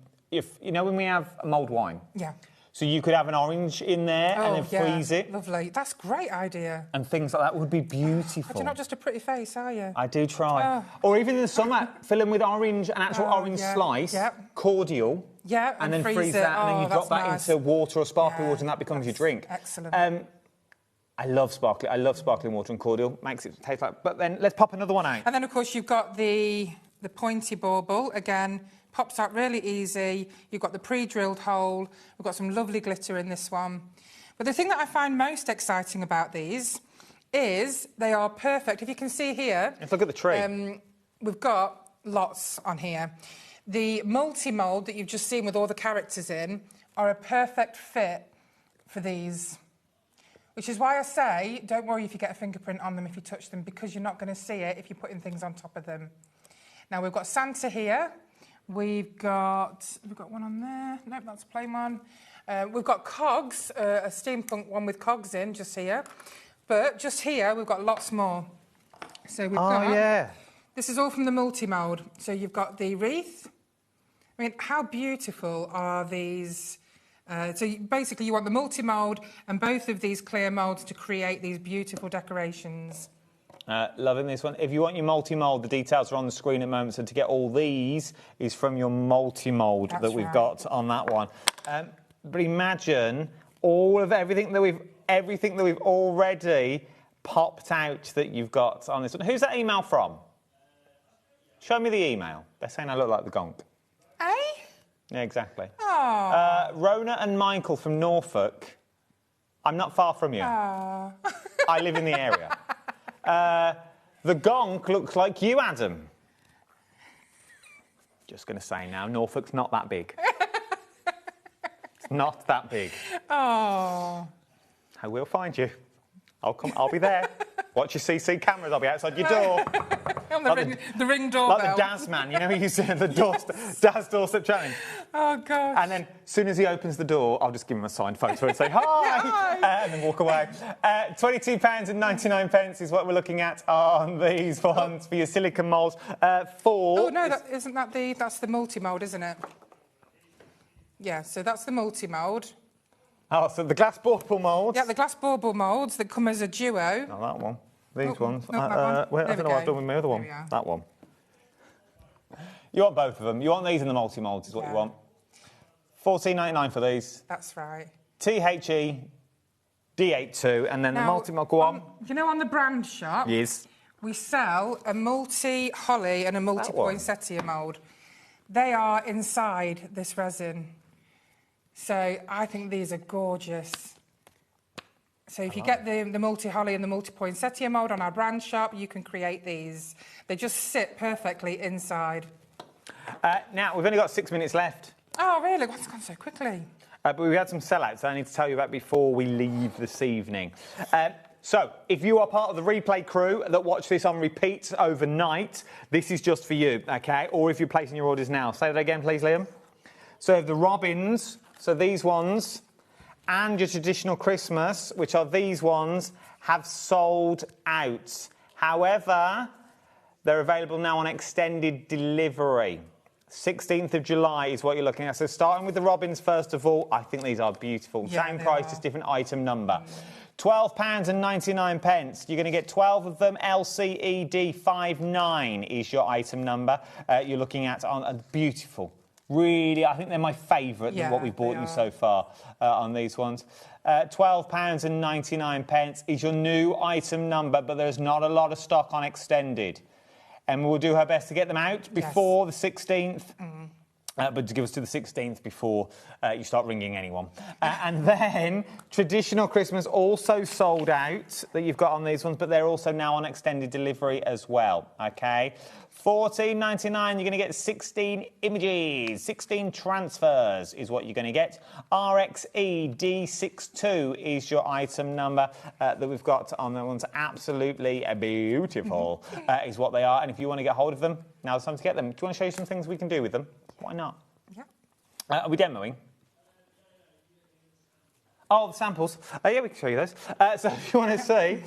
we have mulled wine. Yeah. So you could have an orange in there and then freeze it. Lovely. That's a great idea. And things like that would be beautiful. You're not just a pretty face, are you? I do try. Or even in the summer, fill them with orange, an actual orange slice, cordial. Yeah, and then freeze that, and then you drop that into water or sparkling water, and that becomes your drink. Excellent. I love sparkling water and cordial. Makes it taste like. But then let's pop another one out. And then, of course, you've got the pointy bauble. Again, pops out really easy. You've got the pre-drilled hole. We've got some lovely glitter in this one. But the thing that I find most exciting about these is they are perfect. If you can see here... Let's look at the tree. We've got lots on here. The multi-mould that you've just seen with all the characters in are a perfect fit for these. Which is why I say, don't worry if you get a fingerprint on them if you touch them, because you're not going to see it if you're putting things on top of them. Now, we've got Santa here. We've got one on there. Nope, that's a plain one. We've got cogs, a steampunk one with cogs in, just here. But just here, we've got lots more. So we've got... This is all from the multi-mould. So you've got the wreath. I mean, how beautiful are these? Basically, you want the multi-mould and both of these clear moulds to create these beautiful decorations. Loving this one. If you want your multi-mould, the details are on the screen at the moment. So to get all these is from your multi-mould that we've got on that one. But imagine everything that we've already popped out that you've got on this one. Who's that email from? Show me the email. They're saying I look like the gonk. Eh? Yeah, exactly. Oh. Rona and Michael from Norfolk. I'm not far from you. Oh. I live in the area. The gonk looks like you, Adam. Just going to say now, Norfolk's not that big. It's not that big. Oh. I will find you. I'll come. I'll be there. Watch your CC cameras. I'll be outside your door. On the ring doorbell. Like the Daz man, you know, he's in the Daz doorstep challenge. Oh, gosh. And then, as soon as he opens the door, I'll just give him a signed photo and say, hi! Hi. And then walk away. £22.99 is what we're looking at on these ones for your silicone moulds. Oh, no, that's the multi-mould, isn't it? Yeah, so that's the multi-mould. Oh, so the glass bauble moulds? Yeah, the glass bauble moulds that come as a duo. Not that one. These ones. Not that one. I don't know what I've done with my other one. That one. You want both of them. You want these in the multi-moulds is what you want. $14.99 for these. That's right. THE D82 and then the multi-mould. Go on. You know, on the brand shop, Yes. we sell a multi-holly and a multi-poinsettia mould. They are inside this resin. So I think these are gorgeous. So if you get the multi-holly and the multi-poinsettia mould on our brand shop, you can create these. They just sit perfectly inside. Now, we've only got 6 minutes left. Oh, really? What's gone so quickly? But we had some sellouts I need to tell you about before we leave this evening. So, if you are part of the replay crew that watch this on repeat overnight, this is just for you, OK? Or if you're placing your orders now. Say that again, please, Liam. So, the robins, so these ones, and your traditional Christmas, which are these ones, have sold out. However, they're available now on extended delivery. 16th of July is what you're looking at. So starting with the robins, first of all, I think these are beautiful. Yeah, same price, just different item number. £12.99. You're going to get 12 of them. LCED 59 is your item number. You're looking at on a beautiful. Really, I think they're my favourite than what we've bought you so far on these ones. £12.99 is your new item number, but there's not a lot of stock on extended. And we'll do our best to get them out before the 16th. But to give us to the 16th before you start ringing anyone. And then traditional Christmas also sold out that you've got on these ones, but they're also now on extended delivery as well, OK? $14.99, you're going to get 16 images, 16 transfers is what you're going to get. RXE D62 is your item number that we've got on the ones. Absolutely beautiful is what they are. And if you want to get hold of them, now's the time to get them. Do you want to show you some things we can do with them? Why not? Yeah. Are we demoing? Oh, the samples. Yeah, we can show you those. So if you want to see,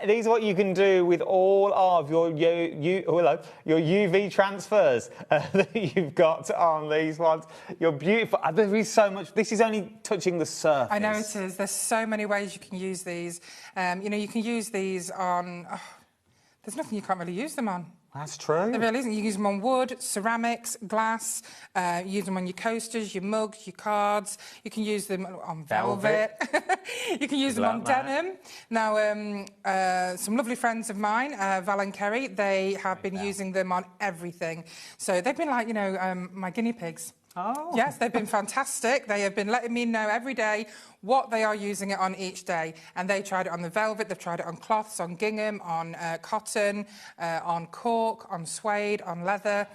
these are what you can do with all of your UV transfers that you've got on these ones. You're beautiful. There is so much. This is only touching the surface. I know it is. There's so many ways you can use these. You know, you can use these on... there's nothing you can't really use them on. That's true. There really isn't. You can use them on wood, ceramics, glass. Use them on your coasters, your mugs, your cards. You can use them on velvet. You can use them on denim. Now, some lovely friends of mine, Val and Kerry, they have been using them on everything. So they've been like, you know, my guinea pigs. Oh. Yes, they've been fantastic. They have been letting me know every day what they are using it on each day. And they tried it on the velvet, they've tried it on cloths, on gingham, on cotton, on cork, on suede, on leather.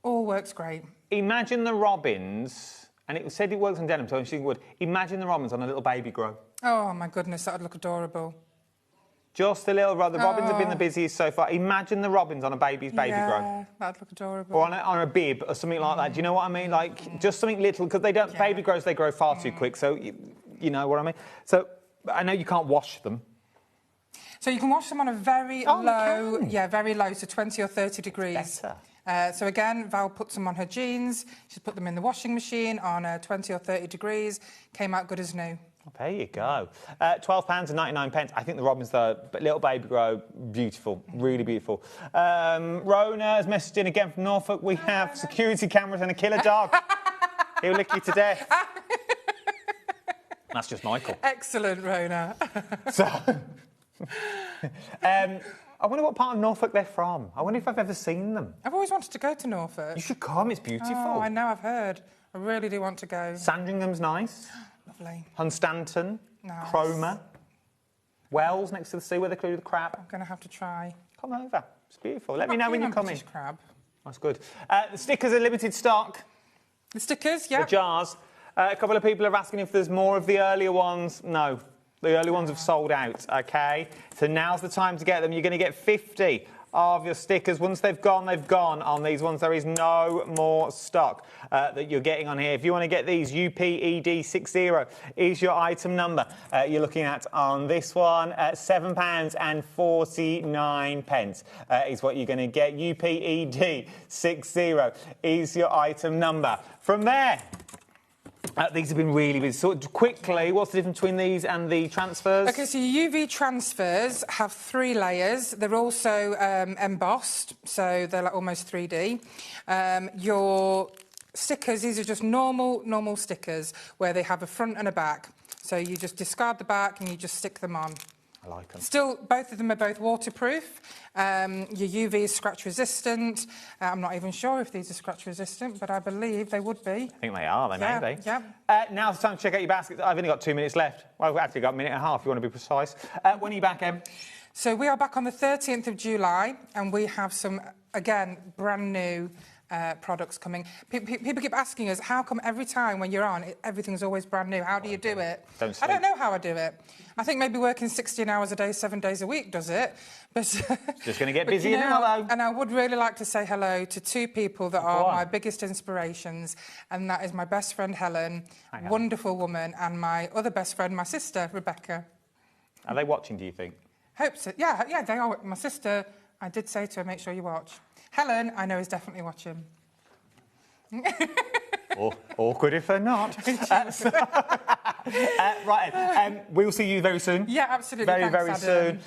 All works great. Imagine the robins, and it said it works on denim, so I'm sure it would. Imagine the robins on a little baby grow. Oh, my goodness, that would look adorable. Just a little robin. The robins have been the busiest so far. Imagine the robins on a baby's baby grow. That'd look adorable. Or on a bib or something like that. Do you know what I mean? Like, just something little, because they don't... Baby grows, they grow far too quick, so you know what I mean? So, I know you can't wash them. So you can wash them on a very low... Yeah, very low, so 20 or 30 degrees. Better. So again, Val puts them on her jeans. She's put them in the washing machine on 20 or 30 degrees. Came out good as new. There you go. £12.99. I think the robins, though, little baby grow, beautiful, really beautiful. Rona has messaged in again from Norfolk. We have security cameras and a killer dog. He'll lick you to death. That's just Michael. Excellent, Rona. So, I wonder what part of Norfolk they're from. I wonder if I've ever seen them. I've always wanted to go to Norfolk. You should come, it's beautiful. Oh, I know, I've heard. I really do want to go. Sandringham's nice. Lovely. Hunstanton. Nice. Cromer. Wells next to the sea where they clear the crab. I'm going to have to try. Come over. It's beautiful. Let me know when you're coming. Crab. That's good. The stickers are limited stock. The stickers, yeah. The jars. A couple of people are asking if there's more of the earlier ones. No, the early ones have sold out, OK? So now's the time to get them. You're going to get 50 of your stickers. Once they've gone on these ones. There is no more stock that you're getting on here. If you want to get these, UPED60 is your item number. You're looking at on this one, £7.49 is what you're going to get. UPED60 is your item number. From there, these have been really busy. So quickly, what's the difference between these and the transfers? OK, so your UV transfers have 3 layers. They're also embossed, so they're like almost 3D. Your stickers, these are just normal stickers where they have a front and a back. So you just discard the back and you just stick them on. I like them. Still, both of them are both waterproof. Your UV is scratch resistant. I'm not even sure if these are scratch resistant, but I believe they would be. I think they are, may be. Yeah. Now's the time to check out your baskets. I've only got 2 minutes left. Well, I've actually got a minute and a half, if you want to be precise. When are you back, Em? So we are back on the 13th of July, and we have some, again, brand new products coming. People keep asking us, how come every time when you're on, everything's always brand new? How do you do it? I don't know how I do it. I think maybe working 16 hours a day, 7 days a week does it. But just going to get busy now, though. And I would really like to say hello to 2 people that are my biggest inspirations, and that is my best friend Helen, wonderful woman, and my other best friend, my sister Rebecca. Are they watching, do you think? Hope so. Yeah, they are. My sister, I did say to her, make sure you watch. Helen, I know, is definitely watching. Awkward if they're not. Right, we'll see you very soon. Yeah, absolutely. Very soon.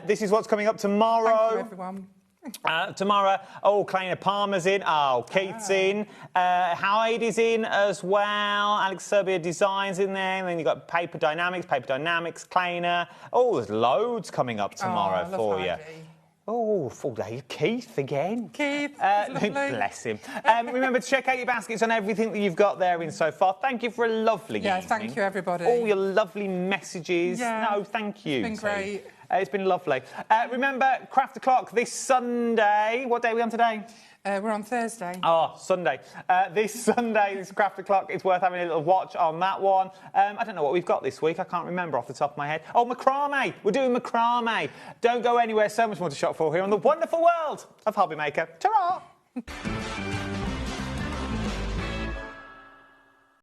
This is what's coming up tomorrow. Thank you, everyone. Tomorrow, Kleiner Palmer's in, Kate's in, Hyde is in as well, Alex Serbia Designs in there, and then you've got Paper Dynamics, Kleiner. There's loads coming up tomorrow for you. Full day. Keith again. Keith, bless him. Remember to check out your baskets on everything that you've got there in so far. Thank you for a lovely evening. Thank you, everybody. All your lovely messages. Yeah. No, thank you. It's been great. It's been lovely. Remember, Craft O'Clock this Sunday. What day are we on today? We're on Thursday. Sunday. This Sunday, this Craft O'Clock, it's worth having a little watch on that one. I don't know what we've got this week. I can't remember off the top of my head. Macrame. We're doing macrame. Don't go anywhere. So much more to shop for here on the wonderful world of HobbyMaker. Ta-ra!